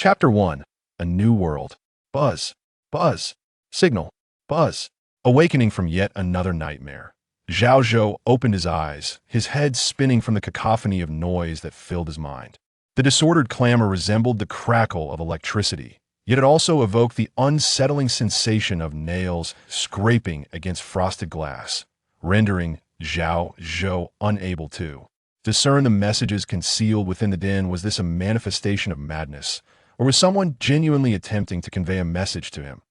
Chapter 1. A New World. Buzz. Buzz. Signal. Buzz. Awakening from yet another nightmare. Zhao Zhou opened his eyes, his head spinning from the cacophony of noise that filled his mind. The disordered clamor resembled the crackle of electricity, yet it also evoked the unsettling sensation of nails scraping against frosted glass, rendering Zhao Zhou unable to discern the messages concealed within the din. Was this a manifestation of madness, or was someone genuinely attempting to convey a message to him?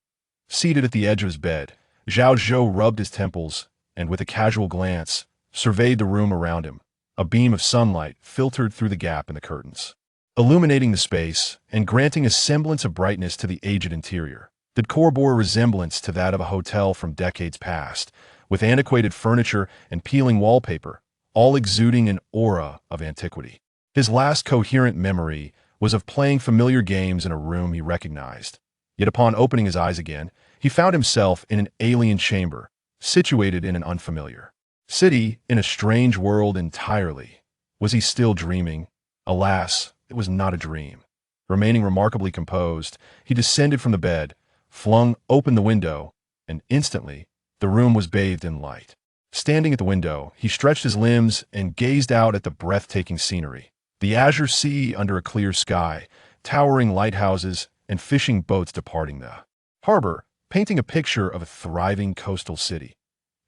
Seated at the edge of his bed, Zhao Zhou rubbed his temples and, with a casual glance, surveyed the room around him. A beam of sunlight filtered through the gap in the curtains, illuminating the space and granting a semblance of brightness to the aged interior. The decor bore a resemblance to that of a hotel from decades past, with antiquated furniture and peeling wallpaper, all exuding an aura of antiquity. His last coherent memory was of playing familiar games in a room he recognized. Yet upon opening his eyes again, he found himself in an alien chamber, situated in an unfamiliar city, in a strange world entirely. Was he still dreaming? Alas, it was not a dream. Remaining remarkably composed, he descended from the bed, flung open the window, and instantly, the room was bathed in light. Standing at the window, he stretched his limbs and gazed out at the breathtaking scenery. The azure sea under a clear sky, towering lighthouses, and fishing boats departing the harbor, painting a picture of a thriving coastal city.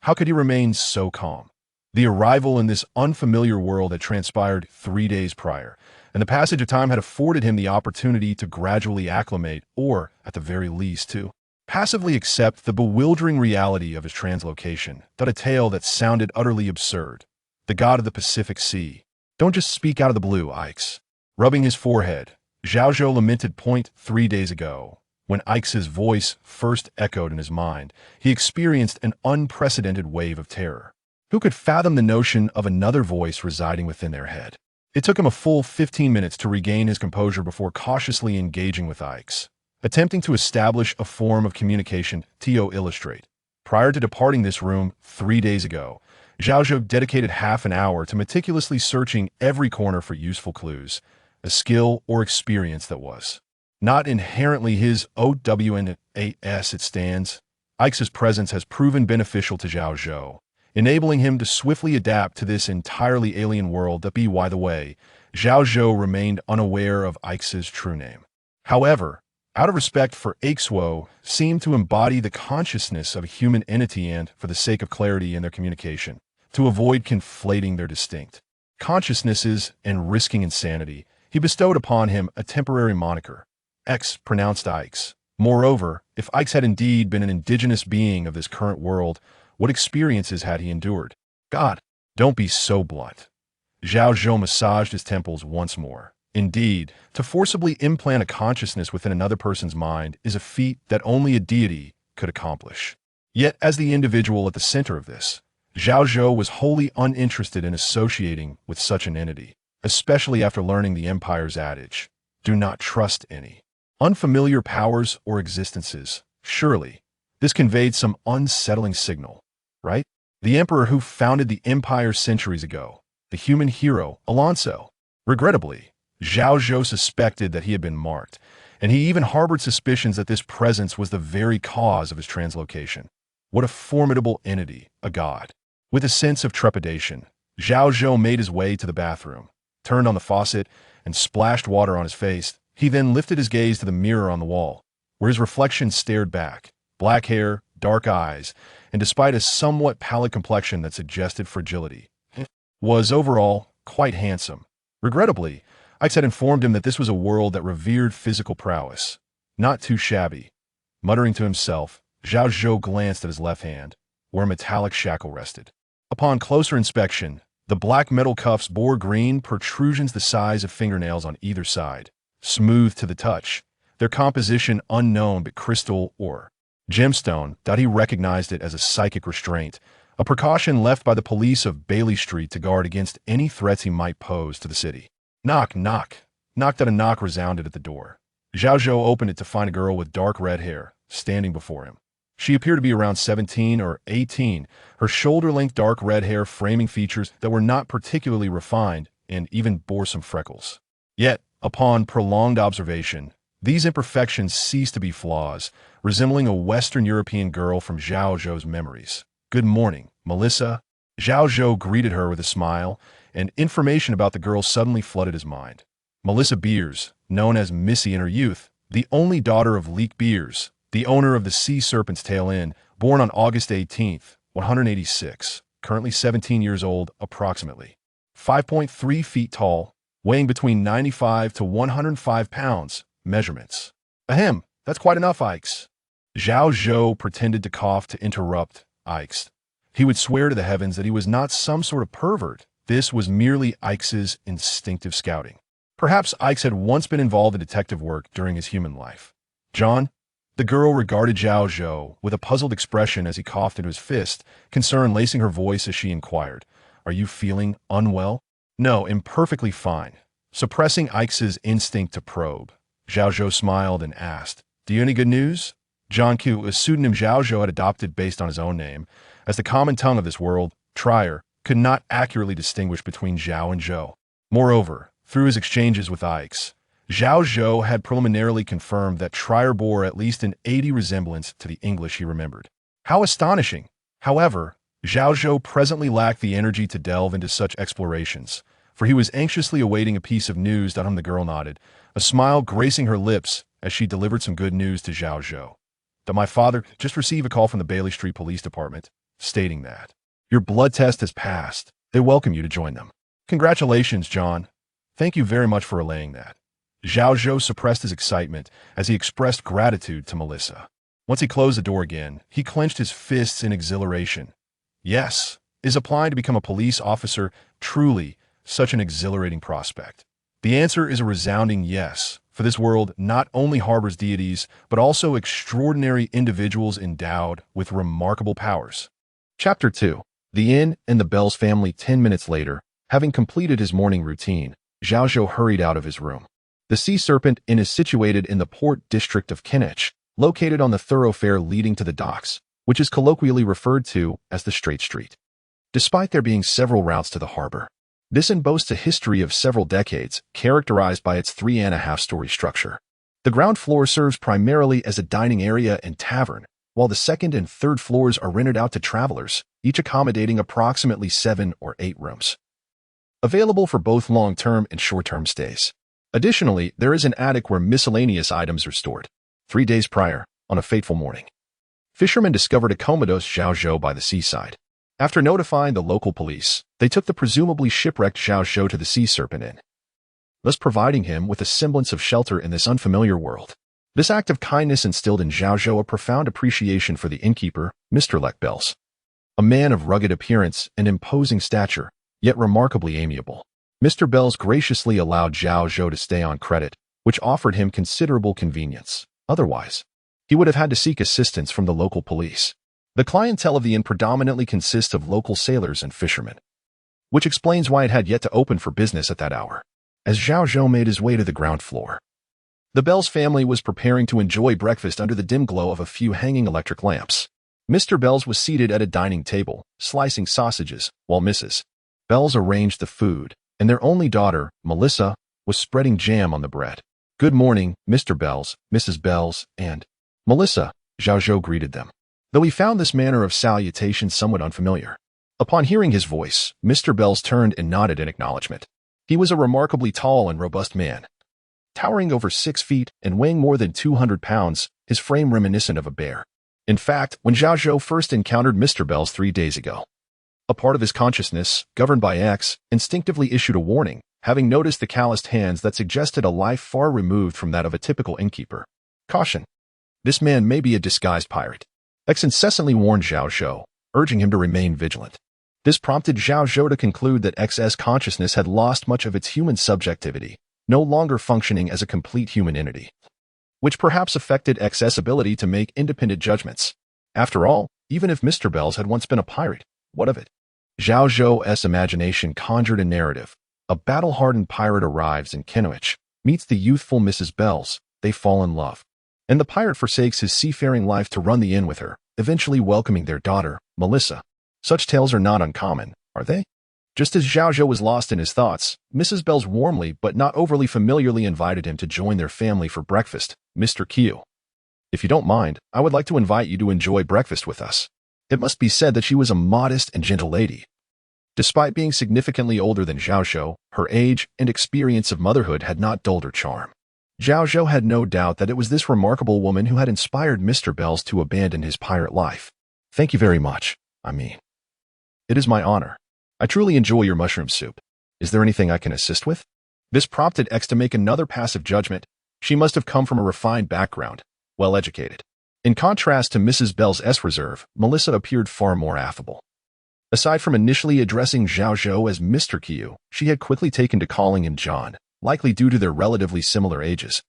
How could he remain so calm? The arrival in this unfamiliar world had transpired 3 days prior, and the passage of time had afforded him the opportunity to gradually acclimate, or, at the very least, to passively accept the bewildering reality of his translocation. But a tale that sounded utterly absurd. The god of the Pacific Sea. Don't just speak out of the blue, Ikes. Rubbing his forehead, Zhao Zhou lamented. 3 days ago, when Ikes' voice first echoed in his mind, he experienced an unprecedented wave of terror. Who could fathom the notion of another voice residing within their head? It took him a full 15 minutes to regain his composure before cautiously engaging with Ikes, attempting to establish a form of communication. To illustrate, prior to departing this room 3 days ago, Zhao Zhou dedicated half an hour to meticulously searching every corner for useful clues, a skill or experience that was not inherently his. OWNAS it stands. Ikes' presence has proven beneficial to Zhao Zhou, enabling him to swiftly adapt to this entirely alien world. By the way, Zhao Zhou remained unaware of Ikes' true name. However, out of respect for Ixuo, seemed to embody the consciousness of a human entity and, for the sake of clarity in their communication, to avoid conflating their distinct consciousnesses and risking insanity, he bestowed upon him a temporary moniker, X, pronounced Ikes. Moreover, if Ikes had indeed been an indigenous being of this current world, what experiences had he endured? God, don't be so blunt. Zhao Zhou massaged his temples once more. Indeed, to forcibly implant a consciousness within another person's mind is a feat that only a deity could accomplish. Yet, as the individual at the center of this, Zhao Zhou was wholly uninterested in associating with such an entity, especially after learning the Empire's adage, do not trust any unfamiliar powers or existences. Surely, this conveyed some unsettling signal, right? The Emperor who founded the Empire centuries ago, the human hero, Alonso. Regrettably, Zhao Zhou suspected that he had been marked, and he even harbored suspicions that this presence was the very cause of his translocation. What a formidable entity, a god. With a sense of trepidation, Zhao Zhou made his way to the bathroom, turned on the faucet, and splashed water on his face. He then lifted his gaze to the mirror on the wall, where his reflection stared back. Black hair, dark eyes, and despite a somewhat pallid complexion that suggested fragility, was overall quite handsome. Regrettably, Ikes had informed him that this was a world that revered physical prowess. Not too shabby. Muttering to himself, Zhao Zhou glanced at his left hand, where a metallic shackle rested. Upon closer inspection, the black metal cuffs bore green protrusions the size of fingernails on either side, smooth to the touch, their composition unknown but crystal or gemstone. He recognized it as a psychic restraint, a precaution left by the police of Bailey Street to guard against any threats he might pose to the city. Knock, knock. Knocked at a knock resounded at the door. Zhao Zhou opened it to find a girl with dark red hair standing before him. She appeared to be around 17 or 18, her shoulder-length dark red hair framing features that were not particularly refined and even bore some freckles. Yet, upon prolonged observation, These imperfections cease to be flaws, resembling a Western European girl from Zhao Zhou's memories. "Good morning, Melissa." Zhao Zhou greeted her with a smile, and information about the girl suddenly flooded his mind. Melissa Beers, known as Missy in her youth, the only daughter of Leek Beers, the owner of the Sea Serpent's Tail Inn, born on August 18th, 186, currently 17 years old approximately. 5.3 feet tall, weighing between 95 to 105 pounds. Measurements. Ahem, that's quite enough, Ikes. Zhao Zhou pretended to cough to interrupt Ikes. He would swear to the heavens that he was not some sort of pervert. This was merely Ikes' instinctive scouting. Perhaps Ikes had once been involved in detective work during his human life. "John?" The girl regarded Zhao Zhou with a puzzled expression as he coughed into his fist, concern lacing her voice as she inquired, "Are you feeling unwell?" "No, I'm perfectly fine." Suppressing Ikes' instinct to probe, Zhao Zhou smiled and asked, "Do you have any good news?" John Q, a pseudonym Zhao Zhou had adopted based on his own name, as the common tongue of this world, Trier, could not accurately distinguish between Zhao and Zhou. Moreover, through his exchanges with Ikes, Zhao Zhou had preliminarily confirmed that Trier bore at least an 80 resemblance to the English he remembered. How astonishing! However, Zhao Zhou presently lacked the energy to delve into such explorations, for he was anxiously awaiting a piece of news that the girl nodded, a smile gracing her lips as she delivered some good news to Zhao Zhou. "That my father just received a call from the Bailey Street Police Department, stating that your blood test has passed. They welcome you to join them." "Congratulations, John. Thank you very much for relaying that." Zhao Zhou suppressed his excitement as he expressed gratitude to Melissa. Once he closed the door again, he clenched his fists in exhilaration. Yes, is applying to become a police officer truly such an exhilarating prospect? The answer is a resounding yes, for this world not only harbors deities, but also extraordinary individuals endowed with remarkable powers. Chapter 2. The Inn and the Bells family. 10 minutes later, having completed his morning routine, Zhao Zhou hurried out of his room. The Sea Serpent Inn is situated in the port district of Kinich, located on the thoroughfare leading to the docks, which is colloquially referred to as the Straight Street. Despite there being several routes to the harbor, this inn boasts a history of several decades, characterized by its 3.5-story structure. The ground floor serves primarily as a dining area and tavern, while the second and third floors are rented out to travelers, each accommodating approximately 7 or 8 rooms. Available for both long-term and short-term stays. Additionally, there is an attic where miscellaneous items are stored. 3 days prior, on a fateful morning, fishermen discovered a comatose Zhao Zhou by the seaside. After notifying the local police, they took the presumably shipwrecked Zhao Zhou to the Sea Serpent Inn, thus providing him with a semblance of shelter in this unfamiliar world. This act of kindness instilled in Zhao Zhou a profound appreciation for the innkeeper, Mr. Lek Bells. A man of rugged appearance and imposing stature, yet remarkably amiable. Mr. Bells graciously allowed Zhao Zhou to stay on credit, which offered him considerable convenience. Otherwise, he would have had to seek assistance from the local police. The clientele of the inn predominantly consists of local sailors and fishermen, which explains why it had yet to open for business at that hour. As Zhao Zhou made his way to the ground floor, the Bells family was preparing to enjoy breakfast under the dim glow of a few hanging electric lamps. Mr. Bells was seated at a dining table, slicing sausages, while Mrs. Bells arranged the food, and their only daughter, Melissa, was spreading jam on the bread. "Good morning, Mr. Bells, Mrs. Bells, and Melissa," Zhao Zhou greeted them, though he found this manner of salutation somewhat unfamiliar. Upon hearing his voice, Mr. Bells turned and nodded in acknowledgement. He was a remarkably tall and robust man, towering over 6 feet and weighing more than 200 pounds, his frame reminiscent of a bear. In fact, when Zhao Zhou first encountered Mr. Bells 3 days ago, a part of his consciousness, governed by X, instinctively issued a warning, having noticed the calloused hands that suggested a life far removed from that of a typical innkeeper. Caution. This man may be a disguised pirate. X incessantly warned Zhao Zhou, urging him to remain vigilant. This prompted Zhao Zhou to conclude that X's consciousness had lost much of its human subjectivity, no longer functioning as a complete human entity, which perhaps affected X's ability to make independent judgments. After all, even if Mr. Bells had once been a pirate, what of it? Zhao Zhou's imagination conjured a narrative. A battle-hardened pirate arrives in Kinich, meets the youthful Mrs. Bells, they fall in love, and the pirate forsakes his seafaring life to run the inn with her, eventually welcoming their daughter, Melissa. Such tales are not uncommon, are they? Just as Zhao Zhou was lost in his thoughts, Mrs. Bells warmly but not overly familiarly invited him to join their family for breakfast. Mr. Q. If you don't mind, I would like to invite you to enjoy breakfast with us. It must be said that she was a modest and gentle lady. Despite being significantly older than Zhao Zhou, her age and experience of motherhood had not dulled her charm. Zhao Zhou had no doubt that it was this remarkable woman who had inspired Mr. Bells to abandon his pirate life. Thank you very much. It is my honor. I truly enjoy your mushroom soup. Is there anything I can assist with? This prompted X to make another passive judgment. She must have come from a refined background, well-educated. In contrast to Mrs. Bell's reserve, Melissa appeared far more affable. Aside from initially addressing Zhao Zhou as Mr. Q, she had quickly taken to calling him John, likely due to their relatively similar ages.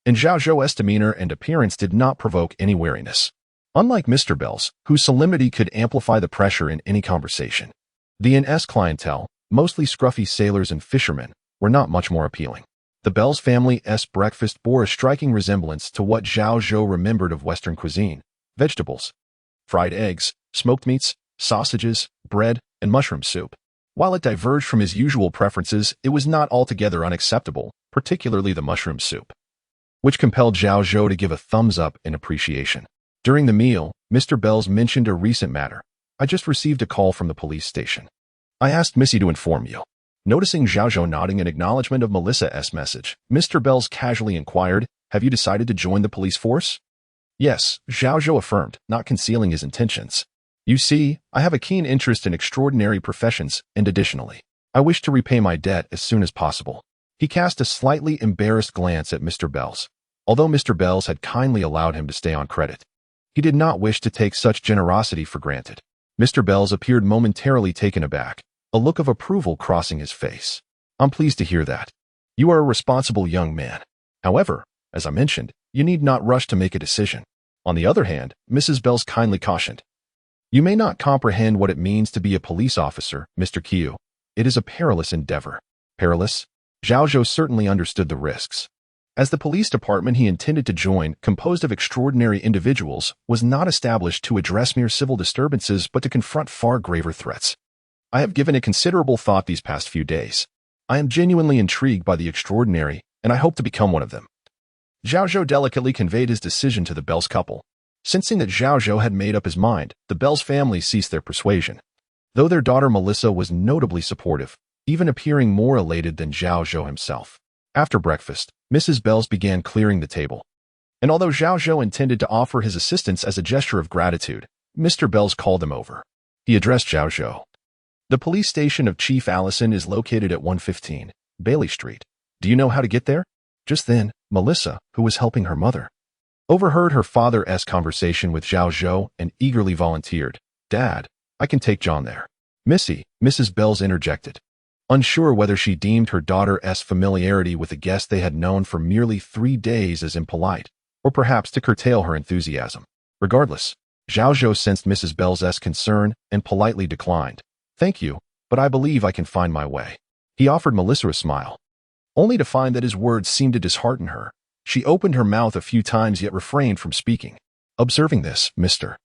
And Zhao Zhou's demeanor and appearance did not provoke any wariness. Unlike Mr. Bell's, whose solemnity could amplify the pressure in any conversation, the inn-s clientele, mostly scruffy sailors and fishermen, were not much more appealing. The Bells family's breakfast bore a striking resemblance to what Zhao Zhou remembered of Western cuisine: vegetables, fried eggs, smoked meats, sausages, bread, and mushroom soup. While it diverged from his usual preferences, it was not altogether unacceptable, particularly the mushroom soup, which compelled Zhao Zhou to give a thumbs up in appreciation. During the meal, Mr. Bells mentioned a recent matter. I just received a call from the police station. I asked Missy to inform you. Noticing Zhao Zhou nodding in acknowledgement of Melissa's message, Mr. Bells casually inquired, have you decided to join the police force? Yes, Zhao Zhou affirmed, not concealing his intentions. You see, I have a keen interest in extraordinary professions, and additionally, I wish to repay my debt as soon as possible. He cast a slightly embarrassed glance at Mr. Bells. Although Mr. Bells had kindly allowed him to stay on credit, he did not wish to take such generosity for granted. Mr. Bells appeared momentarily taken aback, a look of approval crossing his face. I'm pleased to hear that. You are a responsible young man. However, as I mentioned, you need not rush to make a decision. On the other hand, Mrs. Bells kindly cautioned, you may not comprehend what it means to be a police officer, Mr. Q. It is a perilous endeavor. Perilous? Zhao Zhou certainly understood the risks. As the police department he intended to join, composed of extraordinary individuals, was not established to address mere civil disturbances but to confront far graver threats. I have given it considerable thought these past few days. I am genuinely intrigued by the extraordinary, and I hope to become one of them. Zhao Zhou delicately conveyed his decision to the Bells couple. Sensing that Zhao Zhou had made up his mind, the Bells family ceased their persuasion. Though their daughter Melissa was notably supportive, even appearing more elated than Zhao Zhou himself. After breakfast, Mrs. Bells began clearing the table. And although Zhao Zhou intended to offer his assistance as a gesture of gratitude, Mr. Bells called him over. He addressed Zhao Zhou. The police station of Chief Allison is located at 115 Bailey Street. Do you know how to get there? Just then, Melissa, who was helping her mother, overheard her father's conversation with Zhao Zhou and eagerly volunteered, Dad, I can take John there. Missy, Mrs. Bells interjected, unsure whether she deemed her daughter's familiarity with a guest they had known for merely 3 days as impolite, or perhaps to curtail her enthusiasm. Regardless, Zhao Zhou sensed Mrs. Bells' concern and politely declined. Thank you, but I believe I can find my way. He offered Melissa a smile, only to find that his words seemed to dishearten her. She opened her mouth a few times yet refrained from speaking. Observing this, Mr.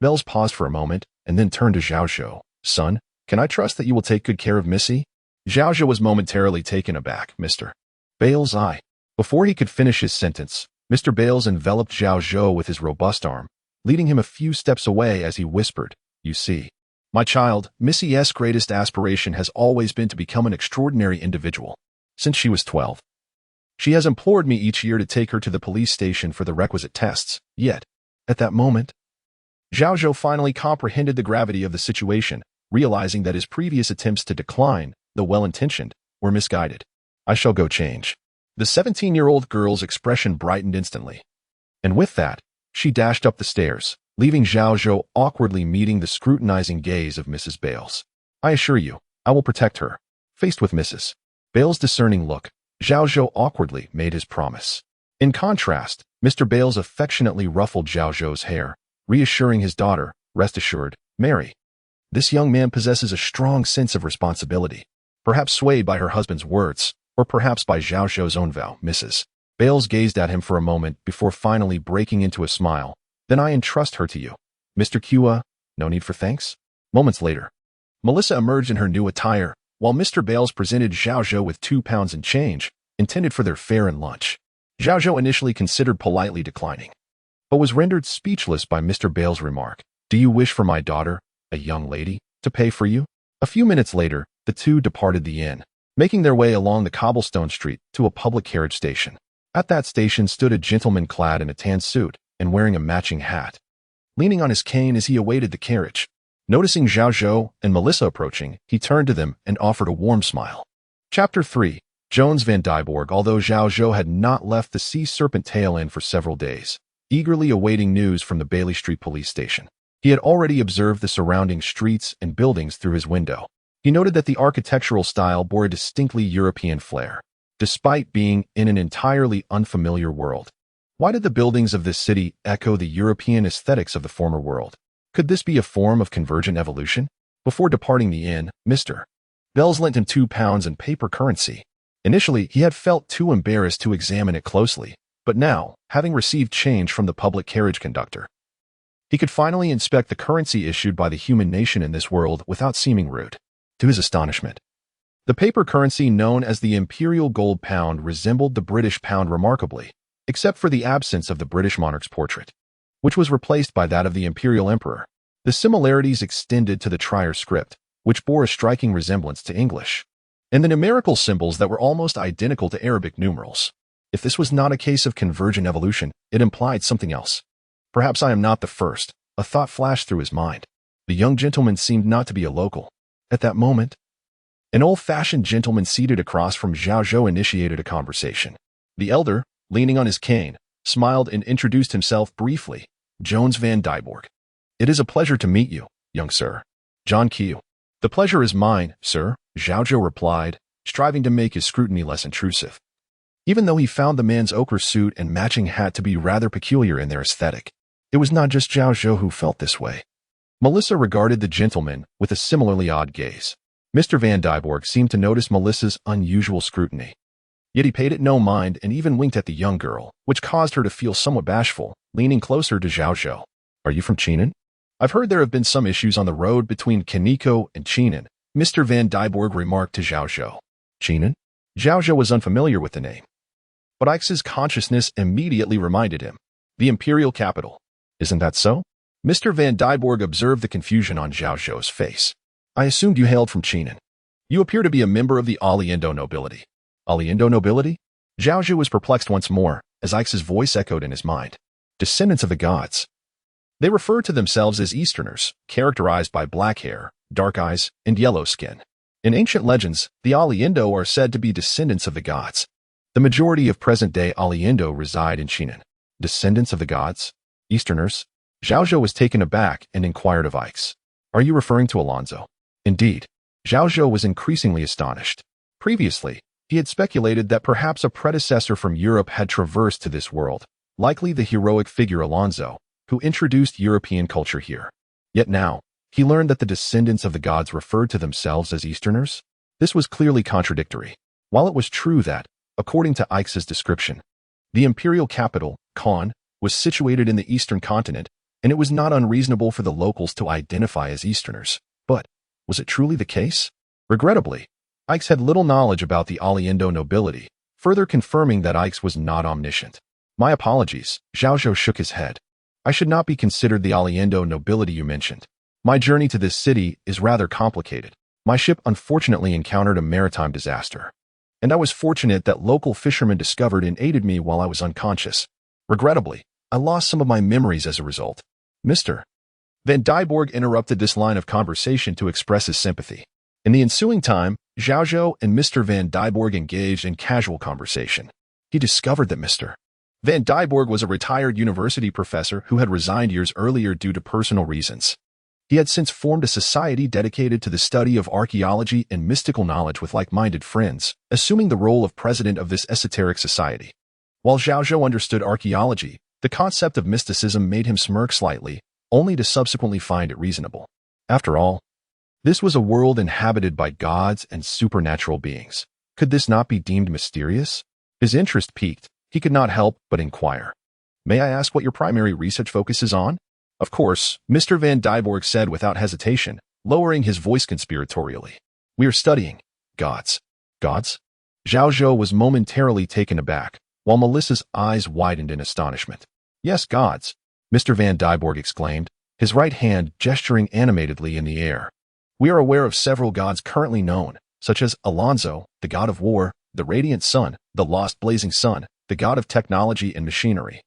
Bells paused for a moment and then turned to Zhao Zhou. Son, can I trust that you will take good care of Missy? Zhao Zhou was momentarily taken aback. Mr. Bells' eye. Before he could finish his sentence, Mr. Bells enveloped Zhao Zhou with his robust arm, leading him a few steps away as he whispered, You see, my child, Missy's greatest aspiration has always been to become an extraordinary individual. Since she was 12. She has implored me each year to take her to the police station for the requisite tests, yet, at that moment, Zhao Zhou finally comprehended the gravity of the situation, realizing that his previous attempts to decline, though well-intentioned, were misguided. I shall go change. The 17-year-old girl's expression brightened instantly. And with that, she dashed up the stairs, leaving Zhao Zhou awkwardly meeting the scrutinizing gaze of Mrs. Bells. I assure you, I will protect her. Faced with Mrs. Bells' discerning look, Zhao Zhou awkwardly made his promise. In contrast, Mr. Bells affectionately ruffled Zhao Zhou's hair, reassuring his daughter, rest assured, Mary. This young man possesses a strong sense of responsibility, perhaps swayed by her husband's words, or perhaps by Zhao Zhou's own vow. Mrs. Bells gazed at him for a moment before finally breaking into a smile. Then I entrust her to you. Mr. Q, no need for thanks? Moments later, Melissa emerged in her new attire, while Mr. Bales presented Zhao Zhou with £2 in change, intended for their fare and lunch. Zhao Zhou initially considered politely declining, but was rendered speechless by Mr. Bales' remark, "Do you wish for my daughter, a young lady, to pay for you?" A few minutes later, the two departed the inn, making their way along the cobblestone street to a public carriage station. At that station stood a gentleman clad in a tan suit and wearing a matching hat, leaning on his cane as he awaited the carriage. Noticing Zhao Zhou and Melissa approaching, he turned to them and offered a warm smile. Chapter 3. Jones Van Dyborg. Although Zhao Zhou had not left the Sea Serpent Tail Inn for several days, eagerly awaiting news from the Bailey Street police station, he had already observed the surrounding streets and buildings through his window. He noted that the architectural style bore a distinctly European flair, despite being in an entirely unfamiliar world. Why did the buildings of this city echo the European aesthetics of the former world? Could this be a form of convergent evolution? Before departing the inn, Mr. Bales lent him £2 in paper currency. Initially, he had felt too embarrassed to examine it closely, but now, having received change from the public carriage conductor, he could finally inspect the currency issued by the human nation in this world without seeming rude. To his astonishment, the paper currency known as the Imperial Gold Pound resembled the British pound remarkably, except for the absence of the British monarch's portrait, which was replaced by that of the Imperial Emperor. The similarities extended to the Trier script, which bore a striking resemblance to English, and the numerical symbols that were almost identical to Arabic numerals. If this was not a case of convergent evolution, it implied something else. Perhaps I am not the first, a thought flashed through his mind. The young gentleman seemed not to be a local. At that moment, an old-fashioned gentleman seated across from Zhao Zhou initiated a conversation. The elder, leaning on his cane, smiled and introduced himself briefly. Jones Van Dyborg. "It is a pleasure to meet you, young sir. John Q." "The pleasure is mine, sir," Zhao Zhou replied, striving to make his scrutiny less intrusive. Even though he found the man's ochre suit and matching hat to be rather peculiar in their aesthetic, it was not just Zhao Zhou who felt this way. Melissa regarded the gentleman with a similarly odd gaze. Mr. Van Dyborg seemed to notice Melissa's unusual scrutiny. Yet he paid it no mind and even winked at the young girl, which caused her to feel somewhat bashful, leaning closer to Zhao Zhou. "Are you from Chenan? I've heard there have been some issues on the road between Kaneko and Chenan," Mr. Van Dyborg remarked to Zhao Zhou. Chenan? Zhao Zhou was unfamiliar with the name, but Ike's consciousness immediately reminded him. The imperial capital. Isn't that so? Mr. Van Dyborg observed the confusion on Zhao Zhou's face. "I assumed you hailed from Chenan. You appear to be a member of the Aliendo nobility." Aliendo nobility? Zhao Zhou was perplexed once more, as Ike's voice echoed in his mind. Descendants of the gods. They refer to themselves as Easterners, characterized by black hair, dark eyes, and yellow skin. In ancient legends, the Aliendo are said to be descendants of the gods. The majority of present-day Aliendo reside in Chenan. Descendants of the gods? Easterners? Zhao Zhou was taken aback and inquired of Ike's. "Are you referring to Alonso?" Indeed. Zhao Zhou was increasingly astonished. Previously, he had speculated that perhaps a predecessor from Europe had traversed to this world, likely the heroic figure Alonso, who introduced European culture here. Yet now, he learned that the descendants of the gods referred to themselves as Easterners. This was clearly contradictory. While it was true that, according to Ike's description, the imperial capital, Khan, was situated in the eastern continent, and it was not unreasonable for the locals to identify as Easterners. But, was it truly the case? Regrettably, Ike's had little knowledge about the Aliendo nobility, further confirming that Ike's was not omniscient. "My apologies," Zhao Zhou shook his head. "I should not be considered the Aliendo nobility you mentioned. My journey to this city is rather complicated. My ship unfortunately encountered a maritime disaster, and I was fortunate that local fishermen discovered and aided me while I was unconscious. Regrettably, I lost some of my memories as a result." Mr. Van Dyborg interrupted this line of conversation to express his sympathy. In the ensuing time, Zhao Zhou and Mr. Van Dyborg engaged in casual conversation. He discovered that Mr. Van Dyborg was a retired university professor who had resigned years earlier due to personal reasons. He had since formed a society dedicated to the study of archaeology and mystical knowledge with like-minded friends, assuming the role of president of this esoteric society. While Zhao Zhou understood archaeology, the concept of mysticism made him smirk slightly, only to subsequently find it reasonable. After all, this was a world inhabited by gods and supernatural beings. Could this not be deemed mysterious? His interest piqued. He could not help but inquire. "May I ask what your primary research focuses on?" "Of course," Mr. Van Dyborg said without hesitation, lowering his voice conspiratorially. We are studying gods. Gods? Zhao Zhou was momentarily taken aback, while Melissa's eyes widened in astonishment. Yes, gods, Mr. Van Dyborg exclaimed, his right hand gesturing animatedly in the air. We are aware of several gods currently known, such as Alonzo, the god of war, the radiant sun, the lost blazing sun, the god of technology and machinery,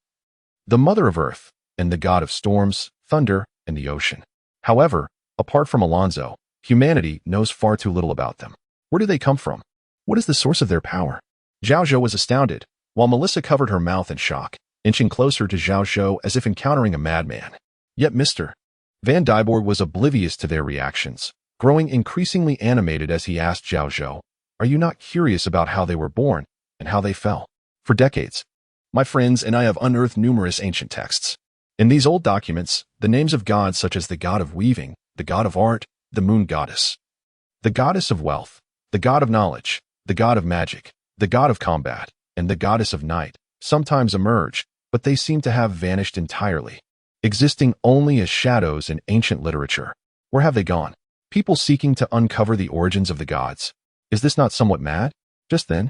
the mother of earth, and the god of storms, thunder, and the ocean. However, apart from Alonzo, humanity knows far too little about them. Where do they come from? What is the source of their power? Zhao Zhou was astounded, while Melissa covered her mouth in shock, inching closer to Zhao Zhou as if encountering a madman. Yet Mr. Van Dyborg was oblivious to their reactions, growing increasingly animated as he asked Zhao Zhou, "Are you not curious about how they were born and how they fell? For decades, my friends and I have unearthed numerous ancient texts. In these old documents, the names of gods such as the god of weaving, the god of art, the moon goddess, the goddess of wealth, the god of knowledge, the god of magic, the god of combat, and the goddess of night sometimes emerge, but they seem to have vanished entirely, existing only as shadows in ancient literature. Where have they gone? People seeking to uncover the origins of the gods. Is this not somewhat mad?" Just then,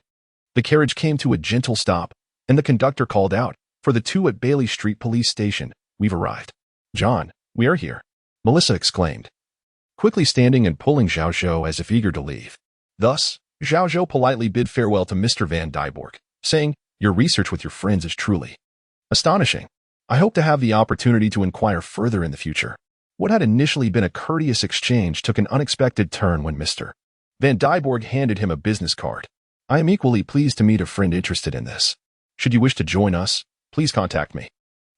the carriage came to a gentle stop, and the conductor called out, "For the two at Bailey Street Police Station, we've arrived." "John, we are here," Melissa exclaimed, quickly standing and pulling Zhao Zhou as if eager to leave. Thus, Zhao Zhou politely bid farewell to Mr. Van Dyborg, saying, "Your research with your friends is truly astonishing. I hope to have the opportunity to inquire further in the future." What had initially been a courteous exchange took an unexpected turn when Mr. Van Dyborg handed him a business card. "I am equally pleased to meet a friend interested in this. Should you wish to join us, please contact me."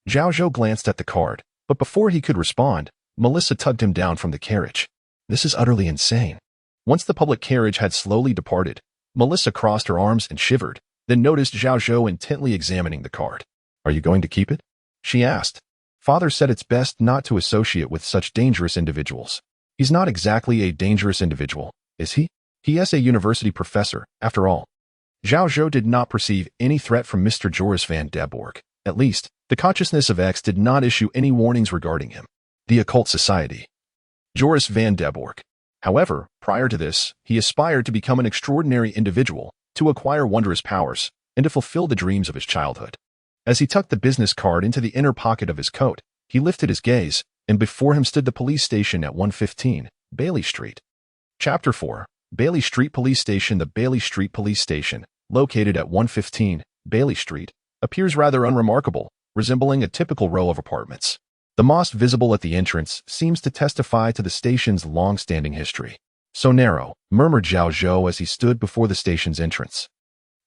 Zhao Zhou glanced at the card, but before he could respond, Melissa tugged him down from the carriage. This is utterly insane. Once the public carriage had slowly departed, Melissa crossed her arms and shivered, then noticed Zhao Zhou intently examining the card. "Are you going to keep it?" she asked. "Father said it's best not to associate with such dangerous individuals." "He's not exactly a dangerous individual, is he? He is a university professor, after all." Zhao Zhou did not perceive any threat from Mr. Joris Van Dyborg. At least, the consciousness of X did not issue any warnings regarding him. The occult society. Joris Van Dyborg. However, prior to this, he aspired to become an extraordinary individual, to acquire wondrous powers, and to fulfill the dreams of his childhood. As he tucked the business card into the inner pocket of his coat, he lifted his gaze, and before him stood the police station at 115, Bailey Street. Chapter 4. Bailey Street Police Station. The Bailey Street Police Station, located at 115, Bailey Street, appears rather unremarkable, resembling a typical row of apartments. The mosque visible at the entrance seems to testify to the station's long-standing history. "So narrow," murmured Zhao Zhou as he stood before the station's entrance.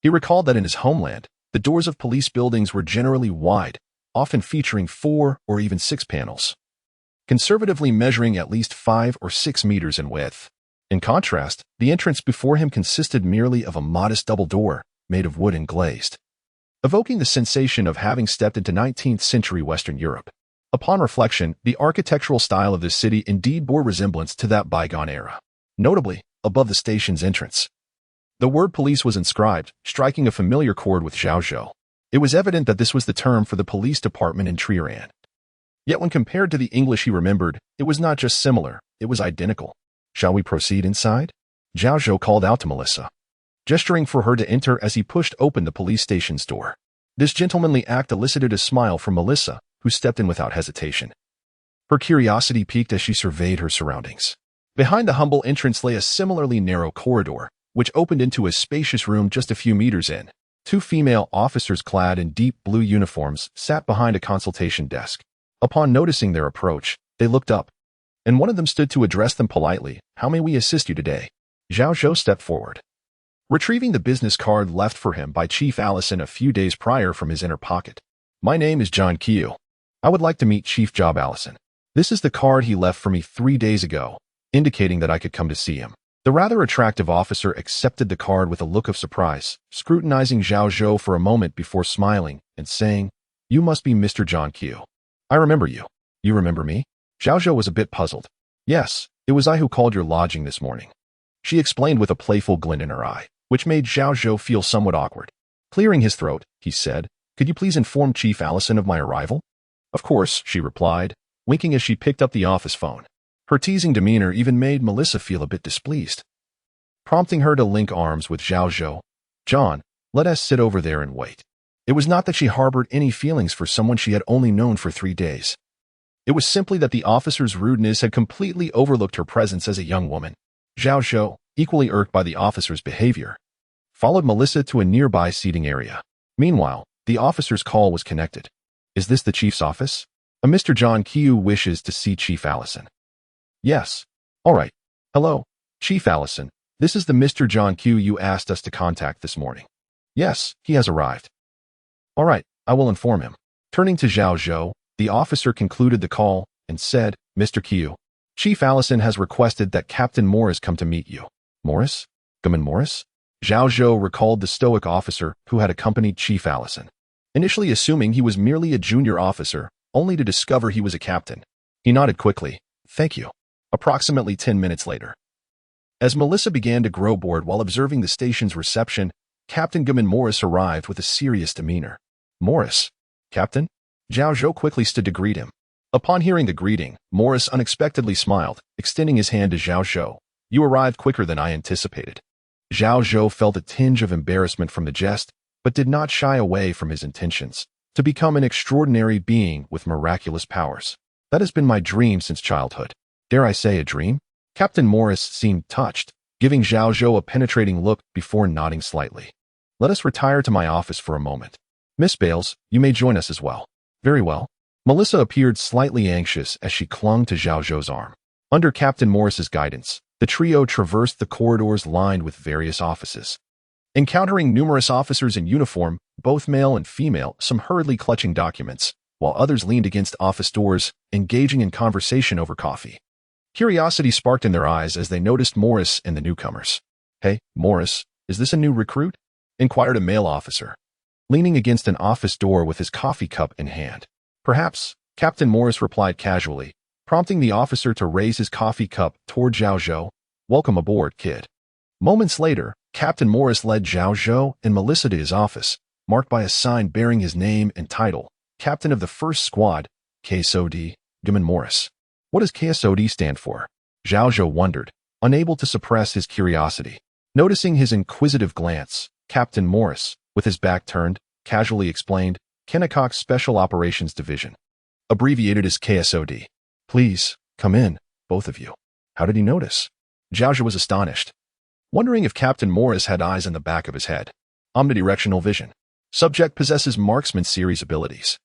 He recalled that in his homeland, the doors of police buildings were generally wide, often featuring 4 or even 6 panels, conservatively measuring at least 5 or 6 meters in width. In contrast, the entrance before him consisted merely of a modest double door, made of wood and glazed, evoking the sensation of having stepped into 19th century Western Europe. Upon reflection, the architectural style of this city indeed bore resemblance to that bygone era. Notably, above the station's entrance, the word police was inscribed, striking a familiar chord with Zhao Zhou. It was evident that this was the term for the police department in Triran. Yet when compared to the English he remembered, it was not just similar, it was identical. "Shall we proceed inside?" Zhao Zhou called out to Melissa, gesturing for her to enter as he pushed open the police station's door. This gentlemanly act elicited a smile from Melissa, who stepped in without hesitation. Her curiosity piqued as she surveyed her surroundings. Behind the humble entrance lay a similarly narrow corridor, which opened into a spacious room just a few meters in. 2 female officers clad in deep blue uniforms sat behind a consultation desk. Upon noticing their approach, they looked up, and one of them stood to address them politely. "How may we assist you today?" Zhao Zhou stepped forward, retrieving the business card left for him by Chief Allison a few days prior from his inner pocket. "My name is John Keel. I would like to meet Chief Job Allison. This is the card he left for me 3 days ago, indicating that I could come to see him." The rather attractive officer accepted the card with a look of surprise, scrutinizing Zhao Zhou for a moment before smiling and saying, "You must be Mr. John Keel. I remember you." "You remember me?" Zhao Zhou was a bit puzzled. "Yes, it was I who called your lodging this morning," she explained with a playful glint in her eye, which made Zhao Zhou feel somewhat awkward. Clearing his throat, he said, "Could you please inform Chief Allison of my arrival?" "Of course," she replied, winking as she picked up the office phone. Her teasing demeanor even made Melissa feel a bit displeased, prompting her to link arms with Zhao Zhou. "John, let us sit over there and wait." It was not that she harbored any feelings for someone she had only known for 3 days. It was simply that the officer's rudeness had completely overlooked her presence as a young woman. Zhao Zhou, equally irked by the officer's behavior, followed Melissa to a nearby seating area. Meanwhile, the officer's call was connected. "Is this the chief's office? A Mr. John Qiu wishes to see Chief Allison." "Yes. All right. Hello, Chief Allison. This is the Mr. John Qiu you asked us to contact this morning." "Yes, he has arrived." "All right, I will inform him." Turning to Zhao Zhou, the officer concluded the call and said, "Mr. Qiu, Chief Allison has requested that Captain Morris come to meet you." "Morris? Gamin Morris?" Zhao Zhou recalled the stoic officer who had accompanied Chief Allison, initially assuming he was merely a junior officer, only to discover he was a captain. He nodded quickly. "Thank you." Approximately 10 minutes later, as Melissa began to grow bored while observing the station's reception, Captain Gamin Morris arrived with a serious demeanor. "Morris? Captain?" Zhao Zhou quickly stood to greet him. Upon hearing the greeting, Morris unexpectedly smiled, extending his hand to Zhao Zhou. "You arrived quicker than I anticipated." Zhao Zhou felt a tinge of embarrassment from the jest, but did not shy away from his intentions to become an extraordinary being with miraculous powers. "That has been my dream since childhood." "Dare I say a dream?" Captain Morris seemed touched, giving Zhao Zhou a penetrating look before nodding slightly. "Let us retire to my office for a moment. Miss Bales, you may join us as well." "Very well." Melissa appeared slightly anxious as she clung to Zhao Zhou's arm. Under Captain Morris's guidance, the trio traversed the corridors lined with various offices. Encountering numerous officers in uniform, both male and female, some hurriedly clutching documents, while others leaned against office doors, engaging in conversation over coffee. Curiosity sparked in their eyes as they noticed Morris and the newcomers. "Hey, Morris, is this a new recruit?" inquired a male officer, leaning against an office door with his coffee cup in hand. "Perhaps," Captain Morris replied casually, prompting the officer to raise his coffee cup toward Zhao Zhou. "Welcome aboard, kid." Moments later, Captain Morris led Zhao Zhou and Melissa to his office, marked by a sign bearing his name and title, Captain of the First Squad, KSOD, Gamin Morris. What does KSOD stand for? Zhao Zhou wondered, unable to suppress his curiosity. Noticing his inquisitive glance, Captain Morris, with his back turned, casually explained, Kennecott Special Operations Division, abbreviated as KSOD. "Please, come in, both of you." How did he notice? Zhao Zhou was astonished, wondering if Captain Morris had eyes in the back of his head. Omnidirectional vision. Subject possesses marksman series abilities.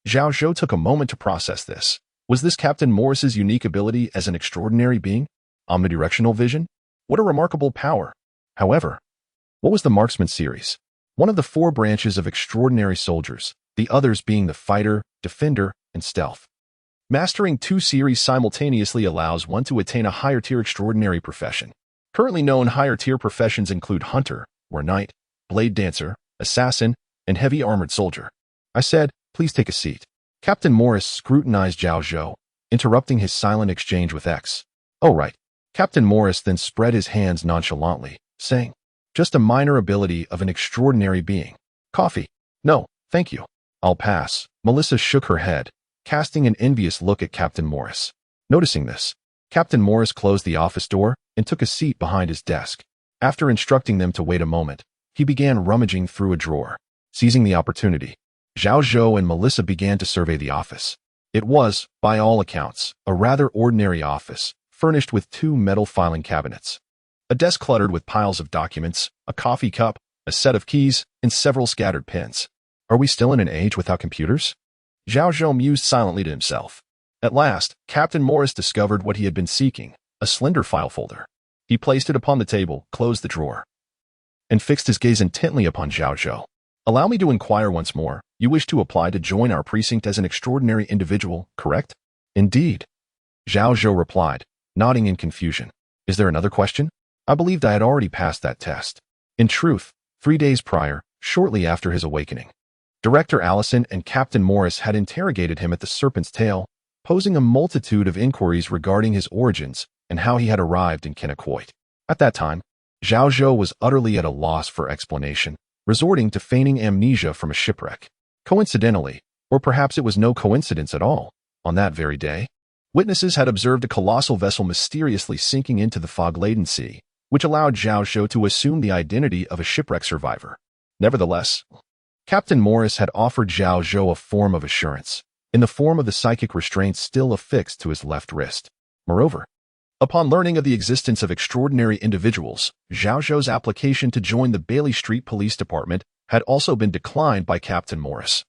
Zhao Zhou took a moment to process this. Was this Captain Morris's unique ability as an extraordinary being? Omnidirectional vision? What a remarkable power. However, what was the marksman series? One of the 4 branches of extraordinary soldiers, the others being the fighter, defender, and stealth. Mastering 2 series simultaneously allows one to attain a higher tier extraordinary profession. Currently known higher tier professions include hunter, or knight, blade dancer, assassin, and heavy armored soldier. I said, "Please take a seat." Captain Morris scrutinized Zhao Zhou, interrupting his silent exchange with X. "Oh right." Captain Morris then spread his hands nonchalantly, saying, "Just a minor ability of an extraordinary being. Coffee? No, thank you. I'll pass." Melissa shook her head, casting an envious look at Captain Morris. Noticing this, Captain Morris closed the office door and took a seat behind his desk. After instructing them to wait a moment, he began rummaging through a drawer. Seizing the opportunity, Zhao Zhou and Melissa began to survey the office. It was, by all accounts, a rather ordinary office, furnished with 2 metal filing cabinets, a desk cluttered with piles of documents, a coffee cup, a set of keys, and several scattered pens. Are we still in an age without computers? Zhao Zhou mused silently to himself. At last, Captain Morris discovered what he had been seeking, a slender file folder. He placed it upon the table, closed the drawer, and fixed his gaze intently upon Zhao Zhou. "Allow me to inquire once more. You wish to apply to join our precinct as an extraordinary individual, correct?" "Indeed," Zhao Zhou replied, nodding in confusion. "Is there another question?" "I believed I had already passed that test." In truth, 3 days prior, shortly after his awakening, Director Allison and Captain Morris had interrogated him at the Serpent's Tail, posing a multitude of inquiries regarding his origins and how he had arrived in Kennecott. At that time, Zhao Zhou was utterly at a loss for explanation, resorting to feigning amnesia from a shipwreck. Coincidentally, or perhaps it was no coincidence at all, on that very day, Witnesses had observed a colossal vessel mysteriously sinking into the fog-laden sea, which allowed Zhao Zhou to assume the identity of a shipwreck survivor. Nevertheless, Captain Morris had offered Zhao Zhou a form of assurance, in the form of the psychic restraint still affixed to his left wrist. Moreover, upon learning of the existence of extraordinary individuals, Zhao Zhou's application to join the Bailey Street Police Department had also been declined by Captain Morris,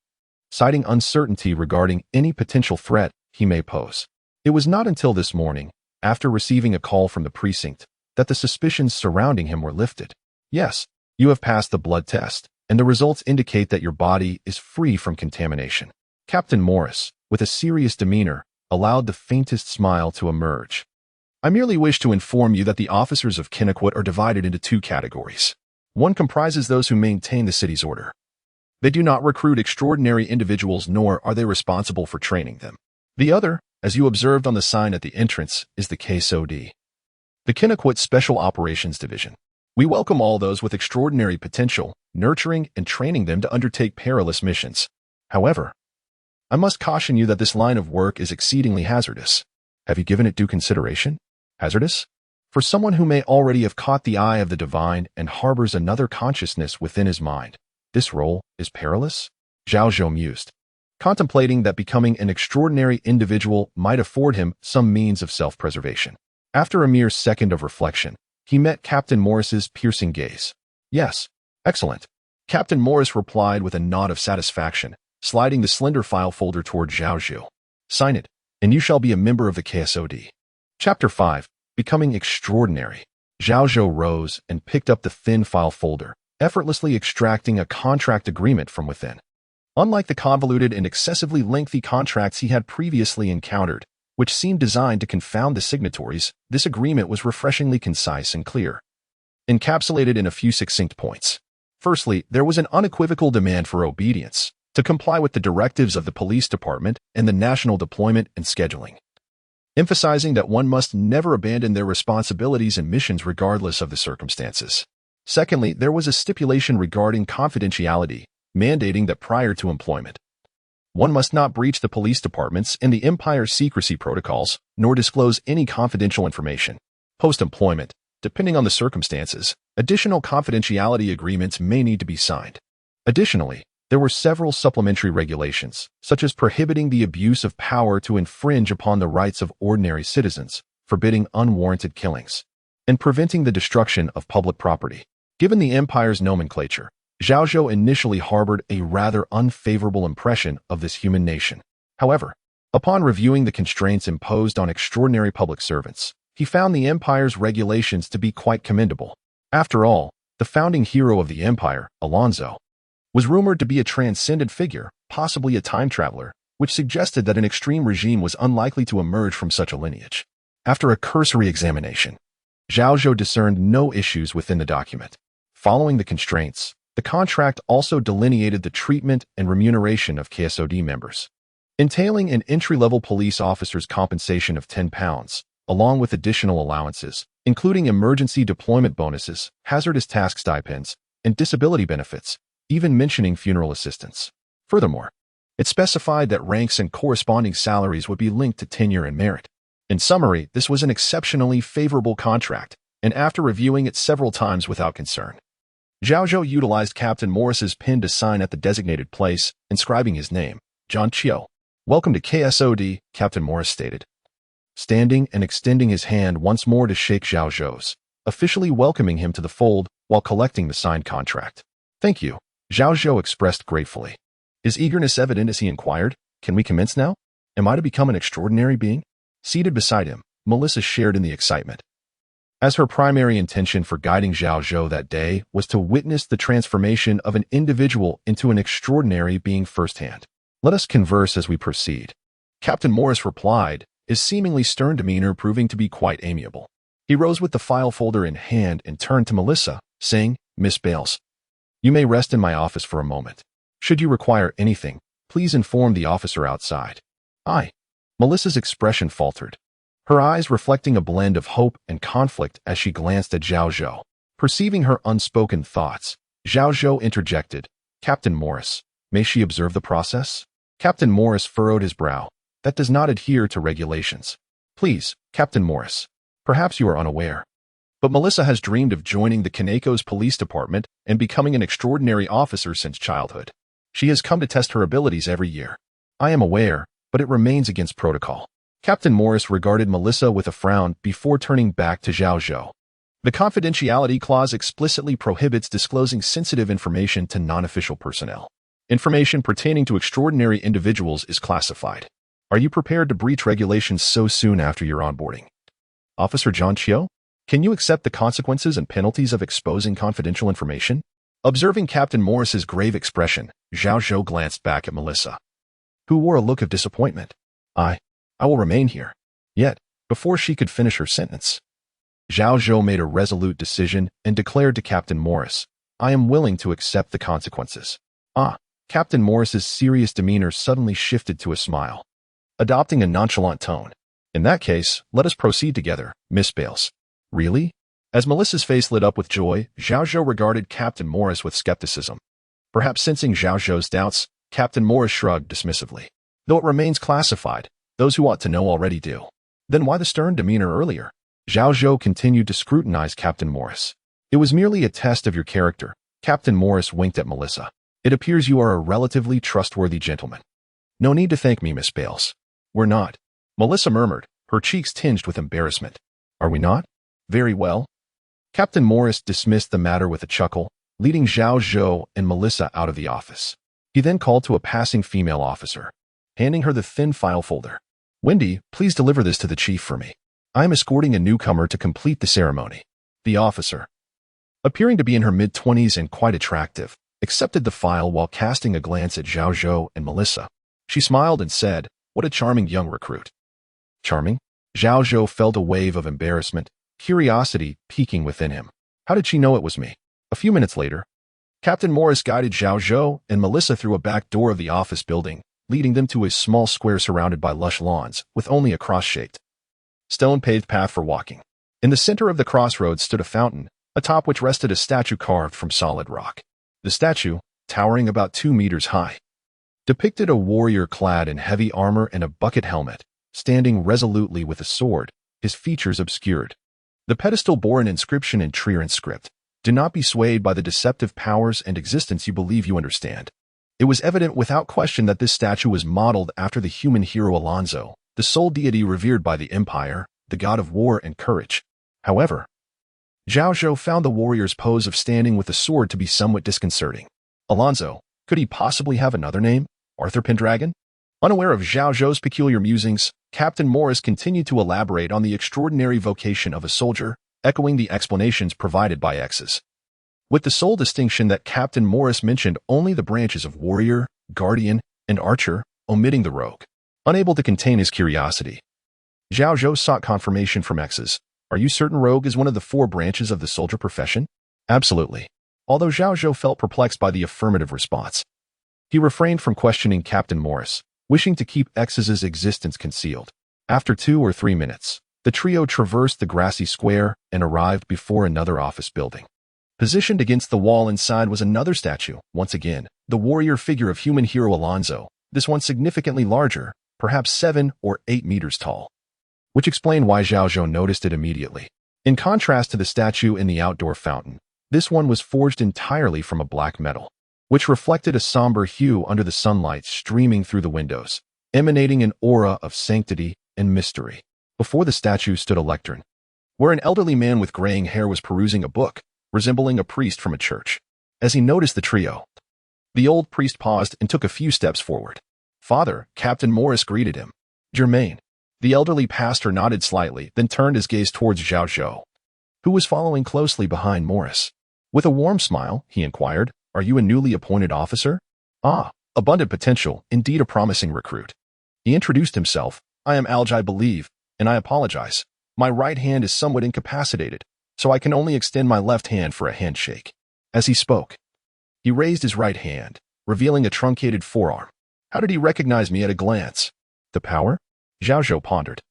citing uncertainty regarding any potential threat he may pose. It was not until this morning, after receiving a call from the precinct, that the suspicions surrounding him were lifted. Yes, you have passed the blood test, and the results indicate that your body is free from contamination. Captain Morris, with a serious demeanor, allowed the faintest smile to emerge. I merely wish to inform you that the officers of Kennequot are divided into two categories. One comprises those who maintain the city's order. They do not recruit extraordinary individuals, nor are they responsible for training them. The other, as you observed on the sign at the entrance, is the KSOD, the Kennequot Special Operations Division. We welcome all those with extraordinary potential, nurturing and training them to undertake perilous missions. However, I must caution you that this line of work is exceedingly hazardous. Have you given it due consideration? Hazardous? For someone who may already have caught the eye of the divine and harbors another consciousness within his mind, this role is perilous? Zhao Zhou mused, contemplating that becoming an extraordinary individual might afford him some means of self-preservation. After a mere second of reflection, he met Captain Morris's piercing gaze. Yes, excellent. Captain Morris replied with a nod of satisfaction, sliding the slender file folder toward Zhao Zhou. Sign it, and you shall be a member of the KSOD. Chapter 5. Becoming Extraordinary. Zhao Zhou rose and picked up the thin file folder, effortlessly extracting a contract agreement from within. Unlike the convoluted and excessively lengthy contracts he had previously encountered, which seemed designed to confound the signatories, this agreement was refreshingly concise and clear, encapsulated in a few succinct points. Firstly, there was an unequivocal demand for obedience, to comply with the directives of the police department and the national deployment and scheduling, emphasizing that one must never abandon their responsibilities and missions regardless of the circumstances. Secondly, there was a stipulation regarding confidentiality, mandating that prior to employment, one must not breach the police departments and the Empire's secrecy protocols, nor disclose any confidential information. Post-employment, depending on the circumstances, additional confidentiality agreements may need to be signed. Additionally, there were several supplementary regulations, such as prohibiting the abuse of power to infringe upon the rights of ordinary citizens, forbidding unwarranted killings, and preventing the destruction of public property. Given the Empire's nomenclature, Zhao Zhou initially harbored a rather unfavorable impression of this human nation. However, upon reviewing the constraints imposed on extraordinary public servants, he found the Empire's regulations to be quite commendable. After all, the founding hero of the Empire, Alonso, was rumored to be a transcendent figure, possibly a time traveler, which suggested that an extreme regime was unlikely to emerge from such a lineage. After a cursory examination, Zhao Zhou discerned no issues within the document. Following the constraints, the contract also delineated the treatment and remuneration of KSOD members, entailing an entry-level police officer's compensation of £10, along with additional allowances, including emergency deployment bonuses, hazardous task stipends, and disability benefits, even mentioning funeral assistance. Furthermore, it specified that ranks and corresponding salaries would be linked to tenure and merit. In summary, this was an exceptionally favorable contract, and after reviewing it several times without concern, Zhao Zhou utilized Captain Morris's pen to sign at the designated place, inscribing his name, John Chiu. Welcome to KSOD, Captain Morris stated, standing and extending his hand once more to shake Zhao Zhou's, officially welcoming him to the fold while collecting the signed contract. Thank you, Zhao Zhou expressed gratefully. His eagerness evident as he inquired, "Can we commence now? Am I to become an extraordinary being?" Seated beside him, Melissa shared in the excitement, as her primary intention for guiding Zhao Zhou that day was to witness the transformation of an individual into an extraordinary being firsthand. "Let us converse as we proceed," Captain Morris replied, his seemingly stern demeanor proving to be quite amiable. He rose with the file folder in hand and turned to Melissa, saying, "Miss Bales, you may rest in my office for a moment. Should you require anything, please inform the officer outside." "Aye." Melissa's expression faltered, her eyes reflecting a blend of hope and conflict as she glanced at Zhao Zhou. Perceiving her unspoken thoughts, Zhao Zhou interjected, "Captain Morris, may she observe the process?" Captain Morris furrowed his brow. "That does not adhere to regulations." Please, Captain Morris. Perhaps you are unaware, but Melissa has dreamed of joining the Kaneko's police department and becoming an extraordinary officer since childhood. She has come to test her abilities every year. I am aware, but it remains against protocol. Captain Morris regarded Melissa with a frown before turning back to Zhao Zhou. The confidentiality clause explicitly prohibits disclosing sensitive information to non-official personnel. Information pertaining to extraordinary individuals is classified. Are you prepared to breach regulations so soon after your onboarding? Officer John Chiu, can you accept the consequences and penalties of exposing confidential information? Observing Captain Morris's grave expression, Zhao Zhou glanced back at Melissa, who wore a look of disappointment. I will remain here. Yet, before she could finish her sentence, Zhao Zhou made a resolute decision and declared to Captain Morris, I am willing to accept the consequences. Captain Morris's serious demeanor suddenly shifted to a smile, adopting a nonchalant tone. In that case, let us proceed together, Miss Bales. Really? As Melissa's face lit up with joy, Zhao Zhou regarded Captain Morris with skepticism. Perhaps sensing Zhao Zhou's doubts, Captain Morris shrugged dismissively. Though it remains classified, those who ought to know already do. Then why the stern demeanor earlier? Zhao Zhou continued to scrutinize Captain Morris. It was merely a test of your character. Captain Morris winked at Melissa. It appears you are a relatively trustworthy gentleman. No need to thank me, Miss Bales. We're not. Melissa murmured, her cheeks tinged with embarrassment. Are we not? Very well. Captain Morris dismissed the matter with a chuckle, leading Zhao Zhou and Melissa out of the office. He then called to a passing female officer, handing her the thin file folder. Wendy, please deliver this to the chief for me. I am escorting a newcomer to complete the ceremony. The officer, appearing to be in her mid-20s and quite attractive, accepted the file while casting a glance at Zhao Zhou and Melissa. She smiled and said, what a charming young recruit. Charming? Zhao Zhou felt a wave of embarrassment, curiosity peaking within him. How did she know it was me? A few minutes later, Captain Morris guided Zhao Zhou and Melissa through a back door of the office building, leading them to a small square surrounded by lush lawns, with only a cross-shaped, stone-paved path for walking. In the center of the crossroads stood a fountain, atop which rested a statue carved from solid rock. The statue, towering about 2 meters high, depicted a warrior clad in heavy armor and a bucket helmet, standing resolutely with a sword, his features obscured. The pedestal bore an inscription in Triran script. Do not be swayed by the deceptive powers and existence you believe you understand. It was evident without question that this statue was modeled after the human hero Alonso, the sole deity revered by the Empire, the god of war and courage. However, Zhao Zhou found the warrior's pose of standing with a sword to be somewhat disconcerting. Alonso, could he possibly have another name? Arthur Pendragon? Unaware of Zhao Zhou's peculiar musings, Captain Morris continued to elaborate on the extraordinary vocation of a soldier, echoing the explanations provided by X's, with the sole distinction that Captain Morris mentioned only the branches of warrior, guardian, and archer, omitting the rogue. Unable to contain his curiosity, Zhao Zhou sought confirmation from X's. Are you certain rogue is one of the 4 branches of the soldier profession? Absolutely. Although Zhao Zhou felt perplexed by the affirmative response, he refrained from questioning Captain Morris, wishing to keep X's existence concealed. After 2 or 3 minutes, the trio traversed the grassy square and arrived before another office building. Positioned against the wall inside was another statue, once again, the warrior figure of human hero Alonso, this one significantly larger, perhaps 7 or 8 meters tall, which explained why Zhao Zhou noticed it immediately. In contrast to the statue in the outdoor fountain, this one was forged entirely from a black metal, which reflected a somber hue under the sunlight streaming through the windows, emanating an aura of sanctity and mystery. Before the statue stood a lectern, where an elderly man with graying hair was perusing a book, resembling a priest from a church. As he noticed the trio, the old priest paused and took a few steps forward. Father, Captain Morris greeted him. Germain. The elderly pastor nodded slightly, then turned his gaze towards Zhao Zhou, who was following closely behind Morris. With a warm smile, he inquired, are you a newly appointed officer? Abundant potential, indeed a promising recruit. He introduced himself. I am Alj, I believe, and I apologize. My right hand is somewhat incapacitated, so I can only extend my left hand for a handshake. As he spoke, he raised his right hand, revealing a truncated forearm. How did he recognize me at a glance? The power? Zhao Zhou pondered,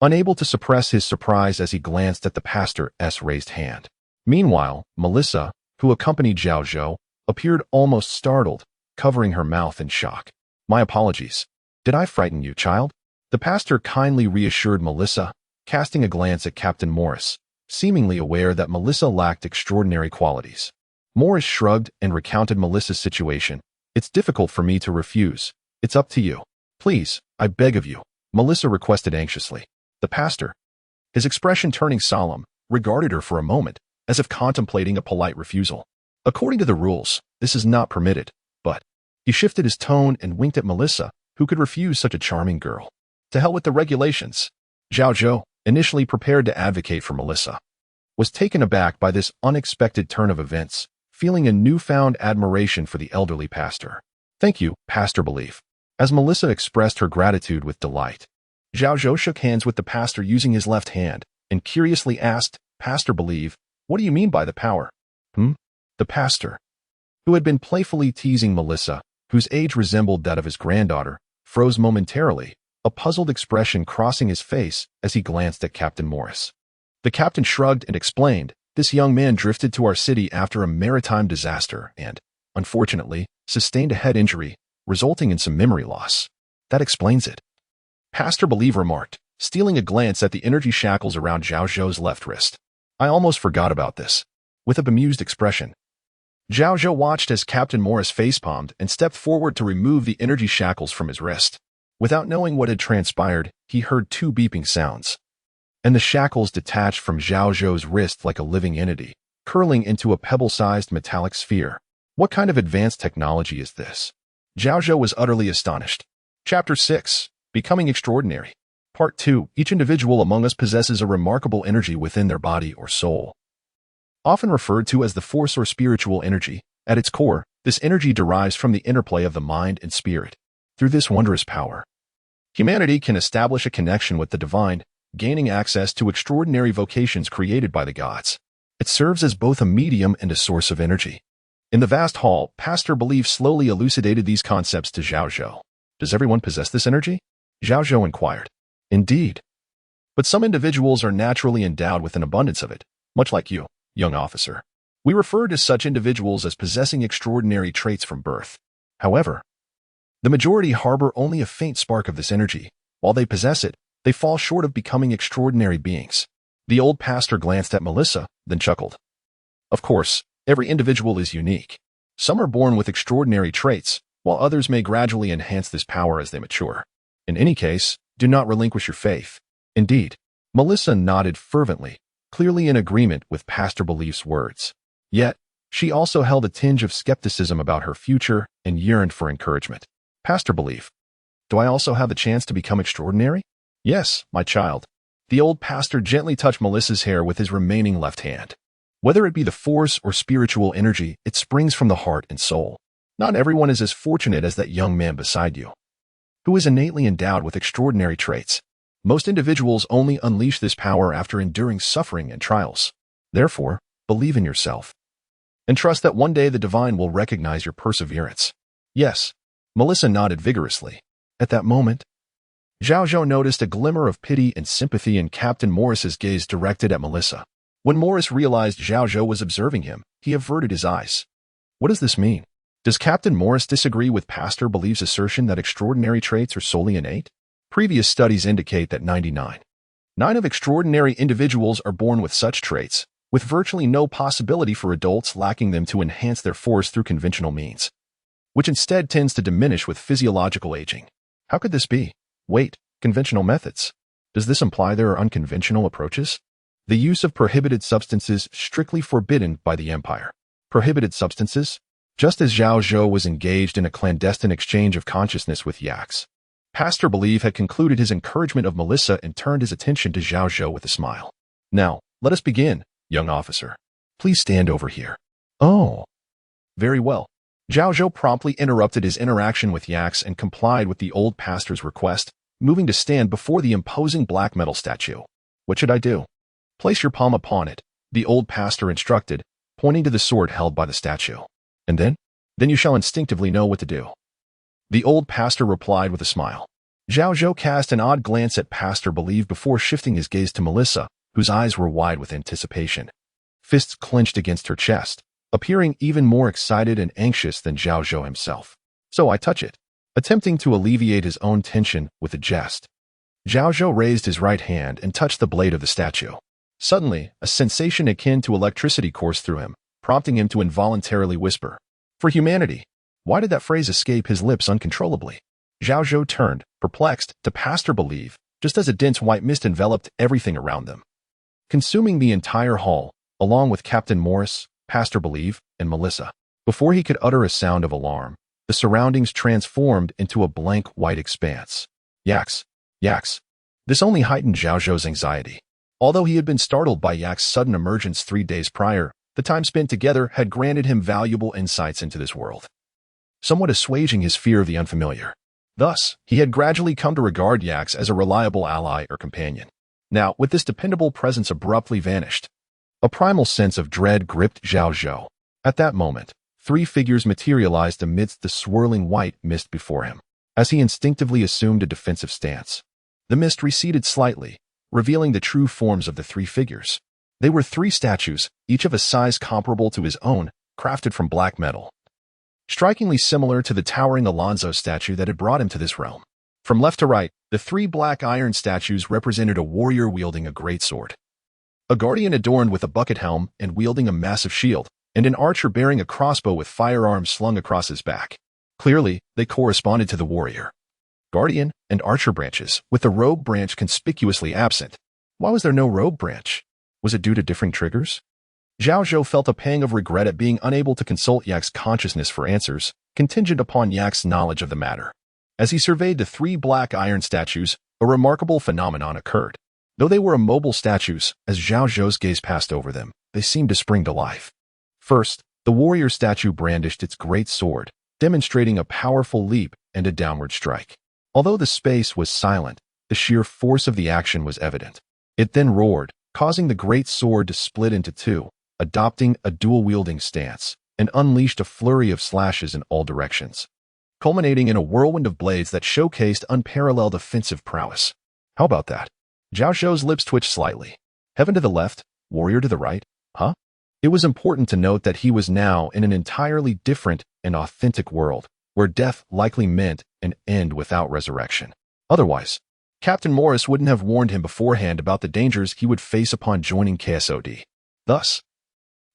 unable to suppress his surprise as he glanced at the pastor's raised hand. Meanwhile, Melissa, who accompanied Zhao Zhou, appeared almost startled, covering her mouth in shock. My apologies. Did I frighten you, child? The pastor kindly reassured Melissa, casting a glance at Captain Morris, seemingly aware that Melissa lacked extraordinary qualities. Morris shrugged and recounted Melissa's situation. "It's difficult for me to refuse. It's up to you. Please, I beg of you," Melissa requested anxiously. The pastor, his expression turning solemn, regarded her for a moment, as if contemplating a polite refusal. "According to the rules, this is not permitted, but—" He shifted his tone and winked at Melissa, who could refuse such a charming girl. "To hell with the regulations." Zhao Zhou, initially prepared to advocate for Melissa, was taken aback by this unexpected turn of events, feeling a newfound admiration for the elderly pastor. "Thank you, Pastor Belief." As Melissa expressed her gratitude with delight, Zhao Zhou shook hands with the pastor using his left hand and curiously asked, "Pastor Believe, what do you mean by the power?" The pastor, who had been playfully teasing Melissa, whose age resembled that of his granddaughter, froze momentarily, a puzzled expression crossing his face as he glanced at Captain Morris. The captain shrugged and explained, "This young man drifted to our city after a maritime disaster and, unfortunately, sustained a head injury, resulting in some memory loss. That explains it." Pastor Believe remarked, stealing a glance at the energy shackles around Zhao Zhou's left wrist. "I almost forgot about this." With a bemused expression, Zhao Zhou watched as Captain Morris facepalmed and stepped forward to remove the energy shackles from his wrist. Without knowing what had transpired, he heard two beeping sounds, and the shackles detached from Zhao Zhou's wrist like a living entity, curling into a pebble-sized metallic sphere. What kind of advanced technology is this? Zhao Zhou was utterly astonished. Chapter 6. Becoming Extraordinary. Part 2. Each individual among us possesses a remarkable energy within their body or soul. Often referred to as the force or spiritual energy, at its core, this energy derives from the interplay of the mind and spirit. Through this wondrous power, humanity can establish a connection with the divine, gaining access to extraordinary vocations created by the gods. It serves as both a medium and a source of energy. In the vast hall, Pastor Belief slowly elucidated these concepts to Zhao Zhou. "Does everyone possess this energy?" Zhao Zhou inquired. "Indeed. But some individuals are naturally endowed with an abundance of it, much like you, young officer. We refer to such individuals as possessing extraordinary traits from birth. However, the majority harbor only a faint spark of this energy. While they possess it, they fall short of becoming extraordinary beings." The old pastor glanced at Melissa, then chuckled. "Of course, every individual is unique. Some are born with extraordinary traits, while others may gradually enhance this power as they mature. In any case, do not relinquish your faith." "Indeed." Melissa nodded fervently, clearly in agreement with Pastor Belief's words. Yet, she also held a tinge of skepticism about her future and yearned for encouragement. "Pastor Belief, do I also have the chance to become extraordinary?" "Yes, my child." The old pastor gently touched Melissa's hair with his remaining left hand. "Whether it be the force or spiritual energy, it springs from the heart and soul. Not everyone is as fortunate as that young man beside you, who is innately endowed with extraordinary traits. Most individuals only unleash this power after enduring suffering and trials. Therefore, believe in yourself, and trust that one day the divine will recognize your perseverance." "Yes." Melissa nodded vigorously. At that moment, Zhao Zhou noticed a glimmer of pity and sympathy in Captain Morris's gaze directed at Melissa. When Morris realized Zhao Zhou was observing him, he averted his eyes. "What does this mean? Does Captain Morris disagree with Pastor Belief's assertion that extraordinary traits are solely innate? Previous studies indicate that 99.9% of extraordinary individuals are born with such traits, with virtually no possibility for adults lacking them to enhance their force through conventional means, which instead tends to diminish with physiological aging. How could this be? Wait, conventional methods. Does this imply there are unconventional approaches? The use of prohibited substances strictly forbidden by the Empire. Prohibited substances? Just as Zhao Zhou was engaged in a clandestine exchange of consciousness with yaks, Pastor Belief had concluded his encouragement of Melissa and turned his attention to Zhao Zhou with a smile. "Now, let us begin, young officer. Please stand over here." "Oh, very well." Zhao Zhou promptly interrupted his interaction with yaks and complied with the old pastor's request, moving to stand before the imposing black metal statue. "What should I do?" "Place your palm upon it," the old pastor instructed, pointing to the sword held by the statue. "And then? Then you shall instinctively know what to do." The old pastor replied with a smile. Zhao Zhou cast an odd glance at Pastor Believe before shifting his gaze to Melissa, whose eyes were wide with anticipation. Fists clenched against her chest, appearing even more excited and anxious than Zhao Zhou himself. "So I touch it," attempting to alleviate his own tension with a jest. Zhao Zhou raised his right hand and touched the blade of the statue. Suddenly, a sensation akin to electricity coursed through him, prompting him to involuntarily whisper, "For humanity." Why did that phrase escape his lips uncontrollably? Zhao Zhou turned, perplexed, to past or believe, just as a dense white mist enveloped everything around them, consuming the entire hall, along with Captain Morris, Pastor Believe, and Melissa. Before he could utter a sound of alarm, the surroundings transformed into a blank white expanse. Yaks. Yaks. This only heightened Zhao Zhou's anxiety. Although he had been startled by Yak's sudden emergence 3 days prior, the time spent together had granted him valuable insights into this world, somewhat assuaging his fear of the unfamiliar. Thus, he had gradually come to regard Yaks as a reliable ally or companion. Now, with this dependable presence abruptly vanished, a primal sense of dread gripped Zhao Zhou. At that moment, 3 figures materialized amidst the swirling white mist before him. As he instinctively assumed a defensive stance, the mist receded slightly, revealing the true forms of the 3 figures. They were 3 statues, each of a size comparable to his own, crafted from black metal, strikingly similar to the towering Alonzo statue that had brought him to this realm. From left to right, the 3 black iron statues represented a warrior wielding a great sword, a guardian adorned with a bucket helm and wielding a massive shield, and an archer bearing a crossbow with firearms slung across his back. Clearly, they corresponded to the warrior, guardian, and archer branches, with the rogue branch conspicuously absent. Why was there no rogue branch? Was it due to differing triggers? Zhao Zhou felt a pang of regret at being unable to consult Yak's consciousness for answers, contingent upon Yak's knowledge of the matter. As he surveyed the 3 black iron statues, a remarkable phenomenon occurred. Though they were immobile statues, as Zhao Zhou's gaze passed over them, they seemed to spring to life. First, the warrior statue brandished its great sword, demonstrating a powerful leap and a downward strike. Although the space was silent, the sheer force of the action was evident. It then roared, causing the great sword to split into 2, adopting a dual-wielding stance, and unleashed a flurry of slashes in all directions, culminating in a whirlwind of blades that showcased unparalleled offensive prowess. How about that? Zhao Zhou's lips twitched slightly. Heaven to the left, warrior to the right, huh? It was important to note that he was now in an entirely different and authentic world, where death likely meant an end without resurrection. Otherwise, Captain Morris wouldn't have warned him beforehand about the dangers he would face upon joining KSOD. Thus,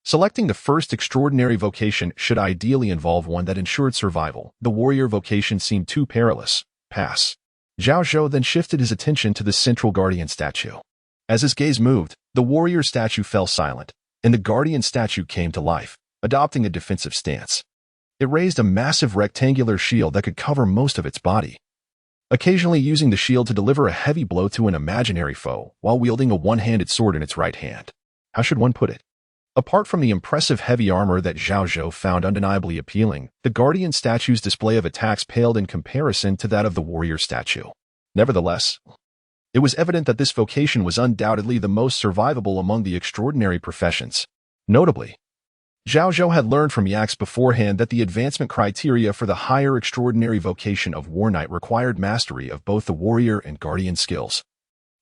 selecting the first extraordinary vocation should ideally involve one that ensured survival. The warrior vocation seemed too perilous. Pass. Zhao Zhou then shifted his attention to the central guardian statue. As his gaze moved, the warrior statue fell silent, and the guardian statue came to life, adopting a defensive stance. It raised a massive rectangular shield that could cover most of its body, occasionally using the shield to deliver a heavy blow to an imaginary foe while wielding a one-handed sword in its right hand. How should one put it? Apart from the impressive heavy armor that Zhao Zhou found undeniably appealing, the guardian statue's display of attacks paled in comparison to that of the warrior statue. Nevertheless, it was evident that this vocation was undoubtedly the most survivable among the extraordinary professions. Notably, Zhao Zhou had learned from Yaks beforehand that the advancement criteria for the higher extraordinary vocation of War Knight required mastery of both the warrior and guardian skills,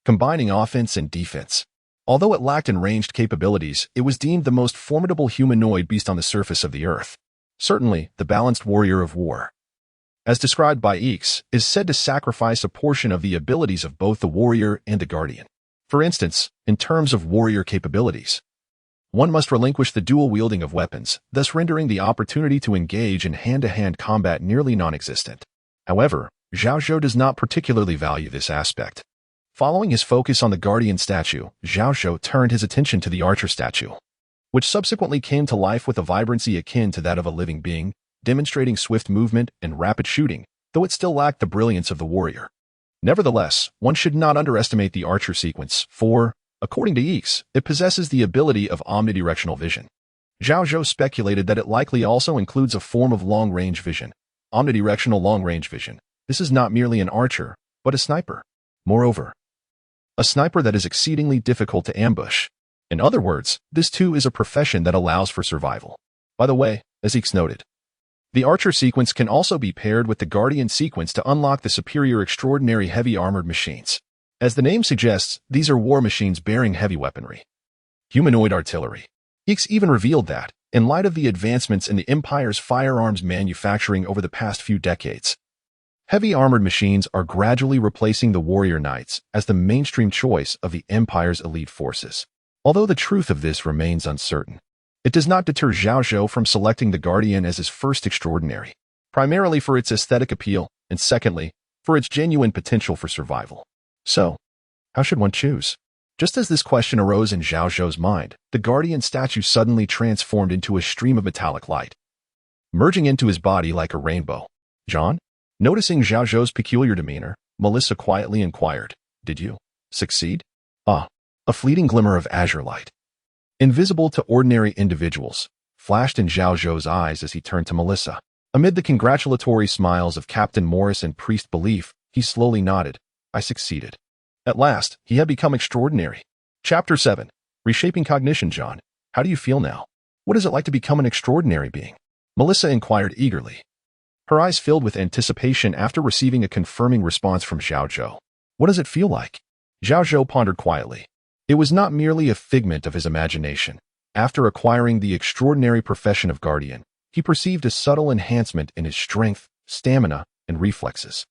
combining offense and defense. Although it lacked in ranged capabilities, it was deemed the most formidable humanoid beast on the surface of the earth. Certainly, the balanced warrior of war, as described by Eeks, is said to sacrifice a portion of the abilities of both the warrior and the guardian. For instance, in terms of warrior capabilities, one must relinquish the dual wielding of weapons, thus rendering the opportunity to engage in hand-to-hand combat nearly non-existent. However, Zhao Zhou does not particularly value this aspect. Following his focus on the guardian statue, Zhao Zhou turned his attention to the archer statue, which subsequently came to life with a vibrancy akin to that of a living being, demonstrating swift movement and rapid shooting, though it still lacked the brilliance of the warrior. Nevertheless, one should not underestimate the archer sequence, for, according to Eeks, it possesses the ability of omnidirectional vision. Zhao Zhou speculated that it likely also includes a form of long-range vision. Omnidirectional long-range vision. This is not merely an archer, but a sniper. Moreover, a sniper that is exceedingly difficult to ambush. In other words, this too is a profession that allows for survival. By the way, as Eeks noted, the archer sequence can also be paired with the guardian sequence to unlock the superior extraordinary heavy armored machines. As the name suggests, these are war machines bearing heavy weaponry, humanoid artillery. Eeks even revealed that, in light of the advancements in the Empire's firearms manufacturing over the past few decades, Heavy armored machines are gradually replacing the warrior knights as the mainstream choice of the Empire's elite forces. Although the truth of this remains uncertain, it does not deter Zhao Zhou from selecting the Guardian as his first extraordinary, primarily for its aesthetic appeal, and secondly, for its genuine potential for survival. So, how should one choose? Just as this question arose in Zhao Zhou's mind, the Guardian statue suddenly transformed into a stream of metallic light, merging into his body like a rainbow. John? Noticing Zhao Zhou's peculiar demeanor, Melissa quietly inquired, "Did you succeed?" "Ah." A fleeting glimmer of azure light, invisible to ordinary individuals, flashed in Zhao Zhou's eyes as he turned to Melissa. Amid the congratulatory smiles of Captain Morris and Priest Belief, he slowly nodded. "I succeeded." At last, he had become extraordinary. Chapter 7. Reshaping Cognition. John, how do you feel now? What is it like to become an extraordinary being? Melissa inquired eagerly. Her eyes filled with anticipation after receiving a confirming response from Zhao Zhou. What does it feel like? Zhao Zhou pondered quietly. It was not merely a figment of his imagination. After acquiring the extraordinary profession of guardian, he perceived a subtle enhancement in his strength, stamina, and reflexes.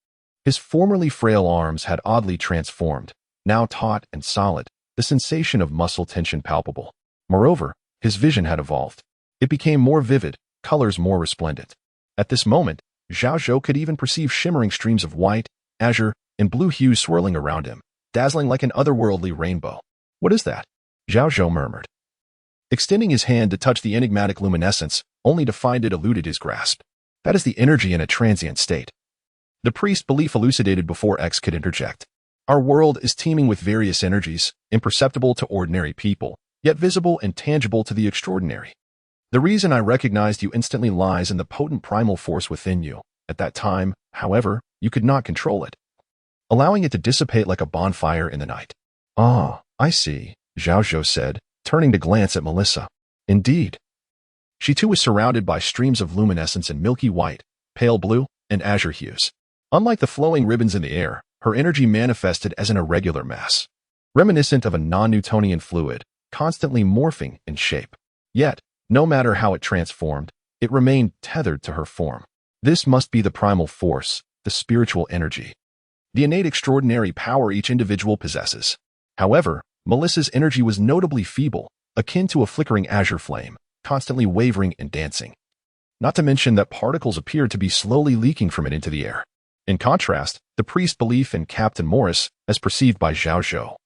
His formerly frail arms had oddly transformed, now taut and solid, the sensation of muscle tension palpable. Moreover, his vision had evolved. It became more vivid, colors more resplendent. At this moment, Zhao Zhou could even perceive shimmering streams of white, azure, and blue hues swirling around him, dazzling like an otherworldly rainbow. "What is that?" Zhao Zhou murmured, extending his hand to touch the enigmatic luminescence, only to find it eluded his grasp. "That is the energy in a transient state." The priest Belief elucidated before X could interject. "Our world is teeming with various energies, imperceptible to ordinary people, yet visible and tangible to the extraordinary. The reason I recognized you instantly lies in the potent primal force within you. At that time, however, you could not control it, allowing it to dissipate like a bonfire in the night." "Ah, I see," Zhao Zhou said, turning to glance at Melissa. Indeed. She too was surrounded by streams of luminescence in milky white, pale blue, and azure hues. Unlike the flowing ribbons in the air, her energy manifested as an irregular mass, reminiscent of a non-Newtonian fluid, constantly morphing in shape. Yet, no matter how it transformed, it remained tethered to her form. This must be the primal force, the spiritual energy, the innate extraordinary power each individual possesses. However, Melissa's energy was notably feeble, akin to a flickering azure flame, constantly wavering and dancing. Not to mention that particles appeared to be slowly leaking from it into the air. In contrast, the priest Belief and Captain Morris, as perceived by Zhao Zhou,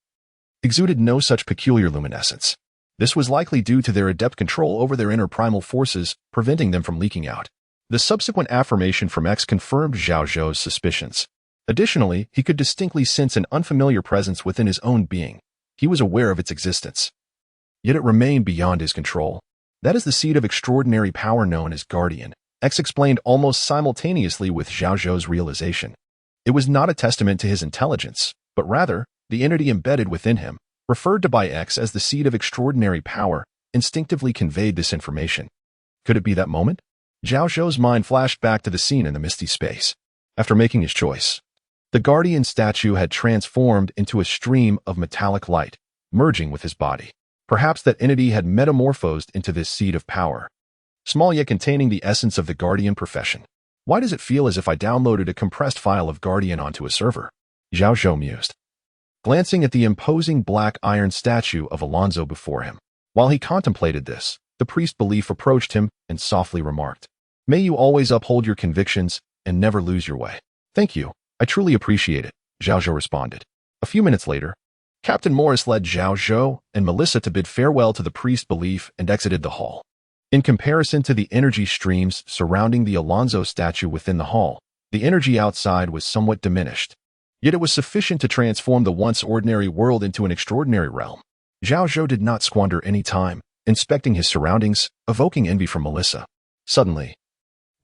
exuded no such peculiar luminescence. This was likely due to their adept control over their inner primal forces, preventing them from leaking out. The subsequent affirmation from X confirmed Zhao Zhou's suspicions. Additionally, he could distinctly sense an unfamiliar presence within his own being. He was aware of its existence. Yet it remained beyond his control. That is the seed of extraordinary power known as Guardian. X explained almost simultaneously with Zhao Zhou's realization. It was not a testament to his intelligence, but rather, the entity embedded within him, referred to by X as the seed of extraordinary power, instinctively conveyed this information. Could it be that moment? Zhao Zhou's mind flashed back to the scene in the misty space. After making his choice, the Guardian statue had transformed into a stream of metallic light, merging with his body. Perhaps that entity had metamorphosed into this seed of power, small yet containing the essence of the Guardian profession. Why does it feel as if I downloaded a compressed file of Guardian onto a server? Zhao Zhou mused, glancing at the imposing black iron statue of Alonzo before him. While he contemplated this, the priest Belief approached him and softly remarked, "May you always uphold your convictions and never lose your way." "Thank you. I truly appreciate it," Zhao Zhou responded. A few minutes later, Captain Morris led Zhao Zhou and Melissa to bid farewell to the priest Belief and exited the hall. In comparison to the energy streams surrounding the Alonzo statue within the hall, the energy outside was somewhat diminished. Yet it was sufficient to transform the once ordinary world into an extraordinary realm. Zhao Zhou did not squander any time inspecting his surroundings, evoking envy from Melissa. Suddenly,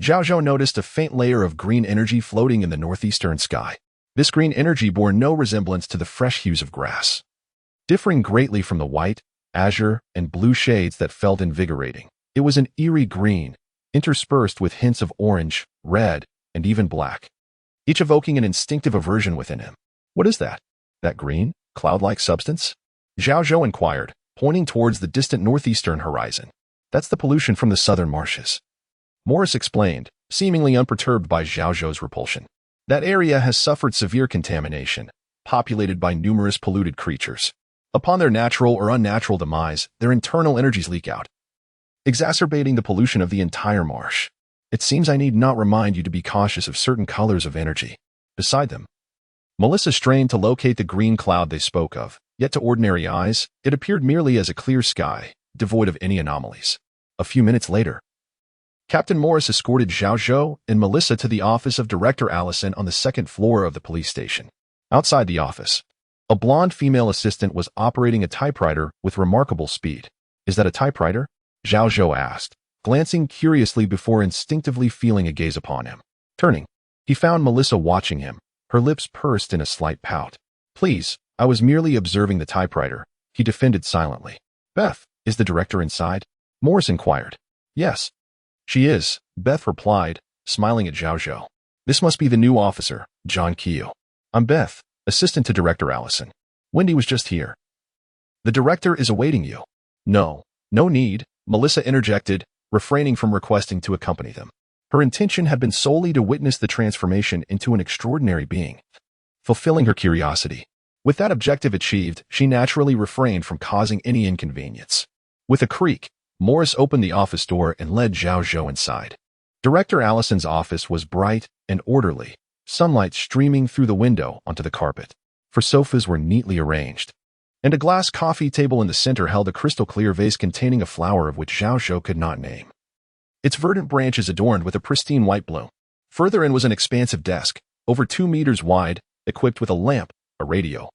Zhao Zhou noticed a faint layer of green energy floating in the northeastern sky. This green energy bore no resemblance to the fresh hues of grass, differing greatly from the white, azure, and blue shades that felt invigorating. It was an eerie green, interspersed with hints of orange, red, and even black, each evoking an instinctive aversion within him. "What is that? That green, cloud-like substance?" Zhao Zhou inquired, pointing towards the distant northeastern horizon. "That's the pollution from the southern marshes," Morris explained, seemingly unperturbed by Zhao Zhou's repulsion. That area has suffered severe contamination, populated by numerous polluted creatures. Upon their natural or unnatural demise, their internal energies leak out, exacerbating the pollution of the entire marsh. It seems I need not remind you to be cautious of certain colors of energy. Beside them, Melissa strained to locate the green cloud they spoke of, yet to ordinary eyes, it appeared merely as a clear sky, devoid of any anomalies. A few minutes later, Captain Morris escorted Zhao Zhou and Melissa to the office of Director Allison on the second floor of the police station. Outside the office, a blonde female assistant was operating a typewriter with remarkable speed. "Is that a typewriter?" Zhao Zhou asked, glancing curiously before instinctively feeling a gaze upon him. Turning, he found Melissa watching him, her lips pursed in a slight pout. "Please, I was merely observing the typewriter," he defended silently. "Beth, is the director inside?" Morris inquired. "Yes, she is," Beth replied, smiling at Zhao Zhou. "This must be the new officer, John Keo. I'm Beth, assistant to Director Allison. Wendy was just here." "The director is awaiting you." No need," Melissa interjected, refraining from requesting to accompany them. Her intention had been solely to witness the transformation into an extraordinary being, fulfilling her curiosity. With that objective achieved, she naturally refrained from causing any inconvenience. With a creak, Morris opened the office door and led Zhao Zhou inside. Director Allison's office was bright and orderly, sunlight streaming through the window onto the carpet. For sofas were neatly arranged, and a glass coffee table in the center held a crystal-clear vase containing a flower of which Zhao Zhou could not name. Its verdant branches adorned with a pristine white bloom. Further in was an expansive desk, over 2 meters wide, equipped with a lamp, a radio,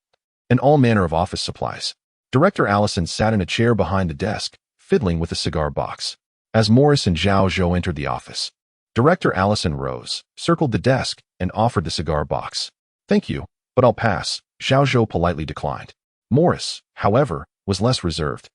and all manner of office supplies. Director Allison sat in a chair behind the desk, fiddling with a cigar box. As Morris and Zhao Zhou entered the office, Director Allison rose, circled the desk, and offered the cigar box. "Thank you, but I'll pass," Zhao Zhou politely declined. Morris, however, was less reserved,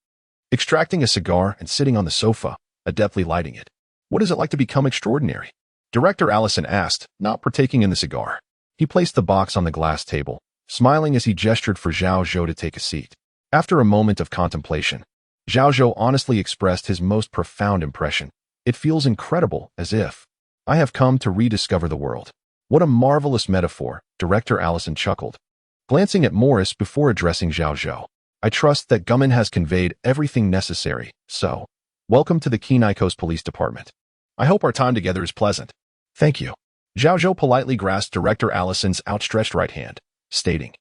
extracting a cigar and sitting on the sofa, adeptly lighting it. "What is it like to become extraordinary?" Director Allison asked, not partaking in the cigar. He placed the box on the glass table, smiling as he gestured for Zhao Zhou to take a seat. After a moment of contemplation, Zhao Zhou honestly expressed his most profound impression. "It feels incredible, as if I have come to rediscover the world." "What a marvelous metaphor," Director Allison chuckled, glancing at Morris before addressing Zhao Zhou. "I trust that Gummin has conveyed everything necessary, so welcome to the Kenai Coast Police Department. I hope our time together is pleasant." "Thank you." Zhao Zhou politely grasped Director Allison's outstretched right hand, stating,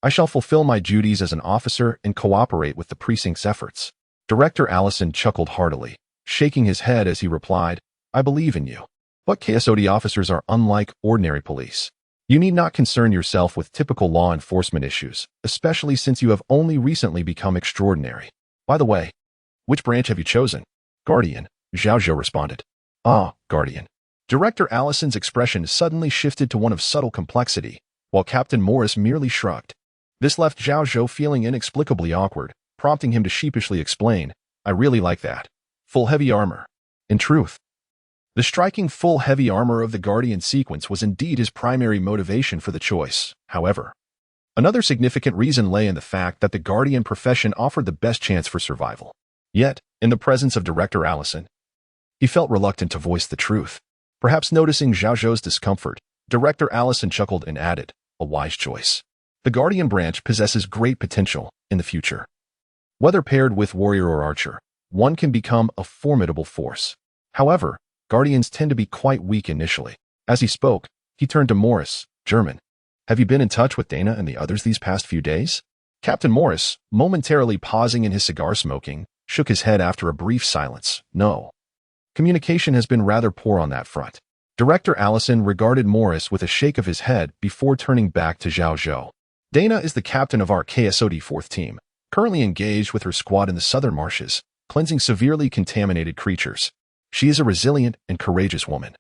"I shall fulfill my duties as an officer and cooperate with the precinct's efforts." Director Allison chuckled heartily, shaking his head as he replied, "I believe in you. But KSOD officers are unlike ordinary police. You need not concern yourself with typical law enforcement issues, especially since you have only recently become extraordinary. By the way, which branch have you chosen?" "Guardian," Zhao Zhou responded. "Ah, Guardian." Director Allison's expression suddenly shifted to one of subtle complexity, while Captain Morris merely shrugged. This left Zhao Zhou feeling inexplicably awkward, prompting him to sheepishly explain, "I really like that. Full heavy armor." In truth, the striking full heavy armor of the Guardian sequence was indeed his primary motivation for the choice. However, another significant reason lay in the fact that the Guardian profession offered the best chance for survival. Yet, in the presence of Director Allison, he felt reluctant to voice the truth. Perhaps noticing Zhao Zhou's discomfort, Director Allison chuckled and added, "A wise choice. The Guardian branch possesses great potential in the future. Whether paired with warrior or archer, one can become a formidable force. However, Guardians tend to be quite weak initially." As he spoke, he turned to Morris, "German, have you been in touch with Dana and the others these past few days?" Captain Morris, momentarily pausing in his cigar smoking, shook his head after a brief silence. "No. Communication has been rather poor on that front." Director Allison regarded Morris with a shake of his head before turning back to Zhao Zhou. "Dana is the captain of our KSOD 4th team, currently engaged with her squad in the southern marshes, cleansing severely contaminated creatures. She is a resilient and courageous woman,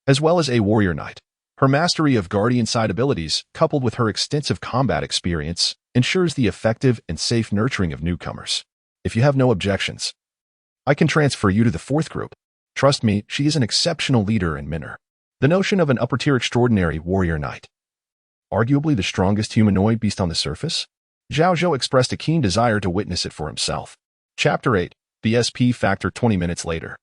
as well as a warrior knight. Her mastery of Guardian side abilities, coupled with her extensive combat experience, ensures the effective and safe nurturing of newcomers. If you have no objections, I can transfer you to the 4th group. Trust me, she is an exceptional leader and mentor." The notion of an upper-tier extraordinary warrior knight, arguably the strongest humanoid beast on the surface? Zhao Zhou expressed a keen desire to witness it for himself. Chapter 8, The SP Factor. 20 minutes later,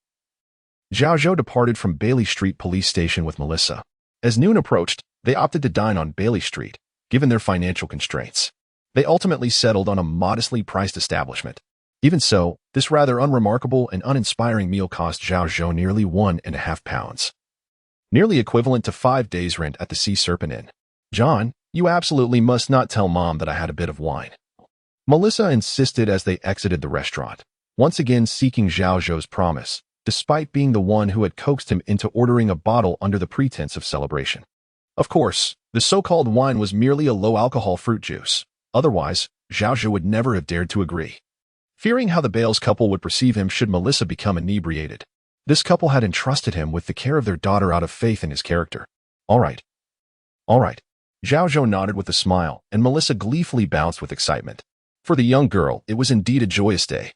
Zhao Zhou departed from Bailey Street Police Station with Melissa. As noon approached, They opted to dine on Bailey Street, given their financial constraints. They ultimately settled on a modestly priced establishment. Even so, this rather unremarkable and uninspiring meal cost Zhao Zhou nearly 1.5 pounds. Nearly equivalent to 5 days' rent at the Sea Serpent Inn. "John, you absolutely must not tell Mom that I had a bit of wine," Melissa insisted as they exited the restaurant, once again seeking Zhao Zhou's promise, despite being the one who had coaxed him into ordering a bottle under the pretense of celebration. Of course, the so-called wine was merely a low-alcohol fruit juice. Otherwise, Zhao Zhou would never have dared to agree. Fearing how the Bales couple would perceive him should Melissa become inebriated, this couple had entrusted him with the care of their daughter out of faith in his character. All right. Zhao Zhou nodded with a smile, and Melissa gleefully bounced with excitement. For the young girl, it was indeed a joyous day.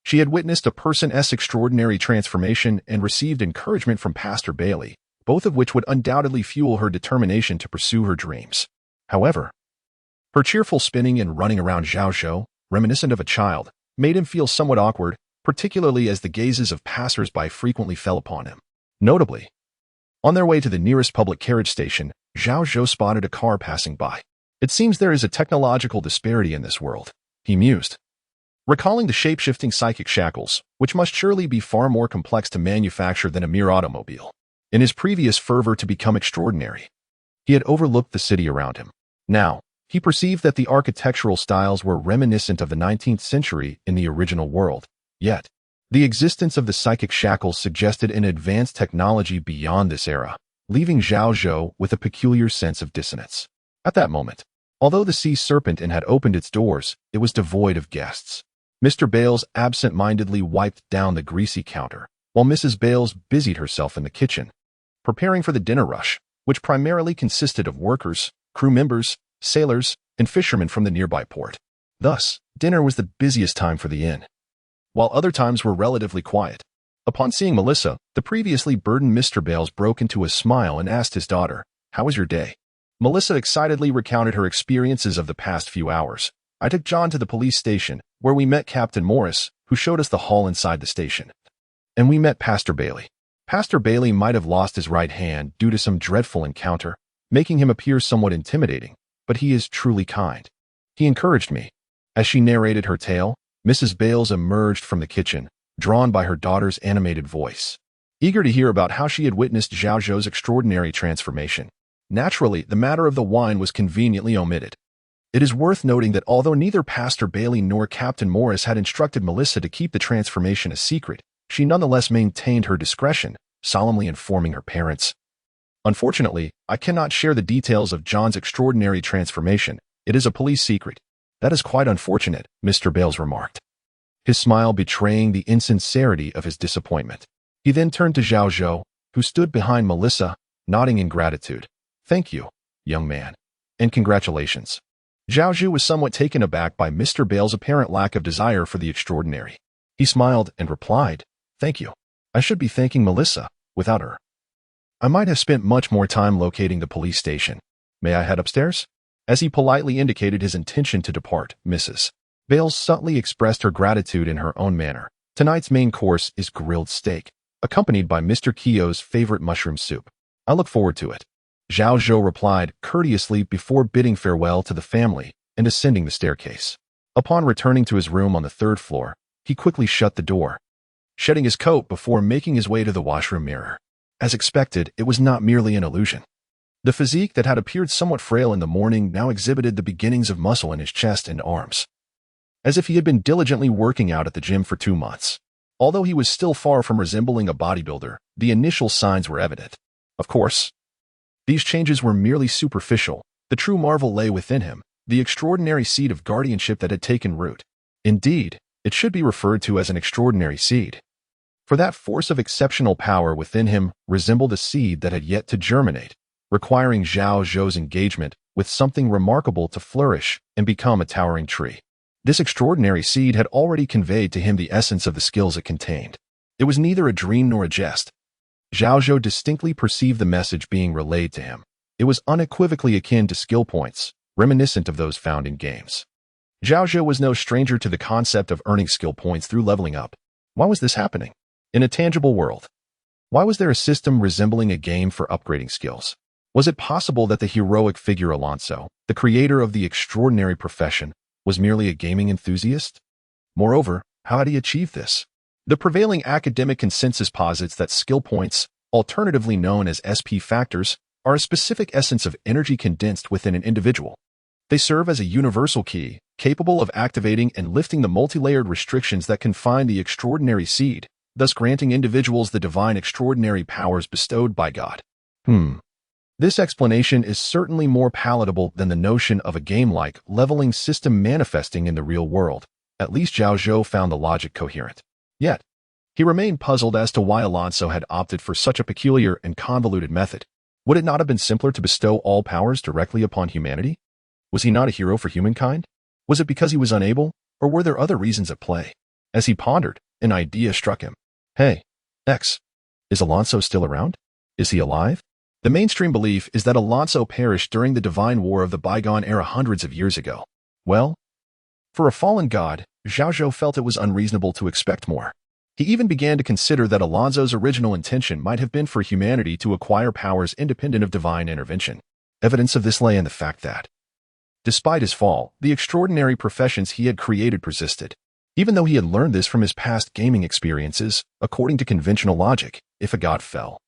She had witnessed a person's extraordinary transformation and received encouragement from Pastor Bailey, both of which would undoubtedly fuel her determination to pursue her dreams. However, her cheerful spinning and running around Zhao Zhou, reminiscent of a child, made him feel somewhat awkward, particularly as the gazes of passers-by frequently fell upon him. Notably, on their way to the nearest public carriage station, Zhao Zhou spotted a car passing by. It seems there is a technological disparity in this world, he mused, recalling the shape-shifting psychic shackles, which must surely be far more complex to manufacture than a mere automobile. In his previous fervor to become extraordinary, he had overlooked the city around him. Now, he perceived that the architectural styles were reminiscent of the 19th century in the original world. Yet, the existence of the psychic shackles suggested an advanced technology beyond this era, leaving Zhao Zhou with a peculiar sense of dissonance. At that moment, although the Sea Serpent Inn had opened its doors, it was devoid of guests. Mr. Bales absent-mindedly wiped down the greasy counter, while Mrs. Bales busied herself in the kitchen, preparing for the dinner rush, which primarily consisted of workers, crew members, sailors, and fishermen from the nearby port. Thus, dinner was the busiest time for the inn, while other times were relatively quiet. Upon seeing Melissa, the previously burdened Mr. Bales broke into a smile and asked his daughter, "How was your day?" Melissa excitedly recounted her experiences of the past few hours. "I took John to the police station, where we met Captain Morris, who showed us the hall inside the station. And we met Pastor Bailey. Pastor Bailey might have lost his right hand due to some dreadful encounter, making him appear somewhat intimidating, but he is truly kind. He encouraged me." As she narrated her tale, Mrs. Bales emerged from the kitchen, drawn by her daughter's animated voice, eager to hear about how she had witnessed Zhao Zhou's extraordinary transformation. Naturally, the matter of the wine was conveniently omitted. It is worth noting that although neither Pastor Bailey nor Captain Morris had instructed Melissa to keep the transformation a secret, she nonetheless maintained her discretion, solemnly informing her parents, "Unfortunately, I cannot share the details of John's extraordinary transformation. It is a police secret." "That is quite unfortunate," Mr. Bales remarked, his smile betraying the insincerity of his disappointment. He then turned to Zhao Zhou, who stood behind Melissa, nodding in gratitude. "Thank you, young man, and congratulations." Zhao Zhou was somewhat taken aback by Mr. Bales' apparent lack of desire for the extraordinary. He smiled and replied, "Thank you. I should be thanking Melissa. Without her, I might have spent much more time locating the police station. May I head upstairs?" As he politely indicated his intention to depart, Mrs. Bales subtly expressed her gratitude in her own manner. "Tonight's main course is grilled steak, accompanied by Mr. Keogh's favorite mushroom soup. I look forward to it." Zhao Zhou replied courteously before bidding farewell to the family and ascending the staircase. Upon returning to his room on the 3rd floor, he quickly shut the door, shedding his coat before making his way to the washroom mirror. As expected, it was not merely an illusion. The physique that had appeared somewhat frail in the morning now exhibited the beginnings of muscle in his chest and arms, as if he had been diligently working out at the gym for 2 months. Although he was still far from resembling a bodybuilder, the initial signs were evident. Of course, these changes were merely superficial. The true marvel lay within him, the extraordinary seed of guardianship that had taken root. Indeed, it should be referred to as an extraordinary seed, for that force of exceptional power within him resembled a seed that had yet to germinate, requiring Zhao Zhou's engagement with something remarkable to flourish and become a towering tree. This extraordinary seed had already conveyed to him the essence of the skills it contained. It was neither a dream nor a jest. Zhao Zhou distinctly perceived the message being relayed to him. It was unequivocally akin to skill points, reminiscent of those found in games. Zhao Zhou was no stranger to the concept of earning skill points through leveling up. Why was this happening? In a tangible world, why was there a system resembling a game for upgrading skills? Was it possible that the heroic figure Alonso, the creator of the extraordinary profession, was merely a gaming enthusiast? Moreover, how had he achieved this? The prevailing academic consensus posits that skill points, alternatively known as SP factors, are a specific essence of energy condensed within an individual. They serve as a universal key, capable of activating and lifting the multi-layered restrictions that confine the extraordinary seed, thus granting individuals the divine extraordinary powers bestowed by God. This explanation is certainly more palatable than the notion of a game-like leveling system manifesting in the real world. At least Zhao Zhou found the logic coherent. Yet, he remained puzzled as to why Alonso had opted for such a peculiar and convoluted method. Would it not have been simpler to bestow all powers directly upon humanity? Was he not a hero for humankind? Was it because he was unable, or were there other reasons at play? As he pondered, an idea struck him. Hey, X, is Alonso still around? Is he alive? The mainstream belief is that Alonso perished during the divine war of the bygone era hundreds of years ago. Well, for a fallen god, Zhao Zhou felt it was unreasonable to expect more. He even began to consider that Alonso's original intention might have been for humanity to acquire powers independent of divine intervention. Evidence of this lay in the fact that, despite his fall, the extraordinary professions he had created persisted. Even though he had learned this from his past gaming experiences, according to conventional logic, if a god fell,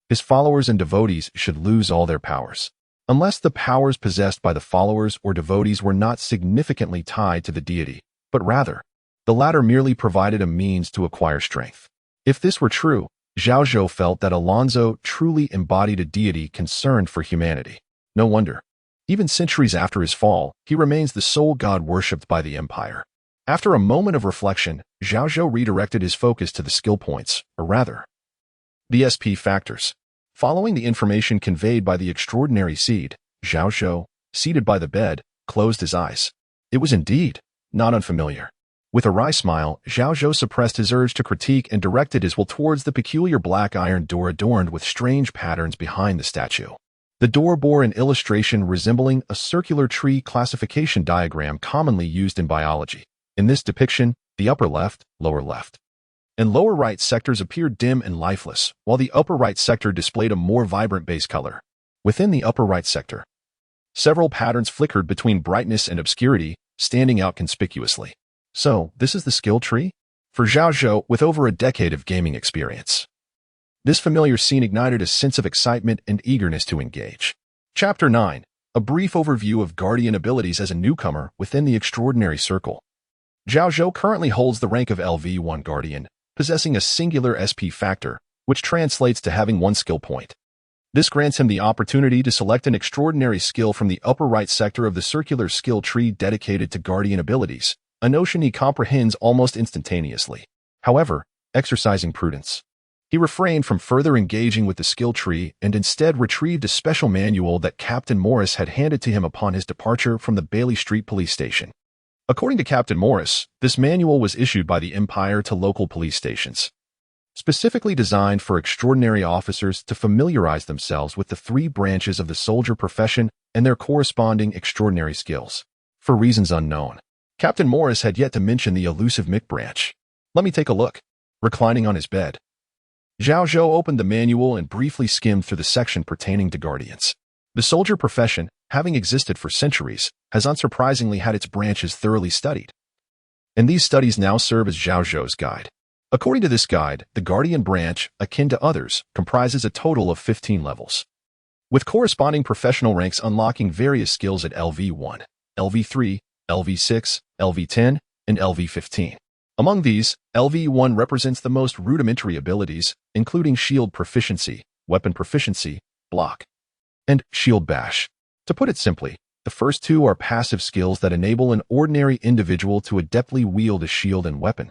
his followers and devotees should lose all their powers. Unless the powers possessed by the followers or devotees were not significantly tied to the deity, but rather, the latter merely provided a means to acquire strength. If this were true, Zhao Zhou felt that Alonso truly embodied a deity concerned for humanity. No wonder. Even centuries after his fall, he remains the sole god worshipped by the empire. After a moment of reflection, Zhao Zhou redirected his focus to the skill points, or rather, the SP factors. Following the information conveyed by the extraordinary seed, Zhao Zhou, seated by the bed, closed his eyes. It was indeed not unfamiliar. With a wry smile, Zhao Zhou suppressed his urge to critique and directed his will towards the peculiar black iron door adorned with strange patterns behind the statue. The door bore an illustration resembling a circular tree classification diagram commonly used in biology. In this depiction, the upper left, lower left, and lower right sectors appeared dim and lifeless, while the upper right sector displayed a more vibrant base color. Within the upper right sector, several patterns flickered between brightness and obscurity, standing out conspicuously. So, this is the skill tree? For Zhao Zhou, with over a decade of gaming experience, this familiar scene ignited a sense of excitement and eagerness to engage. Chapter 9. A brief overview of Guardian abilities as a newcomer within the Extraordinary Circle. Zhao Zhou currently holds the rank of LV1 Guardian, possessing a singular SP factor, which translates to having one skill point. This grants him the opportunity to select an extraordinary skill from the upper right sector of the circular skill tree dedicated to Guardian abilities, a notion he comprehends almost instantaneously. However, exercising prudence, he refrained from further engaging with the skill tree and instead retrieved a special manual that Captain Morris had handed to him upon his departure from the Bailey Street Police Station. According to Captain Morris, this manual was issued by the Empire to local police stations, specifically designed for extraordinary officers to familiarize themselves with the three branches of the soldier profession and their corresponding extraordinary skills. For reasons unknown, Captain Morris had yet to mention the elusive Mick branch. Let me take a look. Reclining on his bed, Zhao Zhou opened the manual and briefly skimmed through the section pertaining to guardians. The soldier profession, having existed for centuries, has unsurprisingly had its branches thoroughly studied. And these studies now serve as Zhao Zhou's guide. According to this guide, the Guardian branch, akin to others, comprises a total of 15 levels, with corresponding professional ranks unlocking various skills at LV1, LV3, LV6, LV10, and LV15. Among these, LV1 represents the most rudimentary abilities, including shield proficiency, weapon proficiency, block, and shield bash. To put it simply, the first two are passive skills that enable an ordinary individual to adeptly wield a shield and weapon,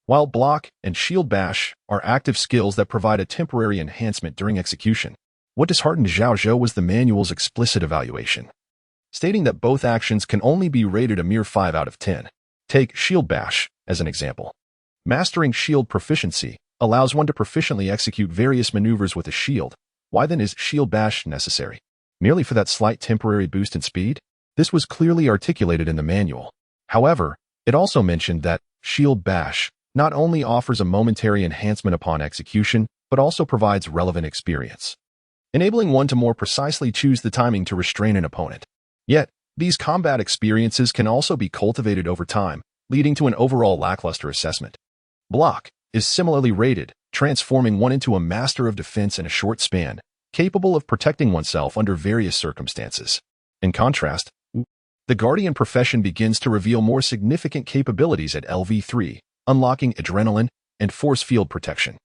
while block and shield bash are active skills that provide a temporary enhancement during execution. What disheartened Zhao Zhou was the manual's explicit evaluation, stating that both actions can only be rated a mere 5 out of 10. Take shield bash as an example. Mastering shield proficiency allows one to proficiently execute various maneuvers with a shield. Why then is shield bash necessary? Merely for that slight temporary boost in speed? This was clearly articulated in the manual. However, it also mentioned that shield bash not only offers a momentary enhancement upon execution, but also provides relevant experience. enabling one to more precisely choose the timing to restrain an opponent. Yet, these combat experiences can also be cultivated over time, leading to an overall lackluster assessment. Block is similarly rated, transforming one into a master of defense in a short span, capable of protecting oneself under various circumstances. In contrast, the Guardian profession begins to reveal more significant capabilities at LV3, unlocking adrenaline and force field protection.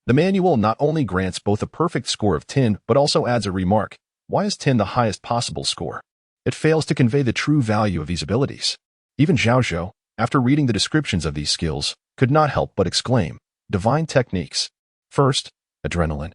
The manual not only grants both a perfect score of 10 but also adds a remark: why is 10 the highest possible score? It fails to convey the true value of these abilities. Even Xiaozhou, after reading the descriptions of these skills, could not help but exclaim, divine techniques. First, adrenaline.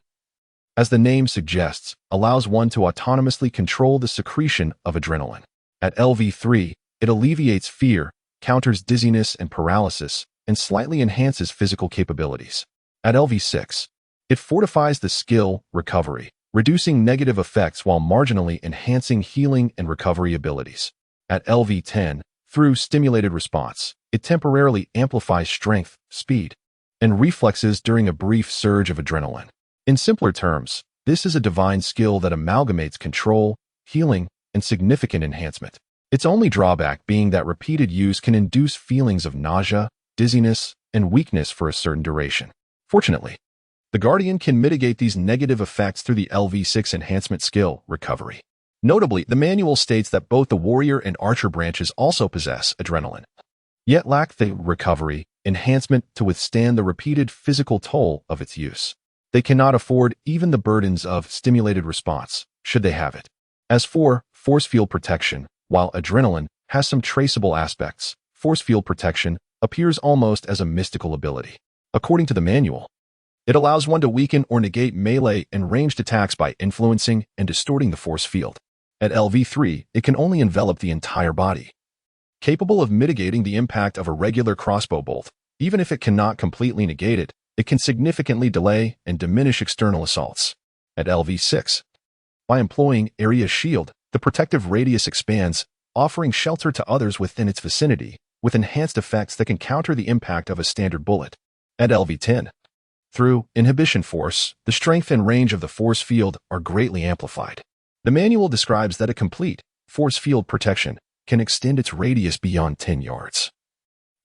As the name suggests, allows one to autonomously control the secretion of adrenaline. At LV3, it alleviates fear, counters dizziness and paralysis, and slightly enhances physical capabilities. At LV6, it fortifies the skill recovery, reducing negative effects while marginally enhancing healing and recovery abilities. At LV10, through stimulated response, it temporarily amplifies strength, speed, and reflexes during a brief surge of adrenaline. In simpler terms, this is a divine skill that amalgamates control, healing, and significant enhancement. Its only drawback being that repeated use can induce feelings of nausea, dizziness, and weakness for a certain duration. Fortunately, the Guardian can mitigate these negative effects through the LV6 enhancement skill, recovery. Notably, the manual states that both the warrior and archer branches also possess adrenaline, yet lack the recovery enhancement to withstand the repeated physical toll of its use. They cannot afford even the burdens of stimulated response, should they have it. As for force field protection, while adrenaline has some traceable aspects, force field protection appears almost as a mystical ability. According to the manual, it allows one to weaken or negate melee and ranged attacks by influencing and distorting the force field. At LV3, it can only envelop the entire body, capable of mitigating the impact of a regular crossbow bolt. Even if it cannot completely negate it, it can significantly delay and diminish external assaults. At LV6, by employing Area Shield, the protective radius expands, offering shelter to others within its vicinity, with enhanced effects that can counter the impact of a standard bullet. At LV10, through Inhibition Force, the strength and range of the force field are greatly amplified. The manual describes that a complete force field protection can extend its radius beyond 10 yards,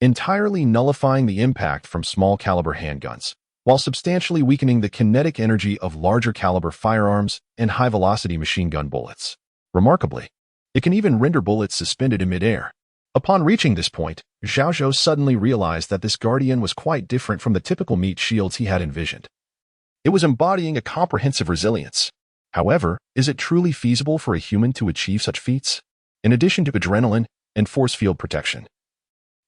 entirely nullifying the impact from small caliber handguns, while substantially weakening the kinetic energy of larger caliber firearms and high-velocity machine gun bullets. Remarkably, it can even render bullets suspended in midair. Upon reaching this point, Xiaozhou suddenly realized that this Guardian was quite different from the typical meat shields he had envisioned. It was embodying a comprehensive resilience. However, is it truly feasible for a human to achieve such feats? In addition to adrenaline and force field protection,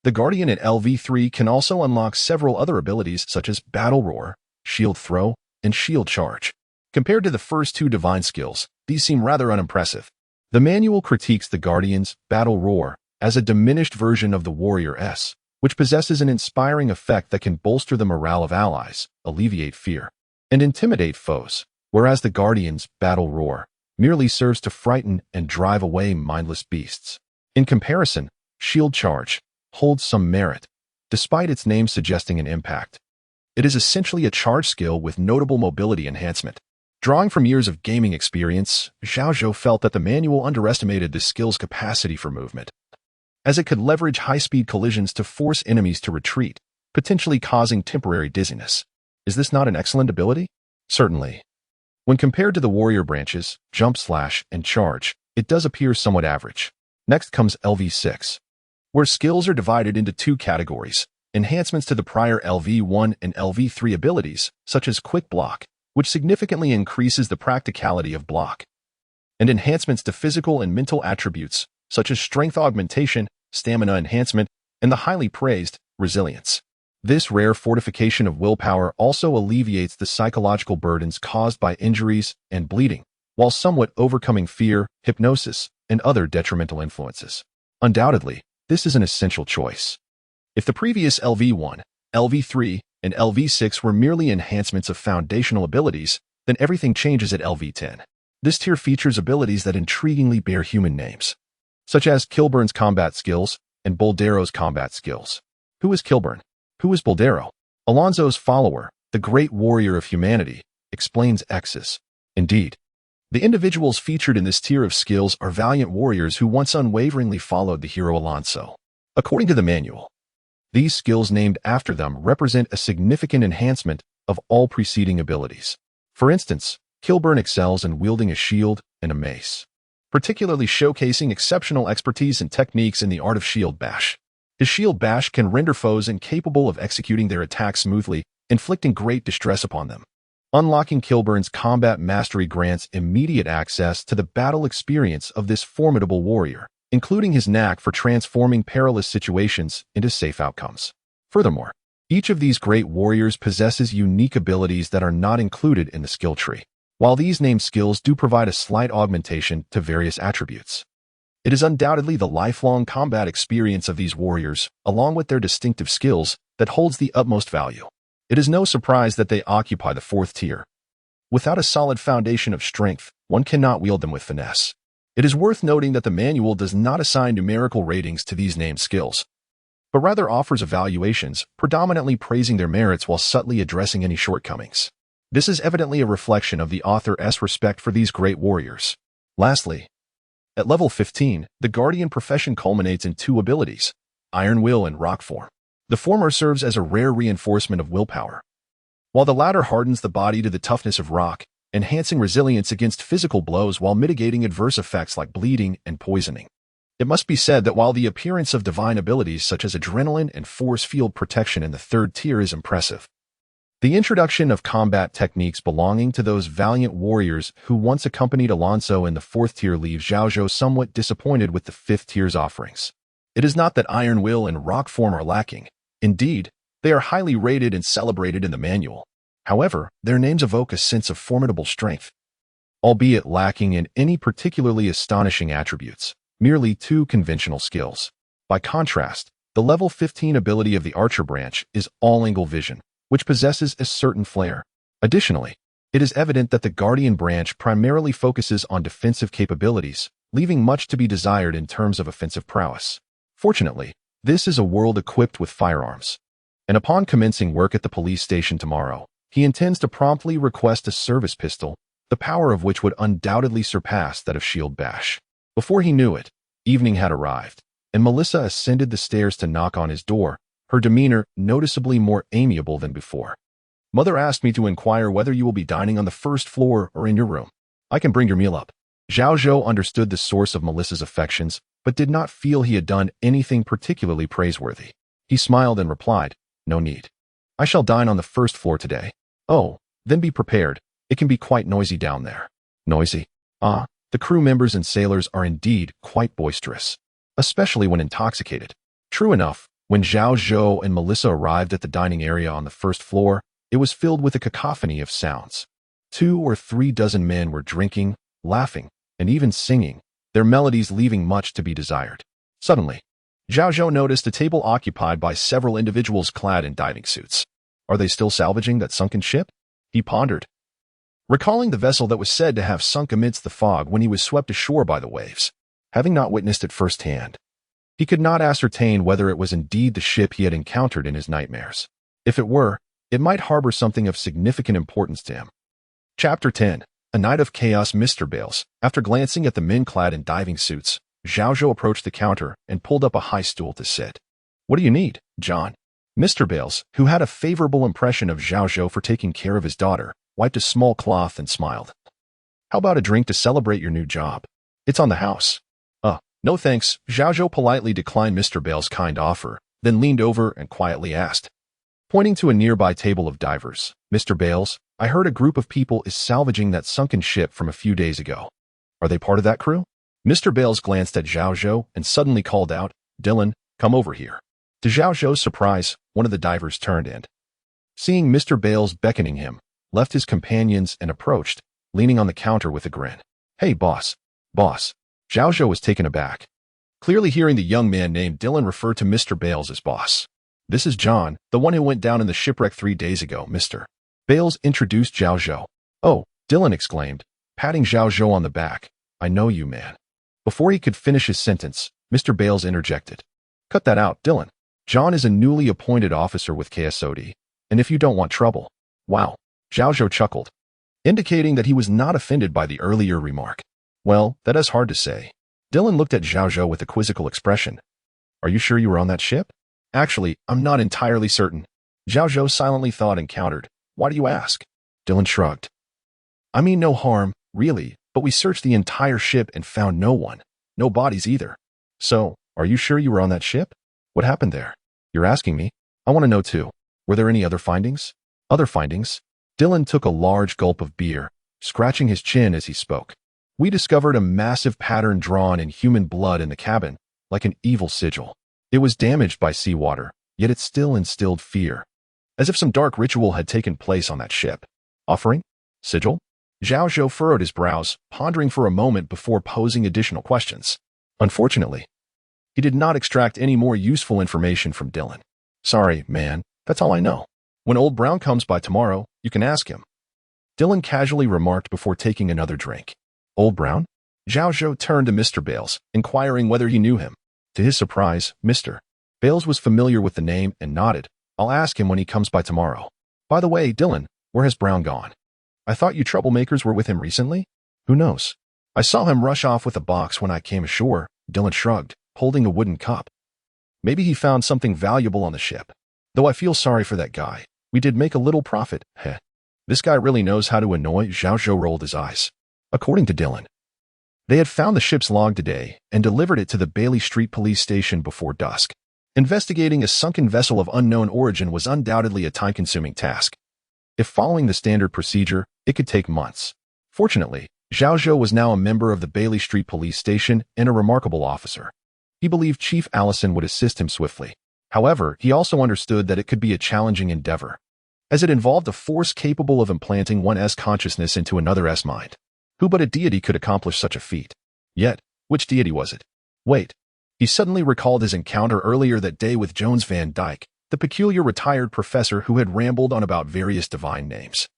the Guardian at LV3 can also unlock several other abilities such as Battle Roar, Shield Throw, and Shield Charge. Compared to the first two divine skills, these seem rather unimpressive. The manual critiques the Guardian's Battle Roar as a diminished version of the Warrior S, which possesses an inspiring effect that can bolster the morale of allies, alleviate fear, and intimidate foes, whereas the Guardian's Battle Roar merely serves to frighten and drive away mindless beasts. In comparison, Shield Charge holds some merit, despite its name suggesting an impact. It is essentially a charge skill with notable mobility enhancement. Drawing from years of gaming experience, Xiaozhou felt that the manual underestimated this skill's capacity for movement, as it could leverage high-speed collisions to force enemies to retreat, potentially causing temporary dizziness. Is this not an excellent ability? Certainly. When compared to the warrior branches, Jump Slash, and Charge, it does appear somewhat average. Next comes LV6, where skills are divided into two categories: enhancements to the prior LV1 and LV3 abilities, such as Quick Block, which significantly increases the practicality of block, and enhancements to physical and mental attributes, such as strength augmentation, stamina enhancement, and the highly praised resilience. This rare fortification of willpower also alleviates the psychological burdens caused by injuries and bleeding, while somewhat overcoming fear, hypnosis, and other detrimental influences. Undoubtedly, this is an essential choice. If the previous LV1, LV3, and LV6 were merely enhancements of foundational abilities, then everything changes at LV10. This tier features abilities that intriguingly bear human names, such as Kilburn's combat skills and Boldero's combat skills. Who is Kilburn? Who is Boldero? Alonso's follower, the great warrior of humanity, explains X's. Indeed, The individuals featured in this tier of skills are valiant warriors who once unwaveringly followed the hero Alonso. According to the manual, these skills named after them represent a significant enhancement of all preceding abilities. For instance, Kilburn excels in wielding a shield and a mace, particularly showcasing exceptional expertise and techniques in the art of shield bash. His shield bash can render foes incapable of executing their attacks smoothly, inflicting great distress upon them. Unlocking Kilburn's combat mastery grants immediate access to the battle experience of this formidable warrior, including his knack for transforming perilous situations into safe outcomes. Furthermore, each of these great warriors possesses unique abilities that are not included in the skill tree. While these named skills do provide a slight augmentation to various attributes, it is undoubtedly the lifelong combat experience of these warriors, along with their distinctive skills, that holds the utmost value. It is no surprise that they occupy the 4th tier. Without a solid foundation of strength, one cannot wield them with finesse. It is worth noting that the manual does not assign numerical ratings to these named skills, but rather offers evaluations, predominantly praising their merits while subtly addressing any shortcomings. This is evidently a reflection of the author's respect for these great warriors. Lastly, at level 15, the Guardian profession culminates in 2 abilities, Iron Will and Rock Form. The former serves as a rare reinforcement of willpower, while the latter hardens the body to the toughness of rock, enhancing resilience against physical blows while mitigating adverse effects like bleeding and poisoning. It must be said that while the appearance of divine abilities such as adrenaline and force field protection in the 3rd tier is impressive, the introduction of combat techniques belonging to those valiant warriors who once accompanied Alonso in the 4th tier leaves Xiaozhou somewhat disappointed with the 5th tier's offerings. It is not that Iron Will and Rock Form are lacking. Indeed, they are highly rated and celebrated in the manual. However, their names evoke a sense of formidable strength, albeit lacking in any particularly astonishing attributes, merely 2 conventional skills. By contrast, the level 15 ability of the Archer branch is all-angle vision, which possesses a certain flair. Additionally, it is evident that the Guardian branch primarily focuses on defensive capabilities, leaving much to be desired in terms of offensive prowess. Fortunately, this is a world equipped with firearms, and upon commencing work at the police station tomorrow, he intends to promptly request a service pistol, the power of which would undoubtedly surpass that of shield bash. Before he knew it, evening had arrived, and Melissa ascended the stairs to knock on his door, her demeanor noticeably more amiable than before. "Mother asked me to inquire whether you will be dining on the 1st floor or in your room. I can bring your meal up." Xiaozhou understood the source of Melissa's affections, but did not feel he had done anything particularly praiseworthy. He smiled and replied, "No need. I shall dine on the 1st floor today." "Oh, then be prepared. It can be quite noisy down there." "Noisy? Ah, the crew members and sailors are indeed quite boisterous, especially when intoxicated." True enough, when Xiaozhou and Melissa arrived at the dining area on the 1st floor, it was filled with a cacophony of sounds. 2 or 3 dozen men were drinking, laughing, and even singing, their melodies leaving much to be desired. Suddenly, Xiaozhou noticed a table occupied by several individuals clad in diving suits. Are they still salvaging that sunken ship? He pondered, recalling the vessel that was said to have sunk amidst the fog when he was swept ashore by the waves. Having not witnessed it firsthand, he could not ascertain whether it was indeed the ship he had encountered in his nightmares. If it were, it might harbor something of significant importance to him. Chapter 10. A Night of Chaos. Mr. Bales. After glancing at the men clad in diving suits, Xiaozhou approached the counter and pulled up a high stool to sit. "What do you need, John?" Mr. Bales, who had a favorable impression of Xiaozhou for taking care of his daughter, wiped a small cloth and smiled. "How about a drink to celebrate your new job? It's on the house." No thanks." Xiaozhou politely declined Mr. Bales' kind offer, then leaned over and quietly asked, pointing to a nearby table of divers, "Mr. Bales, I heard a group of people is salvaging that sunken ship from a few days ago. Are they part of that crew?" Mr. Bales glanced at Xiaozhou and suddenly called out, "Dylan, come over here." To Xiaozhou's surprise, one of the divers turned and, seeing Mr. Bales beckoning him, left his companions and approached, leaning on the counter with a grin. "Hey, boss. Xiaozhou was taken aback, clearly hearing the young man named Dylan refer to Mr. Bales as boss. "This is John, the one who went down in the shipwreck 3 days ago, Mr. Bales introduced Xiaozhou. "Oh," Dylan exclaimed, patting Xiaozhou on the back. "I know you, man." Before he could finish his sentence, Mr. Bales interjected, "Cut that out, Dylan. John is a newly appointed officer with KSOD, and if you don't want trouble..." "Wow," Xiaozhou chuckled. indicating that he was not offended by the earlier remark. Well, that is hard to say. Dylan looked at Zhao Zhou with a quizzical expression. Are you sure you were on that ship? Actually, I'm not entirely certain. Zhao Zhou silently thought and countered. Why do you ask? Dylan shrugged. I mean no harm, really, but we searched the entire ship and found no one. No bodies either. So, are you sure you were on that ship? What happened there? You're asking me? I want to know too. Were there any other findings? Other findings? Dylan took a large gulp of beer, scratching his chin as he spoke. We discovered a massive pattern drawn in human blood in the cabin, like an evil sigil. It was damaged by seawater, yet it still instilled fear. As if some dark ritual had taken place on that ship. Offering? Sigil? Zhao Zhou furrowed his brows, pondering for a moment before posing additional questions. Unfortunately, he did not extract any more useful information from Dylan. Sorry, man, that's all I know. When Old Brown comes by tomorrow, you can ask him. Dylan casually remarked before taking another drink. Old Brown? Zhao Zhou turned to Mr. Bales, inquiring whether he knew him. To his surprise, Mr. Bales was familiar with the name and nodded. I'll ask him when he comes by tomorrow. By the way, Dylan, where has Brown gone? I thought you troublemakers were with him recently? Who knows? I saw him rush off with a box when I came ashore, Dylan shrugged, holding a wooden cup. Maybe he found something valuable on the ship. Though I feel sorry for that guy. We did make a little profit, heh. This guy really knows how to annoy. Zhao Zhou rolled his eyes. According to Dylan, they had found the ship's log today and delivered it to the Bailey Street police station before dusk. Investigating a sunken vessel of unknown origin was undoubtedly a time-consuming task. If following the standard procedure, it could take months. Fortunately, Zhao Zhou was now a member of the Bailey Street police station and a remarkable officer. He believed Chief Allison would assist him swiftly. However, he also understood that it could be a challenging endeavor, as it involved a force capable of implanting one's consciousness into another's mind. Who but a deity could accomplish such a feat? Yet, which deity was it? Wait. He suddenly recalled his encounter earlier that day with Jones Van Dyke, the peculiar retired professor who had rambled on about various divine names,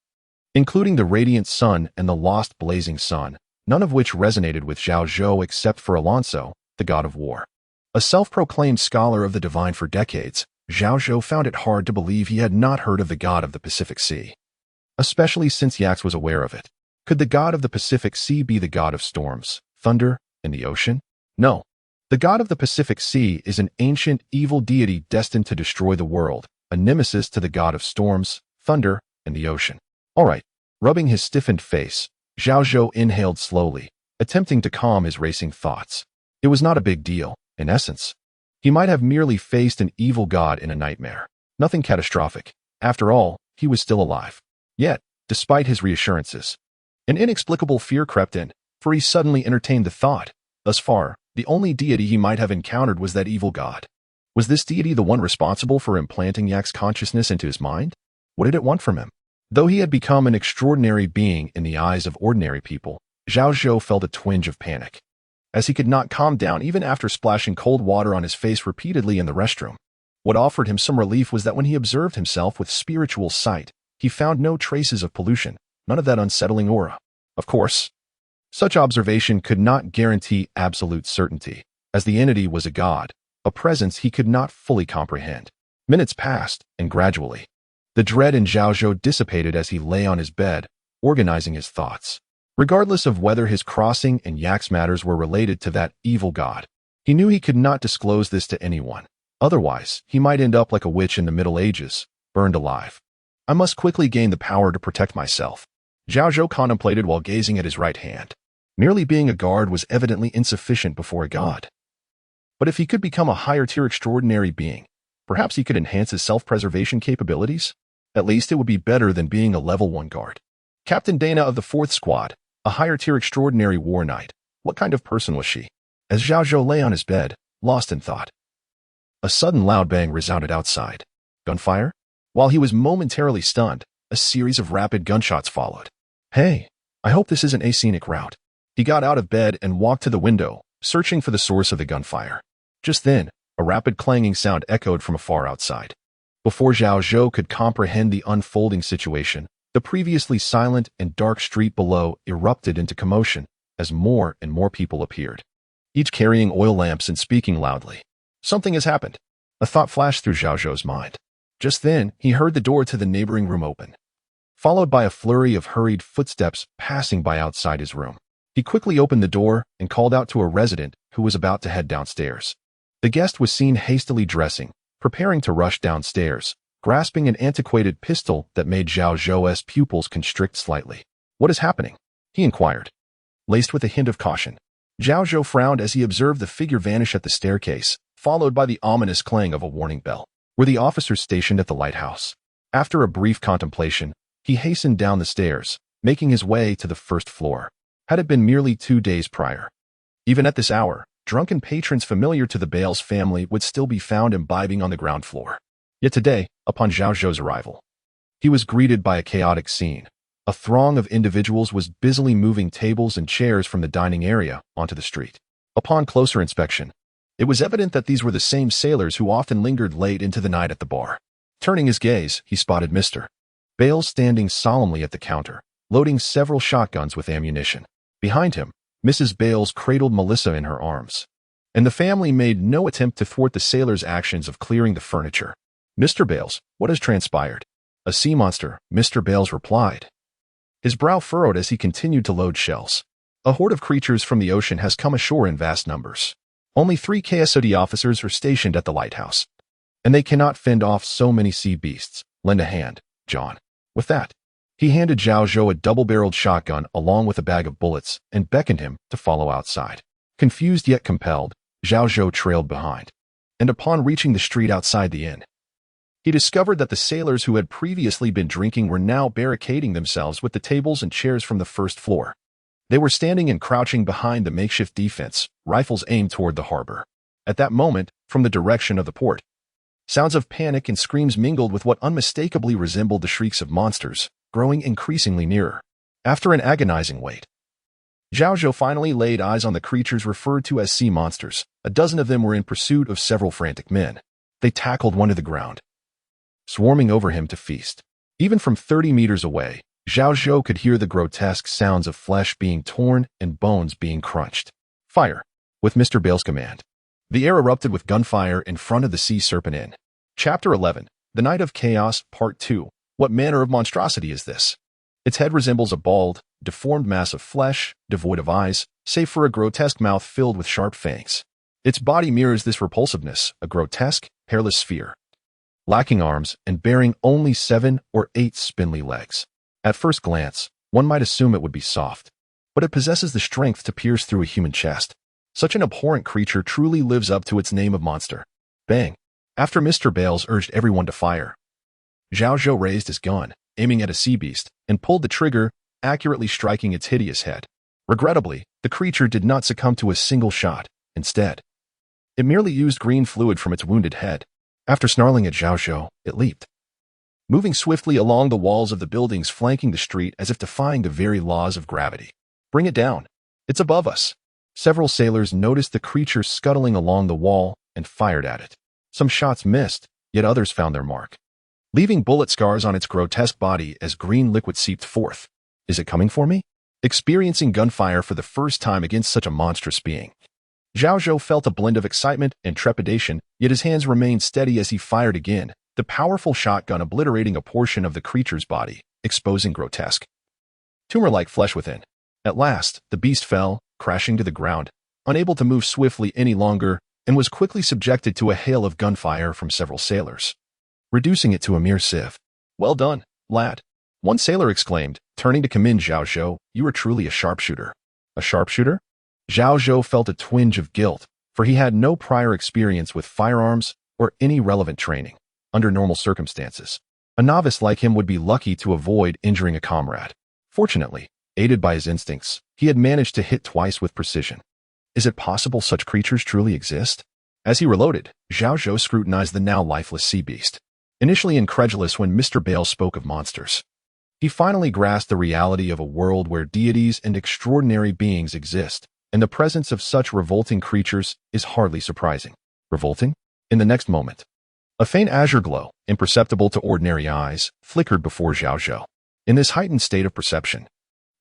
including the radiant sun and the lost blazing sun, none of which resonated with Zhao Zhou except for Alonso, the god of war. A self-proclaimed scholar of the divine for decades, Zhao Zhou found it hard to believe he had not heard of the god of the Pacific Sea, especially since Yax was aware of it. Could the god of the Pacific Sea be the god of storms, thunder, and the ocean? No. The god of the Pacific Sea is an ancient, evil deity destined to destroy the world, a nemesis to the god of storms, thunder, and the ocean. All right. Rubbing his stiffened face, Zhao Zhou inhaled slowly, attempting to calm his racing thoughts. It was not a big deal, in essence. He might have merely faced an evil god in a nightmare. Nothing catastrophic. After all, he was still alive. Yet, despite his reassurances, an inexplicable fear crept in, for he suddenly entertained the thought. Thus far, the only deity he might have encountered was that evil god. Was this deity the one responsible for implanting Yak's consciousness into his mind? What did it want from him? Though he had become an extraordinary being in the eyes of ordinary people, Zhao Zhou felt a twinge of panic, as he could not calm down even after splashing cold water on his face repeatedly in the restroom. What offered him some relief was that when he observed himself with spiritual sight, he found no traces of pollution, none of that unsettling aura. Of course, such observation could not guarantee absolute certainty, as the entity was a god, a presence he could not fully comprehend. Minutes passed, and gradually, the dread in Zhao Zhou dissipated as he lay on his bed, organizing his thoughts. Regardless of whether his crossing and Yak's matters were related to that evil god, he knew he could not disclose this to anyone. Otherwise, he might end up like a witch in the Middle Ages, burned alive. I must quickly gain the power to protect myself, Zhao Zhou contemplated while gazing at his right hand. Merely being a guard was evidently insufficient before a god. But if he could become a higher-tier extraordinary being, perhaps he could enhance his self-preservation capabilities? At least it would be better than being a level 1 guard. Captain Dana of the 4th Squad, a higher-tier extraordinary war knight. What kind of person was she? As Zhao Zhou lay on his bed, lost in thought, a sudden loud bang resounded outside. Gunfire? While he was momentarily stunned, a series of rapid gunshots followed. Hey, I hope this isn't a scenic route. He got out of bed and walked to the window, searching for the source of the gunfire. Just then, a rapid clanging sound echoed from afar outside. Before Zhao Zhou could comprehend the unfolding situation, the previously silent and dark street below erupted into commotion as more and more people appeared, each carrying oil lamps and speaking loudly. Something has happened. A thought flashed through Zhao Zhou's mind. Just then, he heard the door to the neighboring room open. followed by a flurry of hurried footsteps passing by outside his room. He quickly opened the door and called out to a resident who was about to head downstairs. The guest was seen hastily dressing, preparing to rush downstairs, grasping an antiquated pistol that made Zhao Zhou's pupils constrict slightly. "What is happening?" he inquired, laced with a hint of caution. Zhao Zhou frowned as he observed the figure vanish at the staircase, followed by the ominous clang of a warning bell. Were the officers stationed at the lighthouse? After a brief contemplation, he hastened down the stairs, making his way to the first floor. Had it been merely 2 days prior, even at this hour, drunken patrons familiar to the Bales family would still be found imbibing on the ground floor. Yet today, upon Zhao Zhou's arrival, he was greeted by a chaotic scene. A throng of individuals was busily moving tables and chairs from the dining area onto the street. Upon closer inspection, it was evident that these were the same sailors who often lingered late into the night at the bar. Turning his gaze, he spotted Mr. Bales standing solemnly at the counter, loading several shotguns with ammunition. Behind him, Mrs. Bales cradled Melissa in her arms, and the family made no attempt to thwart the sailors' actions of clearing the furniture. "Mr. Bales, what has transpired?" "A sea monster," Mr. Bales replied, his brow furrowed as he continued to load shells. "A horde of creatures from the ocean has come ashore in vast numbers. Only 3 KSOD officers are stationed at the lighthouse, and they cannot fend off so many sea beasts. Lend a hand, John." With that, he handed Zhao Zhou a double-barreled shotgun along with a bag of bullets and beckoned him to follow outside. Confused yet compelled, Zhao Zhou trailed behind, and upon reaching the street outside the inn, he discovered that the sailors who had previously been drinking were now barricading themselves with the tables and chairs from the first floor. They were standing and crouching behind the makeshift defense, rifles aimed toward the harbor. At that moment, from the direction of the port, sounds of panic and screams mingled with what unmistakably resembled the shrieks of monsters, growing increasingly nearer. After an agonizing wait, Zhao Zhou finally laid eyes on the creatures referred to as sea monsters. A dozen of them were in pursuit of several frantic men. They tackled one to the ground, swarming over him to feast. Even from 30 meters away, Zhao Zhou could hear the grotesque sounds of flesh being torn and bones being crunched. "Fire!" with Mr. Bale's command. The air erupted with gunfire in front of the Sea Serpent Inn. Chapter 11, The Night of Chaos, Part 2. What manner of monstrosity is this? Its head resembles a bald, deformed mass of flesh, devoid of eyes, save for a grotesque mouth filled with sharp fangs. Its body mirrors this repulsiveness, a grotesque, hairless sphere, lacking arms and bearing only 7 or 8 spindly legs. At first glance, one might assume it would be soft, but it possesses the strength to pierce through a human chest. Such an abhorrent creature truly lives up to its name of monster. Bang! After Mr. Bales urged everyone to fire, Zhao Zhou raised his gun, aiming at a sea beast, and pulled the trigger, accurately striking its hideous head. Regrettably, the creature did not succumb to a single shot. Instead, it merely used green fluid from its wounded head. After snarling at Zhao Zhou, it leaped, moving swiftly along the walls of the buildings flanking the street as if defying the very laws of gravity. "Bring it down. It's above us." Several sailors noticed the creature scuttling along the wall and fired at it. Some shots missed, yet others found their mark, leaving bullet scars on its grotesque body as green liquid seeped forth. "Is it coming for me?" Experiencing gunfire for the first time against such a monstrous being, Zhao Zhou felt a blend of excitement and trepidation, yet his hands remained steady as he fired again, the powerful shotgun obliterating a portion of the creature's body, exposing grotesque, tumor-like flesh within. At last, the beast fell, crashing to the ground, unable to move swiftly any longer, and was quickly subjected to a hail of gunfire from several sailors, reducing it to a mere sieve. "Well done, lad," one sailor exclaimed, turning to commend Zhao Zhou. "You are truly a sharpshooter." "A sharpshooter?" Zhao Zhou felt a twinge of guilt, for he had no prior experience with firearms or any relevant training. Under normal circumstances, a novice like him would be lucky to avoid injuring a comrade. Fortunately, aided by his instincts, he had managed to hit twice with precision. Is it possible such creatures truly exist? As he reloaded, Zhao Zhou scrutinized the now lifeless sea beast, initially incredulous when Mr. Bale spoke of monsters. He finally grasped the reality of a world where deities and extraordinary beings exist, and the presence of such revolting creatures is hardly surprising. Revolting? In the next moment, a faint azure glow, imperceptible to ordinary eyes, flickered before Zhao Zhou. In this heightened state of perception,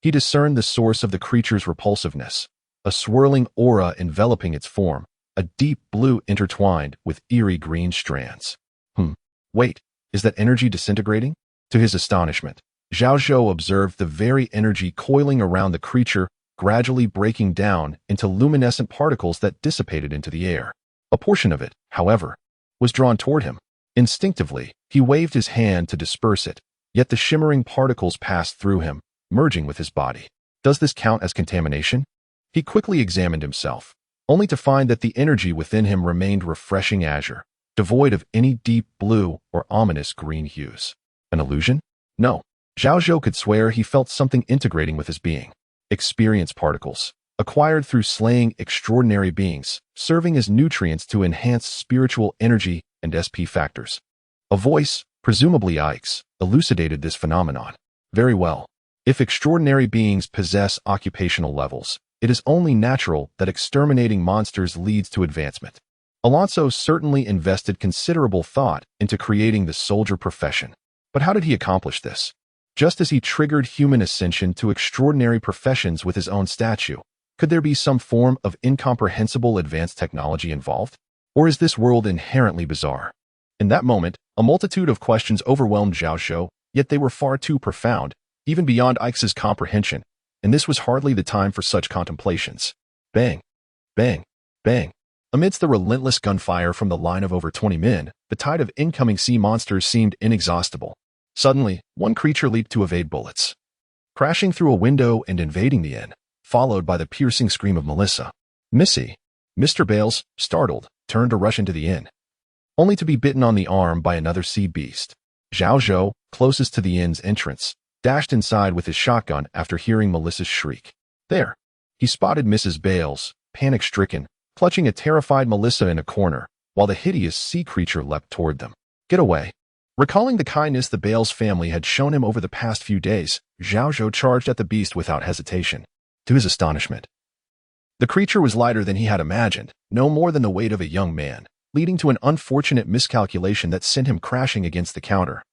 he discerned the source of the creature's repulsiveness, a swirling aura enveloping its form, a deep blue intertwined with eerie green strands. Wait, is that energy disintegrating? To his astonishment, Zhao Zhou observed the very energy coiling around the creature, gradually breaking down into luminescent particles that dissipated into the air. A portion of it, however, was drawn toward him. Instinctively, he waved his hand to disperse it, yet the shimmering particles passed through him, merging with his body. Does this count as contamination? He quickly examined himself, only to find that the energy within him remained refreshing azure, devoid of any deep blue or ominous green hues. An illusion? No. Zhao Zhou could swear he felt something integrating with his being. Experience particles, acquired through slaying extraordinary beings, serving as nutrients to enhance spiritual energy and SP factors. A voice, presumably Ike's, elucidated this phenomenon. Very well. If extraordinary beings possess occupational levels, it is only natural that exterminating monsters leads to advancement. Alonso certainly invested considerable thought into creating the soldier profession. But how did he accomplish this? Just as he triggered human ascension to extraordinary professions with his own statue, could there be some form of incomprehensible advanced technology involved? Or is this world inherently bizarre? In that moment, a multitude of questions overwhelmed Zhao Zhou, yet they were far too profound, even beyond Ike's comprehension, and this was hardly the time for such contemplations. Bang! Bang! Bang! Amidst the relentless gunfire from the line of over 20 men, the tide of incoming sea monsters seemed inexhaustible. Suddenly, one creature leaped to evade bullets, crashing through a window and invading the inn, followed by the piercing scream of Melissa. Missy! Mr. Bales, startled, turned to rush into the inn, only to be bitten on the arm by another sea beast. Zhao Zhou, closest to the inn's entrance, dashed inside with his shotgun after hearing Melissa's shriek. There, he spotted Mrs. Bales, panic-stricken, clutching a terrified Melissa in a corner, while the hideous sea creature leapt toward them. Get away! Recalling the kindness the Bales family had shown him over the past few days, Zhao Zhou charged at the beast without hesitation. To his astonishment, the creature was lighter than he had imagined, no more than the weight of a young man, leading to an unfortunate miscalculation that sent him crashing against the counter,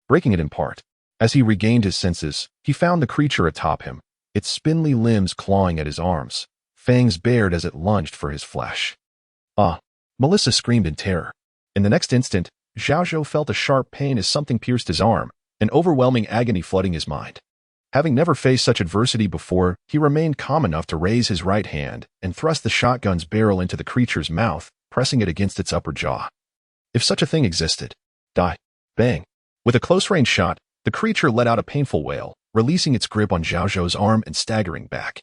breaking it in part. As he regained his senses, he found the creature atop him, its spindly limbs clawing at his arms, fangs bared as it lunged for his flesh. Ah! Melissa screamed in terror. In the next instant, Zhao Zhou felt a sharp pain as something pierced his arm, an overwhelming agony flooding his mind. Having never faced such adversity before, he remained calm enough to raise his right hand and thrust the shotgun's barrel into the creature's mouth, pressing it against its upper jaw. If such a thing existed. Die. Bang. With a close-range shot, the creature let out a painful wail, releasing its grip on Zhao Zhou's arm and staggering back.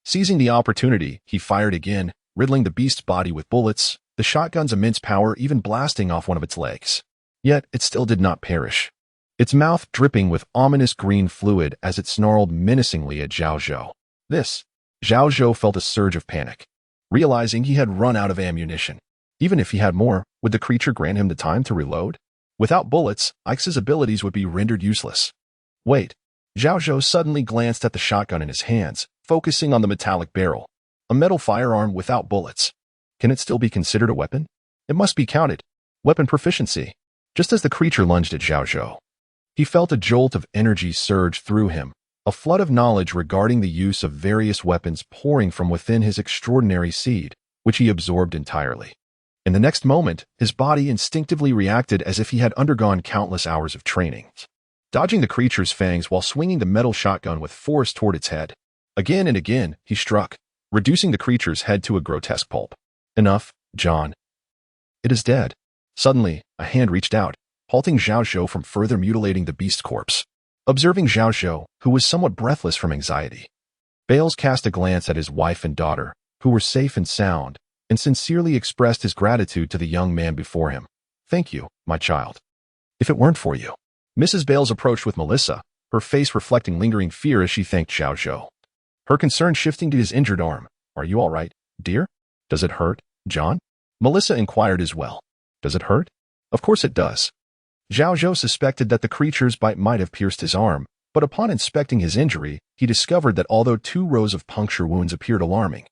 Seizing the opportunity, he fired again, riddling the beast's body with bullets, the shotgun's immense power even blasting off one of its legs. Yet, it still did not perish, its mouth dripping with ominous green fluid as it snarled menacingly at Zhao Zhou. Zhao Zhou felt a surge of panic, realizing he had run out of ammunition. Even if he had more, would the creature grant him the time to reload? Without bullets, Ike's abilities would be rendered useless. Wait. Zhao Zhou suddenly glanced at the shotgun in his hands, focusing on the metallic barrel. A metal firearm without bullets. Can it still be considered a weapon? It must be counted. Weapon proficiency. Just as the creature lunged at Zhao Zhou, he felt a jolt of energy surge through him, a flood of knowledge regarding the use of various weapons pouring from within his extraordinary seed, which he absorbed entirely. In the next moment, his body instinctively reacted as if he had undergone countless hours of training, dodging the creature's fangs while swinging the metal shotgun with force toward its head. Again and again, he struck, reducing the creature's head to a grotesque pulp. Enough, John. It is dead. Suddenly, a hand reached out, halting Zhao Zhou from further mutilating the beast's corpse. Observing Zhao Zhou, who was somewhat breathless from anxiety, Bales cast a glance at his wife and daughter, who were safe and sound, and sincerely expressed his gratitude to the young man before him. Thank you, my child. If it weren't for you. Mrs. Bales approached with Melissa, her face reflecting lingering fear as she thanked Zhao Zhou. Her concern shifting to his injured arm. Are you all right, dear? Does it hurt, John? Melissa inquired as well. Does it hurt? Of course it does. Zhao Zhou suspected that the creature's bite might have pierced his arm, but upon inspecting his injury, he discovered that although 2 rows of puncture wounds appeared alarming,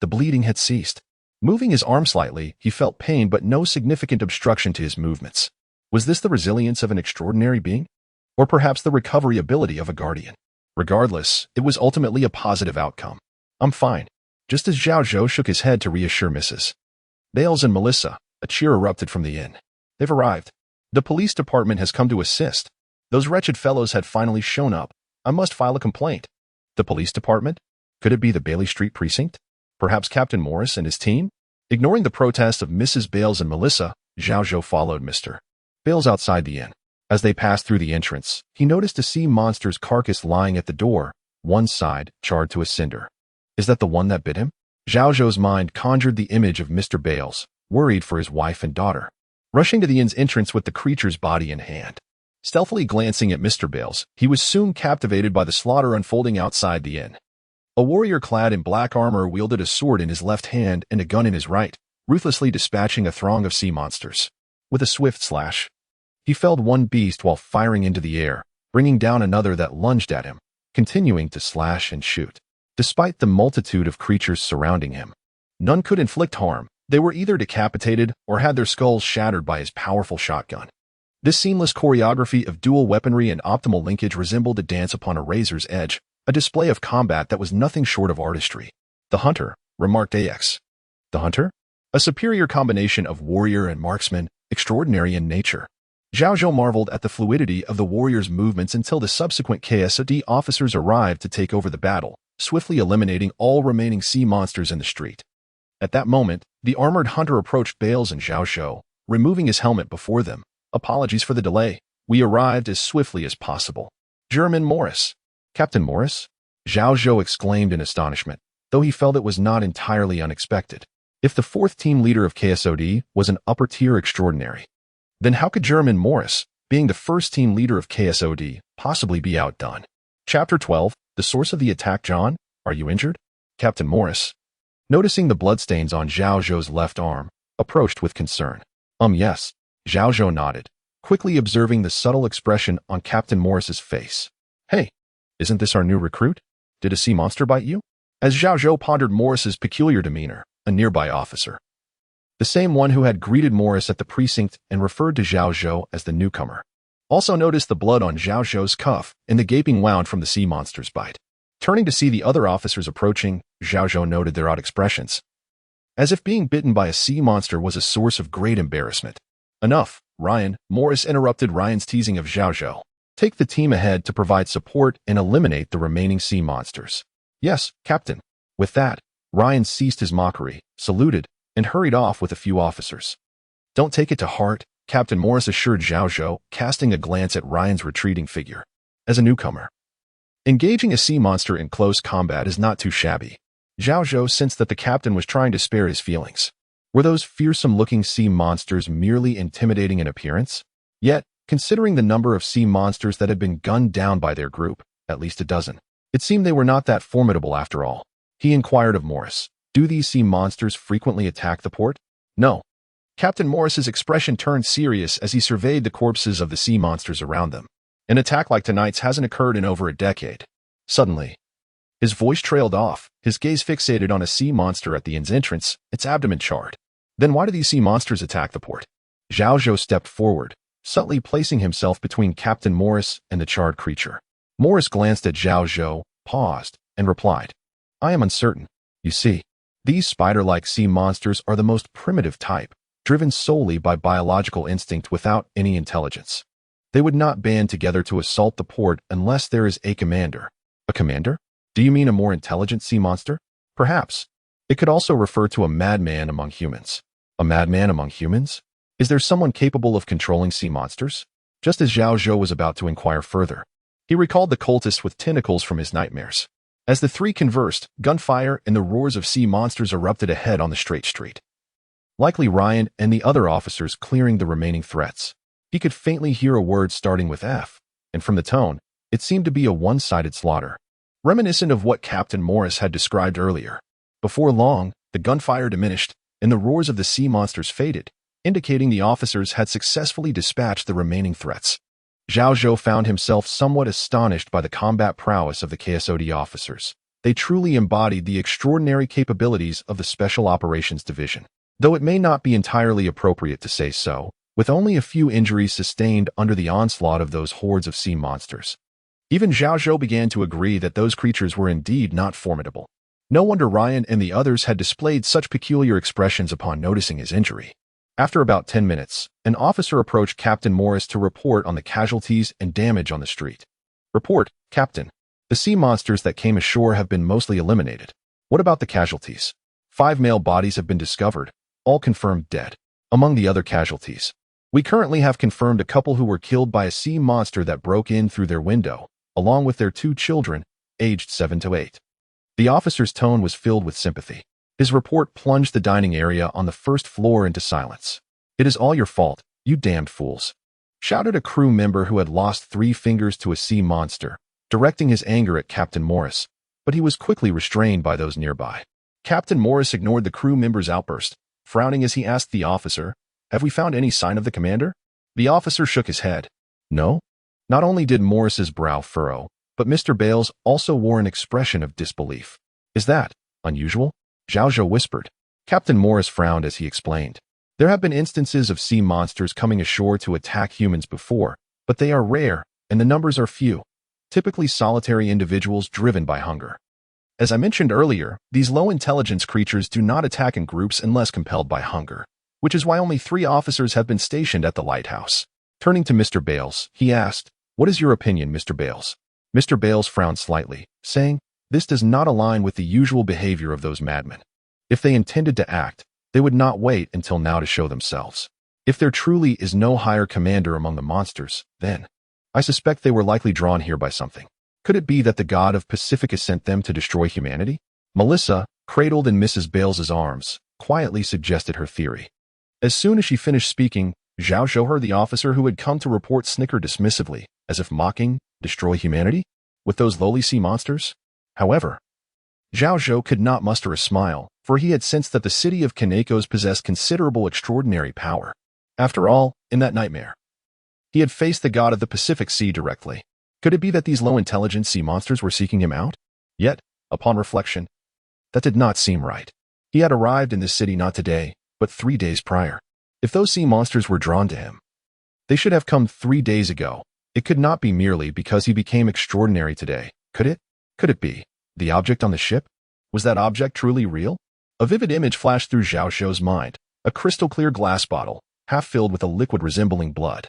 the bleeding had ceased. Moving his arm slightly, he felt pain but no significant obstruction to his movements. Was this the resilience of an extraordinary being? Or perhaps the recovery ability of a guardian? Regardless, it was ultimately a positive outcome. I'm fine. Just as Zhao Zhou shook his head to reassure Mrs. Bales and Melissa, a cheer erupted from the inn. They've arrived. The police department has come to assist. Those wretched fellows had finally shown up. I must file a complaint. The police department? Could it be the Bailey Street precinct? Perhaps Captain Morris and his team? Ignoring the protest of Mrs. Bales and Melissa, Zhao Zhou followed Mr. Bales outside the inn. As they passed through the entrance, he noticed a sea monster's carcass lying at the door, one side charred to a cinder. Is that the one that bit him? Zhao Zhou's mind conjured the image of Mr. Bales, worried for his wife and daughter. Rushing to the inn's entrance with the creature's body in hand. Stealthily glancing at Mr. Bales, he was soon captivated by the slaughter unfolding outside the inn. A warrior clad in black armor wielded a sword in his left hand and a gun in his right, ruthlessly dispatching a throng of sea monsters. With a swift slash, he felled one beast while firing into the air, bringing down another that lunged at him, continuing to slash and shoot. Despite the multitude of creatures surrounding him, none could inflict harm. They were either decapitated or had their skulls shattered by his powerful shotgun. This seamless choreography of dual weaponry and optimal linkage resembled a dance upon a razor's edge, a display of combat that was nothing short of artistry. The hunter, remarked AX. The hunter? A superior combination of warrior and marksman, extraordinary in nature. Zhao Zhou marveled at the fluidity of the warrior's movements until the subsequent KSOD officers arrived to take over the battle, swiftly eliminating all remaining sea monsters in the street. At that moment, the armored hunter approached Bales and Zhao Zhou, removing his helmet before them. Apologies for the delay. We arrived as swiftly as possible. German Morris. Captain Morris? Zhao Zhou exclaimed in astonishment, though he felt it was not entirely unexpected. If the fourth team leader of KSOD was an upper-tier extraordinary, then how could German Morris, being the first team leader of KSOD, possibly be outdone? Chapter 12, The Source of the Attack. John, are you injured? Captain Morris, noticing the bloodstains on Zhao Zhou's left arm, approached with concern. Yes. Zhao Zhou nodded, quickly observing the subtle expression on Captain Morris's face. Hey, isn't this our new recruit? Did a sea monster bite you? As Zhao Zhou pondered Morris's peculiar demeanor, a nearby officer, the same one who had greeted Morris at the precinct and referred to Zhao Zhou as the newcomer, also noticed the blood on Zhao Zhou's cuff and the gaping wound from the sea monster's bite. Turning to see the other officers approaching, Zhao Zhou noted their odd expressions, as if being bitten by a sea monster was a source of great embarrassment. Enough, Ryan, Morris interrupted Ryan's teasing of Zhao Zhou. Take the team ahead to provide support and eliminate the remaining sea monsters. Yes, Captain. With that, Ryan ceased his mockery, saluted, and hurried off with a few officers. Don't take it to heart, Captain Morris assured Zhao Zhou, casting a glance at Ryan's retreating figure. As a newcomer, engaging a sea monster in close combat is not too shabby. Zhao Zhou sensed that the captain was trying to spare his feelings. Were those fearsome-looking sea monsters merely intimidating in appearance? Yet, considering the number of sea monsters that had been gunned down by their group, at least a dozen, it seemed they were not that formidable after all. He inquired of Morris, do these sea monsters frequently attack the port? No. Captain Morris's expression turned serious as he surveyed the corpses of the sea monsters around them. An attack like tonight's hasn't occurred in over a decade. Suddenly, his voice trailed off, his gaze fixated on a sea monster at the inn's entrance, its abdomen charred. Then why do these sea monsters attack the port? Zhao Zhou stepped forward, subtly placing himself between Captain Morris and the charred creature. Morris glanced at Zhao Zhou, paused, and replied, I am uncertain. You see, these spider-like sea monsters are the most primitive type, driven solely by biological instinct without any intelligence. They would not band together to assault the port unless there is a commander. A commander? Do you mean a more intelligent sea monster? Perhaps. It could also refer to a madman among humans. A madman among humans? Is there someone capable of controlling sea monsters? Just as Zhao Zhou was about to inquire further, he recalled the cultist with tentacles from his nightmares. As the three conversed, gunfire and the roars of sea monsters erupted ahead on the straight street. Likely Ryan and the other officers clearing the remaining threats. He could faintly hear a word starting with F, and from the tone, it seemed to be a one-sided slaughter, reminiscent of what Captain Morris had described earlier. Before long, the gunfire diminished, and the roars of the sea monsters faded, indicating the officers had successfully dispatched the remaining threats. Zhao Zhou found himself somewhat astonished by the combat prowess of the KSOD officers. They truly embodied the extraordinary capabilities of the Special Operations Division. Though it may not be entirely appropriate to say so, with only a few injuries sustained under the onslaught of those hordes of sea monsters. Even Zhao Zhou began to agree that those creatures were indeed not formidable. No wonder Ryan and the others had displayed such peculiar expressions upon noticing his injury. After about 10 minutes, an officer approached Captain Morris to report on the casualties and damage on the street. Report, Captain. The sea monsters that came ashore have been mostly eliminated. What about the casualties? 5 male bodies have been discovered, all confirmed dead. Among the other casualties, we currently have confirmed a couple who were killed by a sea monster that broke in through their window, along with their 2 children, aged 7 to 8. The officer's tone was filled with sympathy. His report plunged the dining area on the first floor into silence. "It is all your fault, you damned fools," shouted a crew member who had lost 3 fingers to a sea monster, directing his anger at Captain Morris, but he was quickly restrained by those nearby. Captain Morris ignored the crew member's outburst, frowning as he asked the officer, "Have we found any sign of the commander?" The officer shook his head. No. Not only did Morris's brow furrow, but Mr. Bales also wore an expression of disbelief. "Is that unusual?" Zhao Zhou whispered. Captain Morris frowned as he explained. "There have been instances of sea monsters coming ashore to attack humans before, but they are rare, and the numbers are few, typically solitary individuals driven by hunger. As I mentioned earlier, these low-intelligence creatures do not attack in groups unless compelled by hunger, which is why only 3 officers have been stationed at the lighthouse." Turning to Mr. Bales, he asked, "What is your opinion, Mr. Bales?" Mr. Bales frowned slightly, saying, "This does not align with the usual behavior of those madmen. If they intended to act, they would not wait until now to show themselves. If there truly is no higher commander among the monsters, then I suspect they were likely drawn here by something. Could it be that the god of Pacifica sent them to destroy humanity?" Melissa, cradled in Mrs. Bales's arms, quietly suggested her theory. As soon as she finished speaking, Zhao Zhou heard the officer who had come to report snicker dismissively, as if mocking, "Destroy humanity? With those lowly sea monsters?" However, Zhao Zhou could not muster a smile, for he had sensed that the city of Kanekos possessed considerable extraordinary power. After all, in that nightmare, he had faced the god of the Pacific Sea directly. Could it be that these low-intelligence sea monsters were seeking him out? Yet, upon reflection, that did not seem right. He had arrived in this city not today, but 3 days prior. If those sea monsters were drawn to him, they should have come 3 days ago. It could not be merely because he became extraordinary today, could it? Could it be the object on the ship? Was that object truly real? A vivid image flashed through Zhao Zhou's mind, a crystal-clear glass bottle, half filled with a liquid resembling blood.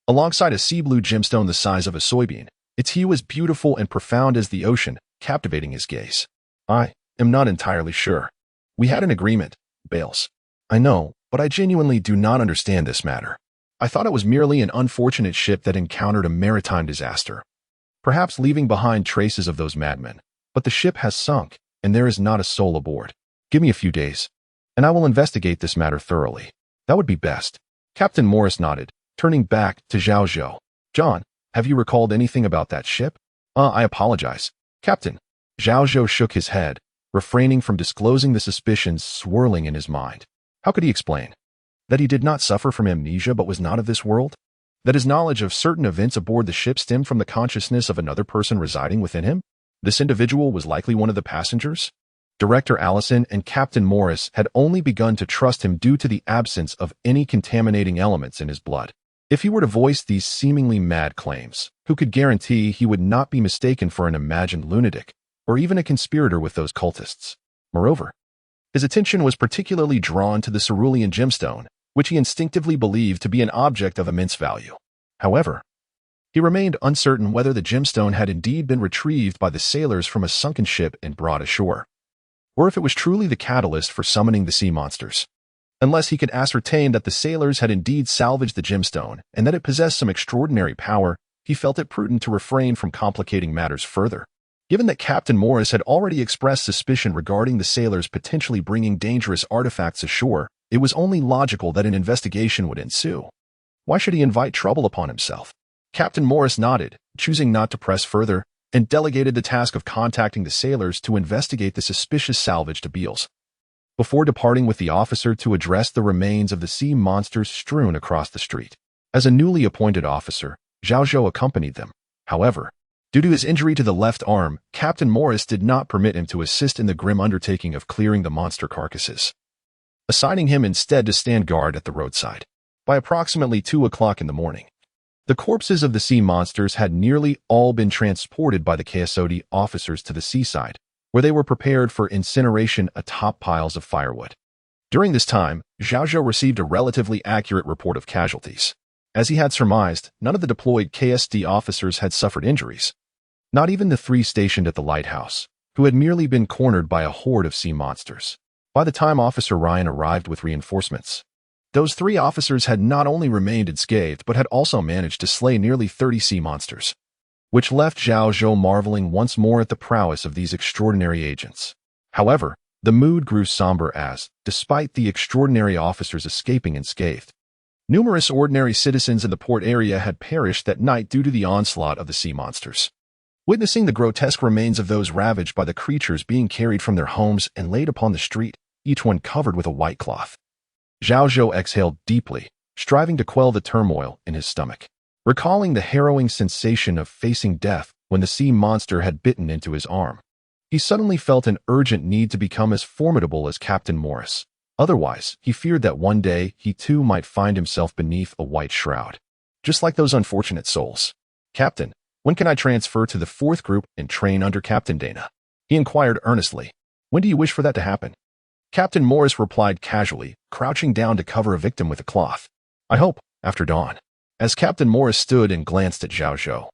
Alongside a sea-blue gemstone the size of a soybean, its hue as beautiful and profound as the ocean, captivating his gaze. "I am not entirely sure. We had an agreement, Bales. I know, but I genuinely do not understand this matter. I thought it was merely an unfortunate ship that encountered a maritime disaster, perhaps leaving behind traces of those madmen. But the ship has sunk, and there is not a soul aboard. Give me a few days, and I will investigate this matter thoroughly." "That would be best." Captain Morris nodded, turning back to Zhao Zhou. "John, have you recalled anything about that ship?" I apologize, Captain." Zhao Zhou shook his head, refraining from disclosing the suspicions swirling in his mind. How could he explain? That he did not suffer from amnesia but was not of this world? That his knowledge of certain events aboard the ship stemmed from the consciousness of another person residing within him? This individual was likely one of the passengers? Director Allison and Captain Morris had only begun to trust him due to the absence of any contaminating elements in his blood. If he were to voice these seemingly mad claims, who could guarantee he would not be mistaken for an imagined lunatic, or even a conspirator with those cultists? Moreover, his attention was particularly drawn to the cerulean gemstone, which he instinctively believed to be an object of immense value. However, he remained uncertain whether the gemstone had indeed been retrieved by the sailors from a sunken ship and brought ashore, or if it was truly the catalyst for summoning the sea monsters. Unless he could ascertain that the sailors had indeed salvaged the gemstone and that it possessed some extraordinary power, he felt it prudent to refrain from complicating matters further. Given that Captain Morris had already expressed suspicion regarding the sailors potentially bringing dangerous artifacts ashore, it was only logical that an investigation would ensue. Why should he invite trouble upon himself? Captain Morris nodded, choosing not to press further, and delegated the task of contacting the sailors to investigate the suspicious salvage to Beals. Before departing with the officer to address the remains of the sea monsters strewn across the street. As a newly appointed officer, Zhao Zhou accompanied them. However, due to his injury to the left arm, Captain Morris did not permit him to assist in the grim undertaking of clearing the monster carcasses, assigning him instead to stand guard at the roadside. By approximately 2 o'clock in the morning, the corpses of the sea monsters had nearly all been transported by the KSOD officers to the seaside, where they were prepared for incineration atop piles of firewood. During this time, Zhao Zhou received a relatively accurate report of casualties. As he had surmised, none of the deployed KSD officers had suffered injuries. Not even the 3 stationed at the lighthouse, who had merely been cornered by a horde of sea monsters. By the time Officer Ryan arrived with reinforcements, those 3 officers had not only remained unscathed but had also managed to slay nearly 30 sea monsters, which left Zhao Zhou marveling once more at the prowess of these extraordinary agents. However, the mood grew somber as, despite the extraordinary officers escaping unscathed, numerous ordinary citizens in the port area had perished that night due to the onslaught of the sea monsters. Witnessing the grotesque remains of those ravaged by the creatures being carried from their homes and laid upon the street, each one covered with a white cloth, Zhao Zhou exhaled deeply, striving to quell the turmoil in his stomach. Recalling the harrowing sensation of facing death when the sea monster had bitten into his arm, he suddenly felt an urgent need to become as formidable as Captain Morris. Otherwise, he feared that one day he too might find himself beneath a white shroud, just like those unfortunate souls. "Captain, when can I transfer to the 4th group and train under Captain Dana?" he inquired earnestly. "When do you wish for that to happen?" Captain Morris replied casually, crouching down to cover a victim with a cloth. "I hope, after dawn." As Captain Morris stood and glanced at Zhao Zhou,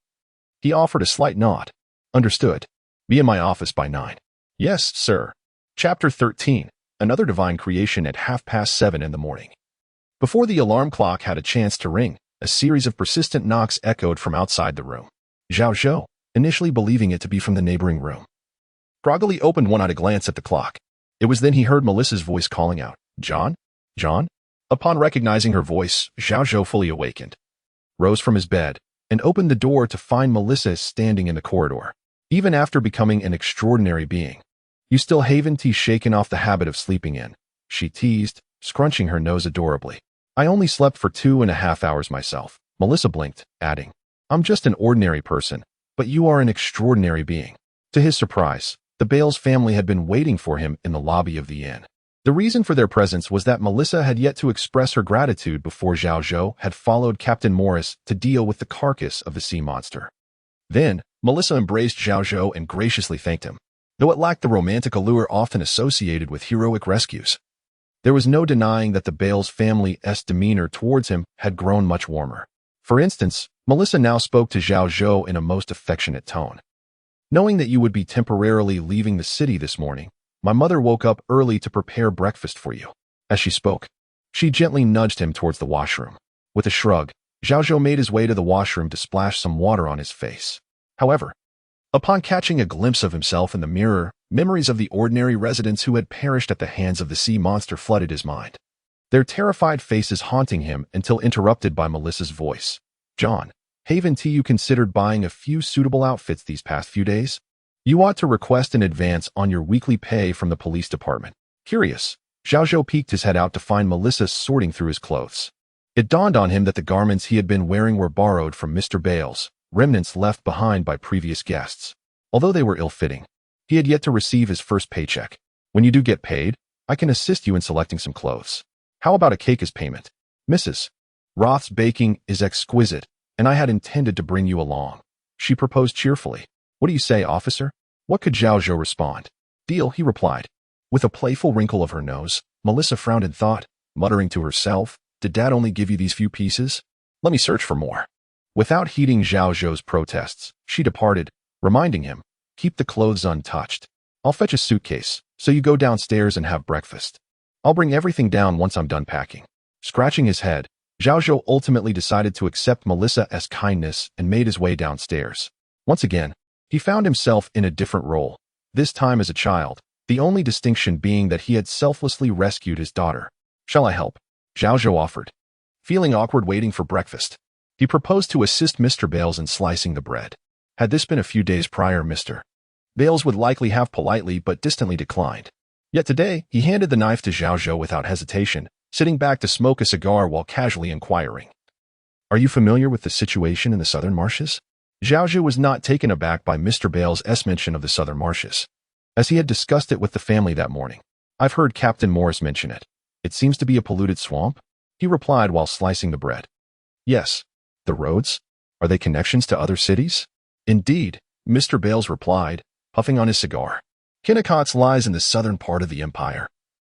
he offered a slight nod. "Understood. Be in my office by 9. "Yes, sir." Chapter 13. Another divine creation at 7:30 in the morning. Before the alarm clock had a chance to ring, a series of persistent knocks echoed from outside the room. Zhao Zhou, initially believing it to be from the neighboring room, groggily opened one eye to glance at the clock. It was then he heard Melissa's voice calling out, "John? John?" Upon recognizing her voice, Zhao Zhou fully awakened, rose from his bed, and opened the door to find Melissa standing in the corridor. Even after becoming an extraordinary being, "You still haven't shaken off the habit of sleeping in," she teased, scrunching her nose adorably. "I only slept for 2.5 hours myself." Melissa blinked, adding, "I'm just an ordinary person, but you are an extraordinary being." To his surprise, the Bales family had been waiting for him in the lobby of the inn. The reason for their presence was that Melissa had yet to express her gratitude before Zhao Zhou had followed Captain Morris to deal with the carcass of the sea monster. Then, Melissa embraced Zhao Zhou and graciously thanked him, though it lacked the romantic allure often associated with heroic rescues. There was no denying that the Bales family's demeanor towards him had grown much warmer. For instance, Melissa now spoke to Zhao Zhou in a most affectionate tone. "Knowing that you would be temporarily leaving the city this morning, my mother woke up early to prepare breakfast for you." As she spoke, she gently nudged him towards the washroom. With a shrug, Zhao Zhou made his way to the washroom to splash some water on his face. However, upon catching a glimpse of himself in the mirror, memories of the ordinary residents who had perished at the hands of the sea monster flooded his mind, their terrified faces haunting him until interrupted by Melissa's voice. "John, haven't you considered buying a few suitable outfits these past few days? You ought to request an advance on your weekly pay from the police department." Curious, Zhao Zhou peeked his head out to find Melissa sorting through his clothes. It dawned on him that the garments he had been wearing were borrowed from Mr. Bales, remnants left behind by previous guests. Although they were ill-fitting, he had yet to receive his first paycheck. "When you do get paid, I can assist you in selecting some clothes. How about a cake as payment? Mrs. Roth's baking is exquisite, and I had intended to bring you along," she proposed cheerfully. "What do you say, officer?" What could Zhao Zhou respond? "Deal," he replied. With a playful wrinkle of her nose, Melissa frowned in thought, muttering to herself, "Did Dad only give you these few pieces? Let me search for more." Without heeding Zhao Zhou's protests, she departed, reminding him, "Keep the clothes untouched. I'll fetch a suitcase, so you go downstairs and have breakfast. I'll bring everything down once I'm done packing." Scratching his head, Zhao Zhou ultimately decided to accept Melissa's kindness and made his way downstairs. Once again, he found himself in a different role, this time as a child, the only distinction being that he had selflessly rescued his daughter. "Shall I help?" Zhao Zhou offered. Feeling awkward waiting for breakfast, he proposed to assist Mr. Bales in slicing the bread. Had this been a few days prior, Mr. Bales would likely have politely but distantly declined. Yet today, he handed the knife to Zhao Zhou without hesitation, sitting back to smoke a cigar while casually inquiring, "Are you familiar with the situation in the southern marshes?" Zhao Zhou was not taken aback by Mr. Bales' mention of the southern marshes, as he had discussed it with the family that morning. "I've heard Captain Morris mention it. It seems to be a polluted swamp," he replied while slicing the bread. "Yes. The roads? Are they connections to other cities?" "Indeed," Mr. Bales replied, puffing on his cigar. "Kennecott's lies in the southern part of the empire.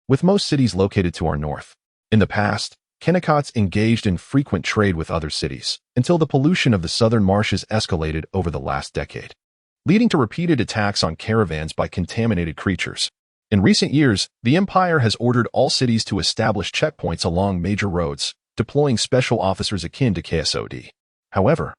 with most cities located to our north. In the past, Kennecott's engaged in frequent trade with other cities, until the pollution of the southern marshes escalated over the last decade, leading to repeated attacks on caravans by contaminated creatures. In recent years, the Empire has ordered all cities to establish checkpoints along major roads, deploying special officers akin to KSOD. However,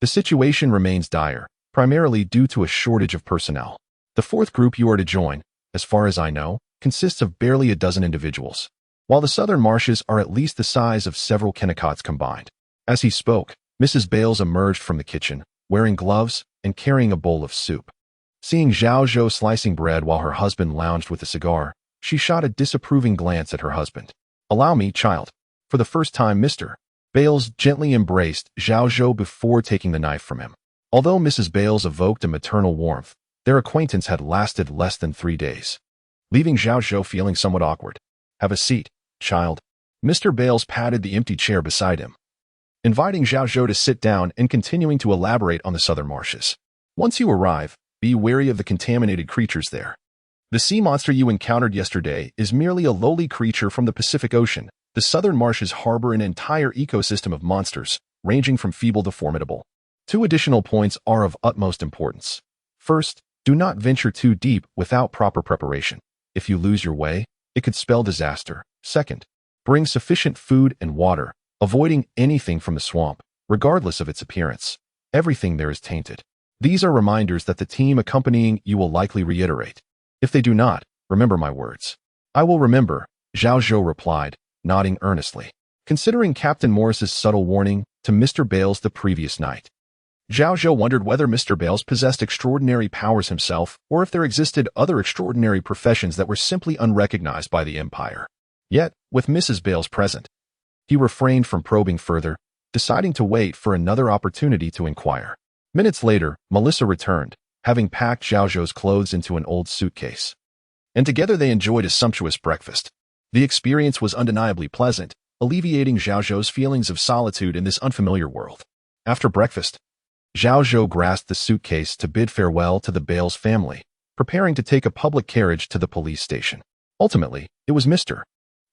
the situation remains dire, primarily due to a shortage of personnel. The fourth group you are to join, as far as I know, consists of barely a dozen individuals, while the southern marshes are at least the size of several Kennecotts combined. As he spoke, Mrs. Bales emerged from the kitchen, wearing gloves and carrying a bowl of soup. Seeing Zhao Zhou slicing bread while her husband lounged with a cigar, she shot a disapproving glance at her husband. "Allow me, child." For the first time, Mr. Bales gently embraced Zhao Zhou before taking the knife from him. Although Mrs. Bales evoked a maternal warmth, their acquaintance had lasted less than 3 days, leaving Zhao Zhou feeling somewhat awkward. "Have a seat, child." Mr. Bales patted the empty chair beside him, inviting Zhao Zhou to sit down and continuing to elaborate on the southern marshes. "Once you arrive, be wary of the contaminated creatures there. The sea monster you encountered yesterday is merely a lowly creature from the Pacific Ocean. The southern marshes harbor an entire ecosystem of monsters, ranging from feeble to formidable. 2 additional points are of utmost importance. First, do not venture too deep without proper preparation. If you lose your way, it could spell disaster. Second, bring sufficient food and water, avoiding anything from the swamp, regardless of its appearance. Everything there is tainted. These are reminders that the team accompanying you will likely reiterate. If they do not, remember my words." "I will remember," Zhao Zhou replied, nodding earnestly, considering Captain Morris's subtle warning to Mr. Bales the previous night. Zhao Zhou wondered whether Mr. Bales possessed extraordinary powers himself, or if there existed other extraordinary professions that were simply unrecognized by the Empire. Yet, with Mrs. Bales present, he refrained from probing further, deciding to wait for another opportunity to inquire. Minutes later, Melissa returned, having packed Zhao Zhou's clothes into an old suitcase. And together they enjoyed a sumptuous breakfast. The experience was undeniably pleasant, alleviating Zhao Zhou's feelings of solitude in this unfamiliar world. After breakfast, Zhao Zhou grasped the suitcase to bid farewell to the Bales family, preparing to take a public carriage to the police station. Ultimately, it was Mr.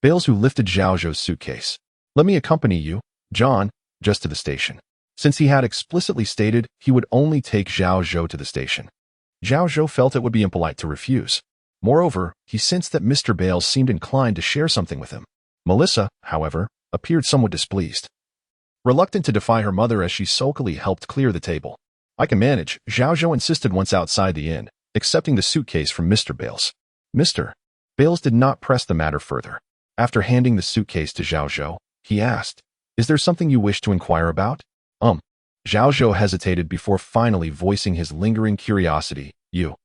Bales who lifted Zhao Zhou's suitcase. "Let me accompany you, John, just to the station." Since he had explicitly stated he would only take Zhao Zhou to the station, Zhao Zhou felt it would be impolite to refuse. Moreover, he sensed that Mr. Bales seemed inclined to share something with him. Melissa, however, appeared somewhat displeased, reluctant to defy her mother as she sulkily helped clear the table. "I can manage," Zhao Zhou insisted once outside the inn, accepting the suitcase from Mr. Bales. Mr. Bales did not press the matter further. After handing the suitcase to Zhao Zhou, he asked, "Is there something you wish to inquire about?" Zhao Zhou hesitated before finally voicing his lingering curiosity. "You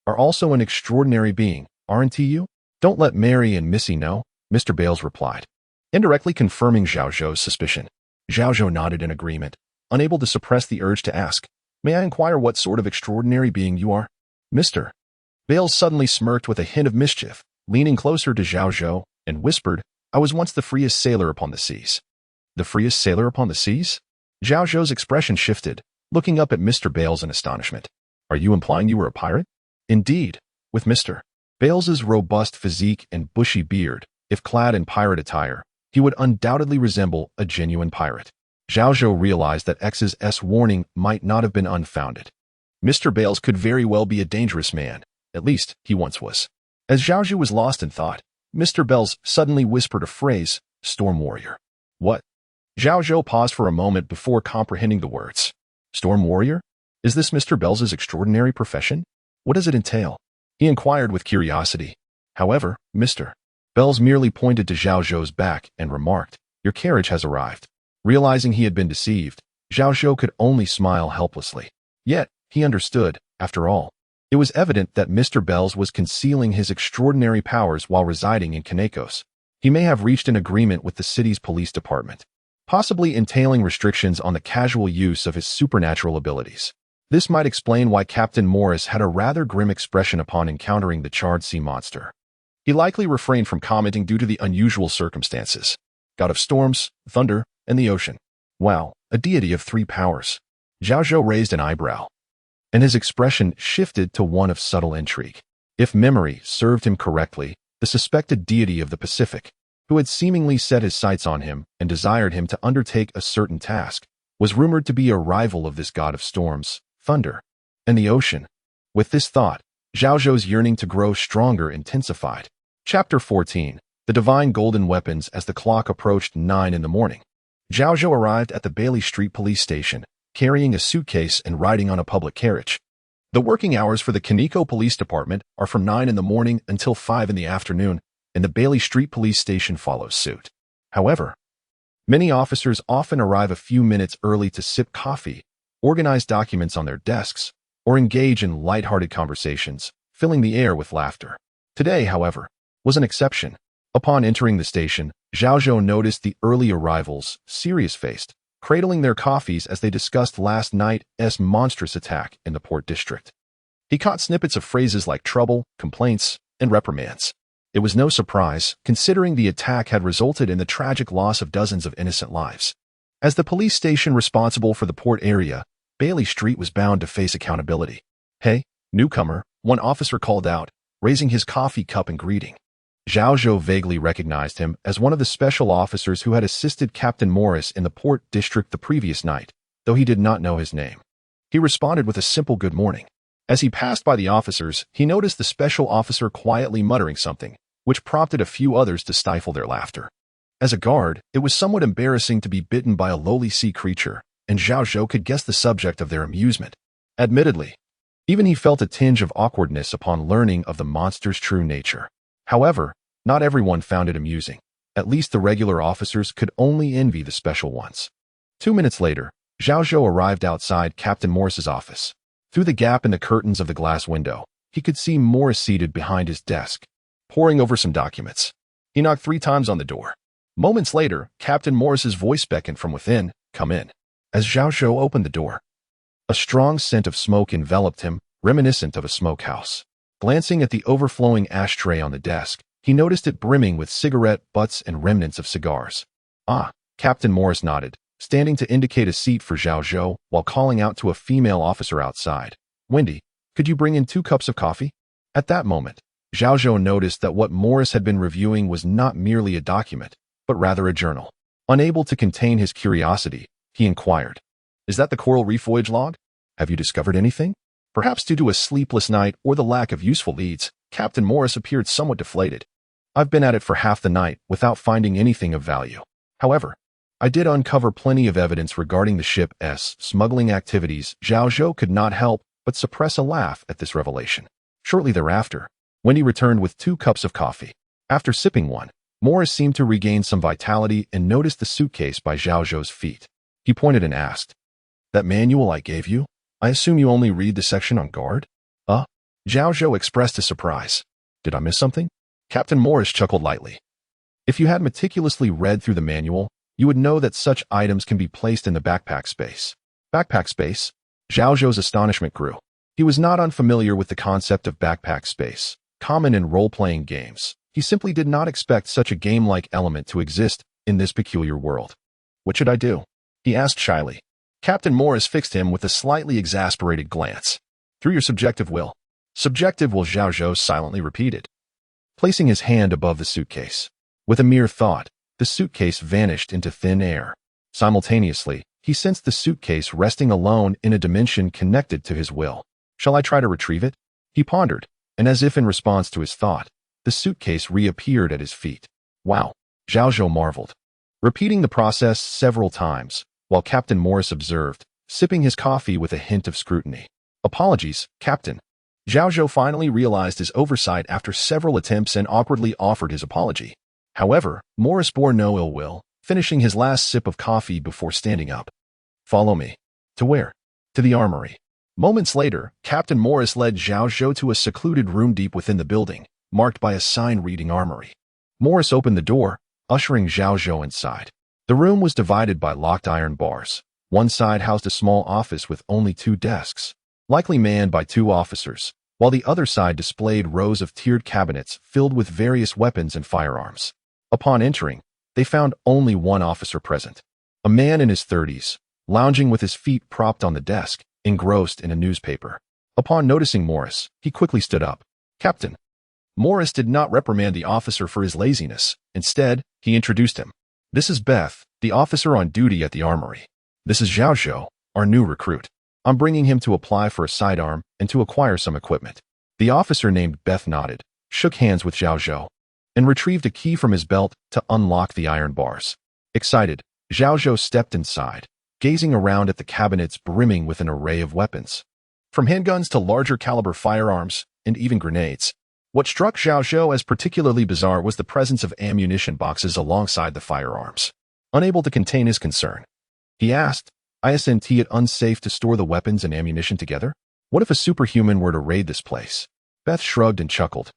are also an extraordinary being, aren't you?" "Don't let Mary and Missy know," Mr. Bales replied, indirectly confirming Zhao Zhou's suspicion. Zhao Zhou nodded in agreement, unable to suppress the urge to ask, "May I inquire what sort of extraordinary being you are?" Mr. Bales suddenly smirked with a hint of mischief, leaning closer to Zhao Zhou, and whispered, "I was once the freest sailor upon the seas." "The freest sailor upon the seas?" Zhao Zhou's expression shifted, looking up at Mr. Bales in astonishment. "Are you implying you were a pirate?" Indeed, with Mr. Bales's robust physique and bushy beard, if clad in pirate attire, he would undoubtedly resemble a genuine pirate. Zhao Zhou realized that X's warning might not have been unfounded. Mr. Bales could very well be a dangerous man, at least he once was. As Zhao Zhou was lost in thought, Mr. Bales suddenly whispered a phrase, "Storm Warrior." "What?" Zhao Zhou paused for a moment before comprehending the words. "Storm Warrior? Is this Mr. Bales' extraordinary profession? What does it entail?" he inquired with curiosity. However, Mr. Bales merely pointed to Zhao Zhou's back and remarked, "Your carriage has arrived." Realizing he had been deceived, Zhao Zhou could only smile helplessly. Yet, he understood, after all. It was evident that Mr. Bales was concealing his extraordinary powers while residing in Kanekos. He may have reached an agreement with the city's police department, possibly entailing restrictions on the casual use of his supernatural abilities. This might explain why Captain Morris had a rather grim expression upon encountering the charred sea monster. He likely refrained from commenting due to the unusual circumstances. God of storms, thunder, and the ocean. Wow, a deity of 3 powers. Zhao Zhou raised an eyebrow, and his expression shifted to one of subtle intrigue. If memory served him correctly, the suspected deity of the Pacific, who had seemingly set his sights on him and desired him to undertake a certain task, was rumored to be a rival of this god of storms, thunder, and the ocean. With this thought, Zhao Zhou's yearning to grow stronger intensified. Chapter 14. The Divine Golden Weapons. As the clock approached 9 in the morning, Zhao Zhou arrived at the Bailey Street police station, carrying a suitcase and riding on a public carriage. The working hours for the Kaneko Police Department are from 9 in the morning until 5 in the afternoon, and the Bailey Street police station follows suit. However, many officers often arrive a few minutes early to sip coffee, organize documents on their desks, or engage in lighthearted conversations, filling the air with laughter. Today, however, was an exception. Upon entering the station, Zhao Zhou noticed the early arrivals, serious-faced, cradling their coffees as they discussed last night's monstrous attack in the Port District. He caught snippets of phrases like trouble, complaints, and reprimands. It was no surprise, considering the attack had resulted in the tragic loss of dozens of innocent lives. As the police station responsible for the port area, Bailey Street was bound to face accountability. "Hey, newcomer," one officer called out, raising his coffee cup in greeting. Zhao Zhou vaguely recognized him as one of the special officers who had assisted Captain Morris in the Port District the previous night, though he did not know his name. He responded with a simple good morning. As he passed by the officers, he noticed the special officer quietly muttering something, which prompted a few others to stifle their laughter. As a guard, it was somewhat embarrassing to be bitten by a lowly sea creature, and Zhao Zhou could guess the subject of their amusement. Admittedly, even he felt a tinge of awkwardness upon learning of the monster's true nature. However, not everyone found it amusing. At least the regular officers could only envy the special ones. 2 minutes later, Zhao Zhou arrived outside Captain Morris's office. Through the gap in the curtains of the glass window, he could see Morris seated behind his desk, poring over some documents. He knocked 3 times on the door. Moments later, Captain Morris's voice beckoned from within, "Come in." As Zhao Zhou opened the door, a strong scent of smoke enveloped him, reminiscent of a smokehouse. Glancing at the overflowing ashtray on the desk, he noticed it brimming with cigarette butts and remnants of cigars. "Ah," Captain Morris nodded, standing to indicate a seat for Zhao Zhou while calling out to a female officer outside. "Wendy, could you bring in 2 cups of coffee?" At that moment, Zhao Zhou noticed that what Morris had been reviewing was not merely a document, but rather a journal. Unable to contain his curiosity, he inquired, "Is that the Coral Reef voyage log? Have you discovered anything?" Perhaps due to a sleepless night or the lack of useful leads, Captain Morris appeared somewhat deflated. "I've been at it for half the night without finding anything of value. However, I did uncover plenty of evidence regarding the ship's smuggling activities." Zhao Zhou could not help but suppress a laugh at this revelation. Shortly thereafter, Wendy returned with 2 cups of coffee. After sipping one, Morris seemed to regain some vitality and noticed the suitcase by Zhao Zhou's feet. He pointed and asked, "That manual I gave you? I assume you only read the section on guard?" Zhao Zhou expressed his surprise. "Did I miss something?" Captain Morris chuckled lightly. "If you had meticulously read through the manual, you would know that such items can be placed in the backpack space." Backpack space? Zhao Zhou's astonishment grew. He was not unfamiliar with the concept of backpack space, common in role-playing games. He simply did not expect such a game-like element to exist in this peculiar world. "What should I do?" he asked shyly. Captain Morris fixed him with a slightly exasperated glance. "Through your subjective will." "Subjective will," Zhao Zhou silently repeated, placing his hand above the suitcase. With a mere thought, the suitcase vanished into thin air. Simultaneously, he sensed the suitcase resting alone in a dimension connected to his will. "Shall I try to retrieve it?" he pondered, and as if in response to his thought, the suitcase reappeared at his feet. "Wow," Zhao Zhou marveled, repeating the process several times, while Captain Morris observed, sipping his coffee with a hint of scrutiny. "Apologies, Captain." Zhao Zhou finally realized his oversight after several attempts and awkwardly offered his apology. However, Morris bore no ill will, finishing his last sip of coffee before standing up. "Follow me." "To where?" "To the armory." Moments later, Captain Morris led Zhao Zhou to a secluded room deep within the building, marked by a sign reading Armory. Morris opened the door, ushering Zhao Zhou inside. The room was divided by locked iron bars. One side housed a small office with only 2 desks, likely manned by 2 officers, while the other side displayed rows of tiered cabinets filled with various weapons and firearms. Upon entering, they found only one officer present, a man in his 30s, lounging with his feet propped on the desk, engrossed in a newspaper. Upon noticing Morris, he quickly stood up. "Captain." Morris did not reprimand the officer for his laziness. Instead, he introduced him. This is Beth, the officer on duty at the armory. This is Zhao Zhou, our new recruit. I'm bringing him to apply for a sidearm and to acquire some equipment. The officer named Beth nodded, shook hands with Zhao Zhou, and retrieved a key from his belt to unlock the iron bars. Excited, Zhao Zhou stepped inside, gazing around at the cabinets brimming with an array of weapons. From handguns to larger caliber firearms, and even grenades. What struck Zhao Zhou as particularly bizarre was the presence of ammunition boxes alongside the firearms. Unable to contain his concern, he asked, "Isn't it unsafe to store the weapons and ammunition together? What if a superhuman were to raid this place?" Beth shrugged and chuckled.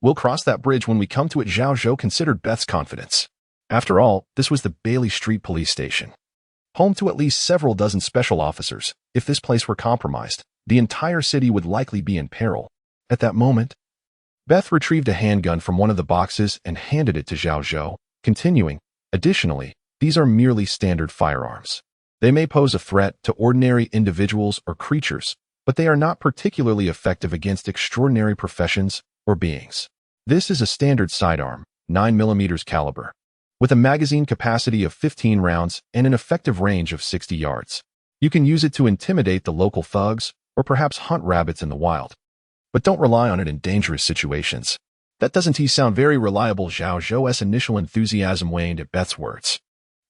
"We'll cross that bridge when we come to it," Zhao Zhou considered Beth's confidence. After all, this was the Bailey Street Police Station, home to at least several dozen special officers. If this place were compromised, the entire city would likely be in peril. At that moment, Beth retrieved a handgun from one of the boxes and handed it to Zhao Zhou, continuing, "Additionally, these are merely standard firearms. They may pose a threat to ordinary individuals or creatures, but they are not particularly effective against extraordinary professions or beings. This is a standard sidearm, 9mm caliber, with a magazine capacity of 15 rounds and an effective range of 60 yards. You can use it to intimidate the local thugs or perhaps hunt rabbits in the wild. But don't rely on it in dangerous situations." "That doesn't sound very reliable." Zhao Zhou's initial enthusiasm waned at Beth's words.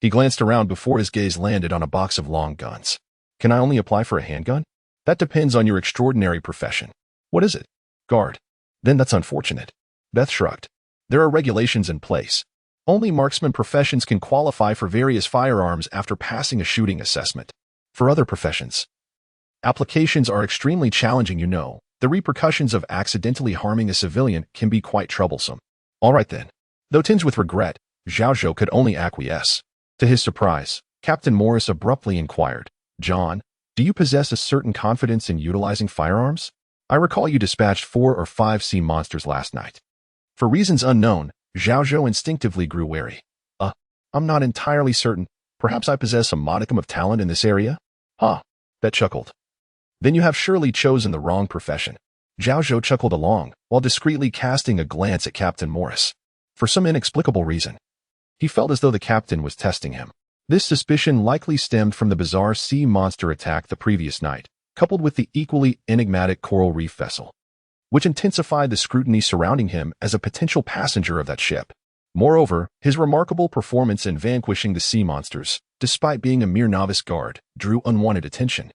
He glanced around before his gaze landed on a box of long guns. "Can I only apply for a handgun?" "That depends on your extraordinary profession." "What is it?" "Guard." "Then that's unfortunate." Beth shrugged. "There are regulations in place. Only marksman professions can qualify for various firearms after passing a shooting assessment. For other professions, applications are extremely challenging. The repercussions of accidentally harming a civilian can be quite troublesome." "All right then." Though tinged with regret, Zhao Zhou could only acquiesce. To his surprise, Captain Morris abruptly inquired, "John, do you possess a certain confidence in utilizing firearms? I recall you dispatched 4 or 5 sea monsters last night." For reasons unknown, Zhao Zhou instinctively grew wary. I'm not entirely certain. Perhaps I possess a modicum of talent in this area?" "Huh." Beth chuckled. "Then you have surely chosen the wrong profession." Zhao Zhou chuckled along, while discreetly casting a glance at Captain Morris. For some inexplicable reason, he felt as though the captain was testing him. This suspicion likely stemmed from the bizarre sea monster attack the previous night, coupled with the equally enigmatic coral reef vessel, which intensified the scrutiny surrounding him as a potential passenger of that ship. Moreover, his remarkable performance in vanquishing the sea monsters, despite being a mere novice guard, drew unwanted attention,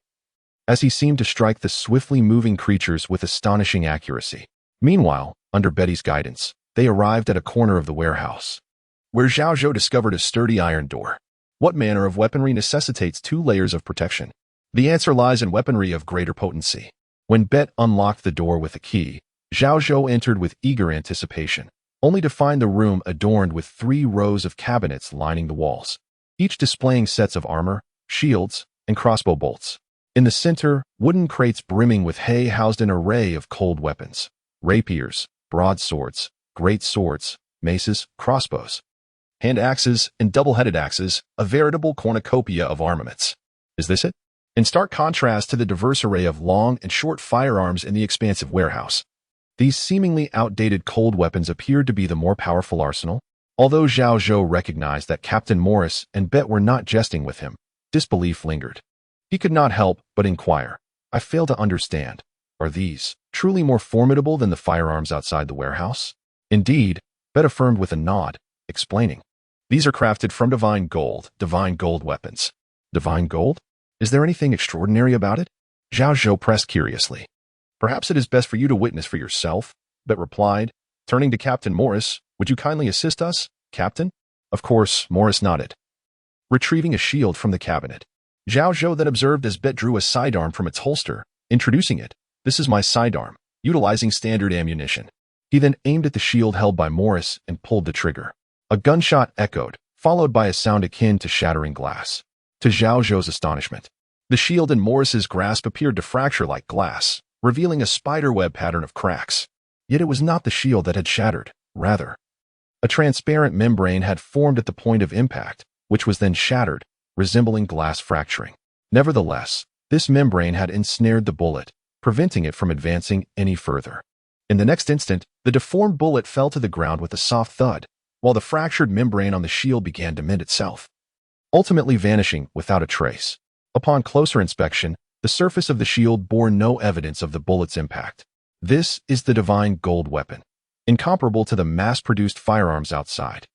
as he seemed to strike the swiftly moving creatures with astonishing accuracy. Meanwhile, under Betty's guidance, they arrived at a corner of the warehouse, where Zhao Zhou discovered a sturdy iron door. What manner of weaponry necessitates 2 layers of protection? The answer lies in weaponry of greater potency. When Bet unlocked the door with a key, Zhao Zhou entered with eager anticipation, only to find the room adorned with 3 rows of cabinets lining the walls, each displaying sets of armor, shields, and crossbow bolts. In the center, wooden crates brimming with hay housed an array of cold weapons: rapiers, broadswords, great swords, maces, crossbows, hand axes, and double-headed axes, a veritable cornucopia of armaments. Is this it? In stark contrast to the diverse array of long and short firearms in the expansive warehouse, these seemingly outdated cold weapons appeared to be the more powerful arsenal. Although Zhao Zhou recognized that Captain Morris and Bet were not jesting with him, disbelief lingered. He could not help but inquire, "I fail to understand. Are these truly more formidable than the firearms outside the warehouse?" "Indeed," Bet affirmed with a nod, explaining, "These are crafted from divine gold weapons." "Divine gold? Is there anything extraordinary about it?" Zhao Zhou pressed curiously. "Perhaps it is best for you to witness for yourself," Bet replied, turning to Captain Morris. "Would you kindly assist us, Captain?" Of course, Morris nodded, retrieving a shield from the cabinet. Zhao Zhou then observed as Bet drew a sidearm from its holster, introducing it. "This is my sidearm, utilizing standard ammunition." He then aimed at the shield held by Morris and pulled the trigger. A gunshot echoed, followed by a sound akin to shattering glass. To Zhao Zhou's astonishment, the shield in Morris's grasp appeared to fracture like glass, revealing a spiderweb pattern of cracks. Yet it was not the shield that had shattered. Rather, a transparent membrane had formed at the point of impact, which was then shattered, resembling glass fracturing. Nevertheless, this membrane had ensnared the bullet, preventing it from advancing any further. In the next instant, the deformed bullet fell to the ground with a soft thud, while the fractured membrane on the shield began to mend itself, ultimately vanishing without a trace. Upon closer inspection, the surface of the shield bore no evidence of the bullet's impact. This is the divine gold weapon, incomparable to the mass-produced firearms outside.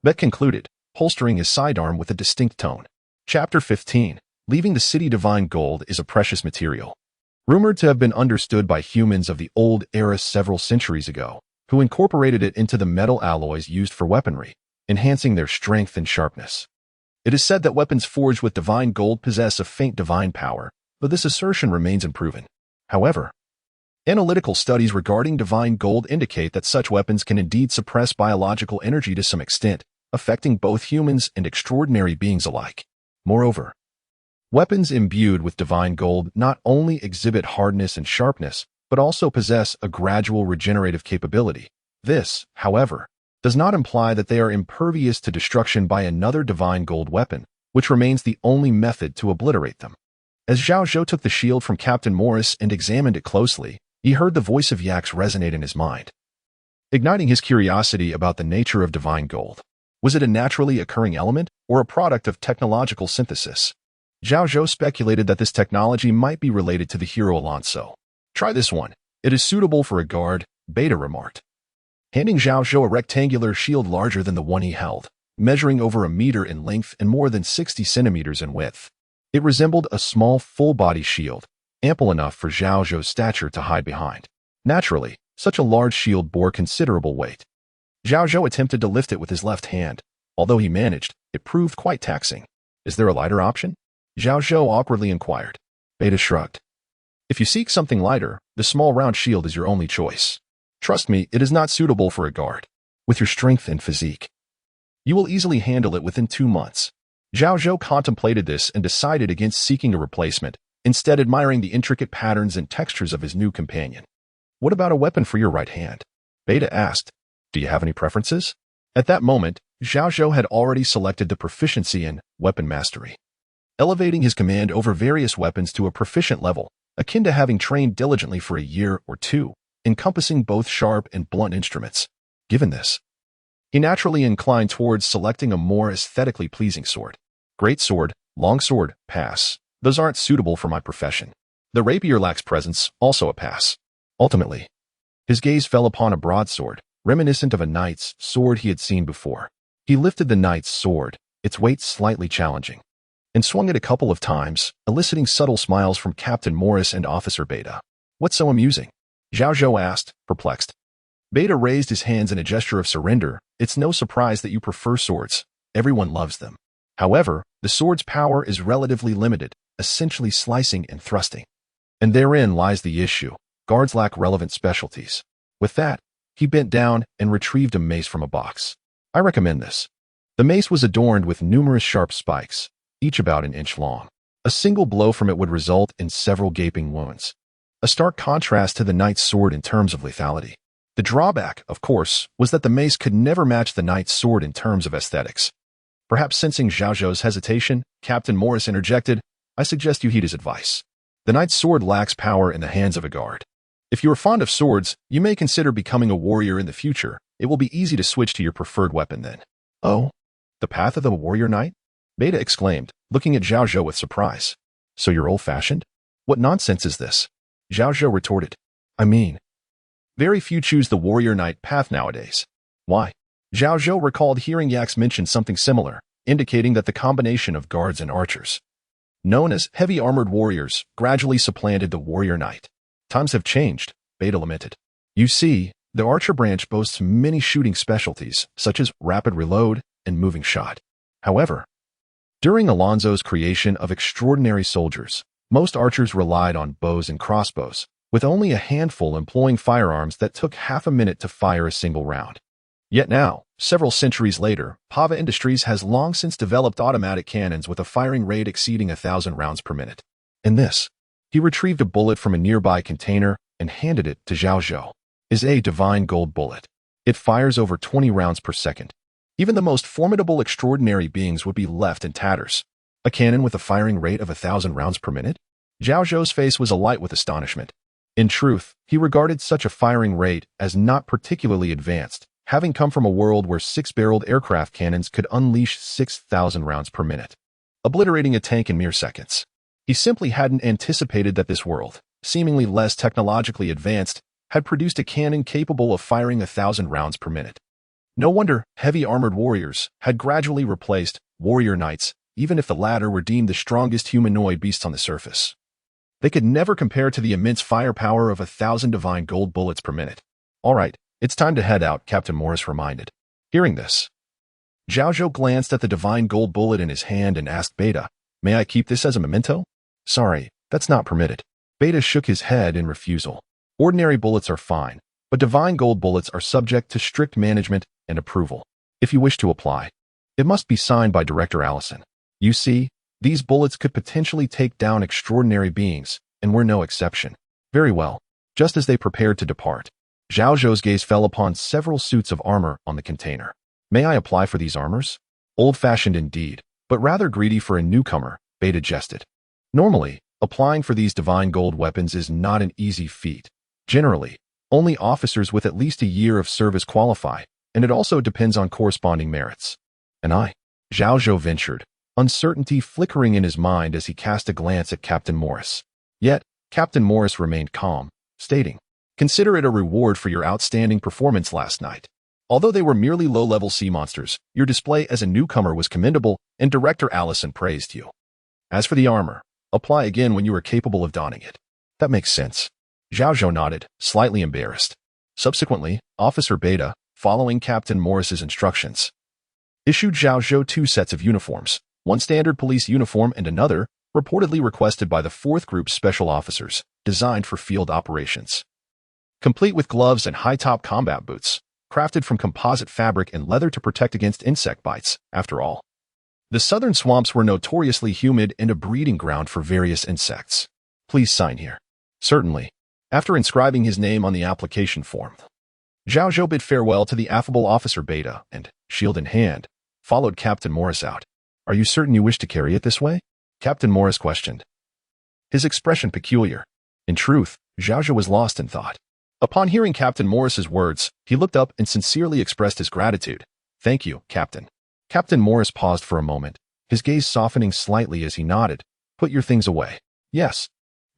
Beck concluded, holstering his sidearm with a distinct tone. Chapter 15. Leaving the city. Divine gold is a precious material, rumored to have been understood by humans of the old era several centuries ago, who incorporated it into the metal alloys used for weaponry, enhancing their strength and sharpness. It is said that weapons forged with divine gold possess a faint divine power, but this assertion remains unproven. However, analytical studies regarding divine gold indicate that such weapons can indeed suppress biological energy to some extent, affecting both humans and extraordinary beings alike. Moreover, weapons imbued with divine gold not only exhibit hardness and sharpness, but also possess a gradual regenerative capability. This, however, does not imply that they are impervious to destruction by another divine gold weapon, which remains the only method to obliterate them. As Zhao Zhou took the shield from Captain Morris and examined it closely, he heard the voice of Yax resonate in his mind, igniting his curiosity about the nature of divine gold. Was it a naturally occurring element or a product of technological synthesis? Zhao Zhou speculated that this technology might be related to the hero Alonso. Try this one. It is suitable for a guard, Beta remarked, handing Zhao Zhou a rectangular shield larger than the one he held, measuring over a meter in length and more than 60 centimeters in width. It resembled a small full-body shield, ample enough for Zhao Zhou's stature to hide behind. Naturally, such a large shield bore considerable weight. Zhao Zhou attempted to lift it with his left hand. Although he managed, it proved quite taxing. Is there a lighter option? Zhao Zhou awkwardly inquired. Beta shrugged. If you seek something lighter, the small round shield is your only choice. Trust me, it is not suitable for a guard. With your strength and physique, you will easily handle it within 2 months. Zhao Zhou contemplated this and decided against seeking a replacement, instead admiring the intricate patterns and textures of his new companion. What about a weapon for your right hand? Beta asked. Do you have any preferences? At that moment, Zhao Zhou had already selected the proficiency in weapon mastery, elevating his command over various weapons to a proficient level, akin to having trained diligently for a year or two, encompassing both sharp and blunt instruments. Given this, he naturally inclined towards selecting a more aesthetically pleasing sword. Great sword, long sword, pass. Those aren't suitable for my profession. The rapier lacks presence, also a pass. Ultimately, his gaze fell upon a broadsword, reminiscent of a knight's sword he had seen before. He lifted the knight's sword, its weight slightly challenging, and swung it a couple of times, eliciting subtle smiles from Captain Morris and Officer Beta. What's so amusing? Zhao Zhou asked, perplexed. Beta raised his hands in a gesture of surrender. It's no surprise that you prefer swords. Everyone loves them. However, the sword's power is relatively limited, essentially slicing and thrusting. And therein lies the issue. Guards lack relevant specialties. With that, he bent down and retrieved a mace from a box. I recommend this. The mace was adorned with numerous sharp spikes, each about an inch long. A single blow from it would result in several gaping wounds. A stark contrast to the knight's sword in terms of lethality. The drawback, of course, was that the mace could never match the knight's sword in terms of aesthetics. Perhaps sensing Zhao Zhou's hesitation, Captain Morris interjected, I suggest you heed his advice. The knight's sword lacks power in the hands of a guard. If you are fond of swords, you may consider becoming a warrior in the future. It will be easy to switch to your preferred weapon then. Oh, the path of the warrior knight? Beta exclaimed, looking at Zhao Zhou with surprise. So you're old-fashioned? What nonsense is this? Zhao Zhou retorted. I mean, very few choose the warrior knight path nowadays. Why? Zhao Zhou recalled hearing Yax mention something similar, indicating that the combination of guards and archers, known as heavy-armored warriors, gradually supplanted the warrior knight. Times have changed, Beta lamented. You see, the archer branch boasts many shooting specialties, such as rapid reload and moving shot. However, during Alonso's creation of extraordinary soldiers, most archers relied on bows and crossbows, with only a handful employing firearms that took half a minute to fire a single round. Yet now, several centuries later, Pava Industries has long since developed automatic cannons with a firing rate exceeding 1,000 rounds per minute. In this, he retrieved a bullet from a nearby container and handed it to Zhao Zhou. Is a divine gold bullet. It fires over 20 rounds per second. Even the most formidable extraordinary beings would be left in tatters. A cannon with a firing rate of 1,000 rounds per minute? Zhao Zhou's face was alight with astonishment. In truth, he regarded such a firing rate as not particularly advanced, having come from a world where six-barreled aircraft cannons could unleash 6,000 rounds per minute, obliterating a tank in mere seconds. He simply hadn't anticipated that this world, seemingly less technologically advanced, had produced a cannon capable of firing 1,000 rounds per minute. No wonder heavy armored warriors had gradually replaced warrior knights, even if the latter were deemed the strongest humanoid beasts on the surface. They could never compare to the immense firepower of 1,000 divine gold bullets per minute. All right, it's time to head out, Captain Morris reminded. Hearing this, Zhao Zhou glanced at the divine gold bullet in his hand and asked Beta, "May I keep this as a memento?" "Sorry, that's not permitted." Beta shook his head in refusal. "Ordinary bullets are fine, but divine gold bullets are subject to strict management and approval. If you wish to apply, it must be signed by Director Allison. You see, these bullets could potentially take down extraordinary beings, and we're no exception." "Very well." Just as they prepared to depart, Zhao Zhou's gaze fell upon several suits of armor on the container. "May I apply for these armors?" "Old-fashioned indeed, but rather greedy for a newcomer," Beta jested. "Normally, applying for these divine gold weapons is not an easy feat. Generally, only officers with at least a year of service qualify, and it also depends on corresponding merits." "And I?" Zhao Zhou ventured, uncertainty flickering in his mind as he cast a glance at Captain Morris. Yet, Captain Morris remained calm, stating, "Consider it a reward for your outstanding performance last night. Although they were merely low-level sea monsters, your display as a newcomer was commendable, and Director Allison praised you. As for the armor, apply again when you are capable of donning it." "That makes sense." Zhao Zhou nodded, slightly embarrassed. Subsequently, Officer Beta, following Captain Morris's instructions, issued Zhao Zhou 2 sets of uniforms, one standard police uniform and another, reportedly requested by the 4th Group's special officers, designed for field operations. Complete with gloves and high-top combat boots, crafted from composite fabric and leather to protect against insect bites, after all. The southern swamps were notoriously humid and a breeding ground for various insects. "Please sign here." "Certainly." After inscribing his name on the application form, Zhao Zhou bid farewell to the affable Officer Beta and, shield in hand, followed Captain Morris out. "Are you certain you wish to carry it this way?" Captain Morris questioned, his expression peculiar. In truth, Zhao Zhou was lost in thought. Upon hearing Captain Morris's words, he looked up and sincerely expressed his gratitude. "Thank you, Captain." Captain Morris paused for a moment, his gaze softening slightly as he nodded. "Put your things away." "Yes."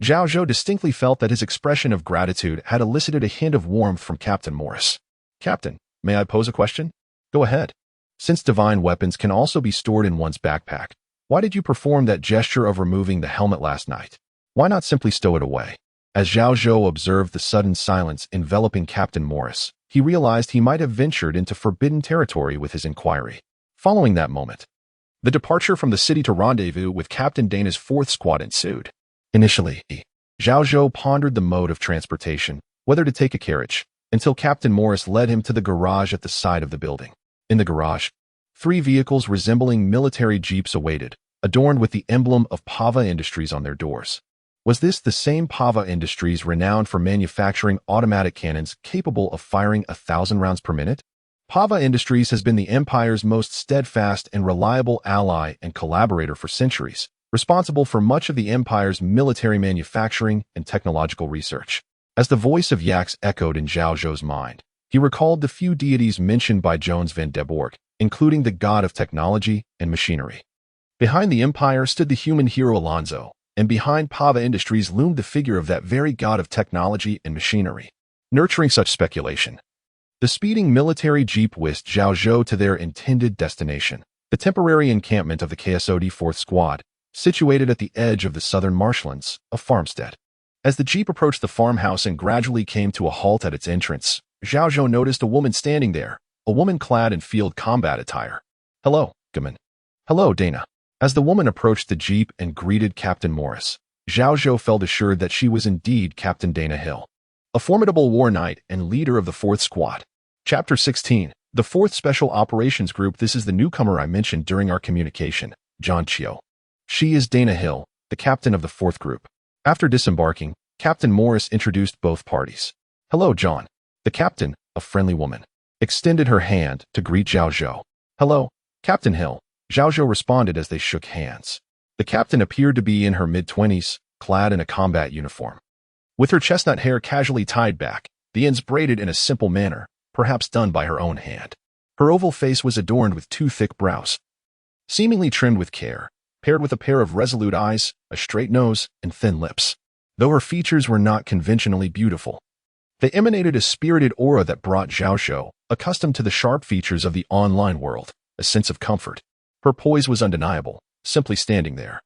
Zhao Zhou distinctly felt that his expression of gratitude had elicited a hint of warmth from Captain Morris. "Captain, may I pose a question?" "Go ahead." "Since divine weapons can also be stored in one's backpack, why did you perform that gesture of removing the helmet last night? Why not simply stow it away?" As Zhao Zhou observed the sudden silence enveloping Captain Morris, he realized he might have ventured into forbidden territory with his inquiry. Following that moment, the departure from the city to rendezvous with Captain Dana's 4th Squad ensued. Initially, Zhao Zhou pondered the mode of transportation, whether to take a carriage, until Captain Morris led him to the garage at the side of the building. In the garage, 3 vehicles resembling military jeeps awaited, adorned with the emblem of Pava Industries on their doors. Was this the same Pava Industries renowned for manufacturing automatic cannons capable of firing 1,000 rounds per minute? Pava Industries has been the Empire's most steadfast and reliable ally and collaborator for centuries, responsible for much of the Empire's military manufacturing and technological research. As the voice of Yax echoed in Zhao Zhou's mind, he recalled the few deities mentioned by Jones van Deborg, including the god of technology and machinery. Behind the Empire stood the human hero Alonzo, and behind Pava Industries loomed the figure of that very god of technology and machinery. Nurturing such speculation, the speeding military jeep whisked Zhao Zhou to their intended destination, the temporary encampment of the KSOD 4th Squad, situated at the edge of the southern marshlands, a farmstead. As the jeep approached the farmhouse and gradually came to a halt at its entrance, Zhao Zhou noticed a woman standing there, a woman clad in field combat attire. "Hello, Gaman." "Hello, Dana." As the woman approached the jeep and greeted Captain Morris, Zhao Zhou felt assured that she was indeed Captain Dana Hill, a formidable war knight and leader of the 4th Squad. Chapter 16, the 4th Special Operations Group. This is the newcomer I mentioned during our communication, John Chio. She is Dana Hill, the captain of the 4th Group. After disembarking, Captain Morris introduced both parties. "Hello, John." The captain, a friendly woman, extended her hand to greet Zhao Zhou. "Hello, Captain Hill," Zhao Zhou responded as they shook hands. The captain appeared to be in her mid-20s, clad in a combat uniform. with her chestnut hair casually tied back, the ends braided in a simple manner, perhaps done by her own hand. Her oval face was adorned with two thick brows, seemingly trimmed with care, paired with a pair of resolute eyes, a straight nose, and thin lips. Though her features were not conventionally beautiful, they emanated a spirited aura that brought Xiaozhou, accustomed to the sharp features of the online world, a sense of comfort. Her poise was undeniable, simply standing there.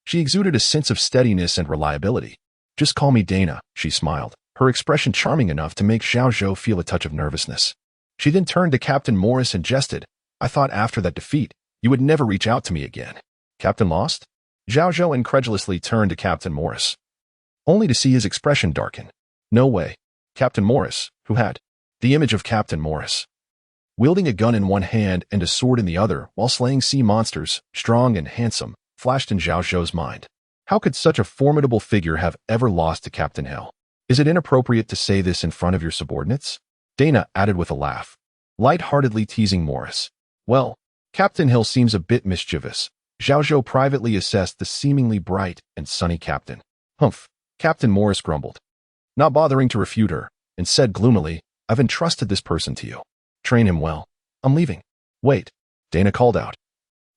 She exuded a sense of steadiness and reliability. "Just call me Dana," she smiled, her expression charming enough to make Xiaozhou feel a touch of nervousness. She then turned to Captain Morris and jested, "I thought after that defeat, you would never reach out to me again." "Captain lost?" Xiaozhou incredulously turned to Captain Morris, only to see his expression darken. "No way." Captain Morris, who had the image of Captain Morris, wielding a gun in one hand and a sword in the other while slaying sea monsters, strong and handsome, flashed in Xiaozhou's mind. How could such a formidable figure have ever lost to Captain Hill? "Is it inappropriate to say this in front of your subordinates?" Dana added with a laugh, light-heartedly teasing Morris. "Well, Captain Hill seems a bit mischievous." Xiaozhou privately assessed the seemingly bright and sunny captain. "Humph," Captain Morris grumbled, not bothering to refute her, and said gloomily, "I've entrusted this person to you. Train him well. I'm leaving." "Wait," Dana called out,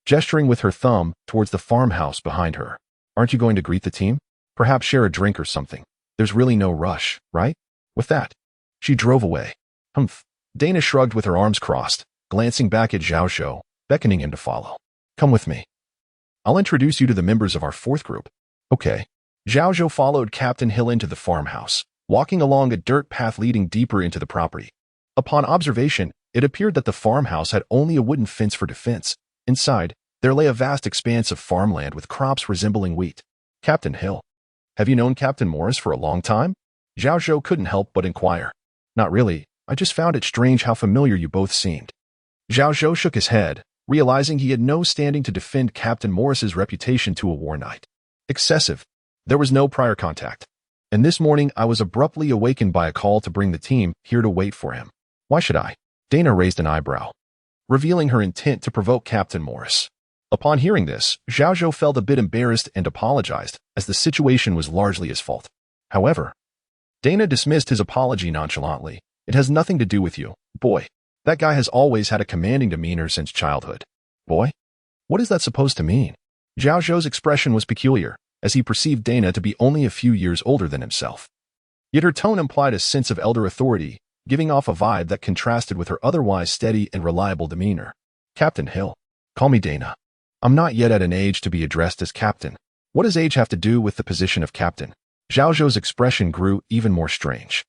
gesturing with her thumb towards the farmhouse behind her. "Aren't you going to greet the team? Perhaps share a drink or something. There's really no rush, right?" With that, she drove away. "Humph." Dana shrugged with her arms crossed, glancing back at Xiaozhou, beckoning him to follow. "Come with me. I'll introduce you to the members of our fourth group." "Okay." Xiaozhou followed Captain Hill into the farmhouse, walking along a dirt path leading deeper into the property. Upon observation, it appeared that the farmhouse had only a wooden fence for defense. Inside, there lay a vast expanse of farmland with crops resembling wheat. "Captain Hill, have you known Captain Morris for a long time?" Xiaozhou couldn't help but inquire. "Not really. I just found it strange how familiar you both seemed." Xiaozhou shook his head, realizing he had no standing to defend Captain Morris's reputation to a war knight. "Excessive. There was no prior contact. And this morning I was abruptly awakened by a call to bring the team here to wait for him." "Why should I?" Dana raised an eyebrow, revealing her intent to provoke Captain Morris. Upon hearing this, Xiaozhou felt a bit embarrassed and apologized, as the situation was largely his fault. However, Dana dismissed his apology nonchalantly. "It has nothing to do with you, boy. That guy has always had a commanding demeanor since childhood." "Boy? What is that supposed to mean?" Xiaozhou's expression was peculiar, as he perceived Dana to be only a few years older than himself. Yet her tone implied a sense of elder authority, giving off a vibe that contrasted with her otherwise steady and reliable demeanor. "Captain Hill, call me Dana. I'm not yet at an age to be addressed as captain." "What does age have to do with the position of captain?" Xiaozhou's expression grew even more strange.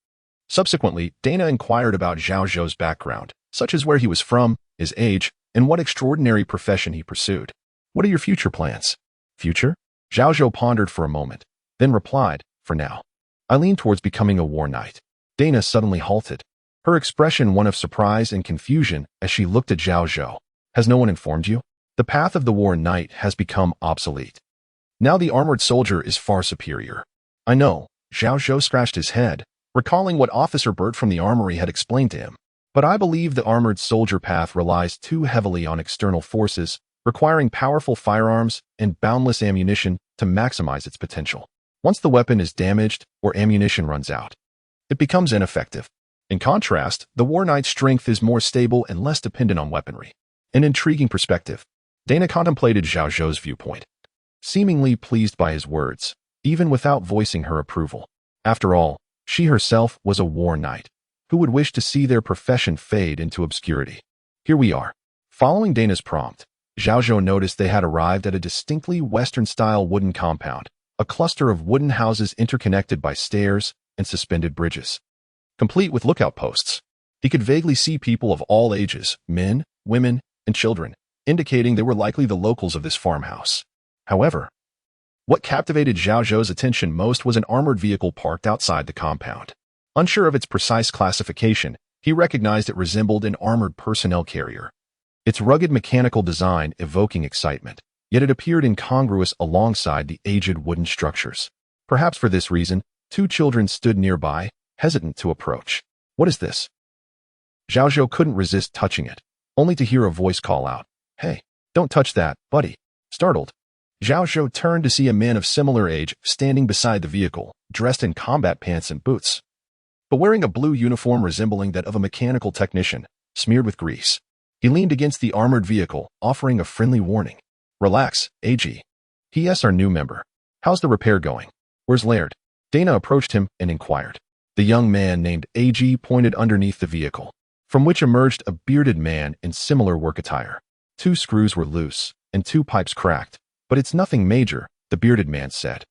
Subsequently, Dana inquired about Xiaozhou's background, such as where he was from, his age, and what extraordinary profession he pursued. "What are your future plans?" "Future?" Xiaozhou pondered for a moment, then replied, "For now, I lean towards becoming a war knight." Dana suddenly halted, her expression one of surprise and confusion as she looked at Xiaozhou. "Has no one informed you? The path of the war knight has become obsolete. Now the armored soldier is far superior." "I know," Xiaozhou scratched his head, recalling what Officer Bert from the armory had explained to him. "But I believe the armored soldier path relies too heavily on external forces, requiring powerful firearms and boundless ammunition to maximize its potential. Once the weapon is damaged or ammunition runs out, it becomes ineffective. In contrast, the war knight's strength is more stable and less dependent on weaponry." An intriguing perspective. Dana contemplated Xiaozhou's viewpoint, seemingly pleased by his words, even without voicing her approval. After all, she herself was a war knight. Who would wish to see their profession fade into obscurity? "Here we are." Following Dana's prompt, Xiaozhou noticed they had arrived at a distinctly Western-style wooden compound, a cluster of wooden houses interconnected by stairs and suspended bridges, complete with lookout posts. He could vaguely see people of all ages, men, women, and children, indicating they were likely the locals of this farmhouse. However, what captivated Xiaozhou's attention most was an armored vehicle parked outside the compound. Unsure of its precise classification, he recognized it resembled an armored personnel carrier, its rugged mechanical design evoking excitement, yet it appeared incongruous alongside the aged wooden structures. Perhaps for this reason, two children stood nearby, hesitant to approach. "What is this?" Xiaozhou couldn't resist touching it, only to hear a voice call out, "Hey, don't touch that, buddy." Startled, Zhao Zhou turned to see a man of similar age standing beside the vehicle, dressed in combat pants and boots, but wearing a blue uniform resembling that of a mechanical technician, smeared with grease. He leaned against the armored vehicle, offering a friendly warning. "Relax, AG. P.S. our new member. How's the repair going? Where's Laird?" Dana approached him and inquired. The young man named AG pointed underneath the vehicle, from which emerged a bearded man in similar work attire. 2 screws were loose, and 2 pipes cracked, but it's nothing major, the bearded man said,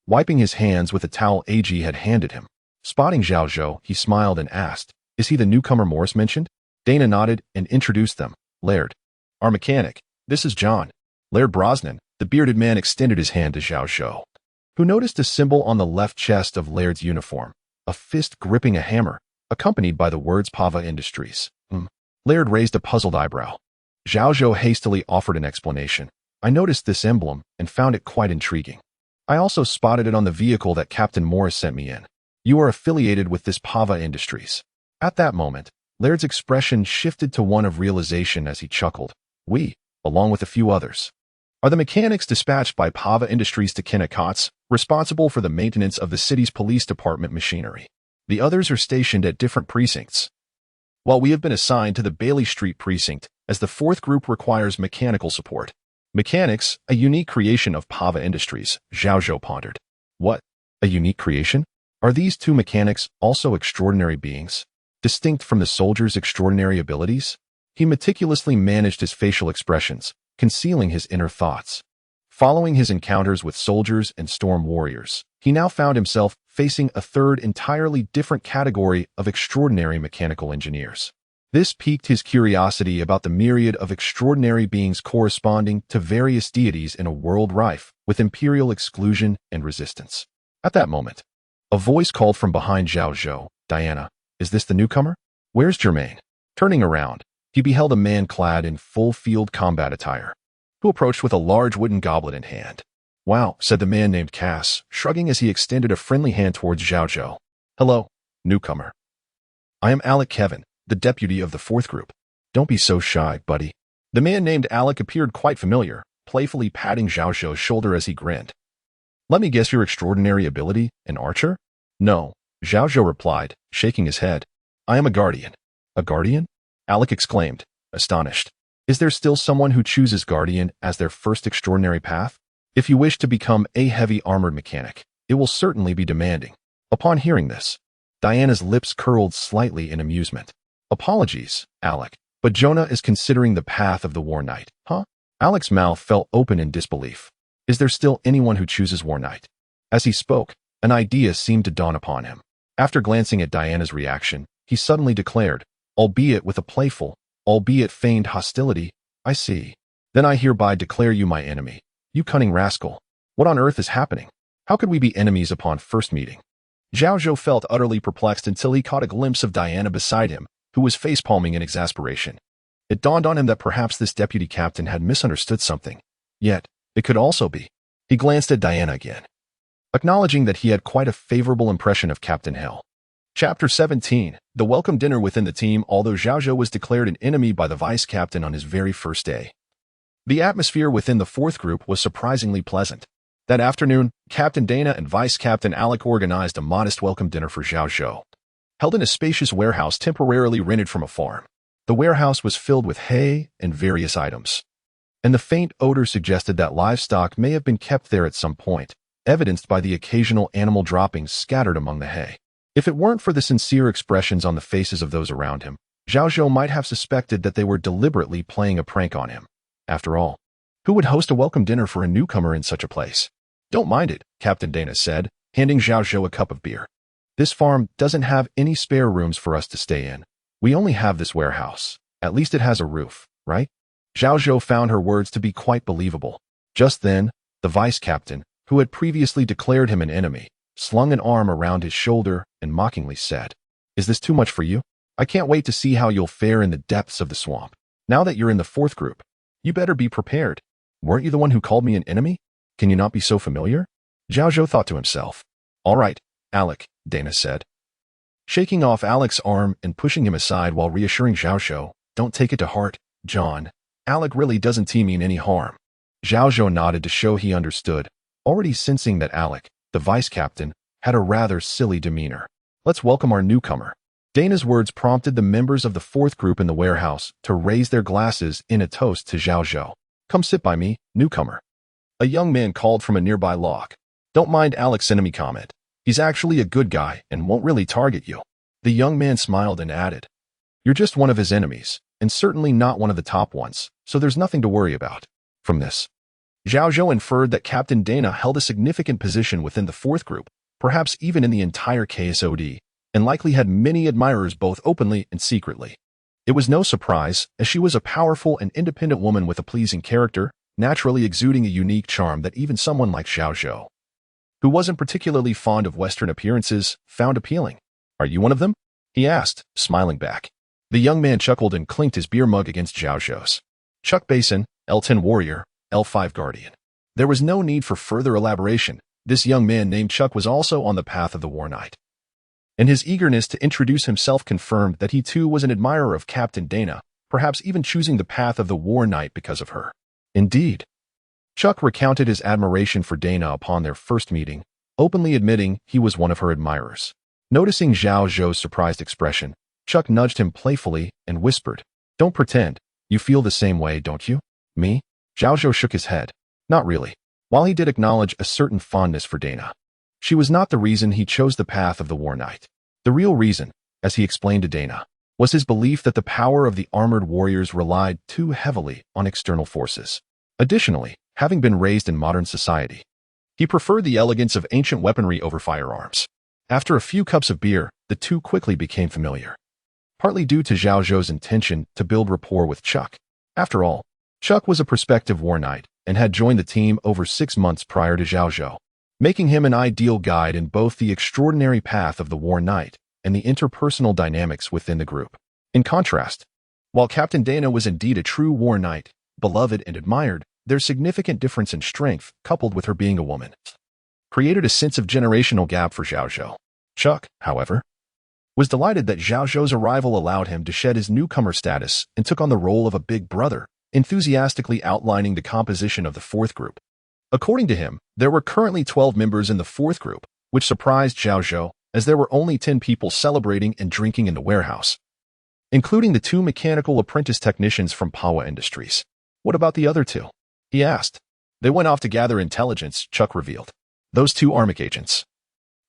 wiping his hands with a towel AG had handed him. Spotting Zhao Zhou, he smiled and asked, "Is he the newcomer Morris mentioned?" Dana nodded and introduced them. "Laird. Our mechanic. This is John. Laird Brosnan." The bearded man extended his hand to Zhao Zhou, who noticed a symbol on the left chest of Laird's uniform, a fist gripping a hammer, accompanied by the words Pava Industries. Laird raised a puzzled eyebrow. Zhao Zhou hastily offered an explanation. "I noticed this emblem and found it quite intriguing. I also spotted it on the vehicle that Captain Morris sent me in. You are affiliated with this Pava Industries." At that moment, Laird's expression shifted to one of realization as he chuckled. "We, along with a few others, are the mechanics dispatched by Pava Industries to Kennecott's, responsible for the maintenance of the city's police department machinery. The others are stationed at different precincts, while we have been assigned to the Bailey Street precinct, as the 4th group requires mechanical support." Mechanics, a unique creation of Pava Industries, Zhao Zhou pondered. What? A unique creation? Are these 2 mechanics also extraordinary beings, distinct from the soldier's extraordinary abilities? He meticulously managed his facial expressions, concealing his inner thoughts. Following his encounters with soldiers and storm warriors, he now found himself facing a 3rd entirely different category of extraordinary mechanical engineers. This piqued his curiosity about the myriad of extraordinary beings corresponding to various deities in a world rife with imperial exclusion and resistance. At that moment, a voice called from behind Zhao Zhou, "Diana, is this the newcomer? Where's Germain?" Turning around, he beheld a man clad in full field combat attire, who approached with a large wooden goblet in hand. "Wow," said the man named Cass, shrugging as he extended a friendly hand towards Zhao Zhou. "Hello, newcomer. I am Alec Kevin, the deputy of the 4th group. Don't be so shy, buddy." The man named Alec appeared quite familiar, playfully patting Zhao Zhou's shoulder as he grinned. "Let me guess your extraordinary ability, an archer?" "No," Zhao Zhou replied, shaking his head. "I am a guardian." "A guardian?" Alec exclaimed, astonished. "Is there still someone who chooses guardian as their first extraordinary path? If you wish to become a heavy armored mechanic, it will certainly be demanding." Upon hearing this, Diana's lips curled slightly in amusement. "Apologies, Alec, but Jonah is considering the path of the War Knight." "Huh?" Alec's mouth fell open in disbelief. "Is there still anyone who chooses War Knight?" As he spoke, an idea seemed to dawn upon him. After glancing at Diana's reaction, he suddenly declared, albeit with a playful, albeit feigned hostility, "I see. Then I hereby declare you my enemy. You cunning rascal. What on earth is happening? How could we be enemies upon first meeting?" Zhao Zhou felt utterly perplexed until he caught a glimpse of Diana beside him, who was facepalming in exasperation. It dawned on him that perhaps this deputy captain had misunderstood something. Yet, it could also be. He glanced at Diana again, acknowledging that he had quite a favorable impression of Captain Hell. Chapter 17, The Welcome Dinner Within the Team. Although Zhao Zhou was declared an enemy by the vice captain on his very first day, the atmosphere within the 4th group was surprisingly pleasant. That afternoon, Captain Dana and Vice Captain Alec organized a modest welcome dinner for Zhao Zhou, held in a spacious warehouse temporarily rented from a farm. The warehouse was filled with hay and various items, and the faint odor suggested that livestock may have been kept there at some point, evidenced by the occasional animal droppings scattered among the hay. If it weren't for the sincere expressions on the faces of those around him, Zhao Zhou might have suspected that they were deliberately playing a prank on him. After all, who would host a welcome dinner for a newcomer in such a place? "Don't mind it," Captain Dana said, handing Zhao Zhou a cup of beer. "This farm doesn't have any spare rooms for us to stay in. We only have this warehouse. At least it has a roof, right?" Zhao Zhou found her words to be quite believable. Just then, the vice captain, who had previously declared him an enemy, slung an arm around his shoulder and mockingly said, "Is this too much for you? I can't wait to see how you'll fare in the depths of the swamp. Now that you're in the 4th group, you better be prepared. Weren't you the one who called me an enemy? Can you not be so familiar?" Zhao Zhou thought to himself. "All right, Alec," Dana said, shaking off Alec's arm and pushing him aside while reassuring Zhao Zhou, "Don't take it to heart, John. Alec really doesn't mean any harm." Zhao Zhou nodded to show he understood, already sensing that Alec, the vice captain, had a rather silly demeanor. Let's welcome our newcomer. Dana's words prompted the members of the fourth group in the warehouse to raise their glasses in a toast to Zhao Zhou. Come sit by me, newcomer. A young man called from a nearby log. Don't mind Alec's enemy comment. He's actually a good guy and won't really target you. The young man smiled and added, You're just one of his enemies, and certainly not one of the top ones, so there's nothing to worry about. From this, Zhao Zhou inferred that Captain Dana held a significant position within the fourth group, perhaps even in the entire KSOD, and likely had many admirers both openly and secretly. It was no surprise, as she was a powerful and independent woman with a pleasing character, naturally exuding a unique charm that even someone like Zhao Zhou, who wasn't particularly fond of Western appearances, found appealing. Are you one of them? He asked, smiling back. The young man chuckled and clinked his beer mug against Zhao Zhou's. Chuck Basin, L10 Warrior, L5 Guardian. There was no need for further elaboration. This young man named Chuck was also on the path of the War Knight, and his eagerness to introduce himself confirmed that he too was an admirer of Captain Dana, perhaps even choosing the path of the War Knight because of her. Indeed. Chuck recounted his admiration for Dana upon their first meeting, openly admitting he was one of her admirers. Noticing Zhao Zhou's surprised expression, Chuck nudged him playfully and whispered, Don't pretend. You feel the same way, don't you? Me? Zhao Zhou shook his head. Not really. While he did acknowledge a certain fondness for Dana, she was not the reason he chose the path of the War Knight. The real reason, as he explained to Dana, was his belief that the power of the armored warriors relied too heavily on external forces. Additionally, having been raised in modern society, he preferred the elegance of ancient weaponry over firearms. After a few cups of beer, the two quickly became familiar, partly due to Zhao Zhou's intention to build rapport with Chuck. After all, Chuck was a prospective War Knight and had joined the team over 6 months prior to Zhao Zhou, making him an ideal guide in both the extraordinary path of the War Knight and the interpersonal dynamics within the group. In contrast, while Captain Dana was indeed a true War Knight, beloved and admired, their significant difference in strength, coupled with her being a woman, created a sense of generational gap for Zhao Zhou. Chuck, however, was delighted that Zhao Zhou's arrival allowed him to shed his newcomer status and took on the role of a big brother, enthusiastically outlining the composition of the fourth group. According to him, there were currently 12 members in the fourth group, which surprised Zhao Zhou, as there were only 10 people celebrating and drinking in the warehouse, including the 2 mechanical apprentice technicians from Pawa Industries. What about the other 2? He asked. They went off to gather intelligence, Chuck revealed. Those 2 Armic agents.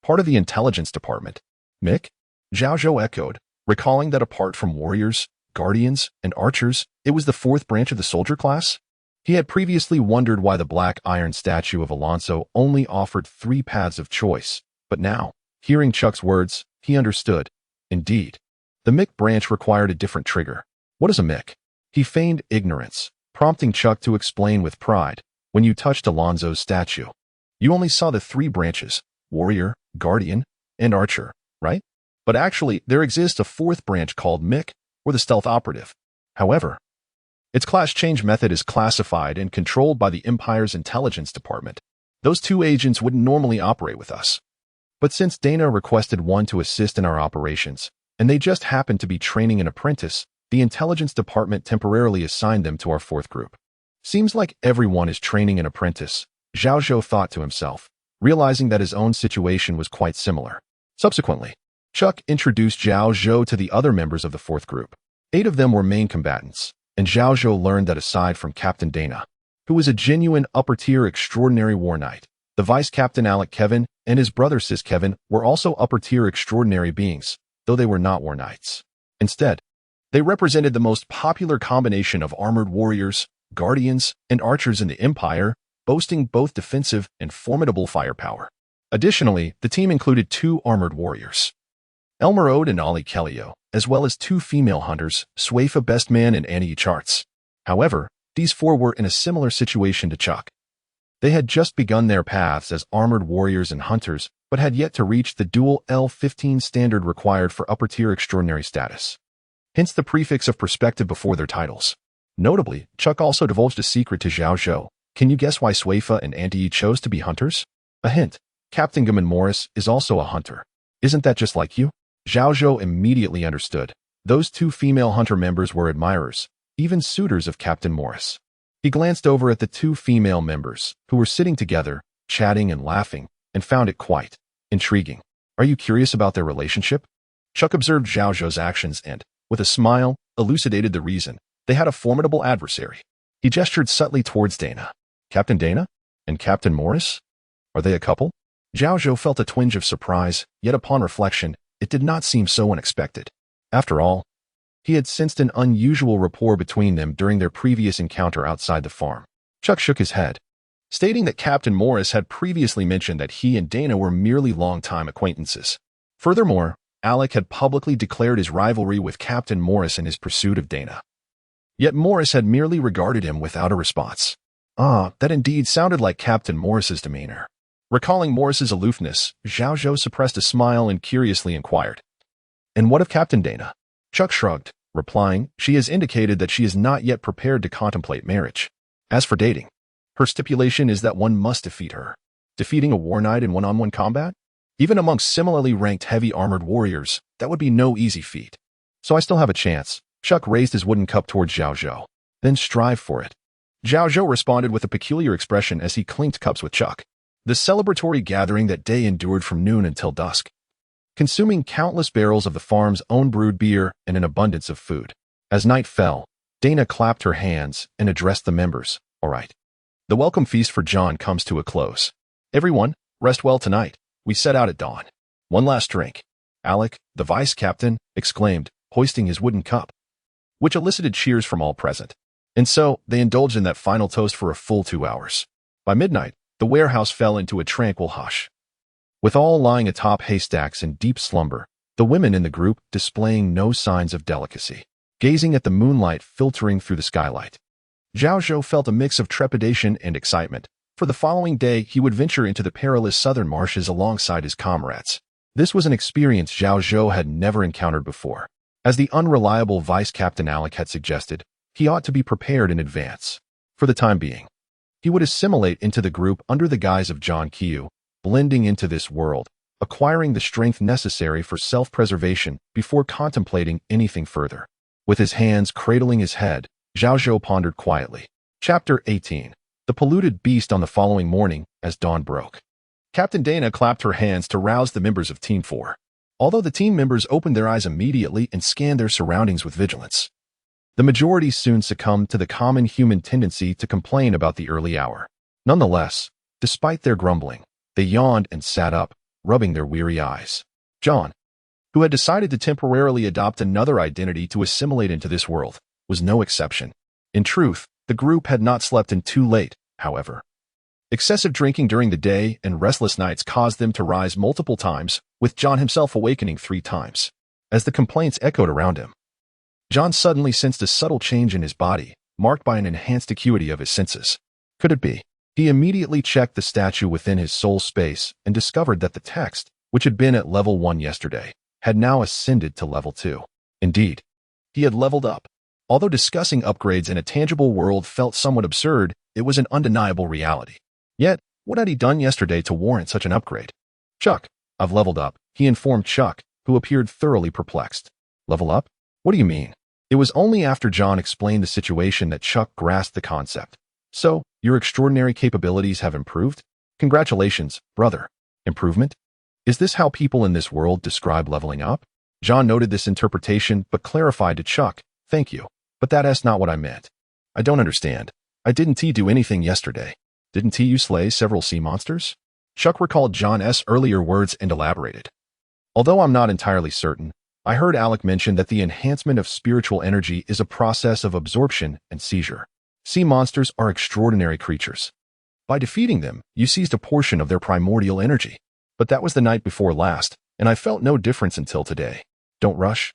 Part of the intelligence department. Mick? Zhao Zhou echoed, recalling that apart from warriors, guardians, and archers, it was the 4th branch of the soldier class? He had previously wondered why the black iron statue of Alonso only offered 3 paths of choice, but now, hearing Chuck's words, he understood. Indeed, the Mick branch required a different trigger. What is a Mick? He feigned ignorance, prompting Chuck to explain with pride. When you touched Alonso's statue, you only saw the 3 branches, warrior, guardian, and archer, right? But actually, there exists a 4th branch called Mick, or the stealth operative. However, its class change method is classified and controlled by the Empire's intelligence department. Those 2 agents wouldn't normally operate with us. But since Dana requested one to assist in our operations, and they just happened to be training an apprentice, the intelligence department temporarily assigned them to our 4th group. Seems like everyone is training an apprentice, Zhao Zhou thought to himself, realizing that his own situation was quite similar. Subsequently, Chuck introduced Zhao Zhou to the other members of the 4th group. 8 of them were main combatants, and Zhao Zhou learned that aside from Captain Dana, who was a genuine upper-tier extraordinary War Knight, the Vice Captain Alec Kevin and his brother Sis Kevin were also upper-tier extraordinary beings, though they were not War Knights. Instead, they represented the most popular combination of armored warriors, guardians, and archers in the Empire, boasting both defensive and formidable firepower. Additionally, the team included 2 armored warriors, Elmerode and Ollie Kellio, as well as 2 female hunters, Swaifa Bestman and Annie Charts. However, these 4 were in a similar situation to Chuck. They had just begun their paths as armored warriors and hunters, but had yet to reach the dual L15 standard required for upper-tier extraordinary status. Hence the prefix of perspective before their titles. Notably, Chuck also divulged a secret to Zhao Zhou. Can you guess why Swaifa and Annie chose to be hunters? A hint. Captain Gammon Morris is also a hunter. Isn't that just like you? Zhao Zhou immediately understood. Those 2 female hunter members were admirers, even suitors of Captain Morris. He glanced over at the two female members, who were sitting together, chatting and laughing, and found it quite intriguing. Are you curious about their relationship? Chuck observed Zhao Zhou's actions and, with a smile, elucidated the reason. They had a formidable adversary. He gestured subtly towards Dana. Captain Dana? And Captain Morris? Are they a couple? Zhao Zhou felt a twinge of surprise, yet upon reflection, it did not seem so unexpected. After all, he had sensed an unusual rapport between them during their previous encounter outside the farm. Chuck shook his head, stating that Captain Morris had previously mentioned that he and Dana were merely long-time acquaintances. Furthermore, Alec had publicly declared his rivalry with Captain Morris in his pursuit of Dana. Yet Morris had merely regarded him without a response. That indeed sounded like Captain Morris's demeanor. Recalling Morris's aloofness, Zhao Zhou suppressed a smile and curiously inquired, "And what of Captain Dana?" Chuck shrugged, replying, "She has indicated that she is not yet prepared to contemplate marriage. As for dating, her stipulation is that one must defeat her. Defeating a war knight in one-on-one combat? Even amongst similarly ranked heavy armored warriors, that would be no easy feat. So I still have a chance." Chuck raised his wooden cup towards Zhao Zhou. "Then strive for it." Zhao Zhou responded with a peculiar expression as he clinked cups with Chuck. The celebratory gathering that day endured from noon until dusk, consuming countless barrels of the farm's own brewed beer and an abundance of food. As night fell, Dana clapped her hands and addressed the members. "All right. The welcome feast for John comes to a close. Everyone, rest well tonight. We set out at dawn. One last drink." Alec, the vice captain, exclaimed, hoisting his wooden cup, which elicited cheers from all present. And so, they indulged in that final toast for a full 2 hours. By midnight, the warehouse fell into a tranquil hush. With all lying atop haystacks in deep slumber, the women in the group displaying no signs of delicacy, gazing at the moonlight filtering through the skylight. Zhao Zhou felt a mix of trepidation and excitement. For the following day, he would venture into the perilous southern marshes alongside his comrades. This was an experience Zhao Zhou had never encountered before. As the unreliable Vice Captain Alec had suggested, he ought to be prepared in advance. For the time being, he would assimilate into the group under the guise of John Qiu, blending into this world, acquiring the strength necessary for self-preservation before contemplating anything further. With his hands cradling his head, Zhao Zhou pondered quietly. Chapter 18. The polluted beast. On the following morning, as dawn broke, Captain Dana clapped her hands to rouse the members of Team 4. Although the team members opened their eyes immediately and scanned their surroundings with vigilance, the majority soon succumbed to the common human tendency to complain about the early hour. Nonetheless, despite their grumbling, they yawned and sat up, rubbing their weary eyes. John, who had decided to temporarily adopt another identity to assimilate into this world, was no exception. In truth, the group had not slept in too late, however. Excessive drinking during the day and restless nights caused them to rise multiple times, with John himself awakening 3 times. As the complaints echoed around him, John suddenly sensed a subtle change in his body, marked by an enhanced acuity of his senses. Could it be? He immediately checked the statue within his soul space and discovered that the text, which had been at level 1 yesterday, had now ascended to level 2. Indeed, he had leveled up. Although discussing upgrades in a tangible world felt somewhat absurd, it was an undeniable reality. Yet, what had he done yesterday to warrant such an upgrade? "Chuck, I've leveled up," he informed Chuck, who appeared thoroughly perplexed. "Level up? What do you mean?" It was only after John explained the situation that Chuck grasped the concept. "So, your extraordinary capabilities have improved? Congratulations, brother. Improvement? Is this how people in this world describe leveling up?" John noted this interpretation but clarified to Chuck, "Thank you, but that's not what I meant. I don't understand. I didn't do anything yesterday. Didn't you slay several sea monsters?" Chuck recalled John's earlier words and elaborated. "Although I'm not entirely certain, I heard Alec mention that the enhancement of spiritual energy is a process of absorption and seizure. Sea monsters are extraordinary creatures. By defeating them, you seized a portion of their primordial energy. But that was the night before last, and I felt no difference until today. Don't rush.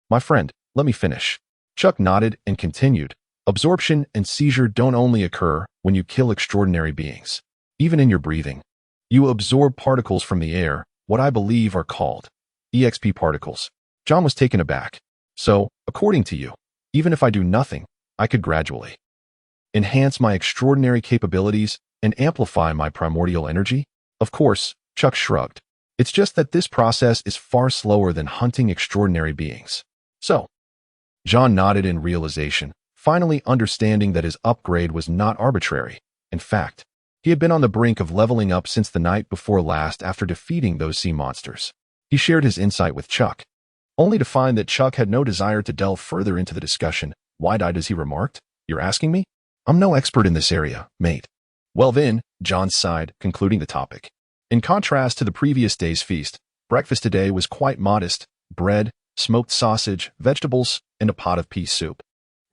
My friend, let me finish." Chuck nodded and continued. "Absorption and seizure don't only occur when you kill extraordinary beings. Even in your breathing, you absorb particles from the air, what I believe are called EXP particles." John was taken aback. "So, according to you, even if I do nothing, I could gradually enhance my extraordinary capabilities and amplify my primordial energy?" "Of course," Chuck shrugged. "It's just that this process is far slower than hunting extraordinary beings." "So?" John nodded in realization, finally understanding that his upgrade was not arbitrary. In fact, he had been on the brink of leveling up since the night before last after defeating those sea monsters. He shared his insight with Chuck, only to find that Chuck had no desire to delve further into the discussion. Wide-eyed as he remarked, "You're asking me? I'm no expert in this area, mate." "Well then," John sighed, concluding the topic. In contrast to the previous day's feast, breakfast today was quite modest: bread, smoked sausage, vegetables, and a pot of pea soup.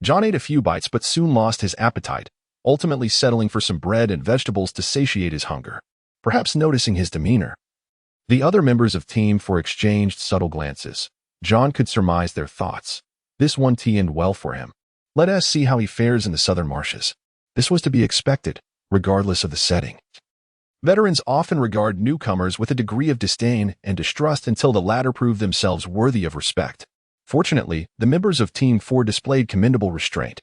John ate a few bites but soon lost his appetite, ultimately settling for some bread and vegetables to satiate his hunger. Perhaps noticing his demeanor, the other members of Team 4 exchanged subtle glances. John could surmise their thoughts. This won't end well for him. Let us see how he fares in the southern marshes. This was to be expected, regardless of the setting. Veterans often regard newcomers with a degree of disdain and distrust until the latter prove themselves worthy of respect. Fortunately, the members of Team 4 displayed commendable restraint,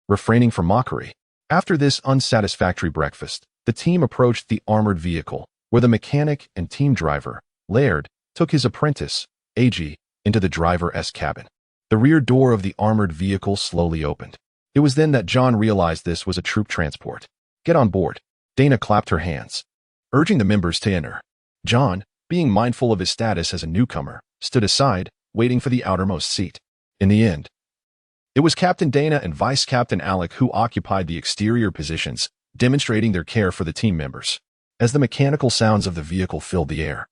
refraining from mockery. After this unsatisfactory breakfast, the team approached the armored vehicle, where the mechanic and team driver, Laird, took his apprentice, AG, into the driver's cabin. The rear door of the armored vehicle slowly opened. It was then that John realized this was a troop transport. "Get on board." Dana clapped her hands, urging the members to enter. John, being mindful of his status as a newcomer, stood aside, waiting for the outermost seat. In the end, it was Captain Dana and Vice Captain Alec who occupied the exterior positions, demonstrating their care for the team members. As the mechanical sounds of the vehicle filled the air,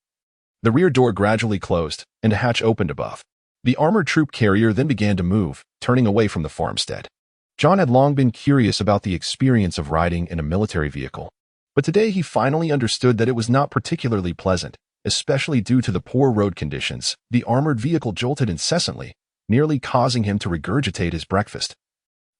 the rear door gradually closed, and a hatch opened above. The armored troop carrier then began to move, turning away from the farmstead. John had long been curious about the experience of riding in a military vehicle, but today he finally understood that it was not particularly pleasant, especially due to the poor road conditions. The armored vehicle jolted incessantly, nearly causing him to regurgitate his breakfast.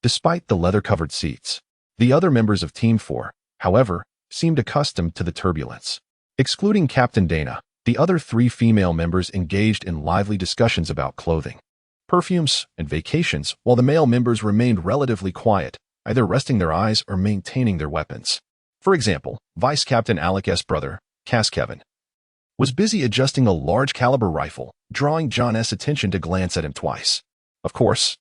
Despite the leather-covered seats, the other members of Team 4, however, seemed accustomed to the turbulence. Excluding Captain Dana, the other 3 female members engaged in lively discussions about clothing, perfumes, and vacations, while the male members remained relatively quiet, either resting their eyes or maintaining their weapons. For example, Vice Captain Alec's brother, Cass Kevin, was busy adjusting a large-caliber rifle, drawing John's attention to glance at him twice. Of course,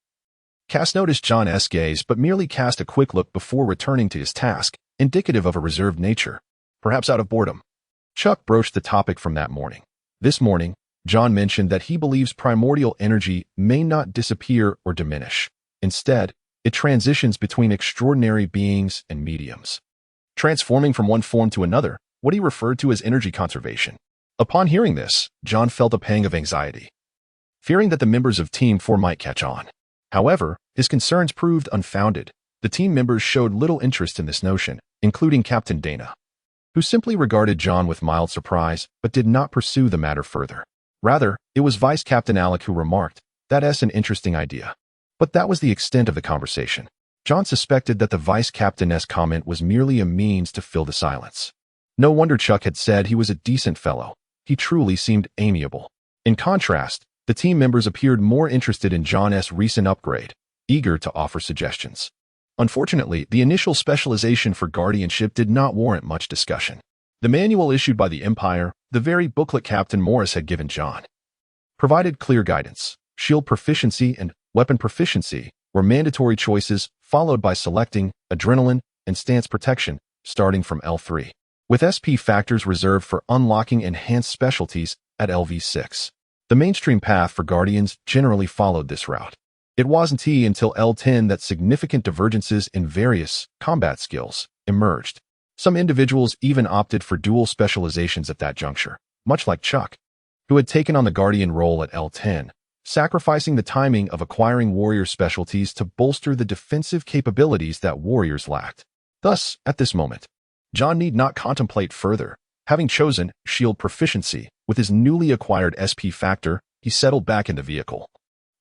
Cass noticed John's gaze but merely cast a quick look before returning to his task, indicative of a reserved nature, perhaps out of boredom. Chuck broached the topic from that morning. This morning, John mentioned that he believes primordial energy may not disappear or diminish. Instead, it transitions between extraordinary beings and mediums, transforming from one form to another, what he referred to as energy conservation. Upon hearing this, John felt a pang of anxiety, fearing that the members of Team 4 might catch on. However, his concerns proved unfounded. The team members showed little interest in this notion, including Captain Dana, who simply regarded John with mild surprise but did not pursue the matter further. Rather, it was Vice Captain Alec who remarked, "That's an interesting idea." But that was the extent of the conversation. John suspected that the Vice Captain's comment was merely a means to fill the silence. No wonder Chuck had said he was a decent fellow. He truly seemed amiable. In contrast, the team members appeared more interested in John's recent upgrade, eager to offer suggestions. Unfortunately, the initial specialization for guardianship did not warrant much discussion. The manual issued by the Empire, the very booklet Captain Morris had given John, provided clear guidance. Shield proficiency and weapon proficiency were mandatory choices, followed by selecting adrenaline and stance protection, starting from L3, with SP factors reserved for unlocking enhanced specialties at LV6. The mainstream path for Guardians generally followed this route. It wasn't until L10 that significant divergences in various combat skills emerged. Some individuals even opted for dual specializations at that juncture, much like Chuck, who had taken on the Guardian role at L10, sacrificing the timing of acquiring warrior specialties to bolster the defensive capabilities that warriors lacked. Thus, at this moment, John need not contemplate further. Having chosen shield proficiency with his newly acquired SP factor, he settled back in the vehicle,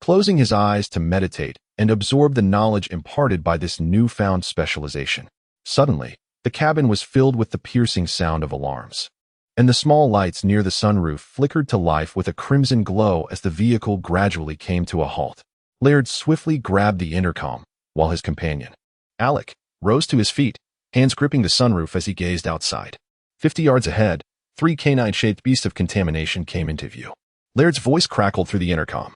closing his eyes to meditate and absorb the knowledge imparted by this newfound specialization. Suddenly, the cabin was filled with the piercing sound of alarms, and the small lights near the sunroof flickered to life with a crimson glow as the vehicle gradually came to a halt. Laird swiftly grabbed the intercom, while his companion, Alec, rose to his feet, hands gripping the sunroof as he gazed outside. 50 yards ahead, 3 canine-shaped beasts of contamination came into view. Laird's voice crackled through the intercom.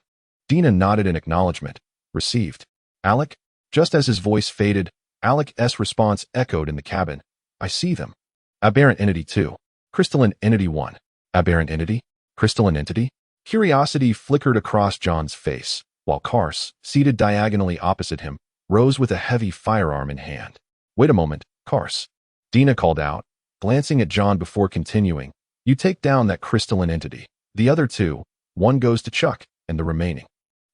Dina nodded in acknowledgement. Received. Alec, Just as his voice faded, Alec's response echoed in the cabin. I see them. Aberrant Entity 2. Crystalline Entity 1. Aberrant Entity? Crystalline Entity? Curiosity flickered across John's face, while Kars, seated diagonally opposite him, rose with a heavy firearm in hand. Wait a moment, Kars. Dina called out, glancing at John before continuing. You take down that crystalline entity. The other two, one goes to Chuck, and the remaining.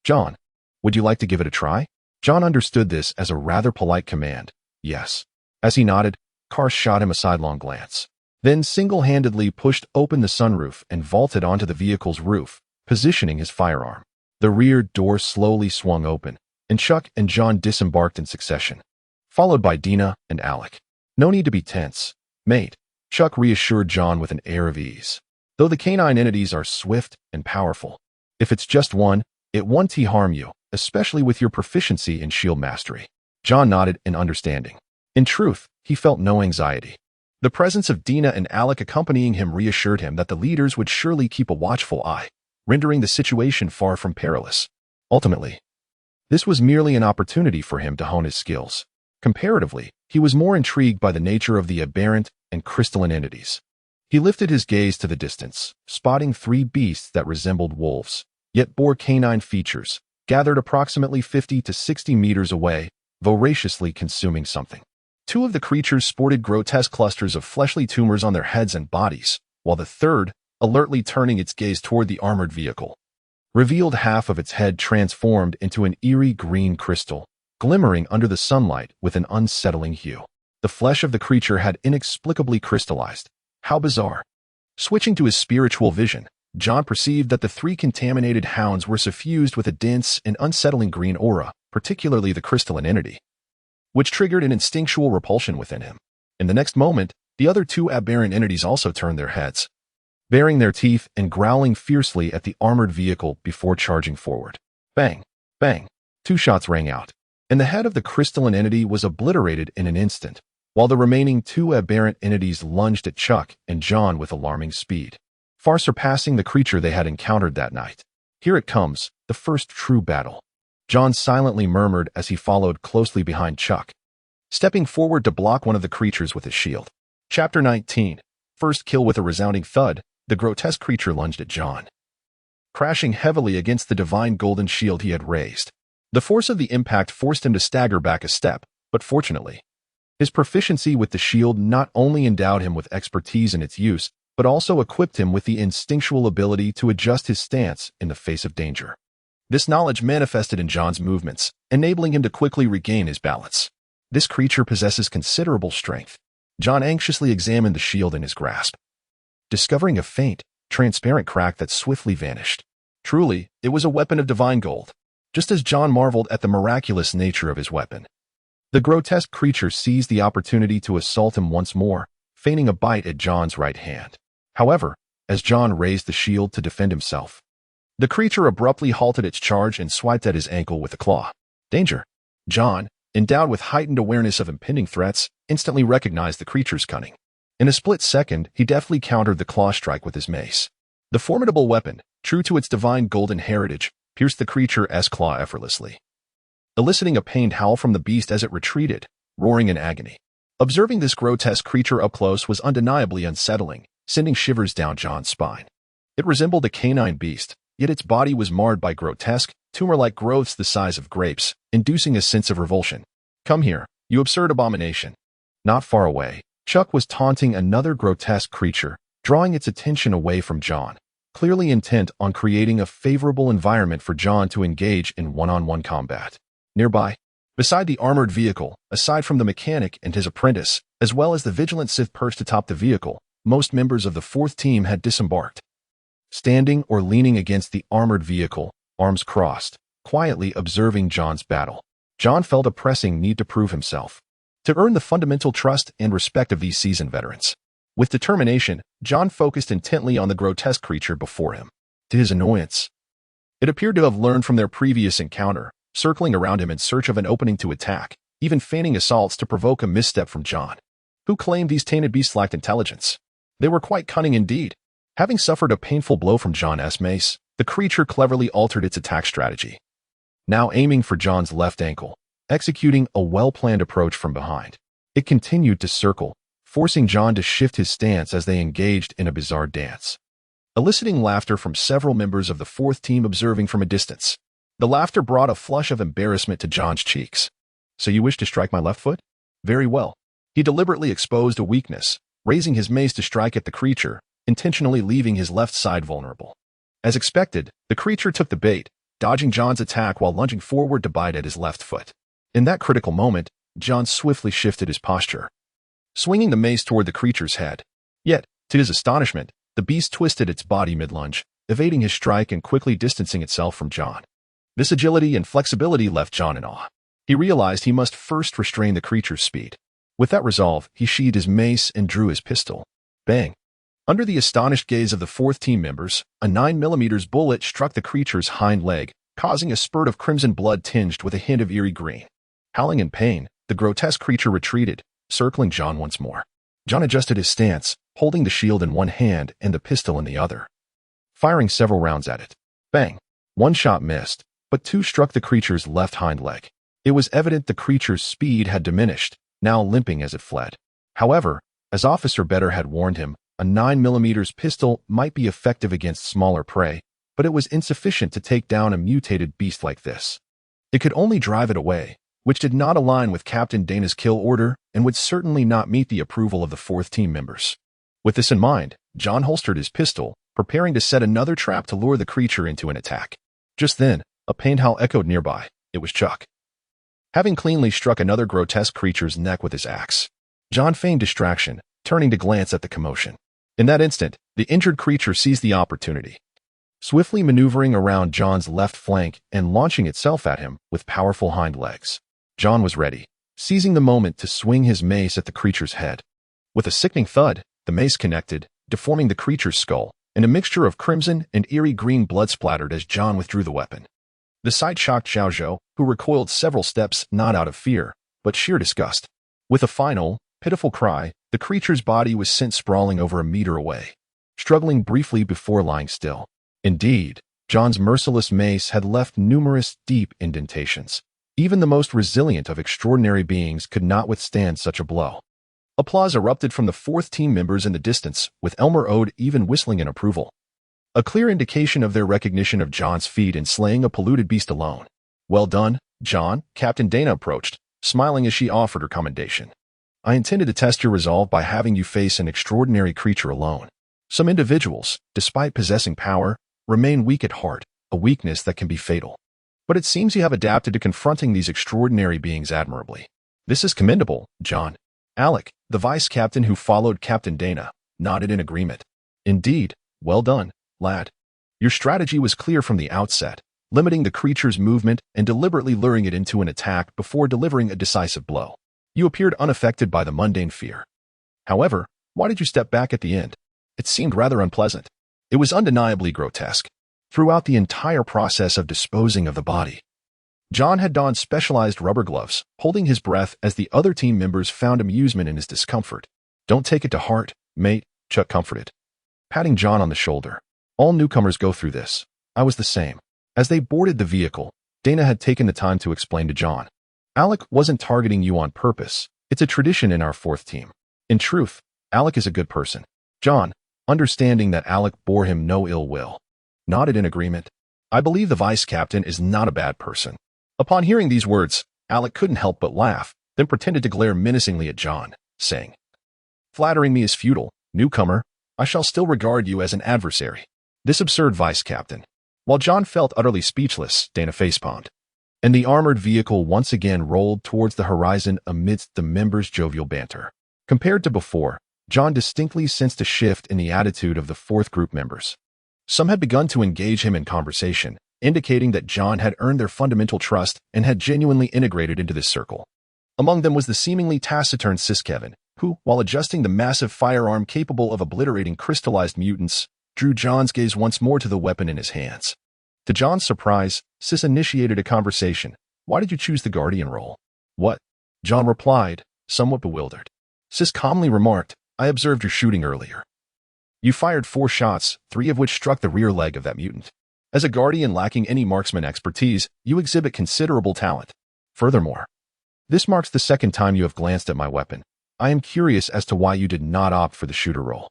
John, would you like to give it a try? John understood this as a rather polite command. Yes. As he nodded, Kars shot him a sidelong glance, then single-handedly pushed open the sunroof and vaulted onto the vehicle's roof, positioning his firearm. The rear door slowly swung open, and Chuck and John disembarked in succession, followed by Dina and Alec. No need to be tense, mate, Chuck reassured John with an air of ease. Though the canine entities are swift and powerful, if it's just one, it won't harm you, especially with your proficiency in shield mastery. John nodded in understanding. In truth, he felt no anxiety. The presence of Dina and Alec accompanying him reassured him that the leaders would surely keep a watchful eye, rendering the situation far from perilous. Ultimately, this was merely an opportunity for him to hone his skills. Comparatively, he was more intrigued by the nature of the aberrant and crystalline entities. He lifted his gaze to the distance, spotting three beasts that resembled wolves, yet bore canine features, gathered approximately 50 to 60 meters away, voraciously consuming something. Two of the creatures sported grotesque clusters of fleshly tumors on their heads and bodies, while the third, alertly turning its gaze toward the armored vehicle, revealed half of its head transformed into an eerie green crystal, glimmering under the sunlight with an unsettling hue. The flesh of the creature had inexplicably crystallized. How bizarre. Switching to his spiritual vision, John perceived that the three contaminated hounds were suffused with a dense and unsettling green aura, particularly the crystalline entity, which triggered an instinctual repulsion within him. In the next moment, the other two aberrant entities also turned their heads, baring their teeth and growling fiercely at the armored vehicle before charging forward. Bang! Bang! Two shots rang out, and the head of the crystalline entity was obliterated in an instant, while the remaining two aberrant entities lunged at Chuck and John with alarming speed, far surpassing the creature they had encountered that night. Here it comes, the first true battle, John silently murmured as he followed closely behind Chuck, stepping forward to block one of the creatures with his shield. Chapter 19. First kill. With a resounding thud, the grotesque creature lunged at John, crashing heavily against the divine golden shield he had raised. The force of the impact forced him to stagger back a step, but fortunately, his proficiency with the shield not only endowed him with expertise in its use, but also equipped him with the instinctual ability to adjust his stance in the face of danger. This knowledge manifested in John's movements, enabling him to quickly regain his balance. This creature possesses considerable strength. John anxiously examined the shield in his grasp, discovering a faint, transparent crack that swiftly vanished. Truly, it was a weapon of divine gold. Just as John marveled at the miraculous nature of his weapon, the grotesque creature seized the opportunity to assault him once more, feigning a bite at John's right hand. However, as John raised the shield to defend himself, the creature abruptly halted its charge and swiped at his ankle with a claw. Danger! John, endowed with heightened awareness of impending threats, instantly recognized the creature's cunning. In a split second, he deftly countered the claw strike with his mace. The formidable weapon, true to its divine golden heritage, pierced the creature's claw effortlessly, eliciting a pained howl from the beast as it retreated, roaring in agony. Observing this grotesque creature up close was undeniably unsettling, sending shivers down John's spine. It resembled a canine beast, yet its body was marred by grotesque, tumor-like growths the size of grapes, inducing a sense of revulsion. Come here, you absurd abomination. Not far away, Chuck was taunting another grotesque creature, drawing its attention away from John, clearly intent on creating a favorable environment for John to engage in one-on-one combat. Nearby, beside the armored vehicle, aside from the mechanic and his apprentice, as well as the vigilant Sith perched atop the vehicle, most members of the fourth team had disembarked. Standing or leaning against the armored vehicle, arms crossed, quietly observing John's battle, John felt a pressing need to prove himself, to earn the fundamental trust and respect of these seasoned veterans. With determination, John focused intently on the grotesque creature before him. To his annoyance, it appeared to have learned from their previous encounter, circling around him in search of an opening to attack, even feigning assaults to provoke a misstep from John, who claimed these tainted beasts lacked intelligence. They were quite cunning indeed. Having suffered a painful blow from John's mace, the creature cleverly altered its attack strategy. Now aiming for John's left ankle, executing a well-planned approach from behind. It continued to circle, forcing John to shift his stance as they engaged in a bizarre dance, eliciting laughter from several members of the fourth team observing from a distance. The laughter brought a flush of embarrassment to John's cheeks. "So you wish to strike my left foot? Very well." He deliberately exposed a weakness, raising his mace to strike at the creature, intentionally leaving his left side vulnerable. As expected, the creature took the bait, dodging John's attack while lunging forward to bite at his left foot. In that critical moment, John swiftly shifted his posture, swinging the mace toward the creature's head. Yet, to his astonishment, the beast twisted its body mid-lunge, evading his strike and quickly distancing itself from John. This agility and flexibility left John in awe. He realized he must first restrain the creature's speed. With that resolve, he sheathed his mace and drew his pistol. Bang! Under the astonished gaze of the fourth team members, a 9mm bullet struck the creature's hind leg, causing a spurt of crimson blood tinged with a hint of eerie green. Howling in pain, the grotesque creature retreated, circling John once more. John adjusted his stance, holding the shield in one hand and the pistol in the other, firing several rounds at it. Bang! One shot missed, but two struck the creature's left hind leg. It was evident the creature's speed had diminished, now limping as it fled. However, as Officer Better had warned him, a 9mm pistol might be effective against smaller prey, but it was insufficient to take down a mutated beast like this. It could only drive it away, which did not align with Captain Dana's kill order and would certainly not meet the approval of the fourth team members. With this in mind, John holstered his pistol, preparing to set another trap to lure the creature into an attack. Just then, a pained howl echoed nearby. It was Chuck, having cleanly struck another grotesque creature's neck with his axe. John feigned distraction, turning to glance at the commotion. In that instant, the injured creature seized the opportunity, swiftly maneuvering around John's left flank and launching itself at him with powerful hind legs. John was ready, seizing the moment to swing his mace at the creature's head. With a sickening thud, the mace connected, deforming the creature's skull, and a mixture of crimson and eerie green blood splattered as John withdrew the weapon. The sight shocked Xiao Zhou, who recoiled several steps not out of fear, but sheer disgust. With a final, pitiful cry, the creature's body was sent sprawling over a meter away, struggling briefly before lying still. Indeed, John's merciless mace had left numerous deep indentations. Even the most resilient of extraordinary beings could not withstand such a blow. Applause erupted from the fourth team members in the distance, with Elmer Ode even whistling in approval. A clear indication of their recognition of John's feat in slaying a polluted beast alone. "Well done, John," Captain Dana approached, smiling as she offered her commendation. "I intended to test your resolve by having you face an extraordinary creature alone. Some individuals, despite possessing power, remain weak at heart, a weakness that can be fatal. But it seems you have adapted to confronting these extraordinary beings admirably. This is commendable, John." Alec, the vice captain who followed Captain Dana, nodded in agreement. "Indeed, well done, lad. Your strategy was clear from the outset, limiting the creature's movement and deliberately luring it into an attack before delivering a decisive blow. You appeared unaffected by the mundane fear. However, why did you step back at the end? It seemed rather unpleasant. It was undeniably grotesque. Throughout the entire process of disposing of the body, John had donned specialized rubber gloves, holding his breath as the other team members found amusement in his discomfort. "Don't take it to heart, mate," Chuck comforted, patting John on the shoulder. "All newcomers go through this. I was the same." As they boarded the vehicle, Dana had taken the time to explain to John. "Alec wasn't targeting you on purpose. It's a tradition in our fourth team. In truth, Alec is a good person." John, understanding that Alec bore him no ill will, nodded in agreement. "I believe the vice captain is not a bad person." Upon hearing these words, Alec couldn't help but laugh, then pretended to glare menacingly at John, saying, "Flattering me is futile, newcomer. I shall still regard you as an adversary." This absurd vice captain. While John felt utterly speechless, Dana facepalmed, and the armored vehicle once again rolled towards the horizon amidst the members' jovial banter. Compared to before, John distinctly sensed a shift in the attitude of the fourth group members. Some had begun to engage him in conversation, indicating that John had earned their fundamental trust and had genuinely integrated into this circle. Among them was the seemingly taciturn Sis Kevin, who, while adjusting the massive firearm capable of obliterating crystallized mutants, drew John's gaze once more to the weapon in his hands. To John's surprise, Sis initiated a conversation. "Why did you choose the Guardian role?" "What?" John replied, somewhat bewildered. Sis calmly remarked, "I observed your shooting earlier. You fired 4 shots, 3 of which struck the rear leg of that mutant. As a Guardian lacking any marksman expertise, you exhibit considerable talent. Furthermore, This marks the second time you have glanced at my weapon. I am curious as to why you did not opt for the shooter role.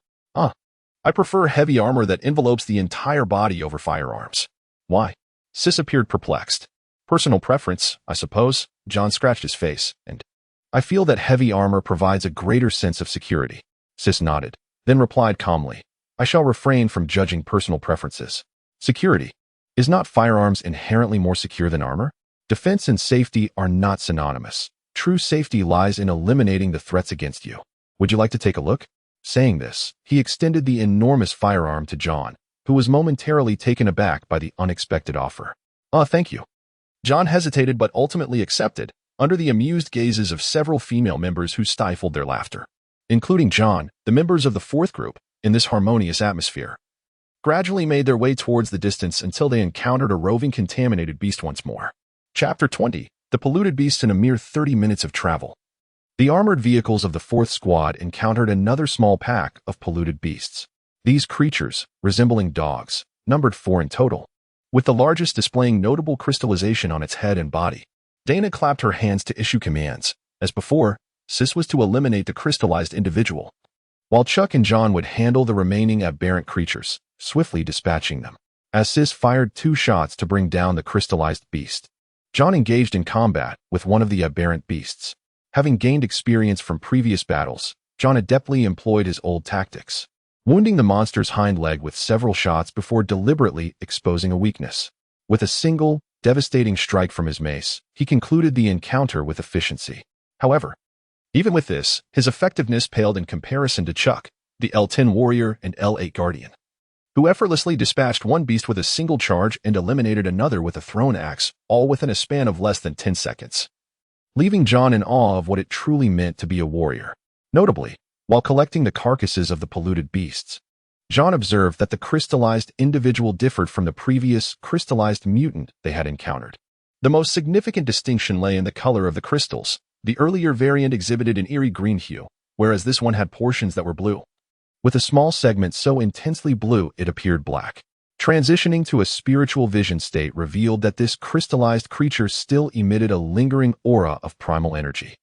I prefer heavy armor that envelopes the entire body over firearms. Why? Sis appeared perplexed. Personal preference, I suppose. John scratched his face, and I feel that heavy armor provides a greater sense of security. Sis nodded, then replied calmly, I shall refrain from judging personal preferences. Security. Is not firearms inherently more secure than armor? Defense and safety are not synonymous. True safety lies in eliminating the threats against you. Would you like to take a look? Saying this, he extended the enormous firearm to John, who was momentarily taken aback by the unexpected offer. Thank you. John hesitated but ultimately accepted, under the amused gazes of several female members who stifled their laughter. Including John, the members of the fourth group, in this harmonious atmosphere, gradually made their way towards the distance until they encountered a roving contaminated beast once more. Chapter 20. The polluted beasts in a mere 30 minutes of travel. The armored vehicles of the fourth squad encountered another small pack of polluted beasts. These creatures, resembling dogs, numbered 4 in total, with the largest displaying notable crystallization on its head and body. Dana clapped her hands to issue commands. As before, Sis was to eliminate the crystallized individual, while Chuck and John would handle the remaining aberrant creatures, swiftly dispatching them. As Sis fired 2 shots to bring down the crystallized beast, John engaged in combat with one of the aberrant beasts. Having gained experience from previous battles, John adeptly employed his old tactics, wounding the monster's hind leg with several shots before deliberately exposing a weakness. With a single, devastating strike from his mace, he concluded the encounter with efficiency. However, even with this, his effectiveness paled in comparison to Chuck, the L10 warrior and L8 guardian, who effortlessly dispatched one beast with a single charge and eliminated another with a thrown axe, all within a span of less than 10 seconds. Leaving John in awe of what it truly meant to be a warrior. Notably, while collecting the carcasses of the polluted beasts, John observed that the crystallized individual differed from the previous crystallized mutant they had encountered. The most significant distinction lay in the color of the crystals. The earlier variant exhibited an eerie green hue, whereas this one had portions that were blue, with a small segment so intensely blue it appeared black. Transitioning to a spiritual vision state revealed that this crystallized creature still emitted a lingering aura of primal energy.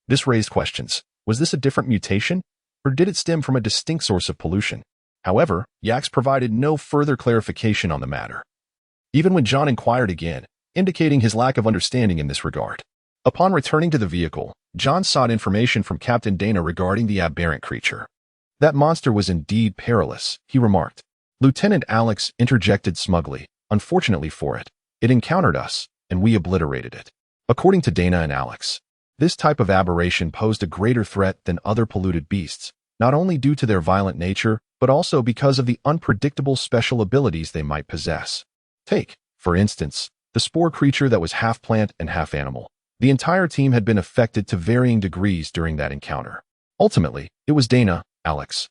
This raised questions. Was this a different mutation, or did it stem from a distinct source of pollution? However, Yax provided no further clarification on the matter, even when John inquired again, indicating his lack of understanding in this regard. Upon returning to the vehicle, John sought information from Captain Dana regarding the aberrant creature. That monster was indeed perilous, he remarked. Lieutenant Alex interjected smugly. Unfortunately for it, it encountered us, and we obliterated it. According to Dana and Alex, this type of aberration posed a greater threat than other polluted beasts, not only due to their violent nature, but also because of the unpredictable special abilities they might possess. Take, for instance, the spore creature that was half plant and half animal. The entire team had been affected to varying degrees during that encounter. Ultimately, it was Dana, Alex,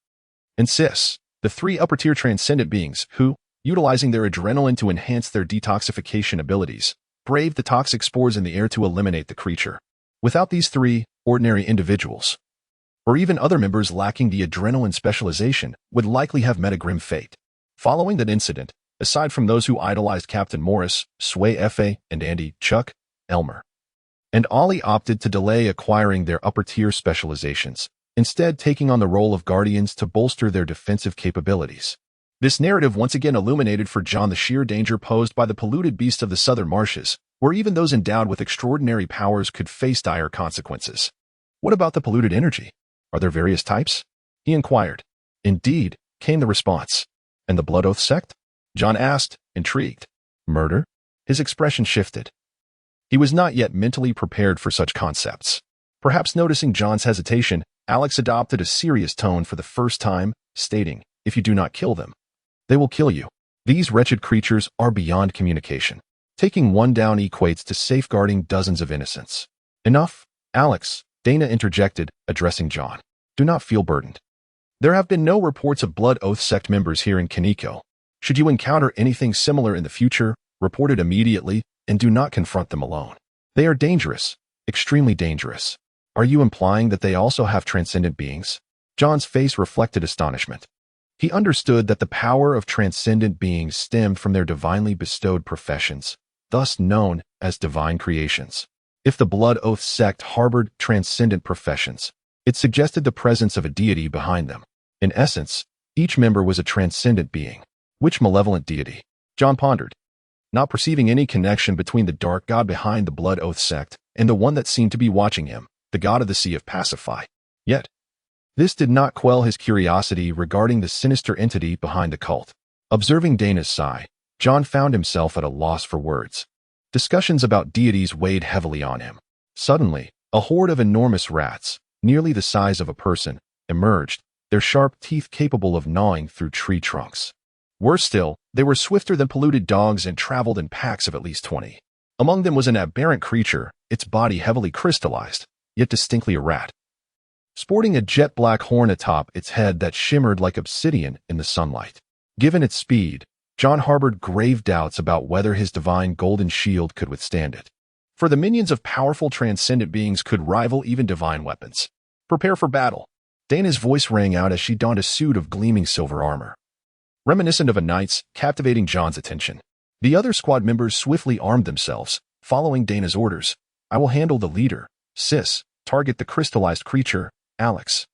and Sis, the 3 upper-tier transcendent beings who, utilizing their adrenaline to enhance their detoxification abilities, braved the toxic spores in the air to eliminate the creature. Without these 3 ordinary individuals, or even other members lacking the adrenaline specialization, would likely have met a grim fate. Following that incident, aside from those who idolized Captain Morris, Sway F.A., and Andy, Chuck, Elmer, and Ollie opted to delay acquiring their upper-tier specializations, instead taking on the role of guardians to bolster their defensive capabilities. This narrative once again illuminated for John the sheer danger posed by the polluted beasts of the southern marshes, where even those endowed with extraordinary powers could face dire consequences. What about the polluted energy? Are there various types? He inquired. Indeed, came the response. And the Blood Oath sect? John asked, intrigued. Murder? His expression shifted. He was not yet mentally prepared for such concepts. Perhaps noticing John's hesitation, Alex adopted a serious tone for the first time, stating, if you do not kill them, they will kill you. These wretched creatures are beyond communication. Taking one down equates to safeguarding dozens of innocents. Enough, Alex, Dana interjected, addressing John. Do not feel burdened. There have been no reports of Blood Oath sect members here in Kaneko. Should you encounter anything similar in the future, report it immediately, and do not confront them alone. They are dangerous, extremely dangerous. Are you implying that they also have transcendent beings? John's face reflected astonishment. He understood that the power of transcendent beings stemmed from their divinely bestowed professions, thus known as divine creations. If the Blood Oath sect harbored transcendent professions, it suggested the presence of a deity behind them. In essence, each member was a transcendent being. Which malevolent deity? John pondered, not perceiving any connection between the dark god behind the Blood Oath sect and the one that seemed to be watching him, the god of the Sea of Pacify. Yet, this did not quell his curiosity regarding the sinister entity behind the cult. Observing Dana's sigh, John found himself at a loss for words. Discussions about deities weighed heavily on him. Suddenly, a horde of enormous rats, nearly the size of a person, emerged, their sharp teeth capable of gnawing through tree trunks. Worse still, they were swifter than polluted dogs and traveled in packs of at least 20. Among them was an aberrant creature, its body heavily crystallized, yet distinctly a rat, sporting a jet-black horn atop its head that shimmered like obsidian in the sunlight. Given its speed, John harbored grave doubts about whether his divine golden shield could withstand it. For the minions of powerful transcendent beings could rival even divine weapons. Prepare for battle. Dana's voice rang out as she donned a suit of gleaming silver armor, reminiscent of a knight's, captivating John's attention. The other squad members swiftly armed themselves, following Dana's orders. I will handle the leader, Sis. Target the crystallized creature, Alex.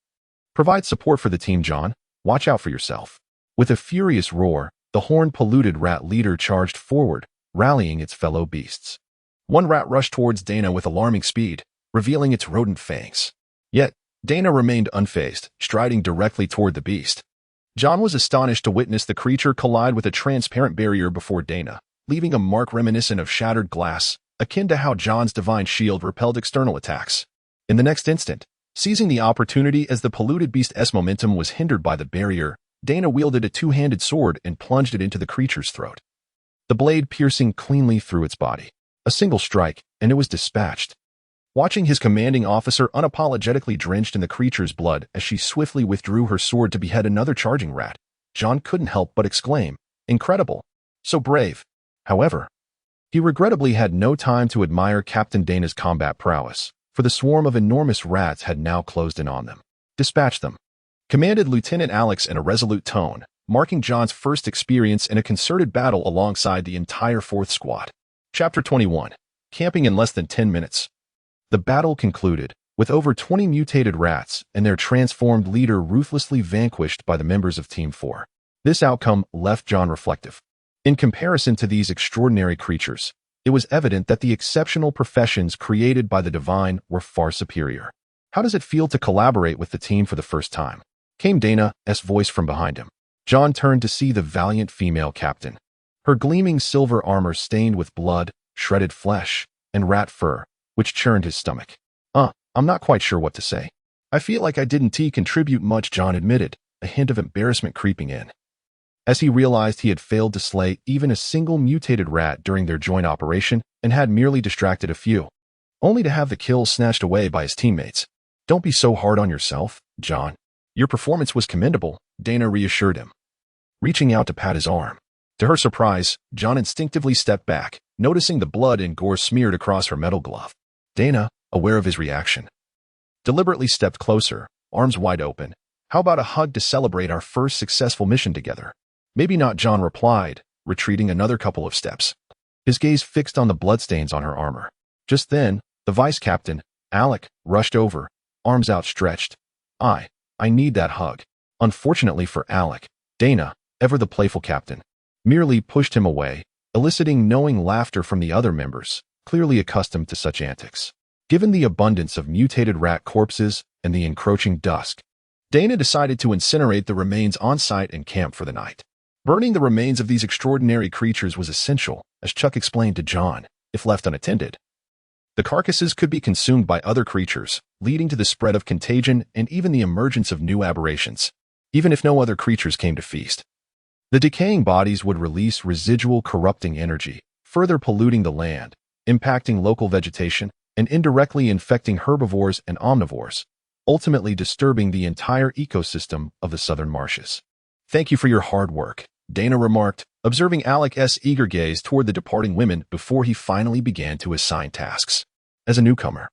Provide support for the team, John. Watch out for yourself. With a furious roar, the horn-polluted rat leader charged forward, rallying its fellow beasts. One rat rushed towards Dana with alarming speed, revealing its rodent fangs. Yet, Dana remained unfazed, striding directly toward the beast. John was astonished to witness the creature collide with a transparent barrier before Dana, leaving a mark reminiscent of shattered glass, akin to how John's divine shield repelled external attacks. In the next instant, seizing the opportunity as the polluted beast's momentum was hindered by the barrier, Dana wielded a two-handed sword and plunged it into the creature's throat, the blade piercing cleanly through its body. A single strike, and it was dispatched. Watching his commanding officer unapologetically drenched in the creature's blood as she swiftly withdrew her sword to behead another charging rat, John couldn't help but exclaim, "Incredible! So brave!" However, he regrettably had no time to admire Captain Dana's combat prowess, for the swarm of enormous rats had now closed in on them. "Dispatch them," commanded Lieutenant Alex in a resolute tone, marking John's first experience in a concerted battle alongside the entire 4th Squad. Chapter 21. Camping in less than 10 minutes. The battle concluded, with over 20 mutated rats and their transformed leader ruthlessly vanquished by the members of Team 4. This outcome left John reflective. In comparison to these extraordinary creatures, it was evident that the exceptional professions created by the divine were far superior. "How does it feel to collaborate with the team for the first time?" came Dana's voice from behind him. John turned to see the valiant female captain, her gleaming silver armor stained with blood, shredded flesh, and rat fur, which churned his stomach. I'm not quite sure what to say. I feel like I didn't contribute much," John admitted, a hint of embarrassment creeping in, as he realized he had failed to slay even a single mutated rat during their joint operation and had merely distracted a few, only to have the kills snatched away by his teammates. "Don't be so hard on yourself, John. Your performance was commendable," Dana reassured him, reaching out to pat his arm. To her surprise, John instinctively stepped back, noticing the blood and gore smeared across her metal glove. Dana, aware of his reaction, deliberately stepped closer, arms wide open. "How about a hug to celebrate our first successful mission together?" "Maybe not," John replied, retreating another couple of steps, his gaze fixed on the bloodstains on her armor. Just then, the vice captain, Alec, rushed over, arms outstretched. I need that hug." Unfortunately for Alec, Dana, ever the playful captain, merely pushed him away, eliciting knowing laughter from the other members, clearly accustomed to such antics. Given the abundance of mutated rat corpses and the encroaching dusk, Dana decided to incinerate the remains on site and camp for the night. Burning the remains of these extraordinary creatures was essential, as Chuck explained to John. If left unattended, the carcasses could be consumed by other creatures, leading to the spread of contagion and even the emergence of new aberrations, even if no other creatures came to feast. The decaying bodies would release residual corrupting energy, further polluting the land, impacting local vegetation, and indirectly infecting herbivores and omnivores, ultimately disturbing the entire ecosystem of the southern marshes. "Thank you for your hard work," Dana remarked, observing Alec's eager gaze toward the departing women before he finally began to assign tasks. As a newcomer,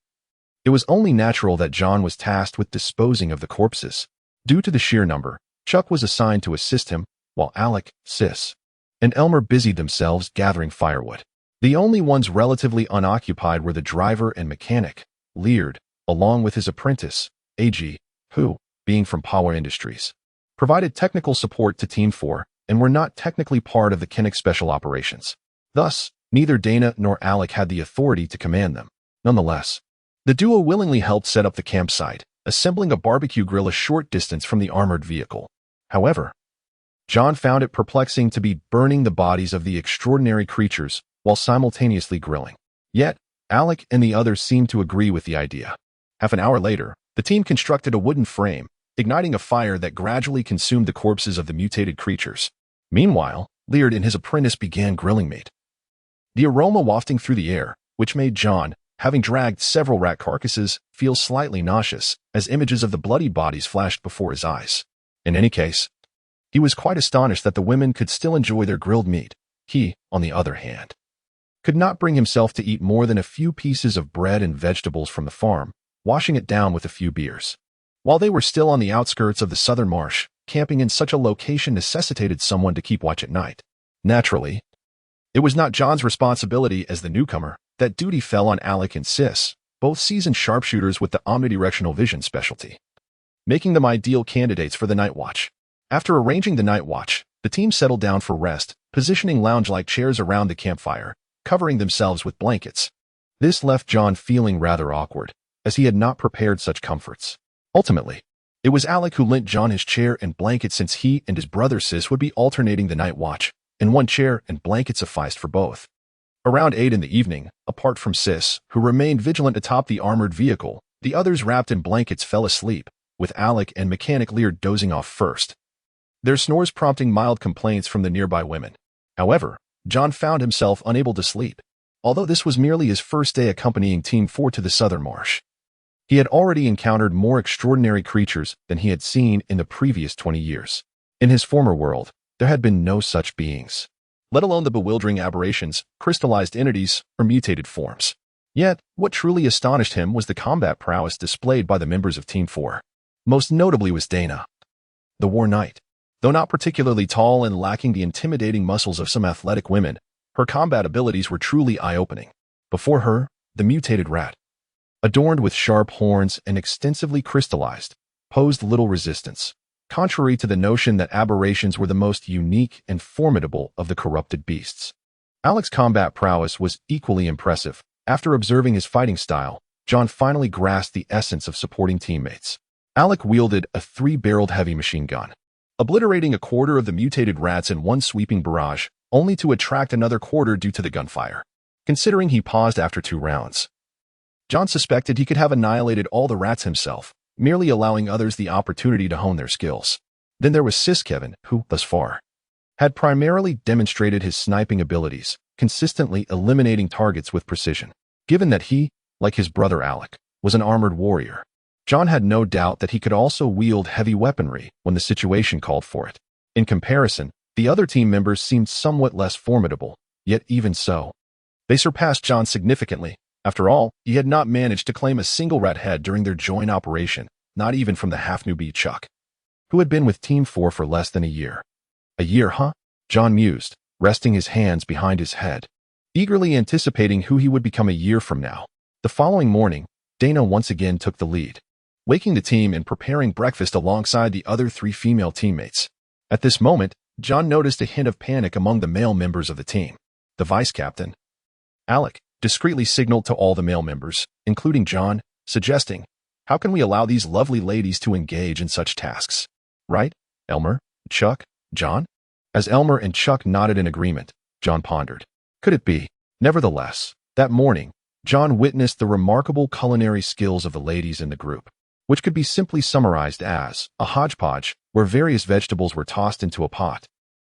it was only natural that John was tasked with disposing of the corpses. Due to the sheer number, Chuck was assigned to assist him, while Alec, Sis, and Elmer busied themselves gathering firewood. The only ones relatively unoccupied were the driver and mechanic, Leard, along with his apprentice, AG, who, being from Power Industries, provided technical support to Team 4 and were not technically part of the Kinnick Special Operations. Thus, neither Dana nor Alec had the authority to command them. Nonetheless, the duo willingly helped set up the campsite, assembling a barbecue grill a short distance from the armored vehicle. However, John found it perplexing to be burning the bodies of the extraordinary creatures while simultaneously grilling. Yet, Alec and the others seemed to agree with the idea. Half an hour later, the team constructed a wooden frame, igniting a fire that gradually consumed the corpses of the mutated creatures. Meanwhile, Leard and his apprentice began grilling meat. The aroma wafting through the air, which made John, having dragged several rat carcasses, feel slightly nauseous as images of the bloody bodies flashed before his eyes. In any case, he was quite astonished that the women could still enjoy their grilled meat. He, on the other hand, could not bring himself to eat more than a few pieces of bread and vegetables from the farm, washing it down with a few beers. While they were still on the outskirts of the southern marsh, camping in such a location necessitated someone to keep watch at night. Naturally, it was not John's responsibility as the newcomer. That duty fell on Alec and Sis, both seasoned sharpshooters with the omnidirectional vision specialty, making them ideal candidates for the night watch. After arranging the night watch, the team settled down for rest, positioning lounge-like chairs around the campfire, covering themselves with blankets. This left John feeling rather awkward, as he had not prepared such comforts. Ultimately, it was Alec who lent John his chair and blanket since he and his brother Sis would be alternating the night watch, and one chair and blanket sufficed for both. Around 8 in the evening, apart from Sis, who remained vigilant atop the armored vehicle, the others wrapped in blankets fell asleep, with Alec and Mechanic Lear dozing off first, their snores prompting mild complaints from the nearby women. However, John found himself unable to sleep, although this was merely his first day accompanying Team 4 to the southern marsh. He had already encountered more extraordinary creatures than he had seen in the previous 20 years. In his former world, there had been no such beings, let alone the bewildering aberrations, crystallized entities, or mutated forms. Yet, what truly astonished him was the combat prowess displayed by the members of Team 4. Most notably was Dana, the War Knight. Though not particularly tall and lacking the intimidating muscles of some athletic women, her combat abilities were truly eye-opening. Before her, the mutated rat, adorned with sharp horns and extensively crystallized, posed little resistance, contrary to the notion that aberrations were the most unique and formidable of the corrupted beasts. Alec's combat prowess was equally impressive. After observing his fighting style, John finally grasped the essence of supporting teammates. Alec wielded a 3-barreled heavy machine gun, obliterating a quarter of the mutated rats in one sweeping barrage, only to attract another quarter due to the gunfire. Considering he paused after 2 rounds, John suspected he could have annihilated all the rats himself, merely allowing others the opportunity to hone their skills. Then there was Sis Kevin, who, thus far, had primarily demonstrated his sniping abilities, consistently eliminating targets with precision. Given that he, like his brother Alec, was an armored warrior, John had no doubt that he could also wield heavy weaponry when the situation called for it. In comparison, the other team members seemed somewhat less formidable, yet even so, they surpassed John significantly. After all, he had not managed to claim a single rat head during their joint operation, not even from the half-newbie Chuck, who had been with Team 4 for less than a year. A year, huh? John mused, resting his hands behind his head, eagerly anticipating who he would become a year from now. The following morning, Dana once again took the lead, waking the team and preparing breakfast alongside the other 3 female teammates. At this moment, John noticed a hint of panic among the male members of the team. The vice-captain, Alec, discreetly signaled to all the male members, including John, suggesting, "How can we allow these lovely ladies to engage in such tasks? Right, Elmer, Chuck, John?" As Elmer and Chuck nodded in agreement, John pondered. Could it be? Nevertheless, that morning, John witnessed the remarkable culinary skills of the ladies in the group, which could be simply summarized as a hodgepodge where various vegetables were tossed into a pot,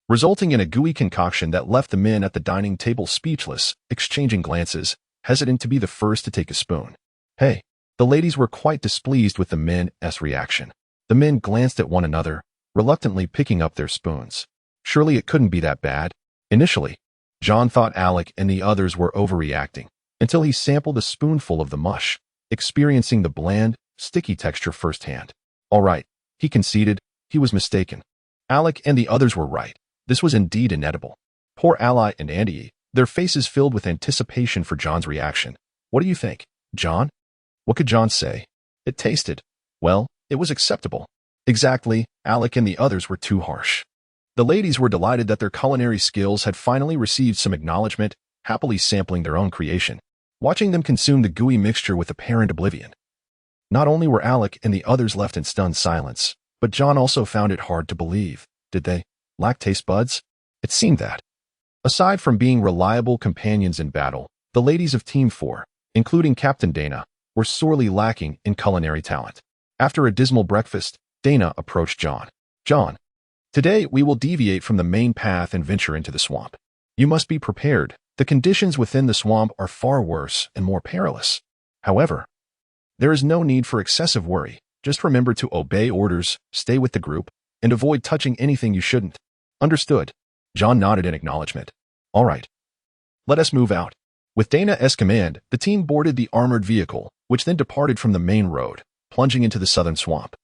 resulting in a gooey concoction that left the men at the dining table speechless, exchanging glances, hesitant to be the first to take a spoon. Hey, the ladies were quite displeased with the men's reaction. The men glanced at one another, reluctantly picking up their spoons. Surely it couldn't be that bad. Initially, John thought Alec and the others were overreacting, until he sampled a spoonful of the mush, experiencing the bland, sticky texture firsthand. All right, he conceded, he was mistaken. Alec and the others were right. This was indeed inedible. Poor Ally and Andy, their faces filled with anticipation for John's reaction. "What do you think, John?" What could John say? It tasted, well, it was acceptable. Exactly, Alec and the others were too harsh. The ladies were delighted that their culinary skills had finally received some acknowledgement, happily sampling their own creation, watching them consume the gooey mixture with apparent oblivion. Not only were Alec and the others left in stunned silence, but John also found it hard to believe. Did they lack taste buds? It seemed that. Aside from being reliable companions in battle, the ladies of Team 4, including Captain Dana, were sorely lacking in culinary talent. After a dismal breakfast, Dana approached John. "John, today we will deviate from the main path and venture into the swamp. You must be prepared. The conditions within the swamp are far worse and more perilous. However, there is no need for excessive worry. Just remember to obey orders, stay with the group, and avoid touching anything you shouldn't." "Understood." John nodded in acknowledgement. "All right. Let us move out." With Dana's command, the team boarded the armored vehicle, which then departed from the main road, plunging into the southern swamp.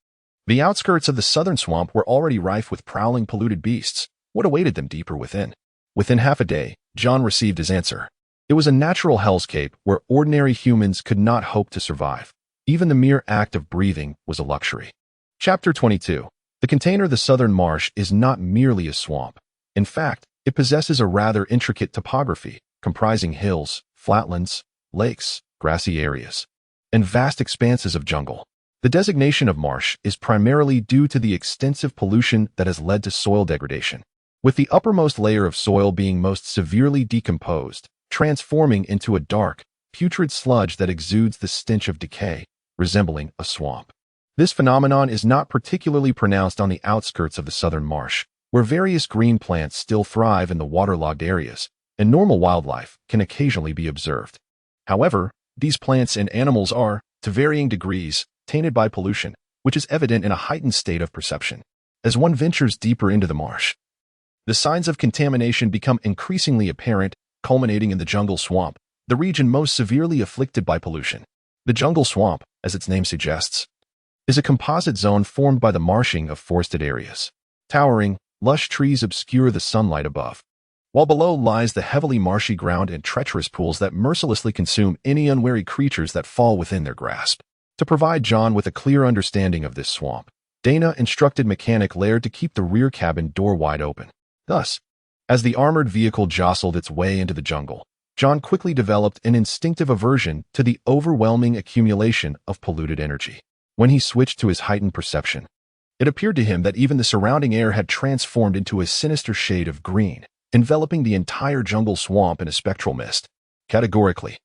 The outskirts of the southern swamp were already rife with prowling, polluted beasts. What awaited them deeper within? Within half a day, John received his answer. It was a natural hellscape where ordinary humans could not hope to survive. Even the mere act of breathing was a luxury. Chapter 22. The container The Southern Marsh is not merely a swamp. In fact, it possesses a rather intricate topography, comprising hills, flatlands, lakes, grassy areas, and vast expanses of jungle. The designation of marsh is primarily due to the extensive pollution that has led to soil degradation, with the uppermost layer of soil being most severely decomposed, transforming into a dark, putrid sludge that exudes the stench of decay, resembling a swamp. This phenomenon is not particularly pronounced on the outskirts of the southern marsh, where various green plants still thrive in the waterlogged areas, and normal wildlife can occasionally be observed. However, these plants and animals are, to varying degrees, tainted by pollution, which is evident in a heightened state of perception. As one ventures deeper into the marsh, the signs of contamination become increasingly apparent, culminating in the jungle swamp, the region most severely afflicted by pollution. The jungle swamp, as its name suggests, is a composite zone formed by the marshing of forested areas. Towering, lush trees obscure the sunlight above, while below lies the heavily marshy ground and treacherous pools that mercilessly consume any unwary creatures that fall within their grasp. To provide John with a clear understanding of this swamp, Dana instructed Mechanic Laird to keep the rear cabin door wide open. Thus, as the armored vehicle jostled its way into the jungle, John quickly developed an instinctive aversion to the overwhelming accumulation of polluted energy. When he switched to his heightened perception, it appeared to him that even the surrounding air had transformed into a sinister shade of green, enveloping the entire jungle swamp in a spectral mist. Categorically,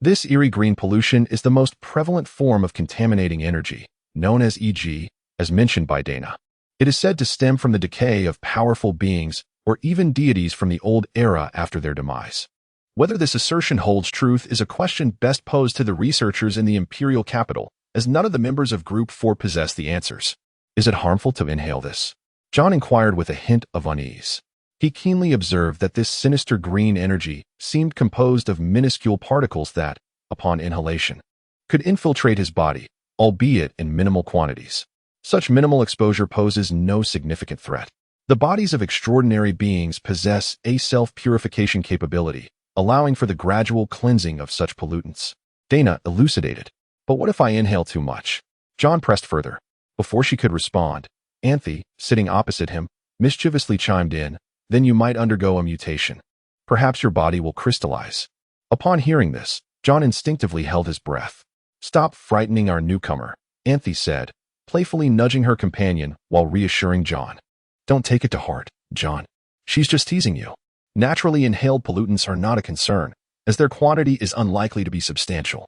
this eerie green pollution is the most prevalent form of contaminating energy, known as EG, as mentioned by Dana. It is said to stem from the decay of powerful beings or even deities from the old era after their demise. Whether this assertion holds truth is a question best posed to the researchers in the Imperial capital, as none of the members of Group 4 possess the answers. Is it harmful to inhale this? John inquired with a hint of unease. He keenly observed that this sinister green energy seemed composed of minuscule particles that, upon inhalation, could infiltrate his body, albeit in minimal quantities. Such minimal exposure poses no significant threat. The bodies of extraordinary beings possess a self-purification capability, allowing for the gradual cleansing of such pollutants. Dana elucidated. But what if I inhale too much? John pressed further. Before she could respond, Anthe, sitting opposite him, mischievously chimed in, "Then you might undergo a mutation. Perhaps your body will crystallize." Upon hearing this, John instinctively held his breath. "Stop frightening our newcomer," Anthe said, playfully nudging her companion while reassuring John. "Don't take it to heart, John. She's just teasing you. Naturally inhaled pollutants are not a concern, as their quantity is unlikely to be substantial.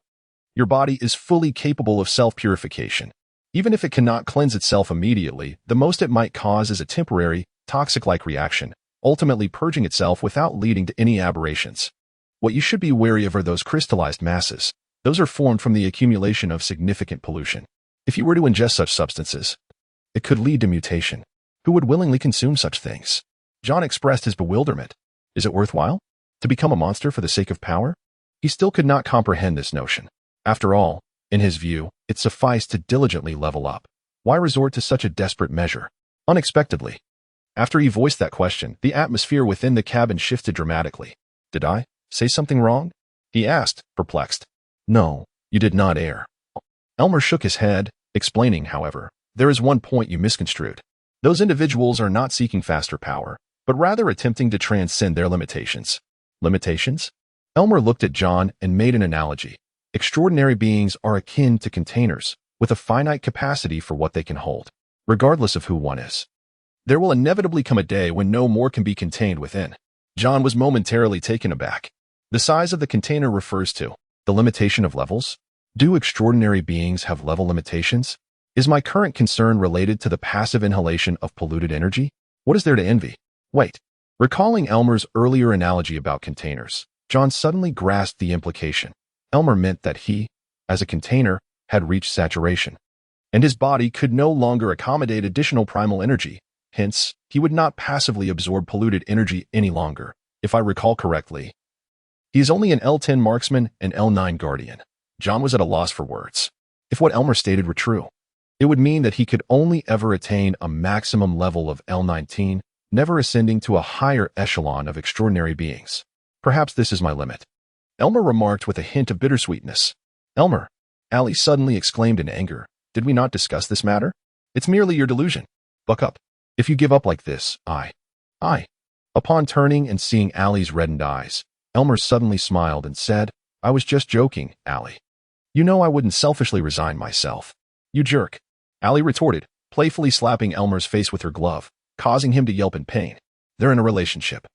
Your body is fully capable of self-purification. Even if it cannot cleanse itself immediately, the most it might cause is a temporary, toxic-like reaction, ultimately purging itself without leading to any aberrations. What you should be wary of are those crystallized masses. Those are formed from the accumulation of significant pollution. If you were to ingest such substances, it could lead to mutation. Who would willingly consume such things?" John expressed his bewilderment. Is it worthwhile? To become a monster for the sake of power? He still could not comprehend this notion. After all, in his view, it sufficed to diligently level up. Why resort to such a desperate measure? Unexpectedly, after he voiced that question, the atmosphere within the cabin shifted dramatically. Did I say something wrong? He asked, perplexed. No, you did not err. Elmer shook his head, explaining, however, there is one point you misconstrued. Those individuals are not seeking faster power, but rather attempting to transcend their limitations. Limitations? Elmer looked at John and made an analogy. Extraordinary beings are akin to containers, with a finite capacity for what they can hold, regardless of who one is. There will inevitably come a day when no more can be contained within. John was momentarily taken aback. The size of the container refers to the limitation of levels. Do extraordinary beings have level limitations? Is my current concern related to the passive inhalation of polluted energy? What is there to envy? Wait. Recalling Elmer's earlier analogy about containers, John suddenly grasped the implication. Elmer meant that he, as a container, had reached saturation, and his body could no longer accommodate additional primal energy. Hence, he would not passively absorb polluted energy any longer. If I recall correctly, he is only an L10 marksman and L9 guardian. John was at a loss for words. If what Elmer stated were true, it would mean that he could only ever attain a maximum level of L19, never ascending to a higher echelon of extraordinary beings. Perhaps this is my limit. Elmer remarked with a hint of bittersweetness. Elmer, Allie suddenly exclaimed in anger. Did we not discuss this matter? It's merely your delusion. Buck up. If you give up like this, I. Upon turning and seeing Allie's reddened eyes, Elmer suddenly smiled and said, I was just joking, Allie. You know I wouldn't selfishly resign myself. You jerk. Allie retorted, playfully slapping Elmer's face with her glove, causing him to yelp in pain. They're in a relationship.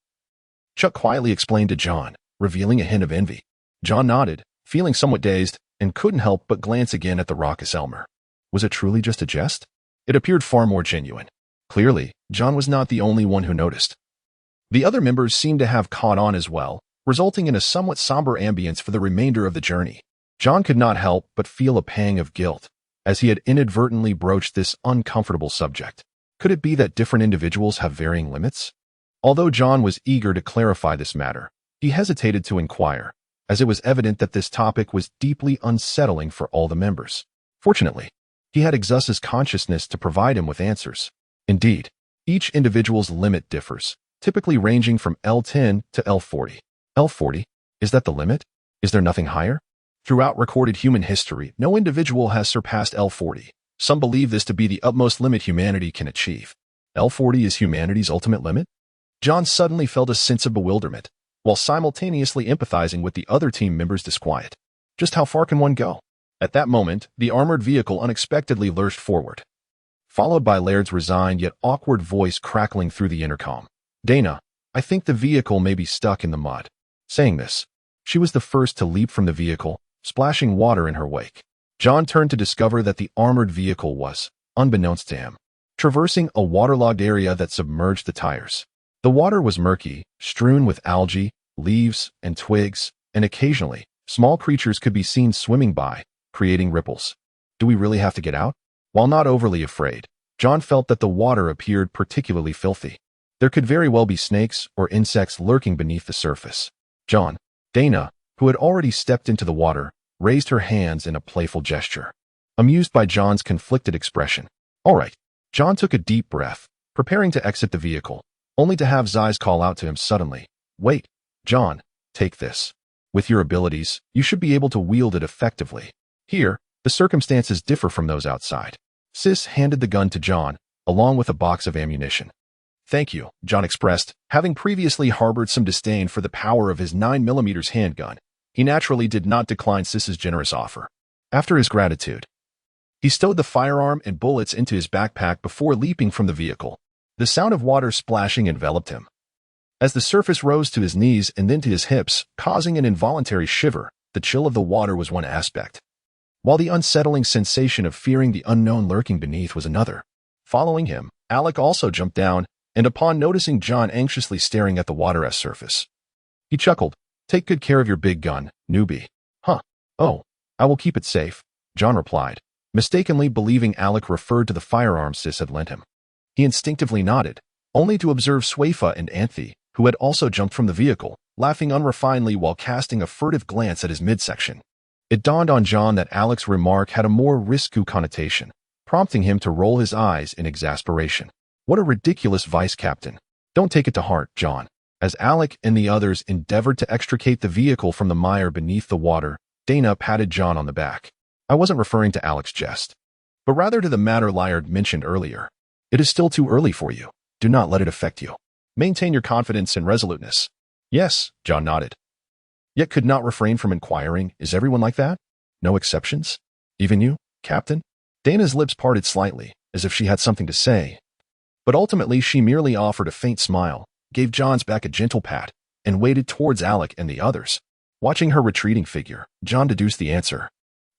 Chuck quietly explained to John, revealing a hint of envy. John nodded, feeling somewhat dazed, and couldn't help but glance again at the raucous Elmer. Was it truly just a jest? It appeared far more genuine. Clearly, John was not the only one who noticed. The other members seemed to have caught on as well, resulting in a somewhat somber ambience for the remainder of the journey. John could not help but feel a pang of guilt, as he had inadvertently broached this uncomfortable subject. Could it be that different individuals have varying limits? Although John was eager to clarify this matter, he hesitated to inquire, as it was evident that this topic was deeply unsettling for all the members. Fortunately, he had Exus's consciousness to provide him with answers. Indeed, each individual's limit differs, typically ranging from L10 to L40. L40? Is that the limit? Is there nothing higher? Throughout recorded human history, no individual has surpassed L40. Some believe this to be the utmost limit humanity can achieve. L40 is humanity's ultimate limit? John suddenly felt a sense of bewilderment, while simultaneously empathizing with the other team members' disquiet. Just how far can one go? At that moment, the armored vehicle unexpectedly lurched forward, followed by Laird's resigned yet awkward voice crackling through the intercom. Dana, I think the vehicle may be stuck in the mud. Saying this, she was the first to leap from the vehicle, splashing water in her wake. John turned to discover that the armored vehicle was, unbeknownst to him, traversing a waterlogged area that submerged the tires. The water was murky, strewn with algae, leaves, and twigs, and occasionally, small creatures could be seen swimming by, creating ripples. Do we really have to get out? While not overly afraid, John felt that the water appeared particularly filthy. There could very well be snakes or insects lurking beneath the surface. John, Dana, who had already stepped into the water, raised her hands in a playful gesture, amused by John's conflicted expression. All right. John took a deep breath, preparing to exit the vehicle, only to have Zeiss call out to him suddenly. Wait, John, take this. With your abilities, you should be able to wield it effectively. Here, the circumstances differ from those outside. Sis handed the gun to John, along with a box of ammunition. Thank you, John expressed, having previously harbored some disdain for the power of his 9mm handgun. He naturally did not decline Sis's generous offer. After his gratitude, he stowed the firearm and bullets into his backpack before leaping from the vehicle. The sound of water splashing enveloped him, as the surface rose to his knees and then to his hips, causing an involuntary shiver. The chill of the water was one aspect, while the unsettling sensation of fearing the unknown lurking beneath was another. Following him, Alec also jumped down, and upon noticing John anxiously staring at the water-s surface, he chuckled. Take good care of your big gun, newbie. Huh. Oh, I will keep it safe, John replied, mistakenly believing Alec referred to the firearm Sis had lent him. He instinctively nodded, only to observe Swafa and Anthe, who had also jumped from the vehicle, laughing unrefinedly while casting a furtive glance at his midsection. It dawned on John that Alec's remark had a more risque connotation, prompting him to roll his eyes in exasperation. What a ridiculous vice captain. Don't take it to heart, John. As Alec and the others endeavored to extricate the vehicle from the mire beneath the water, Dana patted John on the back. I wasn't referring to Alec's jest, but rather to the matter Liard mentioned earlier. It is still too early for you. Do not let it affect you. Maintain your confidence and resoluteness. Yes, John nodded. Yet could not refrain from inquiring, is everyone like that? No exceptions? Even you, Captain? Dana's lips parted slightly, as if she had something to say. But ultimately she merely offered a faint smile, gave John's back a gentle pat, and waded towards Alec and the others. Watching her retreating figure, John deduced the answer.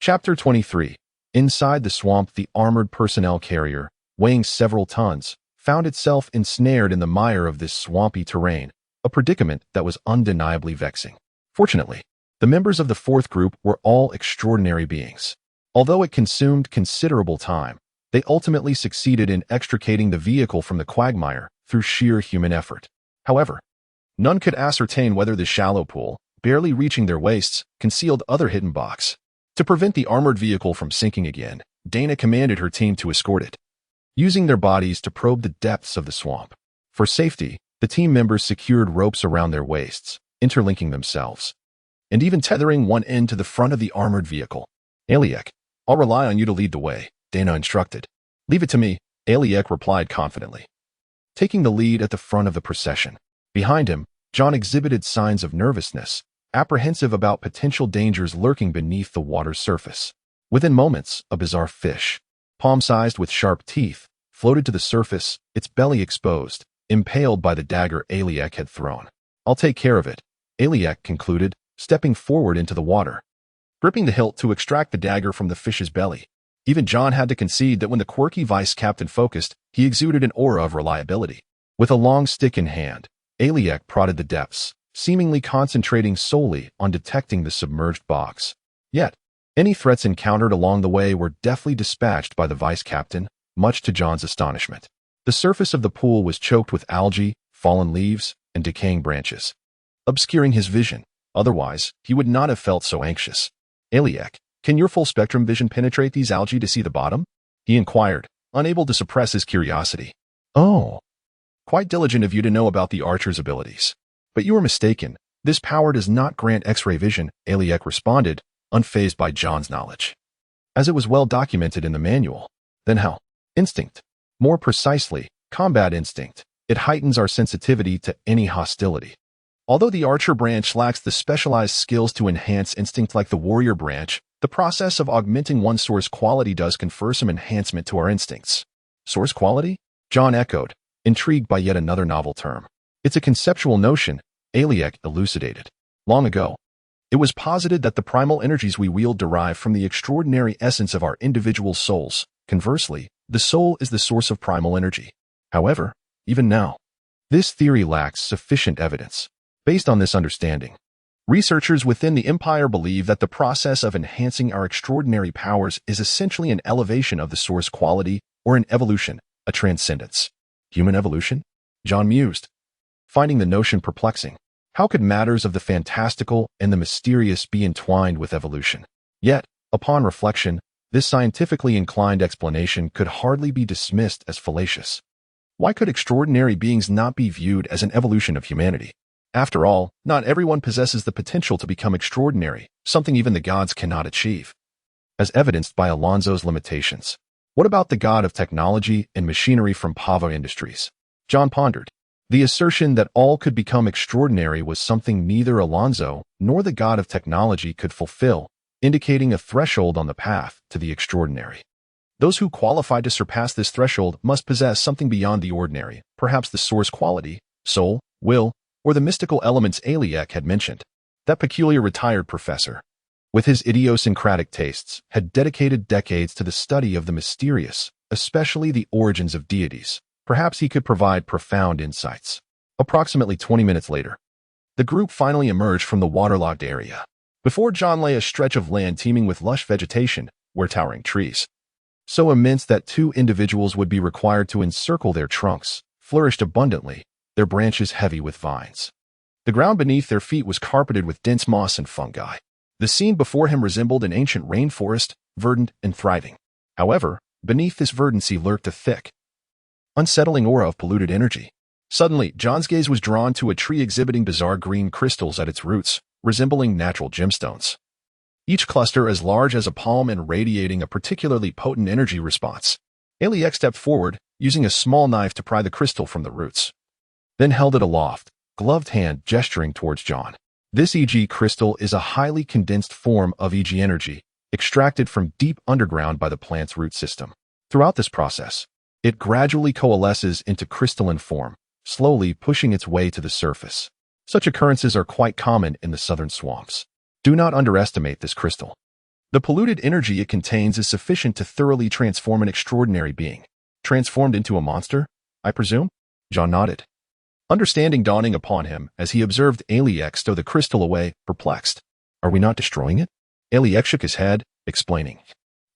Chapter 23. Inside the swamp, the armored personnel carrier, weighing several tons, found itself ensnared in the mire of this swampy terrain, a predicament that was undeniably vexing. Fortunately, the members of the fourth group were all extraordinary beings. Although it consumed considerable time, they ultimately succeeded in extricating the vehicle from the quagmire through sheer human effort. However, none could ascertain whether the shallow pool, barely reaching their waists, concealed other hidden box. To prevent the armored vehicle from sinking again, Dana commanded her team to escort it, using their bodies to probe the depths of the swamp. For safety, the team members secured ropes around their waists, interlinking themselves, and even tethering one end to the front of the armored vehicle. Aliek, I'll rely on you to lead the way, Dana instructed. Leave it to me, Aliek replied confidently, taking the lead at the front of the procession. Behind him, John exhibited signs of nervousness, apprehensive about potential dangers lurking beneath the water's surface. Within moments, a bizarre fish, palm-sized with sharp teeth, floated to the surface, its belly exposed, impaled by the dagger Aliek had thrown. I'll take care of it, Aliek concluded, stepping forward into the water, gripping the hilt to extract the dagger from the fish's belly. Even John had to concede that when the quirky vice captain focused, he exuded an aura of reliability. With a long stick in hand, Aliek prodded the depths, seemingly concentrating solely on detecting the submerged box. Yet, any threats encountered along the way were deftly dispatched by the vice captain, much to John's astonishment. The surface of the pool was choked with algae, fallen leaves, and decaying branches, obscuring his vision. Otherwise, he would not have felt so anxious. Aliek, can your full-spectrum vision penetrate these algae to see the bottom? He inquired, unable to suppress his curiosity. Oh, quite diligent of you to know about the archer's abilities. But you are mistaken. This power does not grant X-ray vision, Aliek responded, unfazed by John's knowledge. As it was well documented in the manual. Then how? Instinct. More precisely, combat instinct. It heightens our sensitivity to any hostility. Although the archer branch lacks the specialized skills to enhance instinct like the warrior branch, the process of augmenting one's source quality does confer some enhancement to our instincts. Source quality? John echoed, intrigued by yet another novel term. It's a conceptual notion, Aliek elucidated. Long ago, it was posited that the primal energies we wield derive from the extraordinary essence of our individual souls. Conversely, the soul is the source of primal energy. However, even now, this theory lacks sufficient evidence. Based on this understanding, researchers within the Empire believe that the process of enhancing our extraordinary powers is essentially an elevation of the source quality or an evolution, a transcendence. Human evolution? John mused, finding the notion perplexing. How could matters of the fantastical and the mysterious be entwined with evolution? Yet, upon reflection, this scientifically inclined explanation could hardly be dismissed as fallacious. Why could extraordinary beings not be viewed as an evolution of humanity? After all, not everyone possesses the potential to become extraordinary, something even the gods cannot achieve. As evidenced by Alonso's limitations. What about the god of technology and machinery from Pava Industries? John pondered. The assertion that all could become extraordinary was something neither Alonso nor the god of technology could fulfill, indicating a threshold on the path to the extraordinary. Those who qualified to surpass this threshold must possess something beyond the ordinary, perhaps the source quality, soul, will, or the mystical elements Aliek had mentioned. That peculiar retired professor, with his idiosyncratic tastes, had dedicated decades to the study of the mysterious, especially the origins of deities. Perhaps he could provide profound insights. Approximately 20 minutes later, the group finally emerged from the waterlogged area. Before John lay a stretch of land teeming with lush vegetation, where towering trees, so immense that two individuals would be required to encircle their trunks, flourished abundantly, their branches heavy with vines. The ground beneath their feet was carpeted with dense moss and fungi. The scene before him resembled an ancient rainforest, verdant and thriving. However, beneath this verdancy lurked a thick, unsettling aura of polluted energy. Suddenly, John's gaze was drawn to a tree exhibiting bizarre green crystals at its roots, resembling natural gemstones. Each cluster as large as a palm and radiating a particularly potent energy response. Aliak stepped forward, using a small knife to pry the crystal from the roots. Then held it aloft, gloved hand gesturing towards John. This EG crystal is a highly condensed form of EG energy, extracted from deep underground by the plant's root system. Throughout this process, it gradually coalesces into crystalline form, slowly pushing its way to the surface. Such occurrences are quite common in the southern swamps. Do not underestimate this crystal. The polluted energy it contains is sufficient to thoroughly transform an extraordinary being. Transformed into a monster, I presume? John nodded. Understanding dawning upon him as he observed Aliak stow the crystal away, perplexed. Are we not destroying it? Aliak shook his head, explaining.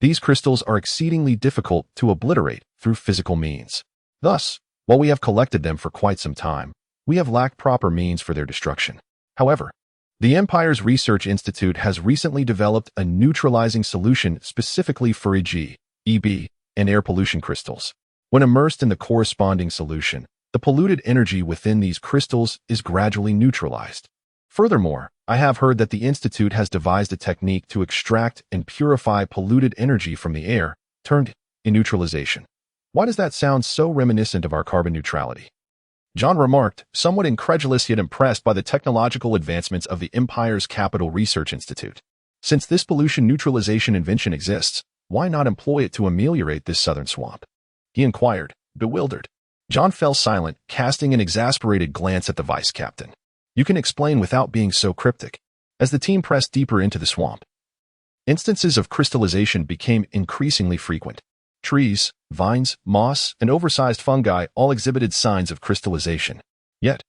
These crystals are exceedingly difficult to obliterate through physical means. Thus, while we have collected them for quite some time, we have lacked proper means for their destruction. However, the Empire's Research Institute has recently developed a neutralizing solution specifically for EG, EB, and air pollution crystals. When immersed in the corresponding solution, the polluted energy within these crystals is gradually neutralized. Furthermore, I have heard that the Institute has devised a technique to extract and purify polluted energy from the air, termed neutralization. Why does that sound so reminiscent of our carbon neutrality? John remarked, somewhat incredulous yet impressed by the technological advancements of the Empire's Capital Research Institute. Since this pollution neutralization invention exists, why not employ it to ameliorate this southern swamp? He inquired, bewildered. John fell silent, casting an exasperated glance at the vice captain. You can explain without being so cryptic. As the team pressed deeper into the swamp, instances of crystallization became increasingly frequent. Trees, vines, moss, and oversized fungi all exhibited signs of crystallization. Yet,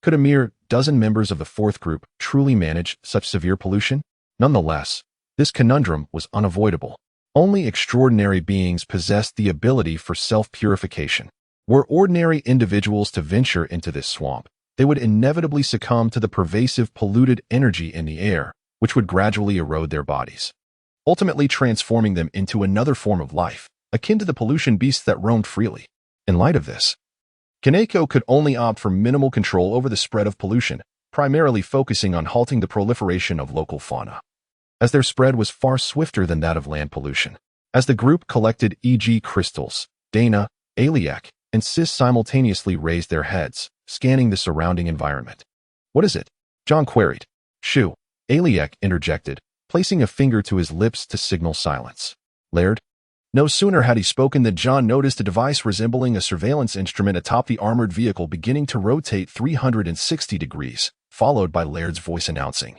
could a mere dozen members of the fourth group truly manage such severe pollution? Nonetheless, this conundrum was unavoidable. Only extraordinary beings possessed the ability for self-purification. Were ordinary individuals to venture into this swamp, they would inevitably succumb to the pervasive polluted energy in the air, which would gradually erode their bodies, ultimately transforming them into another form of life, akin to the pollution beasts that roamed freely. In light of this, Kaneko could only opt for minimal control over the spread of pollution, primarily focusing on halting the proliferation of local fauna, as their spread was far swifter than that of land pollution. As the group collected EG crystals, Dana, Aliak, and Sis simultaneously raised their heads, scanning the surrounding environment. What is it? John queried. Shoo, Aliak interjected, placing a finger to his lips to signal silence. Laird? No sooner had he spoken than John noticed a device resembling a surveillance instrument atop the armored vehicle beginning to rotate 360 degrees, followed by Laird's voice announcing.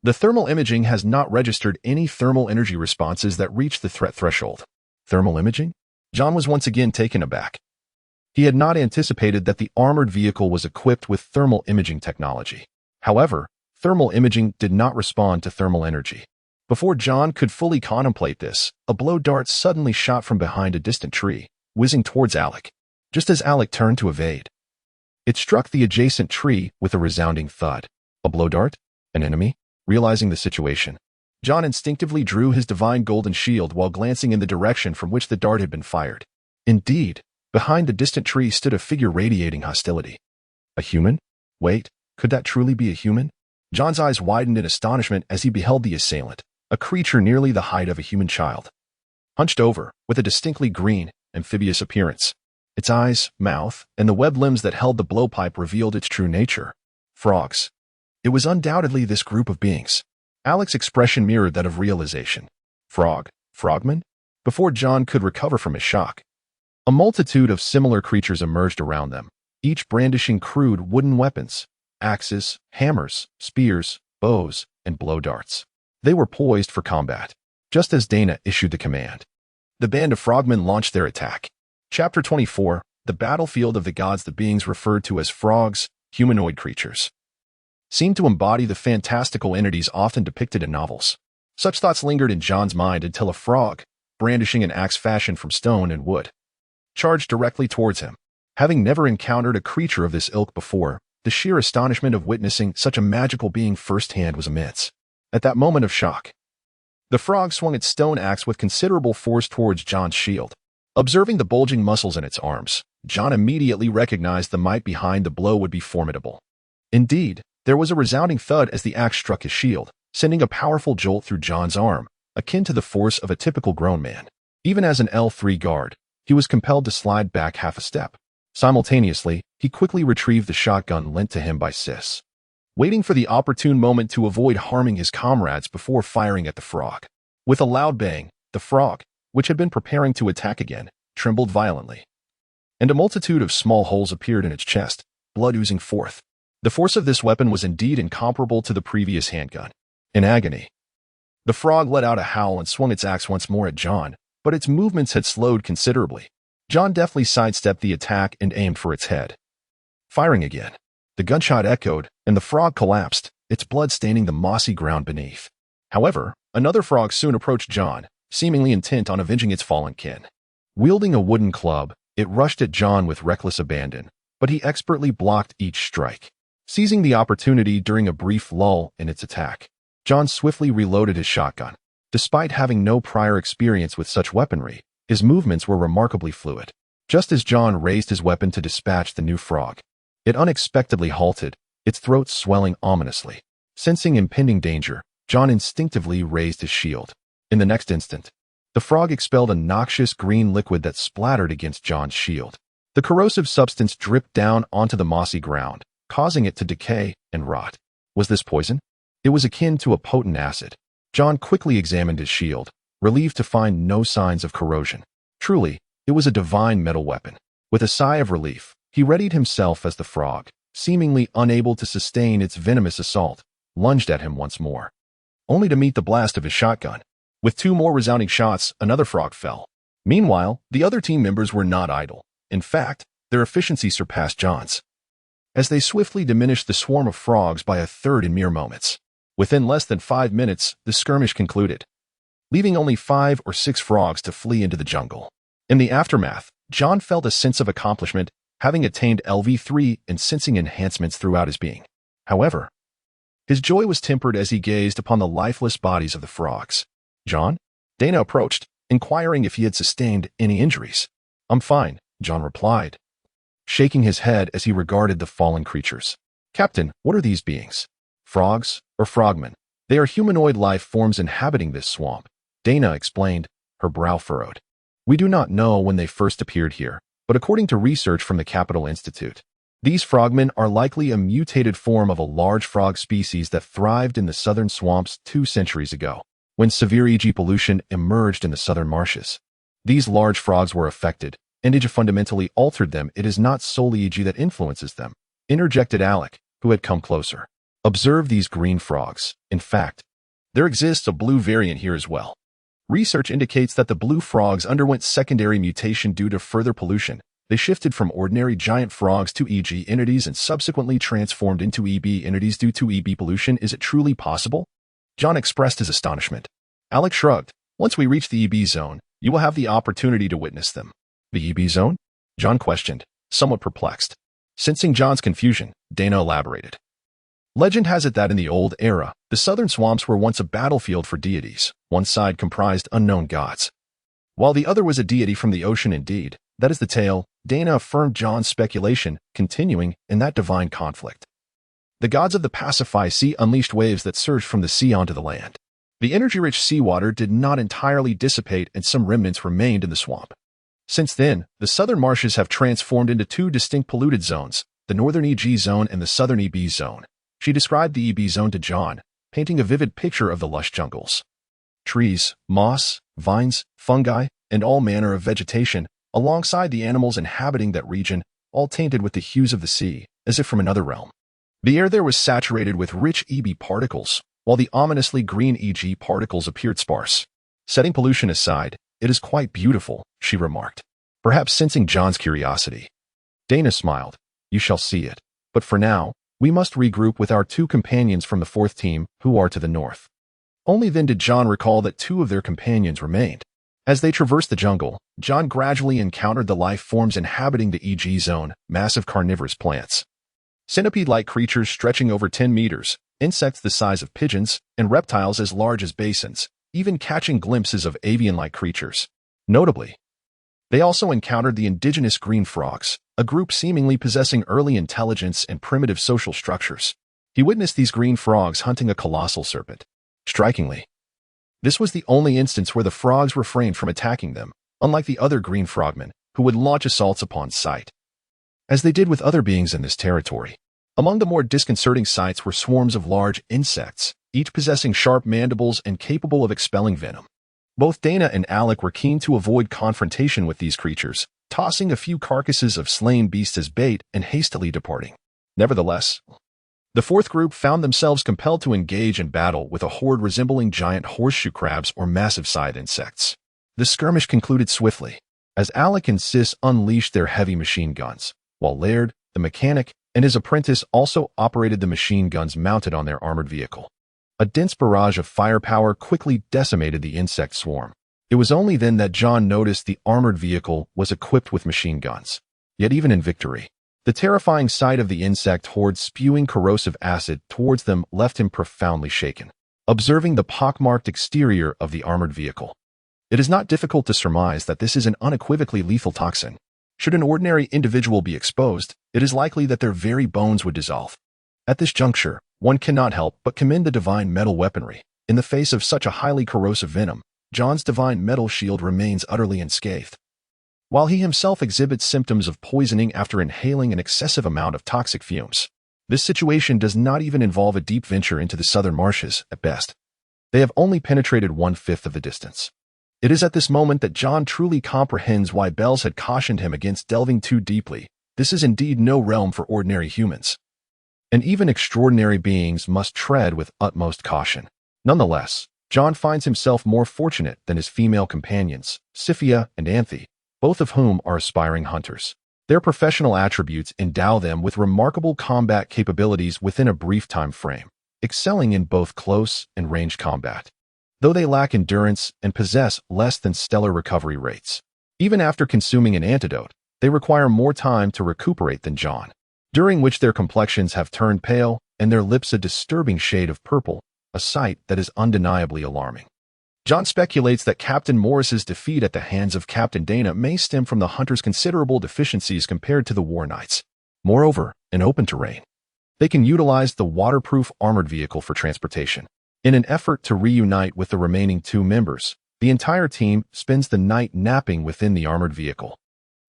The thermal imaging has not registered any thermal energy responses that reach the threat threshold. Thermal imaging? John was once again taken aback. He had not anticipated that the armored vehicle was equipped with thermal imaging technology. However, thermal imaging did not respond to thermal energy. Before John could fully contemplate this, a blow dart suddenly shot from behind a distant tree, whizzing towards Alec, just as Alec turned to evade. It struck the adjacent tree with a resounding thud. A blow dart? An enemy? Realizing the situation, John instinctively drew his divine golden shield while glancing in the direction from which the dart had been fired. Indeed, behind the distant tree stood a figure radiating hostility. A human? Wait, could that truly be a human? John's eyes widened in astonishment as he beheld the assailant, a creature nearly the height of a human child. Hunched over, with a distinctly green, amphibious appearance. Its eyes, mouth, and the webbed limbs that held the blowpipe revealed its true nature. Frogs. It was undoubtedly this group of beings. Alec's expression mirrored that of realization. Frog? Frogman? Before John could recover from his shock, a multitude of similar creatures emerged around them, each brandishing crude wooden weapons, axes, hammers, spears, bows, and blow darts. They were poised for combat, just as Dana issued the command. The band of frogmen launched their attack. Chapter 24, The Battlefield of the Gods. The beings referred to as frogs, humanoid creatures, seemed to embody the fantastical entities often depicted in novels. Such thoughts lingered in John's mind until a frog, brandishing an axe fashioned from stone and wood, charged directly towards him. Having never encountered a creature of this ilk before, the sheer astonishment of witnessing such a magical being firsthand was immense. At that moment of shock, the frog swung its stone axe with considerable force towards John's shield. Observing the bulging muscles in its arms, John immediately recognized the might behind the blow would be formidable. Indeed, there was a resounding thud as the axe struck his shield, sending a powerful jolt through John's arm, akin to the force of a typical grown man. Even as an L3 guard, he was compelled to slide back half a step. Simultaneously, he quickly retrieved the shotgun lent to him by Sis, waiting for the opportune moment to avoid harming his comrades before firing at the frog. With a loud bang, the frog, which had been preparing to attack again, trembled violently, and a multitude of small holes appeared in its chest, blood oozing forth. The force of this weapon was indeed incomparable to the previous handgun. In agony, the frog let out a howl and swung its axe once more at John, but its movements had slowed considerably. John deftly sidestepped the attack and aimed for its head. Firing again, the gunshot echoed, and the frog collapsed, its blood staining the mossy ground beneath. However, another frog soon approached John, seemingly intent on avenging its fallen kin. Wielding a wooden club, it rushed at John with reckless abandon, but he expertly blocked each strike. Seizing the opportunity during a brief lull in its attack, John swiftly reloaded his shotgun. Despite having no prior experience with such weaponry, his movements were remarkably fluid. Just as John raised his weapon to dispatch the new frog, it unexpectedly halted, its throat swelling ominously. Sensing impending danger, John instinctively raised his shield. In the next instant, the frog expelled a noxious green liquid that splattered against John's shield. The corrosive substance dripped down onto the mossy ground, causing it to decay and rot. Was this poison? It was akin to a potent acid. John quickly examined his shield, relieved to find no signs of corrosion. Truly, it was a divine metal weapon. With a sigh of relief, he readied himself as the frog, seemingly unable to sustain its venomous assault, lunged at him once more, only to meet the blast of his shotgun. With two more resounding shots, another frog fell. Meanwhile, the other team members were not idle. In fact, their efficiency surpassed John's, as they swiftly diminished the swarm of frogs by a third in mere moments. Within less than 5 minutes, the skirmish concluded, leaving only 5 or 6 frogs to flee into the jungle. In the aftermath, John felt a sense of accomplishment, having attained LV3 and sensing enhancements throughout his being. However, his joy was tempered as he gazed upon the lifeless bodies of the frogs. John? Dana approached, inquiring if he had sustained any injuries. I'm fine, John replied, shaking his head as he regarded the fallen creatures. Captain, what are these beings? Frogs or frogmen? They are humanoid life forms inhabiting this swamp, Dana explained, her brow furrowed. We do not know when they first appeared here, but according to research from the Capital Institute, these frogmen are likely a mutated form of a large frog species that thrived in the southern swamps 2 centuries ago, when severe EG pollution emerged in the southern marshes. These large frogs were affected, and EG fundamentally altered them. It is not solely EG that influences them, interjected Alec, who had come closer. Observe these green frogs. In fact, there exists a blue variant here as well. Research indicates that the blue frogs underwent secondary mutation due to further pollution. They shifted from ordinary giant frogs to EG entities and subsequently transformed into EB entities due to EB pollution. Is it truly possible? John expressed his astonishment. Alec shrugged. Once we reach the EB zone, you will have the opportunity to witness them. The EB zone? John questioned, somewhat perplexed. Sensing John's confusion, Dana elaborated. Legend has it that in the old era, the southern swamps were once a battlefield for deities. One side comprised unknown gods, while the other was a deity from the ocean. Indeed, that is the tale, Dana affirmed John's speculation, continuing in that divine conflict. The gods of the Pacify Sea unleashed waves that surged from the sea onto the land. The energy-rich seawater did not entirely dissipate and some remnants remained in the swamp. Since then, the southern marshes have transformed into 2 distinct polluted zones, the northern EG zone and the southern EB zone. She described the EB zone to John, painting a vivid picture of the lush jungles. Trees, moss, vines, fungi, and all manner of vegetation, alongside the animals inhabiting that region, all tainted with the hues of the sea, as if from another realm. The air there was saturated with rich EB particles, while the ominously green EG particles appeared sparse. Setting pollution aside, it is quite beautiful, she remarked, perhaps sensing John's curiosity. Dana smiled. You shall see it. But for now, we must regroup with our 2 companions from the 4th team, who are to the north. Only then did John recall that 2 of their companions remained. As they traversed the jungle, John gradually encountered the life forms inhabiting the EG zone, massive carnivorous plants, centipede-like creatures stretching over 10 meters, insects the size of pigeons, and reptiles as large as basins, even catching glimpses of avian-like creatures. Notably, They also encountered the indigenous green frogs, a group seemingly possessing early intelligence and primitive social structures. He witnessed these green frogs hunting a colossal serpent. Strikingly, this was the only instance where the frogs refrained from attacking them, unlike the other green frogmen, who would launch assaults upon sight, as they did with other beings in this territory. Among the more disconcerting sights were swarms of large insects, each possessing sharp mandibles and capable of expelling venom. Both Dana and Alec were keen to avoid confrontation with these creatures, tossing a few carcasses of slain beasts as bait and hastily departing. Nevertheless, the fourth group found themselves compelled to engage in battle with a horde resembling giant horseshoe crabs or massive scythe insects. The skirmish concluded swiftly, as Alec and Sis unleashed their heavy machine guns, while Laird, the mechanic, and his apprentice also operated the machine guns mounted on their armored vehicle. A dense barrage of firepower quickly decimated the insect swarm. It was only then that John noticed the armored vehicle was equipped with machine guns. Yet even in victory, the terrifying sight of the insect horde spewing corrosive acid towards them left him profoundly shaken. Observing the pockmarked exterior of the armored vehicle, it is not difficult to surmise that this is an unequivocally lethal toxin. Should an ordinary individual be exposed, it is likely that their very bones would dissolve. At this juncture, one cannot help but commend the divine metal weaponry. In the face of such a highly corrosive venom, John's divine metal shield remains utterly unscathed. While he himself exhibits symptoms of poisoning after inhaling an excessive amount of toxic fumes, this situation does not even involve a deep venture into the southern marshes, at best. They have only penetrated 1/5 of the distance. It is at this moment that John truly comprehends why Bells had cautioned him against delving too deeply. This is indeed no realm for ordinary humans, and even extraordinary beings must tread with utmost caution. Nonetheless, John finds himself more fortunate than his female companions, Sifia and Anthe, both of whom are aspiring hunters. Their professional attributes endow them with remarkable combat capabilities within a brief time frame, excelling in both close and ranged combat. Though they lack endurance and possess less than stellar recovery rates, even after consuming an antidote, they require more time to recuperate than John, during which their complexions have turned pale and their lips a disturbing shade of purple, a sight that is undeniably alarming. John speculates that Captain Morris's defeat at the hands of Captain Dana may stem from the hunter's considerable deficiencies compared to the War Knights. Moreover, in open terrain, they can utilize the waterproof armored vehicle for transportation. In an effort to reunite with the remaining 2 members, the entire team spends the night napping within the armored vehicle,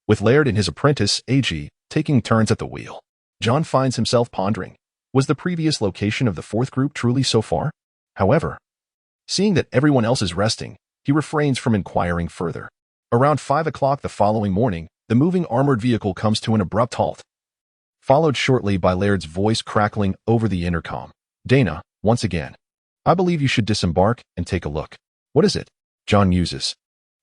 with Laird and his apprentice, A.G., taking turns at the wheel. John finds himself pondering, was the previous location of the fourth group truly so far? However, seeing that everyone else is resting, he refrains from inquiring further. Around 5 o'clock the following morning, the moving armored vehicle comes to an abrupt halt, followed shortly by Laird's voice crackling over the intercom. Dana, once again, I believe you should disembark and take a look. What is it? John muses.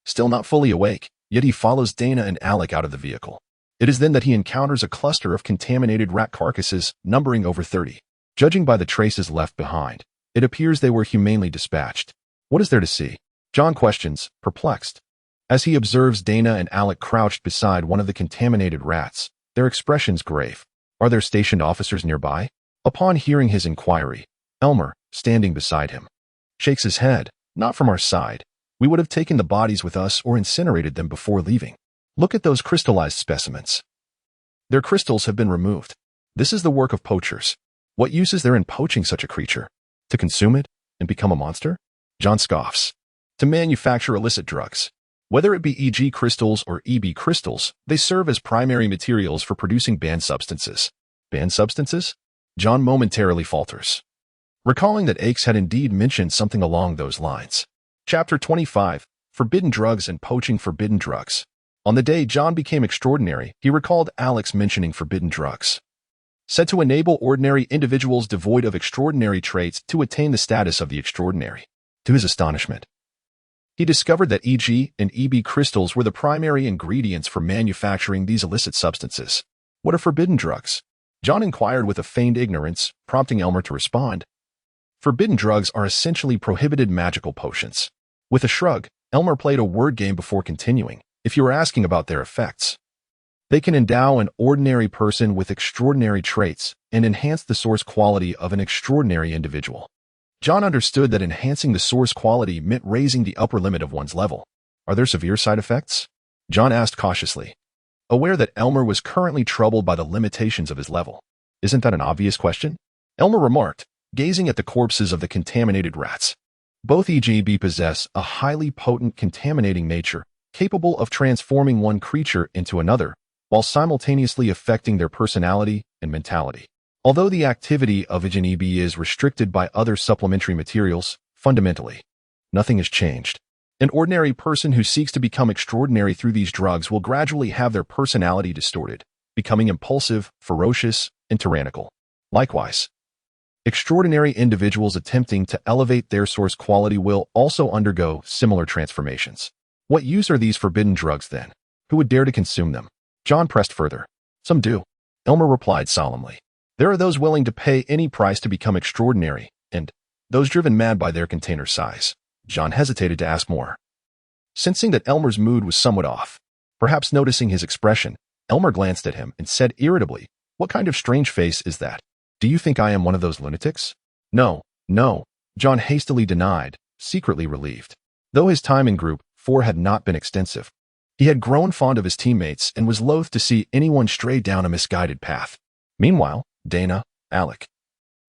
Still not fully awake, yet he follows Dana and Alec out of the vehicle. It is then that he encounters a cluster of contaminated rat carcasses numbering over 30. Judging by the traces left behind, it appears they were humanely dispatched. What is there to see? John questions, perplexed. As he observes Dana and Alec crouched beside one of the contaminated rats, their expressions grave. Are there stationed officers nearby? Upon hearing his inquiry, Elmer, standing beside him, shakes his head. Not from our side. We would have taken the bodies with us or incinerated them before leaving. Look at those crystallized specimens. Their crystals have been removed. This is the work of poachers. What use is there in poaching such a creature? To consume it and become a monster? John scoffs. To manufacture illicit drugs. Whether it be EG crystals or EB crystals, they serve as primary materials for producing banned substances. Banned substances? John momentarily falters, recalling that Aches had indeed mentioned something along those lines. Chapter 25, Forbidden Drugs and Poaching Forbidden Drugs. On the day John became extraordinary, he recalled Alex mentioning forbidden drugs, said to enable ordinary individuals devoid of extraordinary traits to attain the status of the extraordinary. To his astonishment, he discovered that EG and EB crystals were the primary ingredients for manufacturing these illicit substances. What are forbidden drugs? John inquired with a feigned ignorance, prompting Elmer to respond. Forbidden drugs are essentially prohibited magical potions. With a shrug, Elmer played a word game before continuing. If you are asking about their effects, they can endow an ordinary person with extraordinary traits and enhance the source quality of an extraordinary individual. John understood that enhancing the source quality meant raising the upper limit of one's level. Are there severe side effects? John asked cautiously, aware that Elmer was currently troubled by the limitations of his level. Isn't that an obvious question? Elmer remarked, gazing at the corpses of the contaminated rats. Both EGB possess a highly potent contaminating nature, capable of transforming one creature into another, while simultaneously affecting their personality and mentality. Although the activity of EGB is restricted by other supplementary materials, fundamentally, nothing has changed. An ordinary person who seeks to become extraordinary through these drugs will gradually have their personality distorted, becoming impulsive, ferocious, and tyrannical. Likewise, extraordinary individuals attempting to elevate their source quality will also undergo similar transformations. What use are these forbidden drugs then? Who would dare to consume them? John pressed further. Some do. Elmer replied solemnly. There are those willing to pay any price to become extraordinary, and those driven mad by their container size. John hesitated to ask more. Sensing that Elmer's mood was somewhat off, perhaps noticing his expression, Elmer glanced at him and said irritably, "What kind of strange face is that? Do you think I am one of those lunatics?" No, John hastily denied, secretly relieved. Though his time in Group 4 had not been extensive, he had grown fond of his teammates and was loath to see anyone stray down a misguided path. Meanwhile, Dana, Alec,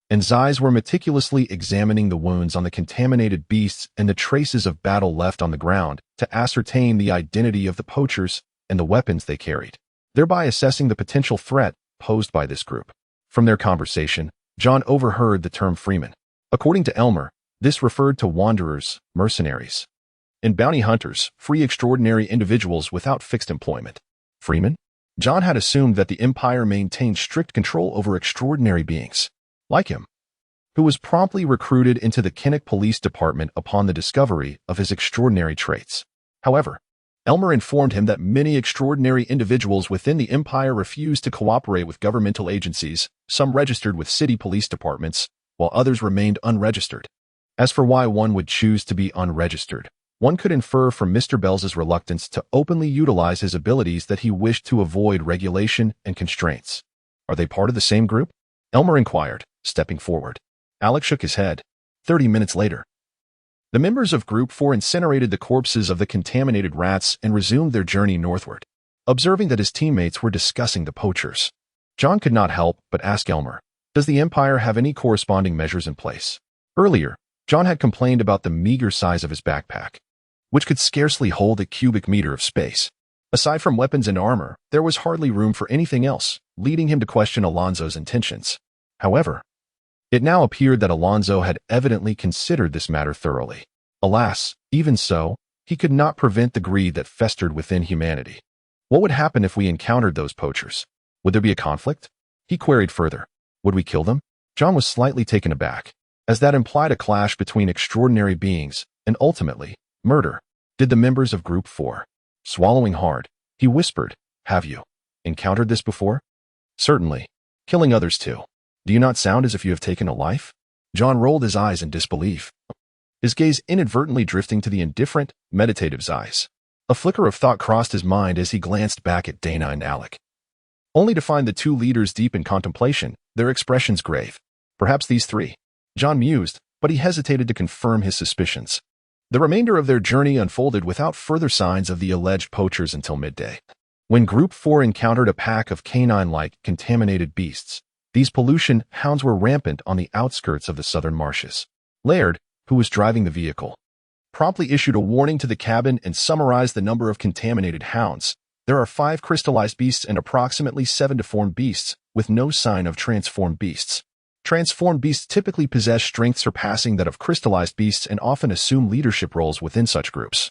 and Zeiss were meticulously examining the wounds on the contaminated beasts and the traces of battle left on the ground to ascertain the identity of the poachers and the weapons they carried, thereby assessing the potential threat posed by this group. From their conversation, John overheard the term freeman. According to Elmer, this referred to wanderers, mercenaries, and bounty hunters, free extraordinary individuals without fixed employment. Freeman? John had assumed that the Empire maintained strict control over extraordinary beings, like him, who was promptly recruited into the Kinnick Police Department upon the discovery of his extraordinary traits. However, Elmer informed him that many extraordinary individuals within the Empire refused to cooperate with governmental agencies, some registered with city police departments, while others remained unregistered. As for why one would choose to be unregistered, one could infer from Mr. Bell's reluctance to openly utilize his abilities that he wished to avoid regulation and constraints. Are they part of the same group? Elmer inquired, stepping forward. Alec shook his head. 30 minutes later, the members of Group 4 incinerated the corpses of the contaminated rats and resumed their journey northward. Observing that his teammates were discussing the poachers, John could not help but ask Elmer, does the Empire have any corresponding measures in place? Earlier, John had complained about the meager size of his backpack, which could scarcely hold a cubic meter of space. Aside from weapons and armor, there was hardly room for anything else, leading him to question Alonso's intentions. However, it now appeared that Alonso had evidently considered this matter thoroughly. Alas, even so, he could not prevent the greed that festered within humanity. What would happen if we encountered those poachers? Would there be a conflict? He queried further. Would we kill them? John was slightly taken aback, as that implied a clash between extraordinary beings and, ultimately, murder. Did the members of Group 4? Swallowing hard, he whispered, have you encountered this before? Certainly. Killing others too. Do you not sound as if you have taken a life? John rolled his eyes in disbelief, his gaze inadvertently drifting to the indifferent, meditative Zeiss. A flicker of thought crossed his mind as he glanced back at Dana and Alec, only to find the two leaders deep in contemplation, their expressions grave. Perhaps these three. John mused, but he hesitated to confirm his suspicions. The remainder of their journey unfolded without further signs of the alleged poachers until midday, when Group 4 encountered a pack of canine-like contaminated beasts. These pollution hounds were rampant on the outskirts of the southern marshes. Laird, who was driving the vehicle, promptly issued a warning to the cabin and summarized the number of contaminated hounds. There are 5 crystallized beasts and approximately 7 deformed beasts, with no sign of transformed beasts. Transformed beasts typically possess strength surpassing that of crystallized beasts and often assume leadership roles within such groups,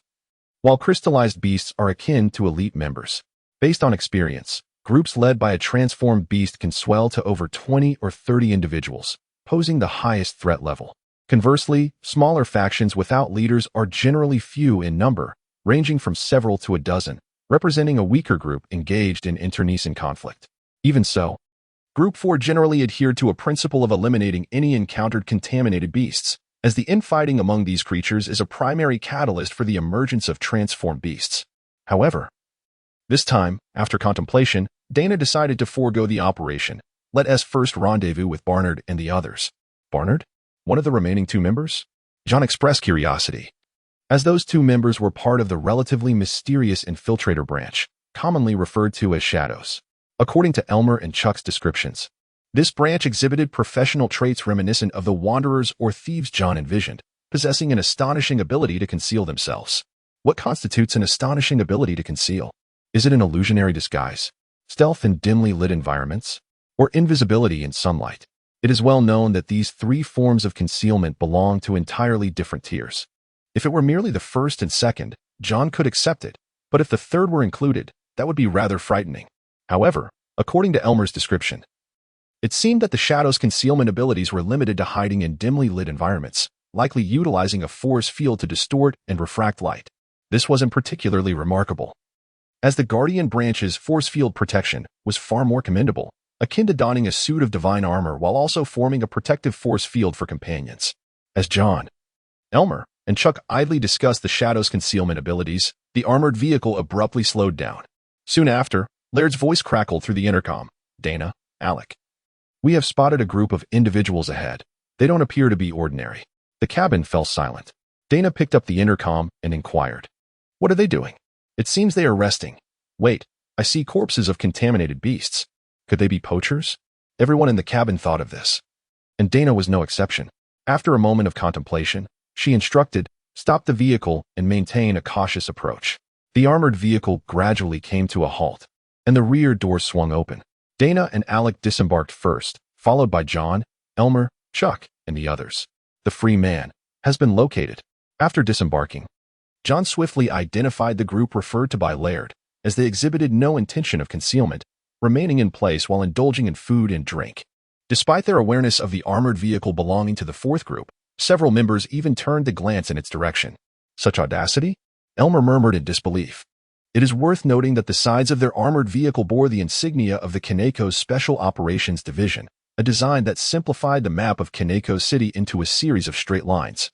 while crystallized beasts are akin to elite members. Based on experience, groups led by a transformed beast can swell to over 20 or 30 individuals, posing the highest threat level. Conversely, smaller factions without leaders are generally few in number, ranging from several to a dozen, representing a weaker group engaged in internecine conflict. Even so, Group 4 generally adhered to a principle of eliminating any encountered contaminated beasts, as the infighting among these creatures is a primary catalyst for the emergence of transformed beasts. However, this time, after contemplation, Dana decided to forego the operation. Let us first rendezvous with Barnard and the others. Barnard? One of the remaining 2 members? John expressed curiosity. as those two members were part of the relatively mysterious infiltrator branch, commonly referred to as Shadows. According to Elmer and Chuck's descriptions, this branch exhibited professional traits reminiscent of the wanderers or thieves John envisioned, possessing an astonishing ability to conceal themselves. What constitutes an astonishing ability to conceal? Is it an illusionary disguise, stealth in dimly lit environments, or invisibility in sunlight? It is well known that these three forms of concealment belong to entirely different tiers. If it were merely the first and second, John could accept it, but if the third were included, that would be rather frightening. However, according to Elmer's description, it seemed that the Shadow's concealment abilities were limited to hiding in dimly lit environments, likely utilizing a force field to distort and refract light. This wasn't particularly remarkable, as the Guardian branch's force field protection was far more commendable, akin to donning a suit of divine armor while also forming a protective force field for companions. As John, Elmer, and Chuck idly discussed the Shadow's concealment abilities, the armored vehicle abruptly slowed down. Soon after, Laird's voice crackled through the intercom. "Dana, Alec. We have spotted a group of individuals ahead. They don't appear to be ordinary." The cabin fell silent. Dana picked up the intercom and inquired, "What are they doing?" "It seems they are resting. Wait, I see corpses of contaminated beasts. Could they be poachers?" Everyone in the cabin thought of this, and Dana was no exception. After a moment of contemplation, she instructed, "Stop the vehicle and maintain a cautious approach." The armored vehicle gradually came to a halt, and the rear door swung open. Dana and Alec disembarked first, followed by John, Elmer, Chuck, and the others. The free man has been located. After disembarking, John swiftly identified the group referred to by Laird, as they exhibited no intention of concealment, remaining in place while indulging in food and drink. Despite their awareness of the armored vehicle belonging to the fourth group, several members even turned to glance in its direction. Such audacity? Elmer murmured in disbelief. It is worth noting that the sides of their armored vehicle bore the insignia of the Kaneko's Special Operations Division, a design that simplified the map of Kaneko City into a series of straight lines,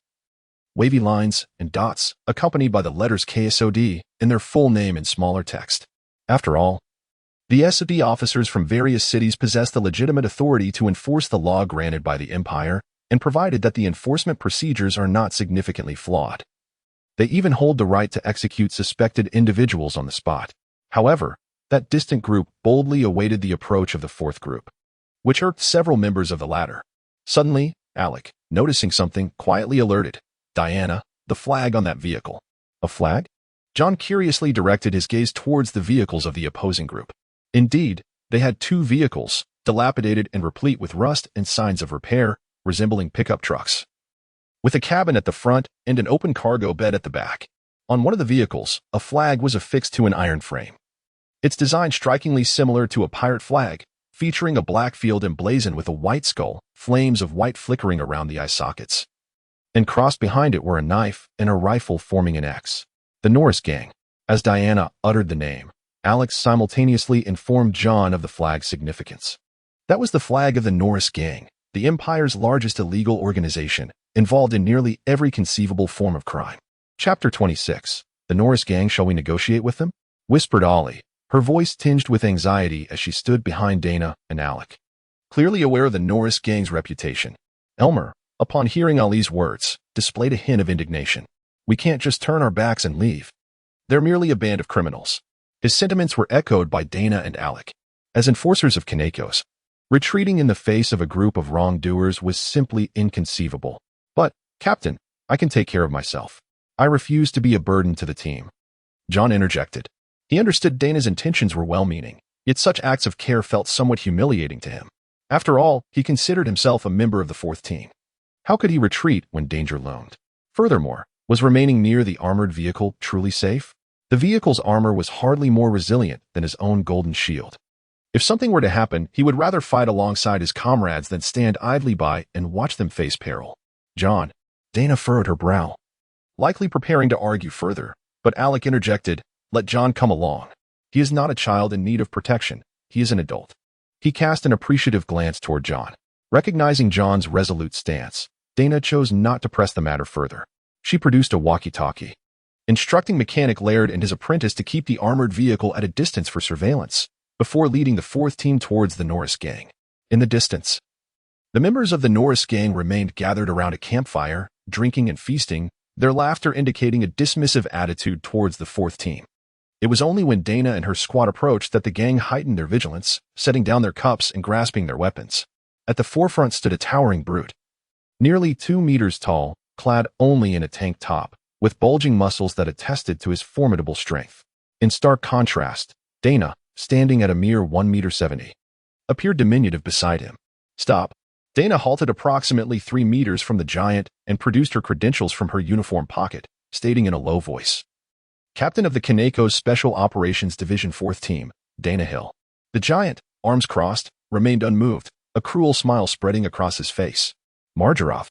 wavy lines, and dots, accompanied by the letters KSOD and their full name in smaller text. After all, the SOD officers from various cities possess the legitimate authority to enforce the law granted by the Empire, and provided that the enforcement procedures are not significantly flawed, they even hold the right to execute suspected individuals on the spot. However, that distant group boldly awaited the approach of the fourth group, which irked several members of the latter. Suddenly, Alec, noticing something, quietly alerted, "Diana, the flag on that vehicle." "A flag?" John curiously directed his gaze towards the vehicles of the opposing group. Indeed, they had two vehicles, dilapidated and replete with rust and signs of repair, resembling pickup trucks, with a cabin at the front and an open cargo bed at the back. On one of the vehicles, a flag was affixed to an iron frame, its design strikingly similar to a pirate flag, featuring a black field emblazoned with a white skull, flames of white flickering around the eye sockets. And crossed behind it were a knife and a rifle forming an X. The Norris Gang. As Diana uttered the name, Alex simultaneously informed John of the flag's significance. That was the flag of the Norris Gang, the Empire's largest illegal organization, involved in nearly every conceivable form of crime. Chapter 26. The Norris Gang, shall we negotiate with them? Whispered Ollie, her voice tinged with anxiety as she stood behind Dana and Alec. Clearly aware of the Norris Gang's reputation, Elmer, upon hearing Ollie's words, displayed a hint of indignation. "We can't just turn our backs and leave. They're merely a band of criminals." His sentiments were echoed by Dana and Alec. As enforcers of Kaneko's, retreating in the face of a group of wrongdoers was simply inconceivable. "But, Captain, I can take care of myself. I refuse to be a burden to the team." John interjected. He understood Dana's intentions were well-meaning, yet such acts of care felt somewhat humiliating to him. After all, he considered himself a member of the fourth team. How could he retreat when danger loomed? Furthermore, was remaining near the armored vehicle truly safe? The vehicle's armor was hardly more resilient than his own golden shield. If something were to happen, he would rather fight alongside his comrades than stand idly by and watch them face peril. "John." Dana furrowed her brow, likely preparing to argue further, but Alec interjected, "Let John come along. He is not a child in need of protection. He is an adult." He cast an appreciative glance toward John. Recognizing John's resolute stance, Dana chose not to press the matter further. She produced a walkie-talkie, instructing Mechanic Laird and his apprentice to keep the armored vehicle at a distance for surveillance, before leading the fourth team towards the Norris Gang. In the distance, the members of the Norris Gang remained gathered around a campfire, drinking and feasting, their laughter indicating a dismissive attitude towards the fourth team. It was only when Dana and her squad approached that the gang heightened their vigilance, setting down their cups and grasping their weapons. At the forefront stood a towering brute, nearly 2 meters tall, clad only in a tank top, with bulging muscles that attested to his formidable strength. In stark contrast, Dana, standing at a mere 1.70 meters, appeared diminutive beside him. Stop. Dana halted approximately 3 meters from the giant and produced her credentials from her uniform pocket, stating in a low voice, "Captain of the Kaneko's Special Operations Division 4th Team, Dana Hill." The giant, arms crossed, remained unmoved, a cruel smile spreading across his face. "Marjarov,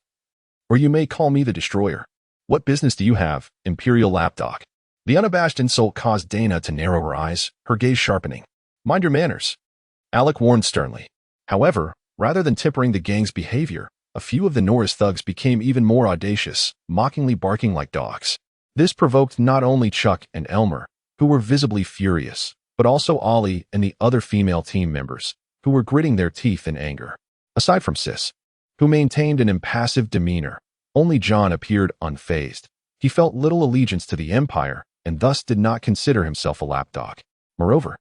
or you may call me the Destroyer. What business do you have, Imperial Lapdog?" The unabashed insult caused Dana to narrow her eyes, her gaze sharpening. "Mind your manners," Alec warned sternly. However, rather than tempering the gang's behavior, a few of the Norris thugs became even more audacious, mockingly barking like dogs. This provoked not only Chuck and Elmer, who were visibly furious, but also Ollie and the other female team members, who were gritting their teeth in anger. Aside from Sis, who maintained an impassive demeanor, only John appeared unfazed. He felt little allegiance to the Empire and thus did not consider himself a lapdog. Moreover,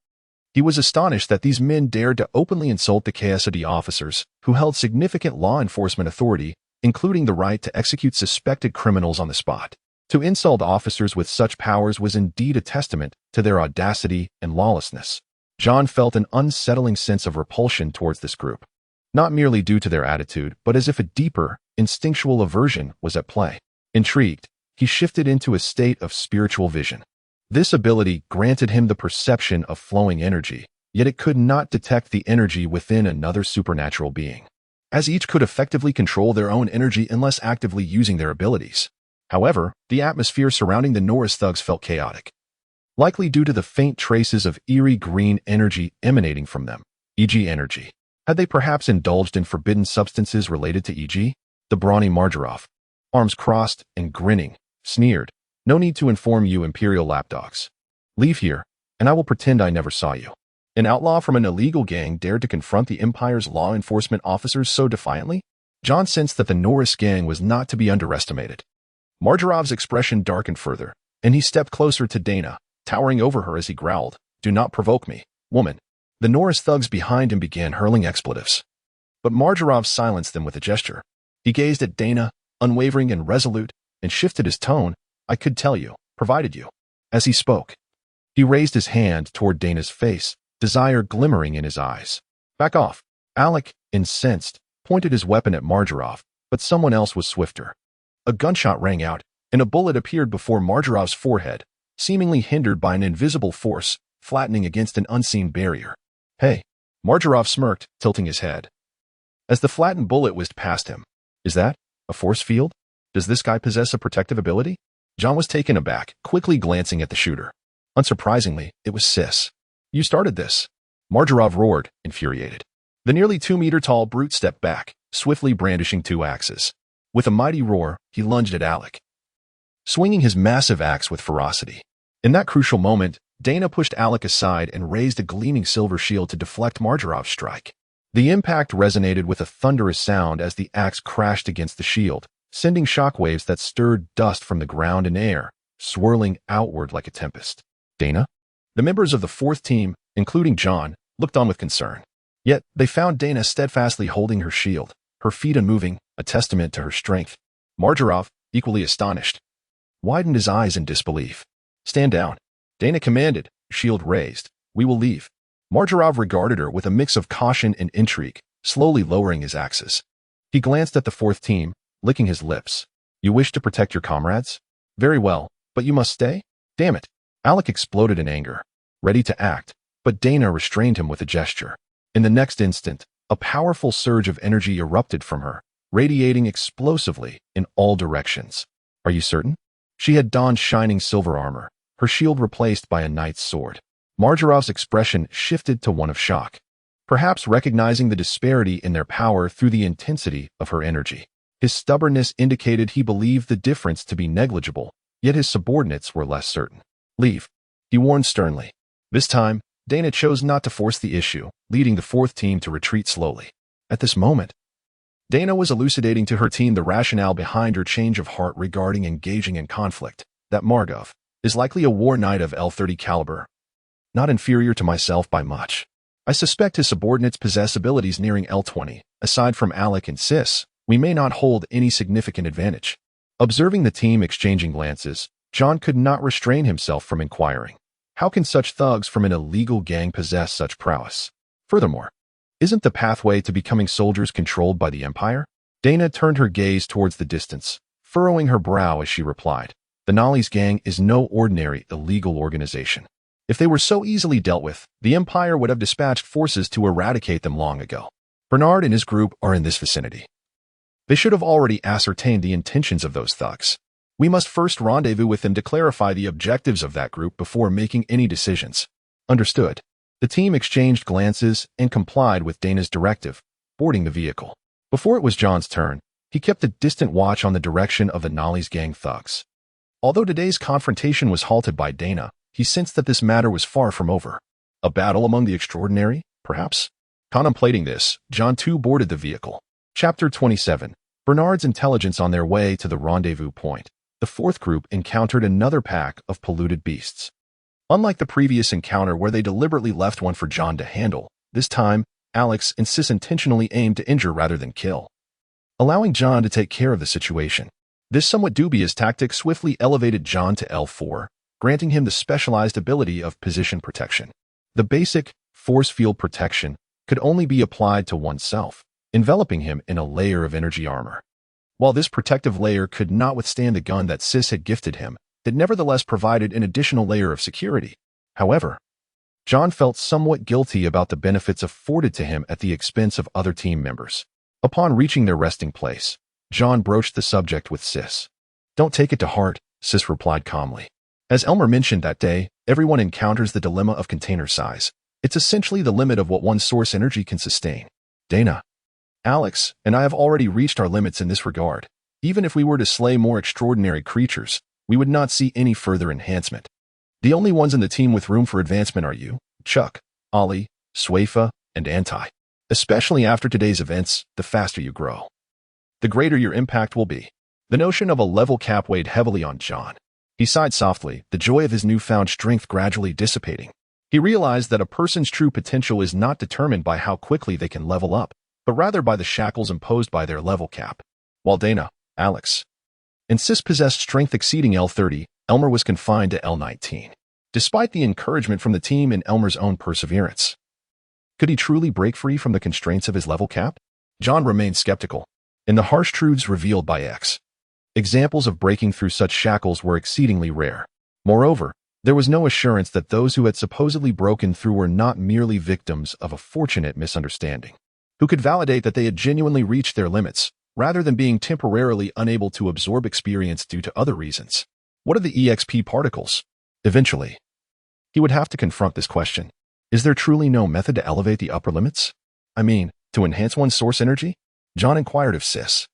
he was astonished that these men dared to openly insult the KSOD officers who held significant law enforcement authority, including the right to execute suspected criminals on the spot. To insult officers with such powers was indeed a testament to their audacity and lawlessness. John felt an unsettling sense of repulsion towards this group, not merely due to their attitude, but as if a deeper, instinctual aversion was at play. Intrigued, he shifted into a state of spiritual vision. This ability granted him the perception of flowing energy, yet it could not detect the energy within another supernatural being, as each could effectively control their own energy unless actively using their abilities. However, the atmosphere surrounding the Norris thugs felt chaotic, likely due to the faint traces of eerie green energy emanating from them, e.g. energy. Had they perhaps indulged in forbidden substances related to e.g.? The brawny Marjarov, arms crossed and grinning, sneered, "No need to inform you, Imperial lapdogs. Leave here, and I will pretend I never saw you." An outlaw from an illegal gang dared to confront the Empire's law enforcement officers so defiantly? John sensed that the Norris gang was not to be underestimated. Marjarov's expression darkened further, and he stepped closer to Dana, towering over her as he growled, "Do not provoke me, woman." The Norris thugs behind him began hurling expletives, but Marjarov silenced them with a gesture. He gazed at Dana, unwavering and resolute, and shifted his tone. "I could tell you, provided you." As he spoke, he raised his hand toward Dana's face, desire glimmering in his eyes. "Back off." Alec, incensed, pointed his weapon at Marjarov, but someone else was swifter. A gunshot rang out, and a bullet appeared before Marjarov's forehead, seemingly hindered by an invisible force, flattening against an unseen barrier. "Hey," Marjarov smirked, tilting his head, as the flattened bullet whizzed past him. "Is that a force field? Does this guy possess a protective ability?" John was taken aback, quickly glancing at the shooter. Unsurprisingly, it was Sis. "You started this," Marjarov roared, infuriated. The nearly 2-meter-tall brute stepped back, swiftly brandishing 2 axes. With a mighty roar, he lunged at Alec, swinging his massive axe with ferocity. In that crucial moment, Dana pushed Alec aside and raised a gleaming silver shield to deflect Marjarov's strike. The impact resonated with a thunderous sound as the axe crashed against the shield, sending shockwaves that stirred dust from the ground and air, swirling outward like a tempest. "Dana?" The members of the 4th team, including John, looked on with concern. Yet, they found Dana steadfastly holding her shield, her feet unmoving, a testament to her strength. Marjarov, equally astonished, widened his eyes in disbelief. "Stand down," Dana commanded, shield raised. "We will leave." Marjarov regarded her with a mix of caution and intrigue, slowly lowering his axes. He glanced at the 4th team, licking his lips. "You wish to protect your comrades? Very well, but you must stay? Damn it." Alec exploded in anger, ready to act, but Dana restrained him with a gesture. In the next instant, a powerful surge of energy erupted from her, radiating explosively in all directions. "Are you certain?" She had donned shining silver armor, her shield replaced by a knight's sword. Marjarov's expression shifted to one of shock, perhaps recognizing the disparity in their power through the intensity of her energy. His stubbornness indicated he believed the difference to be negligible, yet his subordinates were less certain. "Leave," he warned sternly. This time, Dana chose not to force the issue, leading the 4th team to retreat slowly. At this moment, Dana was elucidating to her team the rationale behind her change of heart regarding engaging in conflict, that Margov is likely a war knight of L30 caliber, not inferior to myself by much. I suspect his subordinates possess abilities nearing L20. Aside from Alec and Sis, we may not hold any significant advantage. Observing the team exchanging glances, John could not restrain himself from inquiring, how can such thugs from an illegal gang possess such prowess? Furthermore, isn't the pathway to becoming soldiers controlled by the Empire? Dana turned her gaze towards the distance, furrowing her brow as she replied, the Nolly's gang is no ordinary illegal organization. If they were so easily dealt with, the Empire would have dispatched forces to eradicate them long ago. Bernard and his group are in this vicinity. They should have already ascertained the intentions of those thugs. We must first rendezvous with them to clarify the objectives of that group before making any decisions. Understood. The team exchanged glances and complied with Dana's directive, boarding the vehicle. Before it was John's turn, he kept a distant watch on the direction of the Nolly's gang thugs. Although today's confrontation was halted by Dana, he sensed that this matter was far from over. A battle among the extraordinary, perhaps? Contemplating this, John too boarded the vehicle. Chapter 27. Bernard's intelligence. On their way to the rendezvous point, the fourth group encountered another pack of polluted beasts. Unlike the previous encounter where they deliberately left one for John to handle, this time, Alex and Sis intentionally aimed to injure rather than kill, allowing John to take care of the situation. This somewhat dubious tactic swiftly elevated John to L4, granting him the specialized ability of position protection. The basic force field protection could only be applied to oneself, enveloping him in a layer of energy armor. While this protective layer could not withstand the gun that Sis had gifted him, it nevertheless provided an additional layer of security. However, John felt somewhat guilty about the benefits afforded to him at the expense of other team members. Upon reaching their resting place, John broached the subject with Sis. Don't take it to heart, Sis replied calmly. As Elmer mentioned that day, everyone encounters the dilemma of container size. It's essentially the limit of what one's source energy can sustain. Dana, Alex, and I have already reached our limits in this regard. Even if we were to slay more extraordinary creatures, we would not see any further enhancement. The only ones in the team with room for advancement are you, Chuck, Ollie, Swafa, and Anti. Especially after today's events, the faster you grow, the greater your impact will be. The notion of a level cap weighed heavily on John. He sighed softly, the joy of his newfound strength gradually dissipating. He realized that a person's true potential is not determined by how quickly they can level up, but rather by the shackles imposed by their level cap. While Dana, Alex, and Sis possessed strength exceeding L30, Elmer was confined to L19. Despite the encouragement from the team and Elmer's own perseverance, could he truly break free from the constraints of his level cap? John remained skeptical. In the harsh truths revealed by X, examples of breaking through such shackles were exceedingly rare. Moreover, there was no assurance that those who had supposedly broken through were not merely victims of a fortunate misunderstanding, who could validate that they had genuinely reached their limits, rather than being temporarily unable to absorb experience due to other reasons. What are the EXP particles? Eventually, he would have to confront this question. Is there truly no method to elevate the upper limits? I mean, to enhance one's source energy? John inquired of Sis.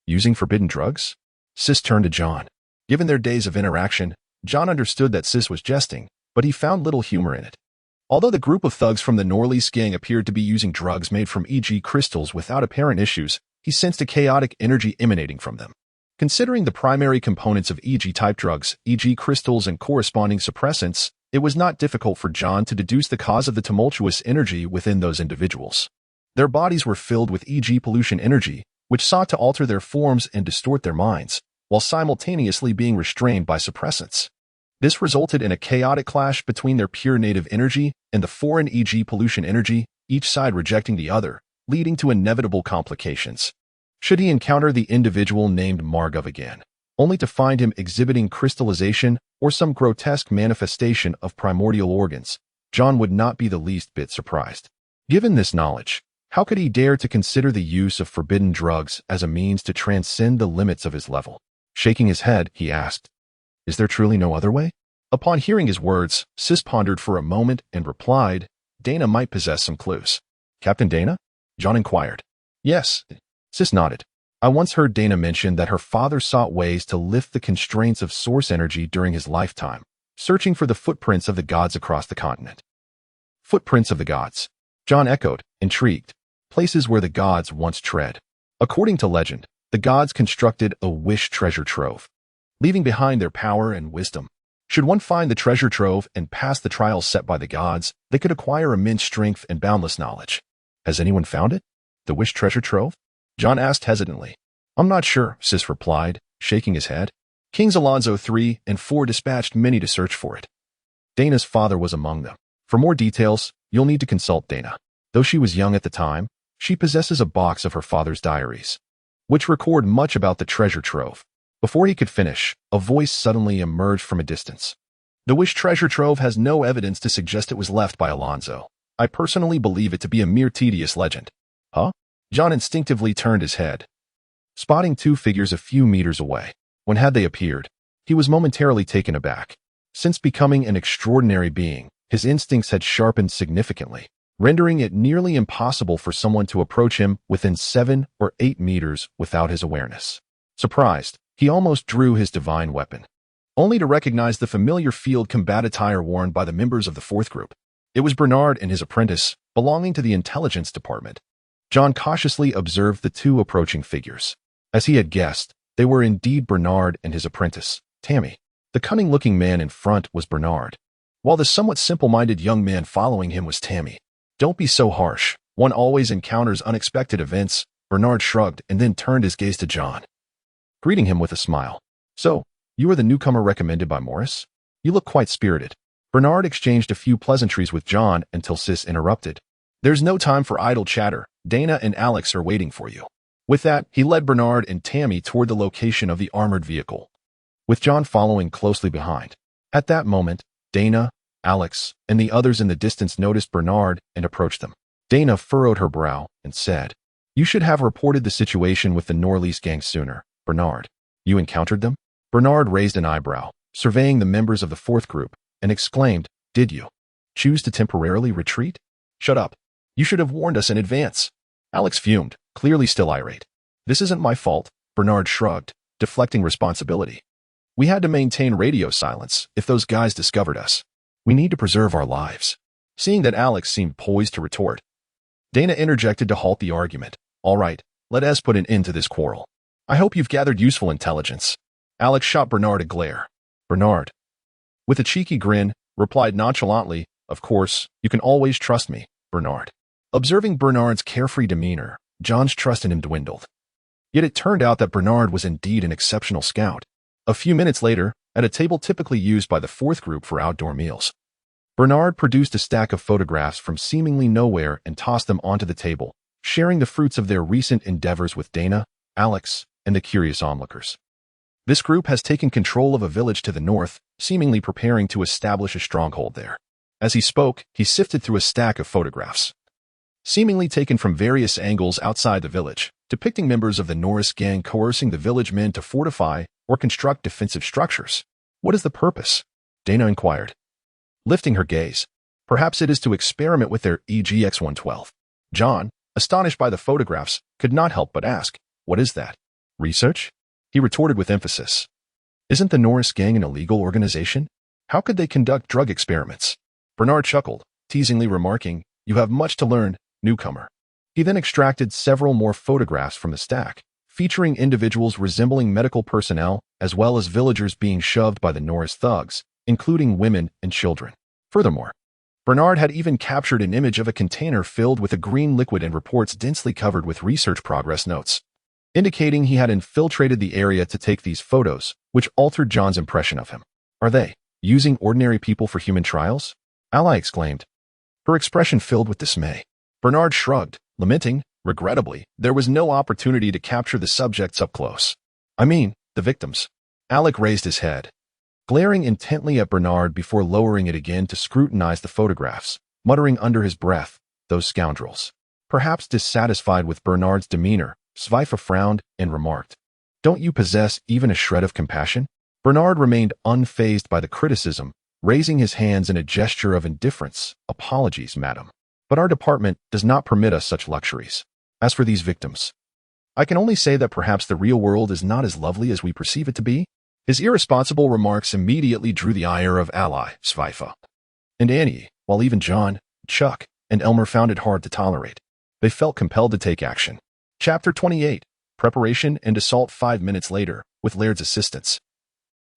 Using forbidden drugs? Sis turned to John. Given their days of interaction, John understood that Sis was jesting, but he found little humor in it. Although the group of thugs from the Norley's gang appeared to be using drugs made from EG crystals without apparent issues, he sensed a chaotic energy emanating from them. Considering the primary components of EG-type drugs, EG crystals and corresponding suppressants, it was not difficult for John to deduce the cause of the tumultuous energy within those individuals. Their bodies were filled with EG pollution energy, which sought to alter their forms and distort their minds, while simultaneously being restrained by suppressants. This resulted in a chaotic clash between their pure native energy and the foreign EG pollution energy, each side rejecting the other, leading to inevitable complications. Should he encounter the individual named Margov again, only to find him exhibiting crystallization or some grotesque manifestation of primordial organs, John would not be the least bit surprised. Given this knowledge, how could he dare to consider the use of forbidden drugs as a means to transcend the limits of his level? Shaking his head, he asked, "Is there truly no other way?" Upon hearing his words, Sis pondered for a moment and replied, "Dana might possess some clues." "Captain Dana?" John inquired. "Yes." Sis nodded. "I once heard Dana mention that her father sought ways to lift the constraints of source energy during his lifetime, searching for the footprints of the gods across the continent." Footprints of the gods. John echoed, intrigued. Places where the gods once tread. According to legend, the gods constructed a wish treasure trove, leaving behind their power and wisdom. Should one find the treasure trove and pass the trials set by the gods, they could acquire immense strength and boundless knowledge. Has anyone found it? The wish treasure trove? John asked hesitantly. I'm not sure, Sis replied, shaking his head. Kings Alonso III and IV dispatched many to search for it. Dana's father was among them. For more details, you'll need to consult Dana. Though she was young at the time, she possesses a box of her father's diaries, which record much about the treasure trove. Before he could finish, a voice suddenly emerged from a distance. The wish treasure trove has no evidence to suggest it was left by Alonso. I personally believe it to be a mere tedious legend. Huh? John instinctively turned his head, spotting two figures a few meters away. When had they appeared, he was momentarily taken aback. Since becoming an extraordinary being, his instincts had sharpened significantly, rendering it nearly impossible for someone to approach him within 7 or 8 meters without his awareness. Surprised, he almost drew his divine weapon, only to recognize the familiar field combat attire worn by the members of the fourth group. It was Bernard and his apprentice, belonging to the intelligence department. John cautiously observed the two approaching figures. As he had guessed, they were indeed Bernard and his apprentice, Tammy. The cunning-looking man in front was Bernard, while the somewhat simple-minded young man following him was Tammy. Don't be so harsh. One always encounters unexpected events, Bernard shrugged and then turned his gaze to John, greeting him with a smile. So, you are the newcomer recommended by Morris? You look quite spirited. Bernard exchanged a few pleasantries with John until Sis interrupted. There's no time for idle chatter. Dana and Alex are waiting for you. With that, he led Bernard and Tammy toward the location of the armored vehicle, with John following closely behind. At that moment, Dana, Alex, and the others in the distance noticed Bernard and approached them. Dana furrowed her brow and said, You should have reported the situation with the Norlease gang sooner. Bernard, you encountered them? Bernard raised an eyebrow, surveying the members of the fourth group, and exclaimed, Did you choose to temporarily retreat? Shut up. You should have warned us in advance. Alex fumed, clearly still irate. This isn't my fault, Bernard shrugged, deflecting responsibility. We had to maintain radio silence if those guys discovered us. We need to preserve our lives. Seeing that Alex seemed poised to retort, Dana interjected to halt the argument. All right, let us put an end to this quarrel. I hope you've gathered useful intelligence. Alex shot Bernard a glare. Bernard, with a cheeky grin, replied nonchalantly, Of course, you can always trust me, Bernard. Observing Bernard's carefree demeanor, John's trust in him dwindled. Yet it turned out that Bernard was indeed an exceptional scout. A few minutes later, at a table typically used by the fourth group for outdoor meals, Bernard produced a stack of photographs from seemingly nowhere and tossed them onto the table, sharing the fruits of their recent endeavors with Dana, Alex, and the curious onlookers. This group has taken control of a village to the north, seemingly preparing to establish a stronghold there. As he spoke, he sifted through a stack of photographs, seemingly taken from various angles outside the village, depicting members of the Norris gang coercing the village men to fortify or construct defensive structures. What is the purpose? Dana inquired, lifting her gaze. Perhaps it is to experiment with their EGX-112. John, astonished by the photographs, could not help but ask, What is that? Research? He retorted with emphasis. Isn't the Norris gang an illegal organization? How could they conduct drug experiments? Bernard chuckled, teasingly remarking, You have much to learn, newcomer. He then extracted several more photographs from the stack, featuring individuals resembling medical personnel as well as villagers being shoved by the Norris thugs, including women and children. Furthermore, Bernard had even captured an image of a container filled with a green liquid and reports densely covered with research progress notes, indicating he had infiltrated the area to take these photos, which altered John's impression of him. Are they using ordinary people for human trials? Ally exclaimed, her expression filled with dismay. Bernard shrugged, lamenting, regrettably, there was no opportunity to capture the subjects up close. I mean, the victims. Alec raised his head, glaring intently at Bernard before lowering it again to scrutinize the photographs, muttering under his breath, Those scoundrels. Perhaps dissatisfied with Bernard's demeanor, Sveifa frowned and remarked, Don't you possess even a shred of compassion? Bernard remained unfazed by the criticism, raising his hands in a gesture of indifference. Apologies, madam. But our department does not permit us such luxuries. As for these victims, I can only say that perhaps the real world is not as lovely as we perceive it to be. His irresponsible remarks immediately drew the ire of ally, Sveifa, and Annie, while even John, Chuck, and Elmer found it hard to tolerate. They felt compelled to take action. Chapter 28. Preparation and Assault 5 minutes later, with Laird's assistance.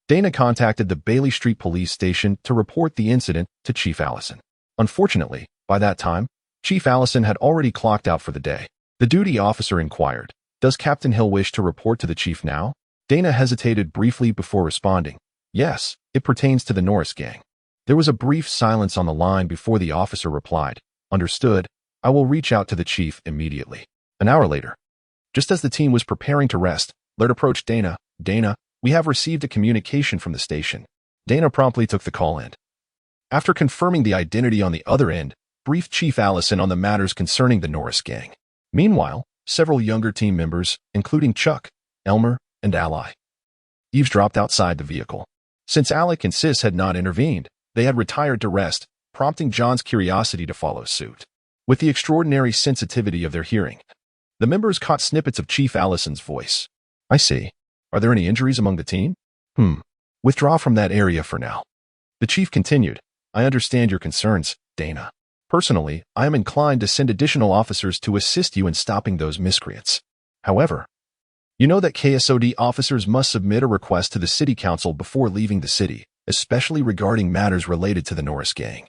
Dana contacted the Bailey Street Police Station to report the incident to Chief Allison. Unfortunately, by that time, Chief Allison had already clocked out for the day. The duty officer inquired, "Does Captain Hill wish to report to the chief now?" Dana hesitated briefly before responding, "Yes, it pertains to the Norris gang." There was a brief silence on the line before the officer replied, "Understood. I will reach out to the chief immediately." An hour later, just as the team was preparing to rest, Laird approached Dana. "Dana, we have received a communication from the station." Dana promptly took the call end. After confirming the identity on the other end, briefed Chief Allison on the matters concerning the Norris gang. Meanwhile, several younger team members, including Chuck, Elmer, and Ally, eavesdropped outside the vehicle. Since Alec and Sis had not intervened, they had retired to rest, prompting John's curiosity to follow suit. With the extraordinary sensitivity of their hearing, the members caught snippets of Chief Allison's voice. "I see. Are there any injuries among the team?" Withdraw from that area for now." The chief continued, "I understand your concerns, Dana. Personally, I am inclined to send additional officers to assist you in stopping those miscreants. However, you know that KSOD officers must submit a request to the city council before leaving the city, especially regarding matters related to the Norris gang.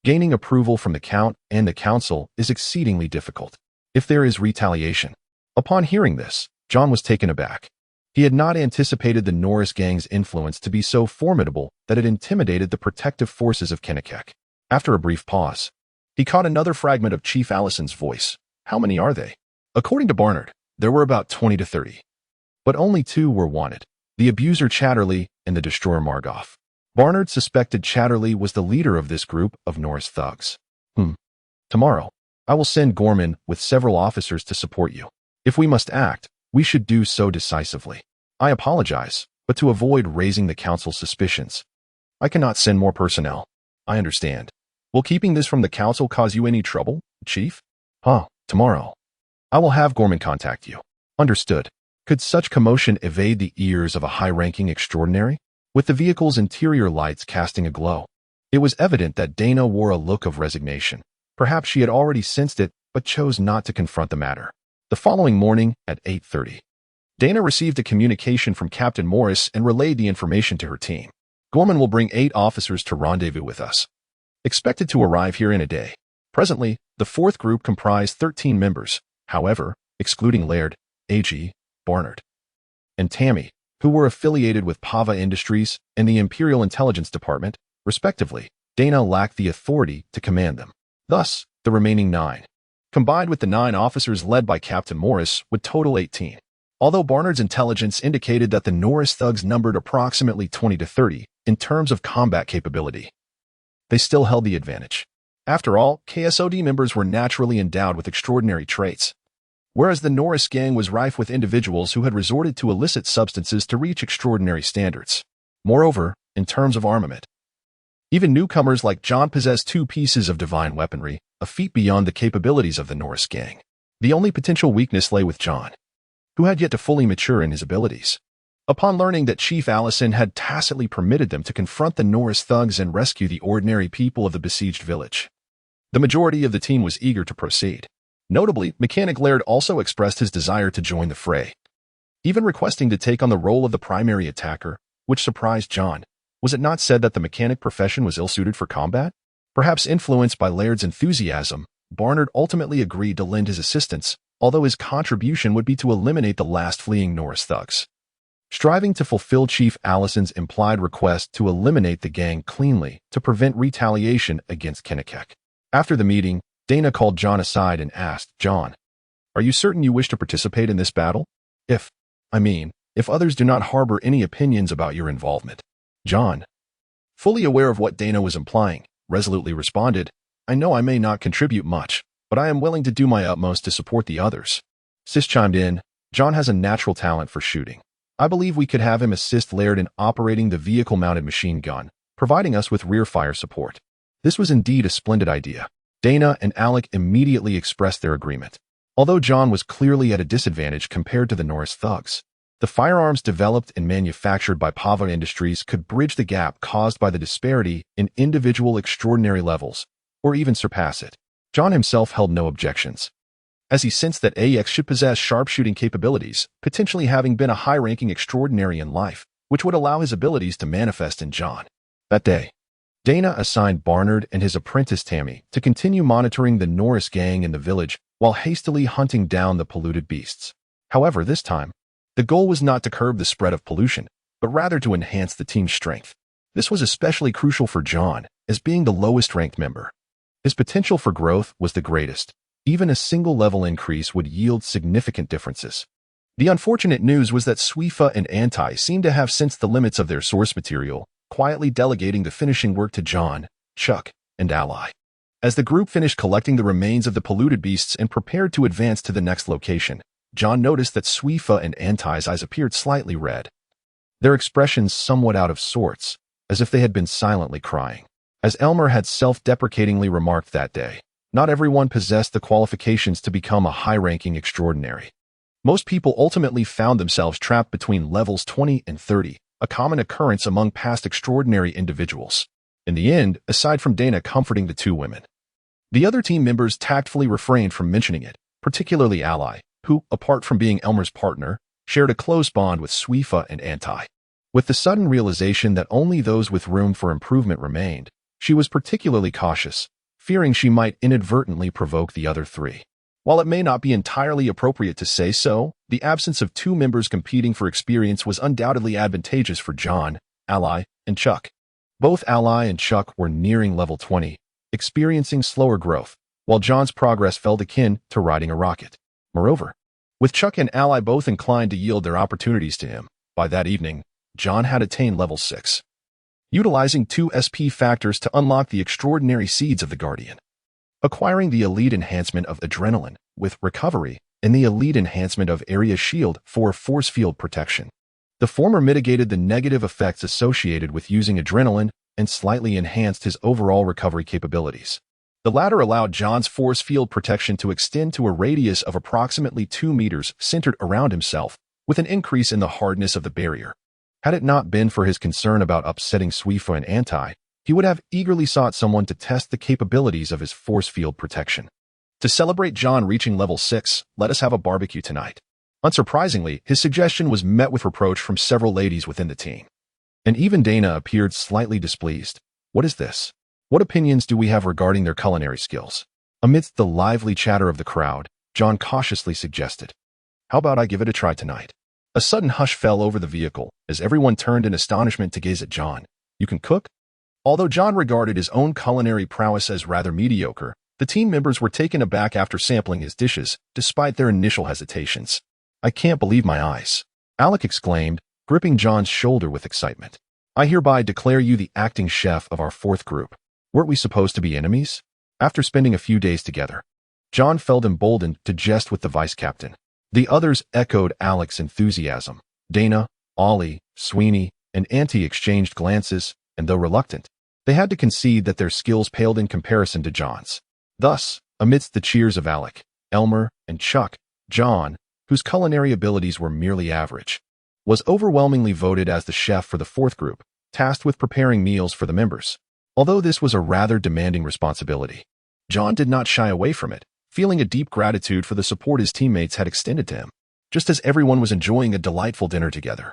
Gaining approval from the count and the council is exceedingly difficult if there is retaliation." Upon hearing this, John was taken aback. He had not anticipated the Norris gang's influence to be so formidable that it intimidated the protective forces of Kennecott. After a brief pause, he caught another fragment of Chief Allison's voice. "How many are they?" According to Barnard, there were about 20 to 30. But only 2 were wanted, the abuser Chatterley and the destroyer Margoff. Barnard suspected Chatterley was the leader of this group of Norris thugs. Tomorrow, I will send Gorman with several officers to support you. If we must act, we should do so decisively. I apologize, but to avoid raising the council's suspicions, I cannot send more personnel. I understand. Will keeping this from the council cause you any trouble, Chief? Tomorrow. I will have Gorman contact you. Understood. Could such commotion evade the ears of a high-ranking extraordinary? With the vehicle's interior lights casting a glow, it was evident that Dana wore a look of resignation. Perhaps she had already sensed it, but chose not to confront the matter. The following morning, at 8:30, Dana received a communication from Captain Morris and relayed the information to her team. "Gorman will bring 8 officers to rendezvous with us. Expected to arrive here in a day." Presently, the 4th group comprised 13 members, however, excluding Laird, A.G., Barnard, and Tammy, who were affiliated with Pava Industries and the Imperial Intelligence Department, respectively. Dana lacked the authority to command them. Thus, the remaining 9, combined with the 9 officers led by Captain Morris, would total 18. Although Barnard's intelligence indicated that the Norris thugs numbered approximately 20 to 30 in terms of combat capability, they still held the advantage. After all, KSOD members were naturally endowed with extraordinary traits, whereas the Norris gang was rife with individuals who had resorted to illicit substances to reach extraordinary standards. Moreover, in terms of armament, even newcomers like John possessed 2 pieces of divine weaponry, a feat beyond the capabilities of the Norris gang. The only potential weakness lay with John, who had yet to fully mature in his abilities. Upon learning that Chief Allison had tacitly permitted them to confront the Norris thugs and rescue the ordinary people of the besieged village, the majority of the team was eager to proceed. Notably, Mechanic Laird also expressed his desire to join the fray, even requesting to take on the role of the primary attacker, which surprised John. Was it not said that the mechanic profession was ill-suited for combat? Perhaps influenced by Laird's enthusiasm, Barnard ultimately agreed to lend his assistance, although his contribution would be to eliminate the last fleeing Norris thugs. Striving to fulfill Chief Allison's implied request to eliminate the gang cleanly to prevent retaliation against Kennecott. After the meeting, Dana called John aside and asked, "John, are you certain you wish to participate in this battle? If others do not harbor any opinions about your involvement." John, fully aware of what Dana was implying, resolutely responded, "I know I may not contribute much, but I am willing to do my utmost to support the others." Sis chimed in, "John has a natural talent for shooting. I believe we could have him assist Laird in operating the vehicle-mounted machine gun, providing us with rear fire support." This was indeed a splendid idea. Dana and Alec immediately expressed their agreement. Although John was clearly at a disadvantage compared to the Norris thugs, the firearms developed and manufactured by Pava Industries could bridge the gap caused by the disparity in individual extraordinary levels, or even surpass it. John himself held no objections. as he sensed that AX should possess sharpshooting capabilities, potentially having been a high-ranking extraordinary in life, which would allow his abilities to manifest in John. That day, Dana assigned Barnard and his apprentice Tammy to continue monitoring the Norris gang in the village while hastily hunting down the polluted beasts. However, this time, the goal was not to curb the spread of pollution, but rather to enhance the team's strength. This was especially crucial for John, as being the lowest-ranked member. His potential for growth was the greatest. Even a single level increase would yield significant differences. The unfortunate news was that Suifa and Anti seemed to have sensed the limits of their source material, quietly delegating the finishing work to John, Chuck, and Ally. As the group finished collecting the remains of the polluted beasts and prepared to advance to the next location, John noticed that Suifa and Anti's eyes appeared slightly red, their expressions somewhat out of sorts, as if they had been silently crying. As Elmer had self-deprecatingly remarked that day, not everyone possessed the qualifications to become a high-ranking extraordinary. Most people ultimately found themselves trapped between levels 20 and 30, a common occurrence among past extraordinary individuals. In the end, aside from Dana comforting the two women, the other team members tactfully refrained from mentioning it, particularly Ally, who, apart from being Elmer's partner, shared a close bond with Suifa and Anti. With the sudden realization that only those with room for improvement remained, she was particularly cautious, fearing she might inadvertently provoke the other three. While it may not be entirely appropriate to say so, the absence of two members competing for experience was undoubtedly advantageous for John, Ally, and Chuck. Both Ally and Chuck were nearing level 20, experiencing slower growth, while John's progress felt akin to riding a rocket. Moreover, with Chuck and Ally both inclined to yield their opportunities to him, by that evening, John had attained level 6. Utilizing 2 SP factors to unlock the extraordinary seeds of the Guardian. Acquiring the elite enhancement of Adrenaline with Recovery and the elite enhancement of Area Shield for force field protection. The former mitigated the negative effects associated with using Adrenaline and slightly enhanced his overall recovery capabilities. The latter allowed John's force field protection to extend to a radius of approximately 2 meters centered around himself, with an increase in the hardness of the barrier. Had it not been for his concern about upsetting Suifa and Anti, he would have eagerly sought someone to test the capabilities of his force field protection. To celebrate John reaching level 6, let us have a barbecue tonight. Unsurprisingly, his suggestion was met with reproach from several ladies within the team. And even Dana appeared slightly displeased. What is this? What opinions do we have regarding their culinary skills? Amidst the lively chatter of the crowd, John cautiously suggested, "How about I give it a try tonight?" A sudden hush fell over the vehicle as everyone turned in astonishment to gaze at John. "You can cook?" Although John regarded his own culinary prowess as rather mediocre, the team members were taken aback after sampling his dishes, despite their initial hesitations. "I can't believe my eyes," Alec exclaimed, gripping John's shoulder with excitement. "I hereby declare you the acting chef of our 4th group. Weren't we supposed to be enemies?" After spending a few days together, John felt emboldened to jest with the vice captain. The others echoed Alec's enthusiasm. Dana, Ollie, Sweeney, and Auntie exchanged glances, and though reluctant, they had to concede that their skills paled in comparison to John's. Thus, amidst the cheers of Alec, Elmer, and Chuck, John, whose culinary abilities were merely average, was overwhelmingly voted as the chef for the 4th group, tasked with preparing meals for the members. Although this was a rather demanding responsibility, John did not shy away from it, feeling a deep gratitude for the support his teammates had extended to him, just as everyone was enjoying a delightful dinner together.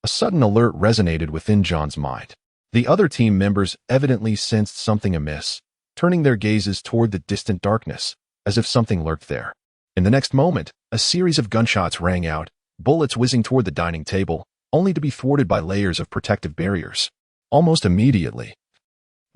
A sudden alert resonated within John's mind. The other team members evidently sensed something amiss, turning their gazes toward the distant darkness, as if something lurked there. In the next moment, a series of gunshots rang out, bullets whizzing toward the dining table, only to be thwarted by layers of protective barriers. Almost immediately,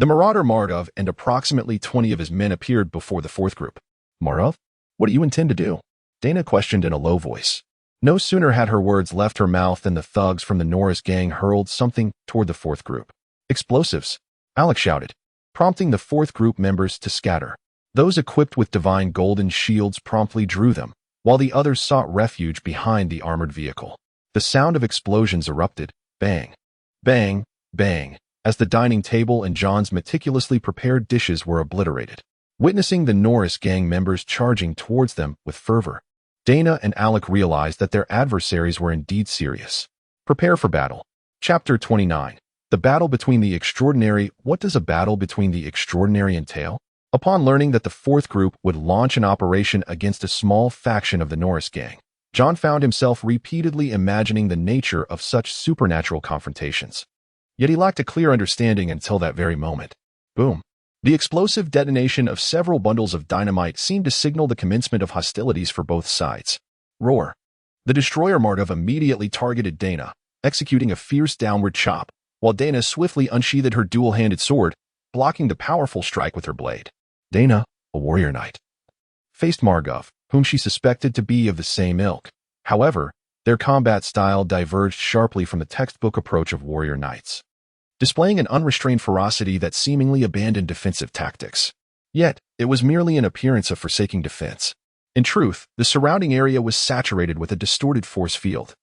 the marauder Mardov and approximately 20 of his men appeared before the 4th group. "Mardov, what do you intend to do?" Dana questioned in a low voice. No sooner had her words left her mouth than the thugs from the Norris gang hurled something toward the 4th group. "Explosives," Alec shouted, prompting the 4th group members to scatter. Those equipped with divine golden shields promptly drew them, while the others sought refuge behind the armored vehicle. The sound of explosions erupted, bang, bang, bang, as the dining table and John's meticulously prepared dishes were obliterated. Witnessing the Norris gang members charging towards them with fervor, Dana and Alec realized that their adversaries were indeed serious. Prepare for battle. Chapter 29. The battle between the extraordinary. What does a battle between the extraordinary entail? Upon learning that the fourth group would launch an operation against a small faction of the Norris gang, John found himself repeatedly imagining the nature of such supernatural confrontations. Yet he lacked a clear understanding until that very moment. Boom. The explosive detonation of several bundles of dynamite seemed to signal the commencement of hostilities for both sides. Roar. The destroyer Mardov immediately targeted Dana, executing a fierce downward chop, while Dana swiftly unsheathed her dual-handed sword, blocking the powerful strike with her blade. Dana, a warrior knight, faced Margov, whom she suspected to be of the same ilk. However, their combat style diverged sharply from the textbook approach of warrior knights, displaying an unrestrained ferocity that seemingly abandoned defensive tactics. Yet, it was merely an appearance of forsaking defense. In truth, the surrounding area was saturated with a distorted force field,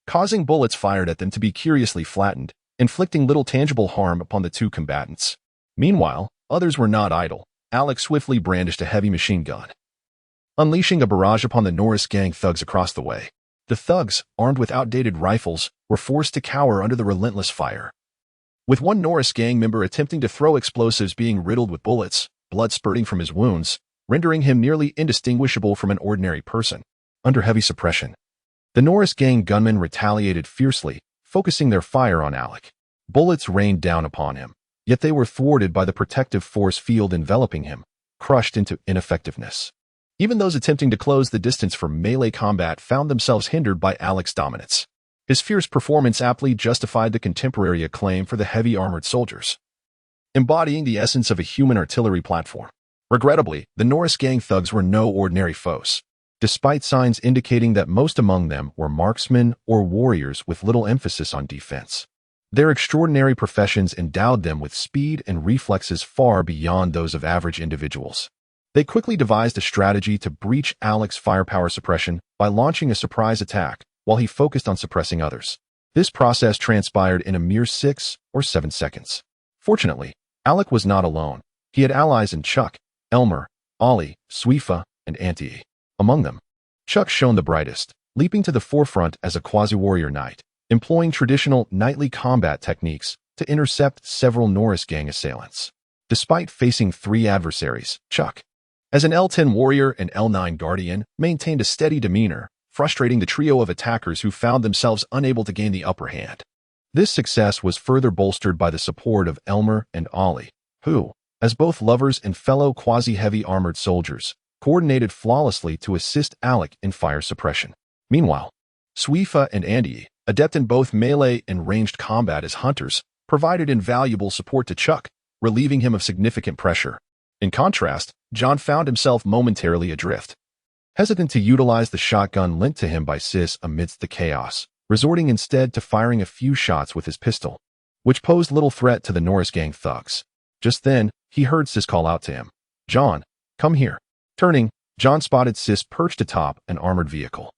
causing bullets fired at them to be curiously flattened, inflicting little tangible harm upon the two combatants. Meanwhile, others were not idle. Alec swiftly brandished a heavy machine gun, unleashing a barrage upon the Norris gang thugs across the way. The thugs, armed with outdated rifles, were forced to cower under the relentless fire, with one Norris gang member attempting to throw explosives being riddled with bullets, blood spurting from his wounds, rendering him nearly indistinguishable from an ordinary person. Under heavy suppression, the Norris gang gunmen retaliated fiercely, focusing their fire on Alec. Bullets rained down upon him, yet they were thwarted by the protective force field enveloping him, crushed into ineffectiveness. Even those attempting to close the distance for melee combat found themselves hindered by Alec's dominance. His fierce performance aptly justified the contemporary acclaim for the heavy armored soldiers, embodying the essence of a human artillery platform. Regrettably, the Norris gang thugs were no ordinary foes, despite signs indicating that most among them were marksmen or warriors with little emphasis on defense. Their extraordinary professions endowed them with speed and reflexes far beyond those of average individuals. They quickly devised a strategy to breach Alec's firepower suppression by launching a surprise attack while he focused on suppressing others. This process transpired in a mere 6 or 7 seconds. Fortunately, Alec was not alone. He had allies in Chuck, Elmer, Ollie, Swifa, and Auntie. Among them, Chuck shone the brightest, leaping to the forefront as a quasi-warrior knight, employing traditional knightly combat techniques to intercept several Norris gang assailants. Despite facing 3 adversaries, Chuck, as an L10 warrior and L9 guardian, maintained a steady demeanor, frustrating the trio of attackers who found themselves unable to gain the upper hand. This success was further bolstered by the support of Elmer and Ollie, who, as both lovers and fellow quasi-heavy armored soldiers, coordinated flawlessly to assist Alec in fire suppression. Meanwhile, Swifa and Andy, adept in both melee and ranged combat as hunters, provided invaluable support to Chuck, relieving him of significant pressure. In contrast, John found himself momentarily adrift, hesitant to utilize the shotgun lent to him by Sis amidst the chaos, resorting instead to firing a few shots with his pistol, which posed little threat to the Norris gang thugs. Just then, he heard Sis call out to him, "John, come here." Turning, John spotted Sis perched atop an armored vehicle,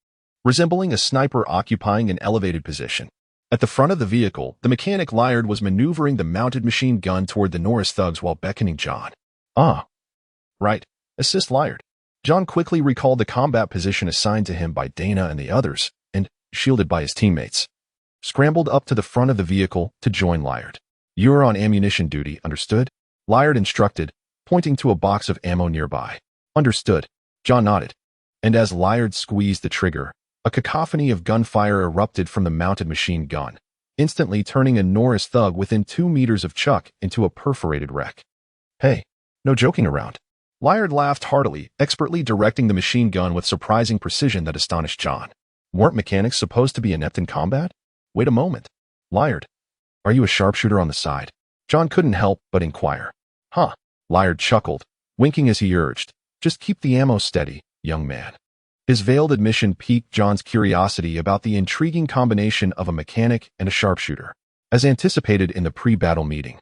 resembling a sniper occupying an elevated position. At the front of the vehicle, the mechanic Liard was maneuvering the mounted machine gun toward the Norris thugs while beckoning John. "Ah, right, assist Liard." John quickly recalled the combat position assigned to him by Dana and the others, and, shielded by his teammates, scrambled up to the front of the vehicle to join Liard. "You're on ammunition duty, understood?" Liard instructed, pointing to a box of ammo nearby. "Understood." John nodded, and as Liard squeezed the trigger, a cacophony of gunfire erupted from the mounted machine gun, instantly turning a Norris thug within 2 meters of Chuck into a perforated wreck. "Hey, no joking around." Liard laughed heartily, expertly directing the machine gun with surprising precision that astonished John. "Weren't mechanics supposed to be inept in combat? Wait a moment. Liard, are you a sharpshooter on the side?" John couldn't help but inquire. "Huh." Liard chuckled, winking as he urged, "Just keep the ammo steady, young man." His veiled admission piqued John's curiosity about the intriguing combination of a mechanic and a sharpshooter, as anticipated in the pre-battle meeting.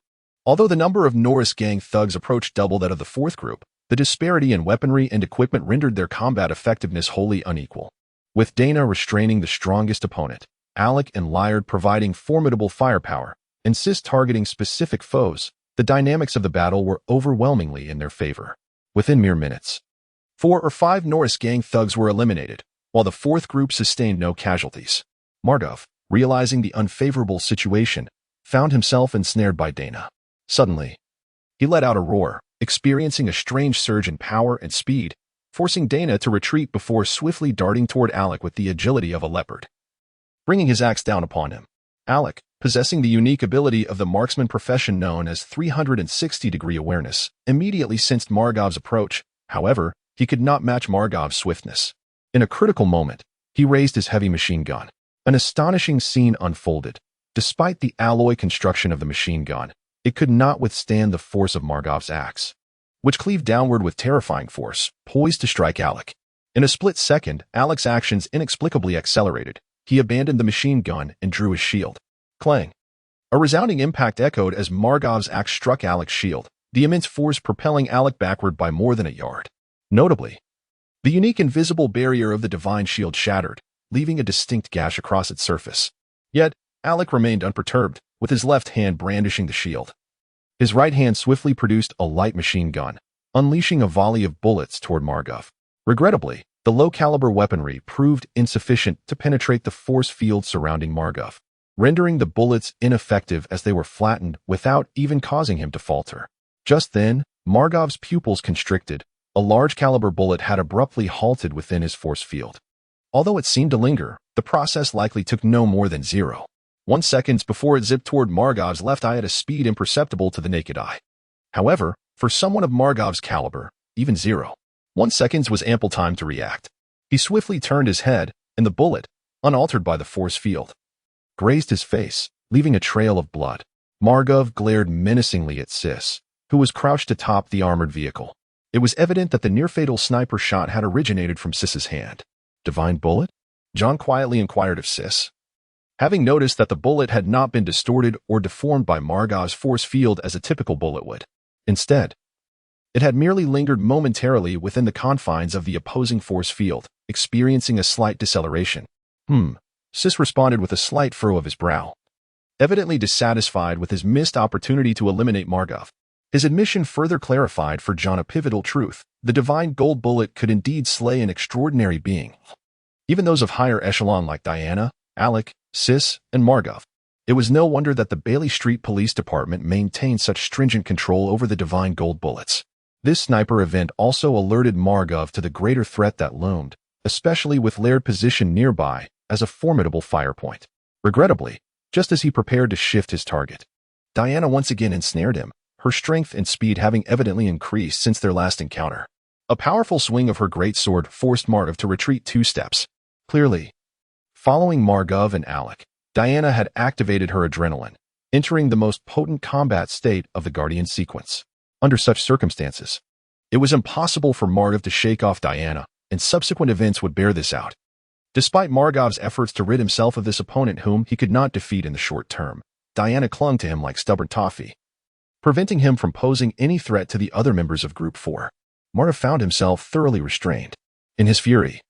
Although the number of Norris gang thugs approached double that of the fourth group, the disparity in weaponry and equipment rendered their combat effectiveness wholly unequal. With Dana restraining the strongest opponent, Alec and Liard providing formidable firepower, and Sis targeting specific foes, the dynamics of the battle were overwhelmingly in their favor. Within mere minutes, 4 or 5 Norris gang thugs were eliminated, while the fourth group sustained no casualties. Mardov, realizing the unfavorable situation, found himself ensnared by Dana. Suddenly, he let out a roar, experiencing a strange surge in power and speed, forcing Dana to retreat before swiftly darting toward Alec with the agility of a leopard. Bringing his axe down upon him, Alec, possessing the unique ability of the marksman profession known as 360-degree awareness, immediately sensed Margov's approach. However, he could not match Margov's swiftness. In a critical moment, he raised his heavy machine gun. An astonishing scene unfolded. Despite the alloy construction of the machine gun, it could not withstand the force of Margov's axe, which cleaved downward with terrifying force, poised to strike Alec. In a split second, Alec's actions inexplicably accelerated. He abandoned the machine gun and drew his shield. Clang! A resounding impact echoed as Margov's axe struck Alec's shield, the immense force propelling Alec backward by more than a yard. Notably, the unique invisible barrier of the divine shield shattered, leaving a distinct gash across its surface. Yet, Alec remained unperturbed, with his left hand brandishing the shield. His right hand swiftly produced a light machine gun, unleashing a volley of bullets toward Margov. Regrettably, the low-caliber weaponry proved insufficient to penetrate the force field surrounding Margov, rendering the bullets ineffective as they were flattened without even causing him to falter. Just then, Margov's pupils constricted. A large-caliber bullet had abruptly halted within his force field. Although it seemed to linger, the process likely took no more than 0.1 seconds before it zipped toward Margov's left eye at a speed imperceptible to the naked eye. However, for someone of Margov's caliber, even 0.1 seconds was ample time to react. He swiftly turned his head, and the bullet, unaltered by the force field, grazed his face, leaving a trail of blood. Margov glared menacingly at Sis, who was crouched atop the armored vehicle. It was evident that the near-fatal sniper shot had originated from Sis's hand. Divine bullet? John quietly inquired of Sis. Having noticed that the bullet had not been distorted or deformed by Margov's force field as a typical bullet would. Instead, it had merely lingered momentarily within the confines of the opposing force field, experiencing a slight deceleration. Sis responded with a slight furrow of his brow, evidently dissatisfied with his missed opportunity to eliminate Margov. His admission further clarified for John a pivotal truth. The divine gold bullet could indeed slay an extraordinary being, even those of higher echelon like Diana, Alec, Sis, and Margov. It was no wonder that the Bailey Street Police Department maintained such stringent control over the divine gold bullets. This sniper event also alerted Margov to the greater threat that loomed, especially with Laird positioned nearby as a formidable fire point. Regrettably, just as he prepared to shift his target, Diana once again ensnared him, her strength and speed having evidently increased since their last encounter. A powerful swing of her great sword forced Margov to retreat 2 steps. Clearly, following Margov and Alec, Diana had activated her adrenaline, entering the most potent combat state of the Guardian sequence. Under such circumstances, it was impossible for Margov to shake off Diana, and subsequent events would bear this out. Despite Margov's efforts to rid himself of this opponent whom he could not defeat in the short term, Diana clung to him like stubborn toffee, preventing him from posing any threat to the other members of Group 4. Margov found himself thoroughly restrained. In his fury,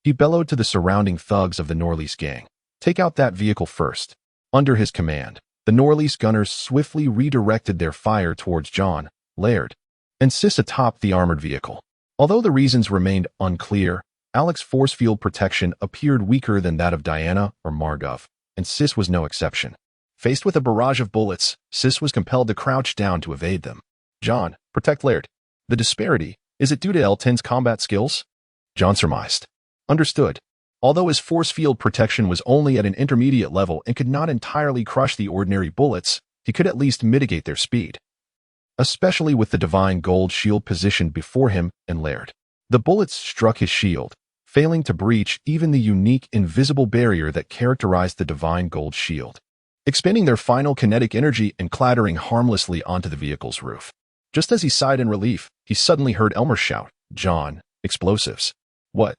he bellowed to the surrounding thugs of the Norlease gang, "Take out that vehicle first." Under his command, the Norlease gunners swiftly redirected their fire towards John, Laird, and Sis atop the armored vehicle. Although the reasons remained unclear, Alec's force field protection appeared weaker than that of Diana or Margov, and Sis was no exception. Faced with a barrage of bullets, Sis was compelled to crouch down to evade them. "John, protect Laird." The disparity, is it due to L10's combat skills? John surmised. Understood. Although his force field protection was only at an intermediate level and could not entirely crush the ordinary bullets, he could at least mitigate their speed, especially with the divine gold shield positioned before him and Laird. The bullets struck his shield, failing to breach even the unique invisible barrier that characterized the divine gold shield, expending their final kinetic energy and clattering harmlessly onto the vehicle's roof. Just as he sighed in relief, he suddenly heard Elmer shout, "John, explosives." "What?"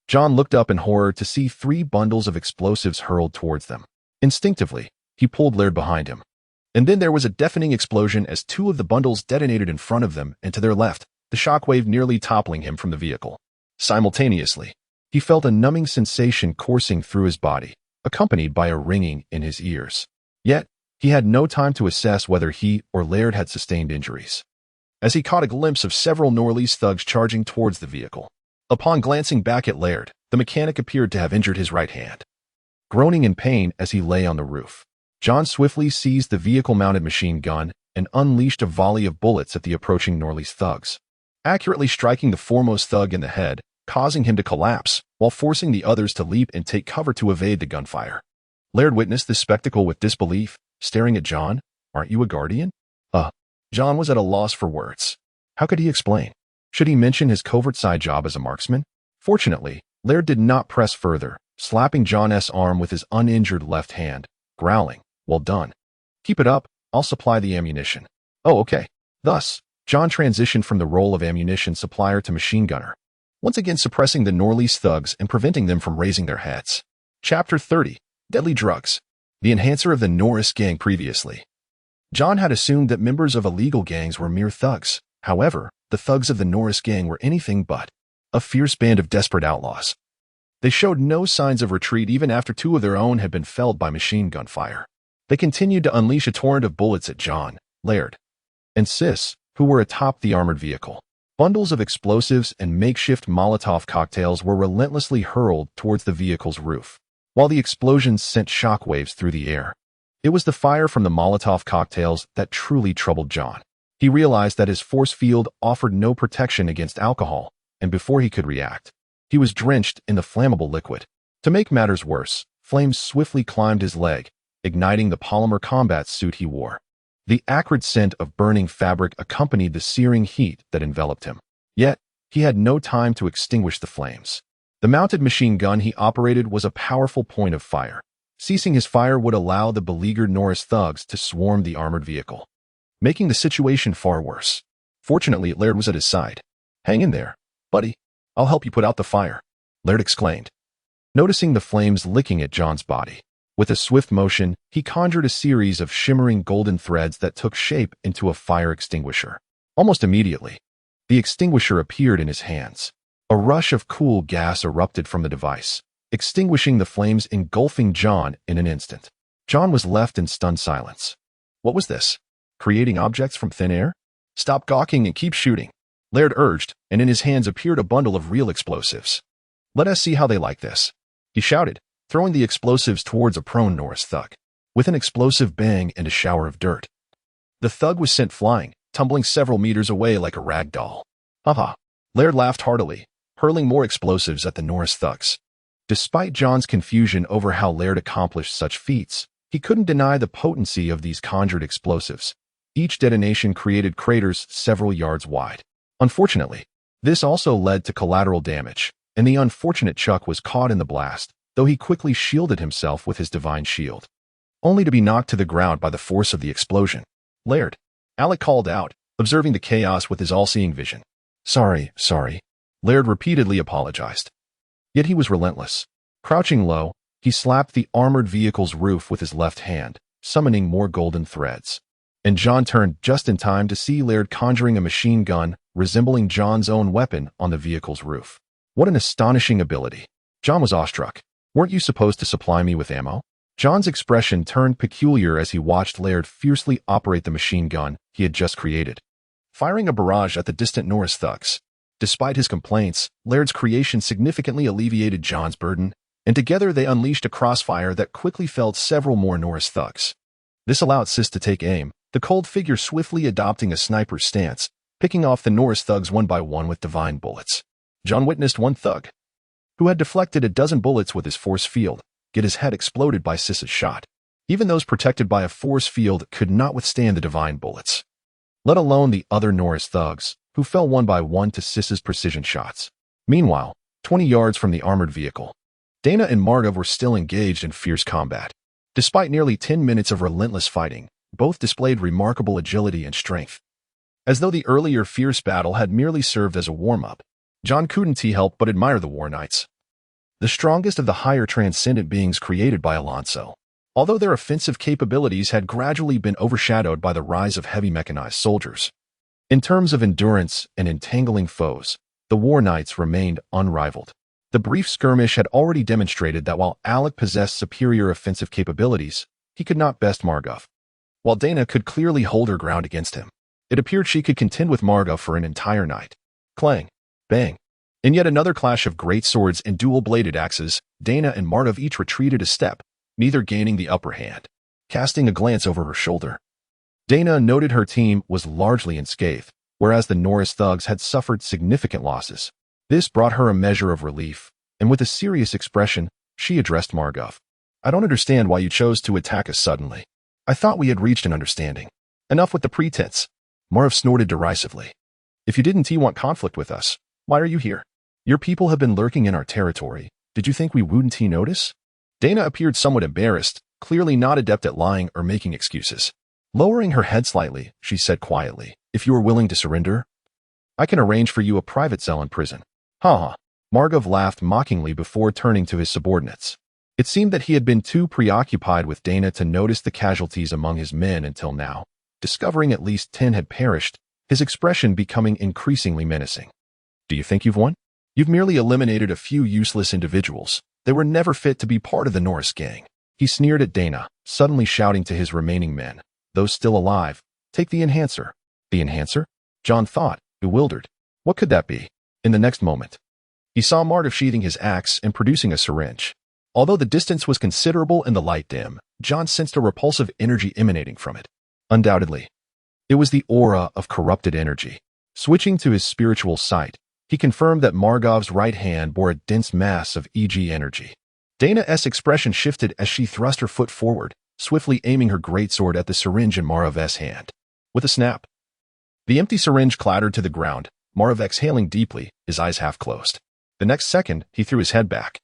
John looked up in horror to see 3 bundles of explosives hurled towards them. Instinctively, he pulled Laird behind him. And then there was a deafening explosion as 2 of the bundles detonated in front of them and to their left, the shockwave nearly toppling him from the vehicle. Simultaneously, he felt a numbing sensation coursing through his body, accompanied by a ringing in his ears. Yet, he had no time to assess whether he or Laird had sustained injuries, as he caught a glimpse of several Norlease thugs charging towards the vehicle. Upon glancing back at Laird, the mechanic appeared to have injured his right hand. Groaning in pain as he lay on the roof, John swiftly seized the vehicle-mounted machine gun and unleashed a volley of bullets at the approaching Norley's thugs, accurately striking the foremost thug in the head, causing him to collapse, while forcing the others to leap and take cover to evade the gunfire. Laird witnessed this spectacle with disbelief, staring at John. "Aren't you a guardian?" John was at a loss for words. How could he explain? Should he mention his covert side job as a marksman? Fortunately, Laird did not press further, slapping John's arm with his uninjured left hand, growling, "Well done. Keep it up, I'll supply the ammunition." "Oh, okay." Thus, John transitioned from the role of ammunition supplier to machine gunner, once again suppressing the Norley's thugs and preventing them from raising their heads. Chapter 30. Deadly Drugs. The enhancer of the Norris gang previously. John had assumed that members of illegal gangs were mere thugs. However, the thugs of the Norris gang were anything but a fierce band of desperate outlaws. They showed no signs of retreat even after two of their own had been felled by machine gun fire. They continued to unleash a torrent of bullets at John, Laird, and Sis, who were atop the armored vehicle. Bundles of explosives and makeshift Molotov cocktails were relentlessly hurled towards the vehicle's roof, while the explosions sent shockwaves through the air. It was the fire from the Molotov cocktails that truly troubled John. He realized that his force field offered no protection against alcohol, and before he could react, he was drenched in the flammable liquid. To make matters worse, flames swiftly climbed his leg, igniting the polymer combat suit he wore. The acrid scent of burning fabric accompanied the searing heat that enveloped him. Yet, he had no time to extinguish the flames. The mounted machine gun he operated was a powerful point of fire. Ceasing his fire would allow the beleaguered Norris thugs to swarm the armored vehicle, making the situation far worse. Fortunately, Laird was at his side. "Hang in there, buddy. I'll help you put out the fire," Laird exclaimed, noticing the flames licking at John's body. With a swift motion, he conjured a series of shimmering golden threads that took shape into a fire extinguisher. Almost immediately, the extinguisher appeared in his hands. A rush of cool gas erupted from the device, extinguishing the flames, engulfing John in an instant. John was left in stunned silence. What was this? Creating objects from thin air? "Stop gawking and keep shooting," Laird urged, and in his hands appeared a bundle of real explosives. "Let us see how they like this," he shouted, throwing the explosives towards a prone Norris thug. With an explosive bang and a shower of dirt, the thug was sent flying, tumbling several meters away like a rag doll. "Haha," Laird laughed heartily, hurling more explosives at the Norris thugs. Despite John's confusion over how Laird accomplished such feats, he couldn't deny the potency of these conjured explosives. Each detonation created craters several yards wide. Unfortunately, this also led to collateral damage, and the unfortunate Chuck was caught in the blast, though he quickly shielded himself with his divine shield, only to be knocked to the ground by the force of the explosion. "Laird," Alec called out, observing the chaos with his all-seeing vision. Sorry, Laird repeatedly apologized. Yet he was relentless. Crouching low, he slapped the armored vehicle's roof with his left hand, summoning more golden threads. And John turned just in time to see Laird conjuring a machine gun resembling John's own weapon on the vehicle's roof. What an astonishing ability. John was awestruck. "Weren't you supposed to supply me with ammo?" John's expression turned peculiar as he watched Laird fiercely operate the machine gun he had just created, firing a barrage at the distant Norris thugs. Despite his complaints, Laird's creation significantly alleviated John's burden, and together they unleashed a crossfire that quickly felled several more Norris thugs. This allowed Sis to take aim, the cold figure swiftly adopting a sniper's stance, picking off the Norris thugs one by one with divine bullets. John witnessed one thug, who had deflected a dozen bullets with his force field, get his head exploded by Sis's shot. Even those protected by a force field could not withstand the divine bullets, let alone the other Norris thugs, who fell one by one to Sis's precision shots. Meanwhile, 20 yards from the armored vehicle, Dana and Margov were still engaged in fierce combat. Despite nearly 10 minutes of relentless fighting, both displayed remarkable agility and strength. As though the earlier fierce battle had merely served as a warm-up, John couldn't help but admire the War Knights, the strongest of the higher transcendent beings created by Alonso. Although their offensive capabilities had gradually been overshadowed by the rise of heavy mechanized soldiers, in terms of endurance and entangling foes, the War Knights remained unrivaled. The brief skirmish had already demonstrated that while Alec possessed superior offensive capabilities, he could not best Margov. While Dana could clearly hold her ground against him, it appeared she could contend with Margov for an entire night. Clang, bang. In yet another clash of great swords and dual-bladed axes, Dana and Margov each retreated a step, neither gaining the upper hand. Casting a glance over her shoulder, Dana noted her team was largely unscathed, whereas the Norris thugs had suffered significant losses. This brought her a measure of relief, and with a serious expression, she addressed Margov. I don't understand why you chose to attack us suddenly. I thought we had reached an understanding. Enough with the pretense. Marv snorted derisively. If you didn't want conflict with us, why are you here? Your people have been lurking in our territory. Did you think we wouldn't notice? Dana appeared somewhat embarrassed, clearly not adept at lying or making excuses. Lowering her head slightly, she said quietly, if you are willing to surrender, I can arrange for you a private cell in prison. Ha. Margov laughed mockingly before turning to his subordinates. It seemed that he had been too preoccupied with Dana to notice the casualties among his men until now. Discovering at least 10 had perished, his expression becoming increasingly menacing. Do you think you've won? You've merely eliminated a few useless individuals. They were never fit to be part of the Norris gang. He sneered at Dana, suddenly shouting to his remaining men, those still alive, take the enhancer. The enhancer? John thought, bewildered. What could that be? In the next moment, he saw Margov sheathing his axe and producing a syringe. Although the distance was considerable and the light dim, John sensed a repulsive energy emanating from it. Undoubtedly, it was the aura of corrupted energy. Switching to his spiritual sight, he confirmed that Margov's right hand bore a dense mass of EG energy. Dana's expression shifted as she thrust her foot forward, swiftly aiming her greatsword at the syringe in Margov's hand. With a snap, the empty syringe clattered to the ground, Margov exhaling deeply, his eyes half closed. The next second, he threw his head back,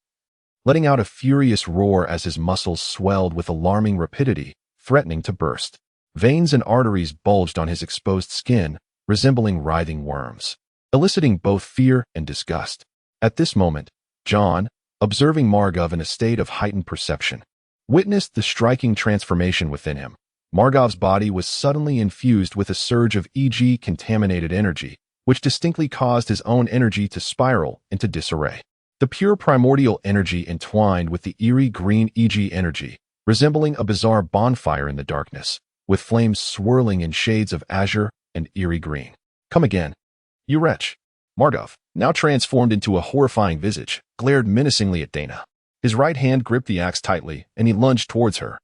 letting out a furious roar as his muscles swelled with alarming rapidity, threatening to burst. Veins and arteries bulged on his exposed skin, resembling writhing worms, eliciting both fear and disgust. At this moment, John, observing Margov in a state of heightened perception, witnessed the striking transformation within him. Margov's body was suddenly infused with a surge of EG-contaminated energy, which distinctly caused his own energy to spiral into disarray. The pure primordial energy entwined with the eerie green EG energy, resembling a bizarre bonfire in the darkness, with flames swirling in shades of azure and eerie green. Come again, you wretch. Margov, now transformed into a horrifying visage, glared menacingly at Dana. His right hand gripped the axe tightly, and he lunged towards her,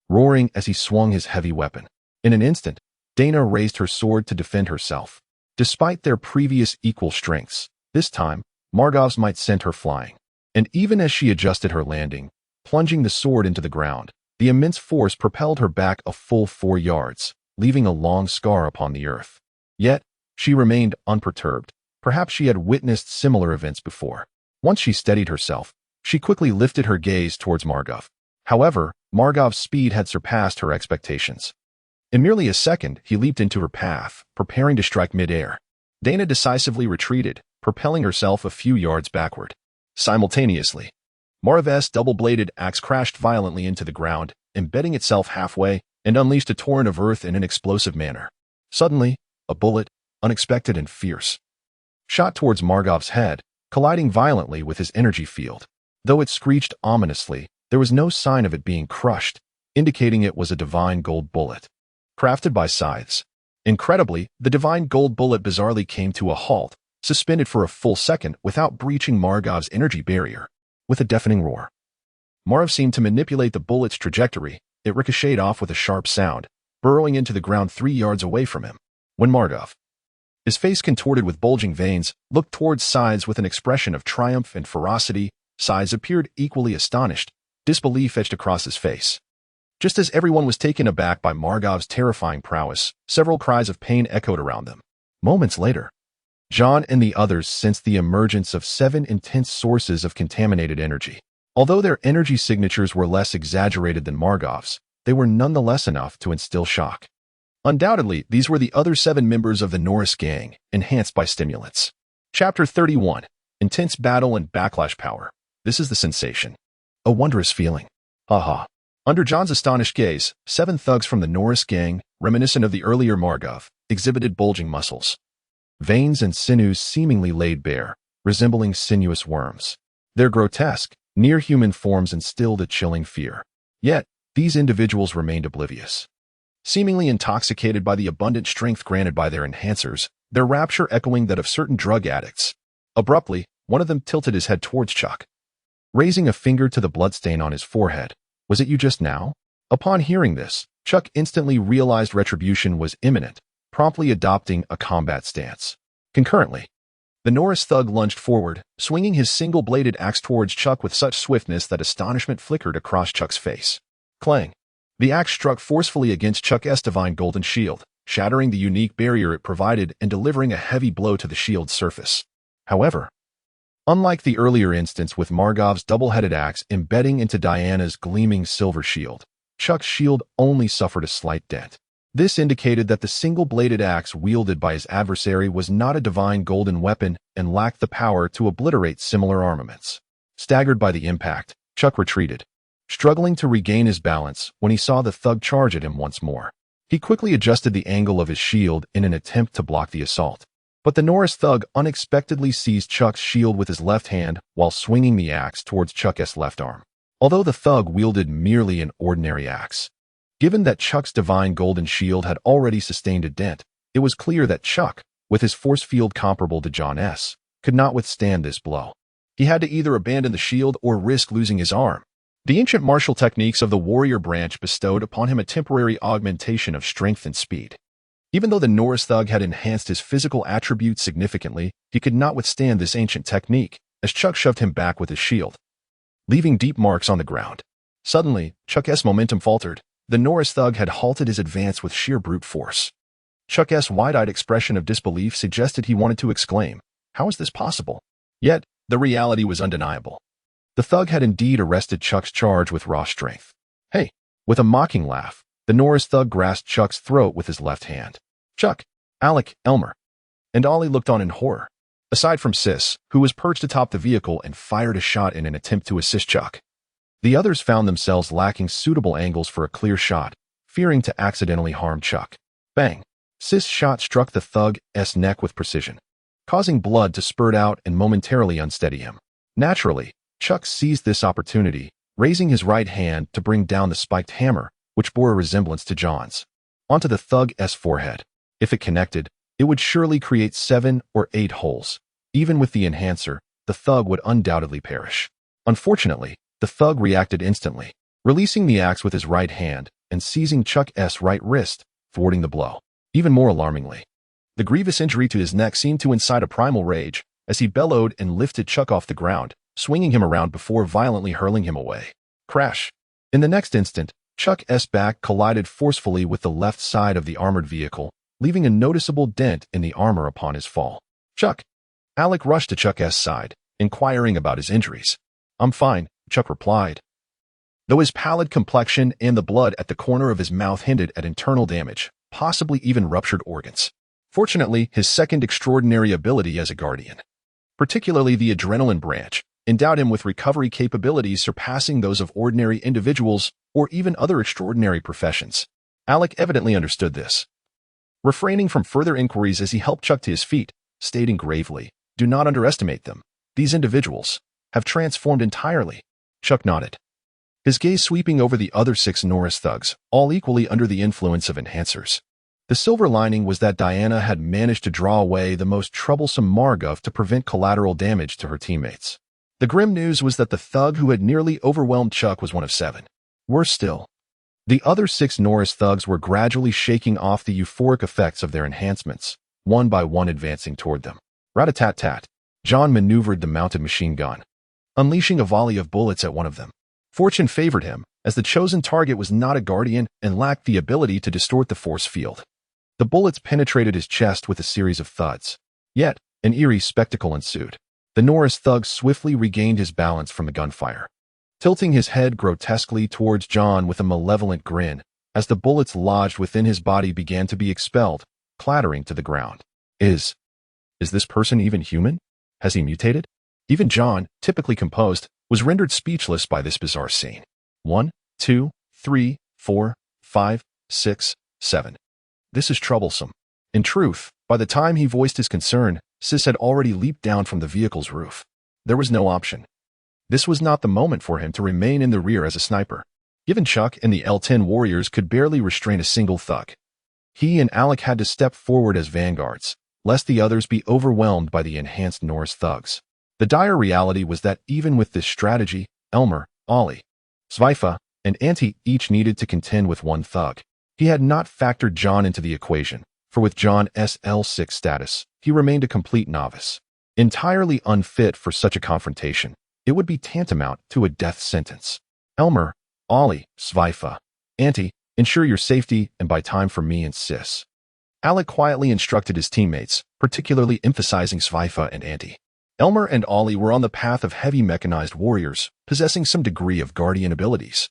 roaring as he swung his heavy weapon. In an instant, Dana raised her sword to defend herself. Despite their previous equal strengths, this time, Margov's might sent her flying. And even as she adjusted her landing, plunging the sword into the ground, the immense force propelled her back a full 4 yards, leaving a long scar upon the earth. Yet, she remained unperturbed. Perhaps she had witnessed similar events before. Once she steadied herself, she quickly lifted her gaze towards Margov. However, Margov's speed had surpassed her expectations. In merely a second, he leaped into her path, preparing to strike mid-air. Dana decisively retreated, propelling herself a few yards backward. Simultaneously, Margov's double-bladed axe crashed violently into the ground, embedding itself halfway, and unleashed a torrent of earth in an explosive manner. Suddenly, a bullet, unexpected and fierce, shot towards Margov's head, colliding violently with his energy field. Though it screeched ominously, there was no sign of it being crushed, indicating it was a divine gold bullet, crafted by scythes. Incredibly, the divine gold bullet bizarrely came to a halt, suspended for a full second without breaching Margov's energy barrier. With a deafening roar, Marv seemed to manipulate the bullet's trajectory. It ricocheted off with a sharp sound, burrowing into the ground 3 yards away from him. When Margov, his face contorted with bulging veins, looked towards Scythes with an expression of triumph and ferocity, Scythes appeared equally astonished. Disbelief etched across his face. Just as everyone was taken aback by Margov's terrifying prowess, several cries of pain echoed around them. Moments later, John and the others sensed the emergence of 7 intense sources of contaminated energy. Although their energy signatures were less exaggerated than Margov's, they were nonetheless enough to instill shock. Undoubtedly, these were the other 7 members of the Norris gang, enhanced by stimulants. Chapter 31. Intense Battle and Backlash Power. This is the sensation. A wondrous feeling. Haha. Under John's astonished gaze, 7 thugs from the Norris gang, reminiscent of the earlier Margov, exhibited bulging muscles. Veins and sinews seemingly laid bare, resembling sinuous worms. Their grotesque, near-human forms instilled a chilling fear. Yet, these individuals remained oblivious. Seemingly intoxicated by the abundant strength granted by their enhancers, their rapture echoing that of certain drug addicts. Abruptly, one of them tilted his head towards Chuck, raising a finger to the bloodstain on his forehead. Was it you just now? Upon hearing this, Chuck instantly realized retribution was imminent, promptly adopting a combat stance. Concurrently, the Norris thug lunged forward, swinging his single-bladed axe towards Chuck with such swiftness that astonishment flickered across Chuck's face. Clang! The axe struck forcefully against Chuck's divine golden shield, shattering the unique barrier it provided and delivering a heavy blow to the shield's surface. However, unlike the earlier instance with Margov's double-headed axe embedding into Diana's gleaming silver shield, Chuck's shield only suffered a slight dent. This indicated that the single-bladed axe wielded by his adversary was not a divine golden weapon and lacked the power to obliterate similar armaments. Staggered by the impact, Chuck retreated, struggling to regain his balance when he saw the thug charge at him once more. He quickly adjusted the angle of his shield in an attempt to block the assault. But the Norris thug unexpectedly seized Chuck's shield with his left hand while swinging the axe towards Chuck's left arm. Although the thug wielded merely an ordinary axe, given that Chuck's divine golden shield had already sustained a dent, it was clear that Chuck, with his force field comparable to John's, could not withstand this blow. He had to either abandon the shield or risk losing his arm. The ancient martial techniques of the warrior branch bestowed upon him a temporary augmentation of strength and speed. Even though the Norris thug had enhanced his physical attributes significantly, he could not withstand this ancient technique, as Chuck shoved him back with his shield, leaving deep marks on the ground. Suddenly, Chuck's momentum faltered. The Norris thug had halted his advance with sheer brute force. Chuck's wide-eyed expression of disbelief suggested he wanted to exclaim, "How is this possible?" Yet, the reality was undeniable. The thug had indeed arrested Chuck's charge with raw strength. "Hey!" With a mocking laugh, the Norris thug grasped Chuck's throat with his left hand. Chuck, Alec, Elmer, and Ollie looked on in horror. Aside from Sis, who was perched atop the vehicle and fired a shot in an attempt to assist Chuck, the others found themselves lacking suitable angles for a clear shot, fearing to accidentally harm Chuck. Bang! Sis' shot struck the thug's neck with precision, causing blood to spurt out and momentarily unsteady him. Naturally, Chuck seized this opportunity, raising his right hand to bring down the spiked hammer, which bore a resemblance to John's, onto the thug's forehead. If it connected, it would surely create 7 or 8 holes. Even with the enhancer, the thug would undoubtedly perish. Unfortunately, the thug reacted instantly, releasing the axe with his right hand and seizing Chuck's right wrist, thwarting the blow. Even more alarmingly, the grievous injury to his neck seemed to incite a primal rage as he bellowed and lifted Chuck off the ground, swinging him around before violently hurling him away. Crash! In the next instant, Chuck's back collided forcefully with the left side of the armored vehicle, leaving a noticeable dent in the armor upon his fall. "Chuck!" Alec rushed to Chuck's side, inquiring about his injuries. "I'm fine," Chuck replied, though his pallid complexion and the blood at the corner of his mouth hinted at internal damage, possibly even ruptured organs. Fortunately, his second extraordinary ability as a guardian, particularly the adrenaline branch, endowed him with recovery capabilities surpassing those of ordinary individuals or even other extraordinary professions. Alec evidently understood this, refraining from further inquiries as he helped Chuck to his feet, stating gravely, "Do not underestimate them. These individuals have transformed entirely." Chuck nodded, his gaze sweeping over the other 6 Norris thugs, all equally under the influence of enhancers. The silver lining was that Diana had managed to draw away the most troublesome Margov to prevent collateral damage to her teammates. The grim news was that the thug who had nearly overwhelmed Chuck was one of 7. Worse still, the other 6 Norris thugs were gradually shaking off the euphoric effects of their enhancements, one by one advancing toward them. Rat-a-tat-tat. John maneuvered the mounted machine gun, unleashing a volley of bullets at one of them. Fortune favored him, as the chosen target was not a guardian and lacked the ability to distort the force field. The bullets penetrated his chest with a series of thuds. Yet, an eerie spectacle ensued. The Norris thug swiftly regained his balance from the gunfire, tilting his head grotesquely towards John with a malevolent grin, as the bullets lodged within his body began to be expelled, clattering to the ground. Is this person even human? Has he mutated? Even John, typically composed, was rendered speechless by this bizarre scene. 1, 2, 3, 4, 5, 6, 7. This is troublesome. In truth, by the time he voiced his concern, Sis had already leaped down from the vehicle's roof. There was no option. This was not the moment for him to remain in the rear as a sniper. Given Chuck and the L10 warriors could barely restrain a single thug, he and Alec had to step forward as vanguards, lest the others be overwhelmed by the enhanced Norris thugs. The dire reality was that even with this strategy, Elmer, Ollie, Sveifa, and Auntie each needed to contend with one thug. He had not factored John into the equation, for with John's L6 status, he remained a complete novice. Entirely unfit for such a confrontation, it would be tantamount to a death sentence. Elmer, Ollie, Sveifa, Auntie, ensure your safety and buy time for me and Sis. Alec quietly instructed his teammates, particularly emphasizing Sveifa and Auntie. Elmer and Ollie were on the path of heavy mechanized warriors, possessing some degree of guardian abilities,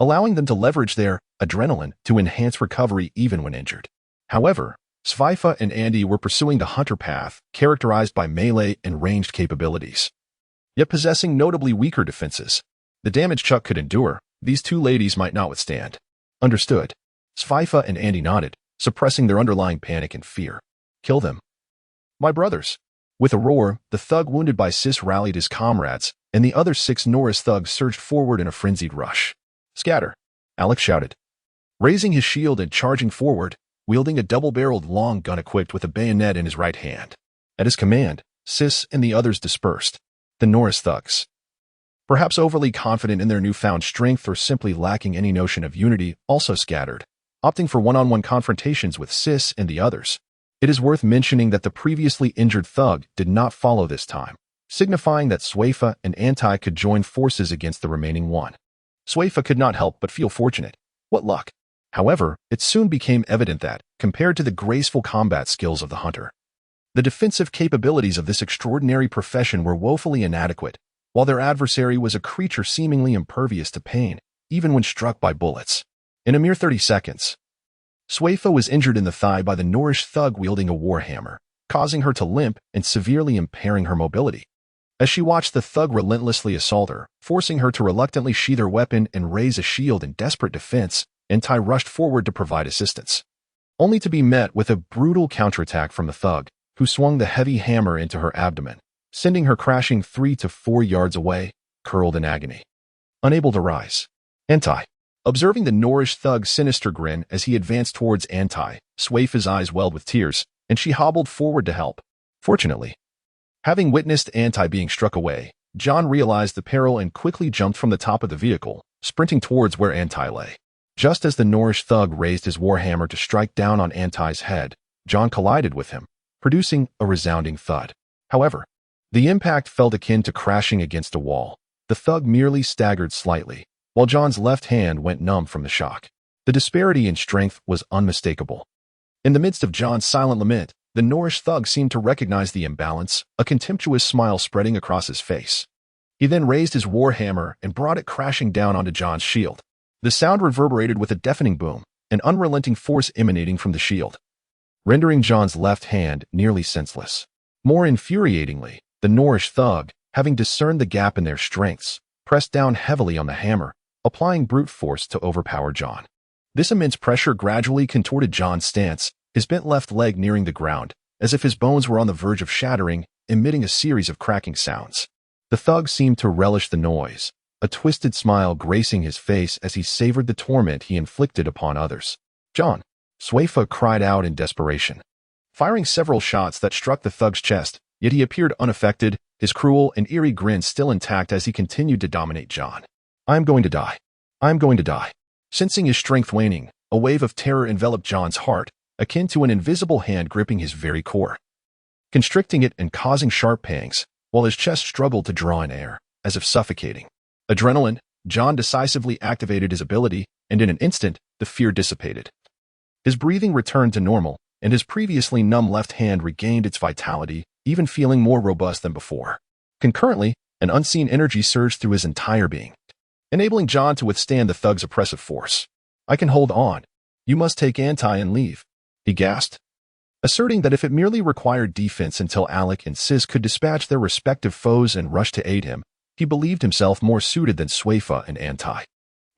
allowing them to leverage their adrenaline to enhance recovery even when injured. However, Sveifa and Andy were pursuing the hunter path, characterized by melee and ranged capabilities, yet possessing notably weaker defenses. The damage Chuck could endure, these two ladies might not withstand. Understood. Sveifa and Andy nodded, suppressing their underlying panic and fear. Kill them. My brothers. With a roar, the thug wounded by Sis rallied his comrades, and the other 6 Norris thugs surged forward in a frenzied rush. Scatter, Alex shouted. Raising his shield and charging forward, wielding a double-barreled long gun equipped with a bayonet in his right hand. At his command, Sis and the others dispersed. The Norris thugs, perhaps overly confident in their newfound strength or simply lacking any notion of unity, also scattered, opting for one-on-one confrontations with Sis and the others. It is worth mentioning that the previously injured thug did not follow this time, signifying that Sveifa and Anti could join forces against the remaining one. Sveifa could not help but feel fortunate. What luck! However, it soon became evident that, compared to the graceful combat skills of the hunter, the defensive capabilities of this extraordinary profession were woefully inadequate, while their adversary was a creature seemingly impervious to pain, even when struck by bullets. In a mere 30 seconds, Sveifa was injured in the thigh by the Norrish thug wielding a warhammer, causing her to limp and severely impairing her mobility. As she watched the thug relentlessly assault her, forcing her to reluctantly sheath her weapon and raise a shield in desperate defense, Anti rushed forward to provide assistance, only to be met with a brutal counterattack from the thug, who swung the heavy hammer into her abdomen, sending her crashing 3 to 4 yards away, curled in agony. Unable to rise, Anti, observing the Norrish thug's sinister grin as he advanced towards Anti, Sveifa's eyes welled with tears, and she hobbled forward to help. Fortunately, having witnessed Anti being struck away, John realized the peril and quickly jumped from the top of the vehicle, sprinting towards where Anti lay. Just as the Norrish thug raised his warhammer to strike down on Anti's head, John collided with him, producing a resounding thud. However, the impact felt akin to crashing against a wall. The thug merely staggered slightly, while John's left hand went numb from the shock. The disparity in strength was unmistakable. In the midst of John's silent lament, the Norrish thug seemed to recognize the imbalance, a contemptuous smile spreading across his face. He then raised his warhammer and brought it crashing down onto John's shield. The sound reverberated with a deafening boom, an unrelenting force emanating from the shield, rendering John's left hand nearly senseless. More infuriatingly, the Norrish thug, having discerned the gap in their strengths, pressed down heavily on the hammer, applying brute force to overpower John. This immense pressure gradually contorted John's stance, his bent left leg nearing the ground, as if his bones were on the verge of shattering, emitting a series of cracking sounds. The thug seemed to relish the noise, a twisted smile gracing his face as he savored the torment he inflicted upon others. John, Sveifa cried out in desperation, firing several shots that struck the thug's chest, yet he appeared unaffected, his cruel and eerie grin still intact as he continued to dominate John. I'm going to die. I'm going to die. Sensing his strength waning, a wave of terror enveloped John's heart, akin to an invisible hand gripping his very core, constricting it and causing sharp pangs, while his chest struggled to draw in air, as if suffocating. Adrenaline, John decisively activated his ability, and in an instant, the fear dissipated. His breathing returned to normal, and his previously numb left hand regained its vitality, even feeling more robust than before. Concurrently, an unseen energy surged through his entire being, enabling John to withstand the thug's oppressive force. I can hold on. You must take Anti and leave, he gasped, asserting that if it merely required defense until Alec and Sis could dispatch their respective foes and rush to aid him, he believed himself more suited than Sveifa and Anti.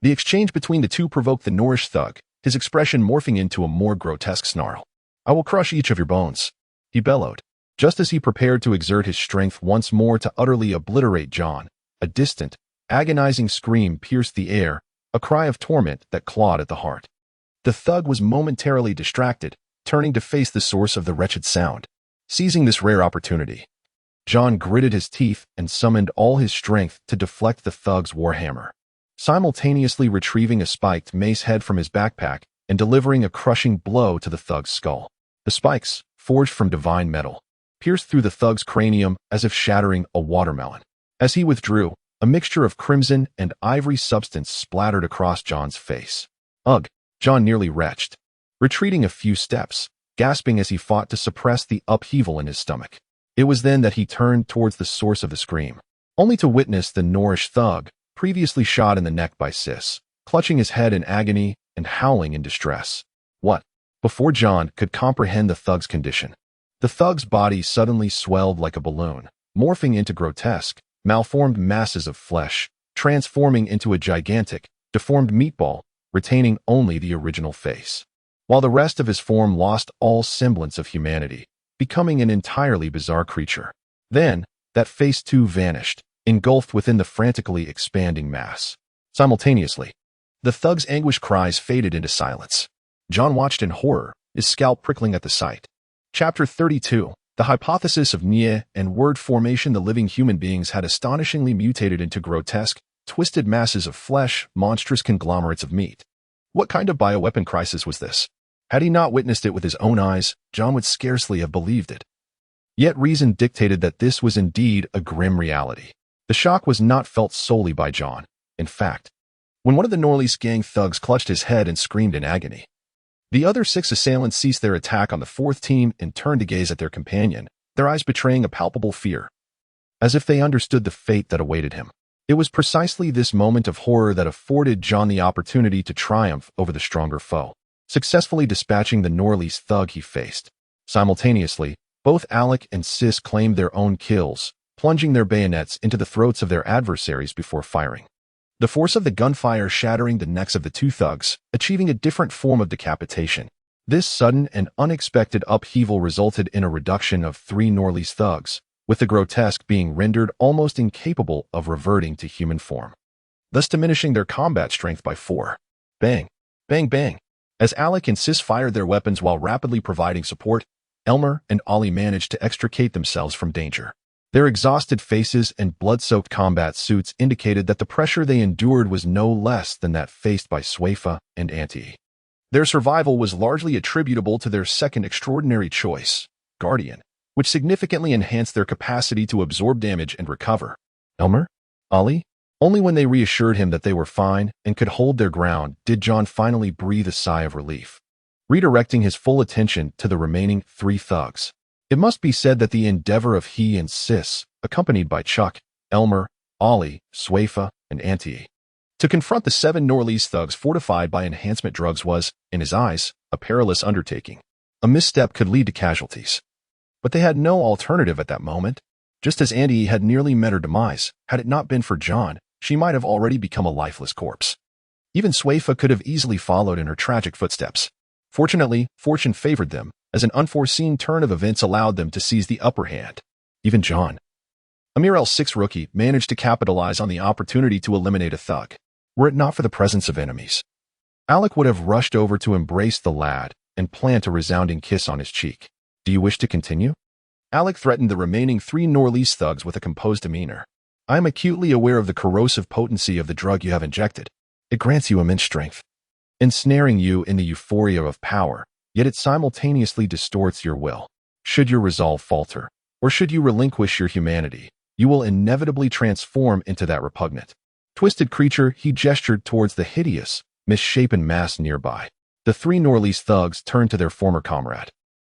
The exchange between the two provoked the Norrish thug, his expression morphing into a more grotesque snarl. I will crush each of your bones, he bellowed. Just as he prepared to exert his strength once more to utterly obliterate John, a distant, agonizing scream pierced the air, a cry of torment that clawed at the heart. The thug was momentarily distracted, turning to face the source of the wretched sound. Seizing this rare opportunity, John gritted his teeth and summoned all his strength to deflect the thug's warhammer. Simultaneously retrieving a spiked mace head from his backpack, and delivering a crushing blow to the thug's skull. The spikes, forged from divine metal, pierced through the thug's cranium as if shattering a watermelon. As he withdrew, a mixture of crimson and ivory substance splattered across John's face. Ugh! John nearly retched, retreating a few steps, gasping as he fought to suppress the upheaval in his stomach. It was then that he turned towards the source of the scream, only to witness the Norrish thug, previously shot in the neck by Sis, clutching his head in agony and howling in distress. What? Before John could comprehend the thug's condition, the thug's body suddenly swelled like a balloon, morphing into grotesque, malformed masses of flesh, transforming into a gigantic, deformed meatball, retaining only the original face, while the rest of his form lost all semblance of humanity, becoming an entirely bizarre creature. Then, that face too vanished, engulfed within the frantically expanding mass. Simultaneously, the thug's anguished cries faded into silence. John watched in horror, his scalp prickling at the sight. Chapter 32. The hypothesis of Nye and word formation. The living human beings had astonishingly mutated into grotesque, twisted masses of flesh, monstrous conglomerates of meat. What kind of bioweapon crisis was this? Had he not witnessed it with his own eyes, John would scarcely have believed it. Yet reason dictated that this was indeed a grim reality. The shock was not felt solely by John. In fact, when one of the Norlys gang thugs clutched his head and screamed in agony, the other 6 assailants ceased their attack on the 4th team and turned to gaze at their companion, their eyes betraying a palpable fear, as if they understood the fate that awaited him. It was precisely this moment of horror that afforded John the opportunity to triumph over the stronger foe, successfully dispatching the Norlys thug he faced. Simultaneously, both Alec and Sis claimed their own kills, plunging their bayonets into the throats of their adversaries before firing. The force of the gunfire shattering the necks of the 2 thugs, achieving a different form of decapitation. This sudden and unexpected upheaval resulted in a reduction of 3 Norlys thugs, with the grotesque being rendered almost incapable of reverting to human form, thus diminishing their combat strength by 4. Bang! Bang bang! As Alec and Sis fired their weapons while rapidly providing support, Elmer and Ollie managed to extricate themselves from danger. Their exhausted faces and blood-soaked combat suits indicated that the pressure they endured was no less than that faced by Swayfa and Auntie. Their survival was largely attributable to their second extraordinary choice, Guardian, which significantly enhanced their capacity to absorb damage and recover. Elmer? Ollie? Only when they reassured him that they were fine and could hold their ground did John finally breathe a sigh of relief, redirecting his full attention to the remaining 3 thugs. It must be said that the endeavor of he and Sis, accompanied by Chuck, Elmer, Ollie, Swayfa, and Auntie, to confront the 7 Norlys thugs fortified by enhancement drugs was, in his eyes, a perilous undertaking. A misstep could lead to casualties. But they had no alternative at that moment. Just as Auntie had nearly met her demise, had it not been for John, she might have already become a lifeless corpse. Even Swayfa could have easily followed in her tragic footsteps. Fortunately, fortune favored them, as an unforeseen turn of events allowed them to seize the upper hand. Even John, a mere L6 rookie, managed to capitalize on the opportunity to eliminate a thug. Were it not for the presence of enemies, Alec would have rushed over to embrace the lad and plant a resounding kiss on his cheek. Do you wish to continue? Alec threatened the remaining 3 Norlys thugs with a composed demeanor. I am acutely aware of the corrosive potency of the drug you have injected. It grants you immense strength, ensnaring you in the euphoria of power, yet it simultaneously distorts your will. Should your resolve falter, or should you relinquish your humanity, you will inevitably transform into that repugnant, twisted creature. He gestured towards the hideous, misshapen mass nearby. The 3 Norlys thugs turned to their former comrade,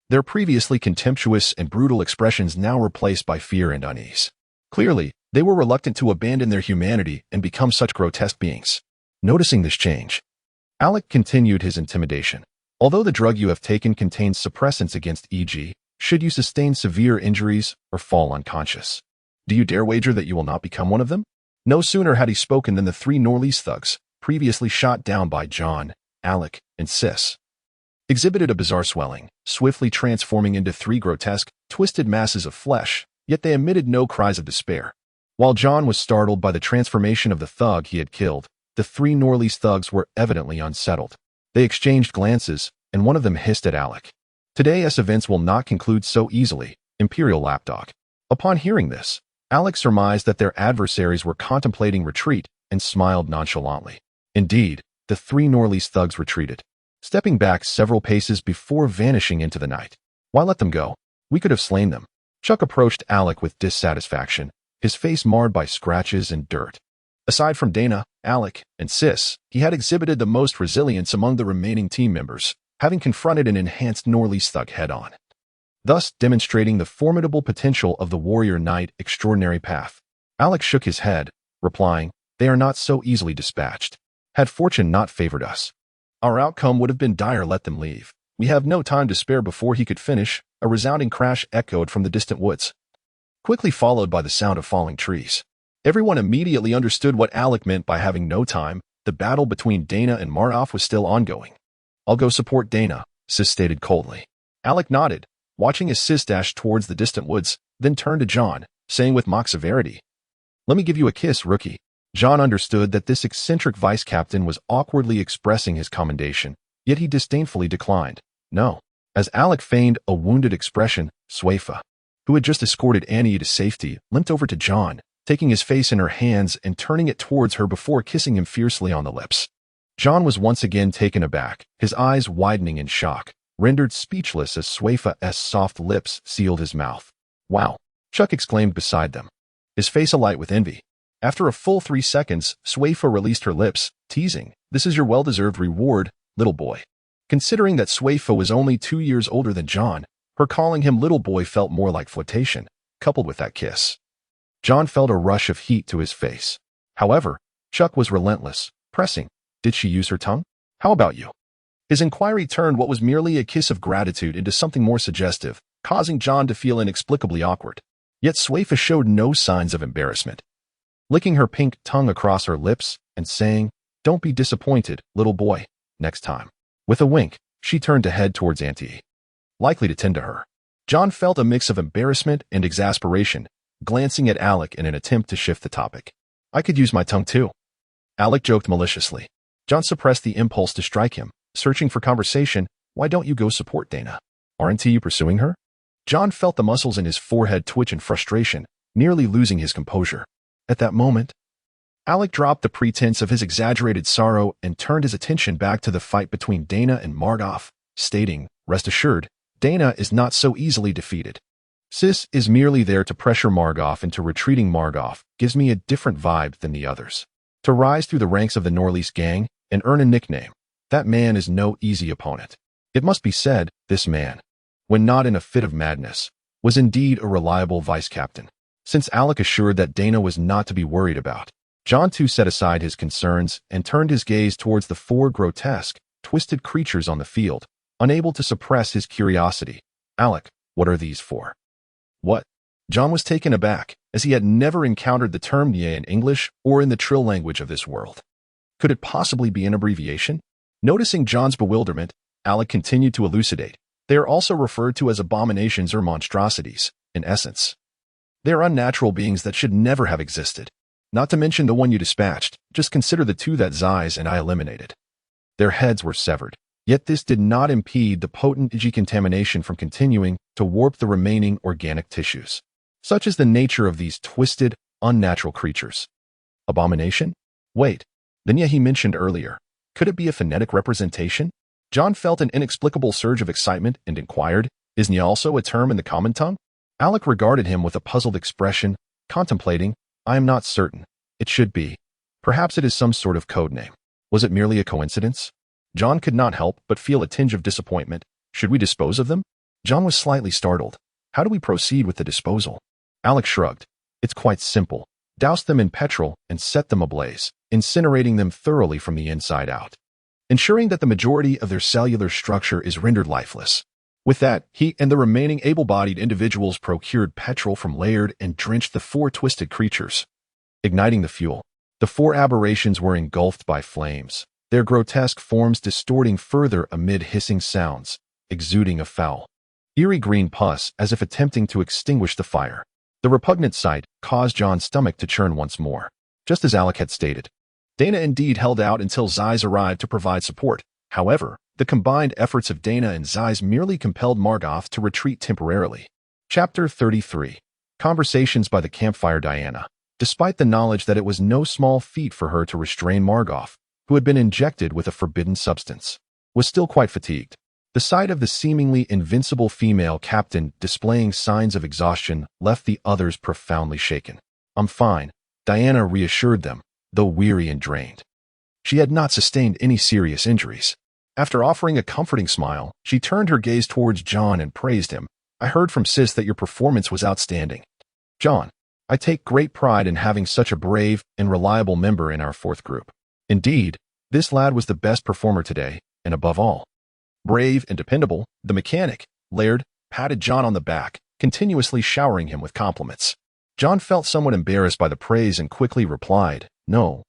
their previously contemptuous and brutal expressions now replaced by fear and unease. Clearly, they were reluctant to abandon their humanity and become such grotesque beings. Noticing this change, Alec continued his intimidation. Although the drug you have taken contains suppressants against e.g., should you sustain severe injuries or fall unconscious. Do you dare wager that you will not become one of them? No sooner had he spoken than the 3 Norlys thugs, previously shot down by John, Alec, and Sis, exhibited a bizarre swelling, swiftly transforming into 3 grotesque, twisted masses of flesh, yet they emitted no cries of despair. While John was startled by the transformation of the thug he had killed, the 3 Norlys thugs were evidently unsettled. They exchanged glances, and one of them hissed at Alec. Today's events will not conclude so easily, Imperial Lapdog. Upon hearing this, Alec surmised that their adversaries were contemplating retreat and smiled nonchalantly. Indeed, the 3 Norlys thugs retreated, stepping back several paces before vanishing into the night. Why let them go? We could have slain them. Chuck approached Alec with dissatisfaction, his face marred by scratches and dirt. Aside from Dana, Alec, and Sis, he had exhibited the most resilience among the remaining team members, having confronted an enhanced Norley's thug head-on, thus demonstrating the formidable potential of the warrior knight extraordinary path. Alec shook his head, replying, "They are not so easily dispatched. Had fortune not favored us, our outcome would have been dire. Let them leave. We have no time to spare." Before he could finish, a resounding crash echoed from the distant woods, quickly followed by the sound of falling trees. Everyone immediately understood what Alec meant by having no time. The battle between Dana and Margoff was still ongoing. "I'll go support Dana," Sis stated coldly. Alec nodded, watching as Sis dashed towards the distant woods, then turned to John, saying with mock severity, "Let me give you a kiss, rookie." John understood that this eccentric vice captain was awkwardly expressing his commendation, yet he disdainfully declined. "No." As Alec feigned a wounded expression, Swaifa, who had just escorted Annie to safety, limped over to John, taking his face in her hands and turning it towards her before kissing him fiercely on the lips. John was once again taken aback, his eyes widening in shock, rendered speechless as Swaifa's soft lips sealed his mouth. "Wow," Chuck exclaimed beside them, his face alight with envy. After a full 3 seconds, Swaifa released her lips, teasing, "This is your well-deserved reward, little boy." Considering that Swaifa was only 2 years older than John, her calling him little boy felt more like flirtation, coupled with that kiss. John felt a rush of heat to his face. However, Chuck was relentless, pressing, "Did she use her tongue? How about you?" His inquiry turned what was merely a kiss of gratitude into something more suggestive, causing John to feel inexplicably awkward. Yet Swaifa showed no signs of embarrassment, licking her pink tongue across her lips and saying, "Don't be disappointed, little boy, next time." With a wink, she turned to head towards Auntie, likely to tend to her. John felt a mix of embarrassment and exasperation, glancing at Alec in an attempt to shift the topic. "I could use my tongue too," Alec joked maliciously. John suppressed the impulse to strike him, searching for conversation. "Why don't you go support Dana? Aren't you pursuing her?" John felt the muscles in his forehead twitch in frustration, nearly losing his composure. At that moment, Alec dropped the pretense of his exaggerated sorrow and turned his attention back to the fight between Dana and Margoff, stating, "Rest assured, Dana is not so easily defeated. Sis is merely there to pressure Margoff into retreating. Margoff gives me a different vibe than the others. To rise through the ranks of the Norlys gang and earn a nickname, that man is no easy opponent." It must be said, this man, when not in a fit of madness, was indeed a reliable vice-captain. Since Alec assured that Dana was not to be worried about, John too set aside his concerns and turned his gaze towards the 4 grotesque, twisted creatures on the field, unable to suppress his curiosity. "Alec, what are these for?" "What?" John was taken aback, as he had never encountered the term "nya" in English or in the trill language of this world. Could it possibly be an abbreviation? Noticing John's bewilderment, Alec continued to elucidate. "They are also referred to as abominations or monstrosities, in essence. They are unnatural beings that should never have existed. Not to mention the one you dispatched, just consider the 2 that Zeiss and I eliminated. Their heads were severed, yet this did not impede the potent decontamination from continuing to warp the remaining organic tissues. Such is the nature of these twisted, unnatural creatures." Abomination? Wait, the nya he mentioned earlier. Could it be a phonetic representation? John felt an inexplicable surge of excitement and inquired, "Is nya also a term in the common tongue?" Alec regarded him with a puzzled expression, contemplating, "I am not certain. It should be. Perhaps it is some sort of code name. Was it merely a coincidence?" John could not help but feel a tinge of disappointment. "Should we dispose of them?" John was slightly startled. "How do we proceed with the disposal?" Alec shrugged. "It's quite simple. Douse them in petrol and set them ablaze, incinerating them thoroughly from the inside out, ensuring that the majority of their cellular structure is rendered lifeless." With that, he and the remaining able-bodied individuals procured petrol from Laird and drenched the 4 twisted creatures. Igniting the fuel, the 4 aberrations were engulfed by flames, their grotesque forms distorting further amid hissing sounds, exuding a foul, eerie green pus as if attempting to extinguish the fire. The repugnant sight caused John's stomach to churn once more, just as Alec had stated. Dana indeed held out until Zeiss arrived to provide support. However, the combined efforts of Dana and Zeiss merely compelled Margoff to retreat temporarily. Chapter 33. Conversations by the Campfire. Diana, despite the knowledge that it was no small feat for her to restrain Margoff, who had been injected with a forbidden substance, was still quite fatigued. The sight of the seemingly invincible female captain displaying signs of exhaustion left the others profoundly shaken. "I'm fine," Diana reassured them, though weary and drained. She had not sustained any serious injuries. After offering a comforting smile, she turned her gaze towards John and praised him. "I heard from Sis that your performance was outstanding. John, I take great pride in having such a brave and reliable member in our fourth group. Indeed, this lad was the best performer today, and above all, brave and dependable." The mechanic, Laird, patted John on the back, continuously showering him with compliments. John felt somewhat embarrassed by the praise and quickly replied, No,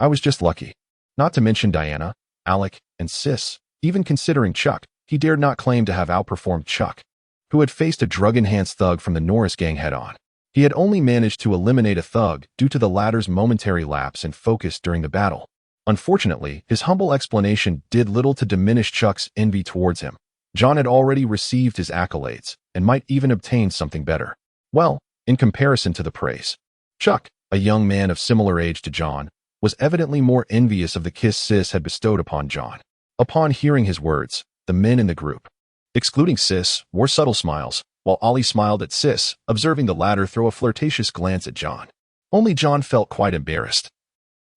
I was just lucky. Not to mention Diana, Alec, and Sis. Even considering Chuck, he dared not claim to have outperformed Chuck, who had faced a drug-enhanced thug from the Norris gang head-on. He had only managed to eliminate a thug due to the latter's momentary lapse in focus during the battle. Unfortunately, his humble explanation did little to diminish Chuck's envy towards him. John had already received his accolades, and might even obtain something better. Well, in comparison to the praise, Chuck, a young man of similar age to John, was evidently more envious of the kiss Sis had bestowed upon John. Upon hearing his words, the men in the group, excluding Sis, wore subtle smiles, while Ollie smiled at Sis, observing the latter throw a flirtatious glance at John. Only John felt quite embarrassed,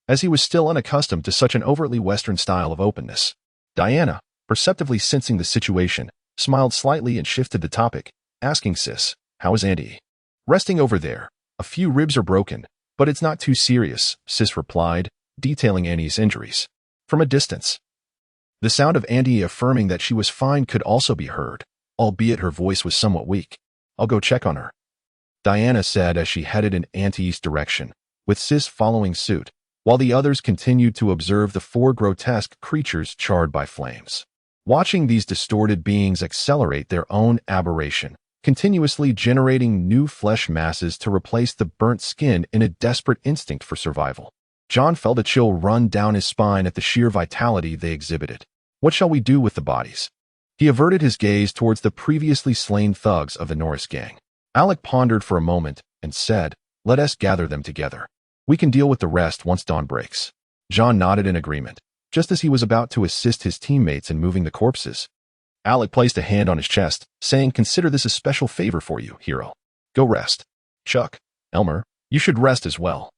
as he was still unaccustomed to such an overtly Western style of openness. Diana, perceptively sensing the situation, smiled slightly and shifted the topic, asking Sis, "How is Auntie?" "Resting over there. A few ribs are broken, but it's not too serious," Sis replied, detailing Annie's injuries. From a distance, the sound of Auntie affirming that she was fine could also be heard, albeit her voice was somewhat weak. "I'll go check on her," Diana said as she headed in Auntie's direction, with Sis following suit, while the others continued to observe the four grotesque creatures charred by flames. Watching these distorted beings accelerate their own aberration, continuously generating new flesh masses to replace the burnt skin in a desperate instinct for survival, John felt a chill run down his spine at the sheer vitality they exhibited. What shall we do with the bodies? He averted his gaze towards the previously slain thugs of the Norris gang. Alec pondered for a moment and said, "Let us gather them together. We can deal with the rest once dawn breaks." John nodded in agreement, just as he was about to assist his teammates in moving the corpses. Alec placed a hand on his chest, saying, "Consider this a special favor for you, hero. Go rest. Chuck, Elmer, you should rest as well.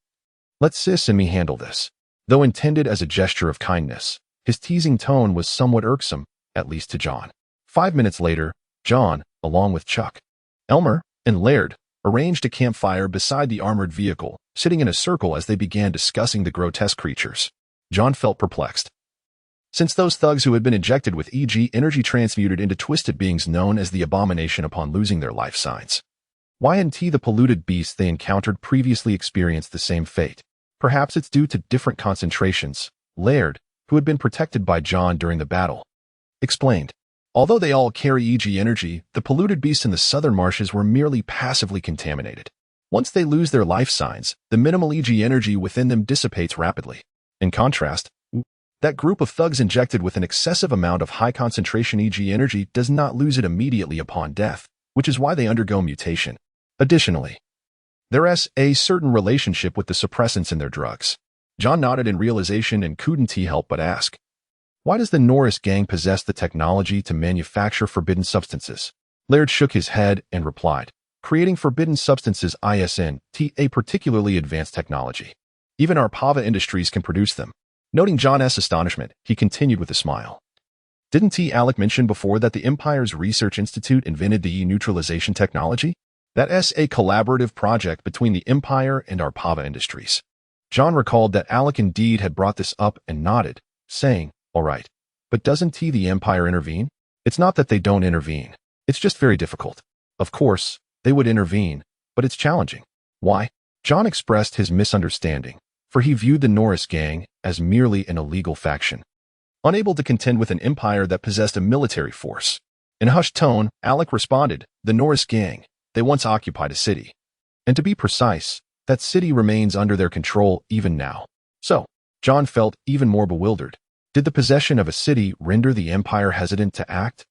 Let Sis and me handle this." Though intended as a gesture of kindness, his teasing tone was somewhat irksome, at least to John. 5 minutes later, John, along with Chuck, Elmer, and Laird, arranged a campfire beside the armored vehicle, sitting in a circle as they began discussing the grotesque creatures. John felt perplexed, since those thugs who had been injected with EG energy transmuted into twisted beings known as the Abomination upon losing their life signs. Why hadn't the polluted beasts they encountered previously experienced the same fate? Perhaps it's due to different concentrations. Laird, who had been protected by John during the battle, explained. Although they all carry EG energy, the polluted beasts in the southern marshes were merely passively contaminated. Once they lose their life signs, the minimal EG energy within them dissipates rapidly. In contrast, that group of thugs injected with an excessive amount of high-concentration EG energy does not lose it immediately upon death, which is why they undergo mutation. Additionally, there is a certain relationship with the suppressants in their drugs. John nodded in realization and couldn't help but ask, "Why does the Norris gang possess the technology to manufacture forbidden substances?" Laird shook his head and replied, "Creating forbidden substances isn't a particularly advanced technology. Even our Pava Industries can produce them." Noting John's astonishment, he continued with a smile. "Didn't Alec mention before that the Empire's Research Institute invented the neutralization technology? That's a collaborative project between the Empire and our Pava Industries." John recalled that Alec indeed had brought this up and nodded, saying, "All right, but doesn't the Empire intervene?" "It's not that they don't intervene. It's just very difficult. Of course, they would intervene, but it's challenging." "Why?" John expressed his misunderstanding, for he viewed the Norris gang as merely an illegal faction, unable to contend with an empire that possessed a military force. In a hushed tone, Alec responded, "The Norris gang, they once occupied a city. And to be precise, that city remains under their control even now." So, John felt even more bewildered. Did the possession of a city render the empire hesitant to act?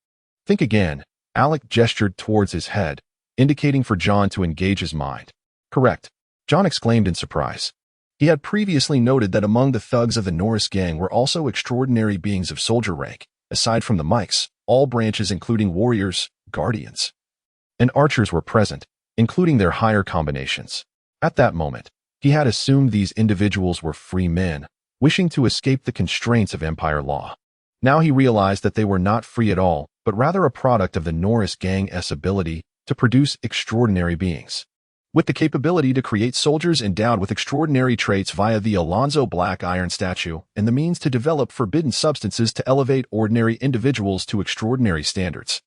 "Think again." Alec gestured towards his head, indicating for John to engage his mind. "Correct," John exclaimed in surprise. He had previously noted that among the thugs of the Norris gang were also extraordinary beings of soldier rank, aside from the mics, all branches including warriors, guardians, and archers were present, including their higher combinations. At that moment, he had assumed these individuals were free men, wishing to escape the constraints of Empire law. Now he realized that they were not free at all, but rather a product of the Norris gang's ability to produce extraordinary beings, with the capability to create soldiers endowed with extraordinary traits via the Alonzo Black Iron statue and the means to develop forbidden substances to elevate ordinary individuals to extraordinary standards.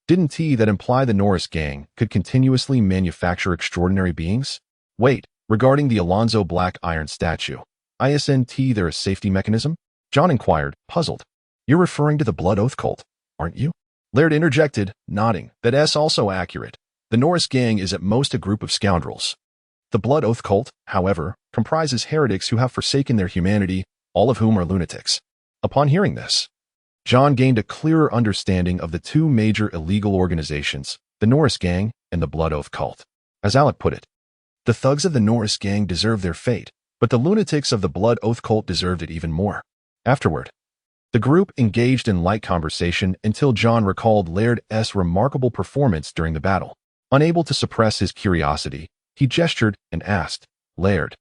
Didn't that imply the Norris gang could continuously manufacture extraordinary beings? Wait, regarding the Alonzo Black Iron statue, isn't there a safety mechanism? John inquired, puzzled. You're referring to the Blood Oath cult, aren't you? Laird interjected, nodding. That's also accurate. The Norris gang is at most a group of scoundrels. The Blood Oath cult, however, comprises heretics who have forsaken their humanity, all of whom are lunatics. Upon hearing this, John gained a clearer understanding of the two major illegal organizations, the Norris gang and the Blood Oath cult. As Alec put it, the thugs of the Norris gang deserve their fate, but the lunatics of the Blood Oath cult deserved it even more. Afterward, the group engaged in light conversation until John recalled Laird's remarkable performance during the battle. Unable to suppress his curiosity, he gestured and asked, Laird,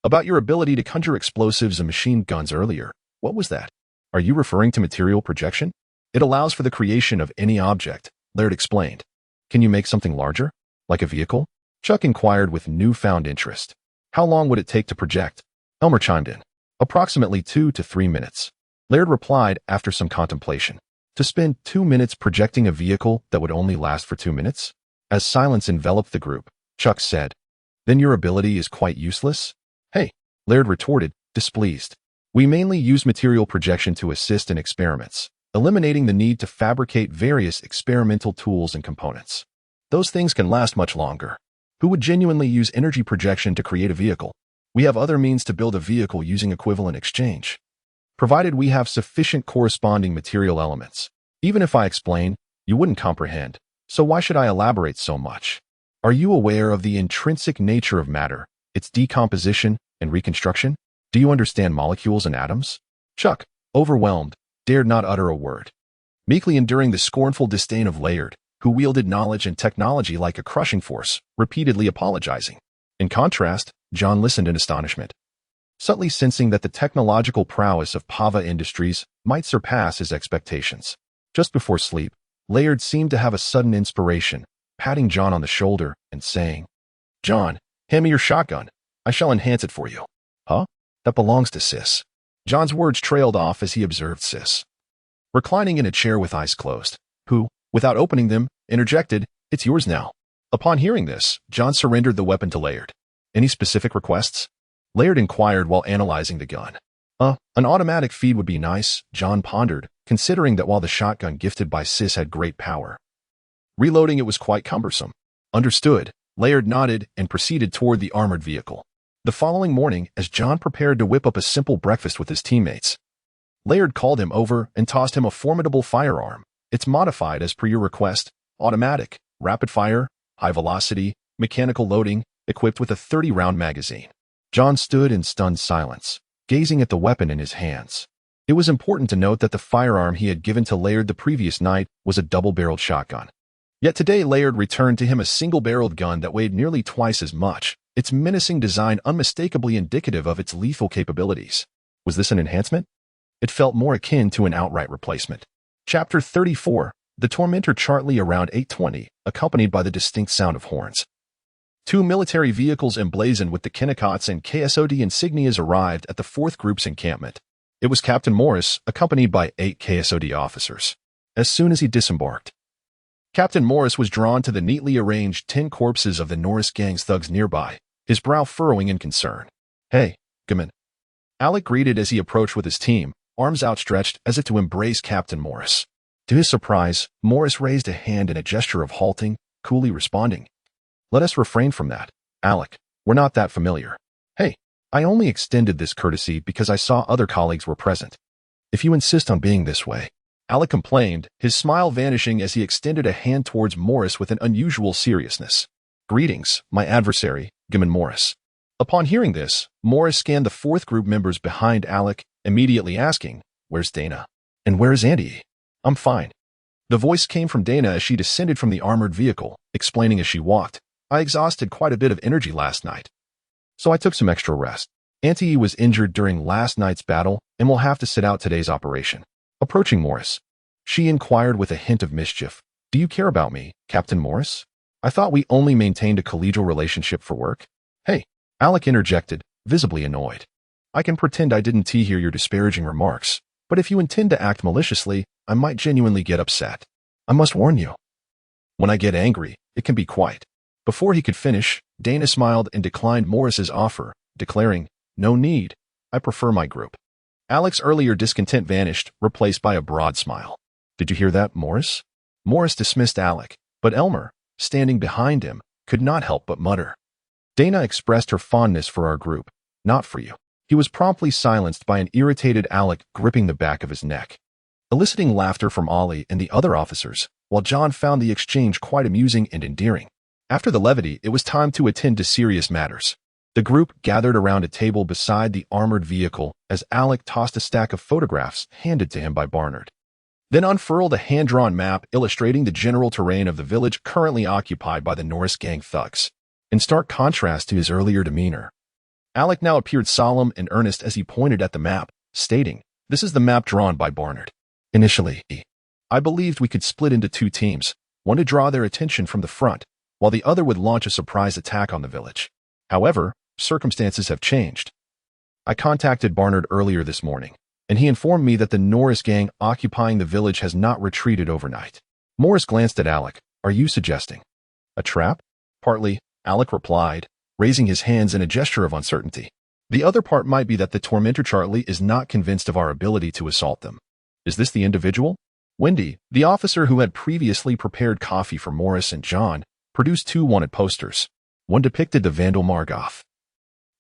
about your ability to conjure explosives and machine guns earlier, what was that? Are you referring to material projection? It allows for the creation of any object, Laird explained. Can you make something larger? Like a vehicle? Chuck inquired with newfound interest. How long would it take to project? Elmer chimed in. Approximately 2 to 3 minutes. Laird replied after some contemplation. To spend 2 minutes projecting a vehicle that would only last for 2 minutes? As silence enveloped the group, Chuck said, Then your ability is quite useless? Hey, Laird retorted, displeased. We mainly use material projection to assist in experiments, eliminating the need to fabricate various experimental tools and components. Those things can last much longer. Who would genuinely use energy projection to create a vehicle? We have other means to build a vehicle using equivalent exchange, provided we have sufficient corresponding material elements. Even if I explain, you wouldn't comprehend, so why should I elaborate so much? Are you aware of the intrinsic nature of matter, its decomposition and reconstruction? Do you understand molecules and atoms? Chuck, overwhelmed, dared not utter a word, meekly enduring the scornful disdain of Laird, who wielded knowledge and technology like a crushing force, repeatedly apologizing. In contrast, John listened in astonishment, subtly sensing that the technological prowess of Pava Industries might surpass his expectations. Just before sleep, Laird seemed to have a sudden inspiration, patting John on the shoulder and saying, John, hand me your shotgun. I shall enhance it for you. Huh? That belongs to Sis. John's words trailed off as he observed Sis, reclining in a chair with eyes closed, who, without opening them, interjected, It's yours now. Upon hearing this, John surrendered the weapon to Laird. Any specific requests? Laird inquired while analyzing the gun. An automatic feed would be nice, John pondered, considering that while the shotgun gifted by Sis had great power, reloading it was quite cumbersome. Understood, Laird nodded and proceeded toward the armored vehicle. The following morning, as John prepared to whip up a simple breakfast with his teammates, Laird called him over and tossed him a formidable firearm. It's modified as per your request, automatic, rapid fire, high velocity, mechanical loading, equipped with a 30-round magazine. John stood in stunned silence, gazing at the weapon in his hands. It was important to note that the firearm he had given to Laird the previous night was a double-barreled shotgun. Yet today Laird returned to him a single-barreled gun that weighed nearly twice as much, its menacing design unmistakably indicative of its lethal capabilities. Was this an enhancement? It felt more akin to an outright replacement. Chapter 34. The Tormentor Chartley around 8:20, accompanied by the distinct sound of horns. 2 military vehicles emblazoned with the Kennecott's and KSOD insignias arrived at the 4th Group's encampment. It was Captain Morris, accompanied by 8 KSOD officers. As soon as he disembarked, Captain Morris was drawn to the neatly arranged 10 corpses of the Norris gang's thugs nearby, his brow furrowing in concern. Hey, Gammon. Alec greeted as he approached with his team, arms outstretched as if to embrace Captain Morris. To his surprise, Morris raised a hand in a gesture of halting, coolly responding, Let us refrain from that, Alec. We're not that familiar. Hey, I only extended this courtesy because I saw other colleagues were present. If you insist on being this way, Alec complained, his smile vanishing as he extended a hand towards Morris with an unusual seriousness. Greetings, my adversary, Gammon Morris. Upon hearing this, Morris scanned the fourth group members behind Alec, immediately asking, "Where's Dana? And where's Andy?" "I'm fine." The voice came from Dana as she descended from the armored vehicle, explaining as she walked, "I exhausted quite a bit of energy last night, so I took some extra rest. Auntie was injured during last night's battle and will have to sit out today's operation." Approaching Morris, she inquired with a hint of mischief, "Do you care about me, Captain Morris? I thought we only maintained a collegial relationship for work." "Hey," Alec interjected, visibly annoyed. "I can pretend I didn't hear your disparaging remarks, but if you intend to act maliciously, I might genuinely get upset. I must warn you. When I get angry, it can be quite." Before he could finish, Dana smiled and declined Morris's offer, declaring, "No need. I prefer my group." Alec's earlier discontent vanished, replaced by a broad smile. "Did you hear that, Morris?" Morris dismissed Alec, but Elmer, standing behind him, could not help but mutter, "Dana expressed her fondness for our group, not for you." He was promptly silenced by an irritated Alec gripping the back of his neck, eliciting laughter from Ollie and the other officers, while John found the exchange quite amusing and endearing. After the levity, it was time to attend to serious matters. The group gathered around a table beside the armored vehicle as Alec tossed a stack of photographs handed to him by Barnard, then unfurled a hand-drawn map illustrating the general terrain of the village currently occupied by the Norris gang thugs. In stark contrast to his earlier demeanor, Alec now appeared solemn and earnest as he pointed at the map, stating, "This is the map drawn by Barnard. Initially, I believed we could split into two teams, one to draw their attention from the front, while the other would launch a surprise attack on the village. However, circumstances have changed. I contacted Barnard earlier this morning, and he informed me that the Norris gang occupying the village has not retreated overnight." Morris glanced at Alec. "Are you suggesting a trap?" "Partly," Alec replied, raising his hands in a gesture of uncertainty. "The other part might be that the tormentor Charlie is not convinced of our ability to assault them." "Is this the individual?" Wendy, the officer who had previously prepared coffee for Morris and John, produced two wanted posters. One depicted the vandal Margoff,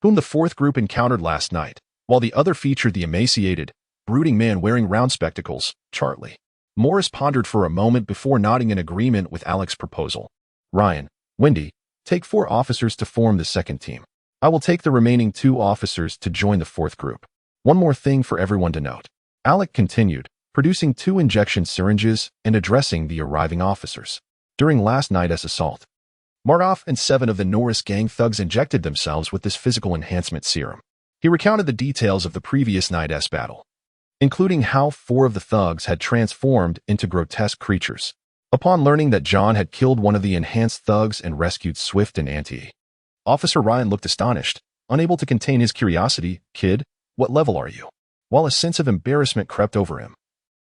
whom the fourth group encountered last night, while the other featured the emaciated, brooding man wearing round spectacles, Charlie. Morris pondered for a moment before nodding in agreement with Alec's proposal. "Ryan, Wendy, take 4 officers to form the second team. I will take the remaining 2 officers to join the fourth group. One more thing for everyone to note." Alec continued, producing 2 injection syringes and addressing the arriving officers. "During last night's assault, Margoff and 7 of the Norris gang thugs injected themselves with this physical enhancement serum." He recounted the details of the previous night's battle, including how 4 of the thugs had transformed into grotesque creatures. Upon learning that John had killed one of the enhanced thugs and rescued Swift and Auntie, Officer Ryan looked astonished, unable to contain his curiosity. "Kid, what level are you?" While a sense of embarrassment crept over him,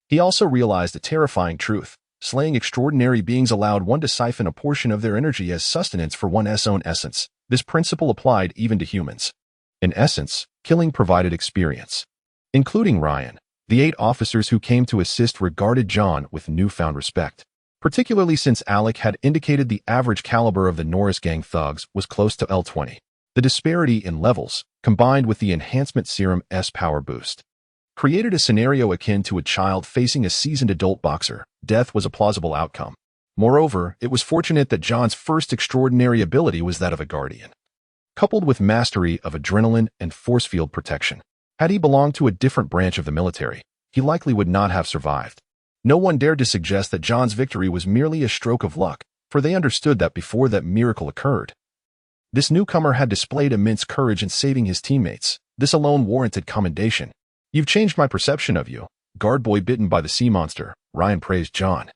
he also realized a terrifying truth. Slaying extraordinary beings allowed one to siphon a portion of their energy as sustenance for one's own essence. This principle applied even to humans. In essence, killing provided experience. Including Ryan, the 8 officers who came to assist regarded John with newfound respect, particularly since Alec had indicated the average caliber of the Norris gang thugs was close to L20. The disparity in levels, combined with the enhancement serum's power boost, created a scenario akin to a child facing a seasoned adult boxer. Death was a plausible outcome. Moreover, it was fortunate that John's first extraordinary ability was that of a guardian, coupled with mastery of adrenaline and force field protection. Had he belonged to a different branch of the military, he likely would not have survived. No one dared to suggest that John's victory was merely a stroke of luck, for they understood that before that miracle occurred, this newcomer had displayed immense courage in saving his teammates. This alone warranted commendation. "You've changed my perception of you, guard boy bitten by the sea monster," Ryan praised John,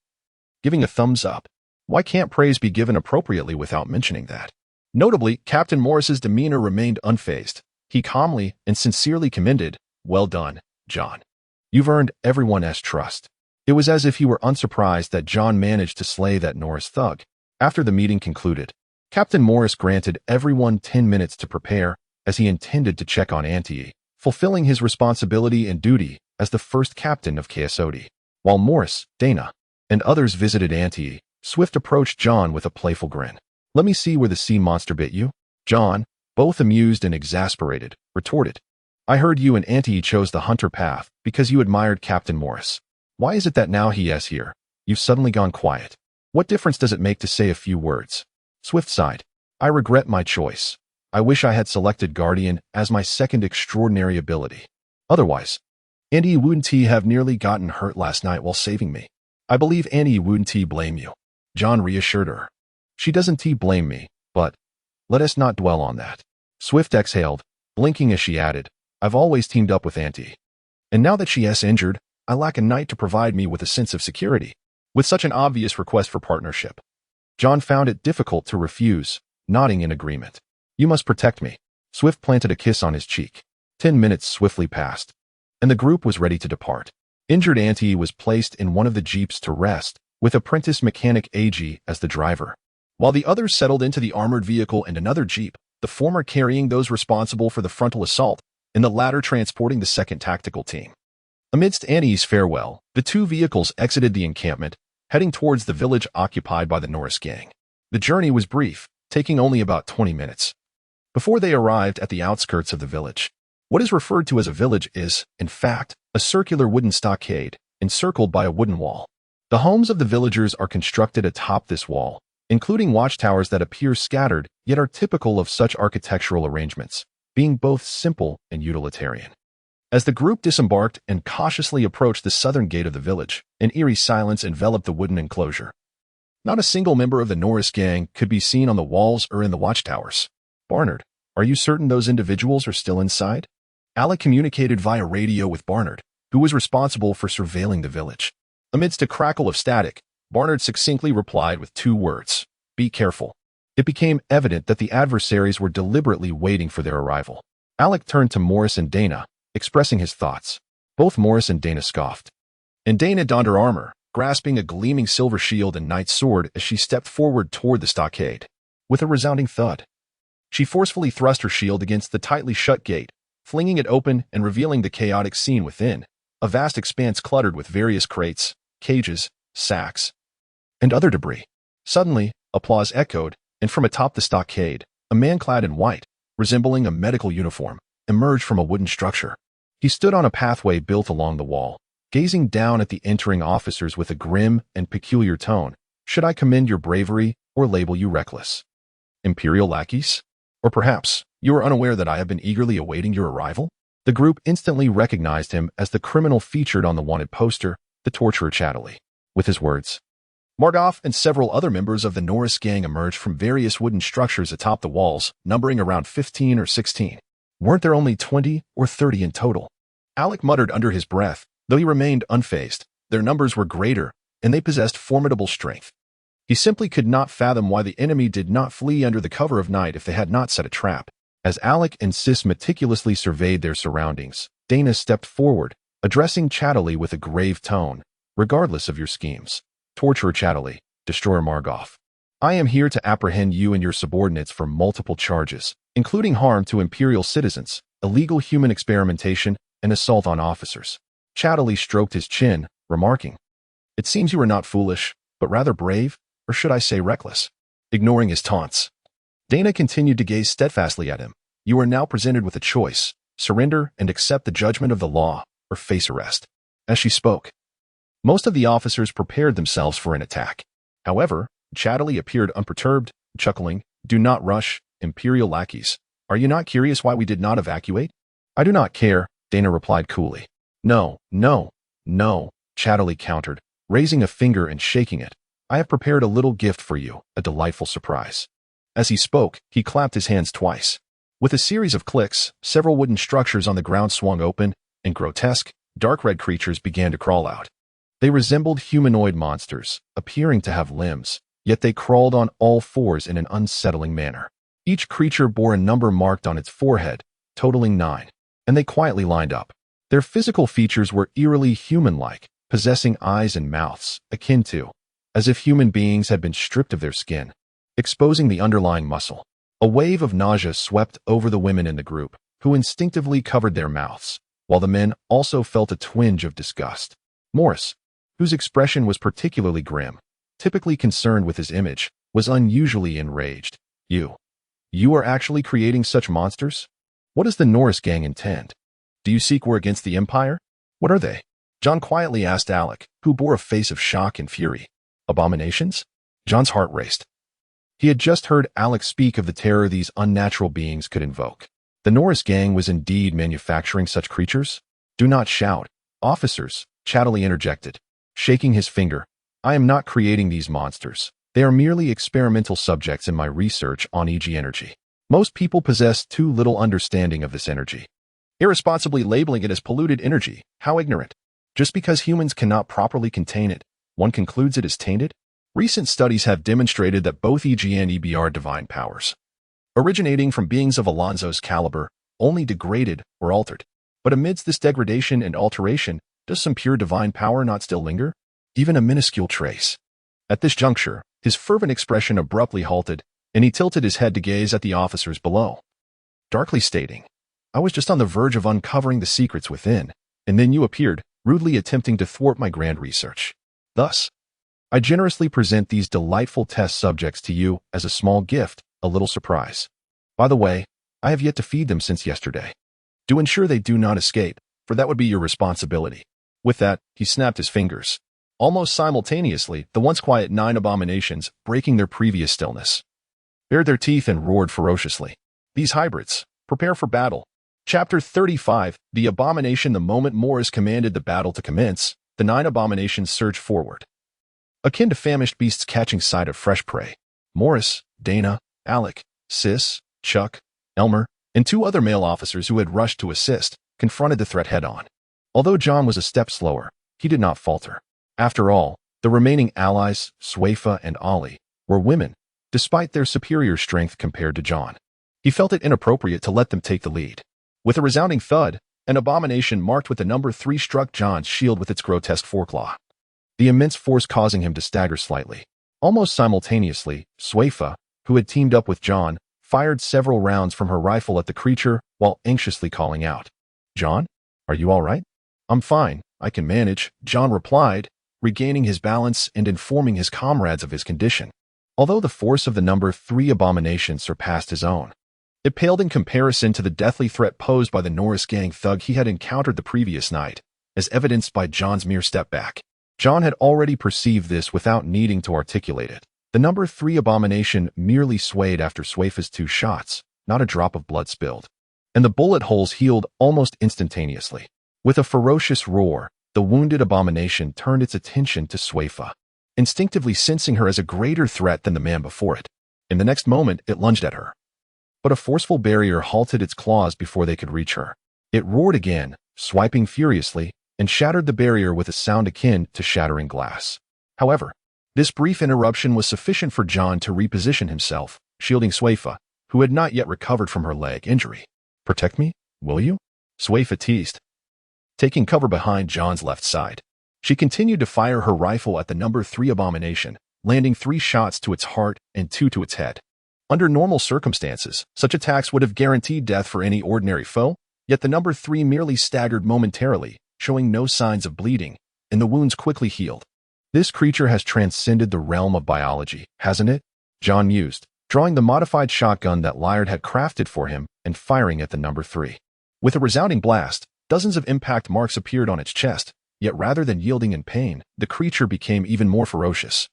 giving a thumbs up. Why can't praise be given appropriately without mentioning that? Notably, Captain Morris's demeanor remained unfazed. He calmly and sincerely commended, "Well done, John. You've earned everyone's trust." It was as if he were unsurprised that John managed to slay that Norris thug. After the meeting concluded, Captain Morris granted everyone 10 minutes to prepare, as he intended to check on Auntie, fulfilling his responsibility and duty as the first captain of KSOD. While Morris, Dana, and others visited Auntie, Swift approached John with a playful grin. "Let me see where the sea monster bit you." John, both amused and exasperated, retorted, "I heard you and Auntie chose the hunter path because you admired Captain Morris. Why is it that now he is here, you've suddenly gone quiet? What difference does it make to say a few words?" Swift sighed. "I regret my choice. I wish I had selected Guardian as my second extraordinary ability. Otherwise, Auntie wouldn't have nearly gotten hurt last night while saving me. I believe Auntie wouldn't blame you. John reassured her. She doesn't blame me, but let us not dwell on that. Swift exhaled, blinking as she added, I've always teamed up with Auntie. And now that she is injured, I lack a knight to provide me with a sense of security. With such an obvious request for partnership, John found it difficult to refuse, nodding in agreement. You must protect me. Swift planted a kiss on his cheek. 10 minutes swiftly passed, and the group was ready to depart. Injured Auntie was placed in one of the jeeps to rest, with apprentice mechanic AG as the driver, while the others settled into the armored vehicle and another jeep, the former carrying those responsible for the frontal assault, and the latter transporting the second tactical team. Amidst Auntie's farewell, the two vehicles exited the encampment, heading towards the village occupied by the Norris gang. The journey was brief, taking only about 20 minutes. Before they arrived at the outskirts of the village, what is referred to as a village is, in fact, a circular wooden stockade, encircled by a wooden wall. The homes of the villagers are constructed atop this wall, including watchtowers that appear scattered yet are typical of such architectural arrangements, being both simple and utilitarian. As the group disembarked and cautiously approached the southern gate of the village, an eerie silence enveloped the wooden enclosure. Not a single member of the Norris gang could be seen on the walls or in the watchtowers. Barnard, are you certain those individuals are still inside? Alec communicated via radio with Barnard, who was responsible for surveilling the village. Amidst a crackle of static, Barnard succinctly replied with 2 words, be careful. It became evident that the adversaries were deliberately waiting for their arrival. Alec turned to Morris and Dana, expressing his thoughts. Both Morris and Dana scoffed. And Dana donned her armor, grasping a gleaming silver shield and knight's sword as she stepped forward toward the stockade. With a resounding thud, she forcefully thrust her shield against the tightly shut gate, flinging it open and revealing the chaotic scene within, a vast expanse cluttered with various crates, cages, sacks, and other debris. Suddenly, applause echoed, and from atop the stockade, a man clad in white, resembling a medical uniform, emerged from a wooden structure. He stood on a pathway built along the wall, gazing down at the entering officers with a grim and peculiar tone. Should I commend your bravery or label you reckless? Imperial lackeys? Or perhaps you are unaware that I have been eagerly awaiting your arrival? The group instantly recognized him as the criminal featured on the wanted poster, the torturer Chatterley. With his words, Margoff and several other members of the Norris gang emerged from various wooden structures atop the walls, numbering around 15 or 16. Weren't there only 20 or 30 in total? Alec muttered under his breath, though he remained unfazed. Their numbers were greater, and they possessed formidable strength. He simply could not fathom why the enemy did not flee under the cover of night if they had not set a trap. As Alec and Sis meticulously surveyed their surroundings, Dana stepped forward, addressing Chatterley with a grave tone. Regardless of your schemes, torturer Chatterley, destroyer Margoff, I am here to apprehend you and your subordinates for multiple charges, including harm to Imperial citizens, illegal human experimentation, and assault on officers. Chatterley stroked his chin, remarking, It seems you are not foolish, but rather brave, or should I say reckless? Ignoring his taunts, Dana continued to gaze steadfastly at him. You are now presented with a choice: surrender and accept the judgment of the law, or face arrest. As she spoke, most of the officers prepared themselves for an attack. However, Chatterley appeared unperturbed, chuckling, Do not rush, Imperial lackeys. Are you not curious why we did not evacuate? I do not care, Dana replied coolly. No, no, no, Chatterley countered, raising a finger and shaking it. I have prepared a little gift for you, a delightful surprise. As he spoke, he clapped his hands twice. With a series of clicks, several wooden structures on the ground swung open, and grotesque, dark red creatures began to crawl out. They resembled humanoid monsters, appearing to have limbs, yet they crawled on all fours in an unsettling manner. Each creature bore a number marked on its forehead, totaling 9, and they quietly lined up. Their physical features were eerily human-like, possessing eyes and mouths, akin to, as if human beings had been stripped of their skin, exposing the underlying muscle. A wave of nausea swept over the women in the group, who instinctively covered their mouths, while the men also felt a twinge of disgust. Morris, whose expression was particularly grim, typically concerned with his image, was unusually enraged. You are actually creating such monsters? What does the Norris gang intend? Do you seek war against the Empire? What are they? John quietly asked Alec, who bore a face of shock and fury. Abominations? John's heart raced. He had just heard Alex speak of the terror these unnatural beings could invoke. The Norris gang was indeed manufacturing such creatures? Do not shout. Officers, chattily interjected, shaking his finger. I am not creating these monsters. They are merely experimental subjects in my research on EG energy. Most people possess too little understanding of this energy. Irresponsibly labeling it as polluted energy, how ignorant. Just because humans cannot properly contain it, one concludes it is tainted? Recent studies have demonstrated that both EG and EB are divine powers, originating from beings of Alonso's caliber, only degraded or altered. But amidst this degradation and alteration, does some pure divine power not still linger? Even a minuscule trace. At this juncture, his fervent expression abruptly halted, and he tilted his head to gaze at the officers below, darkly stating, I was just on the verge of uncovering the secrets within, and then you appeared, rudely attempting to thwart my grand research. Thus, I generously present these delightful test subjects to you as a small gift, a little surprise. By the way, I have yet to feed them since yesterday. Do ensure they do not escape, for that would be your responsibility. With that, he snapped his fingers. Almost simultaneously, the once quiet 9 abominations, breaking their previous stillness, bared their teeth and roared ferociously. These hybrids, prepare for battle. Chapter 35, The Abomination. The moment Morris commanded the battle to commence, the 9 abominations surged forward, akin to famished beasts catching sight of fresh prey. Morris, Dana, Alec, Sis, Chuck, Elmer, and 2 other male officers who had rushed to assist, confronted the threat head-on. Although John was a step slower, he did not falter. After all, the remaining allies, Swayfa and Ollie, were women, despite their superior strength compared to John. He felt it inappropriate to let them take the lead. With a resounding thud, an abomination marked with the number 3 struck John's shield with its grotesque foreclaw, the immense force causing him to stagger slightly. Almost simultaneously, Swayfa, who had teamed up with John, fired several rounds from her rifle at the creature while anxiously calling out, John, are you all right? I'm fine, I can manage, John replied, regaining his balance and informing his comrades of his condition. Although the force of the number 3 abomination surpassed his own, it paled in comparison to the deathly threat posed by the Norris gang thug he had encountered the previous night, as evidenced by John's mere step back. John had already perceived this without needing to articulate it. The number 3 abomination merely swayed after Swayfa's 2 shots, not a drop of blood spilled, and the bullet holes healed almost instantaneously. With a ferocious roar, the wounded abomination turned its attention to Swayfa, instinctively sensing her as a greater threat than the man before it. In the next moment, it lunged at her, but a forceful barrier halted its claws before they could reach her. It roared again, swiping furiously, and shattered the barrier with a sound akin to shattering glass. However, this brief interruption was sufficient for John to reposition himself, shielding Swayfa, who had not yet recovered from her leg injury. Protect me, will you? Swayfa teased, taking cover behind John's left side. She continued to fire her rifle at the number 3 abomination, landing 3 shots to its heart and 2 to its head. Under normal circumstances, such attacks would have guaranteed death for any ordinary foe, yet the number 3 merely staggered momentarily, showing no signs of bleeding, and the wounds quickly healed. This creature has transcended the realm of biology, hasn't it? John mused, drawing the modified shotgun that Liard had crafted for him and firing at the number 3. With a resounding blast, dozens of impact marks appeared on its chest, yet rather than yielding in pain, the creature became even more ferocious.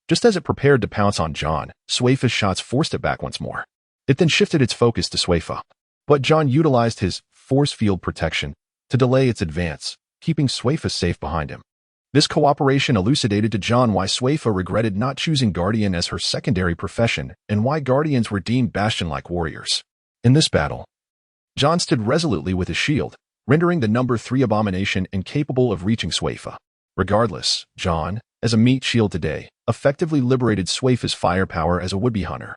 Just as it prepared to pounce on John, Swayfa's shots forced it back once more. It then shifted its focus to Swayfa, but John utilized his force field protection to delay its advance, keeping Swayfa safe behind him. This cooperation elucidated to John why Swayfa regretted not choosing Guardian as her secondary profession and why Guardians were deemed Bastion-like warriors. In this battle, John stood resolutely with his shield, rendering the number 3 abomination incapable of reaching Swayfa. Regardless, John, as a meat shield today, effectively liberated Swayfa's firepower as a would-be hunter.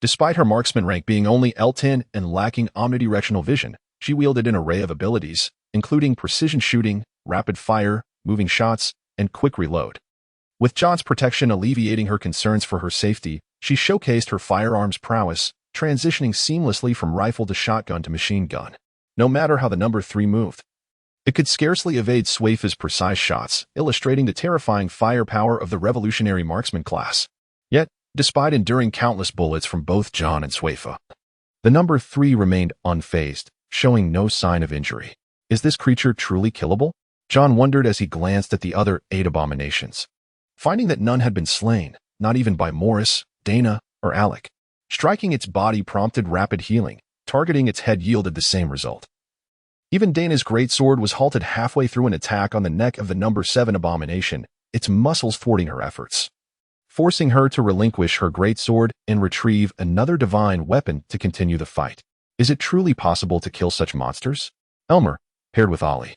Despite her marksman rank being only L10 and lacking omnidirectional vision, she wielded an array of abilities, including precision shooting, rapid fire, moving shots, and quick reload. With John's protection alleviating her concerns for her safety, she showcased her firearms prowess, transitioning seamlessly from rifle to shotgun to machine gun. No matter how the number 3 moved, it could scarcely evade Swayfa's precise shots, illustrating the terrifying firepower of the revolutionary marksman class. Yet, despite enduring countless bullets from both John and Swayfa, the number 3 remained unfazed, showing no sign of injury. Is this creature truly killable? John wondered as he glanced at the other 8 abominations. Finding that none had been slain, not even by Morris, Dana, or Alec. Striking its body prompted rapid healing. Targeting its head yielded the same result. Even Dana's greatsword was halted halfway through an attack on the neck of the number 7 abomination, its muscles thwarting her efforts, forcing her to relinquish her greatsword and retrieve another divine weapon to continue the fight. Is it truly possible to kill such monsters? Elmer, paired with Ollie,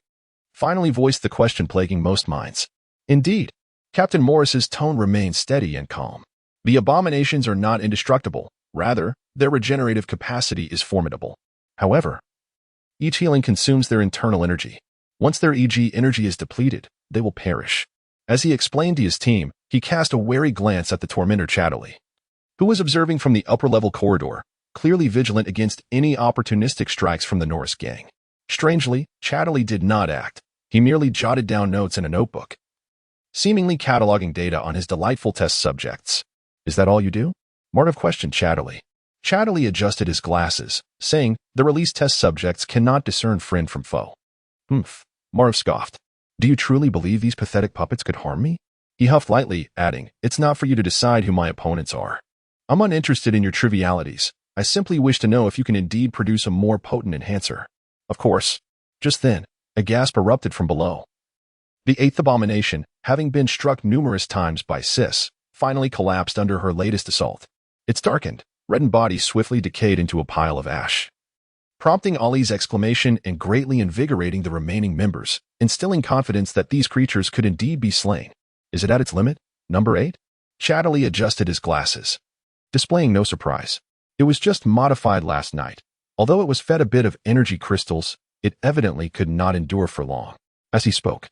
finally voiced the question plaguing most minds. Indeed, Captain Morris's tone remained steady and calm. The abominations are not indestructible. Rather, their regenerative capacity is formidable. However, each healing consumes their internal energy. Once their EG energy is depleted, they will perish. As he explained to his team, he cast a wary glance at the tormentor Chatterley, who was observing from the upper-level corridor, clearly vigilant against any opportunistic strikes from the Norris gang. Strangely, Chatterley did not act. He merely jotted down notes in a notebook, seemingly cataloging data on his delightful test subjects. Is that all you do? Marv questioned Chatterley. Chatterley adjusted his glasses, saying, the released test subjects cannot discern friend from foe. Marv scoffed. Do you truly believe these pathetic puppets could harm me? He huffed lightly, adding, it's not for you to decide who my opponents are. I'm uninterested in your trivialities. I simply wish to know if you can indeed produce a more potent enhancer. Of course. Just then, a gasp erupted from below. The 8th abomination, having been struck numerous times by Sis, finally collapsed under her latest assault. Its darkened, reddened body swiftly decayed into a pile of ash, prompting Ollie's exclamation and greatly invigorating the remaining members, instilling confidence that these creatures could indeed be slain. Is it at its limit? Number 8? Chatterley adjusted his glasses, displaying no surprise. It was just modified last night. Although it was fed a bit of energy crystals, it evidently could not endure for long. As he spoke,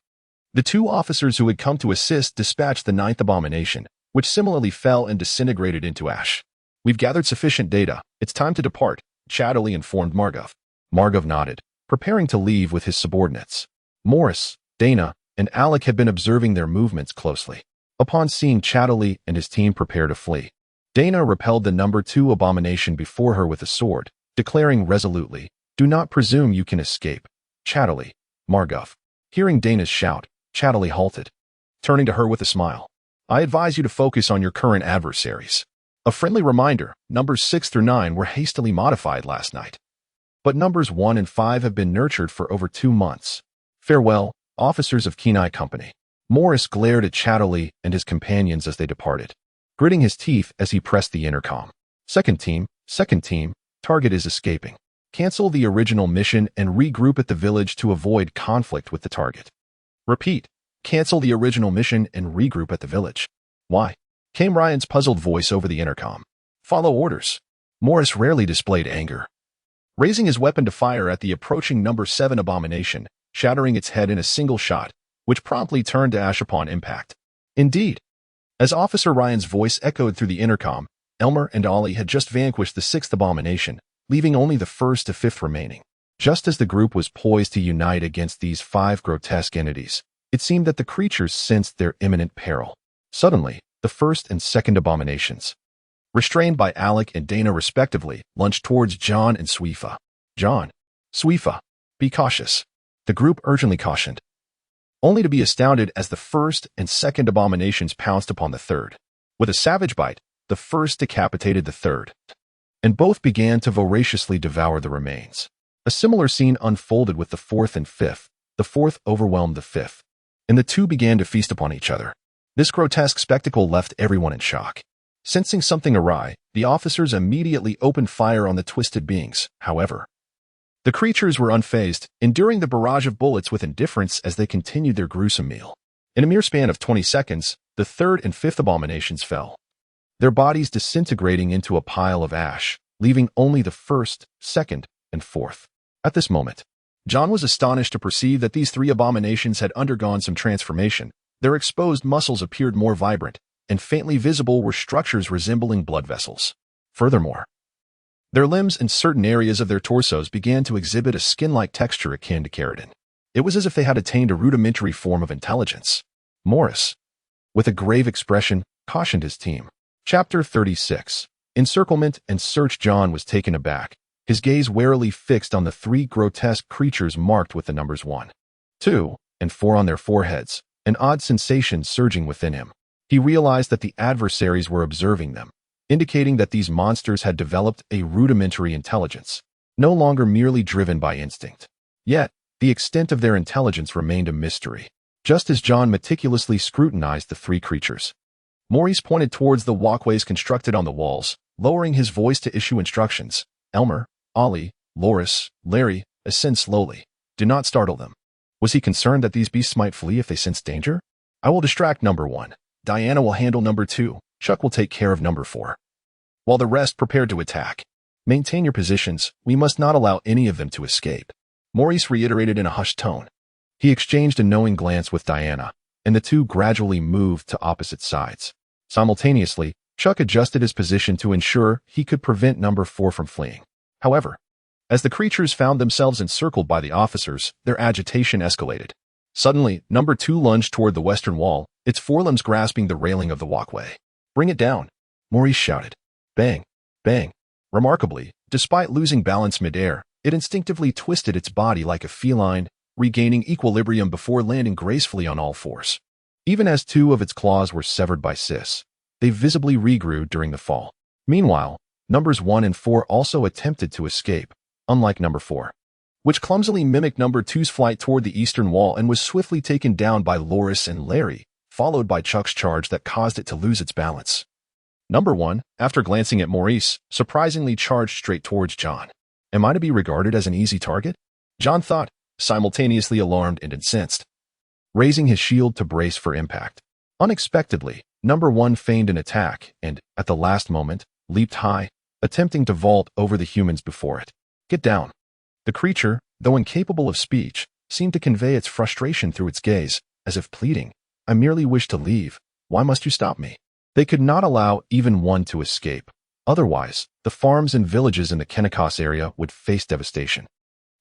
the 2 officers who had come to assist dispatched the 9th abomination, which similarly fell and disintegrated into ash. We've gathered sufficient data. It's time to depart, Chatterley informed Margov. Margov nodded, preparing to leave with his subordinates. Morris, Dana, and Alec had been observing their movements closely. Upon seeing Chatterley and his team prepare to flee, Dana repelled the number 2 abomination before her with a sword, declaring resolutely, do not presume you can escape. Chatterley, Margov. Hearing Dana's shout, Chatterley halted, turning to her with a smile. I advise you to focus on your current adversaries. A friendly reminder, numbers 6 through 9 were hastily modified last night, but numbers 1 and 5 have been nurtured for over 2 months. Farewell, officers of Kenai Company. Morris glared at Chatterley and his companions as they departed, gritting his teeth as he pressed the intercom. Second team, target is escaping. Cancel the original mission and regroup at the village to avoid conflict with the target. Repeat, cancel the original mission and regroup at the village. Why? Came Ryan's puzzled voice over the intercom. Follow orders. Morris rarely displayed anger, raising his weapon to fire at the approaching number 7 abomination, shattering its head in a single shot, which promptly turned to ash upon impact. Indeed, as Officer Ryan's voice echoed through the intercom, Elmer and Ollie had just vanquished the 6th abomination, leaving only the 1st to 5th remaining. Just as the group was poised to unite against these 5 grotesque entities, it seemed that the creatures sensed their imminent peril. Suddenly, the 1st and 2nd abominations, restrained by Alec and Dana respectively, lunged towards John and Sweefa. John, Sweefa, be cautious, the group urgently cautioned, only to be astounded as the 1st and 2nd abominations pounced upon the 3rd. With a savage bite, the 1st decapitated the 3rd, and both began to voraciously devour the remains. A similar scene unfolded with the 4th and 5th. The 4th overwhelmed the 5th, and the 2 began to feast upon each other. This grotesque spectacle left everyone in shock. Sensing something awry, the officers immediately opened fire on the twisted beings. However, the creatures were unfazed, enduring the barrage of bullets with indifference as they continued their gruesome meal. In a mere span of 20 seconds, the 3rd and 5th abominations fell, their bodies disintegrating into a pile of ash, leaving only the 1st, 2nd, and 4th. At this moment, John was astonished to perceive that these 3 abominations had undergone some transformation. Their exposed muscles appeared more vibrant, and faintly visible were structures resembling blood vessels. Furthermore, their limbs and certain areas of their torsos began to exhibit a skin-like texture akin to keratin. It was as if they had attained a rudimentary form of intelligence. Morris, with a grave expression, cautioned his team. Chapter 36. Encirclement and Search. John was taken aback, his gaze warily fixed on the 3 grotesque creatures marked with the numbers 1, 2, and 4 on their foreheads, an odd sensation surging within him. He realized that the adversaries were observing them. indicating that these monsters had developed a rudimentary intelligence, no longer merely driven by instinct. Yet, the extent of their intelligence remained a mystery. Just as John meticulously scrutinized the three creatures, Maurice pointed towards the walkways constructed on the walls, lowering his voice to issue instructions. Elmer, Ollie, Loris, Larry, ascend slowly. Do not startle them. Was he concerned that these beasts might flee if they sensed danger? I will distract number 1. Diana will handle number 2. Chuck will take care of number 4. While the rest prepared to attack. Maintain your positions. We must not allow any of them to escape. Maurice reiterated in a hushed tone. He exchanged a knowing glance with Diana, and the two gradually moved to opposite sides. Simultaneously, Chuck adjusted his position to ensure he could prevent number 4 from fleeing. However, as the creatures found themselves encircled by the officers, their agitation escalated. Suddenly, number 2 lunged toward the western wall, its forelimbs grasping the railing of the walkway. Bring it down, Maurice shouted. Bang, bang. Remarkably, despite losing balance midair, it instinctively twisted its body like a feline, regaining equilibrium before landing gracefully on all fours. Even as 2 of its claws were severed by Sis, they visibly regrew during the fall. Meanwhile, numbers 1 and 4 also attempted to escape, unlike number 4, which clumsily mimicked number 2's flight toward the eastern wall and was swiftly taken down by Loris and Larry, followed by Chuck's charge that caused it to lose its balance. Number 1, after glancing at Maurice, surprisingly charged straight towards John. Am I to be regarded as an easy target? John thought, simultaneously alarmed and incensed, raising his shield to brace for impact. Unexpectedly, number 1 feigned an attack and, at the last moment, leaped high, attempting to vault over the humans before it. Get down. The creature, though incapable of speech, seemed to convey its frustration through its gaze, as if pleading, I merely wish to leave. Why must you stop me? They could not allow even one to escape. Otherwise, the farms and villages in the Kennicos area would face devastation.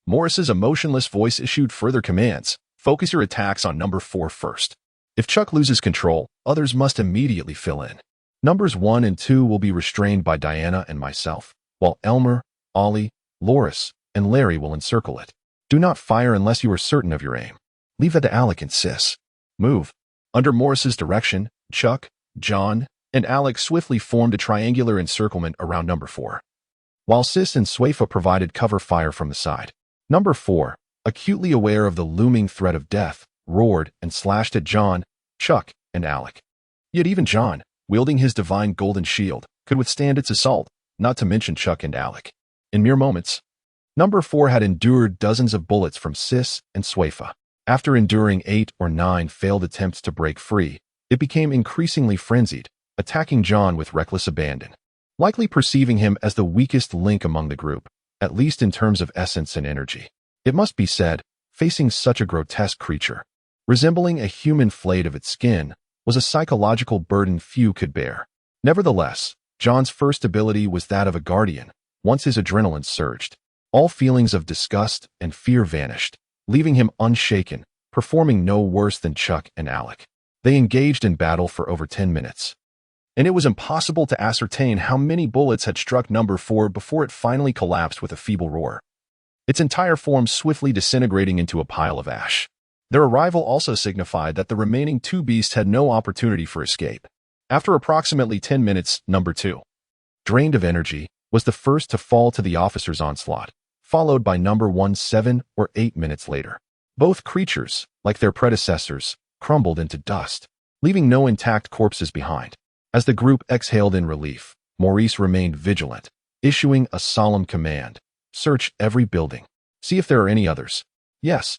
Morris's emotionless voice issued further commands. Focus your attacks on number 4 first. If Chuck loses control, others must immediately fill in. Numbers 1 and 2 will be restrained by Diana and myself, while Elmer, Ollie, Loris, and Larry will encircle it. Do not fire unless you are certain of your aim. Leave that to Alec and Sis. Move. Under Morris's direction, Chuck, John, and Alec swiftly formed a triangular encirclement around number 4, while Sis and Swaifa provided cover fire from the side. Number 4, acutely aware of the looming threat of death, roared and slashed at John, Chuck, and Alec. Yet even John, wielding his divine golden shield, could withstand its assault, not to mention Chuck and Alec. In mere moments, number 4 had endured dozens of bullets from Sis and Swaifa. After enduring 8 or 9 failed attempts to break free, it became increasingly frenzied, attacking John with reckless abandon, likely perceiving him as the weakest link among the group, at least in terms of essence and energy. It must be said, facing such a grotesque creature, resembling a human flayed of its skin, was a psychological burden few could bear. Nevertheless, John's first ability was that of a guardian. Once his adrenaline surged, all feelings of disgust and fear vanished, leaving him unshaken, performing no worse than Chuck and Alec. They engaged in battle for over 10 minutes, and it was impossible to ascertain how many bullets had struck number 4 before it finally collapsed with a feeble roar, its entire form swiftly disintegrating into a pile of ash. Their arrival also signified that the remaining 2 beasts had no opportunity for escape. After approximately 10 minutes, number 2, drained of energy, was the first to fall to the officer's onslaught, followed by number 1 7 or 8 minutes later. Both creatures, like their predecessors, crumbled into dust, leaving no intact corpses behind. As the group exhaled in relief, Maurice remained vigilant, issuing a solemn command. Search every building. See if there are any others. Yes.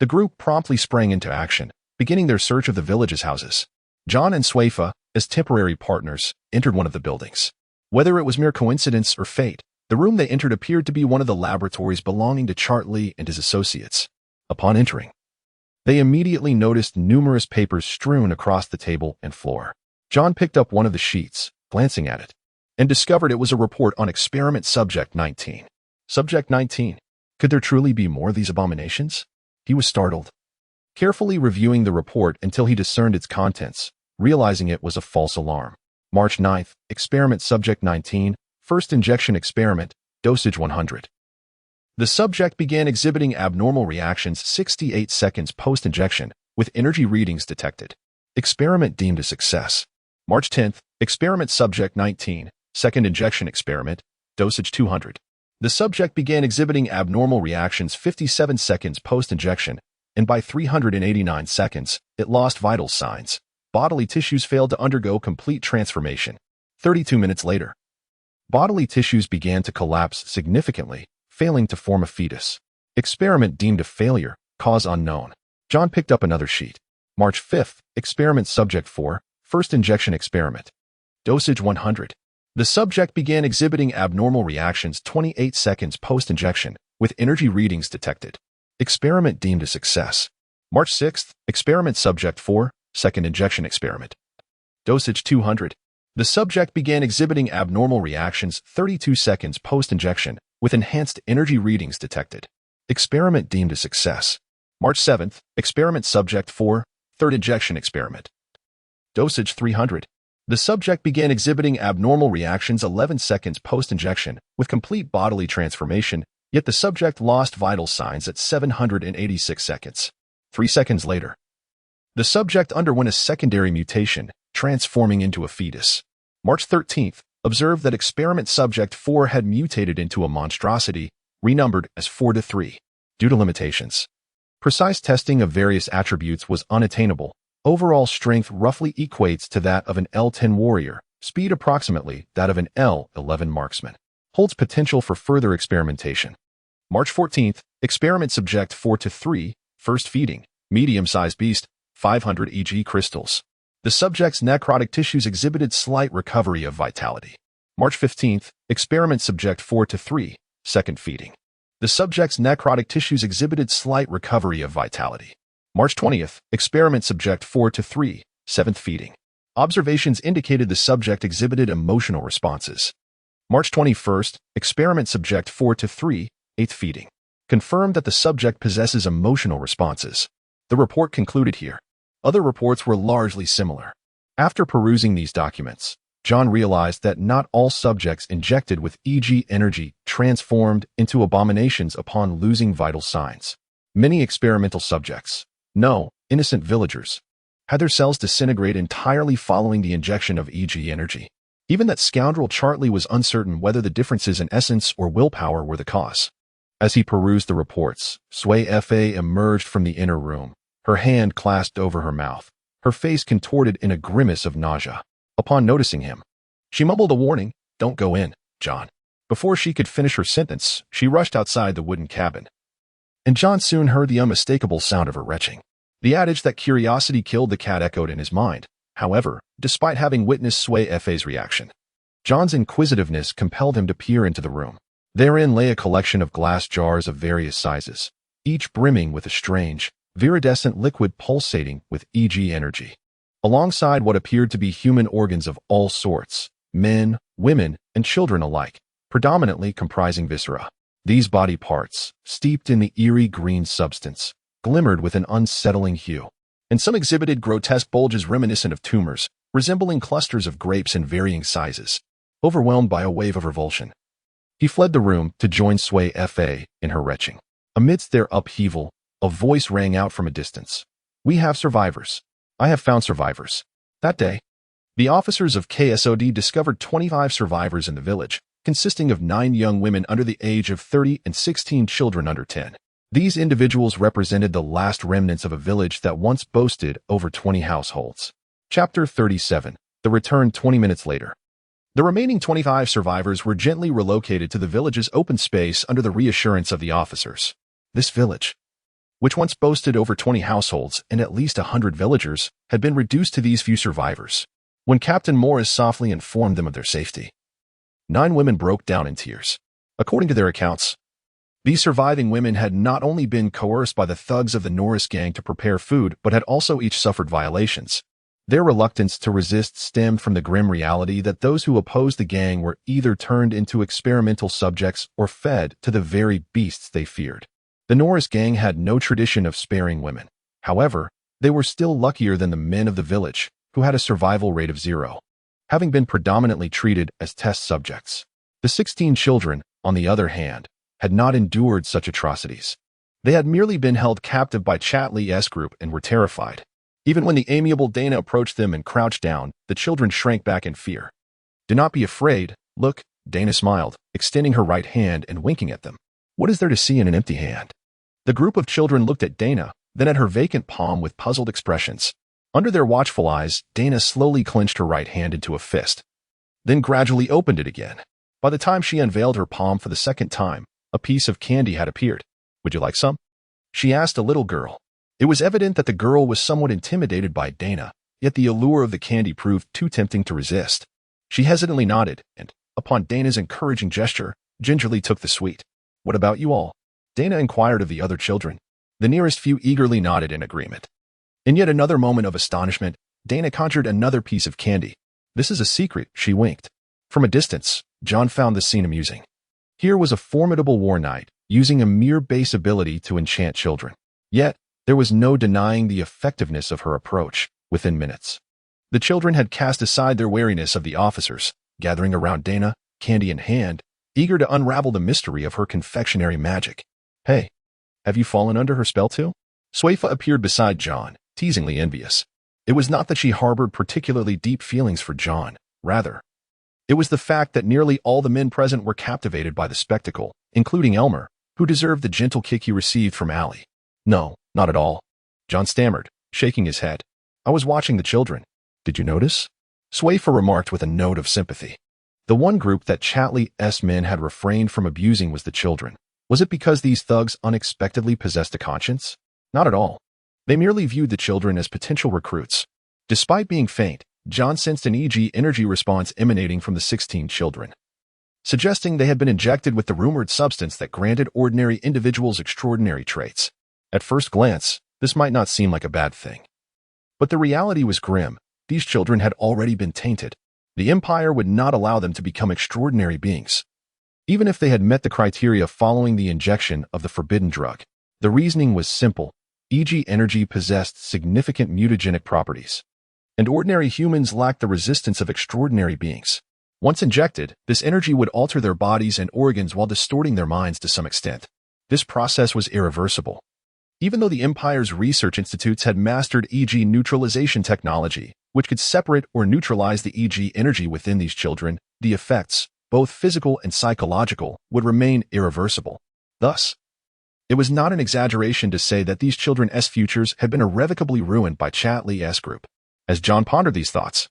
The group promptly sprang into action, beginning their search of the village's houses. John and Swaifa, as temporary partners, entered one of the buildings. Whether it was mere coincidence or fate, the room they entered appeared to be one of the laboratories belonging to Chartley and his associates. Upon entering, they immediately noticed numerous papers strewn across the table and floor. John picked up one of the sheets, glancing at it, and discovered it was a report on experiment subject 19. Subject 19. Could there truly be more of these abominations? He was startled, carefully reviewing the report until he discerned its contents, realizing it was a false alarm. March 9th, experiment subject 19, first injection experiment, dosage 100. The subject began exhibiting abnormal reactions 68 seconds post-injection, with energy readings detected. Experiment deemed a success. March 10th, experiment subject 19, Second injection experiment, dosage 200. The subject began exhibiting abnormal reactions 57 seconds post-injection, and by 389 seconds, it lost vital signs. Bodily tissues failed to undergo complete transformation. 32 minutes later, bodily tissues began to collapse significantly, failing to form a fetus. Experiment deemed a failure, cause unknown. John picked up another sheet. March 5th, experiment subject 4, first injection experiment. Dosage 100. The subject began exhibiting abnormal reactions 28 seconds post-injection, with energy readings detected. Experiment deemed a success. March 6th, experiment subject 4, second injection experiment. Dosage 200. The subject began exhibiting abnormal reactions 32 seconds post-injection, with enhanced energy readings detected. Experiment deemed a success. March 7th, experiment subject 4, third injection experiment. Dosage 300. The subject began exhibiting abnormal reactions 11 seconds post-injection, with complete bodily transformation, yet the subject lost vital signs at 786 seconds. 3 seconds later, the subject underwent a secondary mutation, transforming into a fetus. March 13th, observed that experiment subject 4 had mutated into a monstrosity, renumbered as 4-3, due to limitations. Precise testing of various attributes was unattainable. Overall strength roughly equates to that of an L10 warrior, speed approximately that of an L11 marksman. Holds potential for further experimentation. March 14th, experiment subject 4-3, first feeding, medium-sized beast, 500 EG crystals. The subject's necrotic tissues exhibited slight recovery of vitality. March 15th, experiment subject 4-3, second feeding. The subject's necrotic tissues exhibited slight recovery of vitality. March 20th, experiment subject 4-3, seventh feeding. Observations indicated the subject exhibited emotional responses. March 21st, experiment subject 4-3, eighth feeding. Confirmed that the subject possesses emotional responses. The report concluded here. Other reports were largely similar. After perusing these documents, John realized that not all subjects injected with EG energy transformed into abominations upon losing vital signs. Many experimental subjects, no, innocent villagers, had their cells disintegrate entirely following the injection of EG energy. Even that scoundrel Chartley was uncertain whether the differences in essence or willpower were the cause. As he perused the reports, Sway Fa emerged from the inner room, her hand clasped over her mouth, her face contorted in a grimace of nausea. Upon noticing him, she mumbled a warning, "Don't go in, John." Before she could finish her sentence, she rushed outside the wooden cabin. And John soon heard the unmistakable sound of her retching. The adage that curiosity killed the cat echoed in his mind. However, despite having witnessed Sway Fa's reaction, John's inquisitiveness compelled him to peer into the room. Therein lay a collection of glass jars of various sizes, each brimming with a strange, viridescent liquid pulsating with EG energy. Alongside what appeared to be human organs of all sorts, men, women, and children alike, predominantly comprising viscera. These body parts, steeped in the eerie green substance, glimmered with an unsettling hue, and some exhibited grotesque bulges reminiscent of tumors, resembling clusters of grapes in varying sizes. Overwhelmed by a wave of revulsion, he fled the room to join Sway Fa in her retching. Amidst their upheaval, a voice rang out from a distance. "We have survivors. I have found survivors." That day, the officers of KSOD discovered 25 survivors in the village, consisting of 9 young women under the age of 30 and 16 children under 10. These individuals represented the last remnants of a village that once boasted over 20 households. Chapter 37. The return 20 minutes later. The remaining 25 survivors were gently relocated to the village's open space under the reassurance of the officers. This village, which once boasted over 20 households and at least 100 villagers, had been reduced to these few survivors. When Captain Morris softly informed them of their safety, 9 women broke down in tears. According to their accounts, these surviving women had not only been coerced by the thugs of the Norris gang to prepare food, but had also each suffered violations. Their reluctance to resist stemmed from the grim reality that those who opposed the gang were either turned into experimental subjects or fed to the very beasts they feared. The Norris gang had no tradition of sparing women. However, they were still luckier than the men of the village, who had a survival rate of 0, having been predominantly treated as test subjects. The 16 children, on the other hand, had not endured such atrocities. They had merely been held captive by Chatley's group and were terrified. Even when the amiable Dana approached them and crouched down, the children shrank back in fear. "Do not be afraid," Look, Dana smiled, extending her right hand and winking at them. What is there to see in an empty hand? The group of children looked at Dana, then at her vacant palm with puzzled expressions. Under their watchful eyes, Dana slowly clenched her right hand into a fist, then gradually opened it again. By the time she unveiled her palm for the second time, a piece of candy had appeared. Would you like some? She asked a little girl. It was evident that the girl was somewhat intimidated by Dana, yet the allure of the candy proved too tempting to resist. She hesitantly nodded, and, upon Dana's encouraging gesture, gingerly took the sweet. What about you all? Dana inquired of the other children. The nearest few eagerly nodded in agreement. In yet another moment of astonishment, Dana conjured another piece of candy. This is a secret, she winked. From a distance, John found the scene amusing. Here was a formidable war knight, using a mere base ability to enchant children. Yet, there was no denying the effectiveness of her approach. Within minutes, the children had cast aside their wariness of the officers, gathering around Dana, candy in hand, eager to unravel the mystery of her confectionery magic. Hey, have you fallen under her spell too? Swaifa appeared beside John, teasingly envious. It was not that she harbored particularly deep feelings for John, rather, it was the fact that nearly all the men present were captivated by the spectacle, including Elmer, who deserved the gentle kick he received from Allie. No, not at all. John stammered, shaking his head. I was watching the children. Did you notice? Swaifa remarked with a note of sympathy. The one group that Chatley's men had refrained from abusing was the children. Was it because these thugs unexpectedly possessed a conscience? Not at all. They merely viewed the children as potential recruits. Despite being faint, John sensed an EG energy response emanating from the 16 children, suggesting they had been injected with the rumored substance that granted ordinary individuals extraordinary traits. At first glance, this might not seem like a bad thing. But the reality was grim. These children had already been tainted. The Empire would not allow them to become extraordinary beings, even if they had met the criteria following the injection of the forbidden drug. The reasoning was simple. EG energy possessed significant mutagenic properties, and ordinary humans lacked the resistance of extraordinary beings. Once injected, this energy would alter their bodies and organs while distorting their minds to some extent. This process was irreversible. Even though the Empire's research institutes had mastered EG neutralization technology, which could separate or neutralize the EG energy within these children, the effects, both physical and psychological, would remain irreversible. Thus, it was not an exaggeration to say that these children's futures had been irrevocably ruined by Chatley's group. As John pondered these thoughts,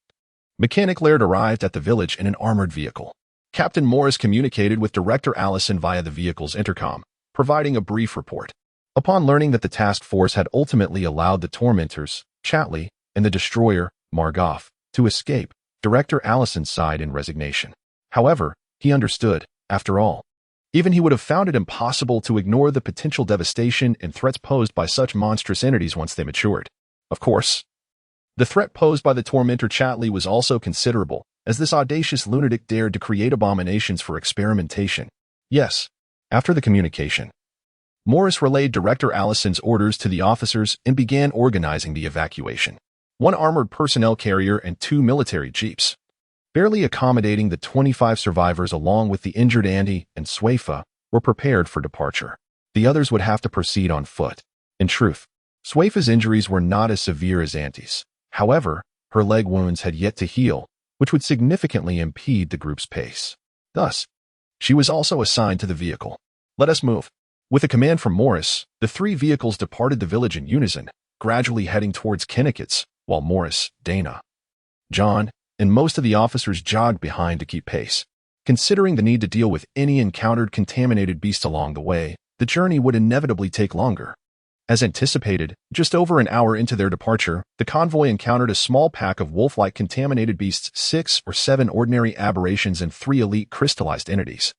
Mechanic Laird arrived at the village in an armored vehicle. Captain Morris communicated with Director Allison via the vehicle's intercom, providing a brief report. Upon learning that the task force had ultimately allowed the tormentors, Chatley, and the destroyer, Margoff, to escape, Director Allison sighed in resignation. However, he understood, after all, even he would have found it impossible to ignore the potential devastation and threats posed by such monstrous entities once they matured. Of course, the threat posed by the tormentor Chatley was also considerable, as this audacious lunatic dared to create abominations for experimentation. Yes, after the communication, Morris relayed Director Allison's orders to the officers and began organizing the evacuation. 1 armored personnel carrier and 2 military jeeps, barely accommodating the 25 survivors along with the injured Andy and Swaifa, were prepared for departure. The others would have to proceed on foot. In truth, Swaifa's injuries were not as severe as Andy's. However, her leg wounds had yet to heal, which would significantly impede the group's pace. Thus, she was also assigned to the vehicle. Let us move. With a command from Morris, the 3 vehicles departed the village in unison, gradually heading towards Kennekett's, while Morris, Dana, John, and most of the officers jogged behind to keep pace. Considering the need to deal with any encountered contaminated beasts along the way, the journey would inevitably take longer. As anticipated, just over an hour into their departure, the convoy encountered a small pack of wolf-like contaminated beasts, 6 or 7 ordinary aberrations and 3 elite crystallized entities,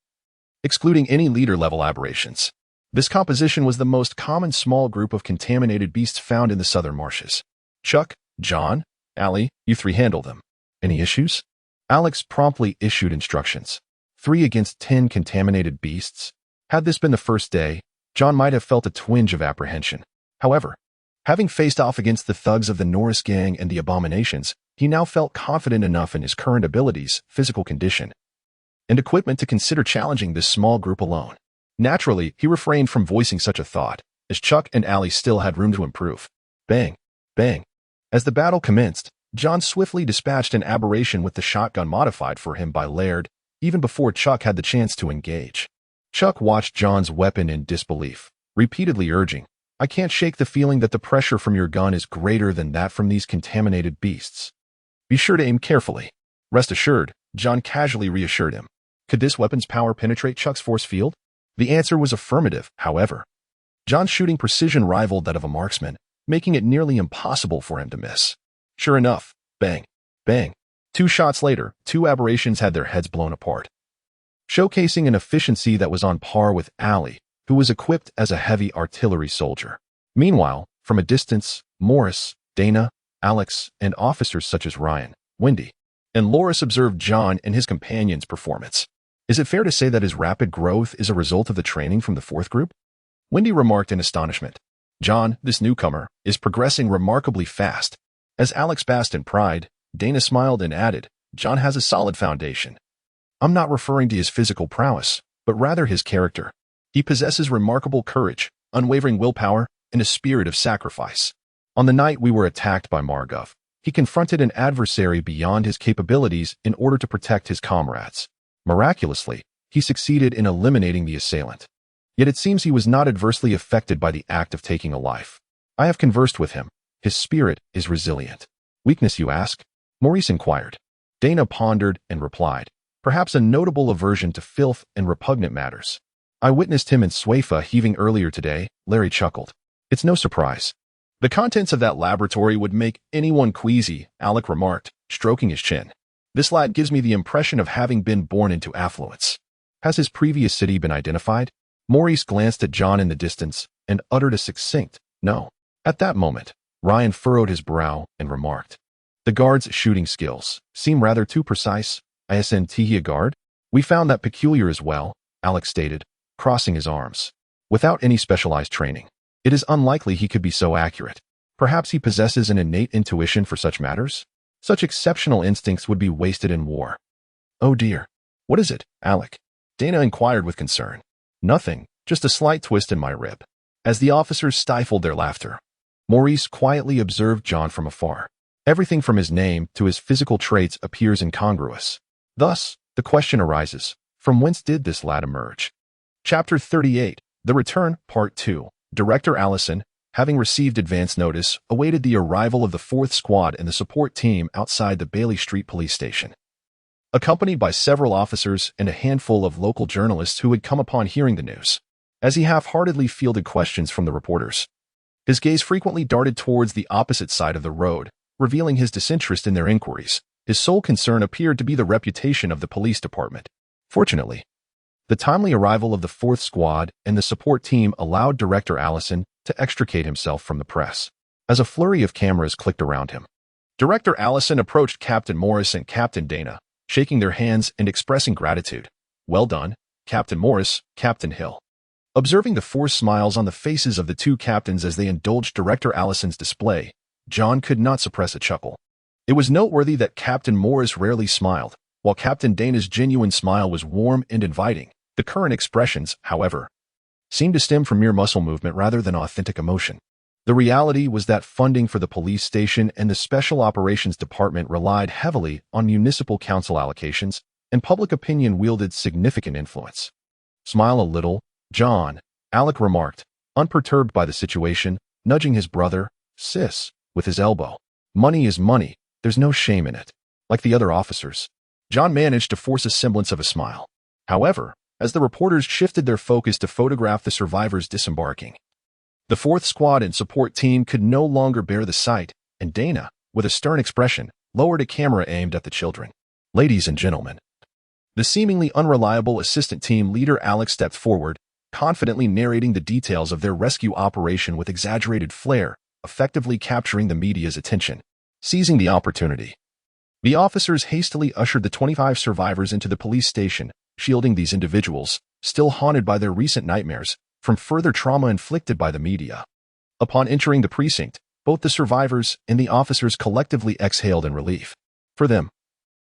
excluding any leader-level aberrations. This composition was the most common small group of contaminated beasts found in the southern marshes. Chuck, John, Allie, you 3 handle them. Any issues? Alex promptly issued instructions. 3 against 10 contaminated beasts? Had this been the first day, John might have felt a twinge of apprehension. However, having faced off against the thugs of the Norris gang and the abominations, he now felt confident enough in his current abilities, physical condition, and equipment to consider challenging this small group alone. Naturally, he refrained from voicing such a thought, as Chuck and Allie still had room to improve. Bang, bang. As the battle commenced, John swiftly dispatched an aberration with the shotgun modified for him by Laird, even before Chuck had the chance to engage. Chuck watched John's weapon in disbelief, repeatedly urging, "I can't shake the feeling that the pressure from your gun is greater than that from these contaminated beasts. Be sure to aim carefully." "Rest assured," John casually reassured him. Could this weapon's power penetrate Chuck's force field? The answer was affirmative, however. John's shooting precision rivaled that of a marksman, making it nearly impossible for him to miss. Sure enough, bang, bang. 2 shots later, 2 aberrations had their heads blown apart, showcasing an efficiency that was on par with Ali, who was equipped as a heavy artillery soldier. Meanwhile, from a distance, Morris, Dana, Alex, and officers such as Ryan, Wendy, and Loris observed John and his companions' performance. Is it fair to say that his rapid growth is a result of the training from the 4th group? Wendy remarked in astonishment. John, this newcomer, is progressing remarkably fast. As Alex basked in pride, Dana smiled and added, John has a solid foundation. I'm not referring to his physical prowess, but rather his character. He possesses remarkable courage, unwavering willpower, and a spirit of sacrifice. On the night we were attacked by Margov, he confronted an adversary beyond his capabilities in order to protect his comrades. Miraculously, he succeeded in eliminating the assailant. Yet it seems he was not adversely affected by the act of taking a life. I have conversed with him. His spirit is resilient. Weakness, you ask? Maurice inquired. Dana pondered and replied, perhaps a notable aversion to filth and repugnant matters. I witnessed him and Swafa heaving earlier today, Larry chuckled. It's no surprise. The contents of that laboratory would make anyone queasy, Alec remarked, stroking his chin. This lad gives me the impression of having been born into affluence. Has his previous city been identified? Maurice glanced at John in the distance and uttered a succinct, no. At that moment, Ryan furrowed his brow and remarked, the guard's shooting skills seem rather too precise. Isn't he a guard? We found that peculiar as well, Alex stated, crossing his arms. Without any specialized training, it is unlikely he could be so accurate. Perhaps he possesses an innate intuition for such matters? Such exceptional instincts would be wasted in war. Oh dear. What is it, Alec? Dana inquired with concern. Nothing, just a slight twist in my rib. As the officers stifled their laughter, Maurice quietly observed John from afar. Everything from his name to his physical traits appears incongruous. Thus, the question arises, from whence did this lad emerge? Chapter 38, The Return, Part 2. Director Allison, having received advance notice, awaited the arrival of the 4th Squad and the support team outside the Bailey Street Police Station. Accompanied by several officers and a handful of local journalists who had come upon hearing the news. As he half-heartedly fielded questions from the reporters, his gaze frequently darted towards the opposite side of the road, revealing his disinterest in their inquiries. His sole concern appeared to be the reputation of the police department. Fortunately, the timely arrival of the 4th Squad and the support team allowed Director Allison to extricate himself from the press. As a flurry of cameras clicked around him, Director Allison approached Captain Morris and Captain Dana, shaking their hands and expressing gratitude. Well done, Captain Morris, Captain Hill. Observing the forced smiles on the faces of the 2 captains as they indulged Director Allison's display, John could not suppress a chuckle. It was noteworthy that Captain Morris rarely smiled, while Captain Dana's genuine smile was warm and inviting. The current expressions, however, seemed to stem from mere muscle movement rather than authentic emotion. The reality was that funding for the police station and the Special Operations Department relied heavily on municipal council allocations, and public opinion wielded significant influence. Smile a little, John, Alec remarked, unperturbed by the situation, nudging his brother, Sis, with his elbow. Money is money, there's no shame in it. Like the other officers, John managed to force a semblance of a smile. However, as the reporters shifted their focus to photograph the survivors disembarking, the 4th Squad and support team could no longer bear the sight, and Dana, with a stern expression, lowered a camera aimed at the children. Ladies and gentlemen. The seemingly unreliable assistant team leader Alex stepped forward, confidently narrating the details of their rescue operation with exaggerated flair, effectively capturing the media's attention. Seizing the opportunity, the officers hastily ushered the 25 survivors into the police station, shielding these individuals, still haunted by their recent nightmares, from further trauma inflicted by the media. Upon entering the precinct, both the survivors and the officers collectively exhaled in relief. For them,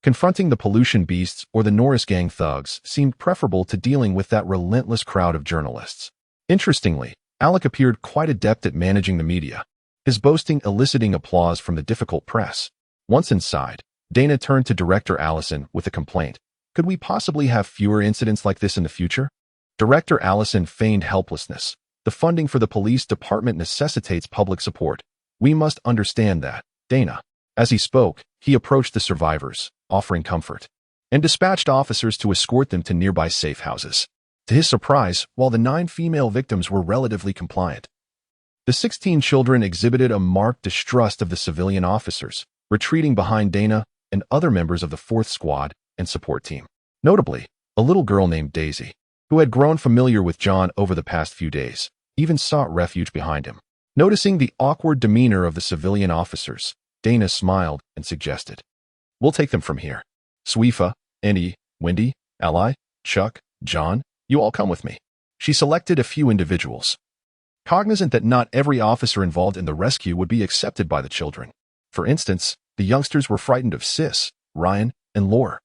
confronting the pollution beasts or the Norris gang thugs seemed preferable to dealing with that relentless crowd of journalists. Interestingly, Alec appeared quite adept at managing the media, his boasting eliciting applause from the difficult press. Once inside, Dana turned to Director Allison with a complaint. Could we possibly have fewer incidents like this in the future? Director Allison feigned helplessness. The funding for the police department necessitates public support. We must understand that, Dana. As he spoke, he approached the survivors, offering comfort, and dispatched officers to escort them to nearby safe houses. To his surprise, while the 9 female victims were relatively compliant, the 16 children exhibited a marked distrust of the civilian officers, retreating behind Dana and other members of the 4th Squad and support team. Notably, a little girl named Daisy, who had grown familiar with John over the past few days, even sought refuge behind him. Noticing the awkward demeanor of the civilian officers, Dana smiled and suggested, "We'll take them from here. Sweefa, Annie, Wendy, Ally, Chuck, John, you all come with me." She selected a few individuals, cognizant that not every officer involved in the rescue would be accepted by the children. For instance, the youngsters were frightened of Sis, Ryan, and Lore,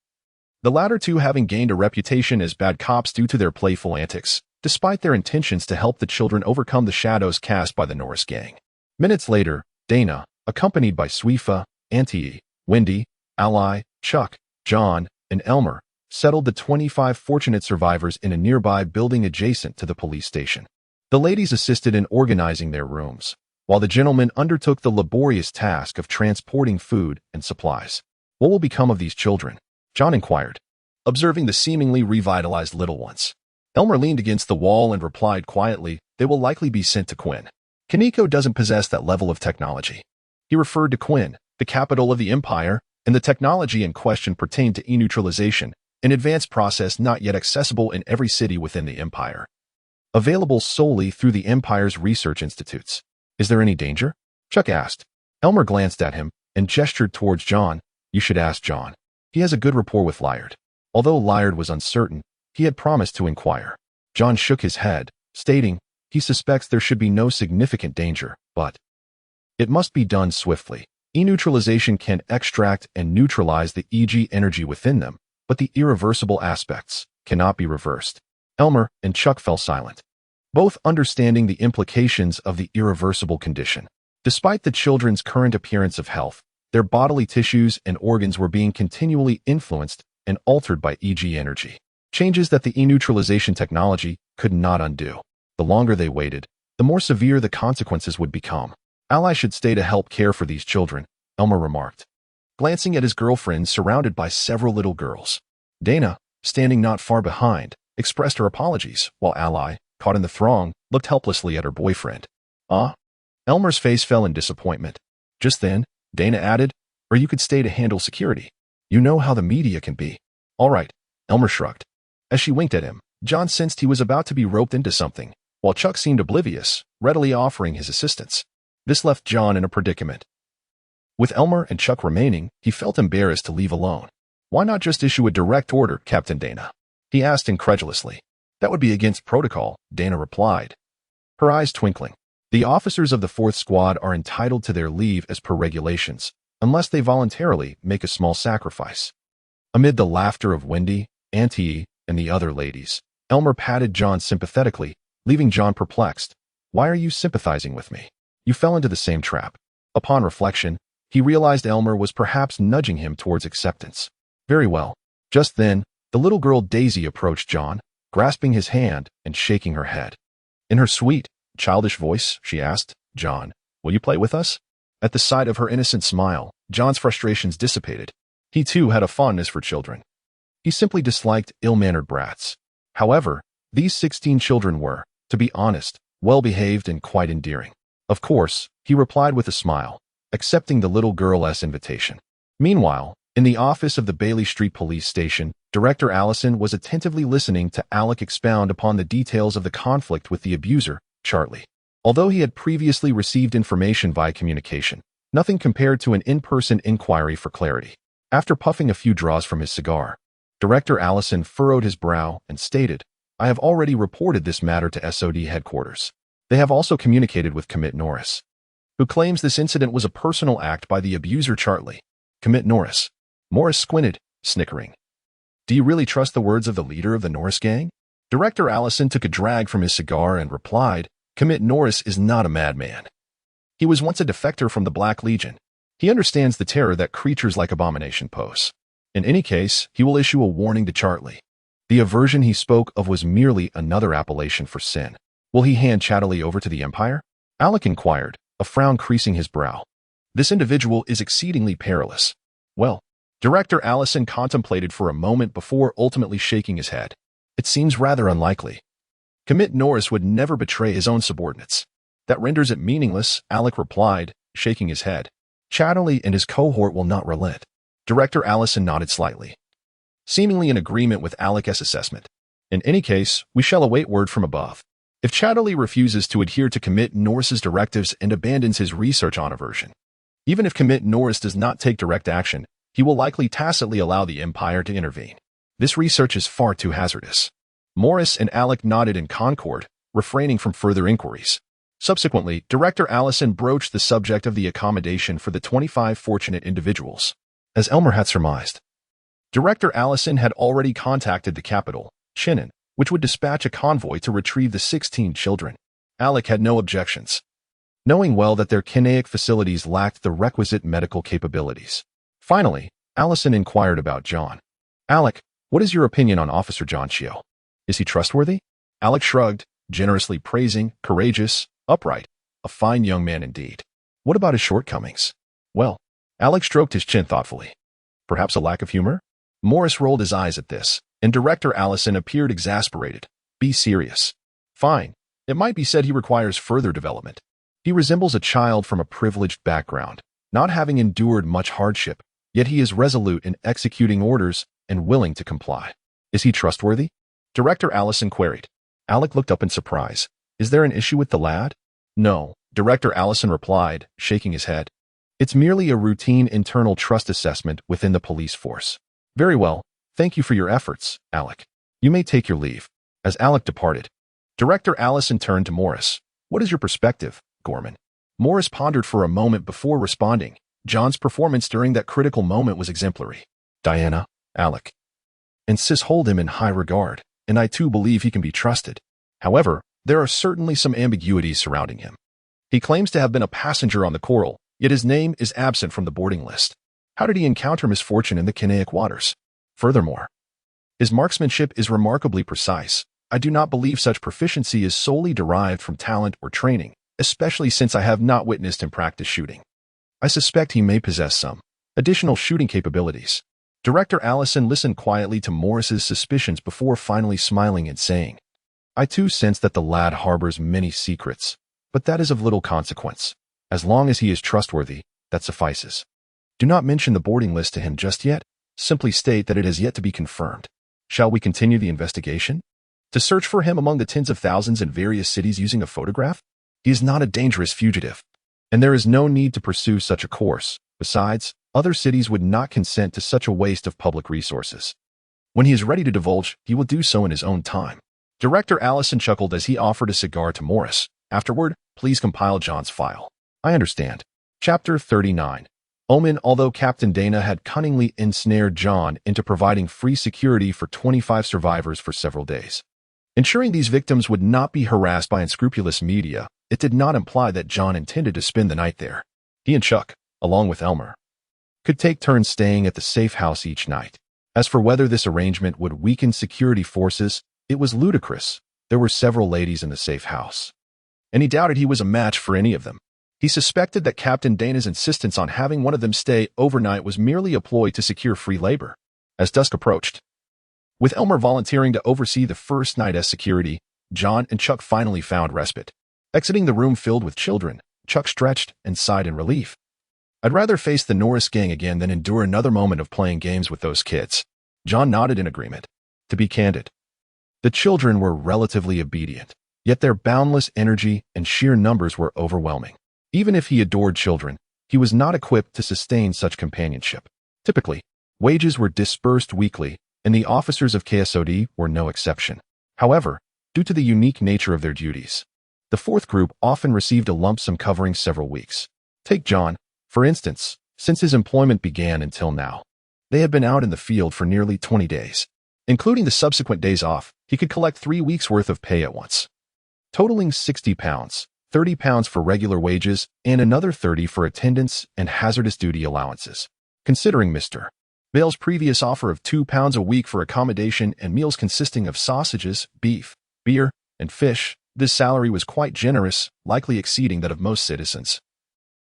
the latter two having gained a reputation as bad cops due to their playful antics, despite their intentions to help the children overcome the shadows cast by the Norris gang. Minutes later, Dana, accompanied by Sweefa, Auntie, Wendy, Ally, Chuck, John, and Elmer, settled the 25 fortunate survivors in a nearby building adjacent to the police station. The ladies assisted in organizing their rooms, while the gentlemen undertook the laborious task of transporting food and supplies. "What will become of these children?" John inquired, observing the seemingly revitalized little ones. Elmer leaned against the wall and replied quietly, "They will likely be sent to Quinn. Kaneko doesn't possess that level of technology." He referred to Quinn, the capital of the Empire, and the technology in question pertained to e-neutralization, an advanced process not yet accessible in every city within the Empire, available solely through the Empire's research institutes. "Is there any danger?" Chuck asked. Elmer glanced at him and gestured towards John. "You should ask John. He has a good rapport with Liard." Although Liard was uncertain, he had promised to inquire. John shook his head, stating, he suspects there should be no significant danger, but it must be done swiftly. E-neutralization can extract and neutralize the EG energy within them, but the irreversible aspects cannot be reversed. Elmer and Chuck fell silent, both understanding the implications of the irreversible condition. Despite the children's current appearance of health, their bodily tissues and organs were being continually influenced and altered by EG energy, changes that the e-neutralization technology could not undo. The longer they waited, the more severe the consequences would become. "Ally should stay to help care for these children," Elmer remarked, glancing at his girlfriend surrounded by several little girls. Dana, standing not far behind, expressed her apologies, while Ally, caught in the throng, looked helplessly at her boyfriend. Elmer's face fell in disappointment. Just then, Dana added, "Or you could stay to handle security. You know how the media can be." "All right," Elmer shrugged. As she winked at him, John sensed he was about to be roped into something, while Chuck seemed oblivious, readily offering his assistance. This left John in a predicament. With Elmer and Chuck remaining, he felt embarrassed to leave alone. "Why not just issue a direct order, Captain Dana?" he asked incredulously. "That would be against protocol," Dana replied, her eyes twinkling. "The officers of the 4th Squad are entitled to their leave as per regulations, unless they voluntarily make a small sacrifice." Amid the laughter of Wendy, Auntie, and the other ladies, Elmer patted John sympathetically, leaving John perplexed. "Why are you sympathizing with me? You fell into the same trap." Upon reflection, he realized Elmer was perhaps nudging him towards acceptance. "Very well." Just then, the little girl Daisy approached John, grasping his hand and shaking her head. In her sweet, childish voice, she asked, "John, will you play with us?" At the sight of her innocent smile, John's frustrations dissipated. He too had a fondness for children. He simply disliked ill-mannered brats. However, these 16 children were, to be honest, well-behaved and quite endearing. Of course, he replied with a smile, accepting the little girl's invitation. Meanwhile, in the office of the Bailey Street Police Station, Director Allison was attentively listening to Alec expound upon the details of the conflict with the abuser, Charlie. Although he had previously received information via communication, nothing compared to an in-person inquiry for clarity. After puffing a few draws from his cigar, Director Allison furrowed his brow and stated, "I have already reported this matter to SOD headquarters. They have also communicated with Commit Norris, who claims this incident was a personal act by the abuser Charlie." "Commit Norris?" Morris squinted, snickering. "Do you really trust the words of the leader of the Norris gang?" Director Allison took a drag from his cigar and replied, "Commit Norris is not a madman. He was once a defector from the Black Legion. He understands the terror that creatures like Abomination pose. In any case, he will issue a warning to Charlie. The aversion he spoke of was merely another appellation for sin. Will he hand Chatterley over to the Empire? Alec inquired, a frown creasing his brow. This individual is exceedingly perilous. Well, Director Allison contemplated for a moment before ultimately shaking his head. It seems rather unlikely. Commit Norris would never betray his own subordinates. That renders it meaningless, Alec replied, shaking his head. Chatterley and his cohort will not relent. Director Allison nodded slightly, seemingly in agreement with Alec's assessment. In any case, we shall await word from above. If Chatterley refuses to adhere to Commit Norris's directives and abandons his research on aversion, even if Commit Norris does not take direct action, he will likely tacitly allow the Empire to intervene. This research is far too hazardous. Morris and Alec nodded in concord, refraining from further inquiries. Subsequently, Director Allison broached the subject of the accommodation for the 25 fortunate individuals. As Elmer had surmised, Director Allison had already contacted the capital, Chinon, which would dispatch a convoy to retrieve the 16 children. Alec had no objections, knowing well that their kinaic facilities lacked the requisite medical capabilities. Finally, Allison inquired about John. Alec, what is your opinion on Officer John Chio? Is he trustworthy? Alec shrugged, generously praising, courageous, upright, a fine young man indeed. What about his shortcomings? Well, Alec stroked his chin thoughtfully. Perhaps a lack of humor? Morris rolled his eyes at this, and Director Allison appeared exasperated. Be serious. Fine. It might be said he requires further development. He resembles a child from a privileged background, not having endured much hardship, yet he is resolute in executing orders and willing to comply. Is he trustworthy? Director Allison queried. Alec looked up in surprise. Is there an issue with the lad? No, Director Allison replied, shaking his head. It's merely a routine internal trust assessment within the police force. Very well. Thank you for your efforts, Alec. You may take your leave. As Alec departed, Director Allison turned to Morris. What is your perspective, Gorman? Morris pondered for a moment before responding. John's performance during that critical moment was exemplary. Diana, Alec, and Sis hold him in high regard, and I too believe he can be trusted. However, there are certainly some ambiguities surrounding him. He claims to have been a passenger on the Coral, yet his name is absent from the boarding list. How did he encounter misfortune in the Kinaic waters? Furthermore, his marksmanship is remarkably precise. I do not believe such proficiency is solely derived from talent or training, especially since I have not witnessed him practice shooting. I suspect he may possess some additional shooting capabilities. Director Allison listened quietly to Morris's suspicions before finally smiling and saying, I too sense that the lad harbors many secrets, but that is of little consequence. As long as he is trustworthy, that suffices. Do not mention the boarding list to him just yet. Simply state that it has yet to be confirmed. Shall we continue the investigation? To search for him among the tens of thousands in various cities using a photograph? He is not a dangerous fugitive, and there is no need to pursue such a course. Besides, other cities would not consent to such a waste of public resources. When he is ready to divulge, he will do so in his own time. Director Allison chuckled as he offered a cigar to Morris. Afterward, please compile John's file. I understand. Chapter 39. Omen. Although Captain Dana had cunningly ensnared John into providing free security for 25 survivors for several days, ensuring these victims would not be harassed by unscrupulous media, it did not imply that John intended to spend the night there. He and Chuck, along with Elmer, could take turns staying at the safe house each night. As for whether this arrangement would weaken security forces, it was ludicrous. There were several ladies in the safe house, and he doubted he was a match for any of them. He suspected that Captain Dana's insistence on having one of them stay overnight was merely a ploy to secure free labor. As dusk approached, with Elmer volunteering to oversee the first night as security, John and Chuck finally found respite. Exiting the room filled with children, Chuck stretched and sighed in relief. I'd rather face the Norris gang again than endure another moment of playing games with those kids. John nodded in agreement. To be candid, the children were relatively obedient, yet their boundless energy and sheer numbers were overwhelming. Even if he adored children, he was not equipped to sustain such companionship. Typically, wages were disbursed weekly, and the officers of KSOD were no exception. However, due to the unique nature of their duties, the fourth group often received a lump sum covering several weeks. Take John, for instance. Since his employment began until now, they had been out in the field for nearly 20 days. Including the subsequent days off, he could collect 3 weeks' worth of pay at once, totaling £60, £30 for regular wages, and another 30 for attendance and hazardous duty allowances. Considering Mr. Bale's previous offer of £2 a week for accommodation and meals consisting of sausages, beef, beer, and fish, this salary was quite generous, likely exceeding that of most citizens,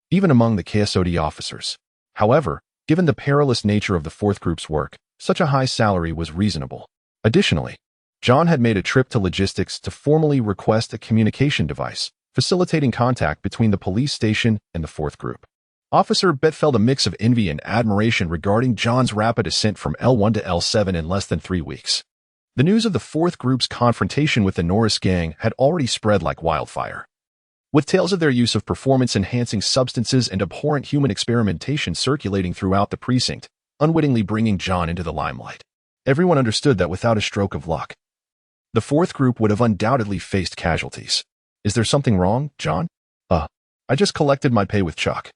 even among the KSOD officers. However, given the perilous nature of the fourth group's work, such a high salary was reasonable. Additionally, John had made a trip to logistics to formally request a communication device, facilitating contact between the police station and the fourth group. Officer Bet felt a mix of envy and admiration regarding John's rapid ascent from L1 to L7 in less than 3 weeks. The news of the fourth group's confrontation with the Norris gang had already spread like wildfire. With tales of their use of performance-enhancing substances and abhorrent human experimentation circulating throughout the precinct, unwittingly bringing John into the limelight. Everyone understood that without a stroke of luck, the fourth group would have undoubtedly faced casualties. Is there something wrong, John? I just collected my pay with Chuck.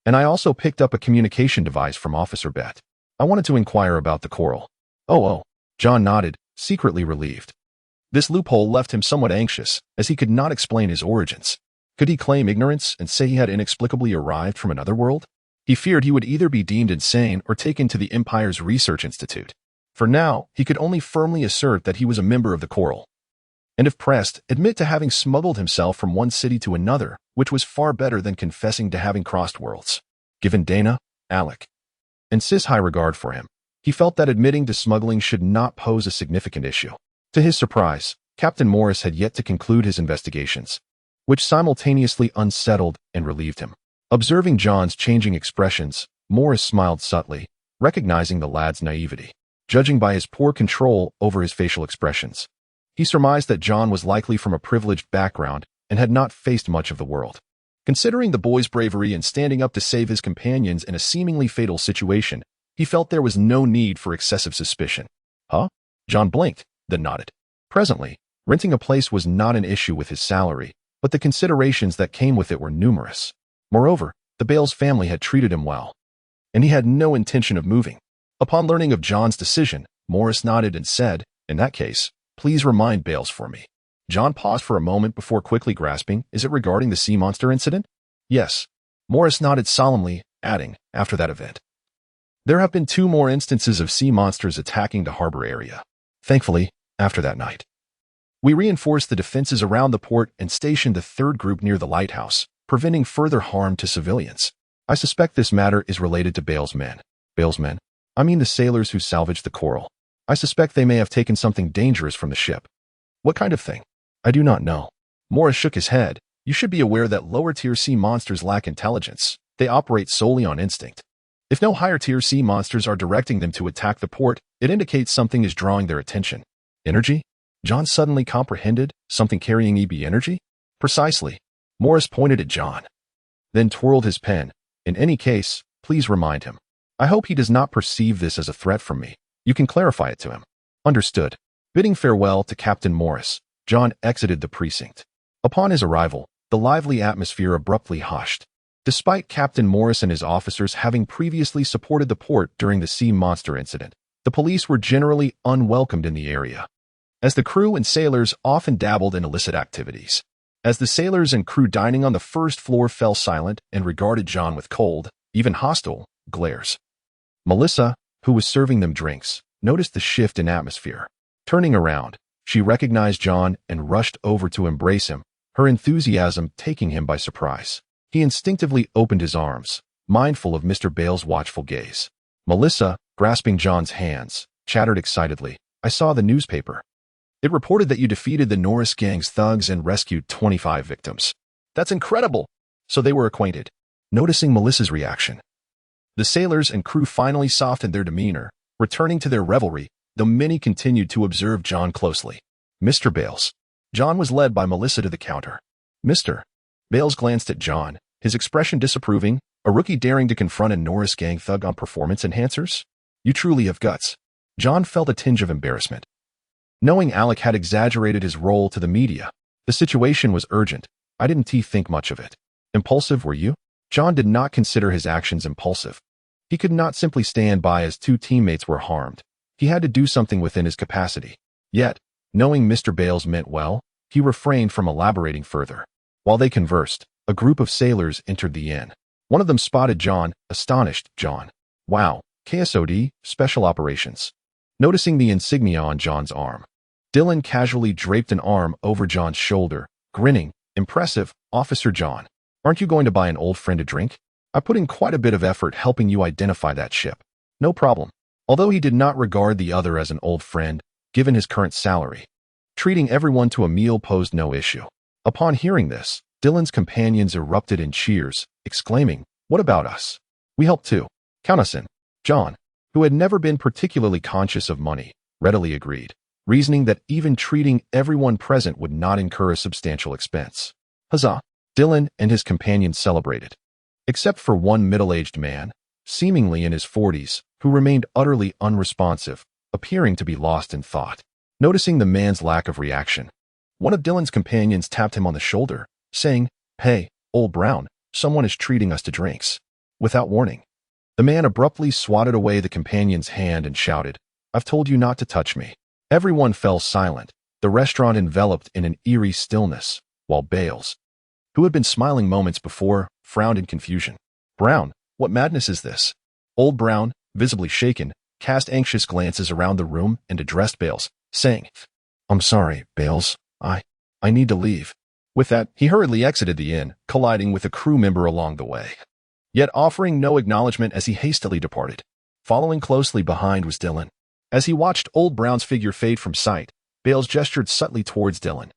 And I also picked up a communication device from Officer Bet. I wanted to inquire about the coral. Oh, John nodded, secretly relieved. This loophole left him somewhat anxious, as he could not explain his origins. Could he claim ignorance and say he had inexplicably arrived from another world? He feared he would either be deemed insane or taken to the Empire's Research Institute. For now, he could only firmly assert that he was a member of the Coral. And if pressed, admit to having smuggled himself from one city to another, which was far better than confessing to having crossed worlds. Given Dana, Alec, and Sis' high regard for him, he felt that admitting to smuggling should not pose a significant issue. To his surprise, Captain Morris had yet to conclude his investigations, which simultaneously unsettled and relieved him. Observing John's changing expressions, Morris smiled subtly, recognizing the lad's naivety. Judging by his poor control over his facial expressions, he surmised that John was likely from a privileged background and had not faced much of the world. Considering the boy's bravery in standing up to save his companions in a seemingly fatal situation, he felt there was no need for excessive suspicion. Huh? John blinked, then nodded. Presently, renting a place was not an issue with his salary, but the considerations that came with it were numerous. Moreover, the Bales family had treated him well, and he had no intention of moving. Upon learning of John's decision, Morris nodded and said, "In that case, please remind Bales for me." John paused for a moment before quickly grasping, "Is it regarding the sea monster incident?" "Yes." Morris nodded solemnly, adding, "After that event, there have been 2 more instances of sea monsters attacking the harbor area. Thankfully, after that night, we reinforced the defenses around the port and stationed the third group near the lighthouse, preventing further harm to civilians. I suspect this matter is related to Bale's men. Bale's men? I mean the sailors who salvaged the coral. I suspect they may have taken something dangerous from the ship. What kind of thing? I do not know." Morris shook his head. "You should be aware that lower-tier sea monsters lack intelligence. They operate solely on instinct. If no higher-tier sea monsters are directing them to attack the port, it indicates something is drawing their attention." Energy? John suddenly comprehended. Something carrying EB energy? Precisely. Morris pointed at John, then twirled his pen. "In any case, please remind him. I hope he does not perceive this as a threat from me. You can clarify it to him." Understood. Bidding farewell to Captain Morris, John exited the precinct. Upon his arrival, the lively atmosphere abruptly hushed. Despite Captain Morris and his officers having previously supported the port during the sea monster incident, the police were generally unwelcomed in the area, as the crew and sailors often dabbled in illicit activities. As the sailors and crew dining on the first floor fell silent and regarded John with cold, even hostile, glares, Melissa, who was serving them drinks, noticed the shift in atmosphere. Turning around, she recognized John and rushed over to embrace him, her enthusiasm taking him by surprise. He instinctively opened his arms, mindful of Mr. Bale's watchful gaze. Melissa, grasping John's hands, chattered excitedly, "I saw the newspaper. It reported that you defeated the Norris gang's thugs and rescued 25 victims. That's incredible!" So they were acquainted. Noticing Melissa's reaction, the sailors and crew finally softened their demeanor, returning to their revelry, though many continued to observe John closely. "Mr. Bales." John was led by Melissa to the counter. "Mr." Bales glanced at John, his expression disapproving. "A rookie daring to confront a Norris gang thug on performance enhancers? You truly have guts." John felt a tinge of embarrassment, knowing Alec had exaggerated his role to the media. The situation was urgent. "I didn't think much of it." "Impulsive, were you?" John did not consider his actions impulsive. He could not simply stand by as 2 teammates were harmed. He had to do something within his capacity. Yet, knowing Mr. Bales meant well, he refrained from elaborating further. While they conversed, a group of sailors entered the inn. One of them spotted John, astonished. "John. Wow, KSOD, Special Operations. Noticing the insignia on John's arm, Dylan casually draped an arm over John's shoulder, grinning. Impressive, Officer John. Aren't you going to buy an old friend a drink? I put in quite a bit of effort helping you identify that ship. No problem. Although he did not regard the other as an old friend, given his current salary, treating everyone to a meal posed no issue. Upon hearing this, Dylan's companions erupted in cheers, exclaiming, "What about us? We help too. Count us in." John, who had never been particularly conscious of money, readily agreed, reasoning that even treating everyone present would not incur a substantial expense. Huzzah! Dylan and his companions celebrated. Except for one middle-aged man, seemingly in his 40s, who remained utterly unresponsive, appearing to be lost in thought. Noticing the man's lack of reaction, one of Dylan's companions tapped him on the shoulder, saying, "Hey, old Brown, someone is treating us to drinks." Without warning, the man abruptly swatted away the companion's hand and shouted, "I've told you not to touch me." Everyone fell silent, the restaurant enveloped in an eerie stillness, while Bales, who had been smiling moments before, frowned in confusion. "Brown, what madness is this?" Old Brown, visibly shaken, cast anxious glances around the room and addressed Bales, saying, "I'm sorry, Bales. I need to leave." With that, he hurriedly exited the inn, colliding with a crew member along the way, yet offering no acknowledgement as he hastily departed. Following closely behind was Dylan. As he watched Old Brown's figure fade from sight, Bales gestured subtly towards Dylan.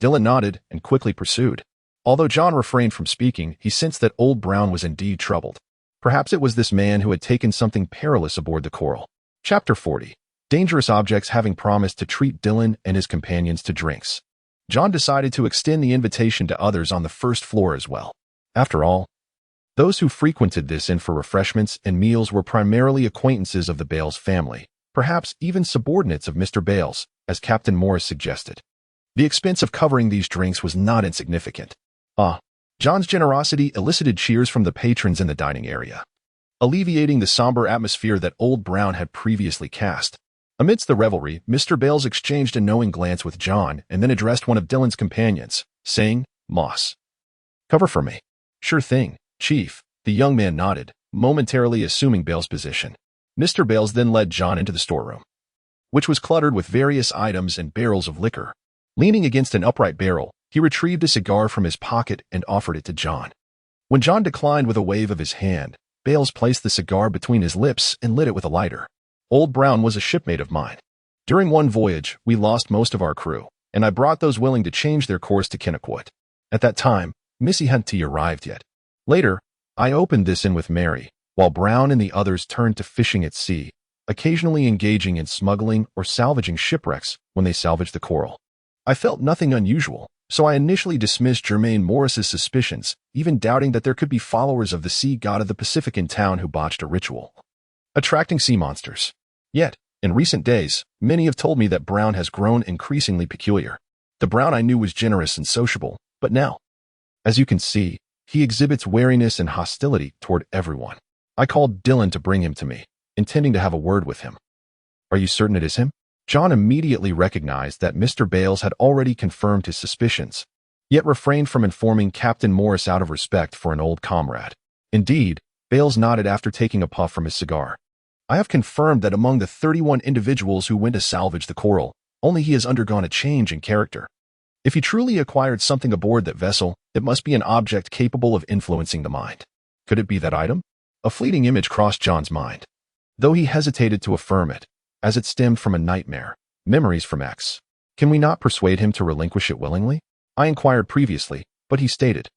Dylan nodded and quickly pursued. Although John refrained from speaking, he sensed that Old Brown was indeed troubled. Perhaps it was this man who had taken something perilous aboard the Coral. Chapter 40. Dangerous Objects. Having promised to treat Dylan and his companions to drinks, John decided to extend the invitation to others on the first floor as well. After all, those who frequented this inn for refreshments and meals were primarily acquaintances of the Bales family, perhaps even subordinates of Mr. Bales, as Captain Morris suggested. The expense of covering these drinks was not insignificant. John's generosity elicited cheers from the patrons in the dining area, alleviating the somber atmosphere that Old Brown had previously cast. Amidst the revelry, Mr. Bales exchanged a knowing glance with John and then addressed one of Dylan's companions, saying, "Moss, cover for me." "Sure thing, Chief." The young man nodded, momentarily assuming Bales' position. Mr. Bales then led John into the storeroom, which was cluttered with various items and barrels of liquor. Leaning against an upright barrel, he retrieved a cigar from his pocket and offered it to John. When John declined with a wave of his hand, Bales placed the cigar between his lips and lit it with a lighter. "Old Brown was a shipmate of mine. During one voyage, we lost most of our crew, and I brought those willing to change their course to Kennequot. At that time, Missy hadn't arrived yet. Later, I opened this in with Mary, while Brown and the others turned to fishing at sea, occasionally engaging in smuggling or salvaging shipwrecks when they salvaged the Coral. I felt nothing unusual, so I initially dismissed Jermaine Morris's suspicions, even doubting that there could be followers of the sea god of the Pacific in town who botched a ritual, attracting sea monsters. Yet, in recent days, many have told me that Brown has grown increasingly peculiar. The Brown I knew was generous and sociable, but now, as you can see, he exhibits wariness and hostility toward everyone. I called Dylan to bring him to me, intending to have a word with him." "Are you certain it is him?" John immediately recognized that Mr. Bales had already confirmed his suspicions, yet refrained from informing Captain Morris out of respect for an old comrade. Indeed, Bales nodded after taking a puff from his cigar. "I have confirmed that among the 31 individuals who went to salvage the Coral, only he has undergone a change in character. If he truly acquired something aboard that vessel, it must be an object capable of influencing the mind. Could it be that item?" A fleeting image crossed John's mind, though he hesitated to affirm it, as it stemmed from a nightmare, memories from X. "Can we not persuade him to relinquish it willingly?" I inquired previously, but he stated,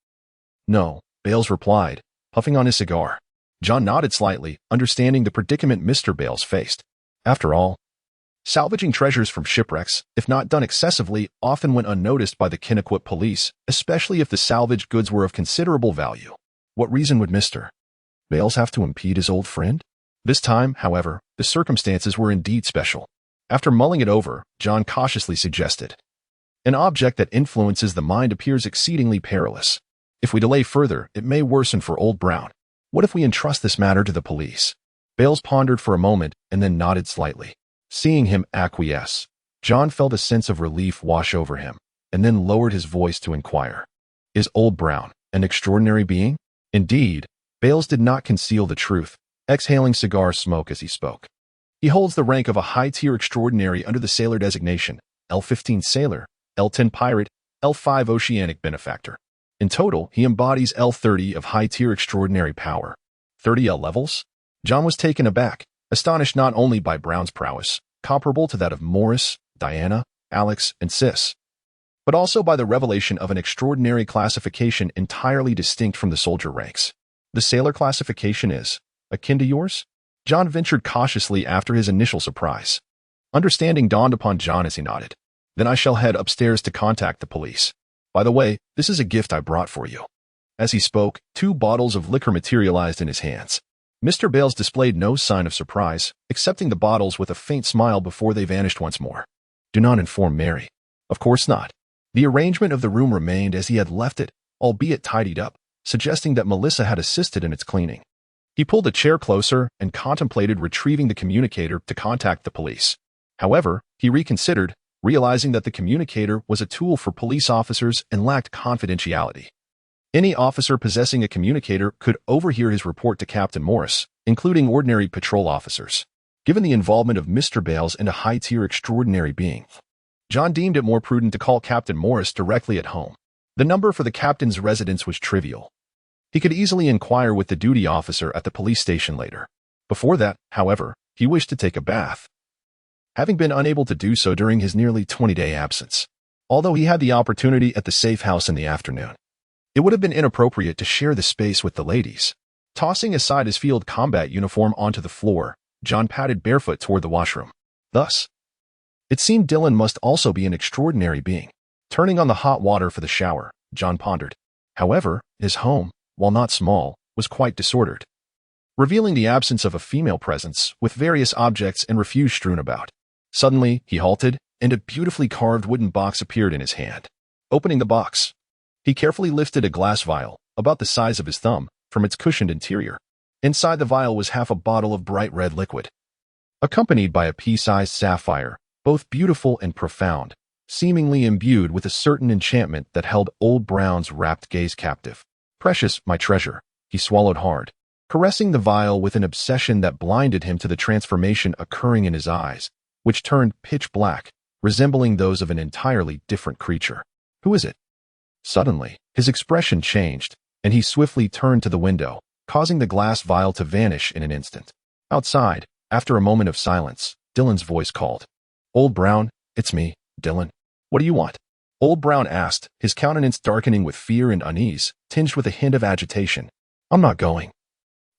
"No," Bales replied, puffing on his cigar. John nodded slightly, understanding the predicament Mr. Bales faced. After all, salvaging treasures from shipwrecks, if not done excessively, often went unnoticed by the Kennequot police, especially if the salvaged goods were of considerable value. What reason would Mr. Bales have to impede his old friend? This time, however, the circumstances were indeed special. After mulling it over, John cautiously suggested, "An object that influences the mind appears exceedingly perilous. If we delay further, it may worsen for Old Brown. What if we entrust this matter to the police?" Bales pondered for a moment and then nodded slightly. Seeing him acquiesce, John felt a sense of relief wash over him, and then lowered his voice to inquire, "Is Old Brown an extraordinary being?" Indeed, Bales did not conceal the truth, exhaling cigar smoke as he spoke. He holds the rank of a high-tier extraordinary under the sailor designation, L-15 sailor, L-10 pirate, L-5 oceanic benefactor. In total, he embodies L-30 of high-tier extraordinary power. 30 L levels? John was taken aback, astonished not only by Brown's prowess, comparable to that of Morris, Diana, Alex, and Sis, but also by the revelation of an extraordinary classification entirely distinct from the soldier ranks. The sailor classification is akin to yours? John ventured cautiously after his initial surprise. Understanding dawned upon John as he nodded. Then I shall head upstairs to contact the police. By the way, this is a gift I brought for you. As he spoke, 2 bottles of liquor materialized in his hands. Mr. Bales displayed no sign of surprise, accepting the bottles with a faint smile before they vanished once more. Do not inform Mary. Of course not. The arrangement of the room remained as he had left it, albeit tidied up, suggesting that Melissa had assisted in its cleaning. He pulled a chair closer and contemplated retrieving the communicator to contact the police. However, he reconsidered, realizing that the communicator was a tool for police officers and lacked confidentiality. Any officer possessing a communicator could overhear his report to Captain Morris, including ordinary patrol officers. Given the involvement of Mr. Bales and a high-tier extraordinary being, John deemed it more prudent to call Captain Morris directly at home. The number for the captain's residence was trivial. He could easily inquire with the duty officer at the police station later. Before that, however, he wished to take a bath, having been unable to do so during his nearly 20-day absence. Although he had the opportunity at the safe house in the afternoon, it would have been inappropriate to share the space with the ladies. Tossing aside his field combat uniform onto the floor, John padded barefoot toward the washroom. Thus, it seemed Dylan must also be an extraordinary being. Turning on the hot water for the shower, John pondered. However, his home, while not small, was quite disordered, revealing the absence of a female presence with various objects and refuse strewn about. Suddenly, he halted, and a beautifully carved wooden box appeared in his hand. Opening the box, he carefully lifted a glass vial, about the size of his thumb, from its cushioned interior. Inside the vial was half a bottle of bright red liquid, accompanied by a pea-sized sapphire, both beautiful and profound, seemingly imbued with a certain enchantment that held Old Brown's rapt gaze captive. Precious, my treasure, he swallowed hard, caressing the vial with an obsession that blinded him to the transformation occurring in his eyes, which turned pitch black, resembling those of an entirely different creature. Who is it? Suddenly, his expression changed, and he swiftly turned to the window, causing the glass vial to vanish in an instant. Outside, after a moment of silence, Dylan's voice called. Old Brown, it's me, Dylan. What do you want? Old Brown asked, his countenance darkening with fear and unease, tinged with a hint of agitation. I'm not going.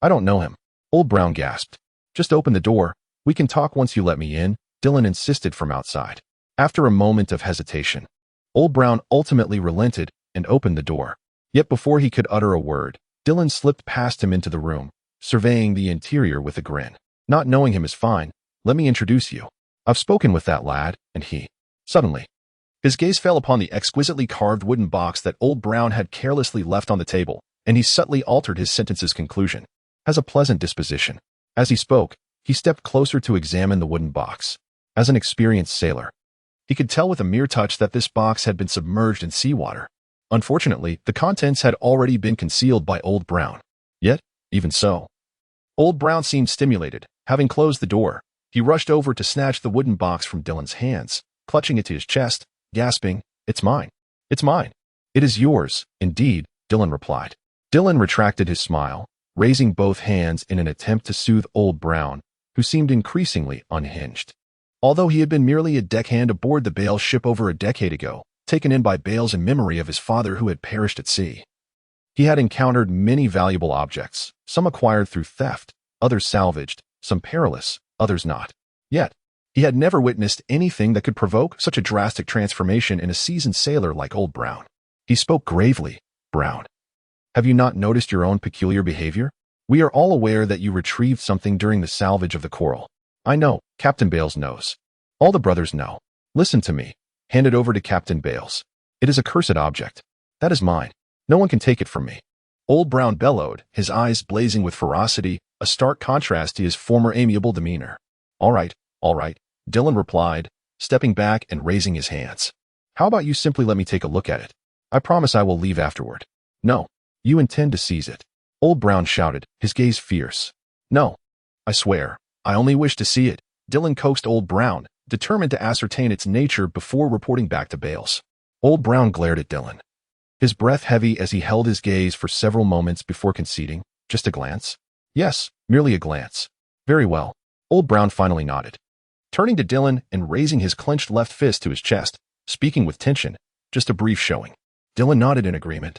I don't know him. Old Brown gasped. Just open the door. We can talk once you let me in, Dylan insisted from outside. After a moment of hesitation, Old Brown ultimately relented and opened the door. Yet before he could utter a word, Dylan slipped past him into the room, surveying the interior with a grin. Not knowing him is fine. Let me introduce you. I've spoken with that lad, and he... Suddenly, his gaze fell upon the exquisitely carved wooden box that Old Brown had carelessly left on the table, and he subtly altered his sentence's conclusion. Has a pleasant disposition. As he spoke, he stepped closer to examine the wooden box. As an experienced sailor, he could tell with a mere touch that this box had been submerged in seawater. Unfortunately, the contents had already been concealed by Old Brown. Yet, even so, Old Brown seemed stimulated. Having closed the door, he rushed over to snatch the wooden box from Dylan's hands, clutching it to his chest, gasping, It's mine. It's mine. It is yours, indeed, Dylan replied. Dylan retracted his smile, raising both hands in an attempt to soothe Old Brown, who seemed increasingly unhinged. Although he had been merely a deckhand aboard the Bales ship over a decade ago, taken in by Bales in memory of his father who had perished at sea, he had encountered many valuable objects, some acquired through theft, others salvaged, some perilous, others not. Yet, he had never witnessed anything that could provoke such a drastic transformation in a seasoned sailor like Old Brown. He spoke gravely. Brown, have you not noticed your own peculiar behavior? We are all aware that you retrieved something during the salvage of the Coral. I know, Captain Bales knows. All the brothers know. Listen to me. Hand it over to Captain Bales. It is a cursed object. That is mine. No one can take it from me. Old Brown bellowed, his eyes blazing with ferocity, a stark contrast to his former amiable demeanor. All right, Dylan replied, stepping back and raising his hands. How about you simply let me take a look at it? I promise I will leave afterward. No, you intend to seize it. Old Brown shouted, his gaze fierce. No. I swear. I only wish to see it. Dylan coaxed Old Brown, determined to ascertain its nature before reporting back to Bales. Old Brown glared at Dylan, his breath heavy as he held his gaze for several moments before conceding. Just a glance? Yes, merely a glance. Very well. Old Brown finally nodded, turning to Dylan and raising his clenched left fist to his chest, speaking with tension. Just a brief showing. Dylan nodded in agreement,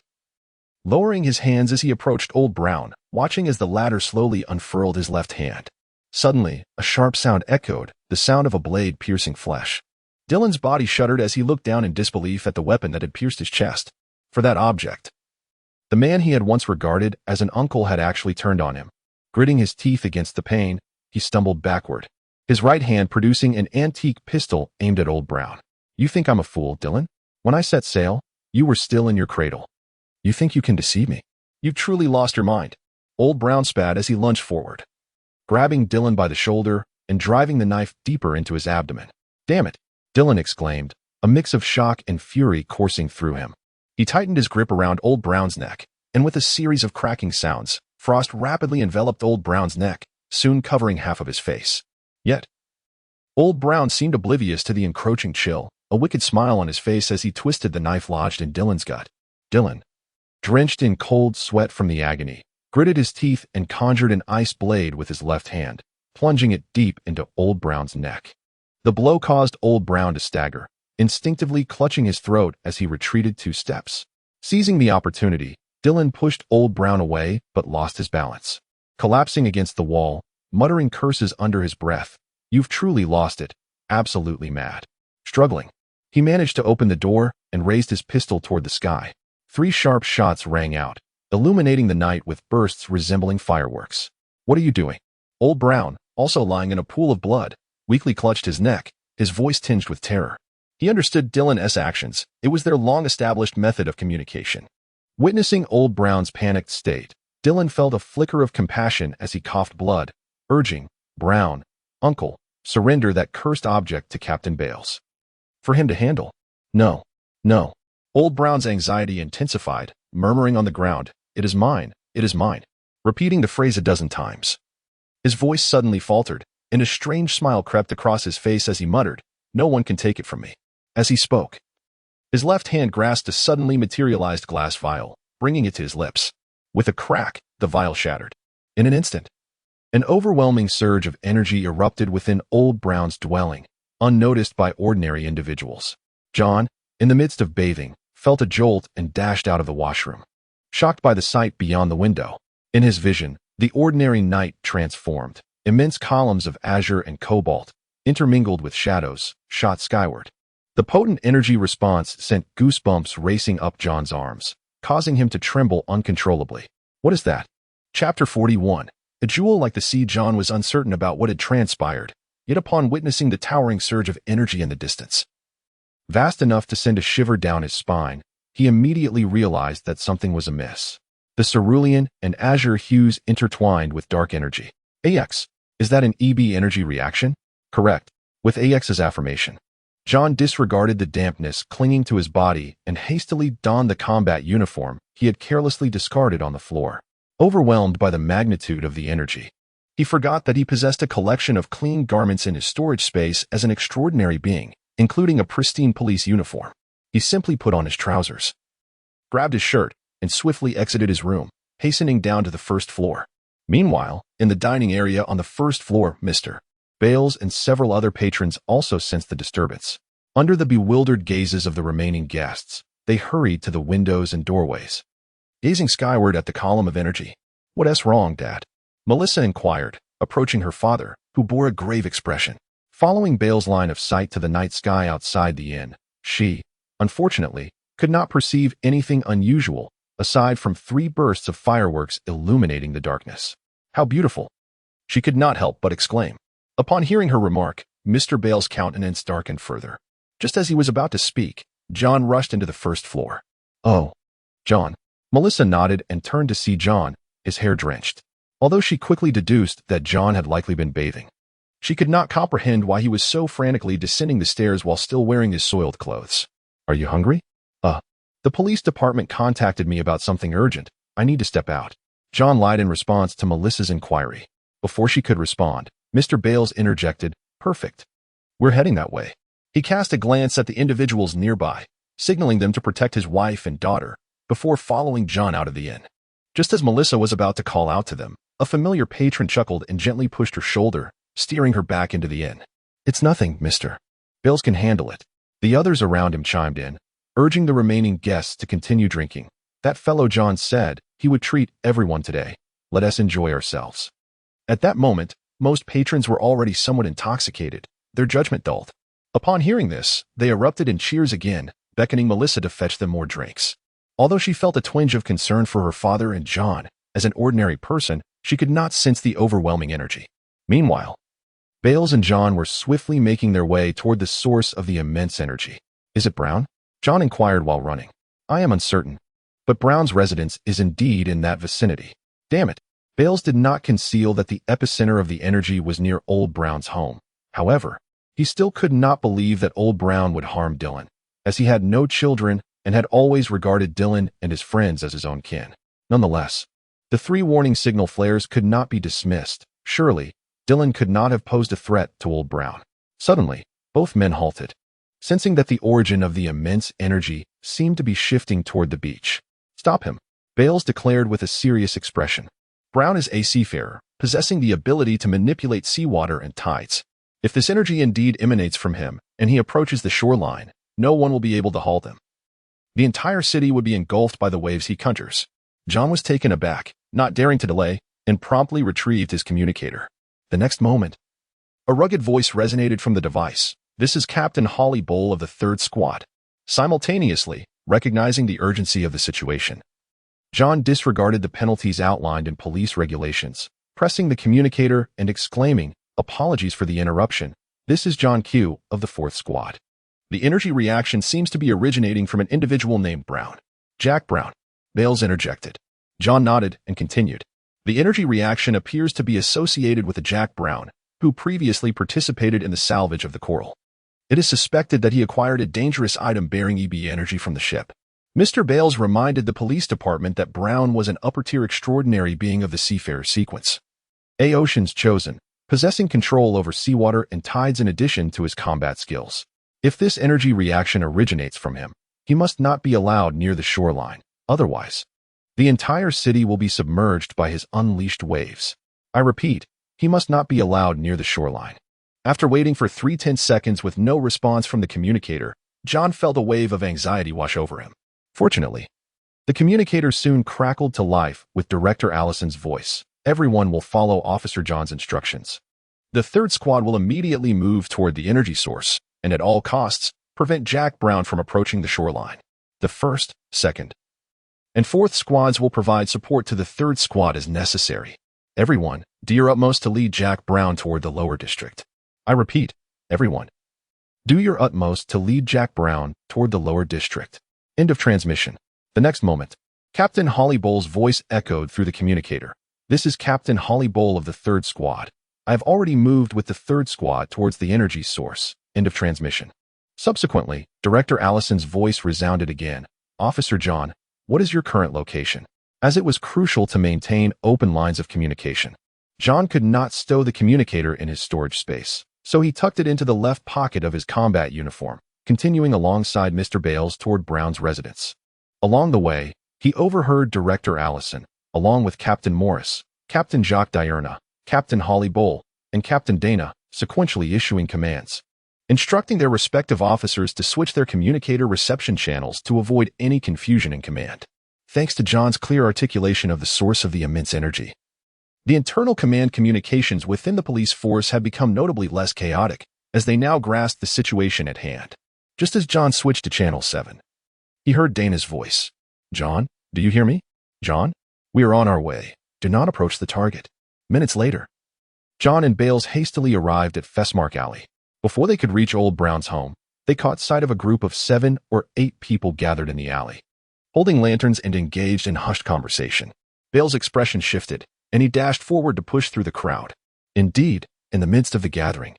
lowering his hands as he approached Old Brown, watching as the latter slowly unfurled his left hand. Suddenly, a sharp sound echoed, the sound of a blade piercing flesh. Dylan's body shuddered as he looked down in disbelief at the weapon that had pierced his chest. For that object, the man he had once regarded as an uncle had actually turned on him. Gritting his teeth against the pain, he stumbled backward, his right hand producing an antique pistol aimed at Old Brown. You think I'm a fool, Dylan? When I set sail, you were still in your cradle. You think you can deceive me? You've truly lost your mind. Old Brown spat as he lunged forward, grabbing Dylan by the shoulder and driving the knife deeper into his abdomen. Damn it, Dylan exclaimed, a mix of shock and fury coursing through him. He tightened his grip around Old Brown's neck, and with a series of cracking sounds, frost rapidly enveloped Old Brown's neck, soon covering half of his face. Yet, Old Brown seemed oblivious to the encroaching chill, a wicked smile on his face as he twisted the knife lodged in Dylan's gut. Dylan, drenched in cold sweat from the agony, gritted his teeth and conjured an ice blade with his left hand, plunging it deep into Old Brown's neck. The blow caused Old Brown to stagger, instinctively clutching his throat as he retreated 2 steps. Seizing the opportunity, Dylan pushed Old Brown away but lost his balance. Collapsing against the wall, muttering curses under his breath, "You've truly lost it. Absolutely mad." Struggling, he managed to open the door and raised his pistol toward the sky. 3 sharp shots rang out, illuminating the night with bursts resembling fireworks. "What are you doing?" Old Brown, also lying in a pool of blood, weakly clutched his neck, his voice tinged with terror. He understood Dylan's actions. It was their long-established method of communication. Witnessing Old Brown's panicked state, Dylan felt a flicker of compassion as he coughed blood, urging, "Brown, uncle, surrender that cursed object to Captain Bales. For him to handle." No, no. Old Brown's anxiety intensified, murmuring on the ground, "It is mine, it is mine," repeating the phrase a dozen times. His voice suddenly faltered, and a strange smile crept across his face as he muttered, "No one can take it from me." As he spoke, his left hand grasped a suddenly materialized glass vial, bringing it to his lips. With a crack, the vial shattered. In an instant, an overwhelming surge of energy erupted within Old Brown's dwelling, unnoticed by ordinary individuals. John, in the midst of bathing, felt a jolt and dashed out of the washroom, shocked by the sight beyond the window. In his vision, the ordinary night transformed. Immense columns of azure and cobalt, intermingled with shadows, shot skyward. The potent energy response sent goosebumps racing up John's arms, causing him to tremble uncontrollably. What is that? Chapter 41. A jewel like the sea. John was uncertain about what had transpired, yet upon witnessing the towering surge of energy in the distance, vast enough to send a shiver down his spine, he immediately realized that something was amiss. The cerulean and azure hues intertwined with dark energy. AX. Is that an EB energy reaction? Correct. With AX's affirmation, John disregarded the dampness clinging to his body and hastily donned the combat uniform he had carelessly discarded on the floor. Overwhelmed by the magnitude of the energy, he forgot that he possessed a collection of clean garments in his storage space as an extraordinary being, including a pristine police uniform. He simply put on his trousers, grabbed his shirt, and swiftly exited his room, hastening down to the first floor. Meanwhile, in the dining area on the first floor, Mr. Bales and several other patrons also sensed the disturbance. Under the bewildered gazes of the remaining guests, they hurried to the windows and doorways, gazing skyward at the column of energy. "What's wrong, Dad?" Melissa inquired, approaching her father, who bore a grave expression. Following Bale's line of sight to the night sky outside the inn, she, unfortunately, could not perceive anything unusual aside from 3 bursts of fireworks illuminating the darkness. "How beautiful!" she could not help but exclaim. Upon hearing her remark, Mr. Bale's countenance darkened further. Just as he was about to speak, John rushed into the first floor. "Oh, John." Melissa nodded and turned to see John, his hair drenched. Although she quickly deduced that John had likely been bathing, she could not comprehend why he was so frantically descending the stairs while still wearing his soiled clothes. "Are you hungry?" The police department contacted me about something urgent. I need to step out." John lied in response to Melissa's inquiry. Before she could respond, Mr. Bales interjected, "Perfect. We're heading that way." He cast a glance at the individuals nearby, signaling them to protect his wife and daughter, before following John out of the inn. Just as Melissa was about to call out to them, a familiar patron chuckled and gently pushed her shoulder, steering her back into the inn. "It's nothing, mister. Bales can handle it." The others around him chimed in, urging the remaining guests to continue drinking. That fellow John said he would treat everyone today. Let us enjoy ourselves. At that moment, most patrons were already somewhat intoxicated, their judgment dulled. Upon hearing this, they erupted in cheers again, beckoning Melissa to fetch them more drinks. Although she felt a twinge of concern for her father and John, as an ordinary person, she could not sense the overwhelming energy. Meanwhile, Bales and John were swiftly making their way toward the source of the immense energy. "Is it Brown?" John inquired while running. "I am uncertain, but Brown's residence is indeed in that vicinity." Damn it. Bales did not conceal that the epicenter of the energy was near Old Brown's home. However, he still could not believe that Old Brown would harm Dylan, as he had no children and had always regarded Dylan and his friends as his own kin. Nonetheless, the 3 warning signal flares could not be dismissed. Surely, Dylan could not have posed a threat to Old Brown. Suddenly, both men halted, sensing that the origin of the immense energy seemed to be shifting toward the beach. "Stop him," Bales declared with a serious expression. "Brown is a seafarer, possessing the ability to manipulate seawater and tides. If this energy indeed emanates from him, and he approaches the shoreline, no one will be able to halt him. The entire city would be engulfed by the waves he conjures." John was taken aback, not daring to delay, and promptly retrieved his communicator. The next moment, a rugged voice resonated from the device. "This is Captain Holly Bowl of the 3rd Squad." Simultaneously, recognizing the urgency of the situation, John disregarded the penalties outlined in police regulations, pressing the communicator and exclaiming, "Apologies for the interruption. This is John Q. of the 4th Squad. The energy reaction seems to be originating from an individual named Brown." "Jack Brown," Bales interjected. John nodded and continued. "The energy reaction appears to be associated with a Jack Brown, who previously participated in the salvage of the Coral. It is suspected that he acquired a dangerous item bearing EB energy from the ship." Mr. Bales reminded the police department that Brown was an upper-tier extraordinary being of the seafarer sequence. A Ocean's chosen, possessing control over seawater and tides in addition to his combat skills. If this energy reaction originates from him, he must not be allowed near the shoreline. Otherwise, the entire city will be submerged by his unleashed waves. I repeat, he must not be allowed near the shoreline. After waiting for 3 tense seconds with no response from the communicator, John felt a wave of anxiety wash over him. Fortunately, the communicator soon crackled to life with Director Allison's voice. "Everyone will follow Officer John's instructions. The 3rd Squad will immediately move toward the energy source, and at all costs, prevent Jack Brown from approaching the shoreline. The 1st, 2nd, and 4th Squads will provide support to the 3rd Squad as necessary. Everyone, do your utmost to lead Jack Brown toward the lower district. I repeat, everyone, do your utmost to lead Jack Brown toward the lower district." End of transmission. The next moment, Captain Holly Bowl's voice echoed through the communicator. "This is Captain Holly Bowl of the 3rd Squad. I have already moved with the 3rd Squad towards the energy source." End of transmission. Subsequently, Director Allison's voice resounded again. "Officer John, what is your current location?" As it was crucial to maintain open lines of communication, John could not stow the communicator in his storage space, so he tucked it into the left pocket of his combat uniform, continuing alongside Mr. Bales toward Brown's residence. Along the way, he overheard Director Allison, along with Captain Morris, Captain Jacques Diurna, Captain Holly Bowl, and Captain Dana, sequentially issuing commands, instructing their respective officers to switch their communicator reception channels to avoid any confusion in command. Thanks to John's clear articulation of the source of the immense energy, the internal command communications within the police force had become notably less chaotic, as they now grasped the situation at hand. Just as John switched to Channel 7, he heard Dana's voice. "John, do you hear me? John, we are on our way. Do not approach the target." Minutes later, John and Bales hastily arrived at Fessmark Alley. Before they could reach Old Brown's home, they caught sight of a group of 7 or 8 people gathered in the alley, holding lanterns and engaged in hushed conversation. Bales' expression shifted, and he dashed forward to push through the crowd. Indeed, in the midst of the gathering,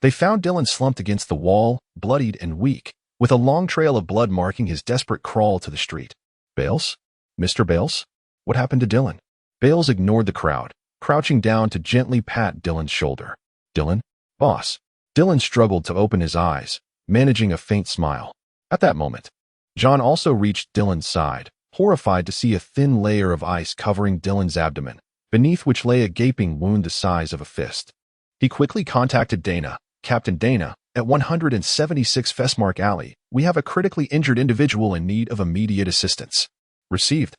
they found Dylan slumped against the wall, bloodied and weak, with a long trail of blood marking his desperate crawl to the street. "Bales? Mr. Bales? What happened to Dylan?" Bales ignored the crowd, crouching down to gently pat Dylan's shoulder. Dylan? Boss. Dylan struggled to open his eyes, managing a faint smile. At that moment, John also reached Dylan's side, horrified to see a thin layer of ice covering Dylan's abdomen, beneath which lay a gaping wound the size of a fist. He quickly contacted Dana. Captain Dana, at 176 Fessmark Alley, we have a critically injured individual in need of immediate assistance. Received.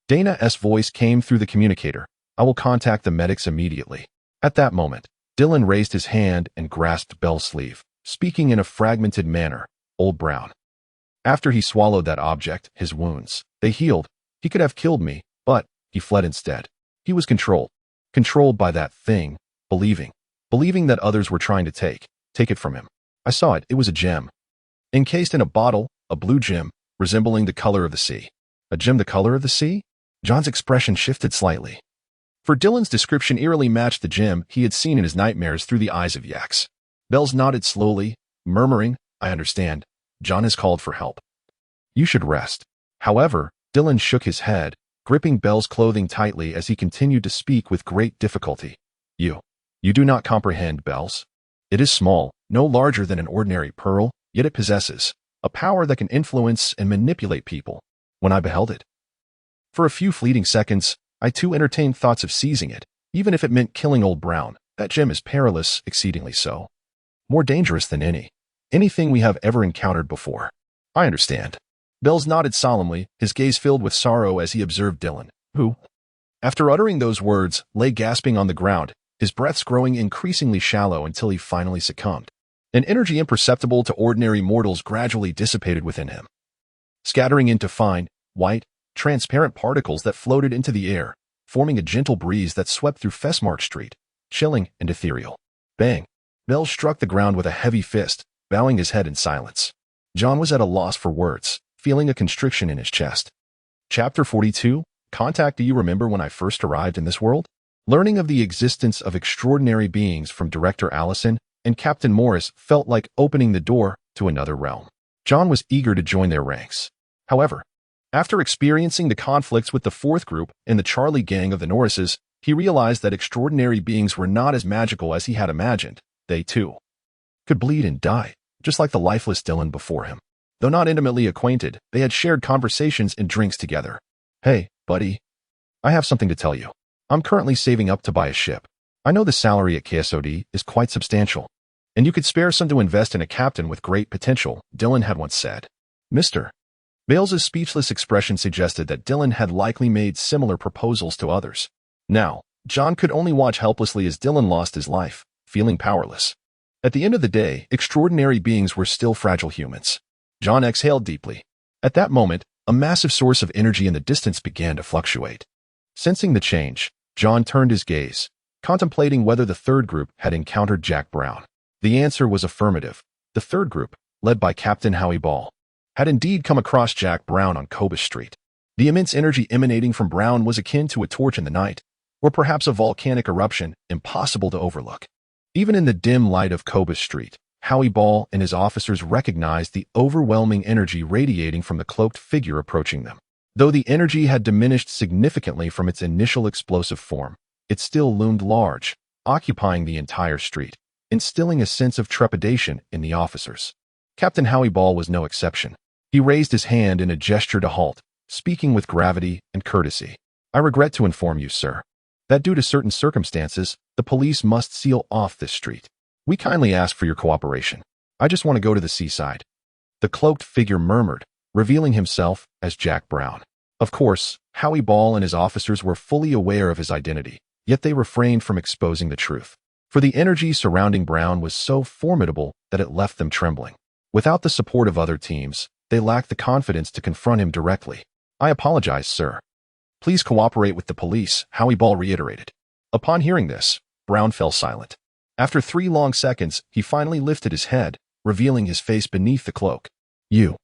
Dana's voice came through the communicator. I will contact the medics immediately. At that moment, Dylan raised his hand and grasped Bell's sleeve, speaking in a fragmented manner. Old Brown. After he swallowed that object, his wounds, they healed. He could have killed me, but he fled instead. He was controlled. Controlled by that thing, believing that others were trying to take it from him. I saw it. It was a gem. Encased in a bottle, a blue gem, resembling the color of the sea. A gem the color of the sea? John's expression shifted slightly. For Dylan's description eerily matched the gem he had seen in his nightmares through the eyes of Yax. Bells nodded slowly, murmuring, I understand. John has called for help. You should rest. However, Dylan shook his head, gripping Bell's clothing tightly as he continued to speak with great difficulty. You do not comprehend, Bells. It is small, no larger than an ordinary pearl, yet it possesses a power that can influence and manipulate people. When I beheld it, for a few fleeting seconds, I too entertained thoughts of seizing it, even if it meant killing Old Brown. That gem is perilous, exceedingly so. More dangerous than anything we have ever encountered before. I understand. Bells nodded solemnly, his gaze filled with sorrow as he observed Dylan, who, after uttering those words, lay gasping on the ground, his breaths growing increasingly shallow until he finally succumbed. An energy imperceptible to ordinary mortals gradually dissipated within him, scattering into fine, white, transparent particles that floated into the air, forming a gentle breeze that swept through Fessmark Street, chilling and ethereal. Bang! Bell struck the ground with a heavy fist, bowing his head in silence. John was at a loss for words, feeling a constriction in his chest. Chapter 42, Contact. Do you remember when I first arrived in this world? Learning of the existence of extraordinary beings from Director Allison and Captain Morris felt like opening the door to another realm. John was eager to join their ranks. However, after experiencing the conflicts with the fourth group and the Charlie gang of the Norrises, he realized that extraordinary beings were not as magical as he had imagined. They, too, could bleed and die, just like the lifeless Dylan before him. Though not intimately acquainted, they had shared conversations and drinks together. Hey, buddy. I have something to tell you. I'm currently saving up to buy a ship. I know the salary at KSOD is quite substantial, and you could spare some to invest in a captain with great potential, Dylan had once said. Mr. Bales's speechless expression suggested that Dylan had likely made similar proposals to others. Now, John could only watch helplessly as Dylan lost his life, feeling powerless. At the end of the day, extraordinary beings were still fragile humans. John exhaled deeply. At that moment, a massive source of energy in the distance began to fluctuate. Sensing the change, John turned his gaze, contemplating whether the third group had encountered Jack Brown. The answer was affirmative. The third group, led by Captain Howie Ball, had indeed come across Jack Brown on Cobus Street. The immense energy emanating from Brown was akin to a torch in the night, or perhaps a volcanic eruption impossible to overlook. Even in the dim light of Cobus Street, Howie Ball and his officers recognized the overwhelming energy radiating from the cloaked figure approaching them. Though the energy had diminished significantly from its initial explosive form, it still loomed large, occupying the entire street, instilling a sense of trepidation in the officers. Captain Howie Ball was no exception. He raised his hand in a gesture to halt, speaking with gravity and courtesy. I regret to inform you, sir, that due to certain circumstances, the police must seal off this street. We kindly ask for your cooperation. I just want to go to the seaside. The cloaked figure murmured, revealing himself as Jack Brown. Of course, Howie Ball and his officers were fully aware of his identity, yet they refrained from exposing the truth. For the energy surrounding Brown was so formidable that it left them trembling. Without the support of other teams, they lacked the confidence to confront him directly. I apologize, sir. Please cooperate with the police, Howie Ball reiterated. Upon hearing this, Brown fell silent. After 3 long seconds, he finally lifted his head, revealing his face beneath the cloak. You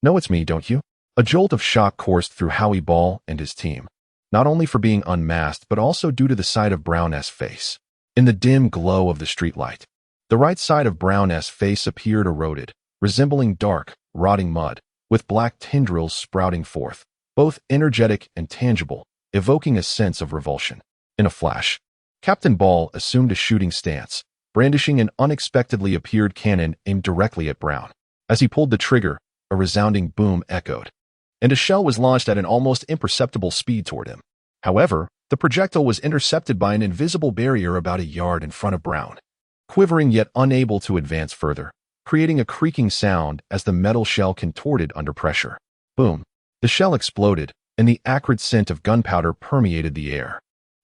know it's me, don't you? A jolt of shock coursed through Howie Ball and his team, not only for being unmasked but also due to the sight of Brown's face. In the dim glow of the streetlight, the right side of Brown's face appeared eroded, resembling dark, rotting mud, with black tendrils sprouting forth, both energetic and tangible, evoking a sense of revulsion. In a flash, Captain Ball assumed a shooting stance, brandishing an unexpectedly appeared cannon aimed directly at Brown. As he pulled the trigger, a resounding boom echoed, and a shell was launched at an almost imperceptible speed toward him. However, the projectile was intercepted by an invisible barrier about a yard in front of Brown, quivering yet unable to advance further, creating a creaking sound as the metal shell contorted under pressure. Boom! The shell exploded, and the acrid scent of gunpowder permeated the air.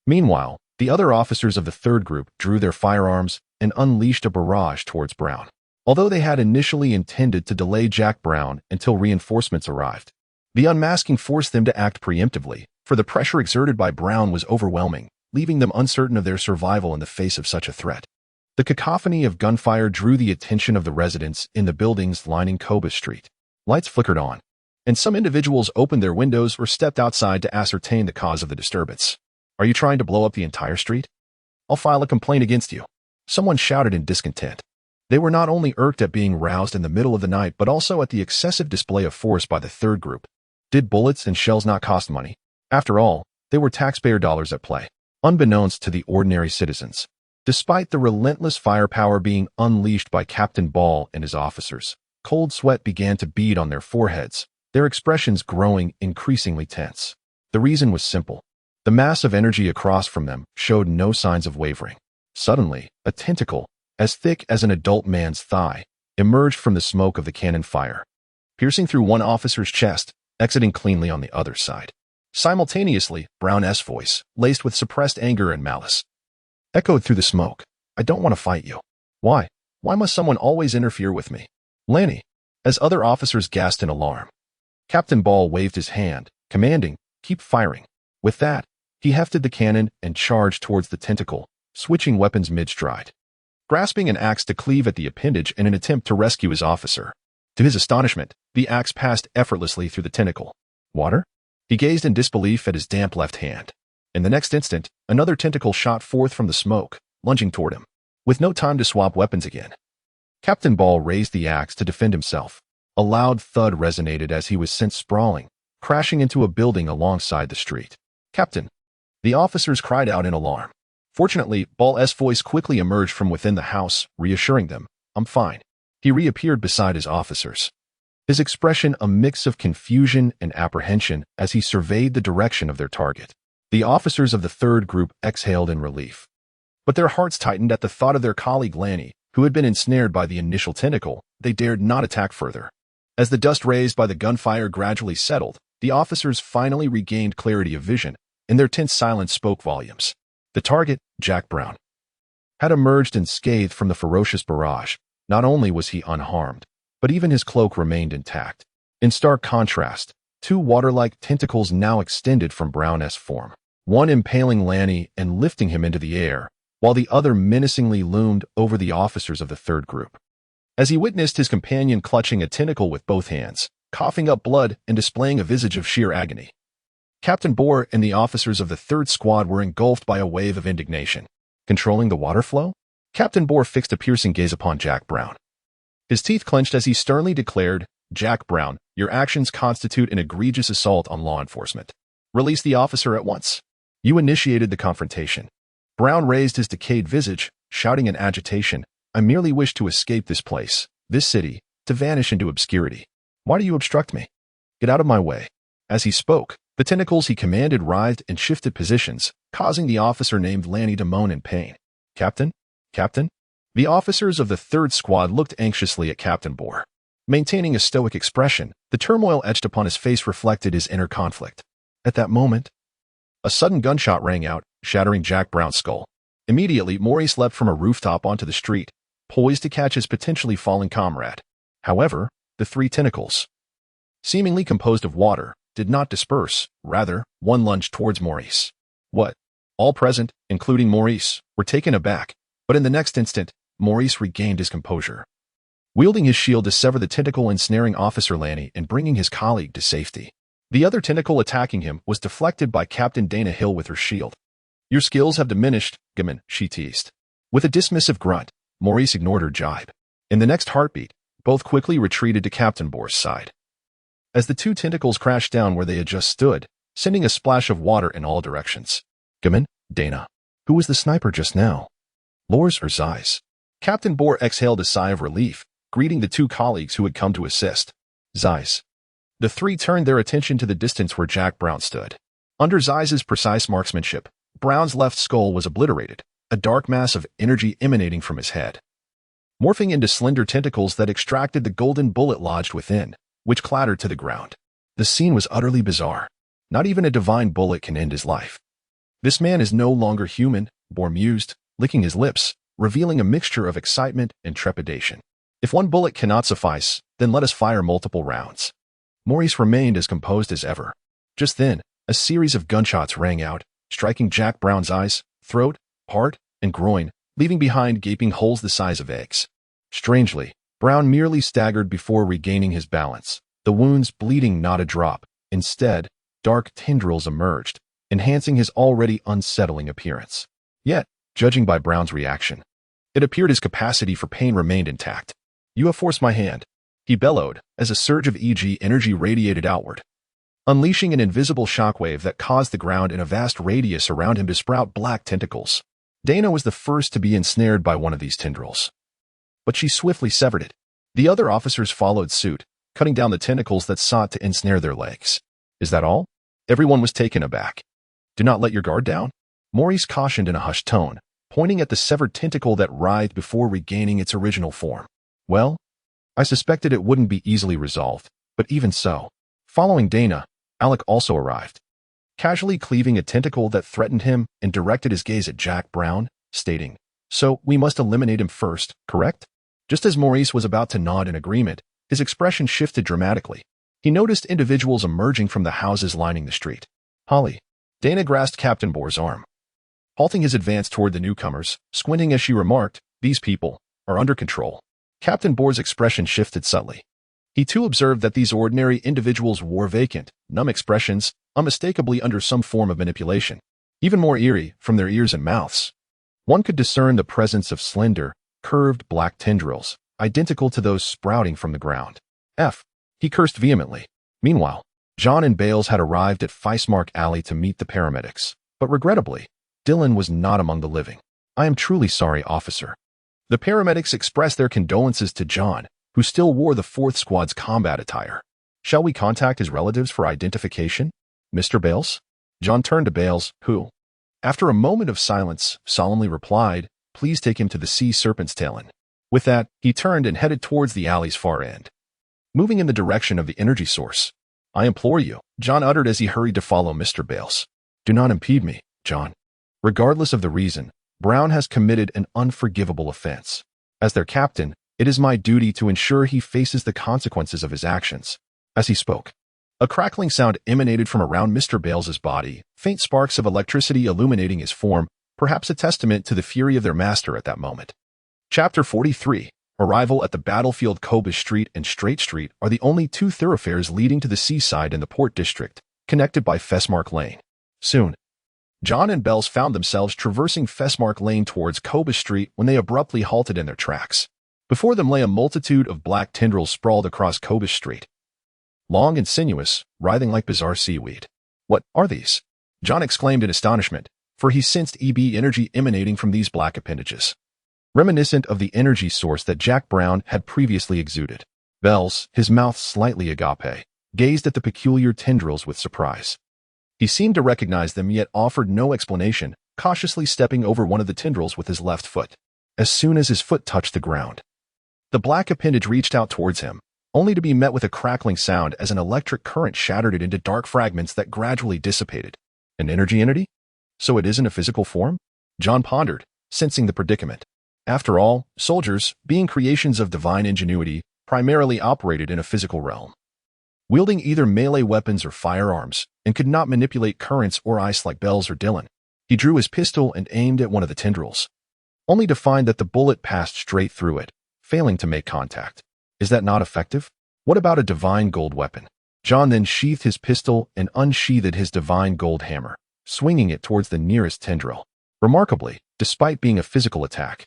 Meanwhile, the other officers of the third group drew their firearms and unleashed a barrage towards Brown. Although they had initially intended to delay Jack Brown until reinforcements arrived, the unmasking forced them to act preemptively, for the pressure exerted by Brown was overwhelming, leaving them uncertain of their survival in the face of such a threat. The cacophony of gunfire drew the attention of the residents in the buildings lining Koba Street. Lights flickered on, and some individuals opened their windows or stepped outside to ascertain the cause of the disturbance. "Are you trying to blow up the entire street? I'll file a complaint against you," someone shouted in discontent. They were not only irked at being roused in the middle of the night, but also at the excessive display of force by the third group. Did bullets and shells not cost money? After all, they were taxpayer dollars at play, unbeknownst to the ordinary citizens. Despite the relentless firepower being unleashed by Captain Ball and his officers, cold sweat began to bead on their foreheads, their expressions growing increasingly tense. The reason was simple. The mass of energy across from them showed no signs of wavering. Suddenly, a tentacle, as thick as an adult man's thigh, emerged from the smoke of the cannon fire, piercing through one officer's chest, exiting cleanly on the other side. Simultaneously, Brown's voice, laced with suppressed anger and malice, echoed through the smoke. "I don't want to fight you. Why? Why must someone always interfere with me?" "Lanny," as other officers gasped in alarm. Captain Ball waved his hand, commanding, "Keep firing." With that, he hefted the cannon and charged towards the tentacle, switching weapons mid-stride, grasping an axe to cleave at the appendage in an attempt to rescue his officer. To his astonishment, the axe passed effortlessly through the tentacle. Water? He gazed in disbelief at his damp left hand. In the next instant, another tentacle shot forth from the smoke, lunging toward him. With no time to swap weapons again, Captain Ball raised the axe to defend himself. A loud thud resonated as he was sent sprawling, crashing into a building alongside the street. "Captain!" The officers cried out in alarm. Fortunately, Ball's voice quickly emerged from within the house, reassuring them, "I'm fine." He reappeared beside his officers, his expression a mix of confusion and apprehension as he surveyed the direction of their target. The officers of the third group exhaled in relief, but their hearts tightened at the thought of their colleague Lanny, who had been ensnared by the initial tentacle. They dared not attack further. As the dust raised by the gunfire gradually settled, the officers finally regained clarity of vision, and their tense silence spoke volumes. The target, Jack Brown, had emerged unscathed from the ferocious barrage. Not only was he unharmed, but even his cloak remained intact. In stark contrast, two water-like tentacles now extended from Brown's form, one impaling Lanny and lifting him into the air, while the other menacingly loomed over the officers of the third group. As he witnessed his companion clutching a tentacle with both hands, coughing up blood and displaying a visage of sheer agony, Captain Bohr and the officers of the third squad were engulfed by a wave of indignation. Controlling the water flow? Captain Bohr fixed a piercing gaze upon Jack Brown. His teeth clenched as he sternly declared, "Jack Brown, your actions constitute an egregious assault on law enforcement. Release the officer at once. You initiated the confrontation." Brown raised his decayed visage, shouting in agitation, "I merely wish to escape this place, this city, to vanish into obscurity. Why do you obstruct me? Get out of my way." As he spoke, the tentacles he commanded writhed and shifted positions, causing the officer named Lanny to moan in pain. "Captain? Captain?" The officers of the third squad looked anxiously at Captain Bohr. Maintaining a stoic expression, the turmoil etched upon his face reflected his inner conflict. At that moment, a sudden gunshot rang out, shattering Jack Brown's skull. Immediately, Maurice leapt from a rooftop onto the street, poised to catch his potentially falling comrade. However, the three tentacles, seemingly composed of water, did not disperse. Rather, one lunged towards Maurice. What? All present, including Maurice, were taken aback, but in the next instant, Maurice regained his composure, wielding his shield to sever the tentacle ensnaring Officer Lanny and bringing his colleague to safety. The other tentacle attacking him was deflected by Captain Dana Hill with her shield. "Your skills have diminished, Gammon," she teased. With a dismissive grunt, Maurice ignored her jibe. In the next heartbeat, both quickly retreated to Captain Bohr's side. As the two tentacles crashed down where they had just stood, sending a splash of water in all directions. "Gammon, Dana. Who was the sniper just now? Lors or Zeiss? Captain Bohr exhaled a sigh of relief, greeting the two colleagues who had come to assist. Zeiss. The three turned their attention to the distance where Jack Brown stood. Under Zeiss's precise marksmanship, Brown's left skull was obliterated, a dark mass of energy emanating from his head, morphing into slender tentacles that extracted the golden bullet lodged within, which clattered to the ground. The scene was utterly bizarre. Not even a divine bullet can end his life. This man is no longer human, Bohr mused, licking his lips, revealing a mixture of excitement and trepidation. If one bullet cannot suffice, then let us fire multiple rounds. Maurice remained as composed as ever. Just then, a series of gunshots rang out, striking Jack Brown's eyes, throat, heart, and groin, leaving behind gaping holes the size of eggs. Strangely, Brown merely staggered before regaining his balance, the wounds bleeding not a drop. Instead, dark tendrils emerged, enhancing his already unsettling appearance. Yet, judging by Brown's reaction, it appeared his capacity for pain remained intact. You have forced my hand, he bellowed, as a surge of EG energy radiated outward, unleashing an invisible shockwave that caused the ground in a vast radius around him to sprout black tentacles. Dana was the first to be ensnared by one of these tendrils, but she swiftly severed it. The other officers followed suit, cutting down the tentacles that sought to ensnare their legs. Is that all? Everyone was taken aback. Do not let your guard down, Maurice cautioned in a hushed tone, pointing at the severed tentacle that writhed before regaining its original form. Well, I suspected it wouldn't be easily resolved, but even so. Following Dana, Alec also arrived, casually cleaving a tentacle that threatened him and directed his gaze at Jack Brown, stating, So, we must eliminate him first, correct? Just as Maurice was about to nod in agreement, his expression shifted dramatically. He noticed individuals emerging from the houses lining the street. Holly. Dana grasped Captain Bohr's arm, halting his advance toward the newcomers, squinting as she remarked, These people are under control. Captain Bohr's expression shifted subtly. He too observed that these ordinary individuals wore vacant, numb expressions, unmistakably under some form of manipulation. Even more eerie, from their ears and mouths, one could discern the presence of slender, curved black tendrils, identical to those sprouting from the ground. He cursed vehemently. Meanwhile, John and Bales had arrived at Feismark Alley to meet the paramedics, but regrettably, Dylan was not among the living. I am truly sorry, officer. The paramedics expressed their condolences to John, who still wore the 4th Squad's combat attire. Shall we contact his relatives for identification, Mr. Bales? John turned to Bales, who, after a moment of silence, solemnly replied, Please take him to the Sea Serpent's Tail Inn. With that, he turned and headed towards the alley's far end, moving in the direction of the energy source. I implore you, John uttered as he hurried to follow Mr. Bales. Do not impede me, John. Regardless of the reason, Brown has committed an unforgivable offense. As their captain, it is my duty to ensure he faces the consequences of his actions. As he spoke, a crackling sound emanated from around Mr. Bales's body, faint sparks of electricity illuminating his form, perhaps a testament to the fury of their master at that moment. Chapter 43. Arrival at the battlefield. Cobus Street and Straight Street are the only two thoroughfares leading to the seaside in the Port District, connected by Fesmark Lane. Soon, John and Belles found themselves traversing Fesmark Lane towards Cobus Street when they abruptly halted in their tracks. Before them lay a multitude of black tendrils sprawled across Cobus Street, long and sinuous, writhing like bizarre seaweed. What are these? John exclaimed in astonishment, for he sensed EB energy emanating from these black appendages, reminiscent of the energy source that Jack Brown had previously exuded. Belles, his mouth slightly agape, gazed at the peculiar tendrils with surprise. He seemed to recognize them yet offered no explanation, cautiously stepping over one of the tendrils with his left foot. As soon as his foot touched the ground, the black appendage reached out towards him, only to be met with a crackling sound as an electric current shattered it into dark fragments that gradually dissipated. An energy entity? So it isn't a physical form? John pondered, sensing the predicament. After all, soldiers, being creations of divine ingenuity, primarily operated in a physical realm, wielding either melee weapons or firearms, and could not manipulate currents or ice like Belles or Dylan. He drew his pistol and aimed at one of the tendrils, only to find that the bullet passed straight through it, failing to make contact. Is that not effective? What about a divine gold weapon? John then sheathed his pistol and unsheathed his divine gold hammer, swinging it towards the nearest tendril. Remarkably, despite being a physical attack,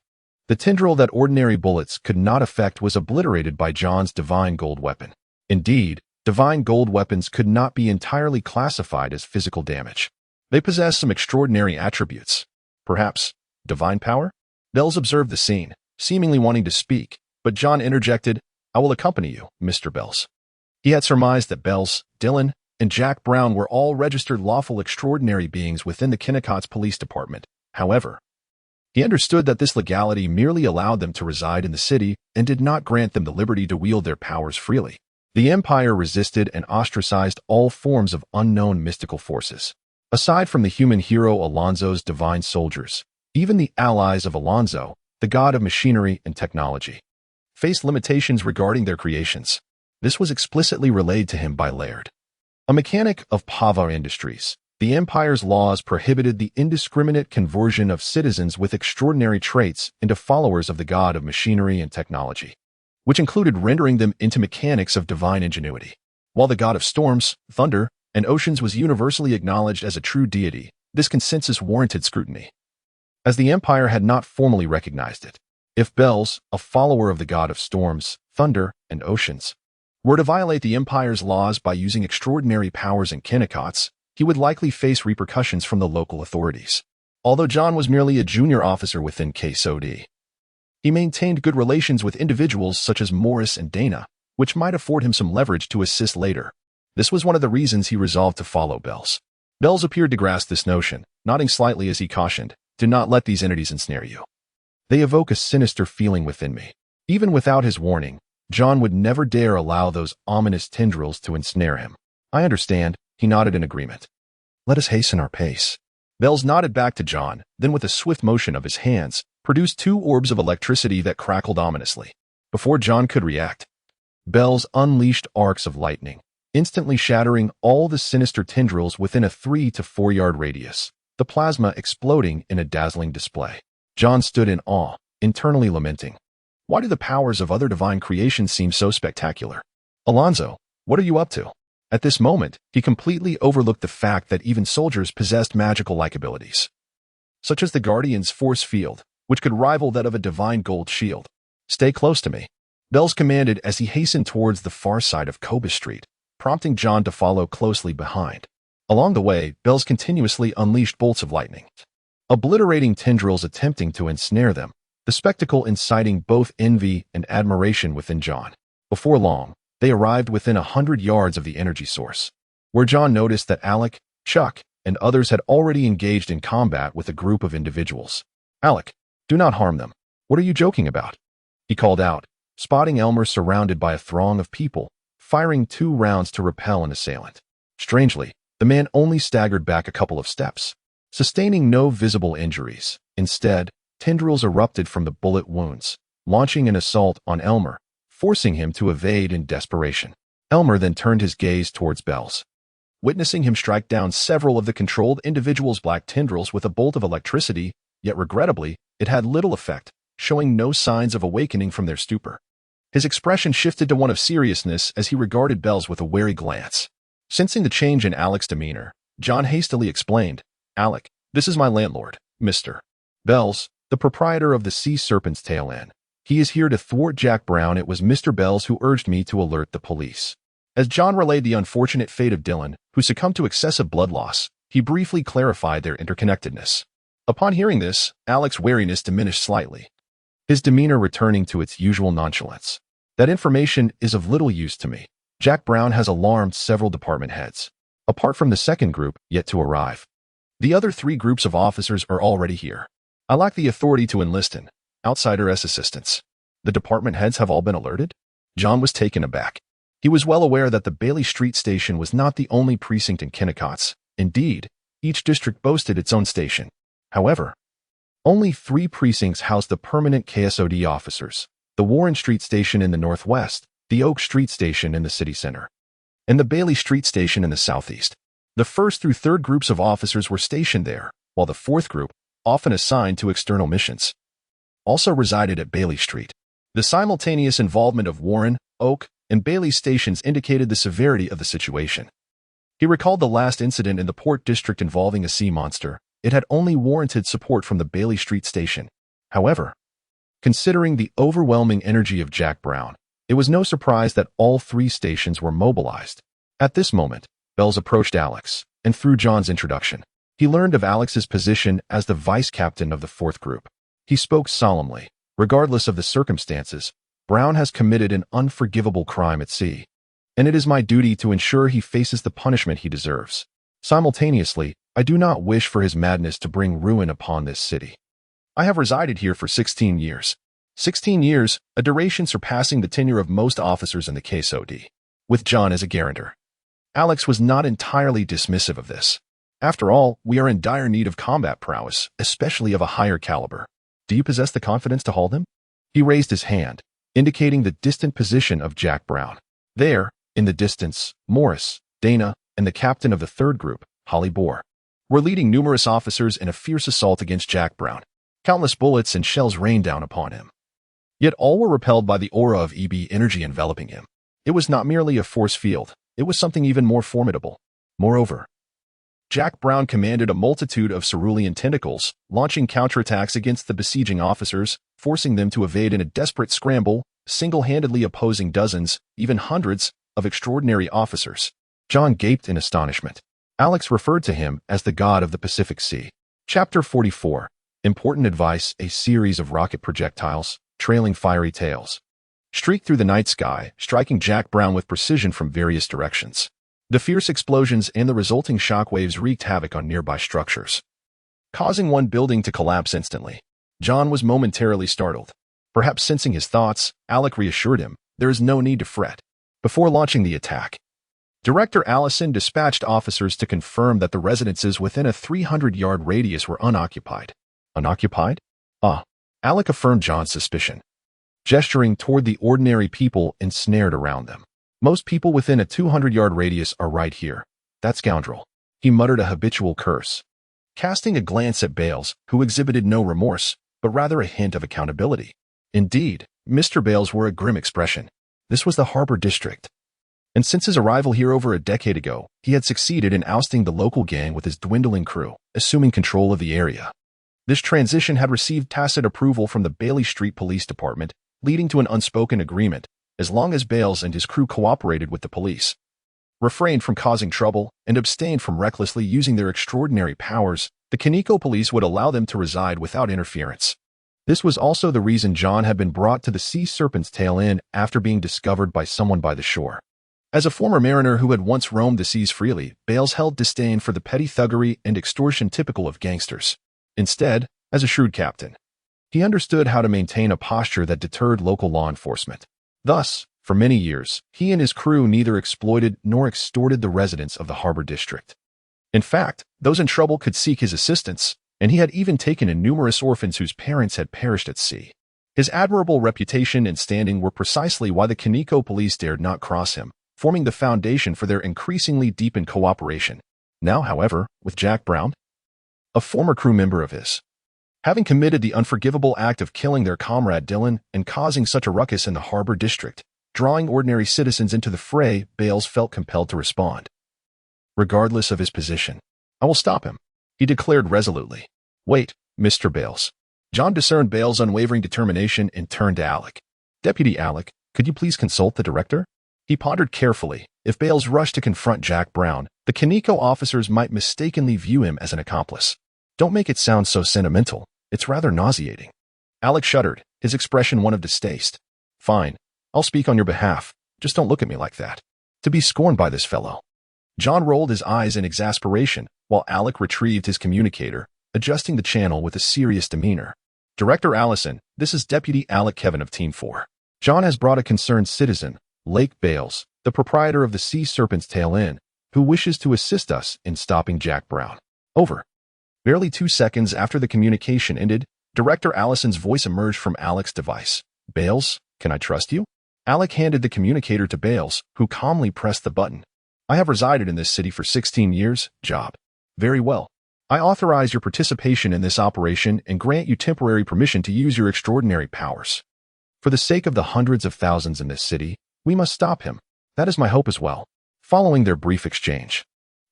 the tendril that ordinary bullets could not affect was obliterated by John's divine gold weapon. Indeed, divine gold weapons could not be entirely classified as physical damage. They possess some extraordinary attributes. Perhaps divine power? Bells observed the scene, seemingly wanting to speak, but John interjected, "I will accompany you, Mr. Bells." He had surmised that Bells, Dylan, and Jack Brown were all registered lawful extraordinary beings within the Kennecott's police department. However, he understood that this legality merely allowed them to reside in the city and did not grant them the liberty to wield their powers freely. The Empire resisted and ostracized all forms of unknown mystical forces. Aside from the human hero Alonzo's divine soldiers, even the allies of Alonzo, the god of machinery and technology, faced limitations regarding their creations. This was explicitly relayed to him by Laird, a mechanic of Pava Industries. The Empire's laws prohibited the indiscriminate conversion of citizens with extraordinary traits into followers of the god of machinery and technology, which included rendering them into mechanics of divine ingenuity. While the god of storms, thunder, and oceans was universally acknowledged as a true deity, this consensus warranted scrutiny, as the Empire had not formally recognized it. If Bells, a follower of the god of storms, thunder, and oceans, were to violate the Empire's laws by using extraordinary powers in Kennecott's, he would likely face repercussions from the local authorities. Although John was merely a junior officer within KSOD, he maintained good relations with individuals such as Morris and Dana, which might afford him some leverage to assist later. This was one of the reasons he resolved to follow Bells. Bells appeared to grasp this notion, nodding slightly as he cautioned, "Do not let these entities ensnare you. They evoke a sinister feeling within me." Even without his warning, John would never dare allow those ominous tendrils to ensnare him. "I understand," he nodded in agreement. "Let us hasten our pace." Bells nodded back to John, then with a swift motion of his hands, produced two orbs of electricity that crackled ominously. Before John could react, Bells unleashed arcs of lightning, instantly shattering all the sinister tendrils within a 3 to 4 yard radius, the plasma exploding in a dazzling display. John stood in awe, internally lamenting, "Why do the powers of other divine creations seem so spectacular? Alonzo, what are you up to?" At this moment, he completely overlooked the fact that even soldiers possessed magical-like abilities, such as the Guardian's force field, which could rival that of a divine gold shield. "Stay close to me," Bells commanded as he hastened towards the far side of Cobus Street, prompting John to follow closely behind. Along the way, Bells continuously unleashed bolts of lightning, obliterating tendrils attempting to ensnare them, the spectacle inciting both envy and admiration within John. Before long, they arrived within 100 yards of the energy source, where John noticed that Alec, Chuck, and others had already engaged in combat with a group of individuals. "Alec, do not harm them. What are you joking about?" he called out, spotting Elmer surrounded by a throng of people, firing 2 rounds to repel an assailant. Strangely, the man only staggered back a couple of steps, sustaining no visible injuries. Instead, tendrils erupted from the bullet wounds, launching an assault on Elmer, forcing him to evade in desperation. Elmer then turned his gaze towards Bells, witnessing him strike down several of the controlled individual's black tendrils with a bolt of electricity, yet regrettably, it had little effect, showing no signs of awakening from their stupor. His expression shifted to one of seriousness as he regarded Bells with a wary glance. Sensing the change in Alec's demeanor, John hastily explained, "Alec, this is my landlord, Mr. Bells, the proprietor of the Sea Serpent's Tail Inn. He is here to thwart Jack Brown. It was Mr. Bells who urged me to alert the police." As John relayed the unfortunate fate of Dylan, who succumbed to excessive blood loss, he briefly clarified their interconnectedness. Upon hearing this, Alec's wariness diminished slightly, his demeanor returning to its usual nonchalance. "That information is of little use to me. Jack Brown has alarmed several department heads, apart from the second group yet to arrive. The other 3 groups of officers are already here. I lack the authority to enlist an outsider as assistance." "The department heads have all been alerted?" John was taken aback. He was well aware that the Bailey Street Station was not the only precinct in Kennecott's. Indeed, each district boasted its own station. However, only 3 precincts housed the permanent KSOD officers: the Warren Street Station in the northwest, the Oak Street Station in the city center, and the Bailey Street Station in the southeast. The 1st through 3rd groups of officers were stationed there, while the 4th group, often assigned to external missions, also resided at Bailey Street. The simultaneous involvement of Warren, Oak, and Bailey stations indicated the severity of the situation. He recalled the last incident in the Port District involving a sea monster. It had only warranted support from the Bailey Street Station. However, considering the overwhelming energy of Jack Brown, it was no surprise that all 3 stations were mobilized. At this moment, Bells approached Alex, and through John's introduction, He learned of Alex's position as the vice-captain of the fourth group. He spoke solemnly. Regardless of the circumstances, Brown has committed an unforgivable crime at sea, and it is my duty to ensure he faces the punishment he deserves. Simultaneously, I do not wish for his madness to bring ruin upon this city. I have resided here for 16 years. 16 years, a duration surpassing the tenure of most officers in the KSOD, with John as a guarantor. Alex was not entirely dismissive of this. After all, we are in dire need of combat prowess, especially of a higher caliber. Do you possess the confidence to hold him? He raised his hand, indicating the distant position of Jack Brown. There, in the distance, Morris, Dana, and the captain of the third group, Holly Bohr, were leading numerous officers in a fierce assault against Jack Brown. Countless bullets and shells rained down upon him. Yet all were repelled by the aura of EB energy enveloping him. It was not merely a force field, it was something even more formidable. Moreover, Jack Brown commanded a multitude of cerulean tentacles, launching counterattacks against the besieging officers, forcing them to evade in a desperate scramble, single-handedly opposing dozens, even hundreds, of extraordinary officers. John gaped in astonishment. Alex referred to him as the god of the Pacific Sea. Chapter 44. Important advice: a series of rocket projectiles, trailing fiery tails, streaked through the night sky, striking Jack Brown with precision from various directions. The fierce explosions and the resulting shockwaves wreaked havoc on nearby structures, causing one building to collapse instantly. John was momentarily startled. Perhaps sensing his thoughts, Alec reassured him, there is no need to fret. Before launching the attack, Director Allison dispatched officers to confirm that the residences within a 300-yard radius were unoccupied. Unoccupied? Alec affirmed John's suspicion, gesturing toward the ordinary people ensnared around them. Most people within a 200-yard radius are right here. That scoundrel. He muttered a habitual curse, casting a glance at Bales, who exhibited no remorse, but rather a hint of accountability. Indeed, Mr. Bales wore a grim expression. This was the Harbor District, and since his arrival here over a decade ago, he had succeeded in ousting the local gang with his dwindling crew, assuming control of the area. This transition had received tacit approval from the Bailey Street Police Department, leading to an unspoken agreement: as long as Bales and his crew cooperated with the police, refrained from causing trouble, and abstained from recklessly using their extraordinary powers, the Kaneko police would allow them to reside without interference. This was also the reason John had been brought to the Sea Serpent's Tail Inn after being discovered by someone by the shore. As a former mariner who had once roamed the seas freely, Bales held disdain for the petty thuggery and extortion typical of gangsters. Instead, as a shrewd captain, he understood how to maintain a posture that deterred local law enforcement. Thus, for many years, he and his crew neither exploited nor extorted the residents of the Harbor District. In fact, those in trouble could seek his assistance, and he had even taken in numerous orphans whose parents had perished at sea. His admirable reputation and standing were precisely why the Kaneko police dared not cross him, forming the foundation for their increasingly deepened cooperation. Now, however, with Jack Brown, a former crew member of his, having committed the unforgivable act of killing their comrade Dylan and causing such a ruckus in the Harbor District, drawing ordinary citizens into the fray, Bales felt compelled to respond. Regardless of his position, I will stop him, he declared resolutely. Wait, Mr. Bales. John discerned Bales' unwavering determination and turned to Alec. Deputy Alec, could you please consult the director? He pondered carefully. If Bales rushed to confront Jack Brown, the Kaneko officers might mistakenly view him as an accomplice. Don't make it sound so sentimental. It's rather nauseating. Alec shuddered, his expression one of distaste. Fine, I'll speak on your behalf. Just don't look at me like that. To be scorned by this fellow. John rolled his eyes in exasperation, while Alec retrieved his communicator, adjusting the channel with a serious demeanor. Director Allison, this is Deputy Alec Kevin of Team 4. John has brought a concerned citizen, Lake Bales, the proprietor of the Sea Serpent's Tail Inn, who wishes to assist us in stopping Jack Brown. Over. Barely 2 seconds after the communication ended, Director Allison's voice emerged from Alec's device. Bales, can I trust you? Alec handed the communicator to Bales, who calmly pressed the button. I have resided in this city for 16 years, job. Very well. I authorize your participation in this operation and grant you temporary permission to use your extraordinary powers. For the sake of the hundreds of thousands in this city, we must stop him. That is my hope as well. Following their brief exchange,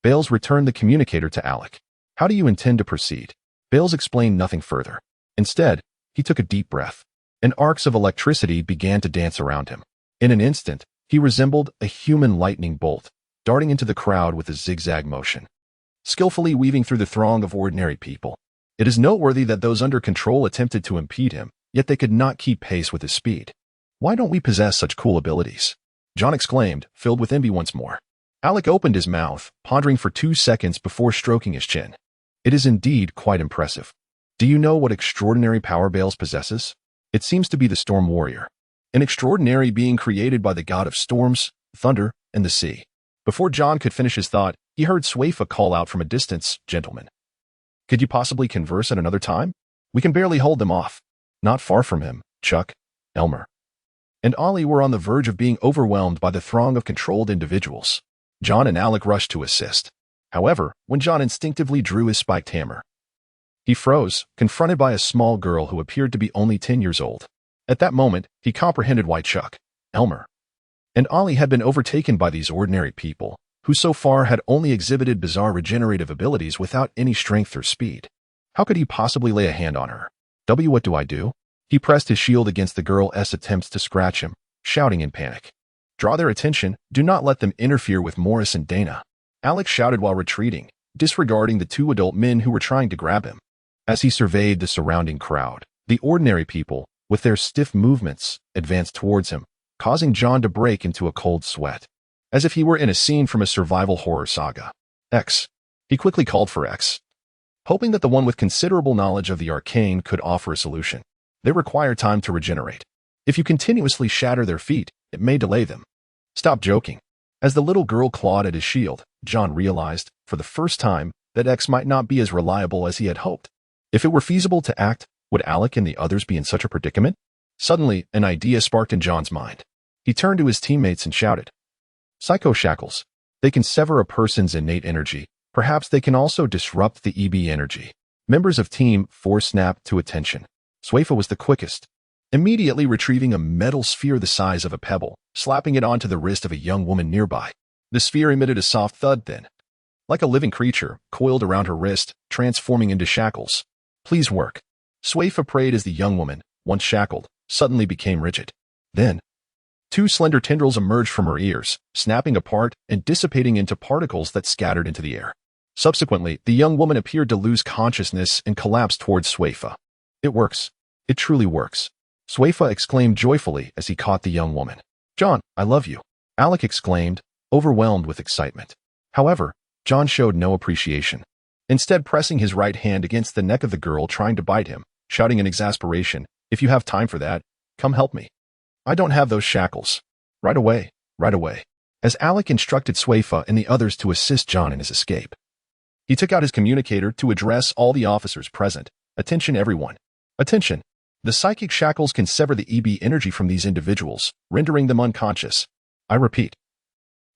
Bales returned the communicator to Alec. How do you intend to proceed? Bales explained nothing further. Instead, he took a deep breath, and arcs of electricity began to dance around him. In an instant, he resembled a human lightning bolt, darting into the crowd with a zigzag motion. skillfully weaving through the throng of ordinary people. It is noteworthy that those under control attempted to impede him, yet they could not keep pace with his speed. Why don't we possess such cool abilities? John exclaimed, filled with envy once more. Alec opened his mouth, pondering for 2 seconds before stroking his chin. It is indeed quite impressive. Do you know what extraordinary power Bales possesses? It seems to be the Storm Warrior, an extraordinary being created by the god of storms, thunder, and the sea. Before John could finish his thought, he heard Swayfa call out from a distance, "Gentlemen, could you possibly converse at another time? We can barely hold them off." Not far from him, Chuck, Elmer, and Ollie were on the verge of being overwhelmed by the throng of controlled individuals. John and Alec rushed to assist. However, when John instinctively drew his spiked hammer, he froze, confronted by a small girl who appeared to be only 10 years old. At that moment, he comprehended why Chuck, Elmer, and Ollie had been overtaken by these ordinary people, who so far had only exhibited bizarre regenerative abilities without any strength or speed. How could he possibly lay a hand on her? What do I do? He pressed his shield against the girl's attempts to scratch him, shouting in panic. Draw their attention, do not let them interfere with Morris and Dana. Alex shouted while retreating, disregarding the 2 adult men who were trying to grab him. As he surveyed the surrounding crowd, the ordinary people, with their stiff movements, advanced towards him, causing John to break into a cold sweat, as if he were in a scene from a survival horror saga. X. He quickly called for X, hoping that the one with considerable knowledge of the arcane could offer a solution. They require time to regenerate. If you continuously shatter their feet, it may delay them. Stop joking. As the little girl clawed at his shield, John realized, for the first time, that X might not be as reliable as he had hoped. If it were feasible to act, would Alec and the others be in such a predicament? Suddenly, an idea sparked in John's mind. He turned to his teammates and shouted, "Psycho shackles. They can sever a person's innate energy. Perhaps they can also disrupt the EB energy." Members of Team 4 snapped to attention. Swayfa was the quickest, immediately retrieving a metal sphere the size of a pebble, slapping it onto the wrist of a young woman nearby. The sphere emitted a soft thud then, like a living creature, coiled around her wrist, transforming into shackles. "Please work." Swayfa prayed as the young woman, once shackled, suddenly became rigid. Then, 2 slender tendrils emerged from her ears, snapping apart and dissipating into particles that scattered into the air. Subsequently, the young woman appeared to lose consciousness and collapsed towards Swayfa. "It works. It truly works." Swayfa exclaimed joyfully as he caught the young woman. "John, I love you," Alec exclaimed, overwhelmed with excitement. However, John showed no appreciation, instead pressing his right hand against the neck of the girl trying to bite him, shouting in exasperation, "If you have time for that, come help me. I don't have those shackles." Right away, right away." As Alec instructed Swayfa and the others to assist John in his escape, he took out his communicator to address all the officers present. "Attention everyone. Attention. The psychic shackles can sever the EB energy from these individuals, rendering them unconscious. I repeat.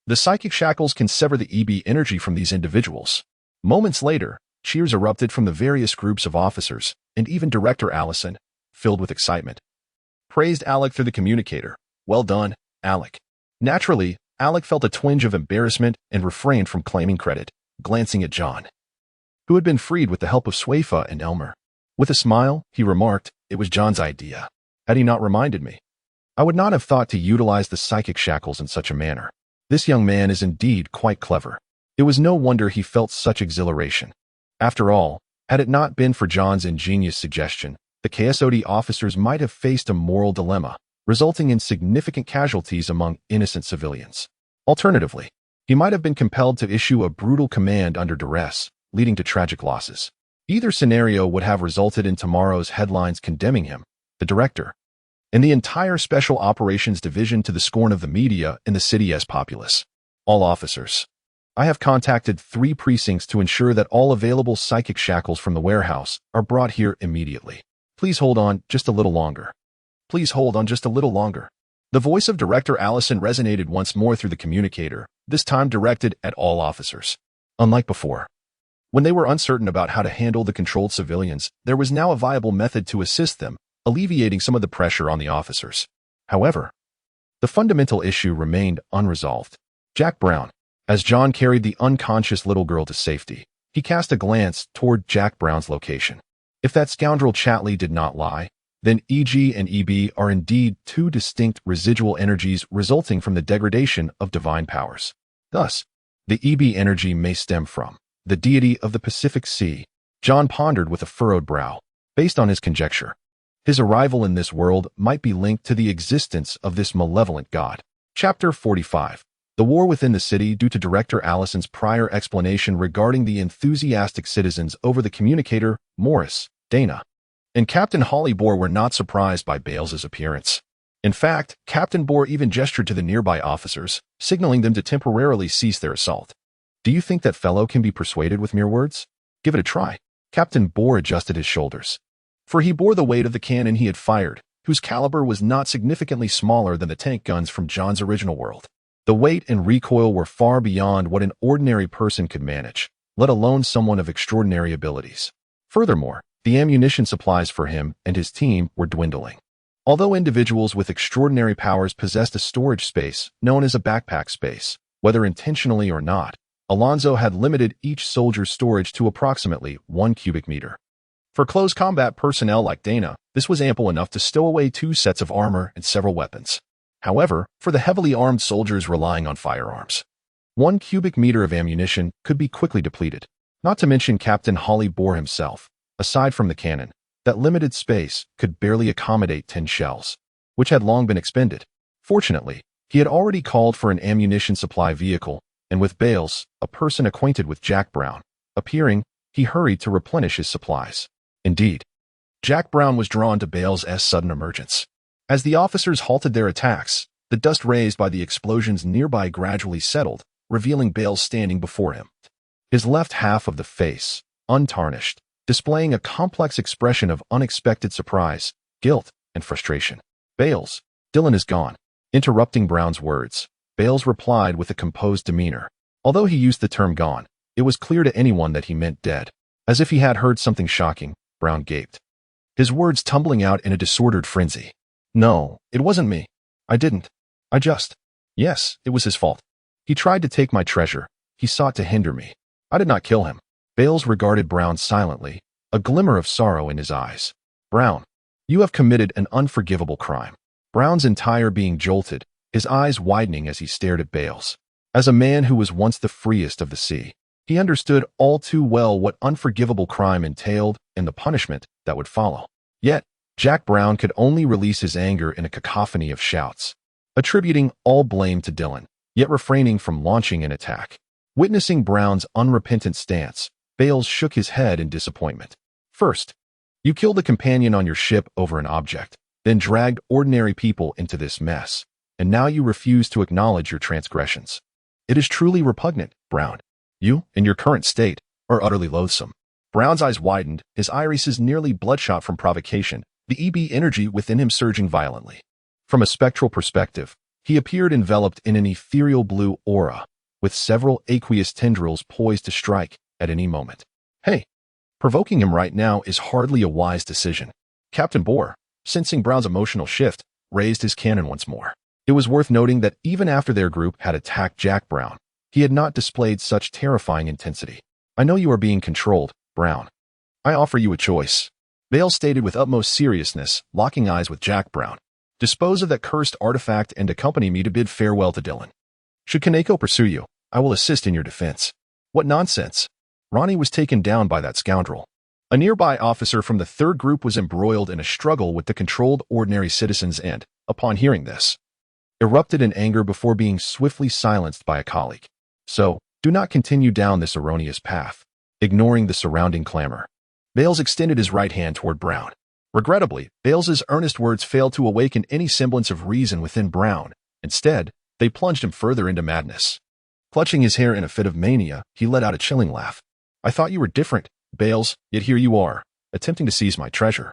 The psychic shackles can sever the EB energy from these individuals." Moments later, cheers erupted from the various groups of officers, and even Director Allison, filled with excitement, praised Alec through the communicator. "Well done, Alec." Naturally, Alec felt a twinge of embarrassment and refrained from claiming credit, glancing at John, who had been freed with the help of Swayfa and Elmer. With a smile, he remarked, "It was John's idea. Had he not reminded me, I would not have thought to utilize the psychic shackles in such a manner. This young man is indeed quite clever." It was no wonder he felt such exhilaration. After all, had it not been for John's ingenious suggestion, the KSOD officers might have faced a moral dilemma, resulting in significant casualties among innocent civilians. Alternatively, he might have been compelled to issue a brutal command under duress, leading to tragic losses. Either scenario would have resulted in tomorrow's headlines condemning him, the director, and the entire Special Operations Division to the scorn of the media and the city's populace. All officers. I have contacted 3 precincts to ensure that all available psychic shackles from the warehouse are brought here immediately. Please hold on just a little longer. Please hold on just a little longer. The voice of Director Allison resonated once more through the communicator, this time directed at all officers. Unlike before, when they were uncertain about how to handle the controlled civilians, there was now a viable method to assist them, alleviating some of the pressure on the officers. However, the fundamental issue remained unresolved. Jack Brown. As John carried the unconscious little girl to safety, he cast a glance toward Jack Brown's location. If that scoundrel Chatley did not lie, then EG and EB are indeed 2 distinct residual energies resulting from the degradation of divine powers. Thus, the EB energy may stem from the deity of the Pacific Sea. John pondered with a furrowed brow. Based on his conjecture, his arrival in this world might be linked to the existence of this malevolent god. Chapter 45. The War Within the City. Due to Director Allison's prior explanation regarding the enthusiastic citizens over the communicator, Morris, Dana, and Captain Holly Bohr were not surprised by Bales's appearance. In fact, Captain Bohr even gestured to the nearby officers, signaling them to temporarily cease their assault. Do you think that fellow can be persuaded with mere words? Give it a try. Captain Bohr adjusted his shoulders, for he bore the weight of the cannon he had fired, whose caliber was not significantly smaller than the tank guns from John's original world. The weight and recoil were far beyond what an ordinary person could manage, let alone someone of extraordinary abilities. Furthermore, the ammunition supplies for him and his team were dwindling. Although individuals with extraordinary powers possessed a storage space known as a backpack space, whether intentionally or not, Alonzo had limited each soldier's storage to approximately 1 cubic meter. For close combat personnel like Dana, this was ample enough to stow away 2 sets of armor and several weapons. However, for the heavily armed soldiers relying on firearms, 1 cubic meter of ammunition could be quickly depleted. Not to mention Captain Holly Bohr himself. Aside from the cannon, that limited space could barely accommodate 10 shells, which had long been expended. Fortunately, he had already called for an ammunition supply vehicle, and with Bales, a person acquainted with Jack Brown, appearing, he hurried to replenish his supplies. Indeed, Jack Brown was drawn to Bales' sudden emergence. As the officers halted their attacks, the dust raised by the explosions nearby gradually settled, revealing Bales standing before him. His left half of the face, untarnished, displaying a complex expression of unexpected surprise, guilt, and frustration. Bales, Dylan is gone. Interrupting Brown's words, Bales replied with a composed demeanor. Although he used the term gone, it was clear to anyone that he meant dead. As if he had heard something shocking, Brown gaped, his words tumbling out in a disordered frenzy. No, it wasn't me. I didn't. Yes, it was his fault. He tried to take my treasure. He sought to hinder me. I did not kill him. Bales regarded Brown silently, a glimmer of sorrow in his eyes. Brown, you have committed an unforgivable crime. Brown's entire being jolted, his eyes widening as he stared at Bales. As a man who was once the freest of the sea, he understood all too well what unforgivable crime entailed and the punishment that would follow. Yet, Jack Brown could only release his anger in a cacophony of shouts, attributing all blame to Dylan, yet refraining from launching an attack. Witnessing Brown's unrepentant stance, Bales shook his head in disappointment. First, you killed a companion on your ship over an object, then dragged ordinary people into this mess, and now you refuse to acknowledge your transgressions. It is truly repugnant, Brown. You, in your current state, are utterly loathsome. Brown's eyes widened, his irises nearly bloodshot from provocation, the EB energy within him surging violently. From a spectral perspective, he appeared enveloped in an ethereal blue aura, with several aqueous tendrils poised to strike at any moment. Hey, provoking him right now is hardly a wise decision. Captain Bohr, sensing Brown's emotional shift, raised his cannon once more. It was worth noting that even after their group had attacked Jack Brown, he had not displayed such terrifying intensity. I know you are being controlled, Brown. I offer you a choice. Bale stated with utmost seriousness, locking eyes with Jack Brown. Dispose of that cursed artifact and accompany me to bid farewell to Dylan. Should Kaneko pursue you, I will assist in your defense. What nonsense. Ronnie was taken down by that scoundrel. A nearby officer from the third group was embroiled in a struggle with the controlled ordinary citizens and, upon hearing this, erupted in anger before being swiftly silenced by a colleague. So, do not continue down this erroneous path. Ignoring the surrounding clamor, Bales extended his right hand toward Brown. Regrettably, Bales's earnest words failed to awaken any semblance of reason within Brown. Instead, they plunged him further into madness. Clutching his hair in a fit of mania, he let out a chilling laugh. I thought you were different, Bales, yet here you are, attempting to seize my treasure.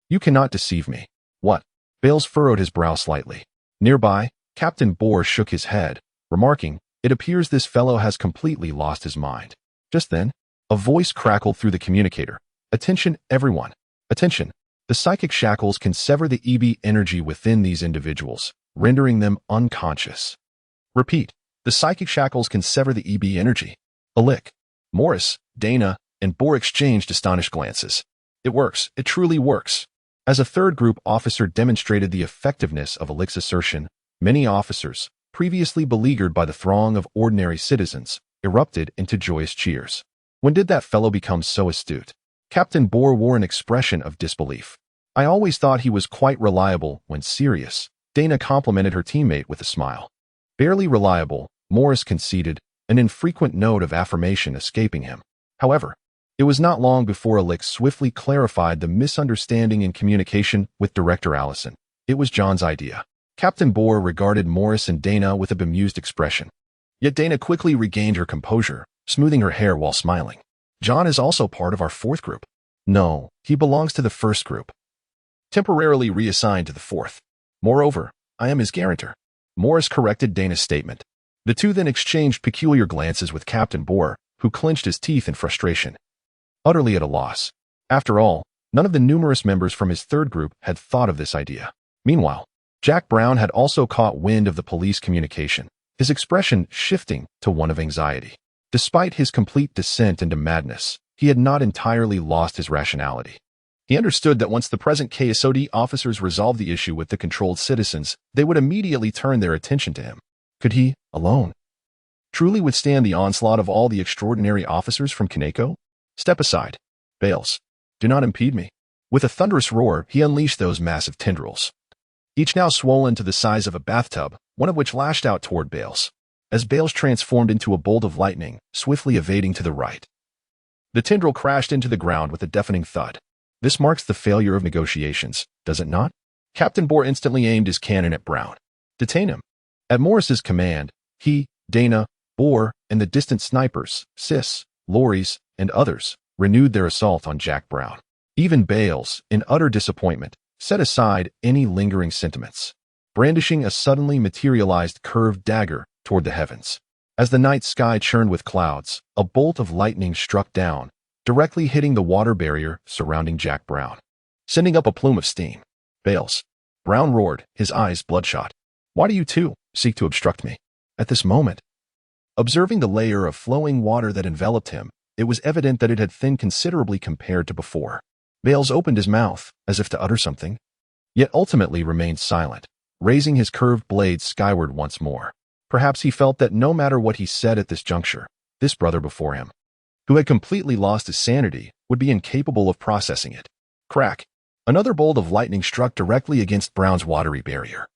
You cannot deceive me. What? Bales furrowed his brow slightly. Nearby, Captain Bohr shook his head, remarking, it appears this fellow has completely lost his mind. Just then, a voice crackled through the communicator. Attention, everyone. Attention. The psychic shackles can sever the EB energy within these individuals, rendering them unconscious. Repeat. The psychic shackles can sever the EB energy. Alick. Morris, Dana, and Bohr exchanged astonished glances. It works. It truly works. As a third group officer demonstrated the effectiveness of Alick's assertion, many officers, previously beleaguered by the throng of ordinary citizens, erupted into joyous cheers. When did that fellow become so astute? Captain Bohr wore an expression of disbelief. I always thought he was quite reliable when serious. Dana complimented her teammate with a smile. Barely reliable, Morris conceded, an infrequent note of affirmation escaping him. However, it was not long before Alex swiftly clarified the misunderstanding in communication with Director Allison. It was John's idea. Captain Bohr regarded Morris and Dana with a bemused expression. Yet Dana quickly regained her composure, smoothing her hair while smiling. John is also part of our fourth group. No, he belongs to the first group. Temporarily reassigned to the fourth. Moreover, I am his guarantor. Morris corrected Dana's statement. The two then exchanged peculiar glances with Captain Bohr, who clenched his teeth in frustration. Utterly at a loss. After all, none of the numerous members from his third group had thought of this idea. Meanwhile, Jack Brown had also caught wind of the police communication, his expression shifting to one of anxiety. Despite his complete descent into madness, he had not entirely lost his rationality. He understood that once the present KSOD officers resolved the issue with the controlled citizens, they would immediately turn their attention to him. Could he, alone, truly withstand the onslaught of all the extraordinary officers from Kaneko? Step aside. Bales. Do not impede me. With a thunderous roar, he unleashed those massive tendrils, each now swollen to the size of a bathtub, one of which lashed out toward Bales. As Bales transformed into a bolt of lightning, swiftly evading to the right, the tendril crashed into the ground with a deafening thud. This marks the failure of negotiations, does it not? Captain Bohr instantly aimed his cannon at Brown. Detain him. At Morris's command, he, Dana, Bohr, and the distant snipers, Sis, Lorries, and others, renewed their assault on Jack Brown. Even Bales, in utter disappointment, set aside any lingering sentiments, brandishing a suddenly materialized curved dagger toward the heavens. As the night sky churned with clouds, a bolt of lightning struck down, directly hitting the water barrier surrounding Jack Brown, sending up a plume of steam. Bales. Brown roared, his eyes bloodshot. Why do you two seek to obstruct me? At this moment, observing the layer of flowing water that enveloped him, it was evident that it had thinned considerably compared to before. Bales opened his mouth, as if to utter something, yet ultimately remained silent, raising his curved blade skyward once more. Perhaps he felt that no matter what he said at this juncture, this brother before him, who had completely lost his sanity, would be incapable of processing it. Crack! Another bolt of lightning struck directly against Brown's watery barrier,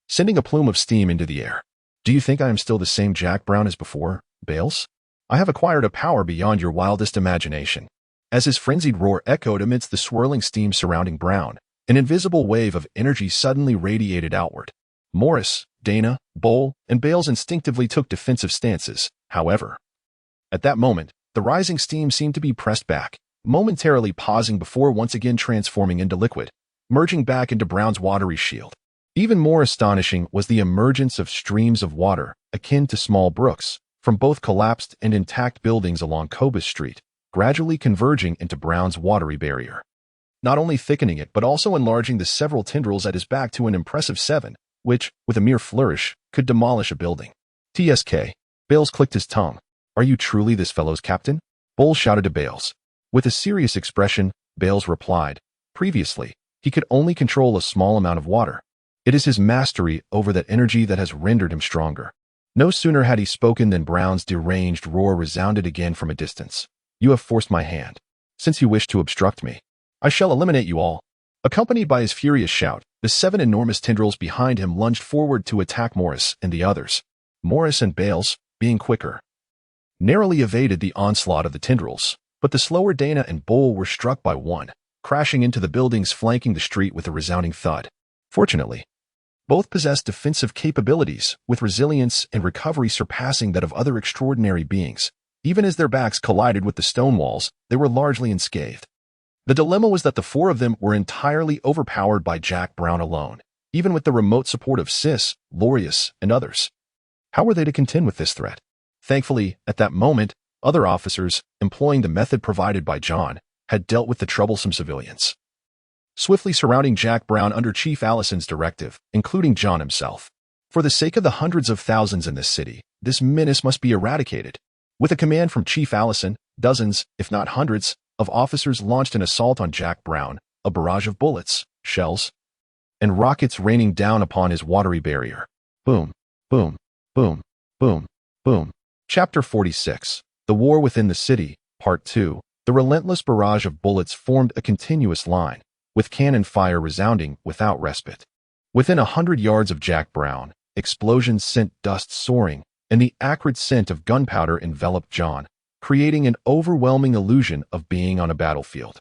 sending a plume of steam into the air. Do you think I am still the same Jack Brown as before, Bales? I have acquired a power beyond your wildest imagination. As his frenzied roar echoed amidst the swirling steam surrounding Brown, an invisible wave of energy suddenly radiated outward. Morris, Dana, Bohl, and Bales instinctively took defensive stances. However, at that moment, the rising steam seemed to be pressed back, momentarily pausing before once again transforming into liquid, merging back into Brown's watery shield. Even more astonishing was the emergence of streams of water, akin to small brooks, from both collapsed and intact buildings along Cobus Street, gradually converging into Brown's watery barrier, not only thickening it but also enlarging the several tendrils at his back to an impressive 7, which, with a mere flourish, could demolish a building. TSK. Bales clicked his tongue. Are you truly this fellow's captain? Bohl shouted to Bales. With a serious expression, Bales replied. Previously, he could only control a small amount of water. It is his mastery over that energy that has rendered him stronger. No sooner had he spoken than Brown's deranged roar resounded again from a distance. You have forced my hand. Since you wish to obstruct me, I shall eliminate you all. Accompanied by his furious shout, the 7 enormous tendrils behind him lunged forward to attack Morris and the others. Morris and Bales, being quicker, narrowly evaded the onslaught of the tendrils, but the slower Dana and Bohl were struck by one, crashing into the buildings flanking the street with a resounding thud. Fortunately, both possessed defensive capabilities, with resilience and recovery surpassing that of other extraordinary beings. Even as their backs collided with the stone walls, they were largely unscathed. The dilemma was that the 4 of them were entirely overpowered by Jack Brown alone, even with the remote support of Sis, Lorius, and others. How were they to contend with this threat? Thankfully, at that moment, other officers, employing the method provided by John, had dealt with the troublesome civilians, swiftly surrounding Jack Brown under Chief Allison's directive, including John himself. For the sake of the hundreds of thousands in this city, this menace must be eradicated. With a command from Chief Allison, dozens, if not hundreds, of officers launched an assault on Jack Brown, a barrage of bullets, shells, and rockets raining down upon his watery barrier. Boom, boom, boom, boom, boom. Chapter 46. The War Within the City, Part 2. The relentless barrage of bullets formed a continuous line, with cannon fire resounding without respite. Within 100 yards of Jack Brown, explosions sent dust soaring, and the acrid scent of gunpowder enveloped John, creating an overwhelming illusion of being on a battlefield.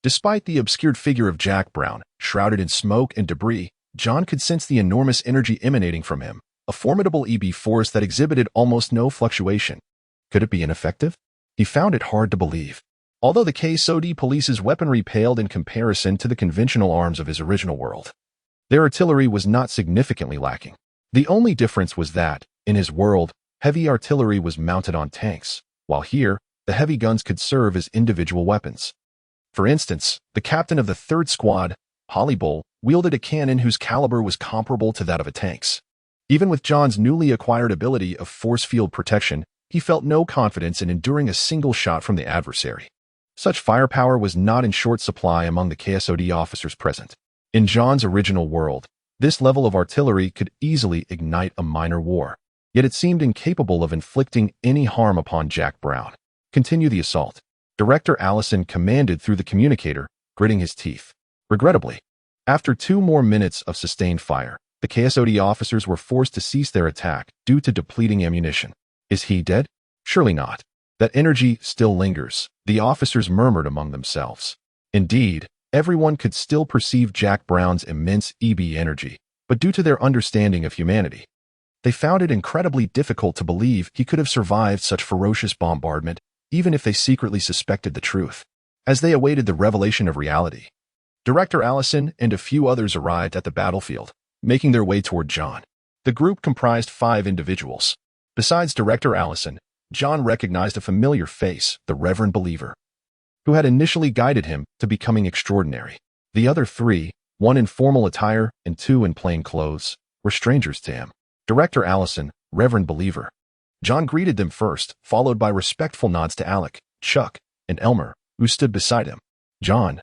Despite the obscured figure of Jack Brown, shrouded in smoke and debris, John could sense the enormous energy emanating from him, a formidable EB force that exhibited almost no fluctuation. Could it be ineffective? He found it hard to believe. Although the KSOD police's weaponry paled in comparison to the conventional arms of his original world, their artillery was not significantly lacking. The only difference was that, in his world, heavy artillery was mounted on tanks, while here, the heavy guns could serve as individual weapons. For instance, the captain of the 3rd Squad, Hollybull, wielded a cannon whose caliber was comparable to that of a tank's. Even with John's newly acquired ability of force field protection, he felt no confidence in enduring a single shot from the adversary. Such firepower was not in short supply among the KSOD officers present. In John's original world, this level of artillery could easily ignite a minor war, yet it seemed incapable of inflicting any harm upon Jack Brown. Continue the assault. Director Allison commanded through the communicator, gritting his teeth. Regrettably, after 2 more minutes of sustained fire, the KSOD officers were forced to cease their attack due to depleting ammunition. Is he dead? Surely not. That energy still lingers, the officers murmured among themselves. Indeed, everyone could still perceive Jack Brown's immense EB energy, but due to their understanding of humanity, they found it incredibly difficult to believe he could have survived such ferocious bombardment, even if they secretly suspected the truth. As they awaited the revelation of reality, Director Allison and a few others arrived at the battlefield, making their way toward John. The group comprised 5 individuals. Besides Director Allison, John recognized a familiar face, the Reverend Believer, who had initially guided him to becoming extraordinary. The other 3, 1 in formal attire and 2 in plain clothes, were strangers to him. Director Allison, Reverend Believer. John greeted them first, followed by respectful nods to Alec, Chuck, and Elmer, who stood beside him. John.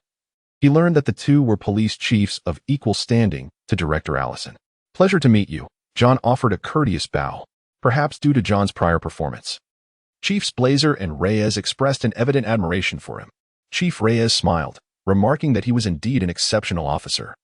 He learned that the 2 were police chiefs of equal standing to Director Allison. Pleasure to meet you. John offered a courteous bow, perhaps due to John's prior performance. Chiefs Blazer and Reyes expressed an evident admiration for him. Chief Reyes smiled, remarking that he was indeed an exceptional officer,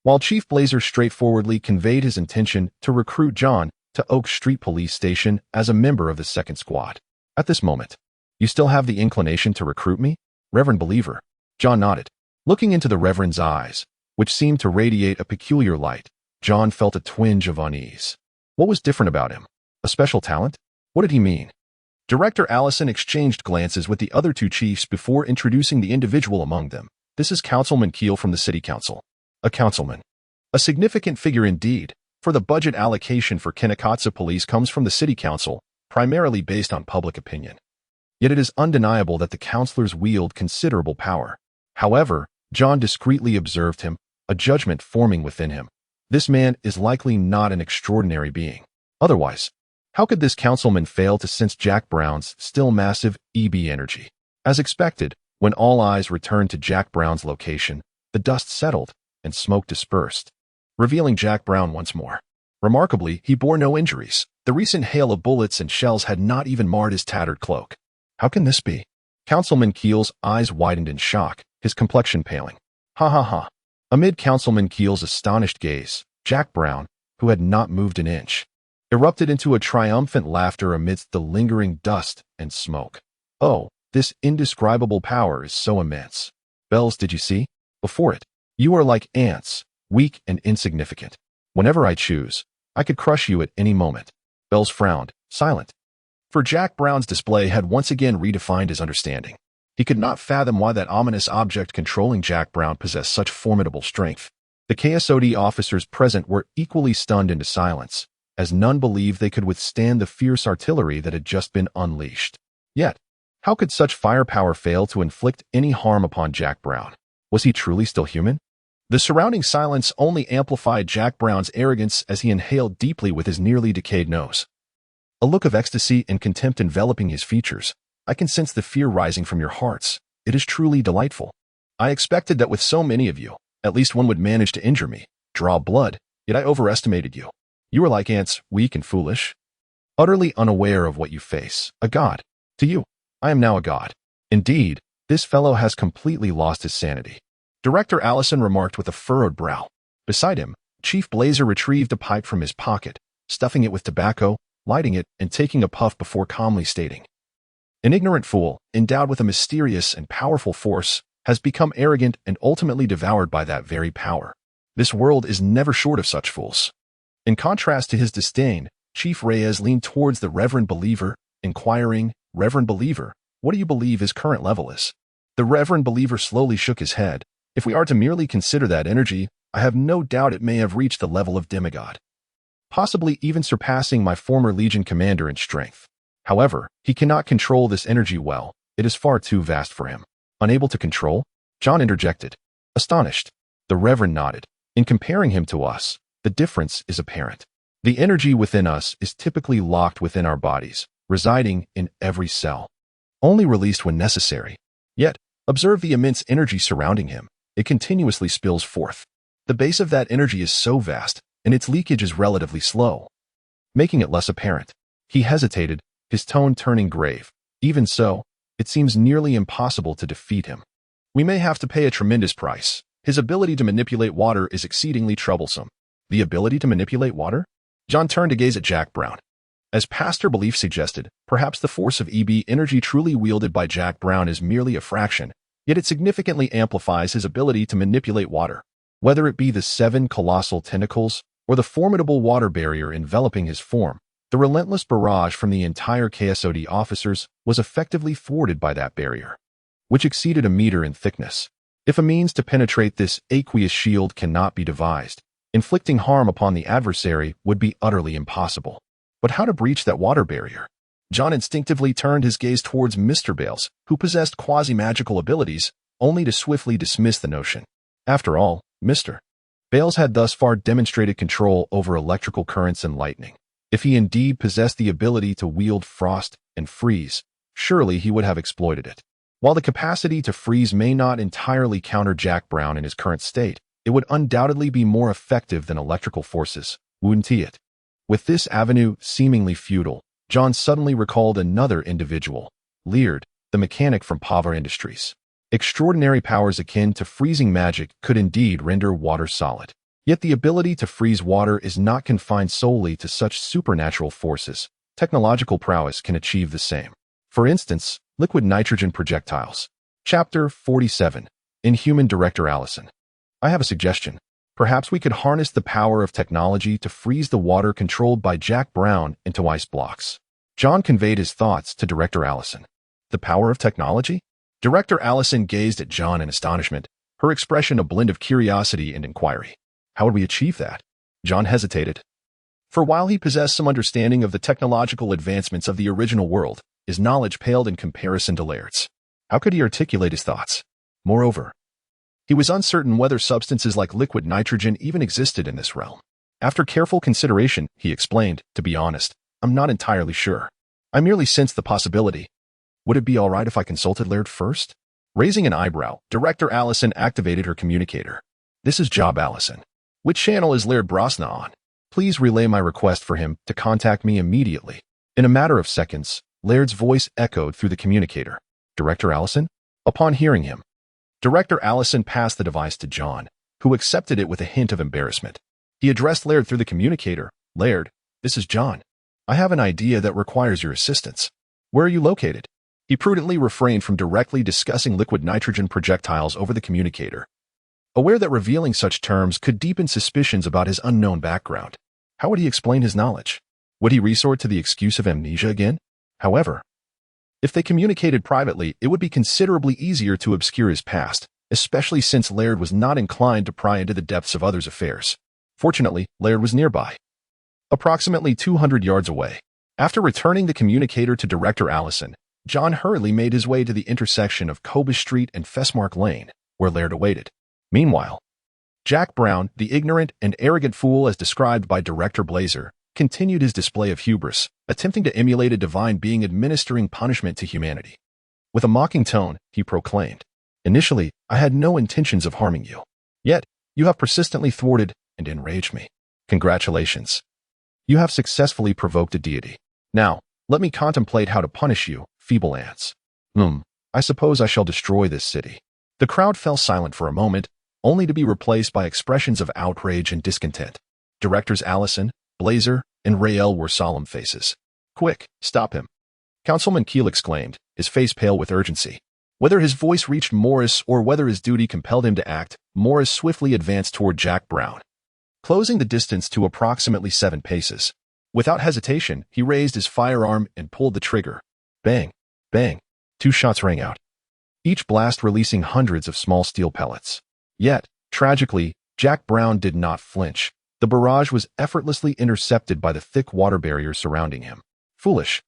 while Chief Blazer straightforwardly conveyed his intention to recruit John to Oak Street Police Station as a member of the 2nd Squad. At this moment, you still have the inclination to recruit me, Reverend Believer? John nodded. Looking into the Reverend's eyes, which seemed to radiate a peculiar light, John felt a twinge of unease. What was different about him? A special talent? What did he mean? Director Allison exchanged glances with the other 2 chiefs before introducing the individual among them. This is Councilman Keel from the City Council. A councilman. A significant figure indeed, for the budget allocation for Kinakatsu Police comes from the City Council, primarily based on public opinion. Yet it is undeniable that the councilors wield considerable power. However, John discreetly observed him, a judgment forming within him. This man is likely not an extraordinary being. Otherwise, how could this councilman fail to sense Jack Brown's still massive EB energy? As expected, when all eyes returned to Jack Brown's location, the dust settled and smoke dispersed, revealing Jack Brown once more. Remarkably, he bore no injuries. The recent hail of bullets and shells had not even marred his tattered cloak. How can this be? Councilman Keel's eyes widened in shock, his complexion paling. Ha ha ha. Amid Councilman Keel's astonished gaze, Jack Brown, who had not moved an inch, erupted into a triumphant laughter amidst the lingering dust and smoke. Oh, this indescribable power is so immense. Bells, did you see? Before it, you are like ants, weak and insignificant. Whenever I choose, I could crush you at any moment. Bells frowned, silent. For Jack Brown's display had once again redefined his understanding. He could not fathom why that ominous object controlling Jack Brown possessed such formidable strength. The KSOD officers present were equally stunned into silence, as none believed they could withstand the fierce artillery that had just been unleashed. Yet, how could such firepower fail to inflict any harm upon Jack Brown? Was he truly still human? The surrounding silence only amplified Jack Brown's arrogance as he inhaled deeply with his nearly decayed nose. A look of ecstasy and contempt enveloping his features. I can sense the fear rising from your hearts. It is truly delightful. I expected that with so many of you, at least one would manage to injure me, draw blood, yet I overestimated you. You are like ants, weak and foolish, utterly unaware of what you face. A god. To you, I am now a god. Indeed, this fellow has completely lost his sanity. Director Allison remarked with a furrowed brow. Beside him, Chief Blazer retrieved a pipe from his pocket, stuffing it with tobacco, lighting it, and taking a puff before calmly stating, "An ignorant fool, endowed with a mysterious and powerful force, has become arrogant and ultimately devoured by that very power. This world is never short of such fools." In contrast to his disdain, Chief Reyes leaned towards the Reverend Believer, inquiring, "Reverend Believer, what do you believe his current level is?" The Reverend Believer slowly shook his head. "If we are to merely consider that energy, I have no doubt it may have reached the level of demigod, possibly even surpassing my former Legion commander in strength. However, he cannot control this energy well. It is far too vast for him." "Unable to control?" John interjected, astonished. The Reverend nodded. "In comparing him to us, the difference is apparent. The energy within us is typically locked within our bodies, residing in every cell, only released when necessary. Yet, observe the immense energy surrounding him. It continuously spills forth. The base of that energy is so vast, and its leakage is relatively slow, making it less apparent." He hesitated, his tone turning grave. "Even so, it seems nearly impossible to defeat him. We may have to pay a tremendous price. His ability to manipulate water is exceedingly troublesome." "The ability to manipulate water?" John turned to gaze at Jack Brown. As Pastor Belief suggested, perhaps the force of EB energy truly wielded by Jack Brown is merely a fraction, yet it significantly amplifies his ability to manipulate water. Whether it be the 7 colossal tentacles or the formidable water barrier enveloping his form, the relentless barrage from the entire KSOD officers was effectively thwarted by that barrier, which exceeded a meter in thickness. If a means to penetrate this aqueous shield cannot be devised, inflicting harm upon the adversary would be utterly impossible. But how to breach that water barrier? John instinctively turned his gaze towards Mr. Bales, who possessed quasi-magical abilities, only to swiftly dismiss the notion. After all, Mr. Bales had thus far demonstrated control over electrical currents and lightning. If he indeed possessed the ability to wield frost and freeze, surely he would have exploited it. While the capacity to freeze may not entirely counter Jack Brown in his current state, it would undoubtedly be more effective than electrical forces, wouldn't it? With this avenue seemingly futile, John suddenly recalled another individual, Laird, the mechanic from Pava Industries. Extraordinary powers akin to freezing magic could indeed render water solid. Yet the ability to freeze water is not confined solely to such supernatural forces. Technological prowess can achieve the same. For instance, liquid nitrogen projectiles. Chapter 47. Inhuman Director Allison. "I have a suggestion. Perhaps we could harness the power of technology to freeze the water controlled by Jack Brown into ice blocks." John conveyed his thoughts to Director Allison. "The power of technology?" Director Allison gazed at John in astonishment, her expression a blend of curiosity and inquiry. "How would we achieve that?" John hesitated. For while he possessed some understanding of the technological advancements of the original world, his knowledge paled in comparison to Laird's. How could he articulate his thoughts? Moreover, he was uncertain whether substances like liquid nitrogen even existed in this realm. After careful consideration, he explained, "To be honest, I'm not entirely sure. I merely sensed the possibility. Would it be all right if I consulted Laird first?" Raising an eyebrow, Director Allison activated her communicator. "This is Job Allison. Which channel is Laird Brosna on? Please relay my request for him to contact me immediately." In a matter of seconds, Laird's voice echoed through the communicator. "Director Allison?" Upon hearing him, Director Allison passed the device to John, who accepted it with a hint of embarrassment. He addressed Laird through the communicator. "Laird, this is John. I have an idea that requires your assistance. Where are you located?" He prudently refrained from directly discussing liquid nitrogen projectiles over the communicator, aware that revealing such terms could deepen suspicions about his unknown background. How would he explain his knowledge? Would he resort to the excuse of amnesia again? However, if they communicated privately, it would be considerably easier to obscure his past, especially since Laird was not inclined to pry into the depths of others' affairs. Fortunately, Laird was nearby, approximately 200 yards away. After returning the communicator to Director Allison, John hurriedly made his way to the intersection of Cobus Street and Fessmark Lane, where Laird awaited. Meanwhile, Jack Brown, the ignorant and arrogant fool as described by Director Blazer, continued his display of hubris, attempting to emulate a divine being administering punishment to humanity. With a mocking tone, he proclaimed, "Initially, I had no intentions of harming you. Yet, you have persistently thwarted and enraged me. Congratulations. You have successfully provoked a deity. Now, let me contemplate how to punish you, feeble ants." I suppose I shall destroy this city. The crowd fell silent for a moment, only to be replaced by expressions of outrage and discontent. Directors Allison, Blazer, and Rael wore solemn faces. Quick, stop him. Councilman Keel exclaimed, his face pale with urgency. Whether his voice reached Morris or whether his duty compelled him to act, Morris swiftly advanced toward Jack Brown, closing the distance to approximately 7 paces. Without hesitation, he raised his firearm and pulled the trigger. Bang, bang. 2 shots rang out, each blast releasing hundreds of small steel pellets. Yet, tragically, Jack Brown did not flinch. The barrage was effortlessly intercepted by the thick water barrier surrounding him. Foolish.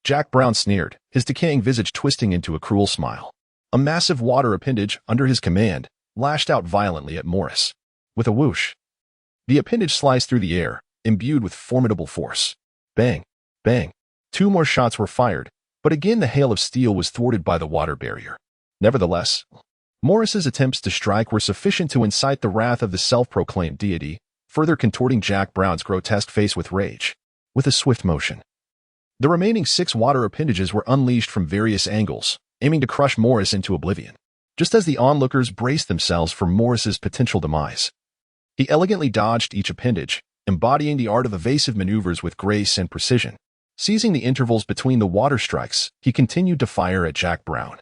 Jack Brown sneered, his decaying visage twisting into a cruel smile. A massive water appendage, under his command, lashed out violently at Morris. With a whoosh, the appendage sliced through the air, imbued with formidable force. Bang, bang. 2 more shots were fired, but again the hail of steel was thwarted by the water barrier. Nevertheless, Morris's attempts to strike were sufficient to incite the wrath of the self-proclaimed deity, further contorting Jack Brown's grotesque face with rage. With a swift motion, the remaining 6 water appendages were unleashed from various angles, aiming to crush Morris into oblivion. Just as the onlookers braced themselves for Morris's potential demise, he elegantly dodged each appendage, embodying the art of evasive maneuvers with grace and precision. Seizing the intervals between the water strikes, he continued to fire at Jack Brown,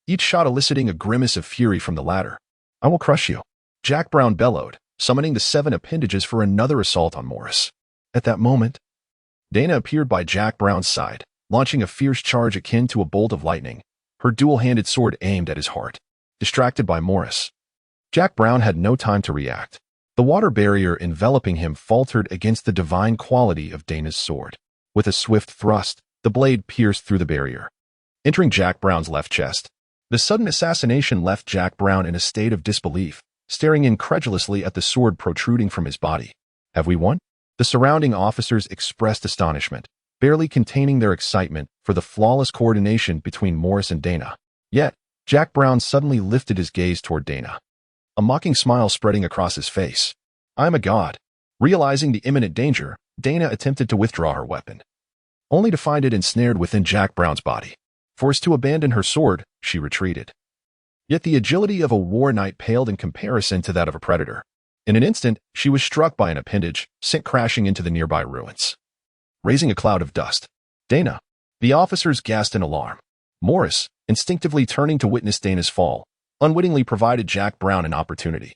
each shot eliciting a grimace of fury from the latter. I will crush you, Jack Brown bellowed, summoning the 7 appendages for another assault on Morris. At that moment, Dana appeared by Jack Brown's side, launching a fierce charge akin to a bolt of lightning, her dual-handed sword aimed at his heart. Distracted by Morris, Jack Brown had no time to react. The water barrier enveloping him faltered against the divine quality of Dana's sword. With a swift thrust, the blade pierced through the barrier, entering Jack Brown's left chest. The sudden assassination left Jack Brown in a state of disbelief, staring incredulously at the sword protruding from his body. Have we won? The surrounding officers expressed astonishment, barely containing their excitement for the flawless coordination between Morris and Dana. Yet, Jack Brown suddenly lifted his gaze toward Dana, a mocking smile spreading across his face. I am a god. Realizing the imminent danger, Dana attempted to withdraw her weapon, only to find it ensnared within Jack Brown's body. Forced to abandon her sword, she retreated. Yet the agility of a war knight paled in comparison to that of a predator. In an instant, she was struck by an appendage, sent crashing into the nearby ruins, raising a cloud of dust. Dana. The officers gasped in alarm. Morris, instinctively turning to witness Dana's fall, unwittingly provided Jack Brown an opportunity.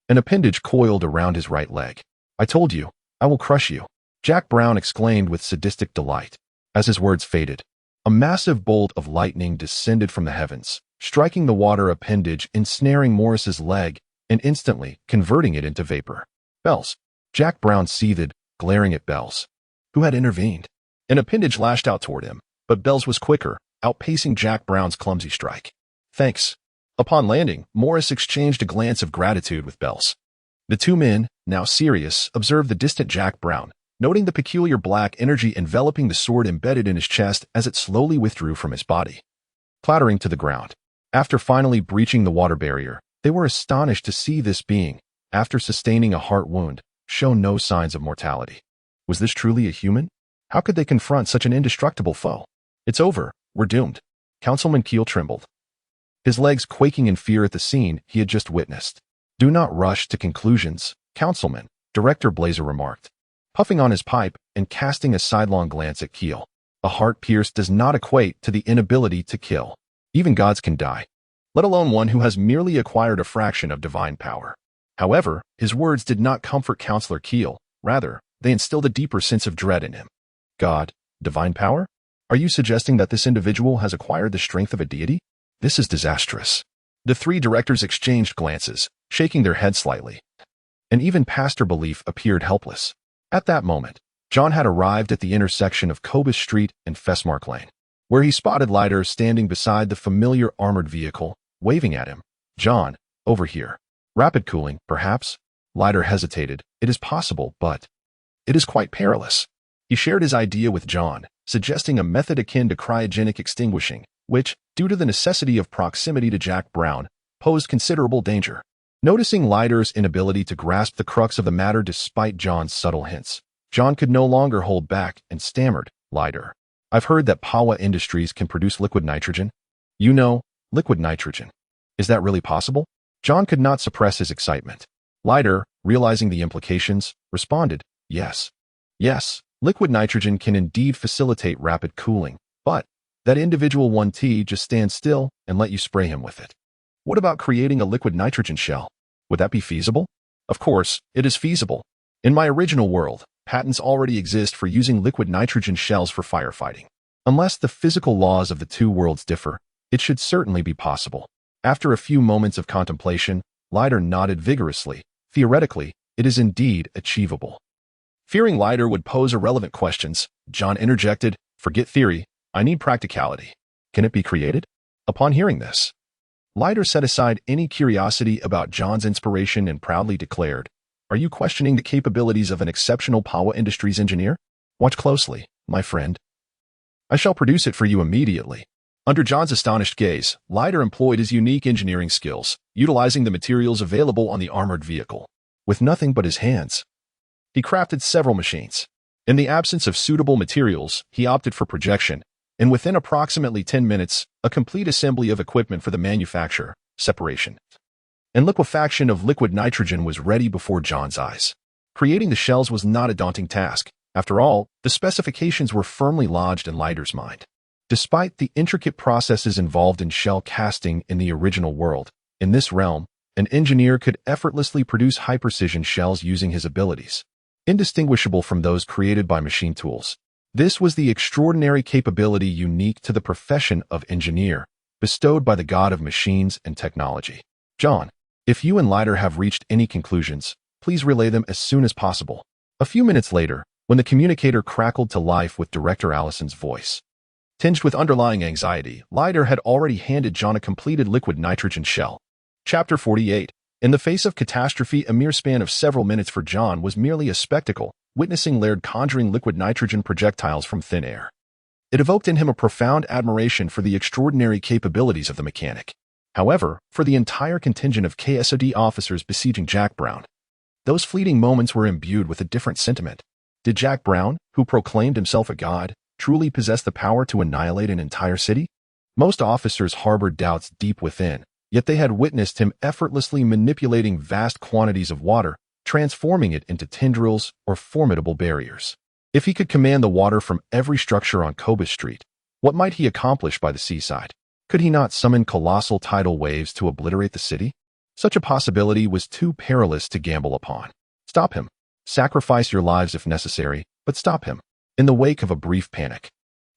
An appendage coiled around his right leg. I told you, I will crush you, Jack Brown exclaimed with sadistic delight. As his words faded, a massive bolt of lightning descended from the heavens, striking the water appendage, ensnaring Morris's leg, and instantly converting it into vapor. Bells. Jack Brown seethed, glaring at Bells, who had intervened. An appendage lashed out toward him, but Bells was quicker, outpacing Jack Brown's clumsy strike. Thanks. Upon landing, Morris exchanged a glance of gratitude with Bells. The 2 men, now serious, observed the distant Jack Brown, noting the peculiar black energy enveloping the sword embedded in his chest as it slowly withdrew from his body, clattering to the ground. After finally breaching the water barrier, they were astonished to see this being, after sustaining a heart wound, show no signs of mortality. Was this truly a human? How could they confront such an indestructible foe? It's over. We're doomed. Councilman Keel trembled, his legs quaking in fear at the scene he had just witnessed. Do not rush to conclusions, Councilman, Director Blazer remarked, puffing on his pipe and casting a sidelong glance at Keel. A heart pierced does not equate to the inability to kill. Even gods can die, let alone one who has merely acquired a fraction of divine power. However, his words did not comfort Counselor Keel. Rather, they instilled a deeper sense of dread in him. God, divine power? Are you suggesting that this individual has acquired the strength of a deity? This is disastrous. The 3 directors exchanged glances, shaking their heads slightly, and even Pastor Belief appeared helpless. At that moment, John had arrived at the intersection of Cobus Street and Fessmark Lane, where he spotted Leiter standing beside the familiar armored vehicle, waving at him. John, over here. Rapid cooling, perhaps? Leiter hesitated. It is possible, but it is quite perilous. He shared his idea with John, suggesting a method akin to cryogenic extinguishing, which, due to the necessity of proximity to Jack Brown, posed considerable danger. Noticing Leiter's inability to grasp the crux of the matter despite John's subtle hints, John could no longer hold back and stammered, Leiter, I've heard that Pawa Industries can produce liquid nitrogen. You know, liquid nitrogen. Is that really possible? John could not suppress his excitement. Leiter, realizing the implications, responded, yes. Yes, liquid nitrogen can indeed facilitate rapid cooling, but that individual 1T just stands still and let you spray him with it. What about creating a liquid nitrogen shell? Would that be feasible? Of course, it is feasible. In my original world, patents already exist for using liquid nitrogen shells for firefighting. Unless the physical laws of the two worlds differ, it should certainly be possible. After a few moments of contemplation, Leiter nodded vigorously. Theoretically, it is indeed achievable. Fearing Leiter would pose irrelevant questions, John interjected, forget theory, I need practicality. Can it be created? Upon hearing this, Leiter set aside any curiosity about John's inspiration and proudly declared, are you questioning the capabilities of an exceptional power industries engineer? Watch closely, my friend. I shall produce it for you immediately. Under John's astonished gaze, Leiter employed his unique engineering skills, utilizing the materials available on the armored vehicle. With nothing but his hands, he crafted several machines. In the absence of suitable materials, he opted for projection, and within approximately 10 minutes, a complete assembly of equipment for the manufacture, separation, and liquefaction of liquid nitrogen was ready before John's eyes. Creating the shells was not a daunting task. After all, the specifications were firmly lodged in Leiter's mind. Despite the intricate processes involved in shell casting in the original world, in this realm, an engineer could effortlessly produce high-precision shells using his abilities, indistinguishable from those created by machine tools. This was the extraordinary capability unique to the profession of engineer, bestowed by the god of machines and technology. John, if you and Leiter have reached any conclusions, please relay them as soon as possible. A few minutes later, when the communicator crackled to life with Director Allison's voice, tinged with underlying anxiety, Leiter had already handed John a completed liquid nitrogen shell. Chapter 48. In the face of catastrophe, a mere span of several minutes for John was merely a spectacle, witnessing Laird conjuring liquid nitrogen projectiles from thin air. It evoked in him a profound admiration for the extraordinary capabilities of the mechanic. However, for the entire contingent of KSOD officers besieging Jack Brown, those fleeting moments were imbued with a different sentiment. Did Jack Brown, who proclaimed himself a god, truly possess the power to annihilate an entire city? Most officers harbored doubts deep within, yet they had witnessed him effortlessly manipulating vast quantities of water, transforming it into tendrils or formidable barriers. If he could command the water from every structure on Cobus Street, what might he accomplish by the seaside? Could he not summon colossal tidal waves to obliterate the city? Such a possibility was too perilous to gamble upon. Stop him. Sacrifice your lives if necessary, but stop him. In the wake of a brief panic,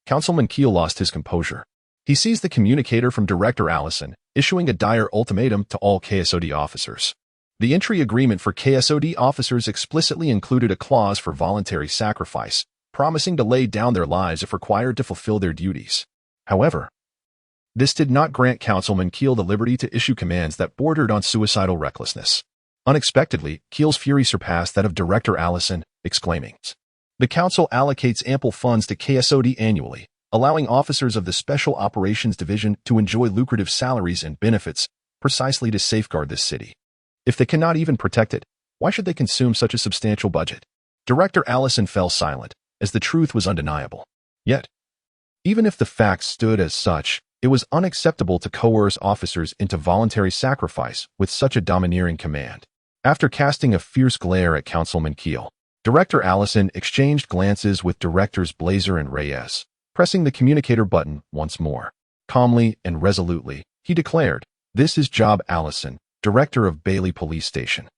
Councilman Keel lost his composure. He seized the communicator from Director Allison, issuing a dire ultimatum to all KSOD officers. The entry agreement for KSOD officers explicitly included a clause for voluntary sacrifice, promising to lay down their lives if required to fulfill their duties. However, this did not grant Councilman Keel the liberty to issue commands that bordered on suicidal recklessness. Unexpectedly, Keel's fury surpassed that of Director Allison, exclaiming, "The Council allocates ample funds to KSOD annually, allowing officers of the Special Operations Division to enjoy lucrative salaries and benefits, precisely to safeguard this city. If they cannot even protect it, why should they consume such a substantial budget?" Director Allison fell silent, as the truth was undeniable. Yet, even if the facts stood as such, it was unacceptable to coerce officers into voluntary sacrifice with such a domineering command. After casting a fierce glare at Councilman Keel, Director Allison exchanged glances with Directors Blazer and Reyes, pressing the communicator button once more. Calmly and resolutely, he declared, "This is Job Allison, Director of Bailey Police Station.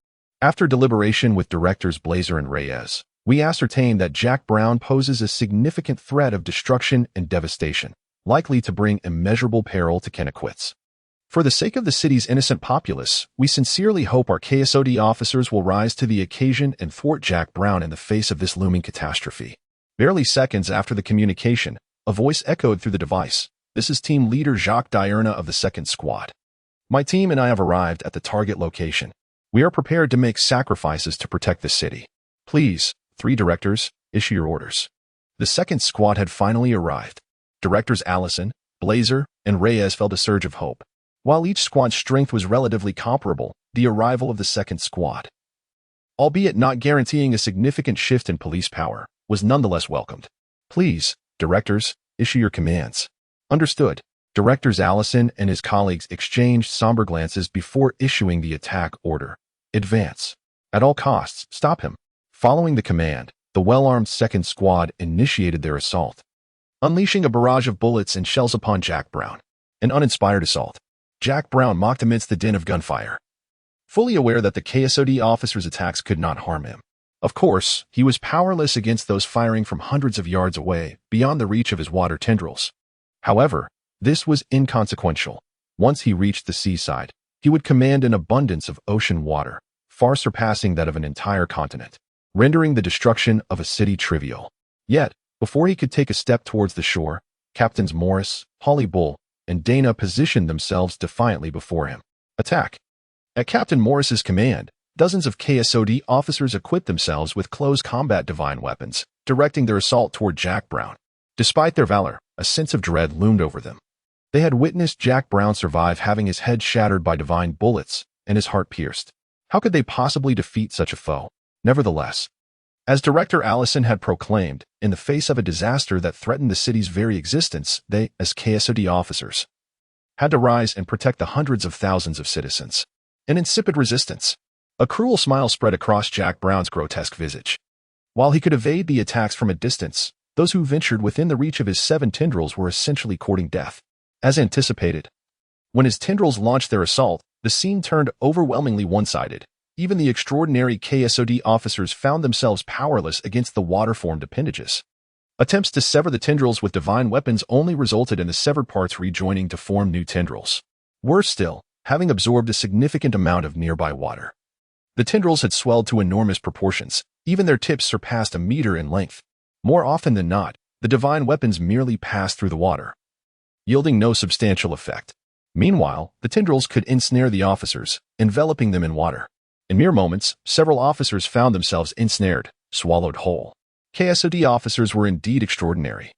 After deliberation with Directors Blazer and Reyes, we ascertain that Jack Brown poses a significant threat of destruction and devastation, likely to bring immeasurable peril to Kennequits. For the sake of the city's innocent populace, we sincerely hope our KSOD officers will rise to the occasion and thwart Jack Brown in the face of this looming catastrophe." Barely seconds after the communication, a voice echoed through the device. "This is Team Leader Jacques Diurna of the 2nd Squad. My team and I have arrived at the target location. We are prepared to make sacrifices to protect the city. Please, 3 directors, issue your orders." The 2nd Squad had finally arrived. Directors Allison, Blazer, and Reyes felt a surge of hope. While each squad's strength was relatively comparable, the arrival of the 2nd Squad, albeit not guaranteeing a significant shift in police power, was nonetheless welcomed. "Please, directors, issue your commands." "Understood." Directors Allison and his colleagues exchanged somber glances before issuing the attack order. Advance. At all costs, stop him. Following the command, the well-armed second squad initiated their assault, unleashing a barrage of bullets and shells upon Jack Brown. An uninspired assault. Jack Brown mocked amidst the din of gunfire, fully aware that the KSOD officer's attacks could not harm him. Of course, he was powerless against those firing from hundreds of yards away, beyond the reach of his water tendrils. However, this was inconsequential. Once he reached the seaside, he would command an abundance of ocean water, far surpassing that of an entire continent, rendering the destruction of a city trivial. Yet, before he could take a step towards the shore, Captains Morris, Holly Bull, and Dana positioned themselves defiantly before him. Attack. At Captain Morris's command, dozens of KSOD officers equipped themselves with close combat divine weapons, directing their assault toward Jack Brown. Despite their valor, a sense of dread loomed over them. They had witnessed Jack Brown survive having his head shattered by divine bullets and his heart pierced. How could they possibly defeat such a foe? Nevertheless, as Director Allison had proclaimed, in the face of a disaster that threatened the city's very existence, they, as KSOD officers, had to rise and protect the hundreds of thousands of citizens. An insipid resistance. A cruel smile spread across Jack Brown's grotesque visage. While he could evade the attacks from a distance, those who ventured within the reach of his 7 tendrils were essentially courting death. As anticipated, when his tendrils launched their assault, the scene turned overwhelmingly one-sided. Even the extraordinary KSOD officers found themselves powerless against the water-formed appendages. Attempts to sever the tendrils with divine weapons only resulted in the severed parts rejoining to form new tendrils. Worse still, having absorbed a significant amount of nearby water, the tendrils had swelled to enormous proportions. Even their tips surpassed a meter in length. More often than not, the divine weapons merely passed through the water, yielding no substantial effect. Meanwhile, the tendrils could ensnare the officers, enveloping them in water. In mere moments, several officers found themselves ensnared, swallowed whole. KSOD officers were indeed extraordinary.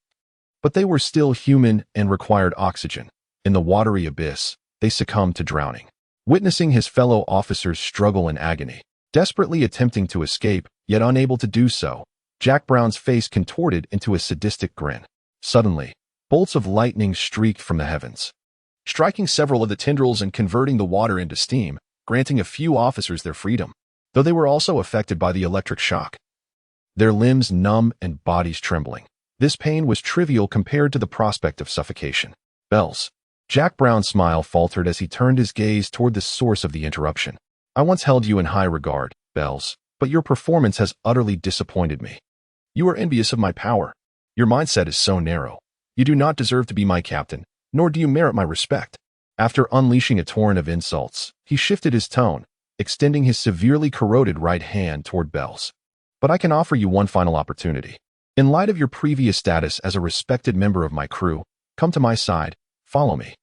But they were still human and required oxygen. In the watery abyss, they succumbed to drowning. Witnessing his fellow officers struggle in agony, desperately attempting to escape, yet unable to do so, Jack Brown's face contorted into a sadistic grin. Suddenly, bolts of lightning streaked from the heavens, striking several of the tendrils and converting the water into steam, granting a few officers their freedom, though they were also affected by the electric shock, their limbs numb and bodies trembling. This pain was trivial compared to the prospect of suffocation. Bells. Jack Brown's smile faltered as he turned his gaze toward the source of the interruption. I once held you in high regard, Bells, but your performance has utterly disappointed me. You are envious of my power. Your mindset is so narrow. You do not deserve to be my captain, nor do you merit my respect. After unleashing a torrent of insults, he shifted his tone, extending his severely corroded right hand toward Bells. But I can offer you one final opportunity. In light of your previous status as a respected member of my crew, come to my side, follow me,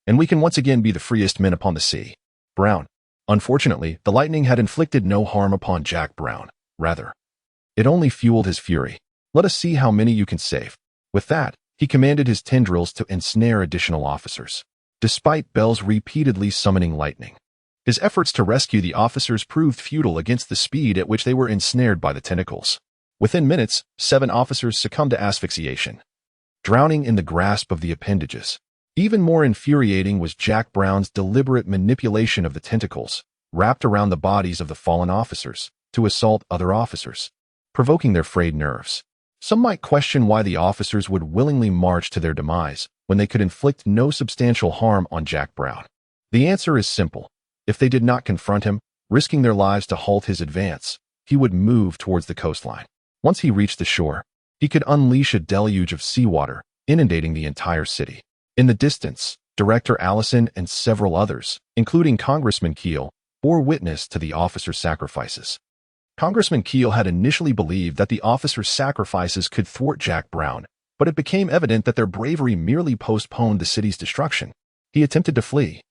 and we can once again be the freest men upon the sea. Brown. Unfortunately, the lightning had inflicted no harm upon Jack Brown. Rather, it only fueled his fury. Let us see how many you can save. With that, he commanded his tendrils to ensnare additional officers. Despite Bells repeatedly summoning lightning, his efforts to rescue the officers proved futile against the speed at which they were ensnared by the tentacles. Within minutes, 7 officers succumbed to asphyxiation, drowning in the grasp of the appendages. Even more infuriating was Jack Brown's deliberate manipulation of the tentacles, wrapped around the bodies of the fallen officers, to assault other officers, provoking their frayed nerves. Some might question why the officers would willingly march to their demise when they could inflict no substantial harm on Jack Brown. The answer is simple. If they did not confront him, risking their lives to halt his advance, he would move towards the coastline. Once he reached the shore, he could unleash a deluge of seawater, inundating the entire city. In the distance, Director Allison and several others, including Congressman Keel, bore witness to the officers' sacrifices. Congressman Keel had initially believed that the officers' sacrifices could thwart Jack Brown, but it became evident that their bravery merely postponed the city's destruction. He attempted to flee,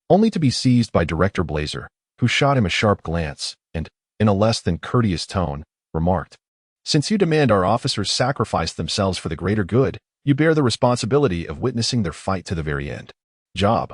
only to be seized by Director Blazer, who shot him a sharp glance and, in a less than courteous tone, remarked, "Since you demand our officers sacrifice themselves for the greater good, you bear the responsibility of witnessing their fight to the very end. Job.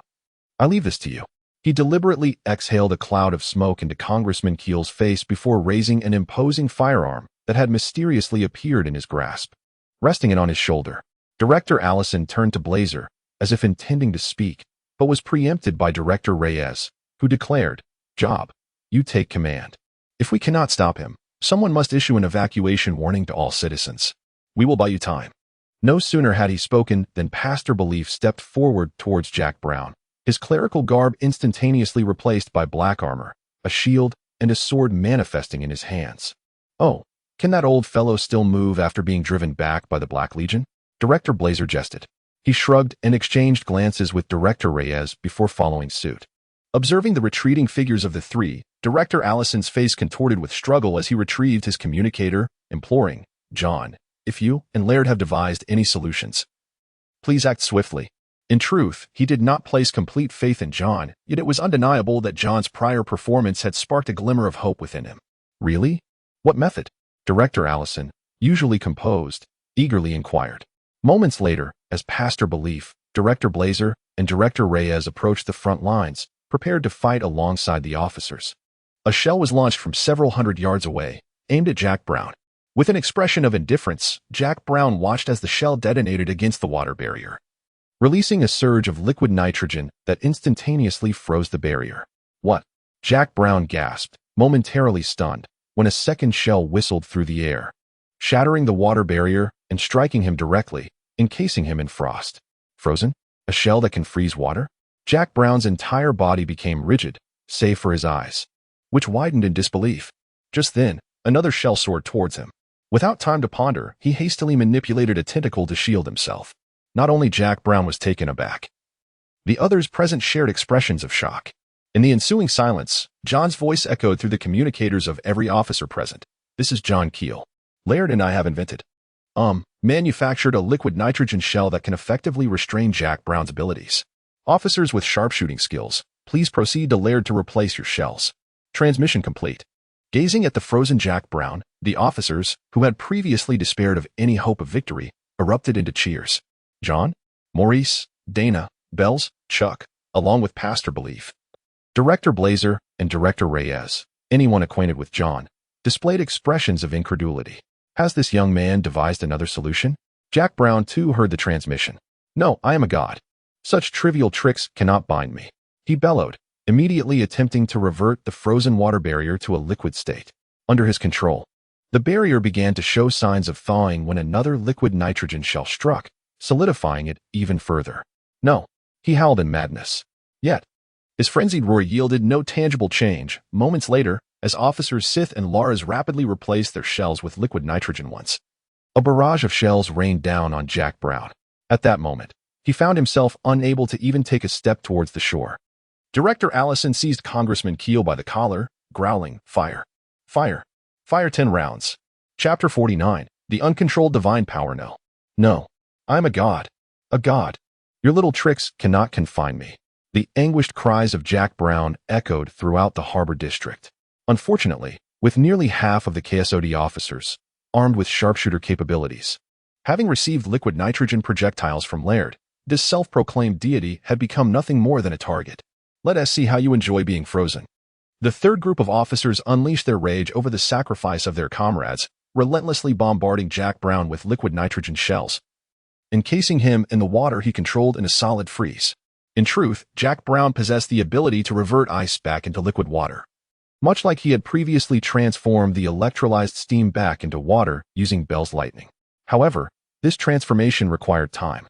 I leave this to you." He deliberately exhaled a cloud of smoke into Congressman Keel's face before raising an imposing firearm that had mysteriously appeared in his grasp, resting it on his shoulder. Director Allison turned to Blazer, as if intending to speak, but was preempted by Director Reyes, who declared, "Job, you take command. If we cannot stop him, someone must issue an evacuation warning to all citizens. We will buy you time." No sooner had he spoken than Pastor Belief stepped forward towards Jack Brown, his clerical garb instantaneously replaced by black armor, a shield, and a sword manifesting in his hands. "Oh, can that old fellow still move after being driven back by the Black Legion?" Director Blazer jested. He shrugged and exchanged glances with Director Reyes before following suit. Observing the retreating figures of the three, Director Allison's face contorted with struggle as he retrieved his communicator, imploring, "John, if you and Laird have devised any solutions, please act swiftly." In truth, he did not place complete faith in John, yet it was undeniable that John's prior performance had sparked a glimmer of hope within him. "Really? What method?" Director Allison, usually composed, eagerly inquired. Moments later, as Pastor Belief, Director Blazer, and Director Reyes approached the front lines, prepared to fight alongside the officers, a shell was launched from several hundred yards away, aimed at Jack Brown. With an expression of indifference, Jack Brown watched as the shell detonated against the water barrier, releasing a surge of liquid nitrogen that instantaneously froze the barrier. "What?" Jack Brown gasped, momentarily stunned, when a second shell whistled through the air, shattering the water barrier and striking him directly, encasing him in frost. "Frozen? A shell that can freeze water?" Jack Brown's entire body became rigid, save for his eyes, which widened in disbelief. Just then, another shell soared towards him. Without time to ponder, he hastily manipulated a tentacle to shield himself. Not only Jack Brown was taken aback. The others present shared expressions of shock. In the ensuing silence, John's voice echoed through the communicators of every officer present. "This is John Keel. Laird and I have manufactured a liquid nitrogen shell that can effectively restrain Jack Brown's abilities. Officers with sharpshooting skills, please proceed to Laird to replace your shells. Transmission complete." Gazing at the frozen Jack Brown, the officers, who had previously despaired of any hope of victory, erupted into cheers. John, Maurice, Dana, Bells, Chuck, along with Pastor Belief, Director Blazer, and Director Reyes, anyone acquainted with John, displayed expressions of incredulity. Has this young man devised another solution? Jack Brown too heard the transmission. "No, I am a god. Such trivial tricks cannot bind me," he bellowed, immediately attempting to revert the frozen water barrier to a liquid state. Under his control, the barrier began to show signs of thawing when another liquid nitrogen shell struck, solidifying it even further. "No," he howled in madness. Yet, his frenzied roar yielded no tangible change. Moments later, as Officers Sith and Lars rapidly replaced their shells with liquid nitrogen ones, a barrage of shells rained down on Jack Brown. At that moment, he found himself unable to even take a step towards the shore. Director Allison seized Congressman Keel by the collar, growling, "Fire! Fire! Fire 10 rounds!" Chapter 49, The Uncontrolled Divine Power. "No. No. I'm a god. A god. Your little tricks cannot confine me." The anguished cries of Jack Brown echoed throughout the harbor district. Unfortunately, with nearly half of the KSOD officers armed with sharpshooter capabilities, having received liquid nitrogen projectiles from Laird, this self-proclaimed deity had become nothing more than a target. Let us see how you enjoy being frozen. The third group of officers unleashed their rage over the sacrifice of their comrades, relentlessly bombarding Jack Brown with liquid nitrogen shells, encasing him in the water he controlled in a solid freeze. In truth, Jack Brown possessed the ability to revert ice back into liquid water, much like he had previously transformed the electrolyzed steam back into water using Bell's lightning. However, this transformation required time,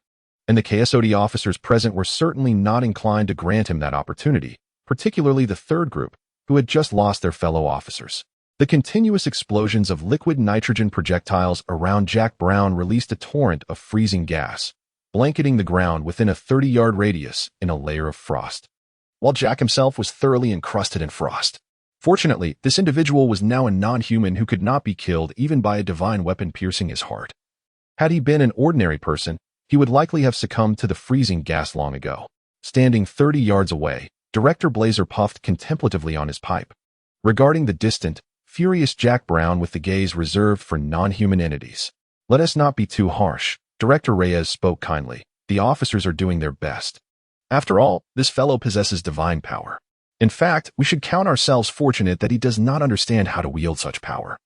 and the KSOD officers present were certainly not inclined to grant him that opportunity, particularly the third group, who had just lost their fellow officers. The continuous explosions of liquid nitrogen projectiles around Jack Brown released a torrent of freezing gas, blanketing the ground within a 30-yard radius in a layer of frost, while Jack himself was thoroughly encrusted in frost. Fortunately, this individual was now a non-human who could not be killed even by a divine weapon piercing his heart. Had he been an ordinary person, he would likely have succumbed to the freezing gas long ago. Standing 30 yards away, Director Blazer puffed contemplatively on his pipe, regarding the distant, furious Jack Brown with the gaze reserved for non-human entities. "Let us not be too harsh," Director Reyes spoke kindly. "The officers are doing their best. After all, this fellow possesses divine power. In fact, we should count ourselves fortunate that he does not understand how to wield such power,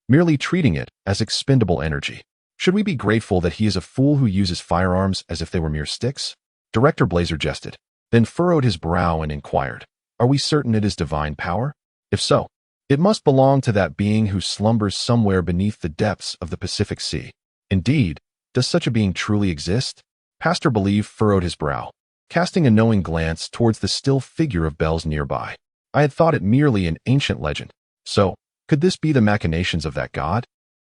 merely treating it as expendable energy. Should we be grateful that he is a fool who uses firearms as if they were mere sticks? Director Blazer jested, then furrowed his brow and inquired, "Are we certain it is divine power? If so, it must belong to that being who slumbers somewhere beneath the depths of the Pacific Sea. Indeed, does such a being truly exist?" Pastor Believe furrowed his brow, casting a knowing glance towards the still figure of Bells nearby. I had thought it merely an ancient legend. So, could this be the machinations of that god?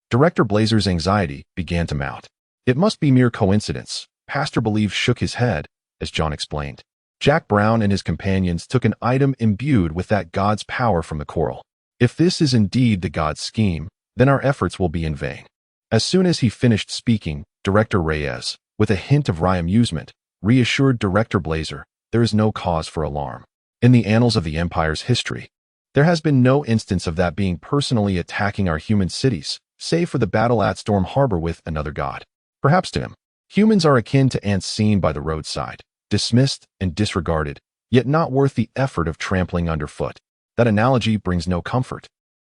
Director Blazer's anxiety began to mount. It must be mere coincidence. Pastor Believe shook his head, as John explained. Jack Brown and his companions took an item imbued with that god's power from the coral. If this is indeed the god's scheme, then our efforts will be in vain. As soon as he finished speaking, Director Reyes, with a hint of wry amusement, reassured Director Blazer, there is no cause for alarm. In the annals of the Empire's history, there has been no instance of that being personally attacking our human cities, save for the battle at Storm Harbor with another god. Perhaps to him, humans are akin to ants seen by the roadside, dismissed and disregarded, yet not worth the effort of trampling underfoot. That analogy brings no comfort.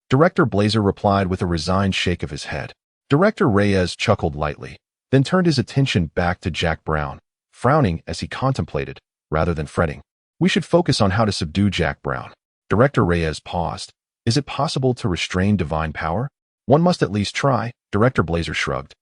Director Blazer replied with a resigned shake of his head. Director Reyes chuckled lightly, then turned his attention back to Jack Brown, frowning as he contemplated, rather than fretting. We should focus on how to subdue Jack Brown. Director Reyes paused. Is it possible to restrain divine power? One must at least try, Director Blazer shrugged.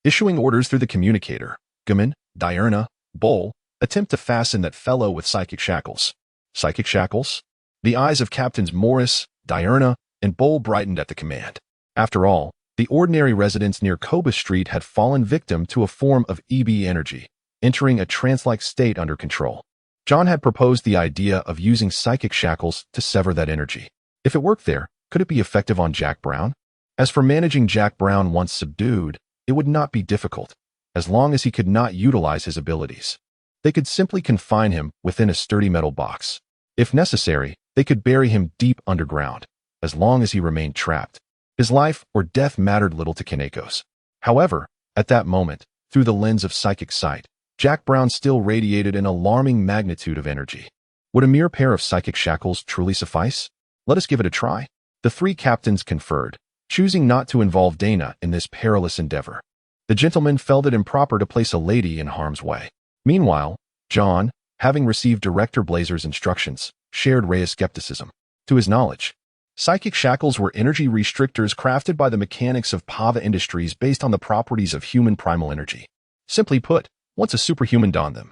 Issuing orders through the communicator, Gamin, Diurna, Bull, attempt to fasten that fellow with psychic shackles. Psychic shackles? The eyes of Captains Morris, Diurna, and Bull brightened at the command. After all, the ordinary residents near Cobus Street had fallen victim to a form of EB energy, entering a trance-like state under control. John had proposed the idea of using psychic shackles to sever that energy. If it worked there, could it be effective on Jack Brown? As for managing Jack Brown once subdued, it would not be difficult, as long as he could not utilize his abilities. They could simply confine him within a sturdy metal box. If necessary, they could bury him deep underground, as long as he remained trapped. His life or death mattered little to Kanekos. However, at that moment, through the lens of psychic sight, Jack Brown still radiated an alarming magnitude of energy. Would a mere pair of psychic shackles truly suffice? Let us give it a try. The three captains conferred, choosing not to involve Dana in this perilous endeavor. The gentlemen felt it improper to place a lady in harm's way. Meanwhile, John, having received Director Blazer's instructions, shared Reyes' skepticism. To his knowledge, psychic shackles were energy restrictors crafted by the mechanics of Pava Industries based on the properties of human primal energy. Simply put, once a superhuman donned them,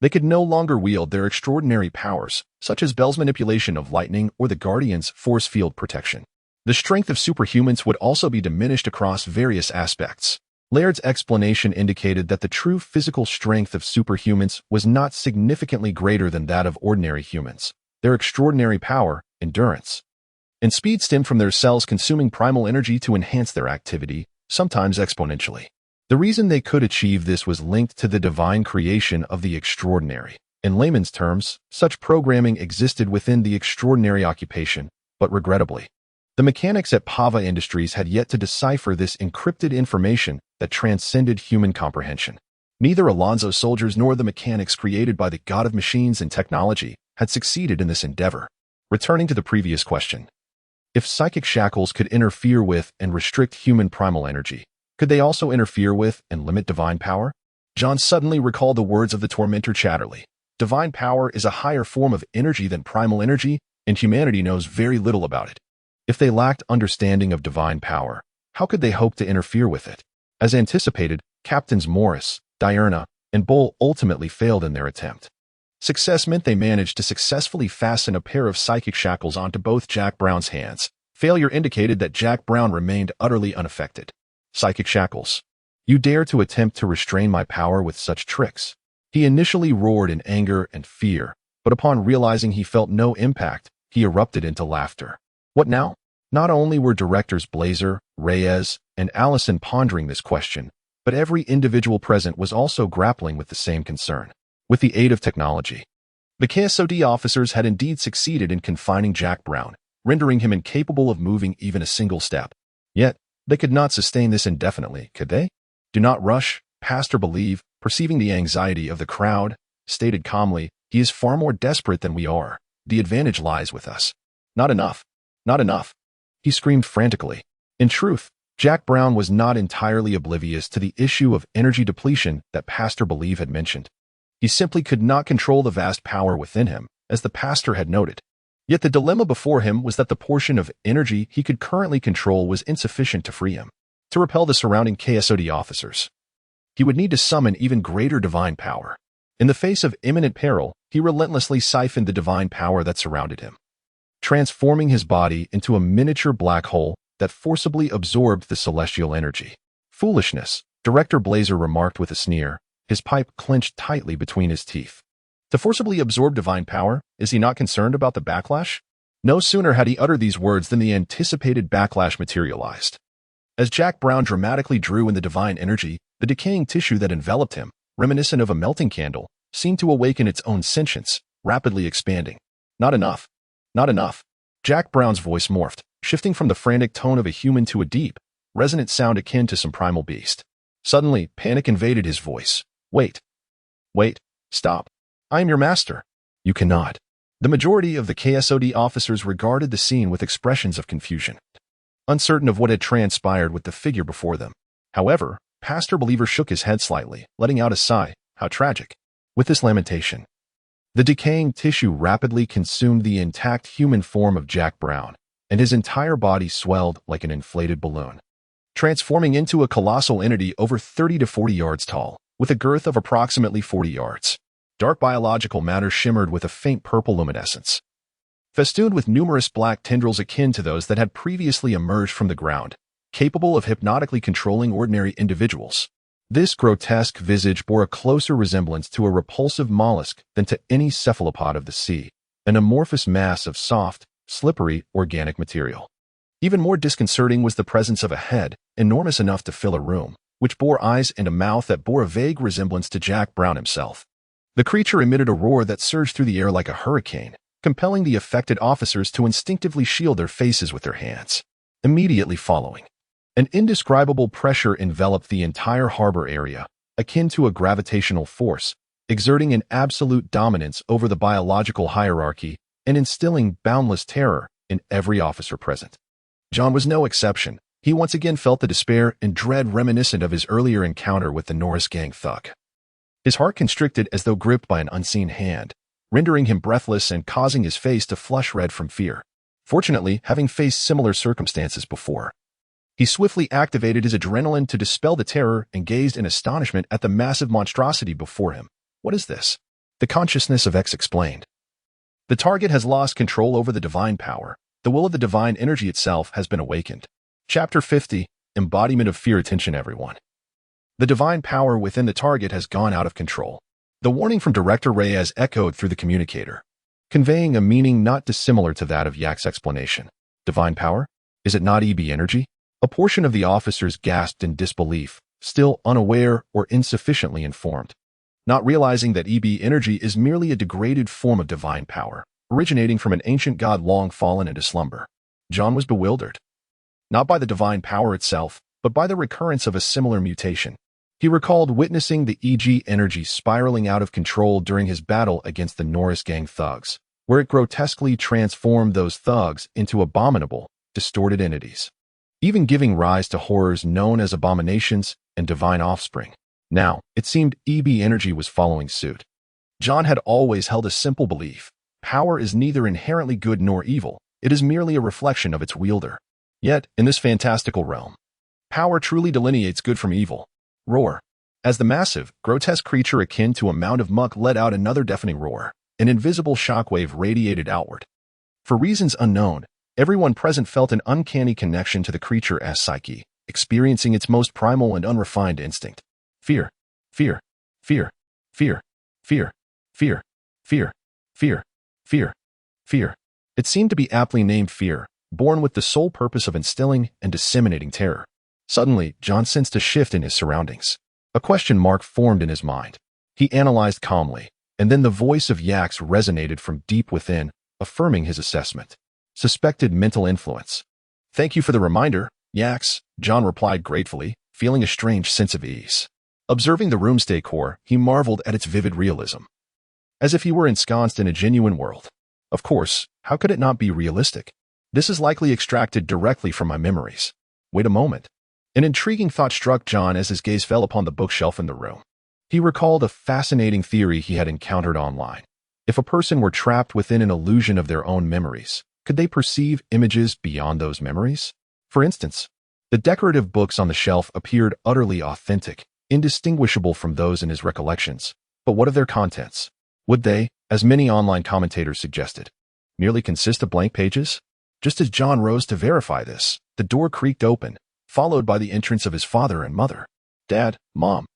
they could no longer wield their extraordinary powers, such as Bell's manipulation of lightning or the Guardian's force field protection. The strength of superhumans would also be diminished across various aspects. Laird's explanation indicated that the true physical strength of superhumans was not significantly greater than that of ordinary humans. Their extraordinary power, endurance, and speed stemmed from their cells consuming primal energy to enhance their activity, sometimes exponentially. The reason they could achieve this was linked to the divine creation of the extraordinary. In layman's terms, such programming existed within the extraordinary occupation, but regrettably, the mechanics at Pava Industries had yet to decipher this encrypted information that transcended human comprehension. Neither Alonzo soldiers nor the mechanics created by the god of machines and technology had succeeded in this endeavor. Returning to the previous question, if psychic shackles could interfere with and restrict human primal energy, could they also interfere with and limit divine power? John suddenly recalled the words of the tormentor Chatterley. Divine power is a higher form of energy than primal energy, and humanity knows very little about it. If they lacked understanding of divine power, how could they hope to interfere with it? As anticipated, Captains Morris, Diurna, and Bull ultimately failed in their attempt. Success meant they managed to successfully fasten a pair of psychic shackles onto both Jack Brown's hands. Failure indicated that Jack Brown remained utterly unaffected. Psychic shackles. You dare to attempt to restrain my power with such tricks? He initially roared in anger and fear, but upon realizing he felt no impact, he erupted into laughter. What now? Not only were directors Blazer, Reyes, and Allison pondering this question, but every individual present was also grappling with the same concern. With the aid of technology, the KSOD officers had indeed succeeded in confining Jack Brown, rendering him incapable of moving even a single step. Yet, they could not sustain this indefinitely, could they? Do not rush, Pastor Believe, perceiving the anxiety of the crowd, stated calmly, he is far more desperate than we are. The advantage lies with us. Not enough. Not enough. He screamed frantically. In truth, Jack Brown was not entirely oblivious to the issue of energy depletion that Pastor Believe had mentioned. He simply could not control the vast power within him, as the pastor had noted. Yet the dilemma before him was that the portion of energy he could currently control was insufficient to free him, to repel the surrounding KSOD officers. He would need to summon even greater divine power. In the face of imminent peril, he relentlessly siphoned the divine power that surrounded him, transforming his body into a miniature black hole that forcibly absorbed the celestial energy. Foolishness, Director Blazer remarked with a sneer, his pipe clenched tightly between his teeth. To forcibly absorb divine power, is he not concerned about the backlash? No sooner had he uttered these words than the anticipated backlash materialized. As Jack Brown dramatically drew in the divine energy, the decaying tissue that enveloped him, reminiscent of a melting candle, seemed to awaken its own sentience, rapidly expanding. Not enough. Not enough. Jack Brown's voice morphed, shifting from the frantic tone of a human to a deep, resonant sound akin to some primal beast. Suddenly, panic invaded his voice. Wait. Wait. Stop. I am your master. You cannot. The majority of the KSOD officers regarded the scene with expressions of confusion, uncertain of what had transpired with the figure before them. However, Pastor Believer shook his head slightly, letting out a sigh. How tragic. With this lamentation, the decaying tissue rapidly consumed the intact human form of Jack Brown, and his entire body swelled like an inflated balloon, transforming into a colossal entity over 30 to 40 yards tall, with a girth of approximately 40 yards. Dark biological matter shimmered with a faint purple luminescence, festooned with numerous black tendrils akin to those that had previously emerged from the ground, capable of hypnotically controlling ordinary individuals. This grotesque visage bore a closer resemblance to a repulsive mollusk than to any cephalopod of the sea, an amorphous mass of soft, slippery, organic material. Even more disconcerting was the presence of a head, enormous enough to fill a room, which bore eyes and a mouth that bore a vague resemblance to Jack Brown himself. The creature emitted a roar that surged through the air like a hurricane, compelling the affected officers to instinctively shield their faces with their hands. Immediately following, an indescribable pressure enveloped the entire harbor area, akin to a gravitational force, exerting an absolute dominance over the biological hierarchy and instilling boundless terror in every officer present. John was no exception. He once again felt the despair and dread reminiscent of his earlier encounter with the Norris gang thug. His heart constricted as though gripped by an unseen hand, rendering him breathless and causing his face to flush red from fear. Fortunately, having faced similar circumstances before, he swiftly activated his adrenaline to dispel the terror and gazed in astonishment at the massive monstrosity before him. What is this? The consciousness of X explained. The target has lost control over the divine power. The will of the divine energy itself has been awakened. Chapter 50, Embodiment of Fear. Attention everyone. The divine power within the target has gone out of control. The warning from Director Reyes echoed through the communicator, conveying a meaning not dissimilar to that of Yak's explanation. Divine power? Is it not EB energy? A portion of the officers gasped in disbelief, still unaware or insufficiently informed, not realizing that EB energy is merely a degraded form of divine power, originating from an ancient god long fallen into slumber. John was bewildered, not by the divine power itself, but by the recurrence of a similar mutation. He recalled witnessing the EG energy spiraling out of control during his battle against the Norris gang thugs, where it grotesquely transformed those thugs into abominable, distorted entities, even giving rise to horrors known as abominations and divine offspring. Now, it seemed EB energy was following suit. John had always held a simple belief: power is neither inherently good nor evil, it is merely a reflection of its wielder. Yet, in this fantastical realm, power truly delineates good from evil. Roar. As the massive, grotesque creature akin to a mound of muck let out another deafening roar, an invisible shockwave radiated outward. For reasons unknown, everyone present felt an uncanny connection to the creature's psyche, experiencing its most primal and unrefined instinct. Fear. Fear. Fear. Fear. Fear. Fear. Fear. Fear. Fear. Fear. It seemed to be aptly named fear, born with the sole purpose of instilling and disseminating terror. Suddenly, John sensed a shift in his surroundings. A question mark formed in his mind. He analyzed calmly, and then the voice of Yax resonated from deep within, affirming his assessment. Suspected mental influence. Thank you for the reminder, Yax, John replied gratefully, feeling a strange sense of ease. Observing the room's decor, he marveled at its vivid realism, as if he were ensconced in a genuine world. Of course, how could it not be realistic? This is likely extracted directly from my memories. Wait a moment. An intriguing thought struck John as his gaze fell upon the bookshelf in the room. He recalled a fascinating theory he had encountered online. If a person were trapped within an illusion of their own memories, could they perceive images beyond those memories? For instance, the decorative books on the shelf appeared utterly authentic, indistinguishable from those in his recollections. But what of their contents? Would they, as many online commentators suggested, merely consist of blank pages? Just as John rose to verify this, the door creaked open, followed by the entrance of his father and mother. Dad, Mom.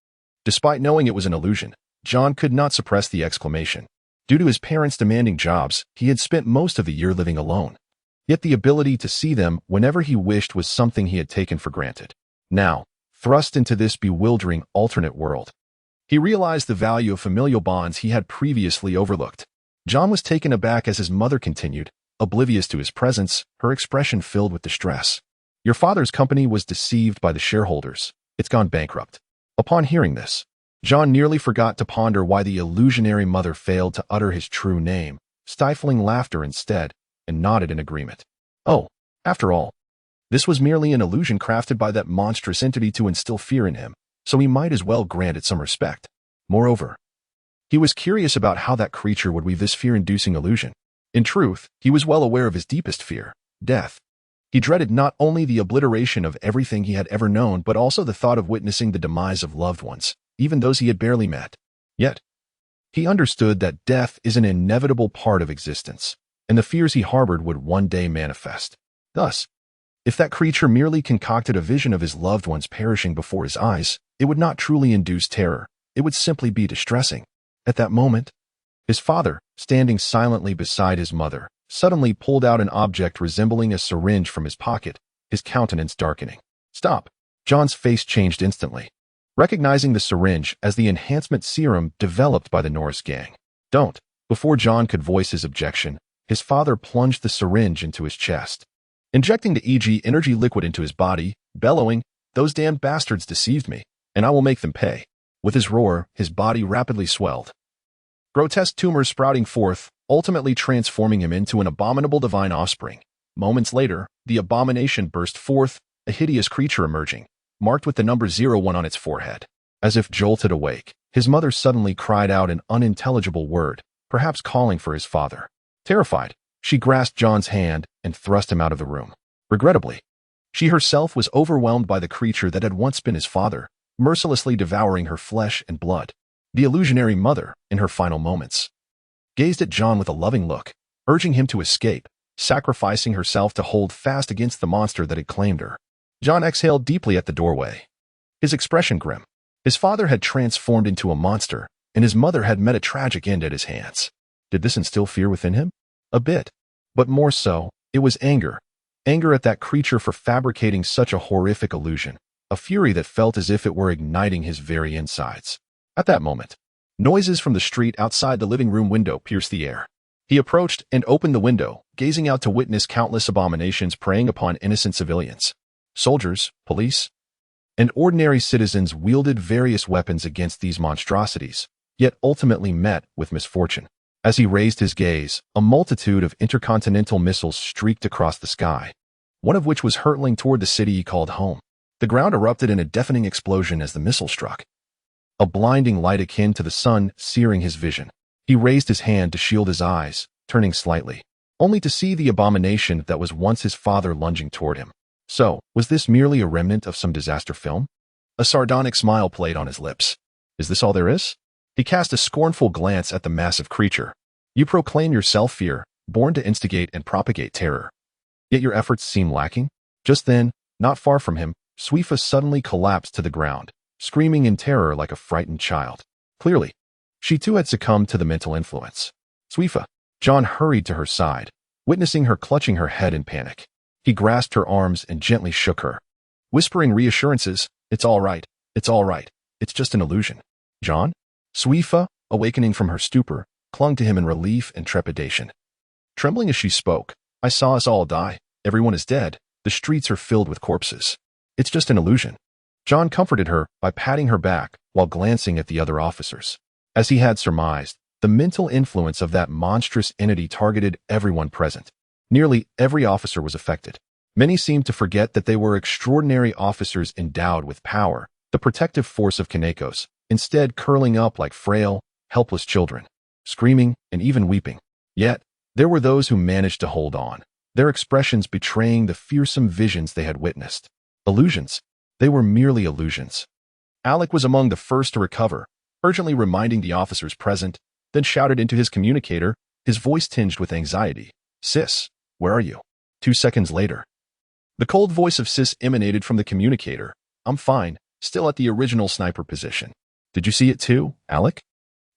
Despite knowing it was an illusion, John could not suppress the exclamation. Due to his parents' demanding jobs, he had spent most of the year living alone. Yet the ability to see them whenever he wished was something he had taken for granted. Now, thrust into this bewildering alternate world, he realized the value of familial bonds he had previously overlooked. John was taken aback as his mother continued, oblivious to his presence, her expression filled with distress. Your father's company was deceived by the shareholders. It's gone bankrupt. Upon hearing this, John nearly forgot to ponder why the illusionary mother failed to utter his true name, stifling laughter instead, and nodded in agreement. Oh, after all, this was merely an illusion crafted by that monstrous entity to instill fear in him, so he might as well grant it some respect. Moreover, he was curious about how that creature would weave this fear-inducing illusion. In truth, he was well aware of his deepest fear, death. He dreaded not only the obliteration of everything he had ever known, but also the thought of witnessing the demise of loved ones, even those he had barely met. Yet, he understood that death is an inevitable part of existence, and the fears he harbored would one day manifest. Thus, if that creature merely concocted a vision of his loved ones perishing before his eyes, it would not truly induce terror. It would simply be distressing. At that moment, his father, standing silently beside his mother, suddenly pulled out an object resembling a syringe from his pocket, his countenance darkening. Stop! John's face changed instantly, recognizing the syringe as the enhancement serum developed by the Norris gang. Don't! Before John could voice his objection, his father plunged the syringe into his chest, injecting the EG energy liquid into his body, bellowing, "Those damned bastards deceived me, and I will make them pay." With his roar, his body rapidly swelled, grotesque tumors sprouting forth, ultimately transforming him into an abominable divine offspring. Moments later, the abomination burst forth, a hideous creature emerging, marked with the number 01 on its forehead. As if jolted awake, his mother suddenly cried out an unintelligible word, perhaps calling for his father. Terrified, she grasped John's hand and thrust him out of the room. Regrettably, she herself was overwhelmed by the creature that had once been his father, mercilessly devouring her flesh and blood. The illusionary mother, in her final moments, gazed at John with a loving look, urging him to escape, sacrificing herself to hold fast against the monster that had claimed her. John exhaled deeply at the doorway, his expression grim. His father had transformed into a monster, and his mother had met a tragic end at his hands. Did this instill fear within him? A bit. But more so, it was anger. Anger at that creature for fabricating such a horrific illusion, a fury that felt as if it were igniting his very insides. At that moment, noises from the street outside the living room window pierced the air. He approached and opened the window, gazing out to witness countless abominations preying upon innocent civilians. Soldiers, police, and ordinary citizens wielded various weapons against these monstrosities, yet ultimately met with misfortune. As he raised his gaze, a multitude of intercontinental missiles streaked across the sky, one of which was hurtling toward the city he called home. The ground erupted in a deafening explosion as the missile struck, a blinding light akin to the sun searing his vision. He raised his hand to shield his eyes, turning slightly, only to see the abomination that was once his father lunging toward him. So, was this merely a remnant of some disaster film? A sardonic smile played on his lips. Is this all there is? He cast a scornful glance at the massive creature. You proclaim yourself fear, born to instigate and propagate terror. Yet your efforts seem lacking? Just then, not far from him, Suifa suddenly collapsed to the ground, screaming in terror like a frightened child. Clearly, she too had succumbed to the mental influence. Suifa. John hurried to her side, witnessing her clutching her head in panic. He grasped her arms and gently shook her, whispering reassurances, "It's all right, it's all right, it's just an illusion." John? Suifa, awakening from her stupor, clung to him in relief and trepidation. Trembling as she spoke, "I saw us all die. Everyone is dead. The streets are filled with corpses. It's just an illusion." John comforted her by patting her back while glancing at the other officers. As he had surmised, the mental influence of that monstrous entity targeted everyone present. Nearly every officer was affected. Many seemed to forget that they were extraordinary officers endowed with power, the protective force of Kanekos, instead curling up like frail, helpless children, screaming and even weeping. Yet, there were those who managed to hold on, their expressions betraying the fearsome visions they had witnessed. Illusions. They were merely illusions. Alec was among the first to recover, urgently reminding the officers present, then shouted into his communicator, his voice tinged with anxiety. "Sis, where are you?" 2 seconds later. The cold voice of Sis emanated from the communicator. "I'm fine, still at the original sniper position." "Did you see it too, Alec?"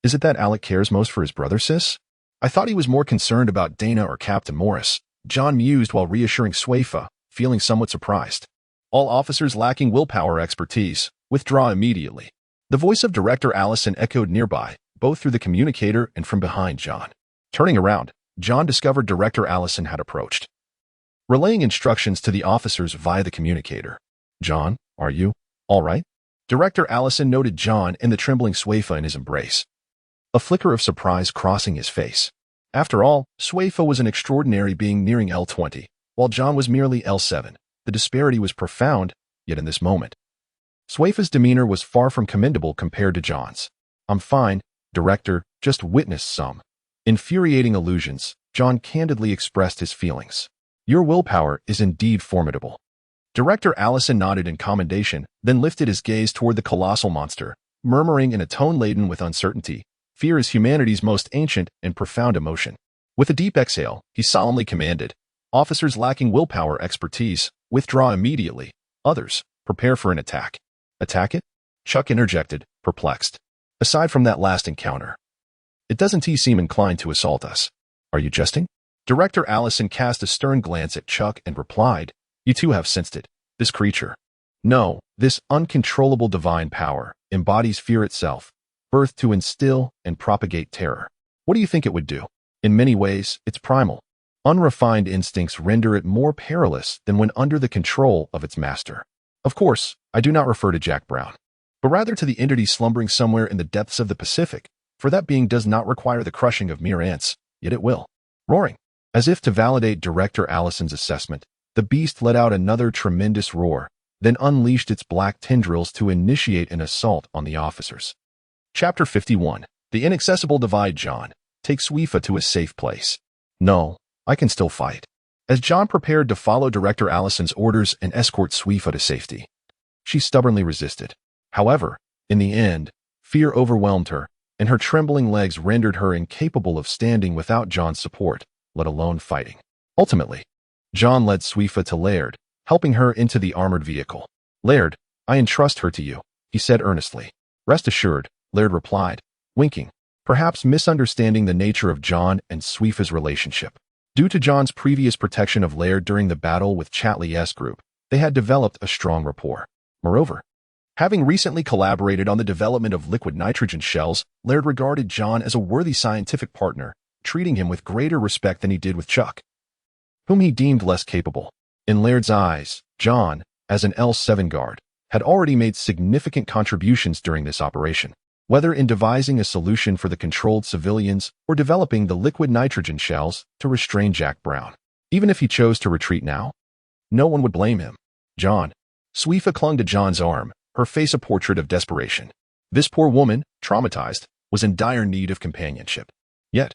"Is it that Alec cares most for his brother, Sis?" "I thought he was more concerned about Dana or Captain Morris," John mused while reassuring Swayfa, feeling somewhat surprised. "All officers lacking willpower expertise, withdraw immediately." The voice of Director Allison echoed nearby, both through the communicator and from behind John. Turning around, John discovered Director Allison had approached, relaying instructions to the officers via the communicator. "John, are you all right?" Director Allison noted John and the trembling Swayfa in his embrace, a flicker of surprise crossing his face. After all, Swayfa was an extraordinary being nearing L20, while John was merely L7. The disparity was profound, yet in this moment, Swayfa's demeanor was far from commendable compared to John's. "I'm fine, Director, just witnessed some infuriating illusions." John candidly expressed his feelings. "Your willpower is indeed formidable." Director Allison nodded in commendation, then lifted his gaze toward the colossal monster, murmuring in a tone laden with uncertainty, "Fear is humanity's most ancient and profound emotion." With a deep exhale, he solemnly commanded, "Officers lacking willpower expertise, withdraw immediately. Others, prepare for an attack." "Attack it?" Chuck interjected, perplexed. "Aside from that last encounter, it doesn't seem inclined to assault us." "Are you jesting?" Director Allison cast a stern glance at Chuck and replied, "You too have sensed it. This creature, no, this uncontrollable divine power, embodies fear itself, birthed to instill and propagate terror. What do you think it would do? In many ways, its primal, unrefined instincts render it more perilous than when under the control of its master. Of course, I do not refer to Jack Brown, but rather to the entity slumbering somewhere in the depths of the Pacific, for that being does not require the crushing of mere ants, yet it will." Roaring. As if to validate Director Allison's assessment, the beast let out another tremendous roar, then unleashed its black tendrils to initiate an assault on the officers. Chapter 51. The Inaccessible Divide. John, take Swayfa to a safe place. "No, I can still fight." As John prepared to follow Director Allison's orders and escort Swayfa to safety, she stubbornly resisted. However, in the end, fear overwhelmed her, and her trembling legs rendered her incapable of standing without John's support, let alone fighting. Ultimately, John led Swayfa to Laird, helping her into the armored vehicle. "Laird, I entrust her to you," he said earnestly. "Rest assured," Laird replied, winking, perhaps misunderstanding the nature of John and Swayfa's relationship. Due to John's previous protection of Laird during the battle with Chatley's group, they had developed a strong rapport. Moreover, having recently collaborated on the development of liquid nitrogen shells, Laird regarded John as a worthy scientific partner, treating him with greater respect than he did with Chuck, whom he deemed less capable. In Laird's eyes, John, as an L7 guard, had already made significant contributions during this operation, whether in devising a solution for the controlled civilians or developing the liquid nitrogen shells to restrain Jack Brown. Even if he chose to retreat now, no one would blame him. "John." Swayfa clung to John's arm, her face a portrait of desperation. This poor woman, traumatized, was in dire need of companionship. Yet,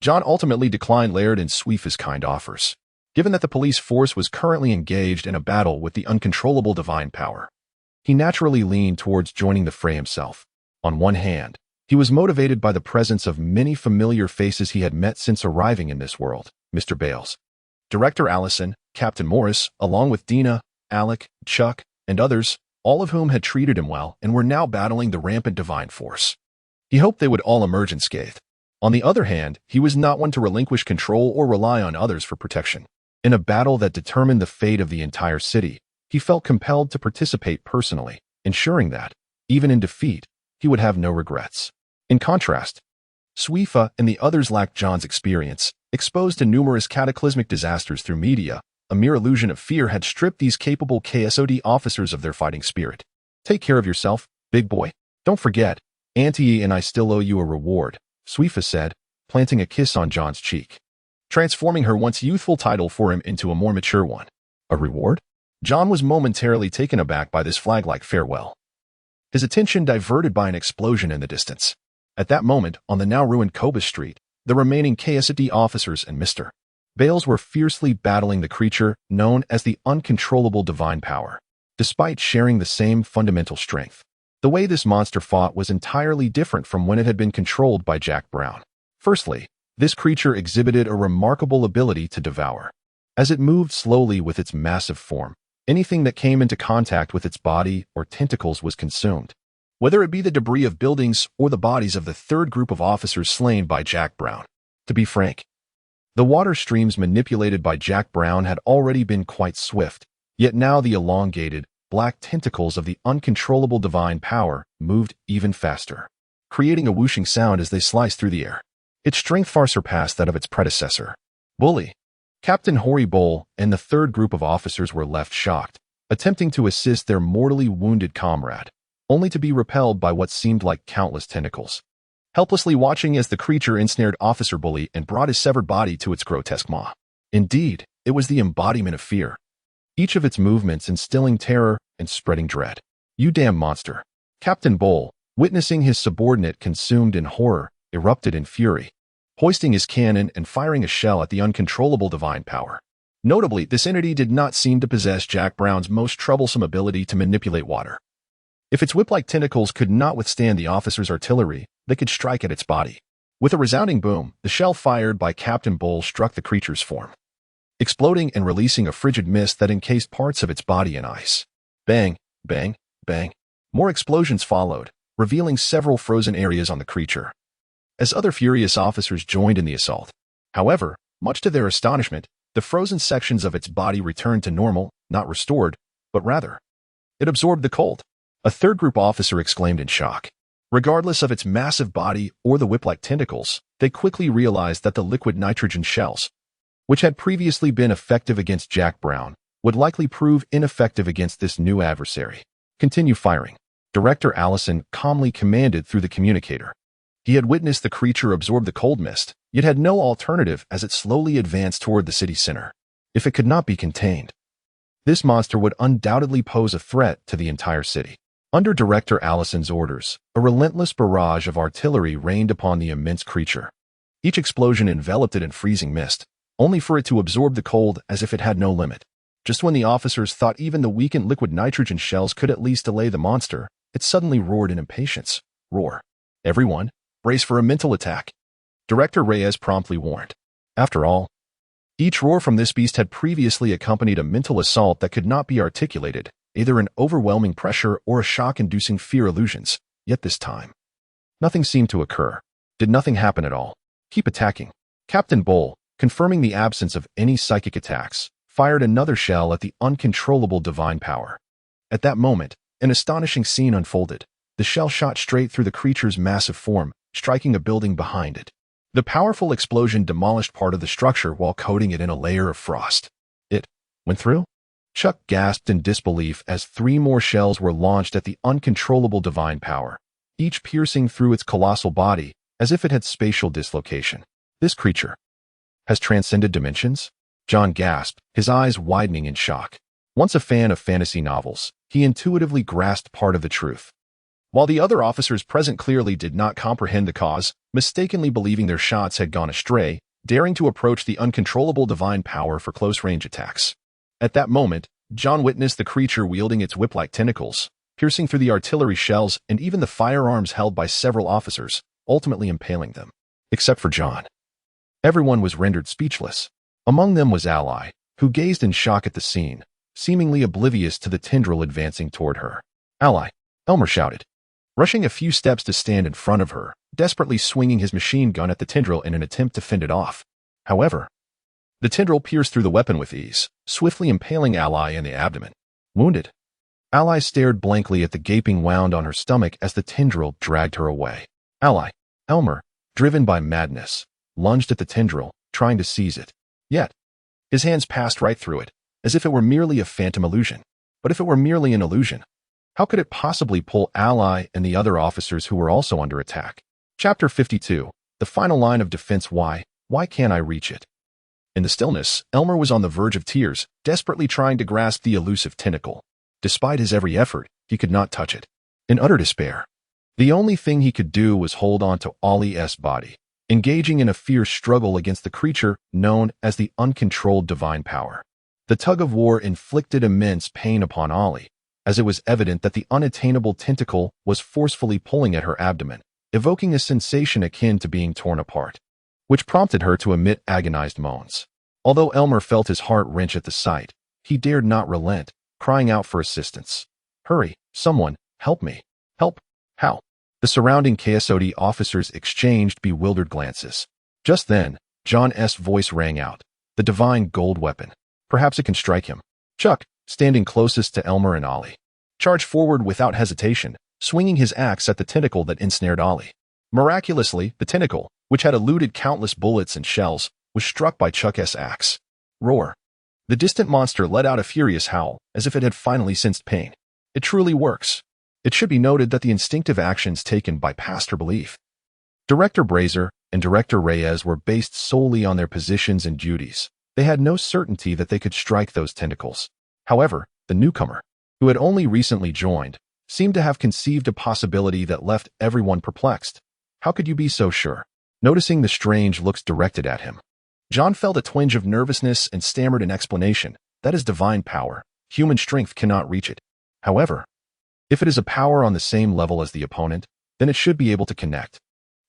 John ultimately declined Laird and Swayfa's kind offers. Given that the police force was currently engaged in a battle with the uncontrollable divine power, he naturally leaned towards joining the fray himself. On one hand, he was motivated by the presence of many familiar faces he had met since arriving in this world: Mr. Bales, Director Allison, Captain Morris, along with Dina, Alec, Chuck, and others, all of whom had treated him well and were now battling the rampant divine force. He hoped they would all emerge unscathed. On the other hand, he was not one to relinquish control or rely on others for protection. In a battle that determined the fate of the entire city, he felt compelled to participate personally, ensuring that, even in defeat, he would have no regrets. In contrast, Swayfa and the others lacked John's experience. Exposed to numerous cataclysmic disasters through media, a mere illusion of fear had stripped these capable KSOD officers of their fighting spirit. "Take care of yourself, big boy. Don't forget, Auntie and I still owe you a reward," Swayfa said, planting a kiss on John's cheek, transforming her once youthful title for him into a more mature one. "A reward?" John was momentarily taken aback by this flag-like farewell. his attention diverted by an explosion in the distance. At that moment, on the now ruined Cobus Street, the remaining KSD officers and Mr. Bales were fiercely battling the creature known as the uncontrollable divine power. Despite sharing the same fundamental strength, the way this monster fought was entirely different from when it had been controlled by Jack Brown. Firstly, this creature exhibited a remarkable ability to devour. As it moved slowly with its massive form, anything that came into contact with its body or tentacles was consumed, whether it be the debris of buildings or the bodies of the third group of officers slain by Jack Brown. To be frank, the water streams manipulated by Jack Brown had already been quite swift, yet now the elongated, black tentacles of the uncontrollable divine power moved even faster, creating a whooshing sound as they sliced through the air. Its strength far surpassed that of its predecessor. Bully, Captain Hoary Bowl, and the third group of officers were left shocked, attempting to assist their mortally wounded comrade, only to be repelled by what seemed like countless tentacles, helplessly watching as the creature ensnared Officer Bully and brought his severed body to its grotesque maw. Indeed, it was the embodiment of fear, each of its movements instilling terror and spreading dread. "You damn monster!" Captain Bowl, witnessing his subordinate consumed in horror, erupted in fury, hoisting his cannon and firing a shell at the uncontrollable divine power. Notably, this entity did not seem to possess Jack Brown's most troublesome ability to manipulate water. If its whip-like tentacles could not withstand the officer's artillery, they could strike at its body. With a resounding boom, the shell fired by Captain Bull struck the creature's form, exploding and releasing a frigid mist that encased parts of its body in ice. Bang, bang, bang. More explosions followed, revealing several frozen areas on the creature, as other furious officers joined in the assault. However, much to their astonishment, the frozen sections of its body returned to normal, not restored, but rather, it absorbed the cold. A third group officer exclaimed in shock. Regardless of its massive body or the whip-like tentacles, they quickly realized that the liquid nitrogen shells, which had previously been effective against Jack Brown, would likely prove ineffective against this new adversary. "Continue firing," Director Allison calmly commanded through the communicator. He had witnessed the creature absorb the cold mist, yet had no alternative as it slowly advanced toward the city center. If it could not be contained, this monster would undoubtedly pose a threat to the entire city. Under Director Allison's orders, a relentless barrage of artillery rained upon the immense creature. Each explosion enveloped it in freezing mist, only for it to absorb the cold as if it had no limit. Just when the officers thought even the weakened liquid nitrogen shells could at least delay the monster, it suddenly roared in impatience. "Roar. Everyone, brace for a mental attack," Director Reyes promptly warned. After all, each roar from this beast had previously accompanied a mental assault that could not be articulated, either an overwhelming pressure or a shock-inducing fear illusions. Yet this time, nothing seemed to occur. Did nothing happen at all? "Keep attacking." Captain Bull, confirming the absence of any psychic attacks, fired another shell at the uncontrollable divine power. At that moment, an astonishing scene unfolded. The shell shot straight through the creature's massive form, striking a building behind it. The powerful explosion demolished part of the structure while coating it in a layer of frost. "It went through?" Chuck gasped in disbelief as 3 more shells were launched at the uncontrollable divine power, each piercing through its colossal body as if it had spatial dislocation. "This creature has transcended dimensions?" John gasped, his eyes widening in shock. Once a fan of fantasy novels, he intuitively grasped part of the truth. While the other officers present clearly did not comprehend the cause, mistakenly believing their shots had gone astray, daring to approach the uncontrollable divine power for close-range attacks. At that moment, John witnessed the creature wielding its whip-like tentacles, piercing through the artillery shells and even the firearms held by several officers, ultimately impaling them. Except for John. Everyone was rendered speechless. Among them was Ally, who gazed in shock at the scene, seemingly oblivious to the tendril advancing toward her. "Ally," Elmer shouted, rushing a few steps to stand in front of her, desperately swinging his machine gun at the tendril in an attempt to fend it off. However, the tendril pierced through the weapon with ease, swiftly impaling Ally in the abdomen. Wounded, Ally stared blankly at the gaping wound on her stomach as the tendril dragged her away. Elmer, driven by madness, lunged at the tendril, trying to seize it. Yet, his hands passed right through it, as if it were merely a phantom illusion. But if it were merely an illusion, how could it possibly pull Ally and the other officers who were also under attack? Chapter 52, the final line of defense. Why can't I reach it? In the stillness, Elmer was on the verge of tears, desperately trying to grasp the elusive tentacle. Despite his every effort, he could not touch it. In utter despair, the only thing he could do was hold on to Ollie's body, engaging in a fierce struggle against the creature known as the uncontrolled divine power. The tug-of-war inflicted immense pain upon Ollie, as it was evident that the unattainable tentacle was forcefully pulling at her abdomen, evoking a sensation akin to being torn apart, which prompted her to emit agonized moans. Although Elmer felt his heart wrench at the sight, he dared not relent, crying out for assistance. "Hurry, someone, help me. Help, how?" The surrounding KSOD officers exchanged bewildered glances. Just then, John's voice rang out. The divine gold weapon. Perhaps it can strike him. Chuck, standing closest to Elmer and Ollie, charged forward without hesitation, swinging his axe at the tentacle that ensnared Ollie. Miraculously, the tentacle, which had eluded countless bullets and shells, was struck by Chuck's axe. Roar. The distant monster let out a furious howl, as if it had finally sensed pain. It truly works. It should be noted that the instinctive actions taken bypassed her belief. Director Brazier and Director Reyes were based solely on their positions and duties. They had no certainty that they could strike those tentacles. However, the newcomer, who had only recently joined, seemed to have conceived a possibility that left everyone perplexed. How could you be so sure? Noticing the strange looks directed at him, John felt a twinge of nervousness and stammered an explanation. That is divine power. Human strength cannot reach it. However, if it is a power on the same level as the opponent, then it should be able to connect.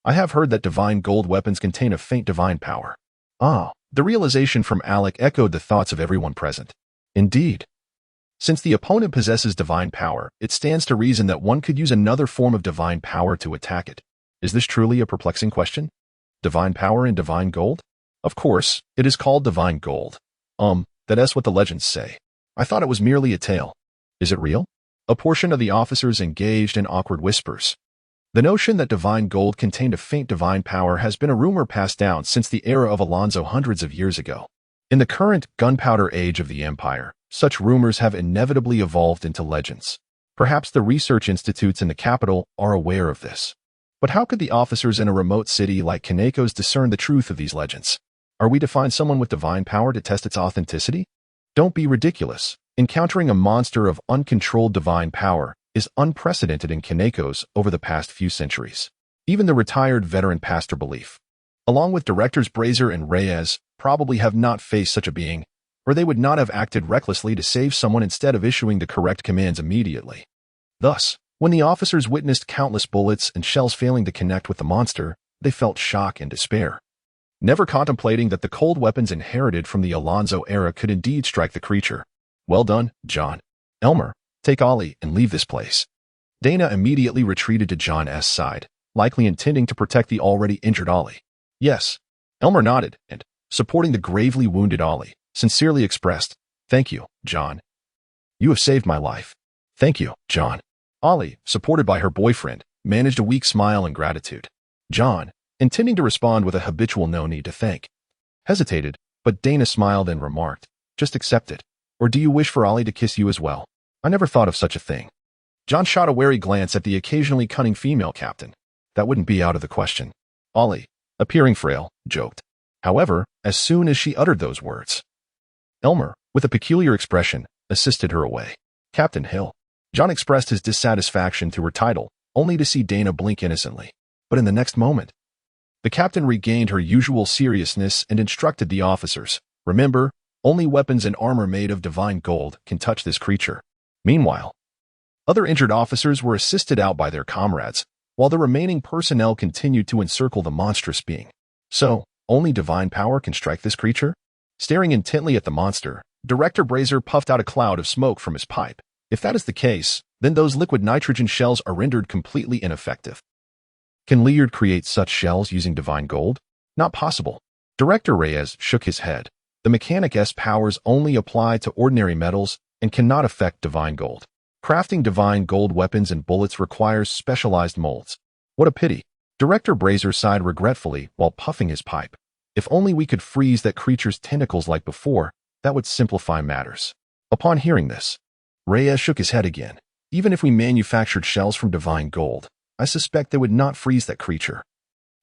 I have heard that divine gold weapons contain a faint divine power. Ah, the realization from Alec echoed the thoughts of everyone present. Indeed. Since the opponent possesses divine power, it stands to reason that one could use another form of divine power to attack it. Is this truly a perplexing question? Divine power and divine gold? Of course, it is called divine gold. That's what the legends say. I thought it was merely a tale. Is it real? A portion of the officers engaged in awkward whispers. The notion that divine gold contained a faint divine power has been a rumor passed down since the era of Alonzo hundreds of years ago. In the current gunpowder age of the Empire, such rumors have inevitably evolved into legends. Perhaps the research institutes in the capital are aware of this. But how could the officers in a remote city like Kaneko's discern the truth of these legends? Are we to find someone with divine power to test its authenticity? Don't be ridiculous. Encountering a monster of uncontrolled divine power is unprecedented in Kaneko's over the past few centuries. Even the retired veteran pastor belief, along with directors Brazier and Reyes, probably have not faced such a being, or they would not have acted recklessly to save someone instead of issuing the correct commands immediately. Thus, when the officers witnessed countless bullets and shells failing to connect with the monster, they felt shock and despair, never contemplating that the cold weapons inherited from the Alonzo era could indeed strike the creature. Well done, John. Elmer, take Ollie and leave this place. Dana immediately retreated to John's side, likely intending to protect the already injured Ollie. Yes. Elmer nodded and, supporting the gravely wounded Ollie, sincerely expressed, "Thank you, John. You have saved my life." "Thank you, John." Ollie, supported by her boyfriend, managed a weak smile and gratitude. John, intending to respond with a habitual no need to thank, hesitated, but Dana smiled and remarked, "Just accept it. Or do you wish for Ollie to kiss you as well? I never thought of such a thing." John shot a wary glance at the occasionally cunning female captain. That wouldn't be out of the question. Ollie, appearing frail, joked. However, as soon as she uttered those words, Elmer, with a peculiar expression, assisted her away. "Captain Hill." John expressed his dissatisfaction through her title, only to see Dana blink innocently. But in the next moment, the captain regained her usual seriousness and instructed the officers, "Remember, only weapons and armor made of divine gold can touch this creature." Meanwhile, other injured officers were assisted out by their comrades, while the remaining personnel continued to encircle the monstrous being. So, only divine power can strike this creature? Staring intently at the monster, Director Brazier puffed out a cloud of smoke from his pipe. If that is the case, then those liquid nitrogen shells are rendered completely ineffective. Can Leard create such shells using divine gold? Not possible. Director Reyes shook his head. The Mechanic's powers only apply to ordinary metals and cannot affect divine gold. Crafting divine gold weapons and bullets requires specialized molds. What a pity. Director Brazier sighed regretfully while puffing his pipe. If only we could freeze that creature's tentacles like before, that would simplify matters. Upon hearing this, Reyes shook his head again. Even if we manufactured shells from divine gold, I suspect they would not freeze that creature,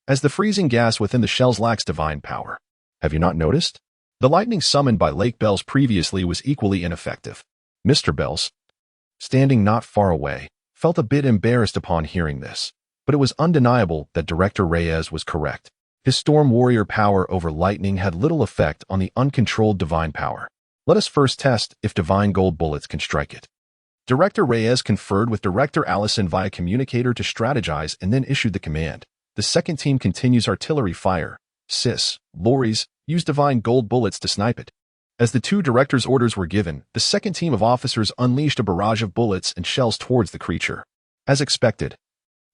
as the freezing gas within the shells lacks divine power. Have you not noticed? The lightning summoned by Lake Bells previously was equally ineffective. Mr. Bells, standing not far away, felt a bit embarrassed upon hearing this, but it was undeniable that Director Reyes was correct. His Storm Warrior power over lightning had little effect on the uncontrolled divine power. Let us first test if divine gold bullets can strike it. Director Reyes conferred with Director Allison via communicator to strategize and then issued the command. The second team continues artillery fire. Sis, lorries, use divine gold bullets to snipe it. As the two directors' orders were given, the second team of officers unleashed a barrage of bullets and shells towards the creature. As expected,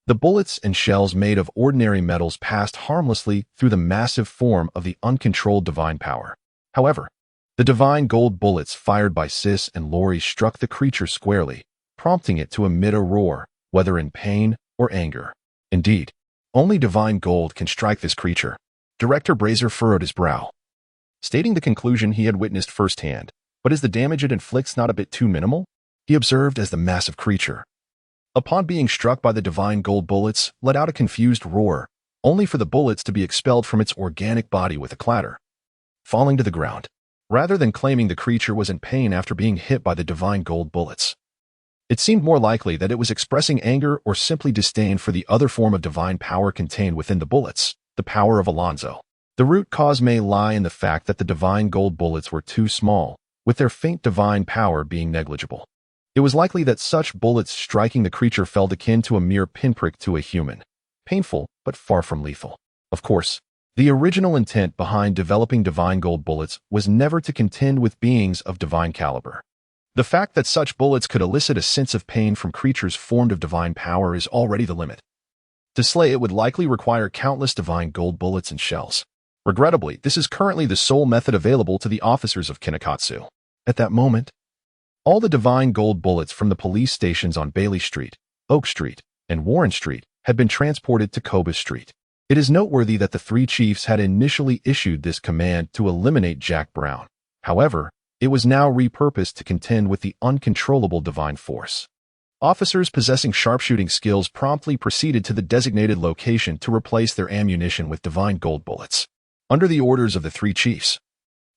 the bullets and shells made of ordinary metals passed harmlessly through the massive form of the uncontrolled divine power. However, the divine gold bullets fired by Sis and Lori struck the creature squarely, prompting it to emit a roar, whether in pain or anger. Indeed, only divine gold can strike this creature. Director Brazier furrowed his brow, stating the conclusion he had witnessed firsthand. But is the damage it inflicts not a bit too minimal? He observed as the massive creature, upon being struck by the divine gold bullets, let out a confused roar, only for the bullets to be expelled from its organic body with a clatter, falling to the ground. Rather than claiming the creature was in pain after being hit by the divine gold bullets, it seemed more likely that it was expressing anger or simply disdain for the other form of divine power contained within the bullets, the power of Alonzo. The root cause may lie in the fact that the divine gold bullets were too small, with their faint divine power being negligible. It was likely that such bullets striking the creature felt akin to a mere pinprick to a human, painful but far from lethal. Of course, the original intent behind developing divine gold bullets was never to contend with beings of divine caliber. The fact that such bullets could elicit a sense of pain from creatures formed of divine power is already the limit. To slay it would likely require countless divine gold bullets and shells. Regrettably, this is currently the sole method available to the officers of Kinokatsu. At that moment, all the divine gold bullets from the police stations on Bailey Street, Oak Street, and Warren Street had been transported to Cobus Street. It is noteworthy that the three chiefs had initially issued this command to eliminate Jack Brown. However, it was now repurposed to contend with the uncontrollable divine force. Officers possessing sharpshooting skills promptly proceeded to the designated location to replace their ammunition with divine gold bullets. Under the orders of the three chiefs,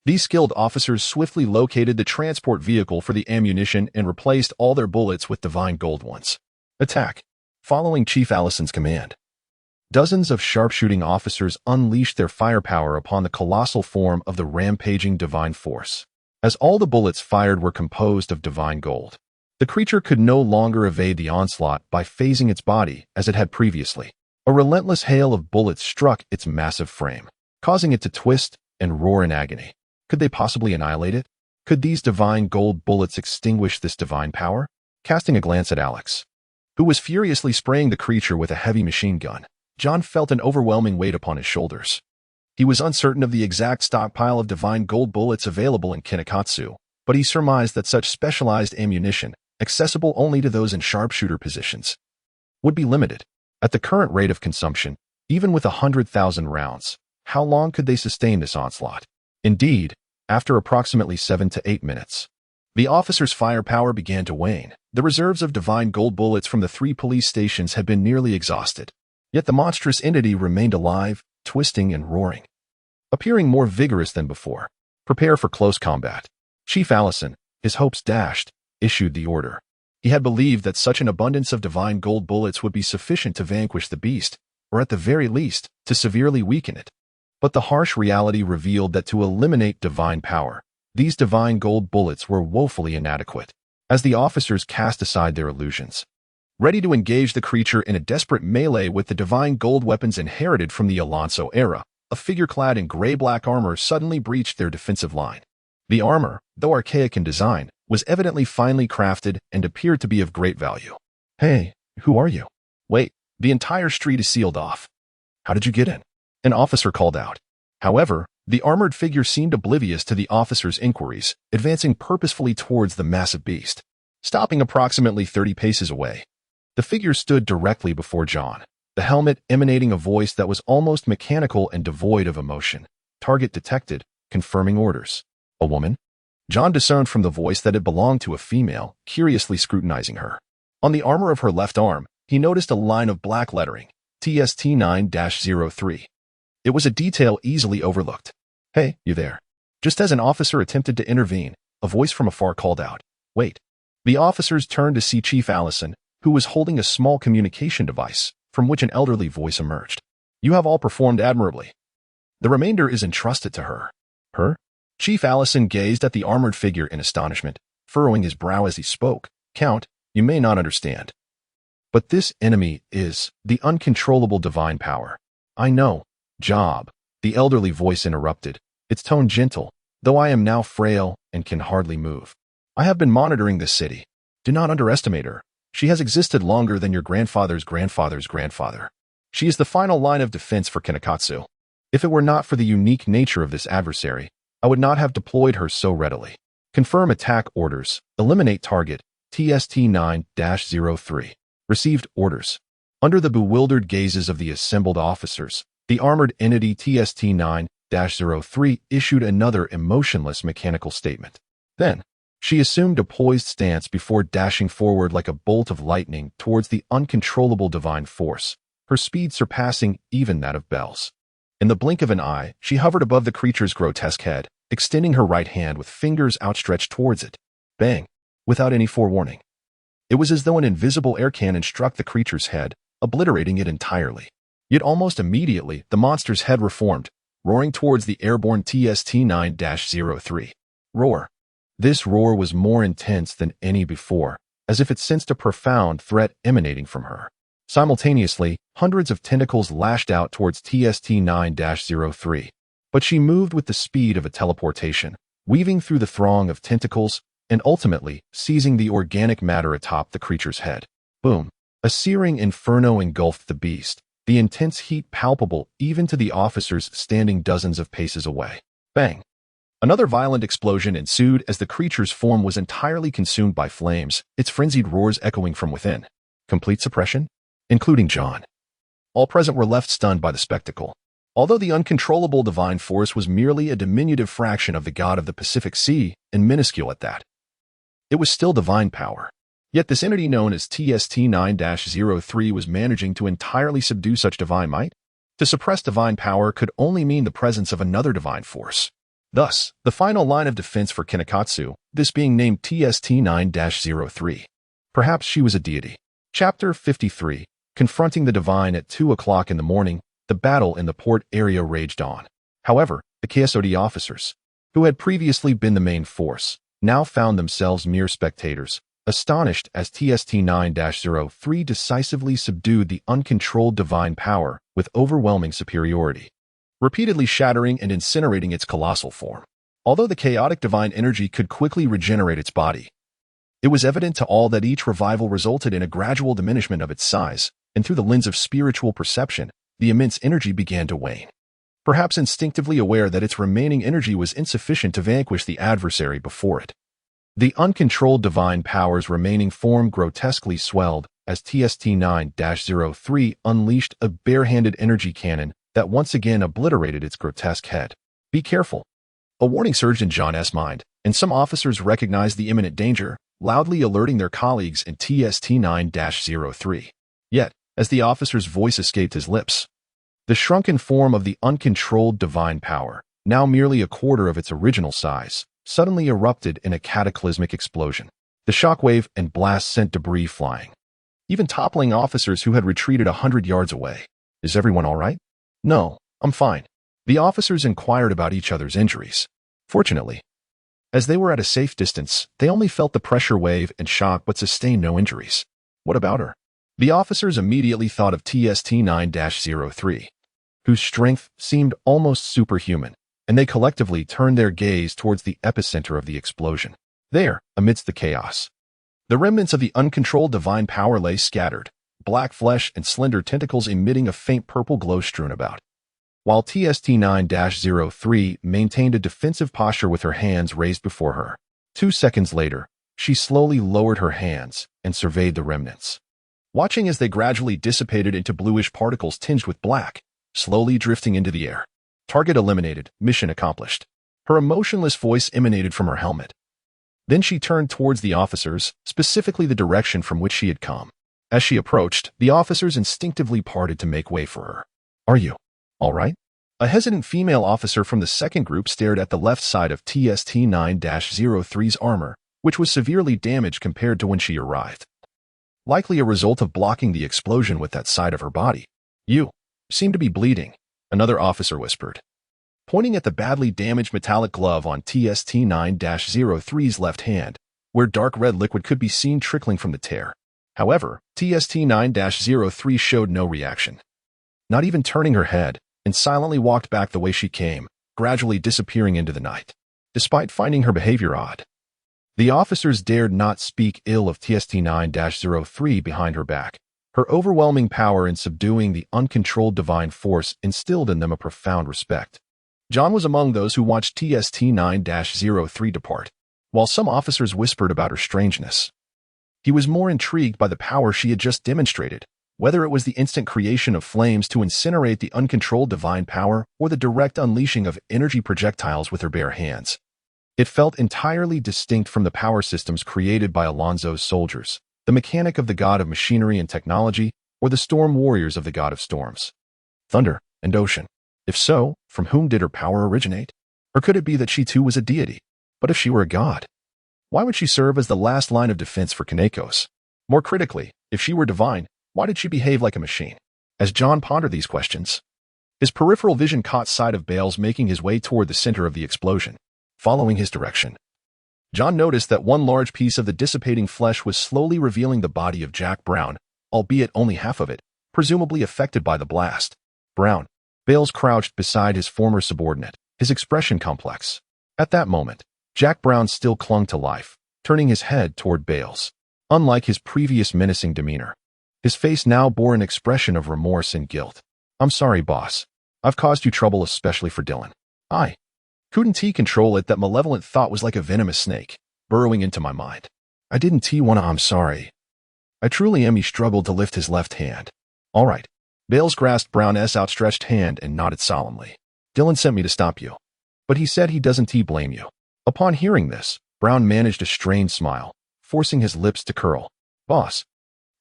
these skilled officers swiftly located the transport vehicle for the ammunition and replaced all their bullets with divine gold ones. Attack. Following Chief Allison's command, dozens of sharpshooting officers unleashed their firepower upon the colossal form of the rampaging divine force. As all the bullets fired were composed of divine gold, the creature could no longer evade the onslaught by phasing its body as it had previously. A relentless hail of bullets struck its massive frame, causing it to twist and roar in agony. Could they possibly annihilate it? Could these divine gold bullets extinguish this divine power? Casting a glance at Alex, who was furiously spraying the creature with a heavy machine gun, John felt an overwhelming weight upon his shoulders. He was uncertain of the exact stockpile of divine gold bullets available in Kinokatsu, but he surmised that such specialized ammunition, accessible only to those in sharpshooter positions, would be limited. At the current rate of consumption, even with 100,000 rounds, how long could they sustain this onslaught? Indeed, after approximately 7 to 8 minutes, the officers' firepower began to wane. The reserves of divine gold bullets from the three police stations had been nearly exhausted. Yet the monstrous entity remained alive, twisting and roaring, appearing more vigorous than before. Prepare for close combat. Chief Allison, his hopes dashed, issued the order. He had believed that such an abundance of divine gold bullets would be sufficient to vanquish the beast, or at the very least, to severely weaken it. But the harsh reality revealed that to eliminate divine power, these divine gold bullets were woefully inadequate. As the officers cast aside their illusions, ready to engage the creature in a desperate melee with the divine gold weapons inherited from the Alonso era, a figure clad in gray-black armor suddenly breached their defensive line. The armor, though archaic in design, was evidently finely crafted and appeared to be of great value. Hey, who are you? Wait, the entire street is sealed off. How did you get in? An officer called out. However, the armored figure seemed oblivious to the officer's inquiries, advancing purposefully towards the massive beast. Stopping approximately 30 paces away, the figure stood directly before John, the helmet emanating a voice that was almost mechanical and devoid of emotion. Target detected, confirming orders. A woman? John discerned from the voice that it belonged to a female, curiously scrutinizing her. On the armor of her left arm, he noticed a line of black lettering, TST-9-03. It was a detail easily overlooked. Hey, you there. Just as an officer attempted to intervene, a voice from afar called out, Wait. The officers turned to see Chief Allison, who was holding a small communication device from which an elderly voice emerged. "You have all performed admirably. The remainder is entrusted to her." Her? Chief Allison gazed at the armored figure in astonishment, furrowing his brow as he spoke. "Count, you may not understand. But this enemy is the uncontrollable divine power." "I know, Job," the elderly voice interrupted, its tone gentle, "though I am now frail and can hardly move. I have been monitoring this city. Do not underestimate her. She has existed longer than your grandfather's grandfather's grandfather. She is the final line of defense for Kinakatsu. If it were not for the unique nature of this adversary, I would not have deployed her so readily. Confirm attack orders. Eliminate target. TST-9-03. Received orders." Under the bewildered gazes of the assembled officers, the armored entity TST-9-03 issued another emotionless mechanical statement. Then, she assumed a poised stance before dashing forward like a bolt of lightning towards the uncontrollable divine force, her speed surpassing even that of Belle's. In the blink of an eye, she hovered above the creature's grotesque head, extending her right hand with fingers outstretched towards it. Bang! Without any forewarning. It was as though an invisible air cannon struck the creature's head, obliterating it entirely. Yet almost immediately, the monster's head reformed, roaring towards the airborne TST-9-03. Roar. This roar was more intense than any before, as if it sensed a profound threat emanating from her. Simultaneously, hundreds of tentacles lashed out towards TST-9-03. But she moved with the speed of a teleportation, weaving through the throng of tentacles and ultimately seizing the organic matter atop the creature's head. Boom! A searing inferno engulfed the beast, the intense heat palpable even to the officers standing dozens of paces away. Bang! Another violent explosion ensued as the creature's form was entirely consumed by flames, its frenzied roars echoing from within. Complete suppression? Including John. All present were left stunned by the spectacle. Although the uncontrollable divine force was merely a diminutive fraction of the god of the Pacific Sea, and minuscule at that, it was still divine power. Yet this entity known as TST-9-03 was managing to entirely subdue such divine might? To suppress divine power could only mean the presence of another divine force. Thus, the final line of defense for Kinakatsu, this being named TST-9-03. Perhaps she was a deity. Chapter 53. Confronting the divine at 2 o'clock in the morning, the battle in the port area raged on. However, the KSOD officers, who had previously been the main force, now found themselves mere spectators, astonished as TST-9-03 decisively subdued the uncontrolled divine power with overwhelming superiority, repeatedly shattering and incinerating its colossal form. Although the chaotic divine energy could quickly regenerate its body, it was evident to all that each revival resulted in a gradual diminishment of its size, and through the lens of spiritual perception, the immense energy began to wane. Perhaps instinctively aware that its remaining energy was insufficient to vanquish the adversary before it. The uncontrolled divine power's remaining form grotesquely swelled as TST-9-03 unleashed a barehanded energy cannon that once again obliterated its grotesque head. "Be careful." A warning surged in John S.'s mind, and some officers recognized the imminent danger, loudly alerting their colleagues in TST-9-03. Yet, as the officer's voice escaped his lips, the shrunken form of the uncontrolled divine power, now merely a quarter of its original size, suddenly erupted in a cataclysmic explosion. The shockwave and blast sent debris flying, even toppling officers who had retreated 100 yards away. "Is everyone all right?" "No, I'm fine." The officers inquired about each other's injuries. Fortunately, as they were at a safe distance, they only felt the pressure wave and shock but sustained no injuries. "What about her?" The officers immediately thought of TST-9-03, whose strength seemed almost superhuman, and they collectively turned their gaze towards the epicenter of the explosion. There, amidst the chaos, the remnants of the uncontrolled divine power lay scattered, black flesh and slender tentacles emitting a faint purple glow strewn about. While TST-9-03 maintained a defensive posture with her hands raised before her, 2 seconds later, she slowly lowered her hands and surveyed the remnants. Watching as they gradually dissipated into bluish particles tinged with black, slowly drifting into the air. Target eliminated, mission accomplished. Her emotionless voice emanated from her helmet. Then she turned towards the officers, specifically the direction from which she had come. As she approached, the officers instinctively parted to make way for her. "Are you all right?" A hesitant female officer from the second group stared at the left side of TST-9-03's armor, which was severely damaged compared to when she arrived. likely a result of blocking the explosion with that side of her body. "You seem to be bleeding," another officer whispered, pointing at the badly damaged metallic glove on TST-9-03's left hand, where dark red liquid could be seen trickling from the tear. However, TST-9-03 showed no reaction, not even turning her head, and silently walked back the way she came, gradually disappearing into the night. Despite finding her behavior odd, the officers dared not speak ill of TST-9-03 behind her back. Her overwhelming power in subduing the uncontrolled divine force instilled in them a profound respect. John was among those who watched TST-9-03 depart, while some officers whispered about her strangeness. He was more intrigued by the power she had just demonstrated, whether it was the instant creation of flames to incinerate the uncontrolled divine power or the direct unleashing of energy projectiles with her bare hands. It felt entirely distinct from the power systems created by Alonso's soldiers, the mechanic of the god of machinery and technology, or the storm warriors of the god of storms, thunder, and ocean. If so, from whom did her power originate? Or could it be that she too was a deity? But if she were a god, why would she serve as the last line of defense for Kanekos? More critically, if she were divine, why did she behave like a machine? As John pondered these questions, his peripheral vision caught sight of Bales making his way toward the center of the explosion. Following his direction, John noticed that one large piece of the dissipating flesh was slowly revealing the body of Jack Brown, albeit only half of it, presumably affected by the blast. Brown. Bales crouched beside his former subordinate, his expression complex. At that moment, Jack Brown still clung to life, turning his head toward Bales. Unlike his previous menacing demeanor, his face now bore an expression of remorse and guilt. "I'm sorry, boss. I've caused you trouble, especially for Dylan. I couldn't control it. That malevolent thought was like a venomous snake, burrowing into my mind. I didn't wanna. I'm sorry. I truly am." He struggled to lift his left hand. "All right." Bales grasped Brown's outstretched hand and nodded solemnly. "Dylan sent me to stop you, but he said he doesn't blame you." Upon hearing this, Brown managed a strained smile, forcing his lips to curl. "Boss,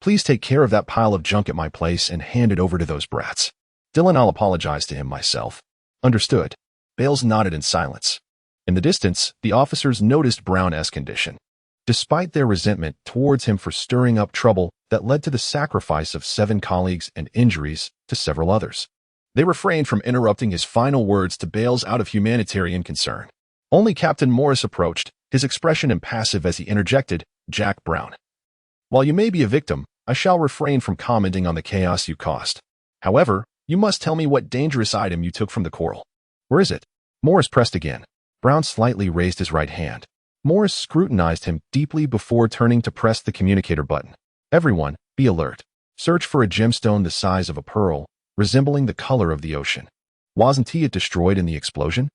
please take care of that pile of junk at my place and hand it over to those brats." "Dylan, I'll apologize to him myself." "Understood." Bales nodded in silence. In the distance, the officers noticed Brown's condition. Despite their resentment towards him for stirring up trouble that led to the sacrifice of 7 colleagues and injuries to several others, they refrained from interrupting his final words to Bales out of humanitarian concern. Only Captain Morris approached, his expression impassive as he interjected, "Jack Brown, while you may be a victim, I shall refrain from commenting on the chaos you caused. However, you must tell me what dangerous item you took from the coral. Where is it?" Morris pressed again. Brown slightly raised his right hand. Morris scrutinized him deeply before turning to press the communicator button. "Everyone, be alert. Search for a gemstone the size of a pearl, resembling the color of the ocean." "Wasn't it destroyed in the explosion?"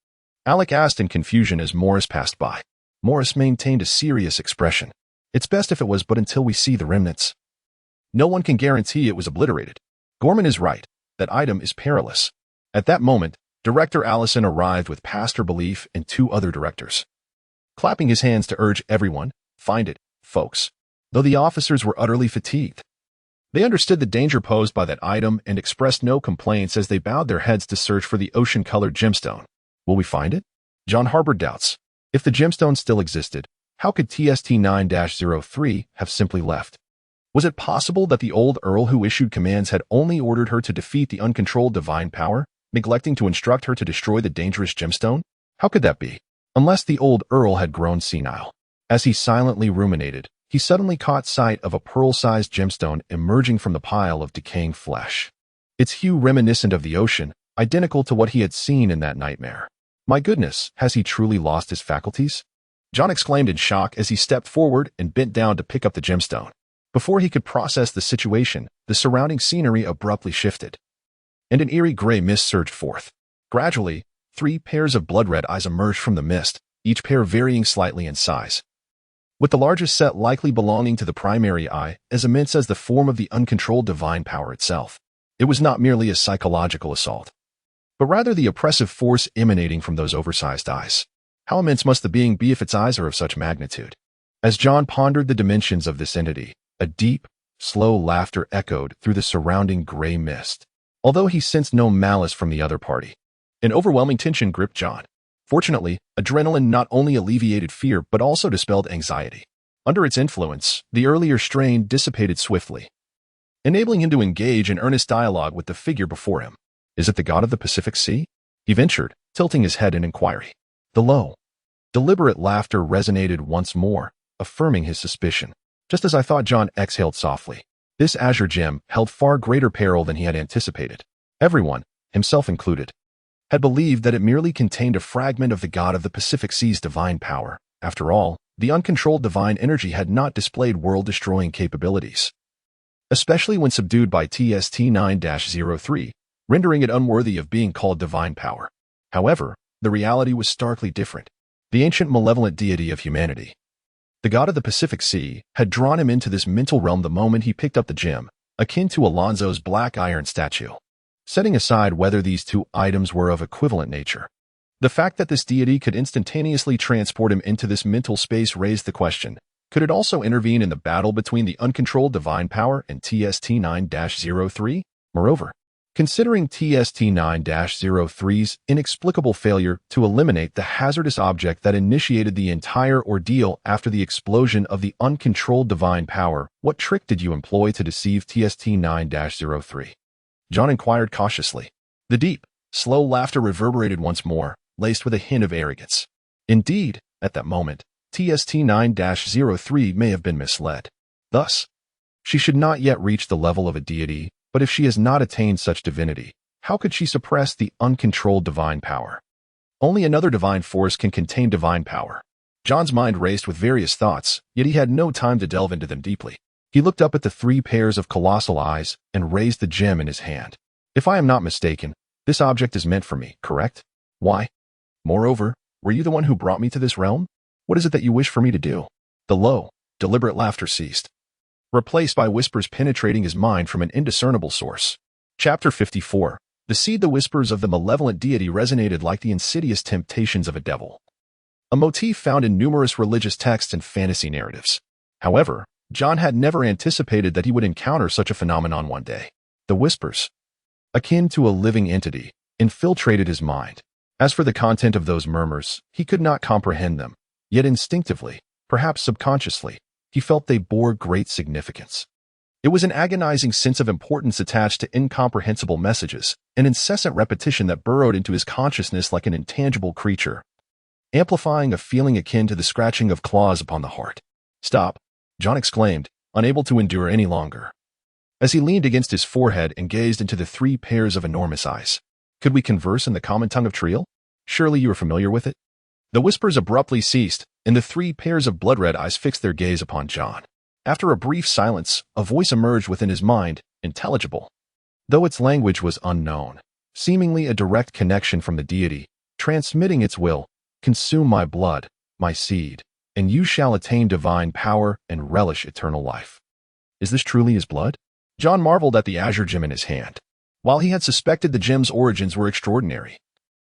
Alec asked in confusion as Morris passed by. Morris maintained a serious expression. "It's best if it was, but until we see the remnants, no one can guarantee it was obliterated. Gorman is right. That item is perilous." At that moment, Director Allison arrived with past her belief and 2 other directors, clapping his hands to urge everyone, "Find it, folks." Though the officers were utterly fatigued, they understood the danger posed by that item and expressed no complaints as they bowed their heads to search for the ocean-colored gemstone. "Will we find it?" John harbored doubts. If the gemstone still existed, how could TST-9-03 have simply left? Was it possible that the old Earl who issued commands had only ordered her to defeat the uncontrolled divine power, neglecting to instruct her to destroy the dangerous gemstone? How could that be? Unless the old Earl had grown senile. As he silently ruminated, he suddenly caught sight of a pearl-sized gemstone emerging from the pile of decaying flesh. Its hue reminiscent of the ocean, identical to what he had seen in that nightmare. "My goodness, has he truly lost his faculties?" John exclaimed in shock as he stepped forward and bent down to pick up the gemstone. Before he could process the situation, the surrounding scenery abruptly shifted, and an eerie gray mist surged forth. Gradually, 3 pairs of blood-red eyes emerged from the mist, each pair varying slightly in size, with the largest set likely belonging to the primary eye, as immense as the form of the uncontrolled divine power itself. It was not merely a psychological assault, but rather the oppressive force emanating from those oversized eyes. How immense must the being be if its eyes are of such magnitude? As John pondered the dimensions of this entity, a deep, slow laughter echoed through the surrounding gray mist. Although he sensed no malice from the other party, an overwhelming tension gripped John. Fortunately, adrenaline not only alleviated fear but also dispelled anxiety. Under its influence, the earlier strain dissipated swiftly, enabling him to engage in earnest dialogue with the figure before him. Is it the god of the Pacific Sea? He ventured, tilting his head in inquiry. The low, deliberate laughter resonated once more, affirming his suspicion. Just as I thought, John exhaled softly. This azure gem held far greater peril than he had anticipated. Everyone, himself included, had believed that it merely contained a fragment of the god of the Pacific Sea's divine power. After all, the uncontrolled divine energy had not displayed world-destroying capabilities, especially when subdued by TST-9-03, rendering it unworthy of being called divine power. However, the reality was starkly different. The ancient malevolent deity of humanity, the god of the Pacific Sea, had drawn him into this mental realm the moment he picked up the gem, akin to Alonzo's black iron statue. Setting aside whether these two items were of equivalent nature, the fact that this deity could instantaneously transport him into this mental space raised the question, could it also intervene in the battle between the uncontrolled divine power and TST-9-03? Moreover, considering TST-9-03's inexplicable failure to eliminate the hazardous object that initiated the entire ordeal after the explosion of the uncontrolled divine power, what trick did you employ to deceive TST-9-03? John inquired cautiously. The deep, slow laughter reverberated once more, laced with a hint of arrogance. Indeed, at that moment, TST-9-03 may have been misled. Thus, she should not yet reach the level of a deity, but if she has not attained such divinity, how could she suppress the uncontrolled divine power? Only another divine force can contain divine power. John's mind raced with various thoughts, yet he had no time to delve into them deeply. He looked up at the three pairs of colossal eyes and raised the gem in his hand. If I am not mistaken, this object is meant for me, correct? Why? Moreover, were you the one who brought me to this realm? What is it that you wish for me to do? The low, deliberate laughter ceased, replaced by whispers penetrating his mind from an indiscernible source. Chapter 54. The seed. The whispers of the malevolent deity resonated like the insidious temptations of a devil, a motif found in numerous religious texts and fantasy narratives. However, John had never anticipated that he would encounter such a phenomenon one day. The whispers, akin to a living entity, infiltrated his mind. As for the content of those murmurs, he could not comprehend them, yet instinctively, perhaps subconsciously, he felt they bore great significance. It was an agonizing sense of importance attached to incomprehensible messages, an incessant repetition that burrowed into his consciousness like an intangible creature, amplifying a feeling akin to the scratching of claws upon the heart. Stop, John exclaimed, unable to endure any longer, as he leaned against his forehead and gazed into the three pairs of enormous eyes. Could we converse in the common tongue of Triel? Surely you are familiar with it? The whispers abruptly ceased, and the three pairs of blood-red eyes fixed their gaze upon John. After a brief silence, a voice emerged within his mind, intelligible, though its language was unknown, seemingly a direct connection from the deity, transmitting its will. Consume my blood, my seed, and you shall attain divine power and relish eternal life. Is this truly his blood? John marveled at the azure gem in his hand. While he had suspected the gem's origins were extraordinary,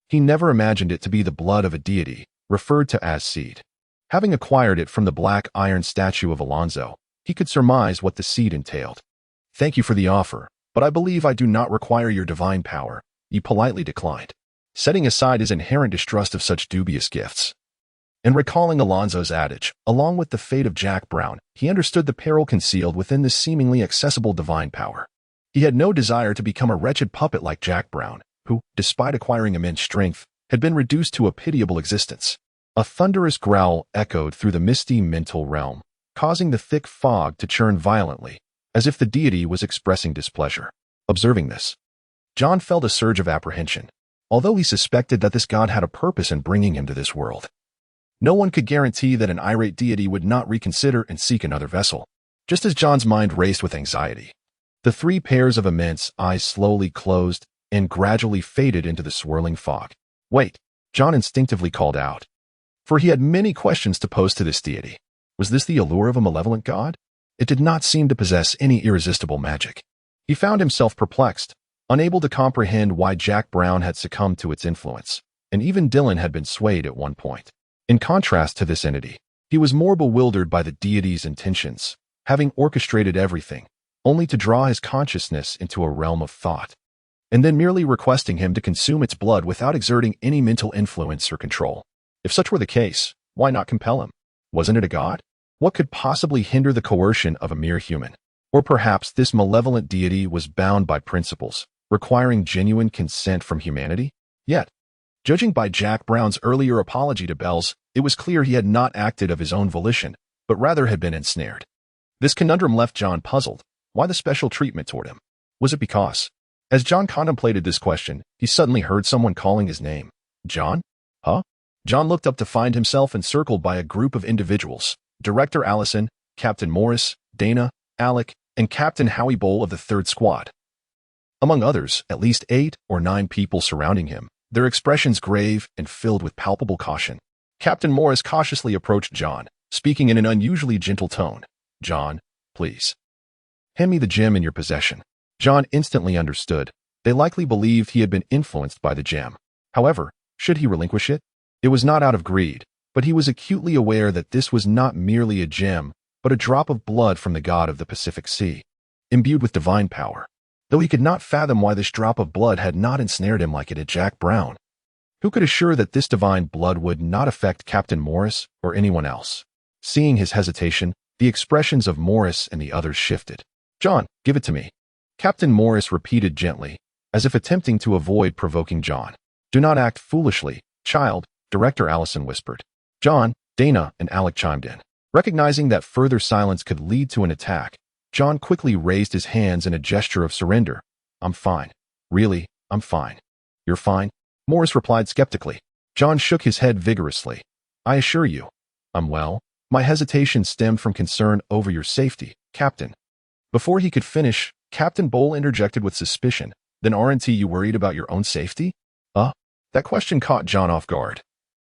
he never imagined it to be the blood of a deity, referred to as seed. Having acquired it from the black iron statue of Alonzo, he could surmise what the seed entailed. Thank you for the offer, but I believe I do not require your divine power, he politely declined, setting aside his inherent distrust of such dubious gifts. And recalling Alonzo's adage, along with the fate of Jack Brown, he understood the peril concealed within this seemingly accessible divine power. He had no desire to become a wretched puppet like Jack Brown, who, despite acquiring immense strength, had been reduced to a pitiable existence. A thunderous growl echoed through the misty mental realm, causing the thick fog to churn violently, as if the deity was expressing displeasure. Observing this, John felt a surge of apprehension. Although he suspected that this god had a purpose in bringing him to this world, no one could guarantee that an irate deity would not reconsider and seek another vessel. Just as John's mind raced with anxiety, the three pairs of immense eyes slowly closed and gradually faded into the swirling fog. Wait, John instinctively called out, for he had many questions to pose to this deity. Was this the allure of a malevolent god? It did not seem to possess any irresistible magic. He found himself perplexed, unable to comprehend why Jack Brown had succumbed to its influence, and even Dylan had been swayed at one point. In contrast to this entity, he was more bewildered by the deity's intentions, having orchestrated everything, only to draw his consciousness into a realm of thought, and then merely requesting him to consume its blood without exerting any mental influence or control. If such were the case, why not compel him? Wasn't it a god? What could possibly hinder the coercion of a mere human? Or perhaps this malevolent deity was bound by principles, requiring genuine consent from humanity? Yet, judging by Jack Brown's earlier apology to Bells, it was clear he had not acted of his own volition, but rather had been ensnared. This conundrum left John puzzled. Why the special treatment toward him? Was it because? As John contemplated this question, he suddenly heard someone calling his name. John? Huh? John looked up to find himself encircled by a group of individuals. Director Allison, Captain Morris, Dana, Alec, and Captain Howie Bowl of the 3rd Squad. Among others, at least 8 or 9 people surrounding him, their expressions grave and filled with palpable caution. Captain Morris cautiously approached John, speaking in an unusually gentle tone. John, please. Hand me the gem in your possession. John instantly understood. They likely believed he had been influenced by the gem. However, should he relinquish it? It was not out of greed, but he was acutely aware that this was not merely a gem, but a drop of blood from the god of the Pacific Sea, imbued with divine power. Though he could not fathom why this drop of blood had not ensnared him like it had Jack Brown. Who could assure that this divine blood would not affect Captain Morris or anyone else? Seeing his hesitation, the expressions of Morris and the others shifted. John, give it to me. Captain Morris repeated gently, as if attempting to avoid provoking John. Do not act foolishly, child, Director Allison whispered. John, Dana, and Alec chimed in. Recognizing that further silence could lead to an attack, John quickly raised his hands in a gesture of surrender. I'm fine. Really, I'm fine. You're fine? Morris replied skeptically. John shook his head vigorously. I assure you, I'm well. My hesitation stemmed from concern over your safety, Captain. Before he could finish, Captain Bowl interjected with suspicion. Then aren't you worried about your own safety? That question caught John off guard.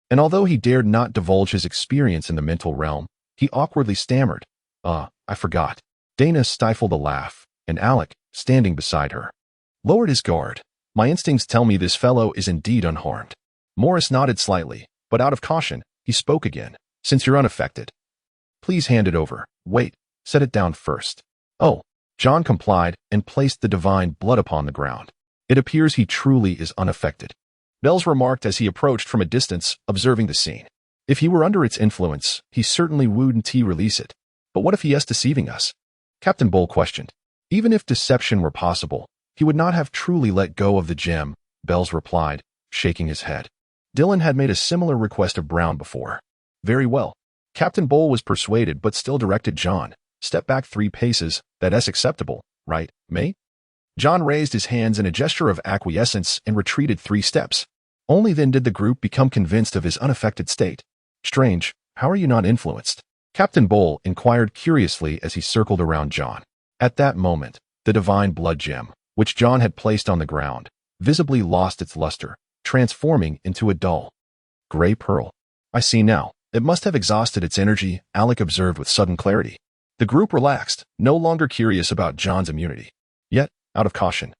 And although he dared not divulge his experience in the mental realm, he awkwardly stammered. I forgot. Dana stifled a laugh, and Alec, standing beside her, lowered his guard. My instincts tell me this fellow is indeed unharmed. Morris nodded slightly, but out of caution, he spoke again. Since you're unaffected, please hand it over. Wait, set it down first. Oh, John complied and placed the divine blood upon the ground. It appears he truly is unaffected. Bells remarked as he approached from a distance, observing the scene. If he were under its influence, he certainly wouldn't release it. But what if he is deceiving us? Captain Bowl questioned. Even if deception were possible, he would not have truly let go of the gem, Bells replied, shaking his head. Dylan had made a similar request of Brown before. Very well. Captain Bowl was persuaded but still directed John. Step back 3 paces, that's acceptable, right, mate? John raised his hands in a gesture of acquiescence and retreated 3 steps. Only then did the group become convinced of his unaffected state. Strange, how are you not influenced? Captain Bowl inquired curiously as he circled around John. At that moment, the divine blood gem, which John had placed on the ground, visibly lost its luster, transforming into a dull gray pearl. I see now. It must have exhausted its energy, Alec observed with sudden clarity. The group relaxed, no longer curious about John's immunity. Yet, out of caution,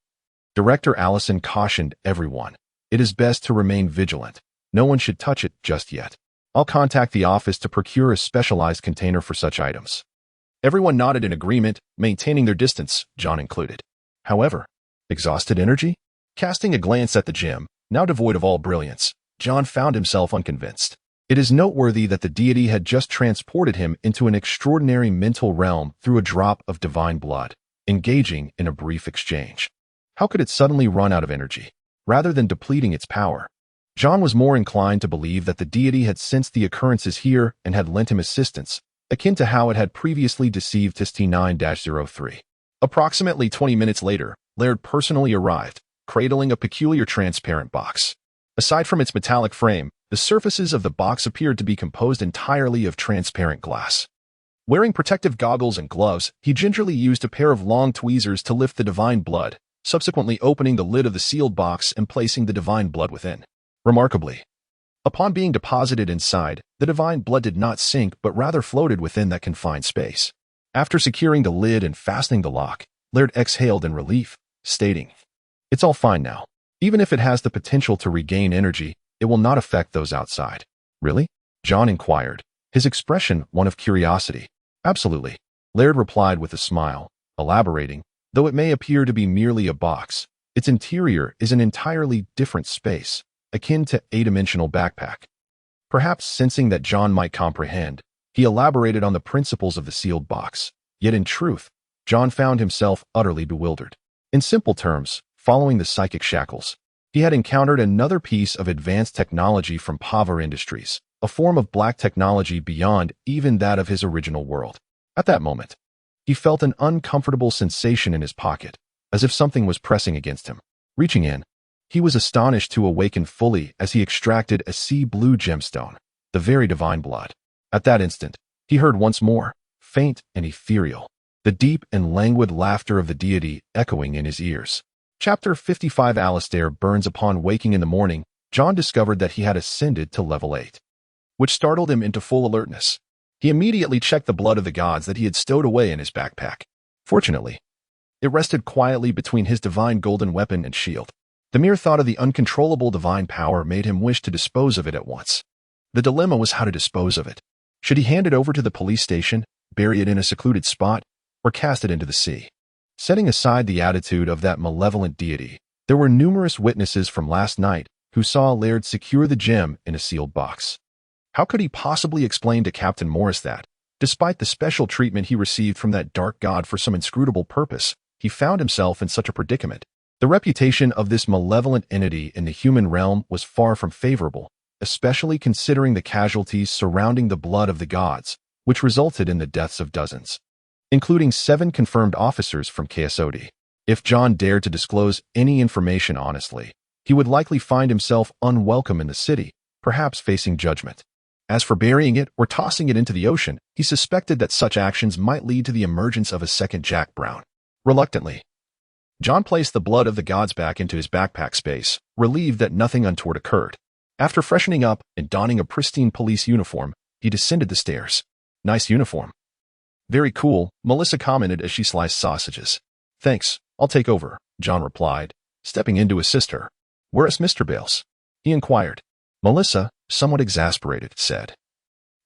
Director Allison cautioned everyone. It is best to remain vigilant. No one should touch it just yet. I'll contact the office to procure a specialized container for such items. Everyone nodded in agreement, maintaining their distance, John included. However, exhausted energy? Casting a glance at the gem, now devoid of all brilliance, John found himself unconvinced. It is noteworthy that the deity had just transported him into an extraordinary mental realm through a drop of divine blood, engaging in a brief exchange. How could it suddenly run out of energy, rather than depleting its power? John was more inclined to believe that the deity had sensed the occurrences here and had lent him assistance, akin to how it had previously deceived T9-03. Approximately 20 minutes later, Laird personally arrived, cradling a peculiar transparent box. Aside from its metallic frame, the surfaces of the box appeared to be composed entirely of transparent glass. Wearing protective goggles and gloves, he gingerly used a pair of long tweezers to lift the divine blood, subsequently opening the lid of the sealed box and placing the divine blood within. Remarkably, upon being deposited inside, the divine blood did not sink but rather floated within that confined space. After securing the lid and fastening the lock, Laird exhaled in relief, stating, "It's all fine now. Even if it has the potential to regain energy, it will not affect those outside." Really? John inquired, his expression one of curiosity. Absolutely, Laird replied with a smile, elaborating, though it may appear to be merely a box, its interior is an entirely different space, akin to a dimensional backpack. Perhaps sensing that John might comprehend, He elaborated on the principles of the sealed box. Yet in truth, John found himself utterly bewildered. In simple terms, following the psychic shackles, he had encountered another piece of advanced technology from Pava Industries, a form of black technology beyond even that of his original world. At that moment, he felt an uncomfortable sensation in his pocket, as if something was pressing against him. Reaching in, he was astonished to awaken fully as he extracted a sea blue gemstone, the very divine blood. At that instant, he heard once more, faint and ethereal, the deep and languid laughter of the deity echoing in his ears. Chapter 55. Alistair burns. Upon waking in the morning, John discovered that he had ascended to level 8, which startled him into full alertness. He immediately checked the blood of the gods that he had stowed away in his backpack. Fortunately, it rested quietly between his divine golden weapon and shield. The mere thought of the uncontrollable divine power made him wish to dispose of it at once. The dilemma was how to dispose of it. Should he hand it over to the police station, bury it in a secluded spot, or cast it into the sea? Setting aside the attitude of that malevolent deity, there were numerous witnesses from last night who saw Laird secure the gem in a sealed box. How could he possibly explain to Captain Morris that, despite the special treatment he received from that dark god for some inscrutable purpose, he found himself in such a predicament? The reputation of this malevolent entity in the human realm was far from favorable, especially considering the casualties surrounding the blood of the gods, which resulted in the deaths of dozens, including 7 confirmed officers from KSOD. If John dared to disclose any information honestly, he would likely find himself unwelcome in the city, perhaps facing judgment. As for burying it or tossing it into the ocean, he suspected that such actions might lead to the emergence of a second Jack Brown. Reluctantly, John placed the blood of the gods back into his backpack space, relieved that nothing untoward occurred. After freshening up and donning a pristine police uniform, he descended the stairs. Nice uniform. Very cool, Melissa commented as she sliced sausages. Thanks, I'll take over, John replied, stepping in to assist her. Where is Mr. Bales? He inquired. Melissa, somewhat exasperated, said.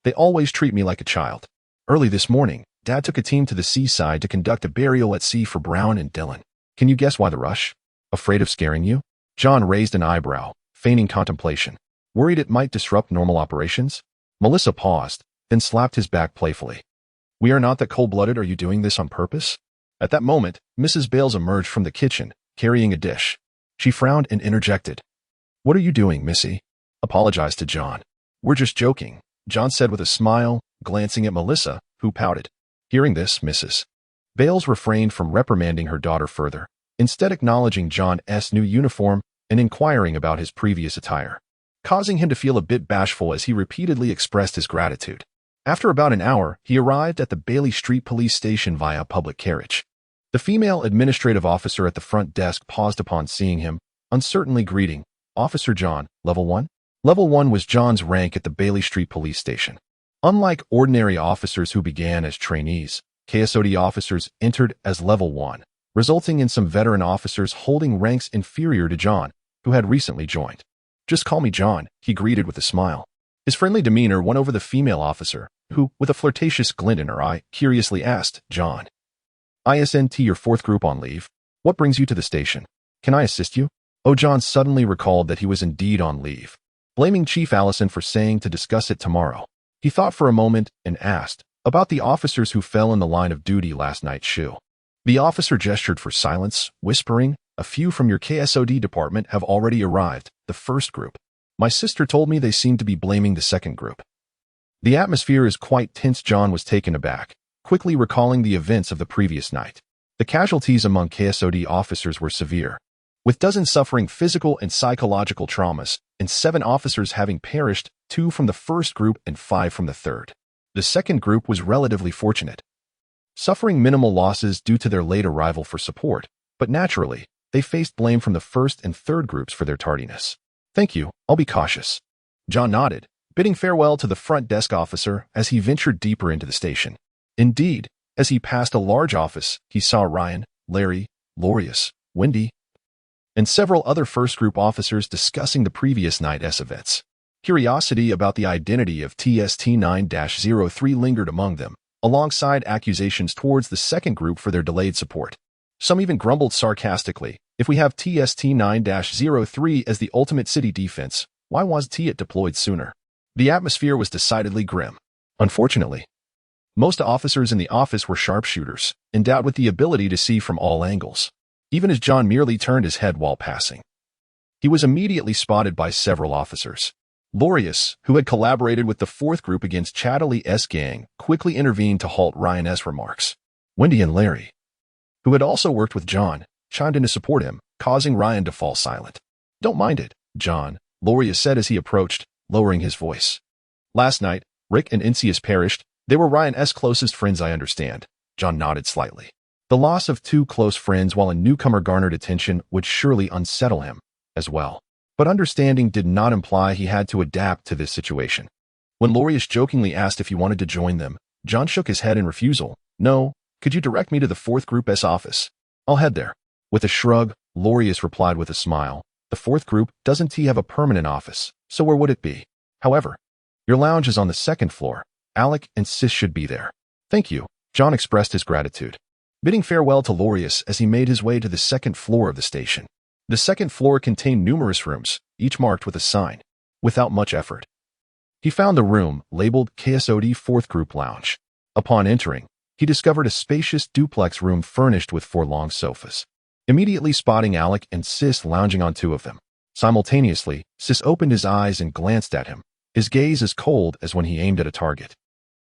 They always treat me like a child. Early this morning, Dad took a team to the seaside to conduct a burial at sea for Brown and Dillon. Can you guess why the rush? Afraid of scaring you? John raised an eyebrow, feigning contemplation. Worried it might disrupt normal operations? Melissa paused, then slapped his back playfully. We are not that cold-blooded. Are you doing this on purpose? At that moment, Mrs. Bales emerged from the kitchen, carrying a dish. She frowned and interjected. What are you doing, Missy? Apologized to John. We're just joking, John said with a smile, glancing at Melissa, who pouted. Hearing this, Mrs. Bales refrained from reprimanding her daughter further, instead acknowledging John's new uniform and inquiring about his previous attire, causing him to feel a bit bashful as he repeatedly expressed his gratitude. After about an hour, he arrived at the Bailey Street Police Station via public carriage. The female administrative officer at the front desk paused upon seeing him, uncertainly greeting, Officer John, Level 1? Level 1 was John's rank at the Bailey Street Police Station. Unlike ordinary officers who began as trainees, KSOD officers entered as Level 1, resulting in some veteran officers holding ranks inferior to John, who had recently joined. Just call me John, he greeted with a smile. His friendly demeanor won over the female officer, who, with a flirtatious glint in her eye, curiously asked, John, ISNT your 4th group on leave. What brings you to the station? Can I assist you? Oh, John suddenly recalled that he was indeed on leave, blaming Chief Allison for saying to discuss it tomorrow. He thought for a moment and asked, about the officers who fell in the line of duty last night's shoe. The officer gestured for silence, whispering, a few from your KSOD department have already arrived, the 1st group. My sister told me they seemed to be blaming the 2nd group. The atmosphere is quite tense. John was taken aback, quickly recalling the events of the previous night. The casualties among KSOD officers were severe, with dozens suffering physical and psychological traumas, and 7 officers having perished, 2 from the 1st group and 5 from the 3rd. The 2nd group was relatively fortunate, suffering minimal losses due to their late arrival for support, but naturally, they faced blame from the 1st and 3rd groups for their tardiness. Thank you, I'll be cautious. John nodded, bidding farewell to the front desk officer as he ventured deeper into the station. Indeed, as he passed a large office, he saw Ryan, Larry, Lorius, Wendy, and several other 1st group officers discussing the previous night's events. Curiosity about the identity of TST-9-03 lingered among them, alongside accusations towards the 2nd group for their delayed support. Some even grumbled sarcastically, if we have TST-9-03 as the ultimate city defense, why wasn't it deployed sooner? The atmosphere was decidedly grim. Unfortunately, most officers in the office were sharpshooters, endowed with the ability to see from all angles, even as John merely turned his head while passing. He was immediately spotted by several officers. Lorius, who had collaborated with the fourth group against Chatterley's gang, quickly intervened to halt Ryan's remarks. Wendy and Larry, who had also worked with John, chimed in to support him, causing Ryan to fall silent. "Don't mind it, John," Lorius said as he approached, lowering his voice. "Last night, Rick and Incius perished. They were Ryan's closest friends, I understand." John nodded slightly. The loss of two close friends while a newcomer garnered attention would surely unsettle him as well. But understanding did not imply he had to adapt to this situation. When Lorius jokingly asked if he wanted to join them, John shook his head in refusal. "No, could you direct me to the fourth group's office? I'll head there." With a shrug, Lorius replied with a smile. "The fourth group doesn't have a permanent office, so where would it be? However, your lounge is on the second floor. Alec and Sis should be there." "Thank you," John expressed his gratitude, bidding farewell to Lorius as he made his way to the second floor of the station. The second floor contained numerous rooms, each marked with a sign. Without much effort, he found the room labeled KSOD Fourth Group Lounge. Upon entering, he discovered a spacious duplex room furnished with 4 long sofas. Immediately spotting Alec and Sis lounging on 2 of them. Simultaneously, Sis opened his eyes and glanced at him, his gaze as cold as when he aimed at a target.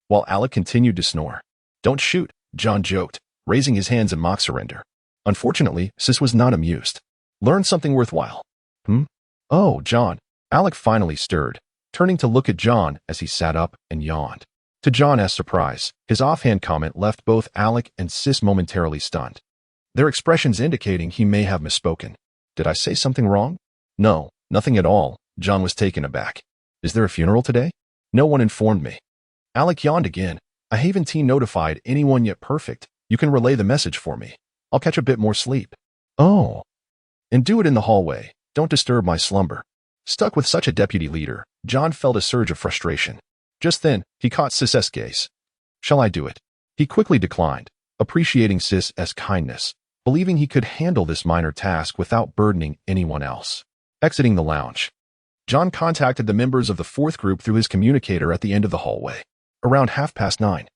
While Alec continued to snore. "Don't shoot," John joked, raising his hands in mock surrender. Unfortunately, Sis was not amused. "Learn something worthwhile." "Oh, John." Alec finally stirred, turning to look at John as he sat up and yawned. To John's surprise, his offhand comment left both Alec and Sis momentarily stunned, their expressions indicating he may have misspoken. "Did I say something wrong?" "No, nothing at all." John was taken aback. "Is there a funeral today?" "No one informed me." Alec yawned again. "I haven't notified anyone yet. Perfect. You can relay the message for me. I'll catch a bit more sleep." "Oh. And do it in the hallway. Don't disturb my slumber." Stuck with such a deputy leader, John felt a surge of frustration. Just then, he caught Sis's gaze. "Shall I do it?" He quickly declined, appreciating Sis's kindness, believing he could handle this minor task without burdening anyone else. Exiting the lounge, John contacted the members of the fourth group through his communicator at the end of the hallway. Around 9:30,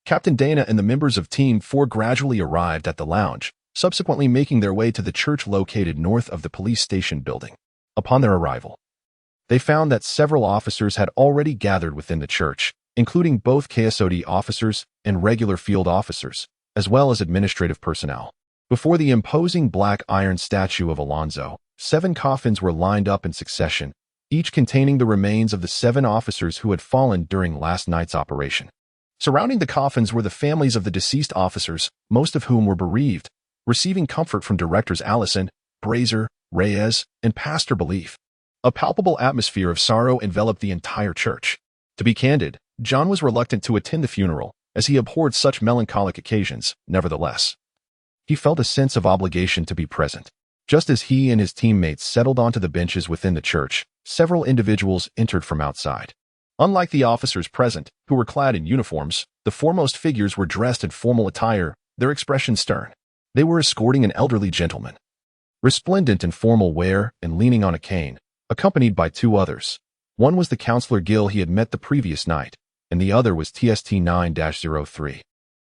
Captain Dana and the members of Team 4 gradually arrived at the lounge, subsequently making their way to the church located north of the police station building. Upon their arrival, they found that several officers had already gathered within the church, including both KSOD officers and regular field officers, as well as administrative personnel. Before the imposing black iron statue of Alonzo, 7 coffins were lined up in succession, each containing the remains of the 7 officers who had fallen during last night's operation. Surrounding the coffins were the families of the deceased officers, most of whom were bereaved, receiving comfort from directors Allison, Brazier, Reyes, and Pastor Belief. A palpable atmosphere of sorrow enveloped the entire church. To be candid, John was reluctant to attend the funeral, as he abhorred such melancholic occasions. Nevertheless, he felt a sense of obligation to be present. Just as he and his teammates settled onto the benches within the church, several individuals entered from outside. Unlike the officers present, who were clad in uniforms, the foremost figures were dressed in formal attire, their expression stern. They were escorting an elderly gentleman, resplendent in formal wear and leaning on a cane, accompanied by 2 others. One was the Counselor Gill he had met the previous night, and the other was TST-9-03,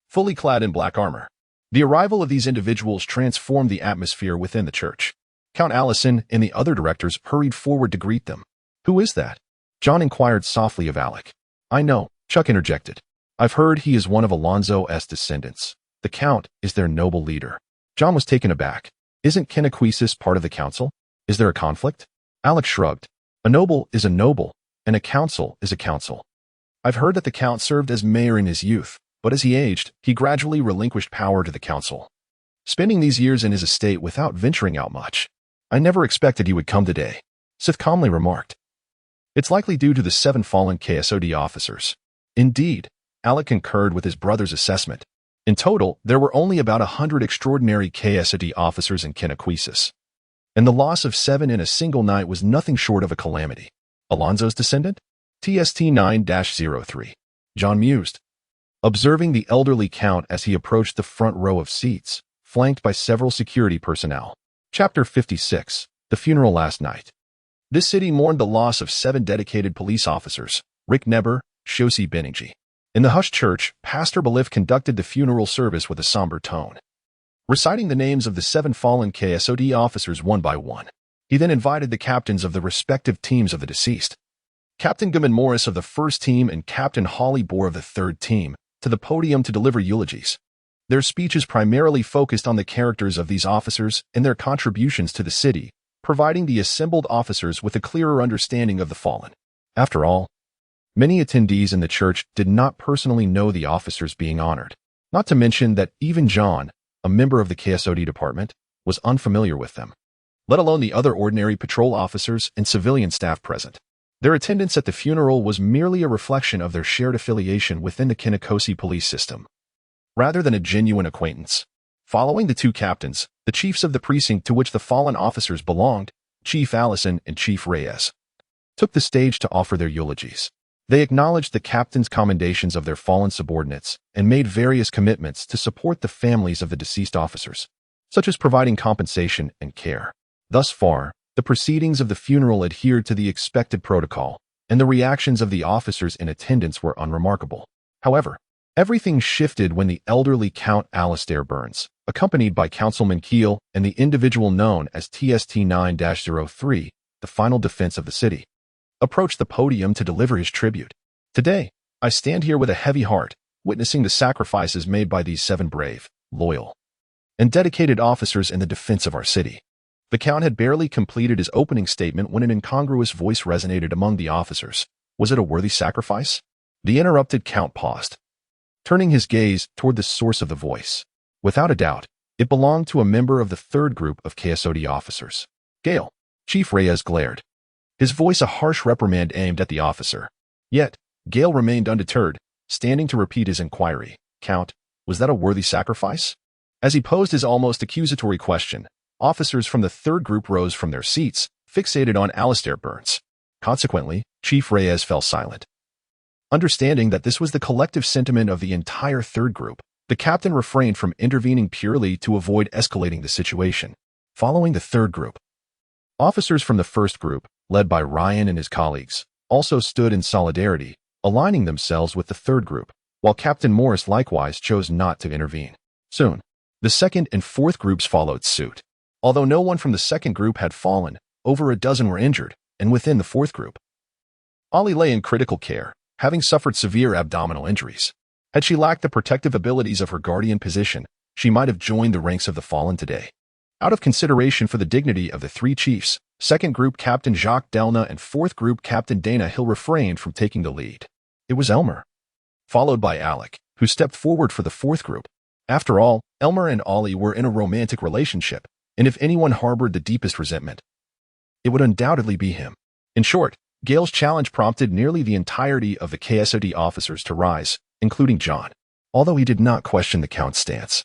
fully clad in black armor. The arrival of these individuals transformed the atmosphere within the church. Count Allison and the other directors hurried forward to greet them. "Who is that?" John inquired softly of Alec. "I know," Chuck interjected. "I've heard he is one of Alonzo's descendants. The Count is their noble leader." John was taken aback. "Isn't Cennequesis part of the council? Is there a conflict?" Alec shrugged. "A noble is a noble, and a council is a council. I've heard that the Count served as mayor in his youth, but as he aged, he gradually relinquished power to the council, spending these years in his estate without venturing out much. I never expected he would come today," Sith calmly remarked. "It's likely due to the 7 fallen KSOD officers." Indeed, Alec concurred with his brother's assessment. In total, there were only about 100 extraordinary KSOD officers in Cennequesis, and the loss of 7 in a single night was nothing short of a calamity. Alonzo's descendant? TST-9-03. John mused, observing the elderly Count as he approached the front row of seats, flanked by several security personnel. Chapter 56. The Funeral Last Night. This city mourned the loss of 7 dedicated police officers, Rick Neber, Shosi Beningji, In the hushed church, Pastor Belif conducted the funeral service with a somber tone, reciting the names of the 7 fallen KSOD officers one by one. He then invited the captains of the respective teams of the deceased, Captain Gumman Morris of the 1st team and Captain Holly Bohr of the 3rd team, to the podium to deliver eulogies. Their speeches primarily focused on the characters of these officers and their contributions to the city, providing the assembled officers with a clearer understanding of the fallen. After all, many attendees in the church did not personally know the officers being honored, not to mention that even John, a member of the KSOD department, was unfamiliar with them, let alone the other ordinary patrol officers and civilian staff present. Their attendance at the funeral was merely a reflection of their shared affiliation within the Kinikosi police system, rather than a genuine acquaintance. Following the 2 captains, the chiefs of the precinct to which the fallen officers belonged, Chief Allison and Chief Reyes, took the stage to offer their eulogies. They acknowledged the captains' commendations of their fallen subordinates and made various commitments to support the families of the deceased officers, such as providing compensation and care. Thus far, the proceedings of the funeral adhered to the expected protocol, and the reactions of the officers in attendance were unremarkable. However, everything shifted when the elderly Count Alastair Burns, accompanied by Councilman Keel and the individual known as TST-9-03, the final defense of the city, approached the podium to deliver his tribute. Today, I stand here with a heavy heart, witnessing the sacrifices made by these 7 brave, loyal, and dedicated officers in the defense of our city. The Count had barely completed his opening statement when an incongruous voice resonated among the officers. Was it a worthy sacrifice? The interrupted Count paused, turning his gaze toward the source of the voice. Without a doubt, it belonged to a member of the 3rd group of KSOD officers. Gale. Chief Reyes glared, his voice a harsh reprimand aimed at the officer. Yet, Gale remained undeterred, standing to repeat his inquiry. Count, was that a worthy sacrifice? As he posed his almost accusatory question, officers from the 3rd group rose from their seats, fixated on Alastair Burns. Consequently, Chief Reyes fell silent. Understanding that this was the collective sentiment of the entire 3rd group, the captain refrained from intervening purely to avoid escalating the situation. Following the 3rd group, officers from the 1st group, led by Ryan and his colleagues, also stood in solidarity, aligning themselves with the 3rd group, while Captain Morris likewise chose not to intervene. Soon, the 2nd and 4th groups followed suit. Although no one from the 2nd group had fallen, over a dozen were injured, and within the 4th group, Ollie lay in critical care, having suffered severe abdominal injuries. Had she lacked the protective abilities of her guardian position, she might have joined the ranks of the fallen today. Out of consideration for the dignity of the 3 chiefs, 2nd group Captain Jacques Delna and 4th group Captain Dana Hill refrained from taking the lead. It was Elmer, followed by Alec, who stepped forward for the 4th group. After all, Elmer and Ollie were in a romantic relationship, and if anyone harbored the deepest resentment, it would undoubtedly be him. In short, Gale's challenge prompted nearly the entirety of the KSOD officers to rise, including John. Although he did not question the Count's stance,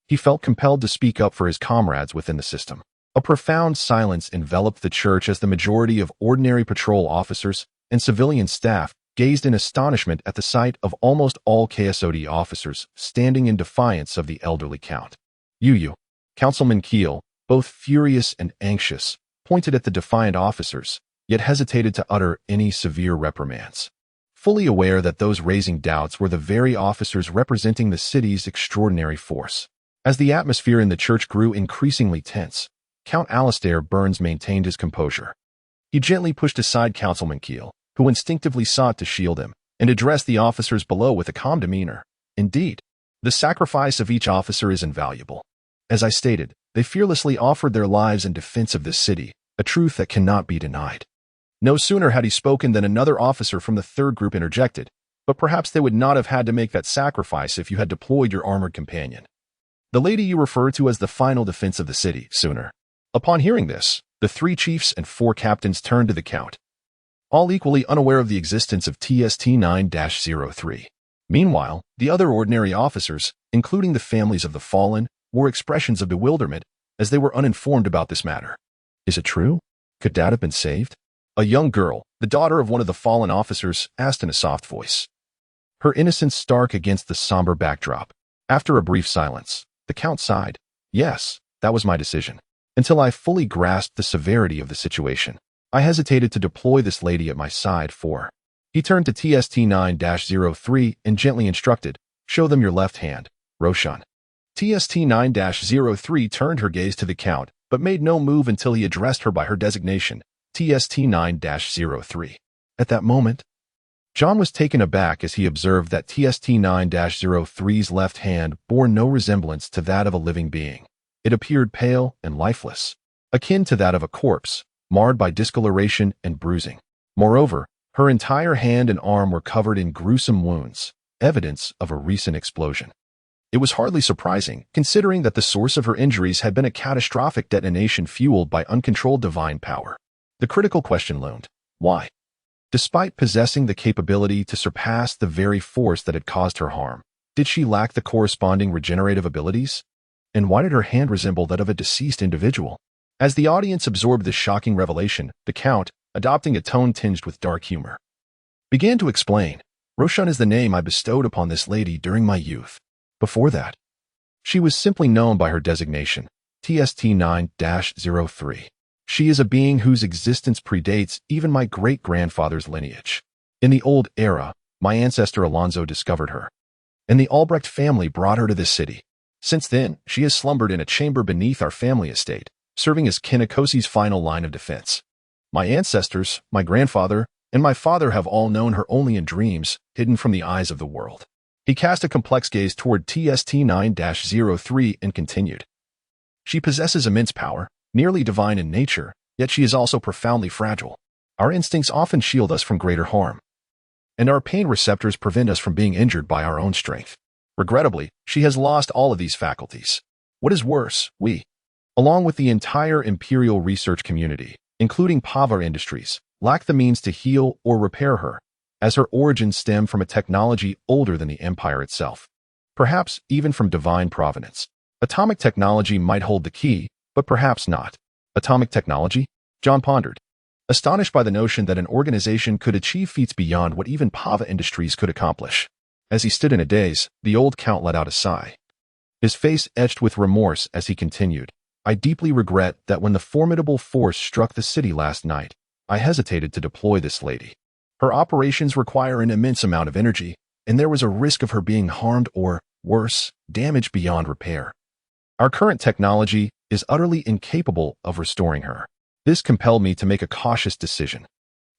he felt compelled to speak up for his comrades within the system. A profound silence enveloped the church as the majority of ordinary patrol officers and civilian staff gazed in astonishment at the sight of almost all KSOD officers standing in defiance of the elderly Count. Councilman Keel, both furious and anxious, pointed at the defiant officers, yet hesitated to utter any severe reprimands, fully aware that those raising doubts were the very officers representing the city's extraordinary force. As the atmosphere in the church grew increasingly tense, Count Alastair Burns maintained his composure. He gently pushed aside Councilman Keel, who instinctively sought to shield him, and addressed the officers below with a calm demeanor. Indeed, the sacrifice of each officer is invaluable. As I stated, they fearlessly offered their lives in defense of this city, a truth that cannot be denied. No sooner had he spoken than another officer from the 3rd group interjected, but perhaps they would not have had to make that sacrifice if you had deployed your armored companion, the lady you refer to as the final defense of the city, sooner. Upon hearing this, the 3 chiefs and 4 captains turned to the Count, all equally unaware of the existence of TST-9-03. Meanwhile, the other ordinary officers, including the families of the fallen, wore expressions of bewilderment as they were uninformed about this matter. Is it true? Could Dad have been saved? A young girl, the daughter of one of the fallen officers, asked in a soft voice, her innocence stark against the somber backdrop. After a brief silence, the Count sighed. Yes, that was my decision. Until I fully grasped the severity of the situation, I hesitated to deploy this lady at my side for He turned to TST-9-03 and gently instructed, "Show them your left hand, Roshan." TST-9-03 turned her gaze to the Count, but made no move until he addressed her by her designation, TST-9-03. At that moment, John was taken aback as he observed that TST-9-03's left hand bore no resemblance to that of a living being. It appeared pale and lifeless, akin to that of a corpse, marred by discoloration and bruising. Moreover, her entire hand and arm were covered in gruesome wounds, evidence of a recent explosion. It was hardly surprising, considering that the source of her injuries had been a catastrophic detonation fueled by uncontrolled divine power. The critical question loomed: why? Despite possessing the capability to surpass the very force that had caused her harm, did she lack the corresponding regenerative abilities? And why did her hand resemble that of a deceased individual? As the audience absorbed this shocking revelation, the Count, adopting a tone tinged with dark humor, began to explain. "Roshan is the name I bestowed upon this lady during my youth. Before that, she was simply known by her designation, TST-9-03. She is a being whose existence predates even my great-grandfather's lineage. In the old era, my ancestor Alonzo discovered her, and the Albrecht family brought her to this city. Since then, she has slumbered in a chamber beneath our family estate, serving as Kinnikosi's final line of defense. My ancestors, my grandfather, and my father have all known her only in dreams, hidden from the eyes of the world." He cast a complex gaze toward TST-9-03 and continued, "She possesses immense power, nearly divine in nature, yet she is also profoundly fragile. Our instincts often shield us from greater harm, and our pain receptors prevent us from being injured by our own strength. Regrettably, she has lost all of these faculties. What is worse, we, along with the entire Imperial research community, including Pava Industries, lack the means to heal or repair her, as her origins stem from a technology older than the Empire itself, perhaps even from divine provenance. Atomic technology might hold the key, but perhaps not." Atomic technology? John pondered, astonished by the notion that an organization could achieve feats beyond what even Pava Industries could accomplish. As he stood in a daze, the old Count let out a sigh, his face etched with remorse as he continued, "I deeply regret that when the formidable force struck the city last night, I hesitated to deploy this lady. Her operations require an immense amount of energy, and there was a risk of her being harmed or, worse, damaged beyond repair. Our current technology is utterly incapable of restoring her. This compelled me to make a cautious decision.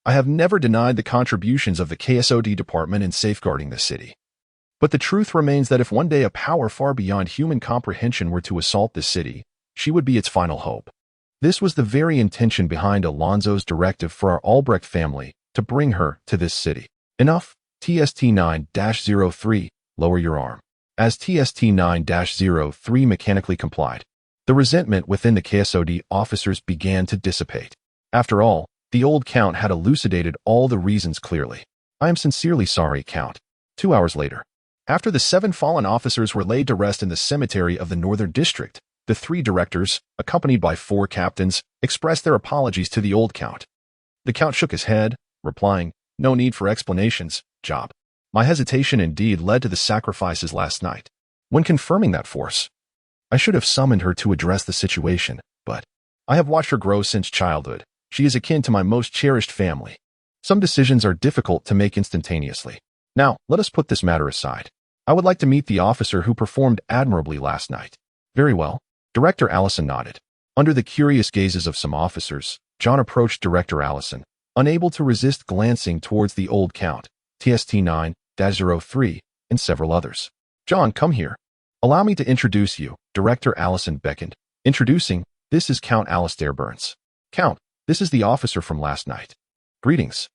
I have never denied the contributions of the KSOD department in safeguarding the city. But the truth remains that if one day a power far beyond human comprehension were to assault this city, she would be its final hope. This was the very intention behind Alonzo's directive for our Albrecht family to bring her to this city. Enough, TST-9-03, lower your arm." As TST-9-03 mechanically complied, the resentment within the KSOD officers began to dissipate. After all, the old Count had elucidated all the reasons clearly. "I am sincerely sorry, Count." 2 hours later, after the 7 fallen officers were laid to rest in the cemetery of the Northern District, the 3 directors, accompanied by 4 captains, expressed their apologies to the old Count. The Count shook his head, replying, "No need for explanations, Job. My hesitation indeed led to the sacrifices last night. When confirming that force, I should have summoned her to address the situation, but I have watched her grow since childhood. She is akin to my most cherished family. Some decisions are difficult to make instantaneously. Now, let us put this matter aside. I would like to meet the officer who performed admirably last night." "Very well." Director Allison nodded. Under the curious gazes of some officers, John approached Director Allison, unable to resist glancing towards the old Count, TST-9-03, and several others. "John, come here. Allow me to introduce you," Director Allison beckoned. Introducing, "This is Count Alistair Burns. Count, this is the officer from last night. Greetings."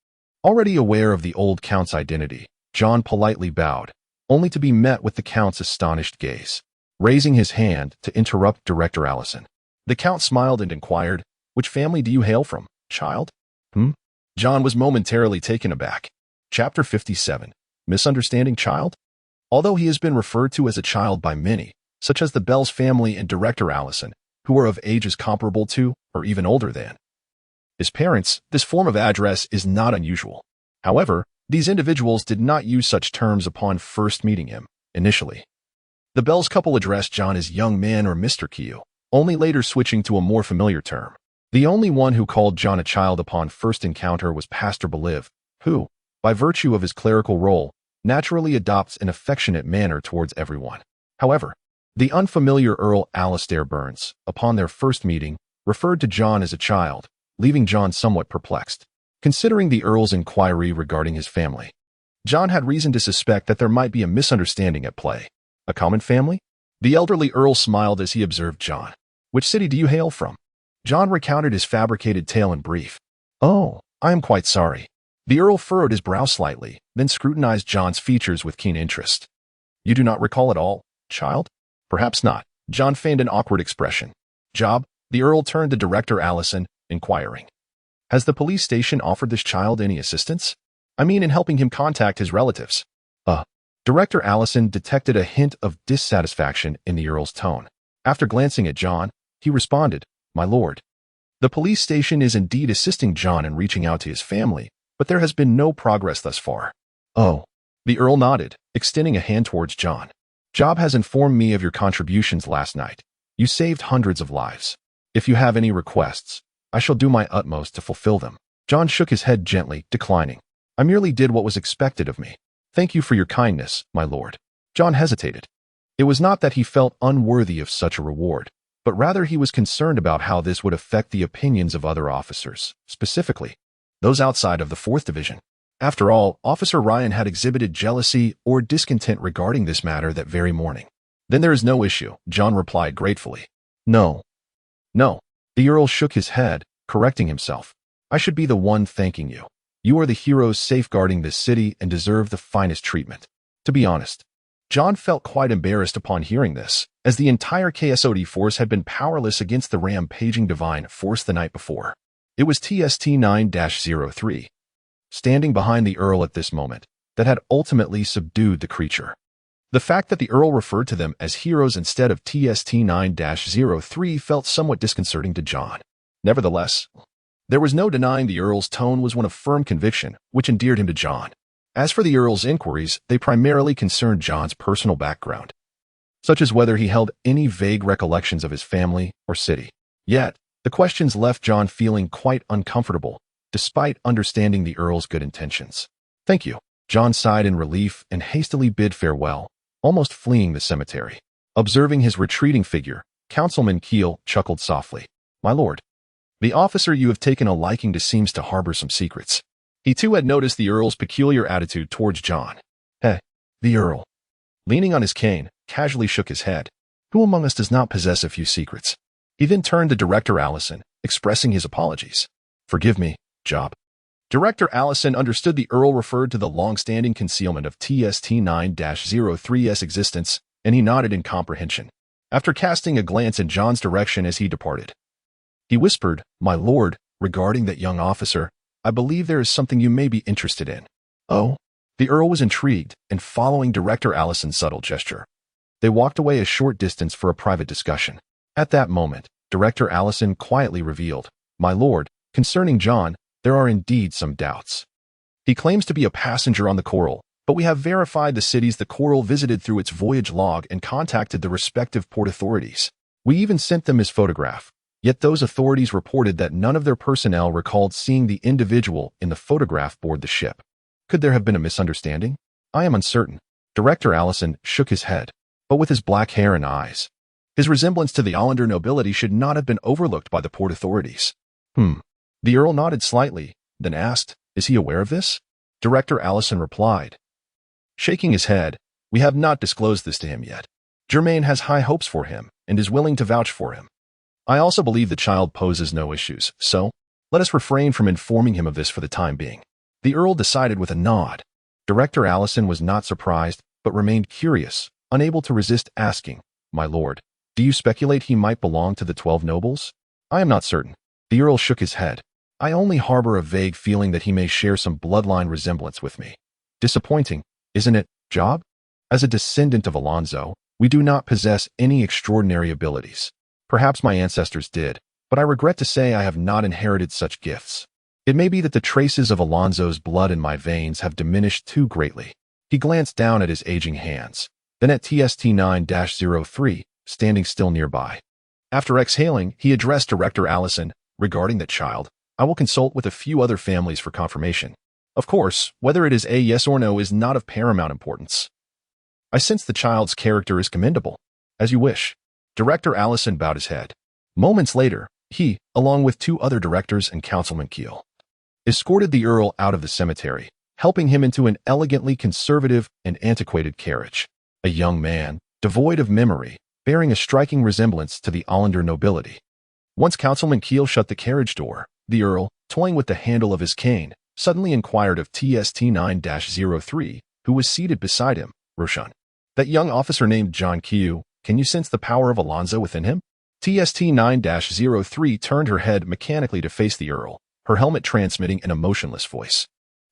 Already aware of the old Count's identity, John politely bowed, only to be met with the Count's astonished gaze. Raising his hand to interrupt Director Allison, the Count smiled and inquired, "Which family do you hail from, child?" John was momentarily taken aback. Chapter 57. Misunderstanding Child? Although he has been referred to as a child by many, such as the Bells family and Director Allison, who are of ages comparable to, or even older than, his parents, this form of address is not unusual. However, these individuals did not use such terms upon first meeting him, initially. The Bells couple addressed John as young man or Mr. Keel, only later switching to a more familiar term. The only one who called John a child upon first encounter was Pastor Beliv, who, by virtue of his clerical role, naturally adopts an affectionate manner towards everyone. However, the unfamiliar Earl Alastair Burns, upon their first meeting, referred to John as a child, leaving John somewhat perplexed. Considering the Earl's inquiry regarding his family, John had reason to suspect that there might be a misunderstanding at play. A common family? The elderly Earl smiled as he observed John. Which city do you hail from? John recounted his fabricated tale in brief. Oh, I am quite sorry. The Earl furrowed his brow slightly, then scrutinized John's features with keen interest. You do not recall at all, child? Perhaps not. John feigned an awkward expression. Job? The Earl turned to Director Allison, inquiring. Has the police station offered this child any assistance? I mean in helping him contact his relatives. Director Allison detected a hint of dissatisfaction in the Earl's tone. After glancing at John, he responded, My lord. The police station is indeed assisting John in reaching out to his family, but there has been no progress thus far. Oh. The Earl nodded, extending a hand towards John. Job has informed me of your contributions last night. You saved hundreds of lives. If you have any requests, I shall do my utmost to fulfill them. John shook his head gently, declining. I merely did what was expected of me. Thank you for your kindness, my lord. John hesitated. It was not that he felt unworthy of such a reward, but rather he was concerned about how this would affect the opinions of other officers, specifically those outside of the 4th Division. After all, Officer Ryan had exhibited jealousy or discontent regarding this matter that very morning. Then there is no issue, John replied gratefully. No. The Earl shook his head, correcting himself. I should be the one thanking you. You are the heroes safeguarding this city and deserve the finest treatment. To be honest, John felt quite embarrassed upon hearing this, as the entire KSOD force had been powerless against the rampaging divine force the night before. It was TST-9-03, standing behind the Earl at this moment, that had ultimately subdued the creature. The fact that the Earl referred to them as heroes instead of TST-9-03 felt somewhat disconcerting to John. Nevertheless, there was no denying the Earl's tone was one of firm conviction, which endeared him to John. As for the Earl's inquiries, they primarily concerned John's personal background, such as whether he held any vague recollections of his family or city. Yet, the questions left John feeling quite uncomfortable, despite understanding the Earl's good intentions. Thank you. John sighed in relief and hastily bid farewell, almost fleeing the cemetery. Observing his retreating figure, Councilman Keel chuckled softly. My lord, the officer you have taken a liking to seems to harbor some secrets. He too had noticed the Earl's peculiar attitude towards John. The Earl, leaning on his cane, casually shook his head. Who among us does not possess a few secrets? He then turned to Director Allison, expressing his apologies. Forgive me, Job. Director Allison understood the Earl referred to the long-standing concealment of TST-9-03's existence, and he nodded in comprehension. After casting a glance in John's direction as he departed, he whispered, My lord, regarding that young officer, I believe there is something you may be interested in. Oh? The Earl was intrigued, and following Director Allison's subtle gesture, they walked away a short distance for a private discussion. At that moment, Director Allison quietly revealed, My lord, concerning John, there are indeed some doubts. He claims to be a passenger on the Coral, but we have verified the cities the Coral visited through its voyage log and contacted the respective port authorities. We even sent them his photograph. Yet those authorities reported that none of their personnel recalled seeing the individual in the photograph aboard the ship. Could there have been a misunderstanding? I am uncertain. Director Allison shook his head, but with his black hair and eyes. His resemblance to the Allender nobility should not have been overlooked by the port authorities. The Earl nodded slightly, then asked, Is he aware of this? Director Allison replied, shaking his head, We have not disclosed this to him yet. Germain has high hopes for him and is willing to vouch for him. I also believe the child poses no issues, so let us refrain from informing him of this for the time being. The Earl decided with a nod. Director Allison was not surprised, but remained curious, unable to resist asking, My lord, do you speculate he might belong to the 12 nobles? I am not certain. The Earl shook his head. I only harbor a vague feeling that he may share some bloodline resemblance with me. Disappointing, isn't it, Job? As a descendant of Alonso, we do not possess any extraordinary abilities. Perhaps my ancestors did, but I regret to say I have not inherited such gifts. It may be that the traces of Alonso's blood in my veins have diminished too greatly. He glanced down at his aging hands, then at TST-9-03, standing still nearby. After exhaling, he addressed Director Allison, Regarding the child, I will consult with a few other families for confirmation. Of course, whether it is a yes or no is not of paramount importance. I sense the child's character is commendable. As you wish. Director Allison bowed his head. Moments later, he, along with 2 other directors and Councilman Keel, escorted the Earl out of the cemetery, helping him into an elegantly conservative and antiquated carriage. A young man, devoid of memory, bearing a striking resemblance to the Allender nobility. Once Councilman Keel shut the carriage door, the Earl, toying with the handle of his cane, suddenly inquired of TST-9-03, who was seated beside him, Roshan. That young officer named John Q, can you sense the power of Alonzo within him? TST-9-03 turned her head mechanically to face the Earl, her helmet transmitting an emotionless voice.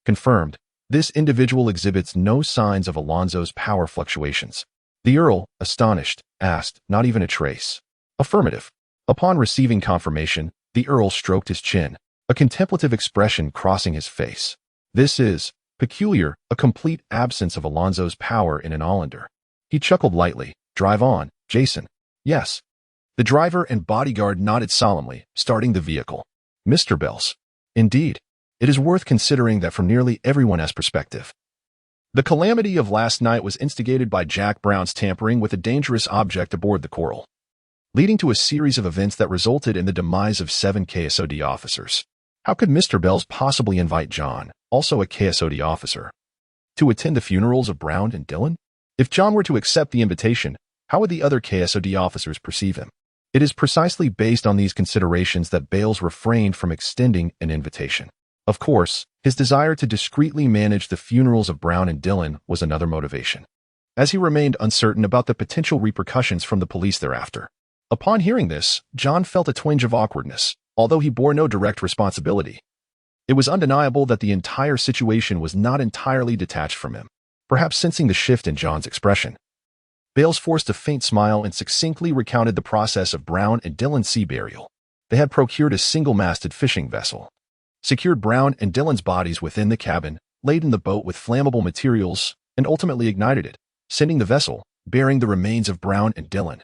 Confirmed, this individual exhibits no signs of Alonzo's power fluctuations. The Earl, astonished, asked, not even a trace. Affirmative. Upon receiving confirmation, the Earl stroked his chin, a contemplative expression crossing his face. This is peculiar, a complete absence of Alonzo's power in an Allender. He chuckled lightly. Drive on, Jason. Yes. The driver and bodyguard nodded solemnly, starting the vehicle. Mr. Bells. Indeed. It is worth considering that from nearly everyone's perspective. The calamity of last night was instigated by Jack Brown's tampering with a dangerous object aboard the Coral, leading to a series of events that resulted in the demise of 7 KSOD officers. How could Mr. Bells possibly invite John, also a KSOD officer, to attend the funerals of Brown and Dillon? If John were to accept the invitation, how would the other KSOD officers perceive him? It is precisely based on these considerations that Bales refrained from extending an invitation. Of course, his desire to discreetly manage the funerals of Brown and Dillon was another motivation, as he remained uncertain about the potential repercussions from the police thereafter. Upon hearing this, John felt a twinge of awkwardness, although he bore no direct responsibility. It was undeniable that the entire situation was not entirely detached from him, perhaps sensing the shift in John's expression. Bales forced a faint smile and succinctly recounted the process of Brown and Dillon's sea burial. They had procured a single-masted fishing vessel, secured Brown and Dillon's bodies within the cabin, laden the boat with flammable materials, and ultimately ignited it, sending the vessel, bearing the remains of Brown and Dillon,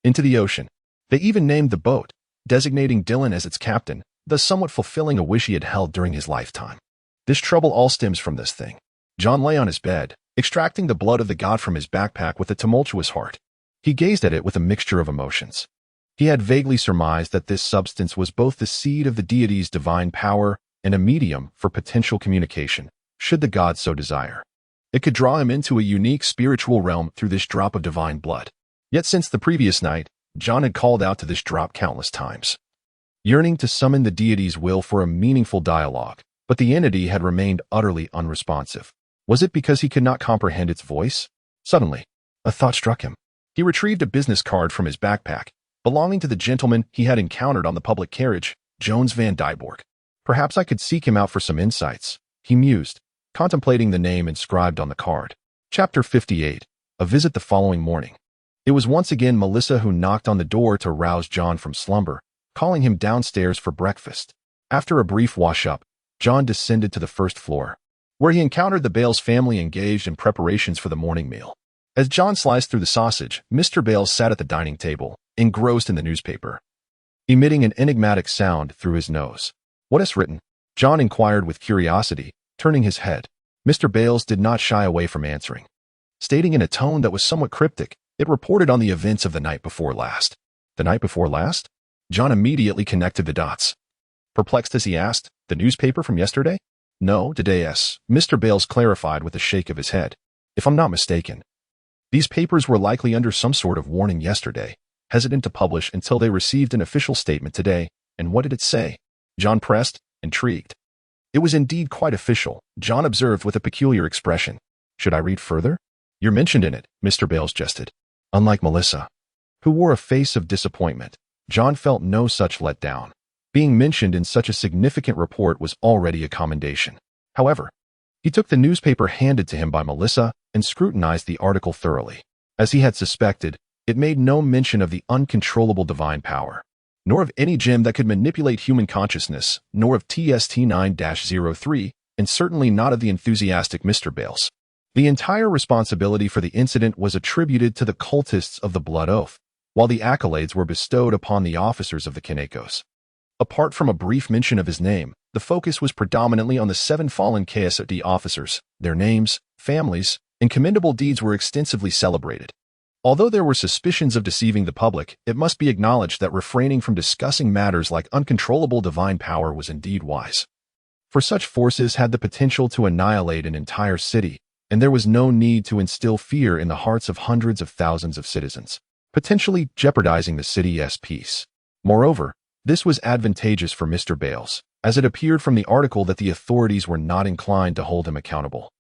into the ocean. They even named the boat, designating Dillon as its captain, thus somewhat fulfilling a wish he had held during his lifetime. This trouble all stems from this thing. John lay on his bed, extracting the blood of the god from his backpack with a tumultuous heart. He gazed at it with a mixture of emotions. He had vaguely surmised that this substance was both the seed of the deity's divine power and a medium for potential communication, should the god so desire. It could draw him into a unique spiritual realm through this drop of divine blood. Yet since the previous night, John had called out to this drop countless times, yearning to summon the deity's will for a meaningful dialogue, but the entity had remained utterly unresponsive. Was it because he could not comprehend its voice? Suddenly, a thought struck him. He retrieved a business card from his backpack, belonging to the gentleman he had encountered on the public carriage, Jones van Dyborg. Perhaps I could seek him out for some insights, he mused, contemplating the name inscribed on the card. Chapter 58. A visit the following morning. It was once again Melissa who knocked on the door to rouse John from slumber, calling him downstairs for breakfast. After a brief wash-up, John descended to the first floor, where he encountered the Bales family engaged in preparations for the morning meal. As John sliced through the sausage, Mr. Bales sat at the dining table, engrossed in the newspaper, emitting an enigmatic sound through his nose. What is written? John inquired with curiosity, turning his head. Mr. Bales did not shy away from answering, stating in a tone that was somewhat cryptic, it reported on the events of the night before last. The night before last? John immediately connected the dots. Perplexed as he asked, the newspaper from yesterday? No, today's, Mr. Bales clarified with a shake of his head. If I'm not mistaken, these papers were likely under some sort of warning yesterday, hesitant to publish until they received an official statement today. And what did it say? John pressed, intrigued. It was indeed quite official, John observed with a peculiar expression. Should I read further? You're mentioned in it, Mr. Bales jested. Unlike Melissa, who wore a face of disappointment, John felt no such letdown. Being mentioned in such a significant report was already a commendation. However, he took the newspaper handed to him by Melissa and scrutinized the article thoroughly. As he had suspected, it made no mention of the uncontrollable divine power, nor of any gem that could manipulate human consciousness, nor of TST-9-03, and certainly not of the enthusiastic Mr. Bales. The entire responsibility for the incident was attributed to the cultists of the Blood Oath, while the accolades were bestowed upon the officers of the Kanekos. Apart from a brief mention of his name, the focus was predominantly on the 7 fallen KSOD officers. Their names, families, and commendable deeds were extensively celebrated. Although there were suspicions of deceiving the public, it must be acknowledged that refraining from discussing matters like uncontrollable divine power was indeed wise. For such forces had the potential to annihilate an entire city, and there was no need to instill fear in the hearts of hundreds of thousands of citizens, potentially jeopardizing the city's peace. Moreover, this was advantageous for Mr. Bales, as it appeared from the article that the authorities were not inclined to hold him accountable.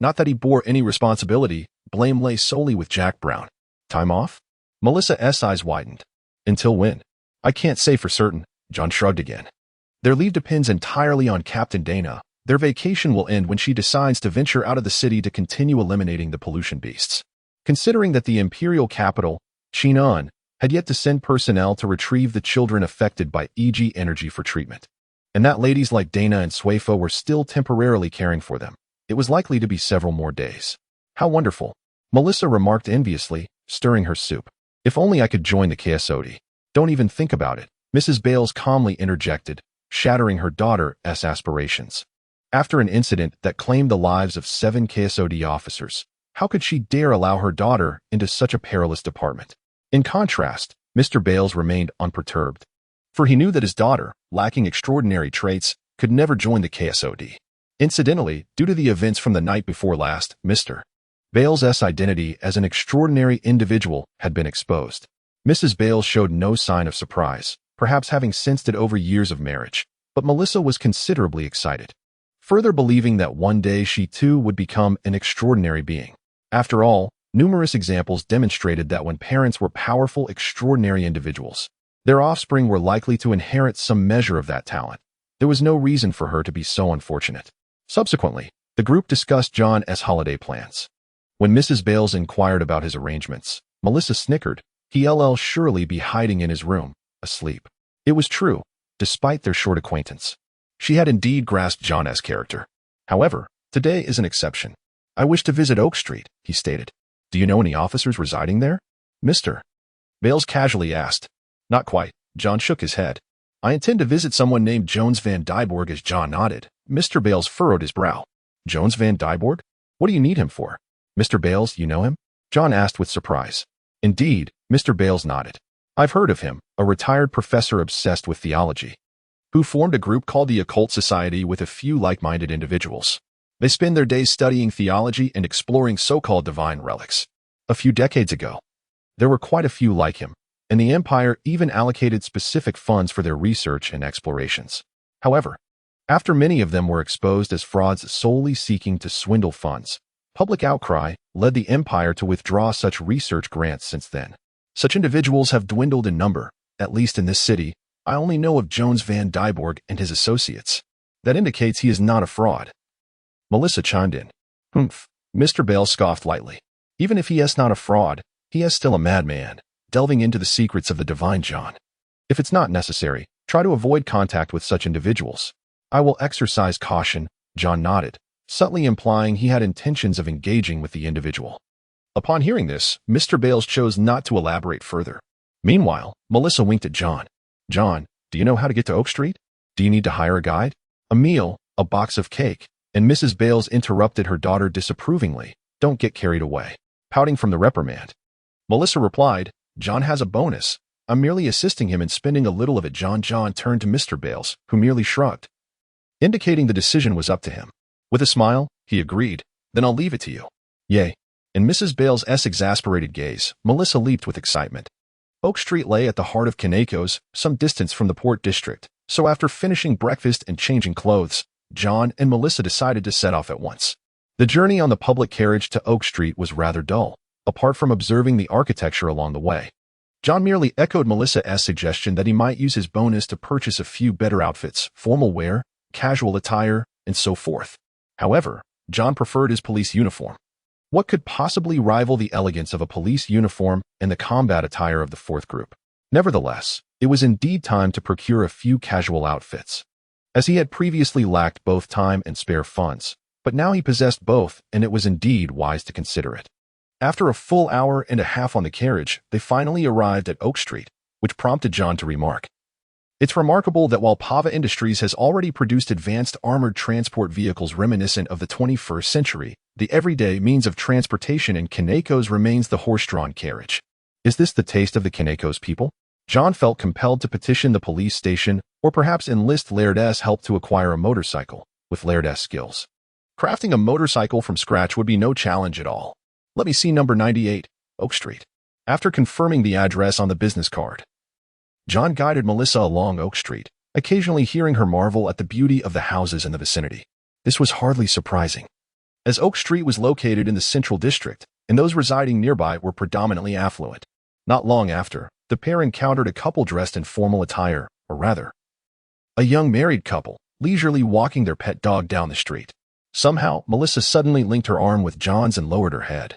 Not that he bore any responsibility, blame lay solely with Jack Brown. Time off? Melissa's eyes widened. Until when? I can't say for certain, John shrugged again. Their leave depends entirely on Captain Dana. Their vacation will end when she decides to venture out of the city to continue eliminating the pollution beasts. Considering that the imperial capital, Shinan, had yet to send personnel to retrieve the children affected by EG energy for treatment, and that ladies like Dana and Swayfo were still temporarily caring for them, it was likely to be several more days. How wonderful, Melissa remarked enviously, stirring her soup. If only I could join the KSOD. Don't even think about it, Mrs. Bales calmly interjected, shattering her daughter's aspirations. After an incident that claimed the lives of 7 KSOD officers, how could she dare allow her daughter into such a perilous department? In contrast, Mr. Bales remained unperturbed, for he knew that his daughter, lacking extraordinary traits, could never join the KSOD. Incidentally, due to the events from the night before last, Mr. Bales' identity as an extraordinary individual had been exposed. Mrs. Bales showed no sign of surprise, perhaps having sensed it over years of marriage, but Melissa was considerably excited, further believing that one day she too would become an extraordinary being. After all, numerous examples demonstrated that when parents were powerful, extraordinary individuals, their offspring were likely to inherit some measure of that talent. There was no reason for her to be so unfortunate. Subsequently, the group discussed John's holiday plans. When Mrs. Bales inquired about his arrangements, Melissa snickered. He'll surely be hiding in his room, asleep. It was true, despite their short acquaintance. She had indeed grasped John's character. However, today is an exception. I wish to visit Oak Street, he stated. Do you know any officers residing there? Mr. Bales casually asked. Not quite. John shook his head. I intend to visit someone named Jones Van Dyborg. As John nodded, Mr. Bales furrowed his brow. Jones Van Dyborg? What do you need him for? Mr. Bales, you know him? John asked with surprise. Indeed, Mr. Bales nodded. I've heard of him, a retired professor obsessed with theology, who formed a group called the Occult Society with a few like-minded individuals. They spend their days studying theology and exploring so-called divine relics. A few decades ago, there were quite a few like him, and the Empire even allocated specific funds for their research and explorations. However, after many of them were exposed as frauds solely seeking to swindle funds, public outcry led the Empire to withdraw such research grants. Since then, such individuals have dwindled in number, at least in this city. I only know of Jones Van Dyborg and his associates. That indicates he is not a fraud. Melissa chimed in. Humph, Mr. Bale scoffed lightly. Even if he is not a fraud, he is still a madman, delving into the secrets of the divine John. If it's not necessary, try to avoid contact with such individuals. I will exercise caution, John nodded, subtly implying he had intentions of engaging with the individual. Upon hearing this, Mr. Bales chose not to elaborate further. Meanwhile, Melissa winked at John. John, do you know how to get to Oak Street? Do you need to hire a guide? A meal, a box of cake? And Mrs. Bales interrupted her daughter disapprovingly. Don't get carried away. Pouting from the reprimand, Melissa replied, John has a bonus. I'm merely assisting him in spending a little of it. John turned to Mr. Bales, who merely shrugged, indicating the decision was up to him. With a smile, he agreed, then I'll leave it to you. Yay. In Mrs. Bales' exasperated gaze, Melissa leaped with excitement. Oak Street lay at the heart of Kanekos, some distance from the port district, so after finishing breakfast and changing clothes, John and Melissa decided to set off at once. The journey on the public carriage to Oak Street was rather dull, apart from observing the architecture along the way. John merely echoed Melissa's suggestion that he might use his bonus to purchase a few better outfits, formal wear, casual attire, and so forth. However, John preferred his police uniform. What could possibly rival the elegance of a police uniform and the combat attire of the fourth group? Nevertheless, it was indeed time to procure a few casual outfits, as he had previously lacked both time and spare funds, but now he possessed both, and it was indeed wise to consider it. After a full hour and a half on the carriage, they finally arrived at Oak Street, which prompted John to remark, It's remarkable that while Pava Industries has already produced advanced armored transport vehicles reminiscent of the 21st century, the everyday means of transportation in Kaneko's remains the horse-drawn carriage. Is this the taste of the Kaneko's people? John felt compelled to petition the police station or perhaps enlist Laird's help to acquire a motorcycle, with Laird's skills. Crafting a motorcycle from scratch would be no challenge at all. Let me see number 98, Oak Street. After confirming the address on the business card, John guided Melissa along Oak Street, occasionally hearing her marvel at the beauty of the houses in the vicinity. This was hardly surprising, as Oak Street was located in the Central District, and those residing nearby were predominantly affluent. Not long after, the pair encountered a couple dressed in formal attire, or rather, a young married couple, leisurely walking their pet dog down the street. Somehow, Melissa suddenly linked her arm with John's and lowered her head,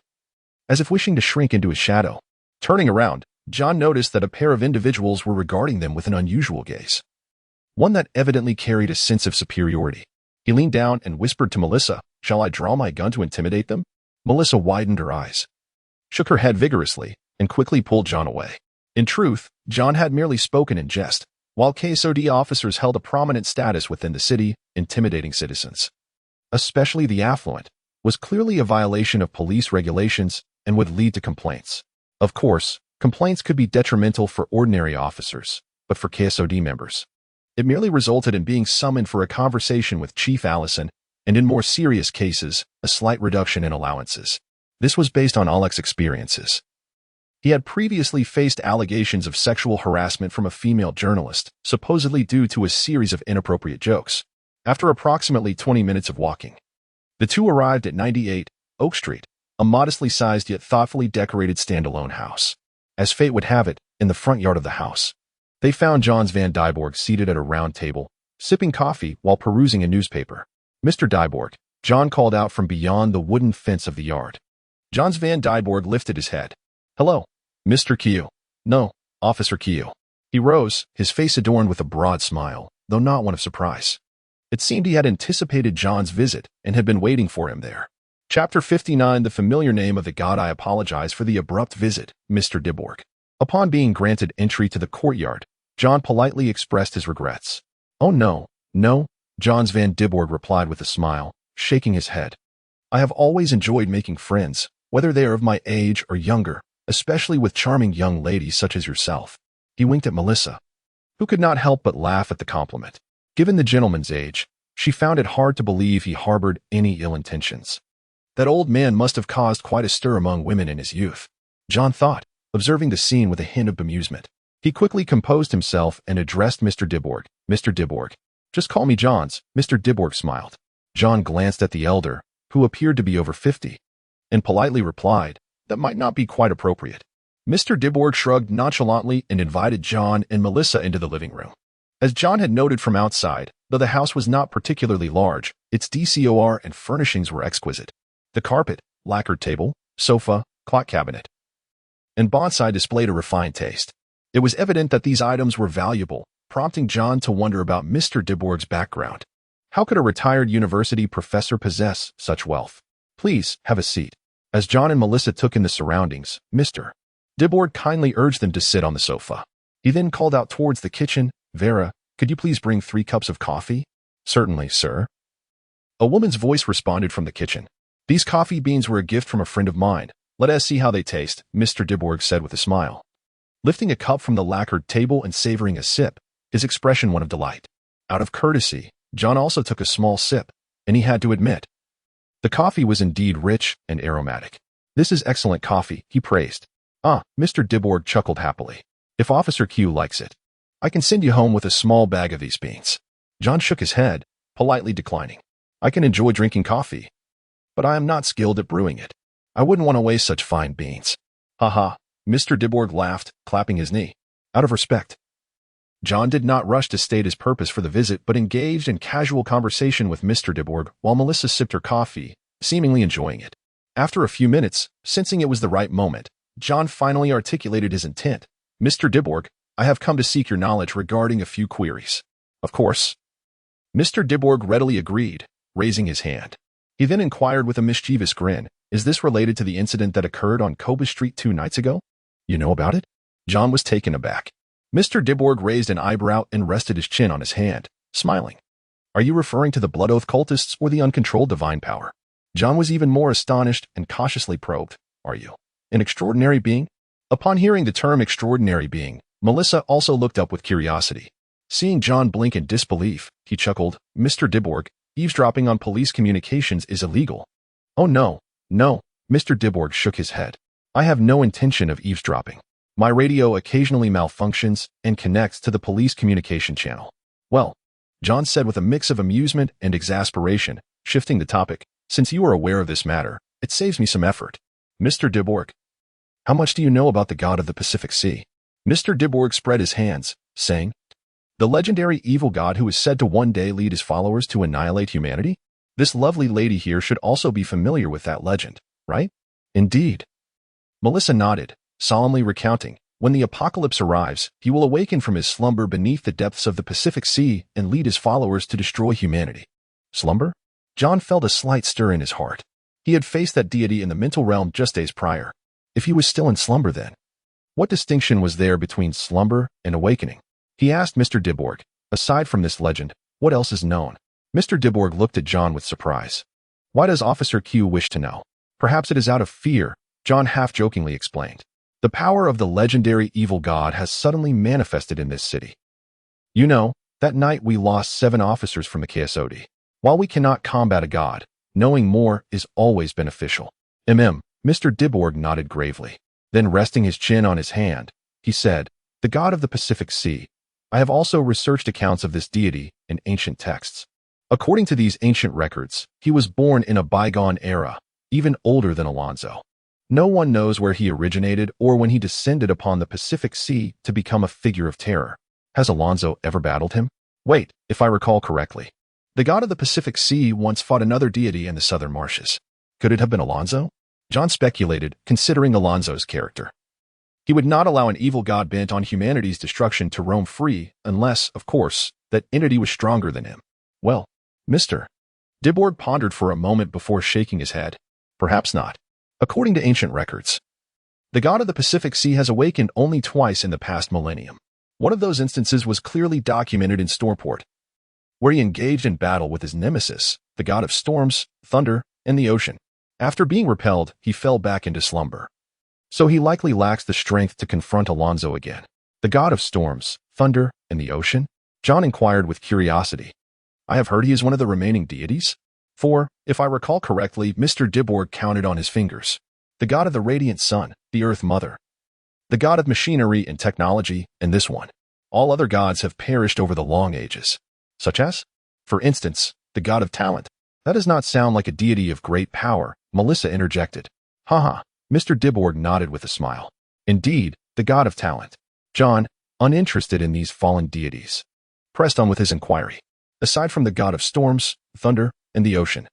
as if wishing to shrink into his shadow. Turning around, John noticed that a pair of individuals were regarding them with an unusual gaze, one that evidently carried a sense of superiority. He leaned down and whispered to Melissa, "Shall I draw my gun to intimidate them?" Melissa widened her eyes, shook her head vigorously, and quickly pulled John away. In truth, John had merely spoken in jest. While KSOD officers held a prominent status within the city, intimidating citizens, especially the affluent, was clearly a violation of police regulations and would lead to complaints. Of course, complaints could be detrimental for ordinary officers, but for KSOD members, it merely resulted in being summoned for a conversation with Chief Allison, and in more serious cases, a slight reduction in allowances. This was based on Alex's experiences. He had previously faced allegations of sexual harassment from a female journalist, supposedly due to a series of inappropriate jokes. After approximately 20 minutes of walking, the two arrived at 98 Oak Street, a modestly sized yet thoughtfully decorated standalone house. As fate would have it, in the front yard of the house, they found John's Van Dyborg seated at a round table, sipping coffee while perusing a newspaper. "Mr. Dyborg," John called out from beyond the wooden fence of the yard. John's Van Dyborg lifted his head. "Hello, Mr. Keo." "No, Officer Keo." He rose, his face adorned with a broad smile, though not one of surprise. It seemed he had anticipated John's visit and had been waiting for him there. Chapter 59, the familiar name of the god. "I apologize for the abrupt visit, Mr. Dyborg." Upon being granted entry to the courtyard, John politely expressed his regrets. "Oh no, John's Van Dyborg replied with a smile, shaking his head. "I have always enjoyed making friends, whether they are of my age or younger, especially with charming young ladies such as yourself." He winked at Melissa, who could not help but laugh at the compliment. Given the gentleman's age, she found it hard to believe he harbored any ill intentions. That old man must have caused quite a stir among women in his youth, John thought, observing the scene with a hint of bemusement. He quickly composed himself and addressed Mr. Dyborg. "Mr. Dyborg, just call me Johns." Mr. Dyborg smiled. John glanced at the elder, who appeared to be over 50, and politely replied, "That might not be quite appropriate." Mr. Dyborg shrugged nonchalantly and invited John and Melissa into the living room. As John had noted from outside, though the house was not particularly large, its decor and furnishings were exquisite. The carpet, lacquered table, sofa, clock cabinet, and bonsai displayed a refined taste. It was evident that these items were valuable, prompting John to wonder about Mr. Dyborg's background. How could a retired university professor possess such wealth? "Please, have a seat." As John and Melissa took in the surroundings, Mr. Dyborg kindly urged them to sit on the sofa. He then called out towards the kitchen, "Vera, could you please bring 3 cups of coffee?" "Certainly, sir." A woman's voice responded from the kitchen. "These coffee beans were a gift from a friend of mine. Let us see how they taste," Mr. Dyborg said with a smile. Lifting a cup from the lacquered table and savoring a sip, his expression one of delight. Out of courtesy, John also took a small sip, and he had to admit, the coffee was indeed rich and aromatic. "This is excellent coffee," he praised. "Ah," Mr. Dyborg chuckled happily. "If Officer Q likes it, I can send you home with a small bag of these beans." John shook his head, politely declining. "I can enjoy drinking coffee, but I am not skilled at brewing it. I wouldn't want to waste such fine beans." "Ha ha," Mr. Dyborg laughed, clapping his knee. Out of respect, John did not rush to state his purpose for the visit but engaged in casual conversation with Mr. Dyborg while Melissa sipped her coffee, seemingly enjoying it. After a few minutes, sensing it was the right moment, John finally articulated his intent. "Mr. Dyborg, I have come to seek your knowledge regarding a few queries." "Of course." Mr. Dyborg readily agreed, raising his hand. He then inquired with a mischievous grin, "Is this related to the incident that occurred on Koba Street 2 nights ago?" "You know about it?" John was taken aback. Mr. Diborg raised an eyebrow and rested his chin on his hand, smiling. Are you referring to the Blood Oath cultists or the uncontrolled divine power? John was even more astonished and cautiously probed. Are you an extraordinary being? Upon hearing the term extraordinary being, Melissa also looked up with curiosity. Seeing John blink in disbelief, he chuckled, Mr. Diborg, eavesdropping on police communications is illegal. Oh no, no, Mr. Diborg shook his head. I have no intention of eavesdropping. My radio occasionally malfunctions and connects to the police communication channel. Well, John said with a mix of amusement and exasperation, shifting the topic, since you are aware of this matter, it saves me some effort. Mr. Diborg, how much do you know about the god of the Pacific Sea? Mr. Diborg spread his hands, saying, the legendary evil god who is said to one day lead his followers to annihilate humanity? This lovely lady here should also be familiar with that legend, right? Indeed. Melissa nodded, solemnly recounting, when the apocalypse arrives, he will awaken from his slumber beneath the depths of the Pacific Sea and lead his followers to destroy humanity. Slumber? John felt a slight stir in his heart. He had faced that deity in the mental realm just days prior. If he was still in slumber then, what distinction was there between slumber and awakening? He asked Mr. Diborg, aside from this legend, what else is known? Mr. Diborg looked at John with surprise. Why does Officer Q wish to know? Perhaps it is out of fear, John half-jokingly explained. The power of the legendary evil god has suddenly manifested in this city. You know, that night we lost 7 officers from the KSOD. While we cannot combat a god, knowing more is always beneficial. Mr. Diborg nodded gravely. Then resting his chin on his hand, he said, the god of the Pacific Sea. I have also researched accounts of this deity in ancient texts. According to these ancient records, he was born in a bygone era, even older than Alonso. No one knows where he originated or when he descended upon the Pacific Sea to become a figure of terror. Has Alonso ever battled him? Wait, if I recall correctly. The god of the Pacific Sea once fought another deity in the southern marshes. Could it have been Alonso? John speculated, considering Alonso's character. He would not allow an evil god bent on humanity's destruction to roam free unless, of course, that entity was stronger than him. Well, Mr. Diborg pondered for a moment before shaking his head. Perhaps not. According to ancient records, the god of the Pacific Sea has awakened only twice in the past millennium. One of those instances was clearly documented in Stormport, where he engaged in battle with his nemesis, the god of storms, thunder, and the ocean. After being repelled, he fell back into slumber. So he likely lacks the strength to confront Alonso again. The god of storms, thunder, and the ocean? John inquired with curiosity. I have heard he is one of the remaining deities? For, if I recall correctly, Mr. Diborg counted on his fingers. The god of the radiant sun, the Earth Mother. The god of machinery and technology, and this one. All other gods have perished over the long ages. Such as? For instance, the god of talent. That does not sound like a deity of great power, Melissa interjected. Haha, Mr. Diborg nodded with a smile. Indeed, the god of talent. John, uninterested in these fallen deities, pressed on with his inquiry. Aside from the god of storms, thunder, and the ocean,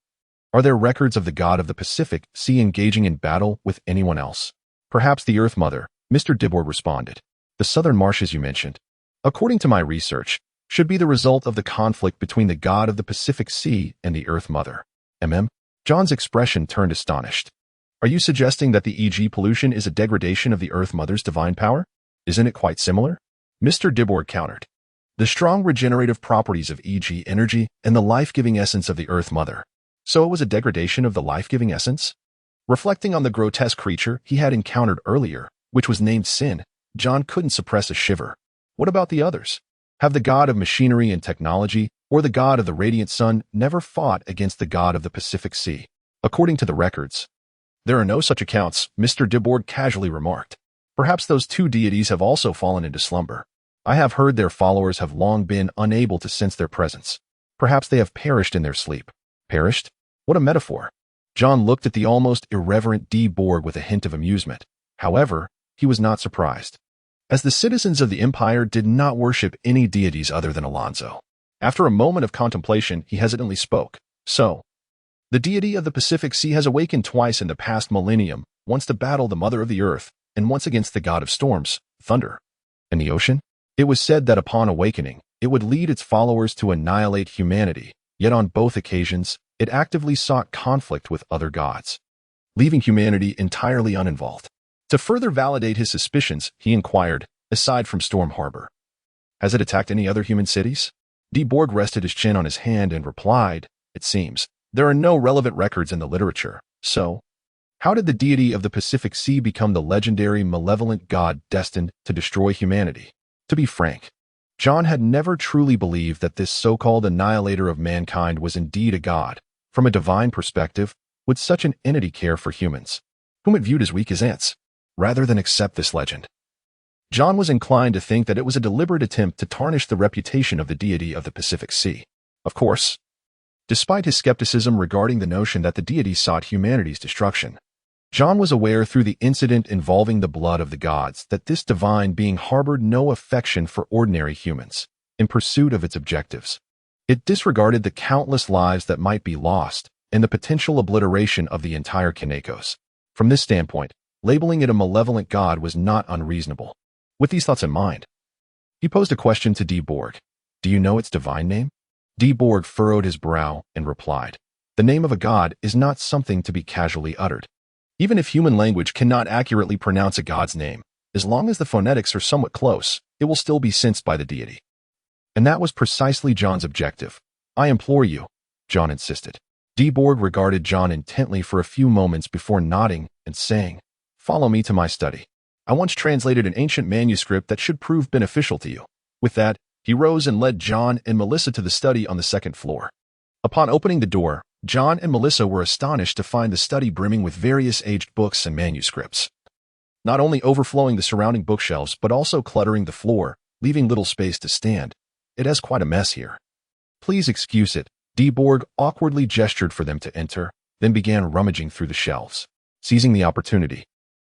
are there records of the god of the Pacific Sea engaging in battle with anyone else? Perhaps the Earth Mother, Mr. Diborg responded. The southern marshes you mentioned, according to my research, should be the result of the conflict between the god of the Pacific Sea and the Earth Mother. John's expression turned astonished. Are you suggesting that the EG pollution is a degradation of the Earth Mother's divine power? Isn't it quite similar? Mr. Diborg countered. The strong regenerative properties of EG energy and the life-giving essence of the Earth Mother. So it was a degradation of the life-giving essence? Reflecting on the grotesque creature he had encountered earlier, which was named Sin, John couldn't suppress a shiver. What about the others? Have the god of machinery and technology or the god of the radiant sun never fought against the god of the Pacific Sea? According to the records, there are no such accounts, Mr. Diborg casually remarked. Perhaps those two deities have also fallen into slumber. I have heard their followers have long been unable to sense their presence. Perhaps they have perished in their sleep. Perished? What a metaphor. John looked at the almost irreverent Diborg with a hint of amusement. However, he was not surprised, as the citizens of the Empire did not worship any deities other than Alonso. After a moment of contemplation, he hesitantly spoke. So, the deity of the Pacific Sea has awakened twice in the past millennium, once to battle the Mother of the Earth, and once against the god of storms, thunder, and the ocean? It was said that upon awakening, it would lead its followers to annihilate humanity, yet on both occasions, it actively sought conflict with other gods, leaving humanity entirely uninvolved. To further validate his suspicions, he inquired, aside from Storm Harbor. Has it attacked any other human cities? D. Borg rested his chin on his hand and replied, it seems. There are no relevant records in the literature, so how did the deity of the Pacific Sea become the legendary, malevolent god destined to destroy humanity? To be frank, John had never truly believed that this so-called annihilator of mankind was indeed a god. From a divine perspective, would such an entity care for humans, whom it viewed as weak as ants, rather than accept this legend? John was inclined to think that it was a deliberate attempt to tarnish the reputation of the deity of the Pacific Sea. Of course, despite his skepticism regarding the notion that the deity sought humanity's destruction, John was aware through the incident involving the blood of the gods that this divine being harbored no affection for ordinary humans in pursuit of its objectives. It disregarded the countless lives that might be lost and the potential obliteration of the entire Kanekos. From this standpoint, labeling it a malevolent god was not unreasonable. With these thoughts in mind, he posed a question to D. Borg. Do you know its divine name? D. Borg furrowed his brow and replied, the name of a god is not something to be casually uttered. Even if human language cannot accurately pronounce a god's name, as long as the phonetics are somewhat close, it will still be sensed by the deity. And that was precisely John's objective. I implore you, John insisted. D. Borg regarded John intently for a few moments before nodding and saying, follow me to my study. I once translated an ancient manuscript that should prove beneficial to you. With that, he rose and led John and Melissa to the study on the second floor. Upon opening the door, John and Melissa were astonished to find the study brimming with various aged books and manuscripts, not only overflowing the surrounding bookshelves but also cluttering the floor, leaving little space to stand. It has quite a mess here. Please excuse it. D. Borg awkwardly gestured for them to enter, then began rummaging through the shelves. Seizing the opportunity,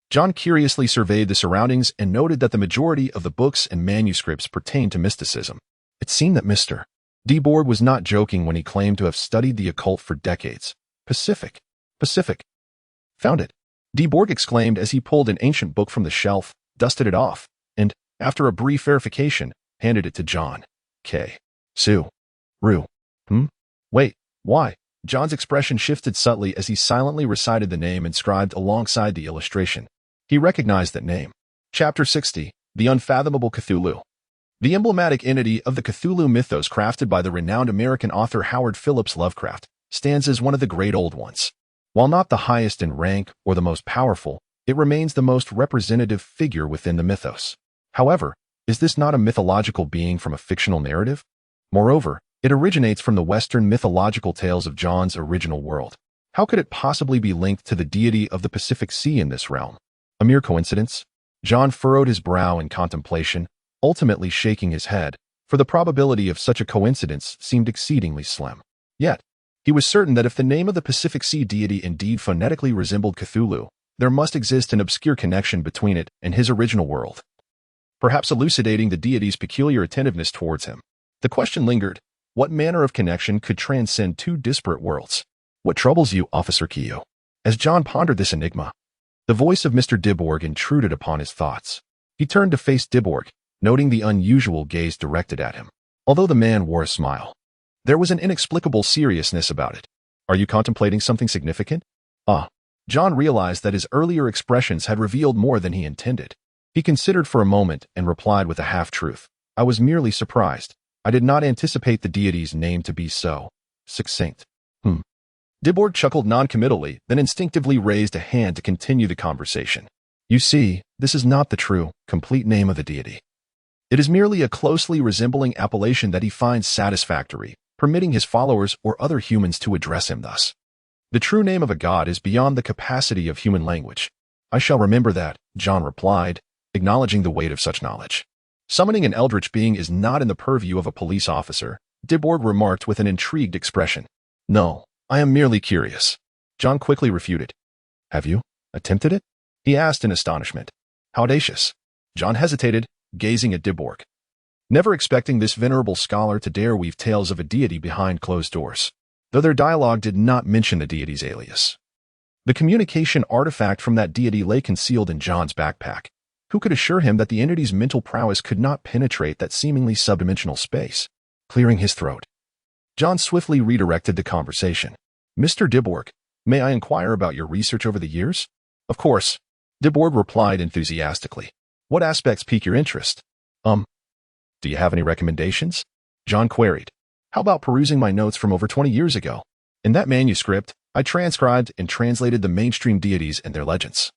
John curiously surveyed the surroundings and noted that the majority of the books and manuscripts pertained to mysticism. It seemed that Mr. D. Borg was not joking when he claimed to have studied the occult for decades. Pacific. Found it. D. Borg exclaimed as he pulled an ancient book from the shelf, dusted it off, and, after a brief verification, handed it to John. K. Sue. Rue. Wait, why? John's expression shifted subtly as he silently recited the name inscribed alongside the illustration. He recognized that name. Chapter 60, The Unfathomable Cthulhu. The emblematic entity of the Cthulhu mythos crafted by the renowned American author Howard Phillips Lovecraft stands as one of the great old ones. While not the highest in rank or the most powerful, it remains the most representative figure within the mythos. However, is this not a mythological being from a fictional narrative? Moreover, it originates from the Western mythological tales of John's original world. How could it possibly be linked to the deity of the Pacific Sea in this realm? A mere coincidence? John furrowed his brow in contemplation, ultimately shaking his head, for the probability of such a coincidence seemed exceedingly slim. Yet, he was certain that if the name of the Pacific Sea deity indeed phonetically resembled Cthulhu, there must exist an obscure connection between it and his original world, perhaps elucidating the deity's peculiar attentiveness towards him. The question lingered: what manner of connection could transcend two disparate worlds? What troubles you, Officer Keogh? As John pondered this enigma, the voice of Mr. Dyborg intruded upon his thoughts. He turned to face Dyborg, noting the unusual gaze directed at him. Although the man wore a smile, there was an inexplicable seriousness about it. Are you contemplating something significant? John realized that his earlier expressions had revealed more than he intended. He considered for a moment and replied with a half-truth. I was merely surprised. I did not anticipate the deity's name to be so succinct. Dyborg chuckled non-committally, then instinctively raised a hand to continue the conversation. You see, this is not the true, complete name of the deity. It is merely a closely resembling appellation that he finds satisfactory, permitting his followers or other humans to address him thus. The true name of a god is beyond the capacity of human language. I shall remember that, John replied, acknowledging the weight of such knowledge. Summoning an eldritch being is not in the purview of a police officer, Dyborg remarked with an intrigued expression. No, I am merely curious. John quickly refuted. Have you attempted it? He asked in astonishment. How audacious. John hesitated, gazing at Dyborg, never expecting this venerable scholar to dare weave tales of a deity behind closed doors, though their dialogue did not mention the deity's alias. The communication artifact from that deity lay concealed in John's backpack. Who could assure him that the entity's mental prowess could not penetrate that seemingly subdimensional space? Clearing his throat, John swiftly redirected the conversation. Mr. Dyborg, may I inquire about your research over the years? Of course, Dyborg replied enthusiastically. What aspects pique your interest? Do you have any recommendations? John queried. How about perusing my notes from over 20 years ago? In that manuscript, I transcribed and translated the mainstream deities and their legends,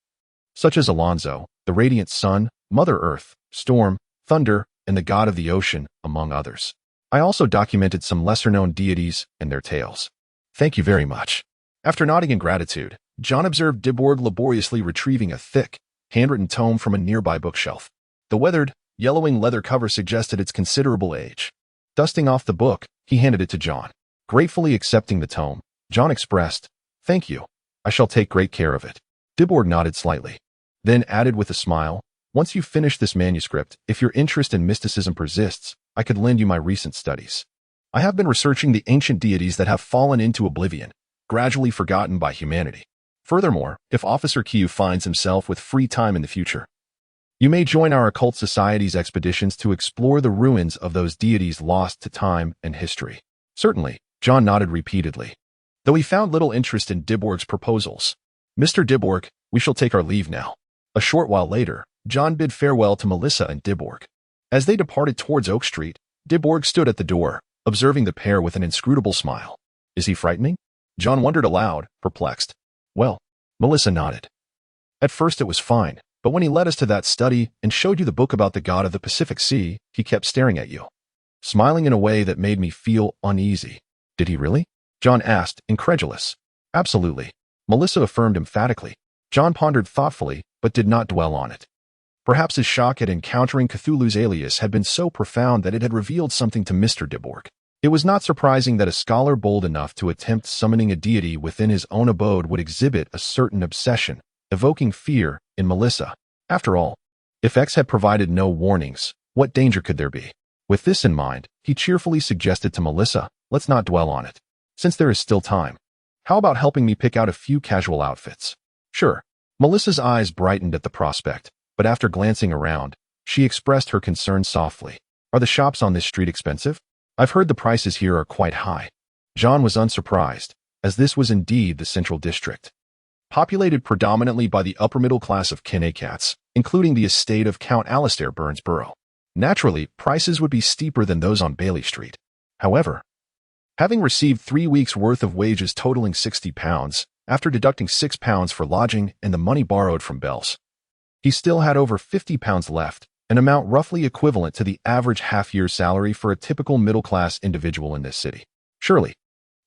such as Alonzo, the radiant sun, Mother Earth, Storm, Thunder, and the god of the ocean, among others. I also documented some lesser-known deities and their tales. Thank you very much. After nodding in gratitude, John observed Dyborg laboriously retrieving a thick, handwritten tome from a nearby bookshelf. The weathered, yellowing leather cover suggested its considerable age. Dusting off the book, he handed it to John. Gratefully accepting the tome, John expressed, "Thank you. I shall take great care of it." Dyborg nodded slightly, then added with a smile, "Once you finish this manuscript, if your interest in mysticism persists, I could lend you my recent studies. I have been researching the ancient deities that have fallen into oblivion, gradually forgotten by humanity. Furthermore, if Officer Q finds himself with free time in the future, you may join our occult society's expeditions to explore the ruins of those deities lost to time and history." Certainly, John nodded repeatedly, though he found little interest in Dyborg's proposals. "Mr. Dyborg, we shall take our leave now." A short while later, John bid farewell to Melissa and Dyborg. As they departed towards Oak Street, Dyborg stood at the door, observing the pair with an inscrutable smile. "Is he frightening?" John wondered aloud, perplexed. "Well," Melissa nodded. "At first it was fine, but when he led us to that study and showed you the book about the god of the Pacific Sea, he kept staring at you, smiling in a way that made me feel uneasy." "Did he really?" John asked, incredulous. "Absolutely," Melissa affirmed emphatically. John pondered thoughtfully, but did not dwell on it. Perhaps his shock at encountering Cthulhu's alias had been so profound that it had revealed something to Mr. Dyborg. It was not surprising that a scholar bold enough to attempt summoning a deity within his own abode would exhibit a certain obsession, evoking fear in Melissa. After all, if X had provided no warnings, what danger could there be? With this in mind, he cheerfully suggested to Melissa, "Let's not dwell on it. Since there is still time, how about helping me pick out a few casual outfits?" "Sure." Melissa's eyes brightened at the prospect, but after glancing around, she expressed her concern softly. "Are the shops on this street expensive? I've heard the prices here are quite high." John was unsurprised, as this was indeed the Central District, populated predominantly by the upper middle class of Kennecats, including the estate of Count Alistair Burnsborough. Naturally, prices would be steeper than those on Bailey Street. However, having received 3 weeks' worth of wages totaling £60, after deducting £6 for lodging and the money borrowed from Bells, he still had over £50 left, an amount roughly equivalent to the average half-year salary for a typical middle-class individual in this city. Surely,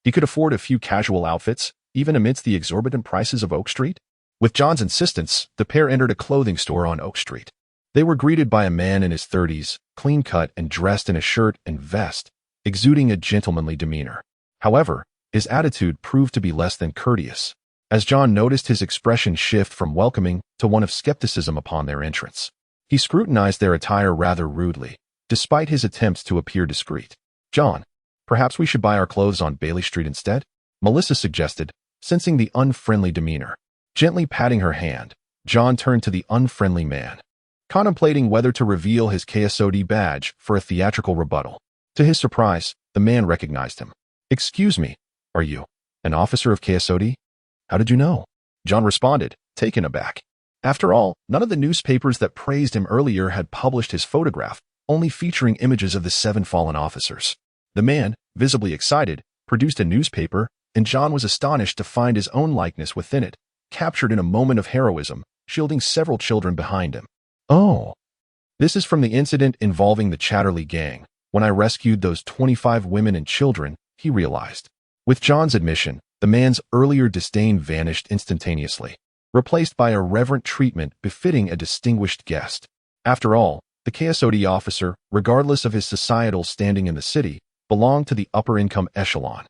he could afford a few casual outfits, even amidst the exorbitant prices of Oak Street? With John's insistence, the pair entered a clothing store on Oak Street. They were greeted by a man in his 30s, clean-cut and dressed in a shirt and vest, exuding a gentlemanly demeanor. However, his attitude proved to be less than courteous, as John noticed his expression shift from welcoming to one of skepticism upon their entrance. He scrutinized their attire rather rudely, despite his attempts to appear discreet. "John, perhaps we should buy our clothes on Bailey Street instead?" Melissa suggested, sensing the unfriendly demeanor. Gently patting her hand, John turned to the unfriendly man, contemplating whether to reveal his KSOD badge for a theatrical rebuttal. To his surprise, the man recognized him. "Excuse me, are you an officer of KSOD? How did you know?" John responded, taken aback. After all, none of the newspapers that praised him earlier had published his photograph, only featuring images of the 7 fallen officers. The man, visibly excited, produced a newspaper, and John was astonished to find his own likeness within it, captured in a moment of heroism, shielding several children behind him. "Oh, this is from the incident involving the Chatterley gang, when I rescued those 25 women and children," he realized. With John's admission, the man's earlier disdain vanished instantaneously, replaced by a reverent treatment befitting a distinguished guest. After all, the KSOD officer, regardless of his societal standing in the city, belonged to the upper-income echelon,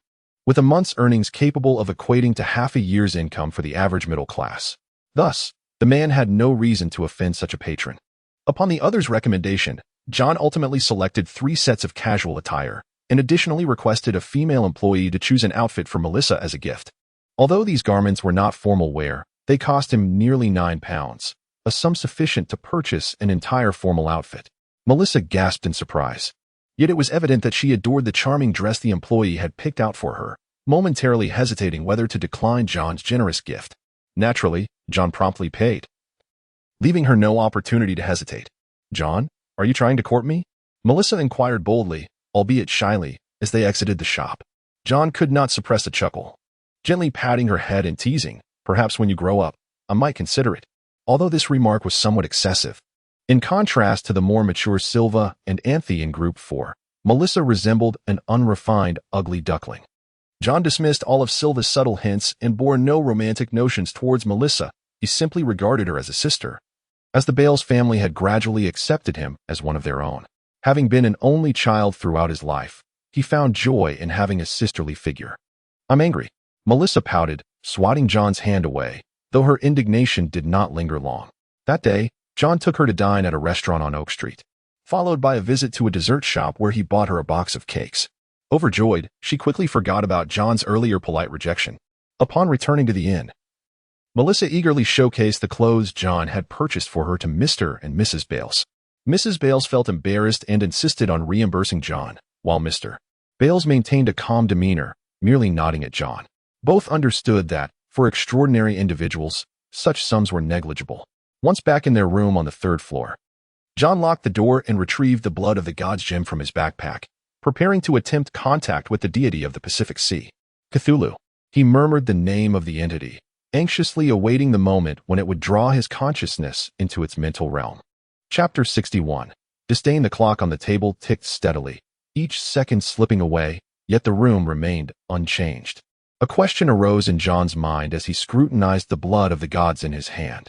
with a month's earnings capable of equating to half a year's income for the average middle class. Thus, the man had no reason to offend such a patron. Upon the other's recommendation, John ultimately selected 3 sets of casual attire, and additionally requested a female employee to choose an outfit for Melissa as a gift. Although these garments were not formal wear, they cost him nearly £9, a sum sufficient to purchase an entire formal outfit. Melissa gasped in surprise. Yet it was evident that she adored the charming dress the employee had picked out for her, momentarily hesitating whether to decline John's generous gift. Naturally, John promptly paid. leaving her no opportunity to hesitate. "John, are you trying to court me?" Melissa inquired boldly, albeit shyly, as they exited the shop. John could not suppress a chuckle, gently patting her head and teasing, "Perhaps when you grow up, I might consider it," although this remark was somewhat excessive. In contrast to the more mature Silva and Anthe in Group 4, Melissa resembled an unrefined, ugly duckling. John dismissed all of Silva's subtle hints and bore no romantic notions towards Melissa. He simply regarded her as a sister, as the Bales family had gradually accepted him as one of their own. Having been an only child throughout his life, he found joy in having a sisterly figure. "I'm angry," Melissa pouted, swatting John's hand away, though her indignation did not linger long. That day, John took her to dine at a restaurant on Oak Street, followed by a visit to a dessert shop where he bought her a box of cakes. Overjoyed, she quickly forgot about John's earlier polite rejection. Upon returning to the inn, Melissa eagerly showcased the clothes John had purchased for her to Mr. and Mrs. Bales. Mrs. Bales felt embarrassed and insisted on reimbursing John, while Mr. Bales maintained a calm demeanor, merely nodding at John. Both understood that, for extraordinary individuals, such sums were negligible. Once back in their room on the third floor, John locked the door and retrieved the blood of the god's gem from his backpack, preparing to attempt contact with the deity of the Pacific Sea. "Cthulhu." He murmured the name of the entity, anxiously awaiting the moment when it would draw his consciousness into its mental realm. Chapter 61. Destined. The clock on the table ticked steadily, each second slipping away, yet the room remained unchanged. A question arose in John's mind as he scrutinized the blood of the gods in his hand.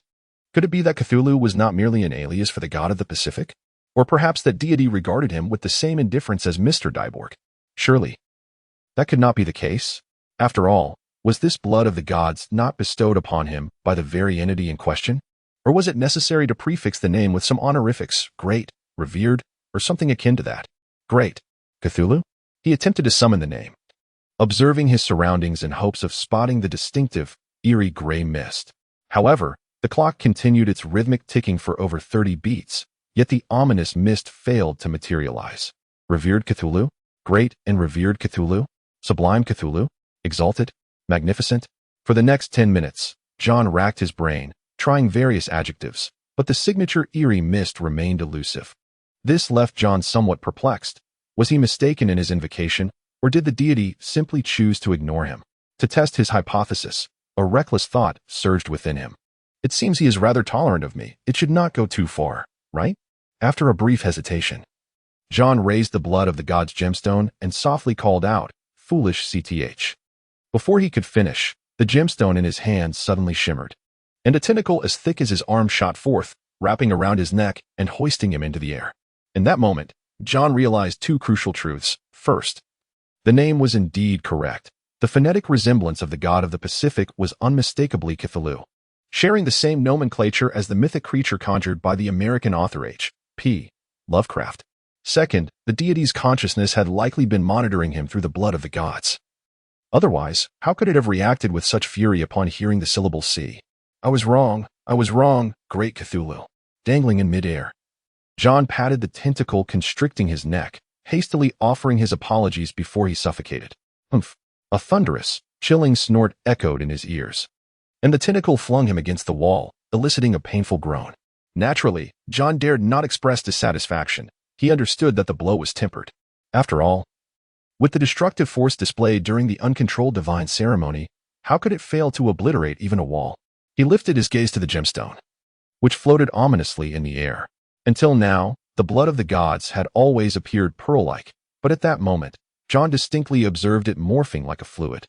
Could it be that Cthulhu was not merely an alias for the god of the Pacific? Or perhaps that deity regarded him with the same indifference as Mr. Dyborg? Surely, that could not be the case. After all, was this blood of the gods not bestowed upon him by the very entity in question? Or was it necessary to prefix the name with some honorifics, great, revered, or something akin to that? Great Cthulhu? He attempted to summon the name, observing his surroundings in hopes of spotting the distinctive, eerie gray mist. However, the clock continued its rhythmic ticking for over 30 beats, yet the ominous mist failed to materialize. Revered Cthulhu? Great and revered Cthulhu? Sublime Cthulhu? Exalted? Magnificent? For the next 10 minutes, John racked his brain, trying various adjectives, but the signature eerie mist remained elusive. This left John somewhat perplexed. Was he mistaken in his invocation, or did the deity simply choose to ignore him? To test his hypothesis, a reckless thought surged within him. "It seems he is rather tolerant of me. It should not go too far, right?" After a brief hesitation, John raised the blood of the god's gemstone and softly called out, "Foolish CTH." Before he could finish, the gemstone in his hand suddenly shimmered, and a tentacle as thick as his arm shot forth, wrapping around his neck and hoisting him into the air. In that moment, John realized two crucial truths. First, the name was indeed correct. The phonetic resemblance of the god of the Pacific was unmistakably Cthulhu, sharing the same nomenclature as the mythic creature conjured by the American author H.P. Lovecraft. Second, the deity's consciousness had likely been monitoring him through the blood of the gods. Otherwise, how could it have reacted with such fury upon hearing the syllable C? I was wrong, great Cthulhu." Dangling in midair, John patted the tentacle constricting his neck, hastily offering his apologies before he suffocated. Humph! A thunderous, chilling snort echoed in his ears, and the tentacle flung him against the wall, eliciting a painful groan. Naturally, John dared not express dissatisfaction. He understood that the blow was tempered. After all, with the destructive force displayed during the uncontrolled divine ceremony, how could it fail to obliterate even a wall? He lifted his gaze to the gemstone, which floated ominously in the air. Until now, the blood of the gods had always appeared pearl-like, but at that moment, John distinctly observed it morphing like a fluid,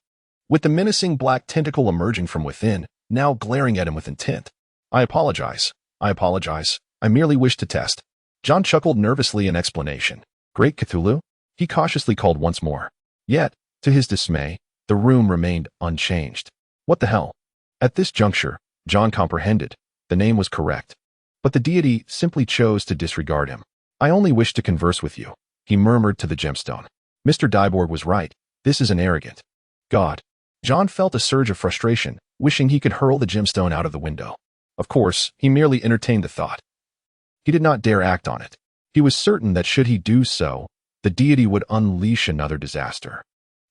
with the menacing black tentacle emerging from within, now glaring at him with intent. I apologize. I merely wished to test." John chuckled nervously in explanation. "Great Cthulhu?" he cautiously called once more. Yet, to his dismay, the room remained unchanged. What the hell? At this juncture, John comprehended. The name was correct, but the deity simply chose to disregard him. "I only wish to converse with you," he murmured to the gemstone. "Mr. Dyborg was right. This is an arrogant god." John felt a surge of frustration, wishing he could hurl the gemstone out of the window. Of course, he merely entertained the thought. He did not dare act on it. He was certain that should he do so, the deity would unleash another disaster,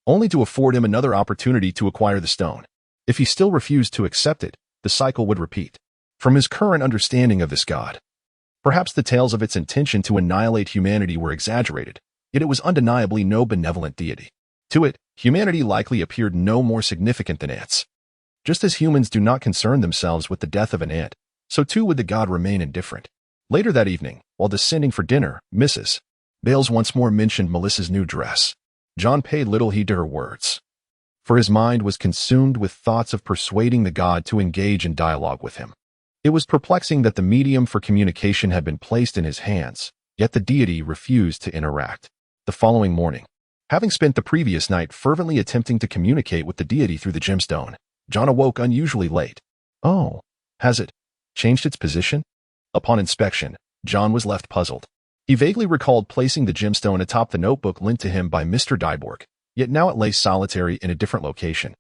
only to afford him another opportunity to acquire the stone. If he still refused to accept it, the cycle would repeat. from his current understanding of this god. Perhaps the tales of its intention to annihilate humanity were exaggerated, yet it was undeniably no benevolent deity. To it, humanity likely appeared no more significant than ants. Just as humans do not concern themselves with the death of an ant, so too would the god remain indifferent. Later that evening, while descending for dinner, Mrs. Bales once more mentioned Melissa's new dress. John paid little heed to her words, for his mind was consumed with thoughts of persuading the god to engage in dialogue with him. It was perplexing that the medium for communication had been placed in his hands, yet the deity refused to interact. The following morning, having spent the previous night fervently attempting to communicate with the deity through the gemstone, John awoke unusually late. Oh, has it changed its position? Upon inspection, John was left puzzled. He vaguely recalled placing the gemstone atop the notebook lent to him by Mr. Dyborg, yet now it lay solitary in a different location.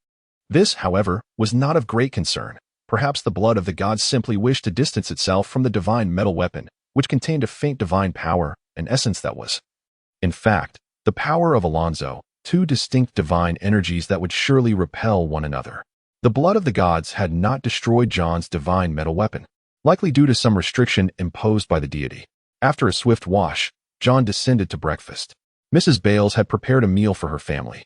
This, however, was not of great concern. Perhaps the blood of the gods simply wished to distance itself from the divine metal weapon, which contained a faint divine power, an essence that was, in fact, the power of Alonso, two distinct divine energies that would surely repel one another. The blood of the gods had not destroyed John's divine metal weapon, likely due to some restriction imposed by the deity. After a swift wash, John descended to breakfast. Mrs. Bales had prepared a meal for her family,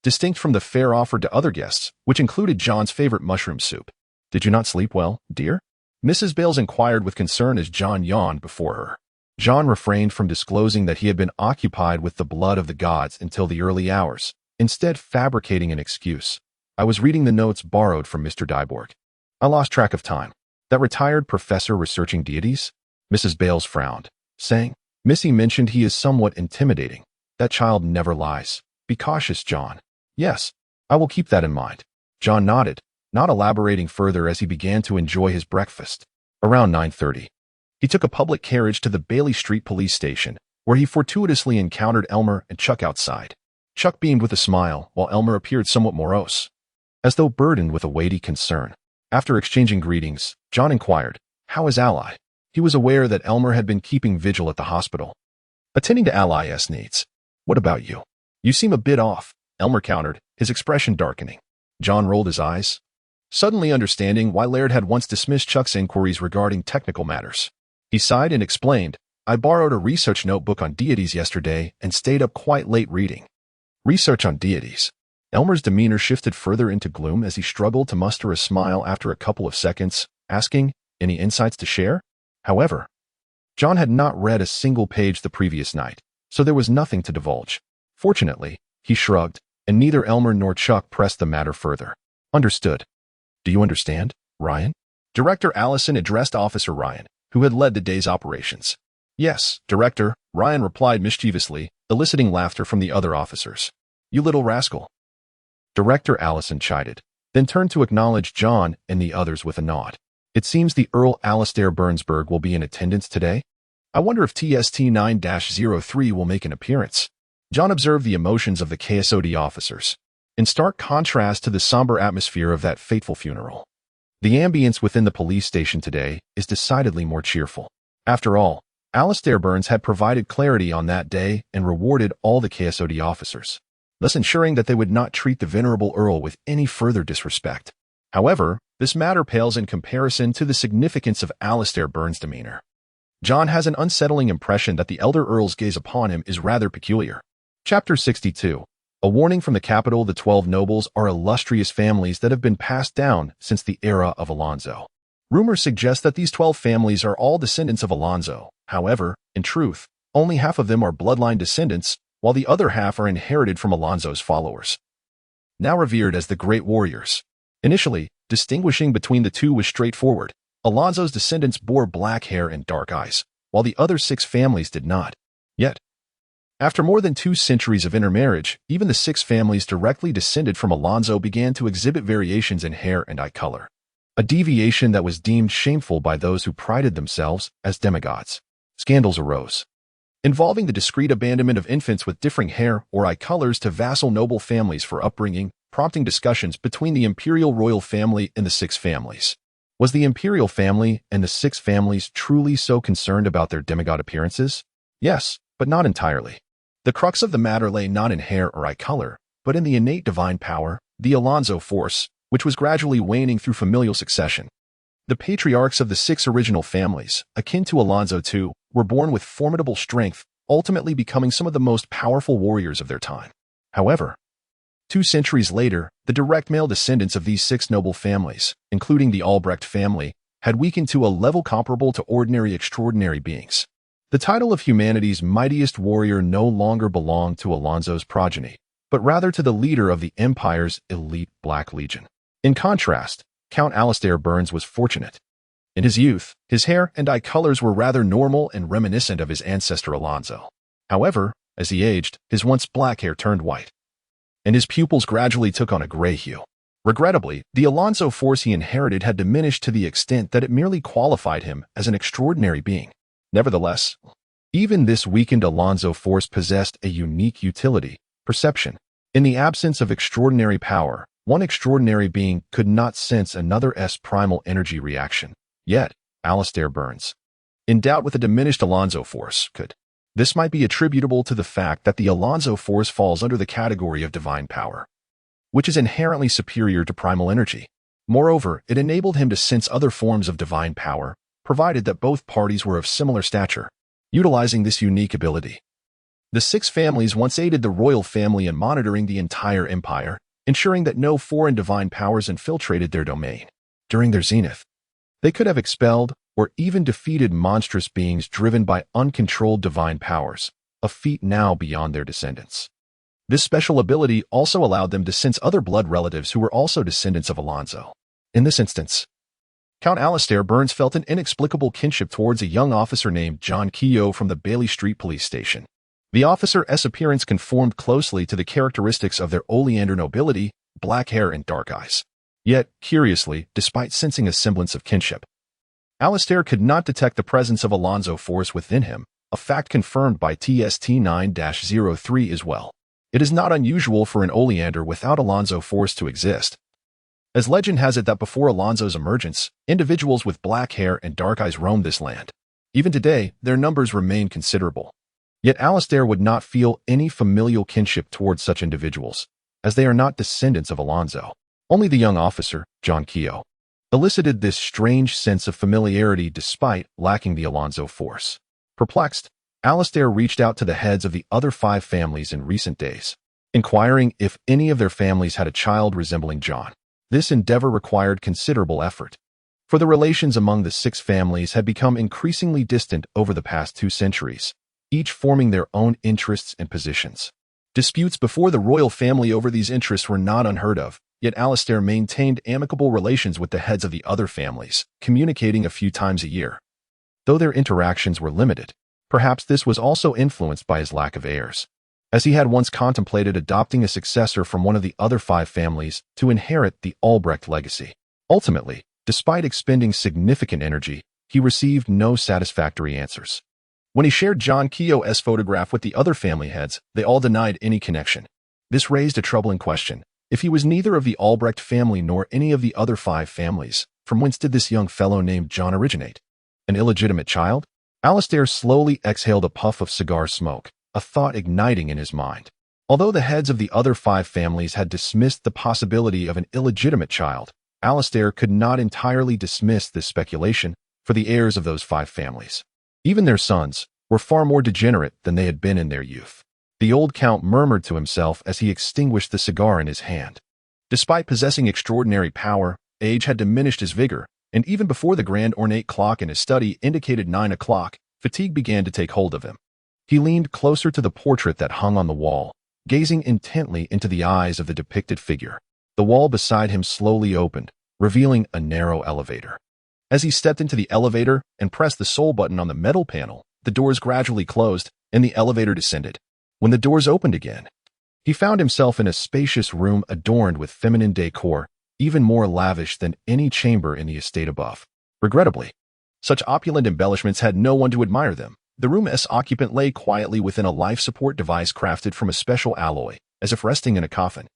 distinct from the fare offered to other guests, which included John's favorite mushroom soup. "Did you not sleep well, dear?" Mrs. Bales inquired with concern as John yawned before her. John refrained from disclosing that he had been occupied with the blood of the gods until the early hours, instead fabricating an excuse. "I was reading the notes borrowed from Mr. Dyborg. I lost track of time. That retired professor researching deities?" Mrs. Bales frowned, saying, "Missy mentioned he is somewhat intimidating. That child never lies. Be cautious, John." "Yes, I will keep that in mind." John nodded, not elaborating further as he began to enjoy his breakfast. Around 9:30, he took a public carriage to the Bailey Street police station, where he fortuitously encountered Elmer and Chuck outside. Chuck beamed with a smile, while Elmer appeared somewhat morose, as though burdened with a weighty concern. After exchanging greetings, John inquired, "How is Ally?" He was aware that Elmer had been keeping vigil at the hospital, attending to Ally's needs. "What about you? You seem a bit off," Elmer countered, his expression darkening. John rolled his eyes, suddenly understanding why Laird had once dismissed Chuck's inquiries regarding technical matters. He sighed and explained, "I borrowed a research notebook on deities yesterday and stayed up quite late reading." Research on deities. Elmer's demeanor shifted further into gloom as he struggled to muster a smile after a couple of seconds, asking, "Any insights to share?" However, John had not read a single page the previous night, so there was nothing to divulge. Fortunately, he shrugged, and neither Elmer nor Chuck pressed the matter further. "Understood. Do you understand, Ryan?" Director Allison addressed Officer Ryan, who had led the day's operations. "Yes, Director," Ryan replied mischievously, eliciting laughter from the other officers. "You little rascal." Director Allison chided, then turned to acknowledge John and the others with a nod. "It seems the Earl Alastair Burnsburg will be in attendance today. I wonder if TST 9-03 will make an appearance." John observed the emotions of the KSOD officers, in stark contrast to the somber atmosphere of that fateful funeral. The ambience within the police station today is decidedly more cheerful. After all, Alastair Burns had provided clarity on that day and rewarded all the KSOD officers, thus ensuring that they would not treat the venerable Earl with any further disrespect. However, this matter pales in comparison to the significance of Alastair Burns' demeanor. John has an unsettling impression that the elder Earl's gaze upon him is rather peculiar. Chapter 62. A warning from the capital. The 12 nobles are illustrious families that have been passed down since the era of Alonso. Rumors suggest that these 12 families are all descendants of Alonso. However, in truth, only half of them are bloodline descendants, while the other half are inherited from Alonso's followers, now revered as the Great Warriors. Initially, distinguishing between the two was straightforward. Alonso's descendants bore black hair and dark eyes, while the other 6 families did not. Yet, after more than 2 centuries of intermarriage, even the 6 families directly descended from Alonso began to exhibit variations in hair and eye color, a deviation that was deemed shameful by those who prided themselves as demigods. Scandals arose, involving the discreet abandonment of infants with differing hair or eye colors to vassal noble families for upbringing, prompting discussions between the imperial royal family and the 6 families. Was the imperial family and the 6 families truly so concerned about their demigod appearances? Yes, but not entirely. The crux of the matter lay not in hair or eye color, but in the innate divine power, the Alonso force, which was gradually waning through familial succession. The patriarchs of the 6 original families, akin to Alonso II, were born with formidable strength, ultimately becoming some of the most powerful warriors of their time. However, 2 centuries later, the direct male descendants of these 6 noble families, including the Albrecht family, had weakened to a level comparable to ordinary extraordinary beings. The title of humanity's mightiest warrior no longer belonged to Alonso's progeny, but rather to the leader of the Empire's elite Black Legion. In contrast, Count Alistair Burns was fortunate. In his youth, his hair and eye colors were rather normal and reminiscent of his ancestor Alonso. However, as he aged, his once black hair turned white, and his pupils gradually took on a gray hue. Regrettably, the Alonso force he inherited had diminished to the extent that it merely qualified him as an extraordinary being. Nevertheless, even this weakened Alonso force possessed a unique utility: perception. In the absence of extraordinary power, one extraordinary being could not sense another's primal energy reaction. Yet, Alistair Burns, endowed with a diminished Alonso force, could. This might be attributable to the fact that the Alonso force falls under the category of divine power, which is inherently superior to primal energy. Moreover, it enabled him to sense other forms of divine power, provided that both parties were of similar stature. Utilizing this unique ability, the 6 families once aided the royal family in monitoring the entire empire, ensuring that no foreign divine powers infiltrated their domain. During their zenith, they could have expelled or even defeated monstrous beings driven by uncontrolled divine powers, a feat now beyond their descendants. This special ability also allowed them to sense other blood relatives who were also descendants of Alonso. In this instance, Count Alistair Burns felt an inexplicable kinship towards a young officer named John Keogh from the Bailey Street Police Station. The officer's appearance conformed closely to the characteristics of their Oleander nobility: black hair and dark eyes. Yet, curiously, despite sensing a semblance of kinship, Alistair could not detect the presence of Alonso force within him, a fact confirmed by TST-9-03 as well. It is not unusual for an Oleander without Alonso force to exist, as legend has it that before Alonso's emergence, individuals with black hair and dark eyes roamed this land. Even today, their numbers remain considerable. Yet Alistair would not feel any familial kinship towards such individuals, as they are not descendants of Alonso. Only the young officer, John Keogh, elicited this strange sense of familiarity despite lacking the Alonso force. Perplexed, Alistair reached out to the heads of the other 5 families in recent days, inquiring if any of their families had a child resembling John. This endeavor required considerable effort, for the relations among the 6 families had become increasingly distant over the past 2 centuries, each forming their own interests and positions. Disputes before the royal family over these interests were not unheard of, yet Alistair maintained amicable relations with the heads of the other families, communicating a few times a year. Though their interactions were limited, perhaps this was also influenced by his lack of heirs, as he had once contemplated adopting a successor from one of the other 5 families to inherit the Albrecht legacy. Ultimately, despite expending significant energy, he received no satisfactory answers. When he shared John Keogh's photograph with the other family heads, they all denied any connection. This raised a troubling question. If he was neither of the Albrecht family nor any of the other 5 families, from whence did this young fellow named John originate? An illegitimate child? Alistair slowly exhaled a puff of cigar smoke, a thought igniting in his mind. Although the heads of the other 5 families had dismissed the possibility of an illegitimate child, Alistair could not entirely dismiss this speculation for the heirs of those 5 families. Even their sons were far more degenerate than they had been in their youth. The old count murmured to himself as he extinguished the cigar in his hand. Despite possessing extraordinary power, age had diminished his vigor, and even before the grand ornate clock in his study indicated 9 o'clock, fatigue began to take hold of him. He leaned closer to the portrait that hung on the wall, gazing intently into the eyes of the depicted figure. The wall beside him slowly opened, revealing a narrow elevator. As he stepped into the elevator and pressed the soul button on the metal panel, the doors gradually closed and the elevator descended. When the doors opened again, he found himself in a spacious room adorned with feminine decor, even more lavish than any chamber in the estate above. Regrettably, such opulent embellishments had no one to admire them. The room's occupant lay quietly within a life support device crafted from a special alloy, as if resting in a coffin.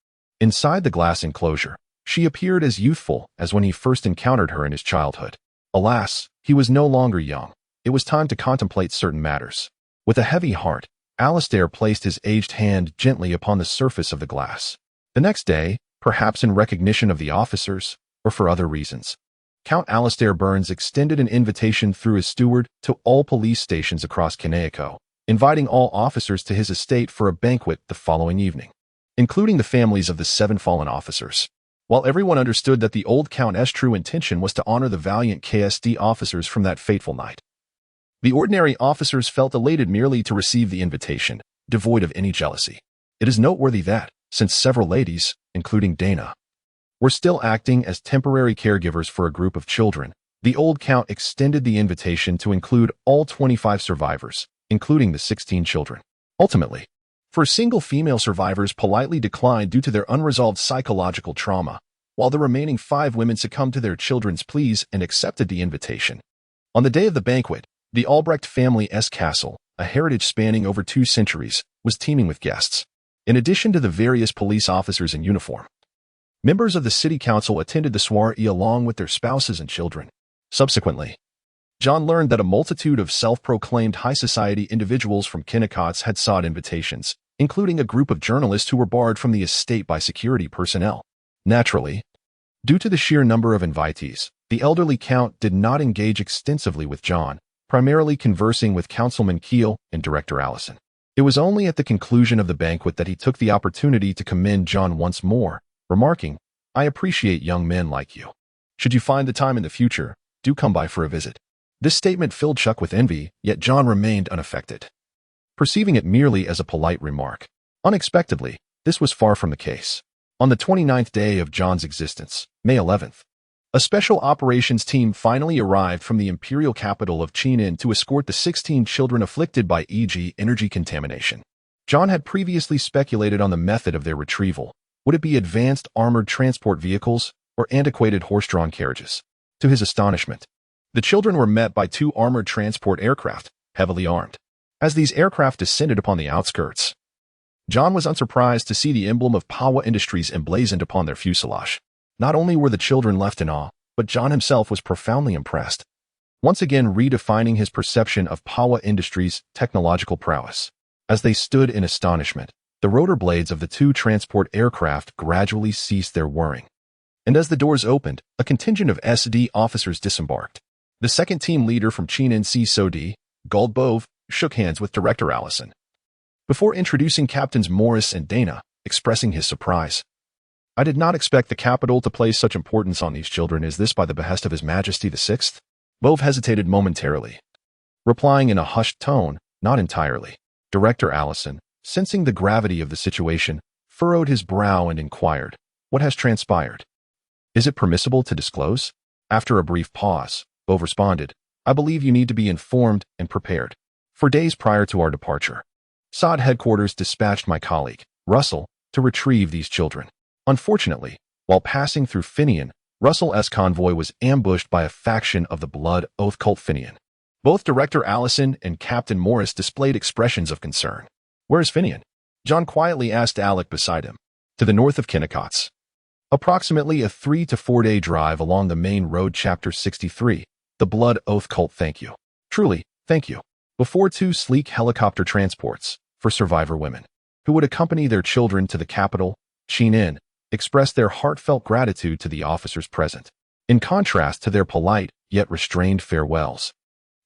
Inside the glass enclosure, she appeared as youthful as when he first encountered her in his childhood. Alas, he was no longer young. It was time to contemplate certain matters. With a heavy heart, Alistair placed his aged hand gently upon the surface of the glass. The next day, perhaps in recognition of the officers, or for other reasons, Count Alistair Burns extended an invitation through his steward to all police stations across Connecticut, inviting all officers to his estate for a banquet the following evening, including the families of the 7 fallen officers. While everyone understood that the old Count's true intention was to honor the valiant KSD officers from that fateful night, the ordinary officers felt elated merely to receive the invitation, devoid of any jealousy. It is noteworthy that, since several ladies, including Dana, were still acting as temporary caregivers for a group of children, the old Count extended the invitation to include all 25 survivors, including the 16 children. Ultimately, 4 single female survivors politely declined due to their unresolved psychological trauma, while the remaining 5 women succumbed to their children's pleas and accepted the invitation. On the day of the banquet, the Albrecht family's castle, a heritage spanning over 2 centuries, was teeming with guests. In addition to the various police officers in uniform, members of the city council attended the soiree along with their spouses and children. Subsequently, John learned that a multitude of self-proclaimed high society individuals from Connecticut had sought invitations, including a group of journalists who were barred from the estate by security personnel. Naturally, due to the sheer number of invitees, the elderly Count did not engage extensively with John, primarily conversing with Councilman Keel and Director Allison. It was only at the conclusion of the banquet that he took the opportunity to commend John once more, remarking, "I appreciate young men like you. Should you find the time in the future, do come by for a visit." This statement filled Chuck with envy, yet John remained unaffected, perceiving it merely as a polite remark. Unexpectedly, this was far from the case. On the 29th day of John's existence, May 11th, a special operations team finally arrived from the imperial capital of Chenin to escort the 16 children afflicted by energy contamination. John had previously speculated on the method of their retrieval. Would it be advanced armored transport vehicles or antiquated horse-drawn carriages? To his astonishment, the children were met by 2 armored transport aircraft, heavily armed. As these aircraft descended upon the outskirts, John was unsurprised to see the emblem of Pawa Industries emblazoned upon their fuselage. Not only were the children left in awe, but John himself was profoundly impressed, once again redefining his perception of Pawa Industries' technological prowess. As they stood in astonishment, the rotor blades of the 2 transport aircraft gradually ceased their whirring, and as the doors opened, a contingent of SD officers disembarked. The second team leader from Chenin CSOD, Goldbove, shook hands with Director Allison, before introducing Captains Morris and Dana, expressing his surprise. "I did not expect the capital to place such importance on these children. Is this by the behest of His Majesty the Sixth?" Bove hesitated momentarily, replying in a hushed tone, "Not entirely." Director Allison, sensing the gravity of the situation, furrowed his brow and inquired, "What has transpired? Is it permissible to disclose?" After a brief pause, Bove responded, "I believe you need to be informed and prepared." For days prior to our departure, SOD headquarters dispatched my colleague, Russell, to retrieve these children. Unfortunately, while passing through Finian, Russell's convoy was ambushed by a faction of the Blood Oath cult Finian. Both Director Allison and Captain Morris displayed expressions of concern. "Where is Finian?" John quietly asked Alec beside him. "To the north of Connecticut. Approximately a 3 to 4 day drive along the main road. Chapter 63. The Blood Oath cult. Thank you. Truly, thank you." Before 2 sleek helicopter transports for survivor women, who would accompany their children to the capital, Chenin, expressed their heartfelt gratitude to the officers present. In contrast to their polite yet restrained farewells,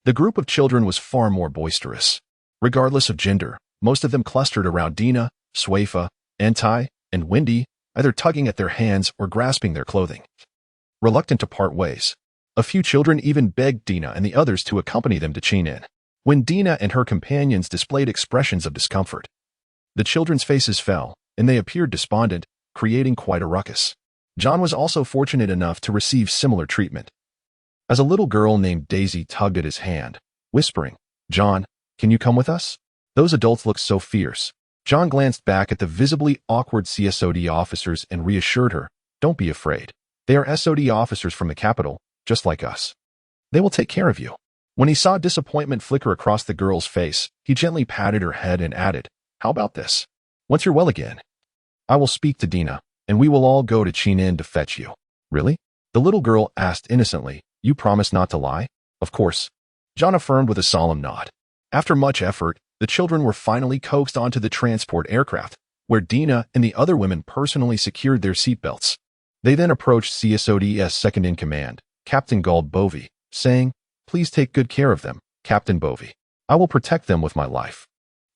the group of children was far more boisterous. Regardless of gender, most of them clustered around Dina, Swafa, Antai, and Wendy, either tugging at their hands or grasping their clothing. Reluctant to part ways, a few children even begged Dina and the others to accompany them to Chenin. When Dina and her companions displayed expressions of discomfort, the children's faces fell, and they appeared despondent, creating quite a ruckus. John was also fortunate enough to receive similar treatment, as a little girl named Daisy tugged at his hand, whispering, "John, can you come with us?" Those adults looked so fierce. John glanced back at the visibly awkward CSOD officers and reassured her, "Don't be afraid. They are SOD officers from the capital, just like us. They will take care of you." When he saw disappointment flicker across the girl's face, he gently patted her head and added, "How about this? Once you're well again, I will speak to Dina, and we will all go to Chenin to fetch you." "Really?" the little girl asked innocently. "You promise not to lie?" "Of course," John affirmed with a solemn nod. After much effort, the children were finally coaxed onto the transport aircraft, where Dina and the other women personally secured their seatbelts. They then approached CSOD's second-in-command, Captain Gold-Bovey, saying, "Please take good care of them, Captain Bovey. I will protect them with my life."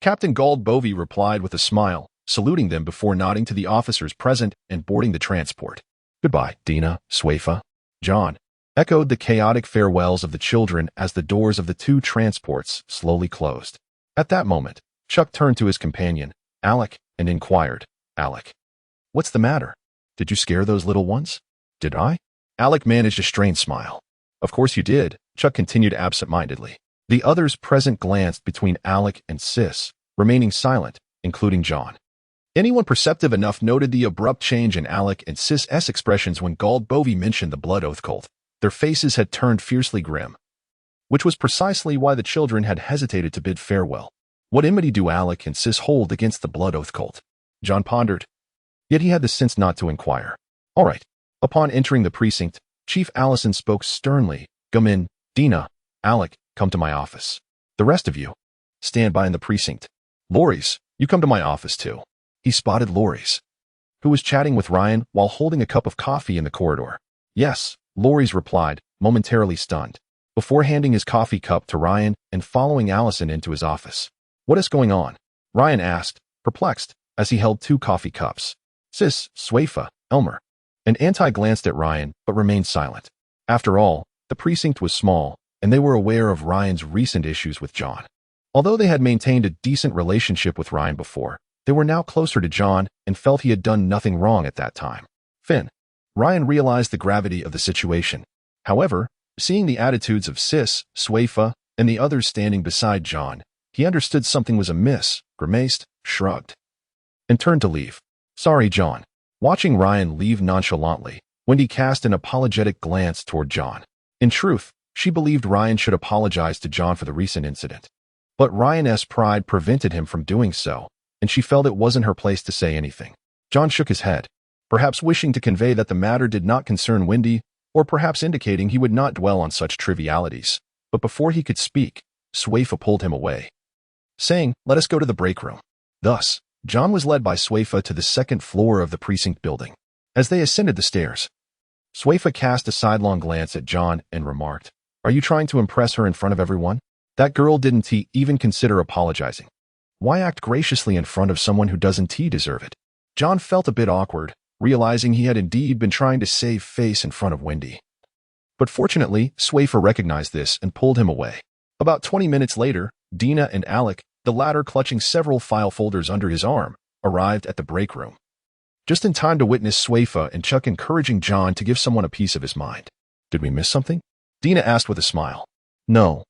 Captain Gold-Bovey replied with a smile, saluting them before nodding to the officers present and boarding the transport. "Goodbye, Dina, Swaifa, John," echoed the chaotic farewells of the children as the doors of the two transports slowly closed. At that moment, Chuck turned to his companion, Alec, and inquired, "Alec, what's the matter? Did you scare those little ones?" "Did I?" Alec managed a strained smile. "Of course you did," Chuck continued absent-mindedly. The others present glanced between Alec and Sis, remaining silent, including John. Anyone perceptive enough noted the abrupt change in Alec and Sis' expressions when Gold-Bovey mentioned the Blood Oath cult. Their faces had turned fiercely grim, which was precisely why the children had hesitated to bid farewell. What enmity do Alec and Sis hold against the Blood Oath cult? John pondered, yet he had the sense not to inquire. "All right." Upon entering the precinct, Chief Allison spoke sternly. "Come in, Dina, Alec, come to my office. The rest of you, stand by in the precinct. Lori's, you come to my office too." He spotted Lori's, who was chatting with Ryan while holding a cup of coffee in the corridor. "Yes," Lori's replied, momentarily stunned, before handing his coffee cup to Ryan and following Allison into his office. "What is going on?" Ryan asked, perplexed, as he held two coffee cups. "Sis, Swaifa, Elmer." And Anti glanced at Ryan, but remained silent. After all, the precinct was small, and they were aware of Ryan's recent issues with John. Although they had maintained a decent relationship with Ryan before, they were now closer to John and felt he had done nothing wrong at that time. Finn. Ryan realized the gravity of the situation. However, seeing the attitudes of Sis, Swaifa, and the others standing beside John, he understood something was amiss, grimaced, shrugged, and turned to leave. "Sorry, John." Watching Ryan leave nonchalantly, Wendy cast an apologetic glance toward John. In truth, she believed Ryan should apologize to John for the recent incident. But Ryan's pride prevented him from doing so, and she felt it wasn't her place to say anything. John shook his head, perhaps wishing to convey that the matter did not concern Wendy, or perhaps indicating he would not dwell on such trivialities. But before he could speak, Swaifa pulled him away, saying, "Let us go to the break room." Thus, John was led by Swaifa to the second floor of the precinct building. As they ascended the stairs, Swaifa cast a sidelong glance at John and remarked, "Are you trying to impress her in front of everyone? That girl didn't even consider apologizing. Why act graciously in front of someone who doesn't deserve it?" John felt a bit awkward, realizing he had indeed been trying to save face in front of Wendy. But fortunately, Swaifa recognized this and pulled him away. About 20 minutes later, Dina and Alec, the latter clutching several file folders under his arm, arrived at the break room. Just in time to witness Swaifa and Chuck encouraging John to give someone a piece of his mind. "Did we miss something?" Dina asked with a smile. "No,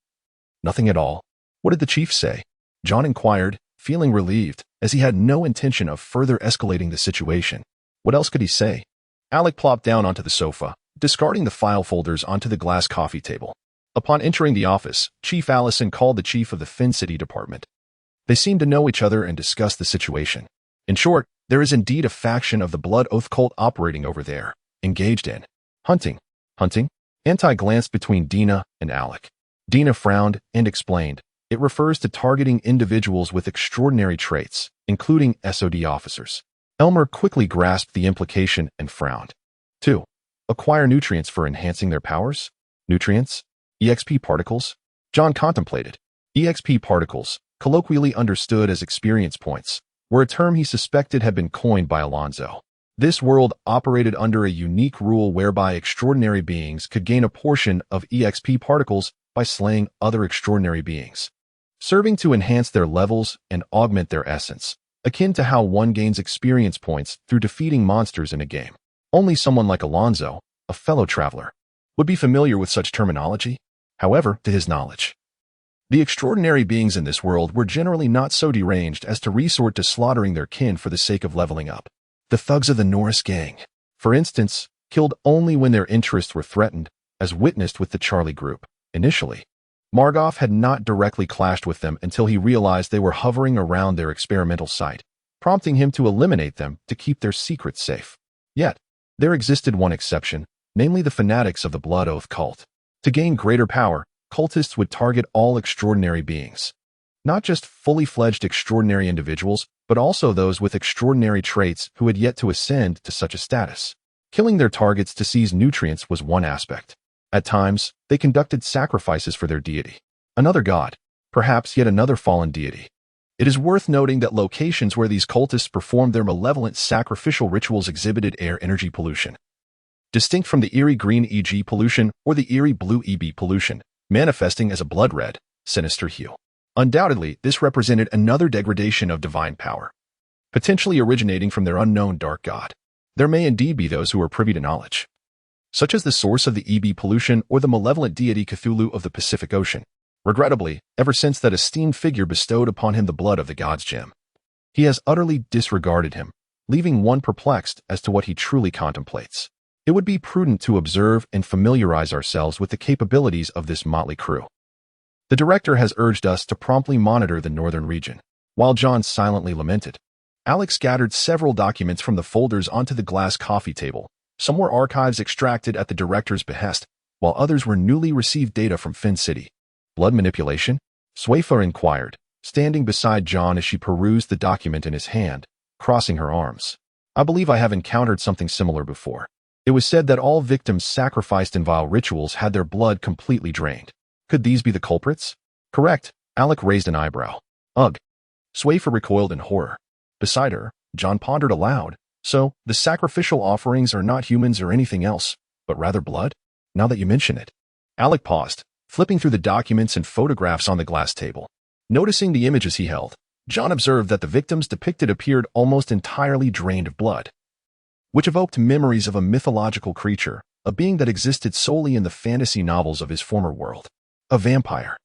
nothing at all." "What did the chief say?" John inquired, feeling relieved, as he had no intention of further escalating the situation. What else could he say? Alec plopped down onto the sofa, discarding the file folders onto the glass coffee table. Upon entering the office, Chief Allison called the chief of the Fin City Department. They seemed to know each other and discussed the situation. In short, there is indeed a faction of the Blood Oath cult operating over there, engaged in hunting. Hunting? Anti glanced between Dina and Alec. Dina frowned and explained, "It refers to targeting individuals with extraordinary traits, including SOD officers." Elmer quickly grasped the implication and frowned. 2. Acquire nutrients for enhancing their powers? Nutrients? EXP particles? John contemplated. EXP particles, colloquially understood as experience points, were a term he suspected had been coined by Alonzo. This world operated under a unique rule whereby extraordinary beings could gain a portion of EXP particles by slaying other extraordinary beings, serving to enhance their levels and augment their essence, akin to how one gains experience points through defeating monsters in a game. Only someone like Alonzo, a fellow traveler, would be familiar with such terminology. However, to his knowledge, the extraordinary beings in this world were generally not so deranged as to resort to slaughtering their kin for the sake of leveling up. The thugs of the Norris gang, for instance, killed only when their interests were threatened, as witnessed with the Charlie group. Initially, Margoff had not directly clashed with them until he realized they were hovering around their experimental site, prompting him to eliminate them to keep their secrets safe. Yet, there existed one exception, namely the fanatics of the Blood Oath cult. To gain greater power, cultists would target all extraordinary beings. Not just fully fledged extraordinary individuals, but also those with extraordinary traits who had yet to ascend to such a status. Killing their targets to seize nutrients was one aspect. At times, they conducted sacrifices for their deity. Another god, perhaps yet another fallen deity. It is worth noting that locations where these cultists performed their malevolent sacrificial rituals exhibited air energy pollution, distinct from the eerie green EG pollution or the eerie blue EB pollution, manifesting as a blood red, sinister hue. Undoubtedly, this represented another degradation of divine power, potentially originating from their unknown dark god. There may indeed be those who are privy to knowledge, such as the source of the EB pollution or the malevolent deity Cthulhu of the Pacific Ocean. Regrettably, ever since that esteemed figure bestowed upon him the blood of the god's gem, he has utterly disregarded him, leaving one perplexed as to what he truly contemplates. It would be prudent to observe and familiarize ourselves with the capabilities of this motley crew. The director has urged us to promptly monitor the northern region. While John silently lamented, Alex gathered several documents from the folders onto the glass coffee table. Some were archives extracted at the director's behest, while others were newly received data from Fin City. Blood manipulation? Swafer inquired, standing beside John as she perused the document in his hand, crossing her arms. I believe I have encountered something similar before. It was said that all victims sacrificed in vile rituals had their blood completely drained. Could these be the culprits? Correct. Alec raised an eyebrow. Ugh. Swafer recoiled in horror. Beside her, John pondered aloud. So, the sacrificial offerings are not humans or anything else, but rather blood? Now that you mention it. Alec paused, flipping through the documents and photographs on the glass table. Noticing the images he held, John observed that the victims depicted appeared almost entirely drained of blood, which evoked memories of a mythological creature, a being that existed solely in the fantasy novels of his former world. A vampire.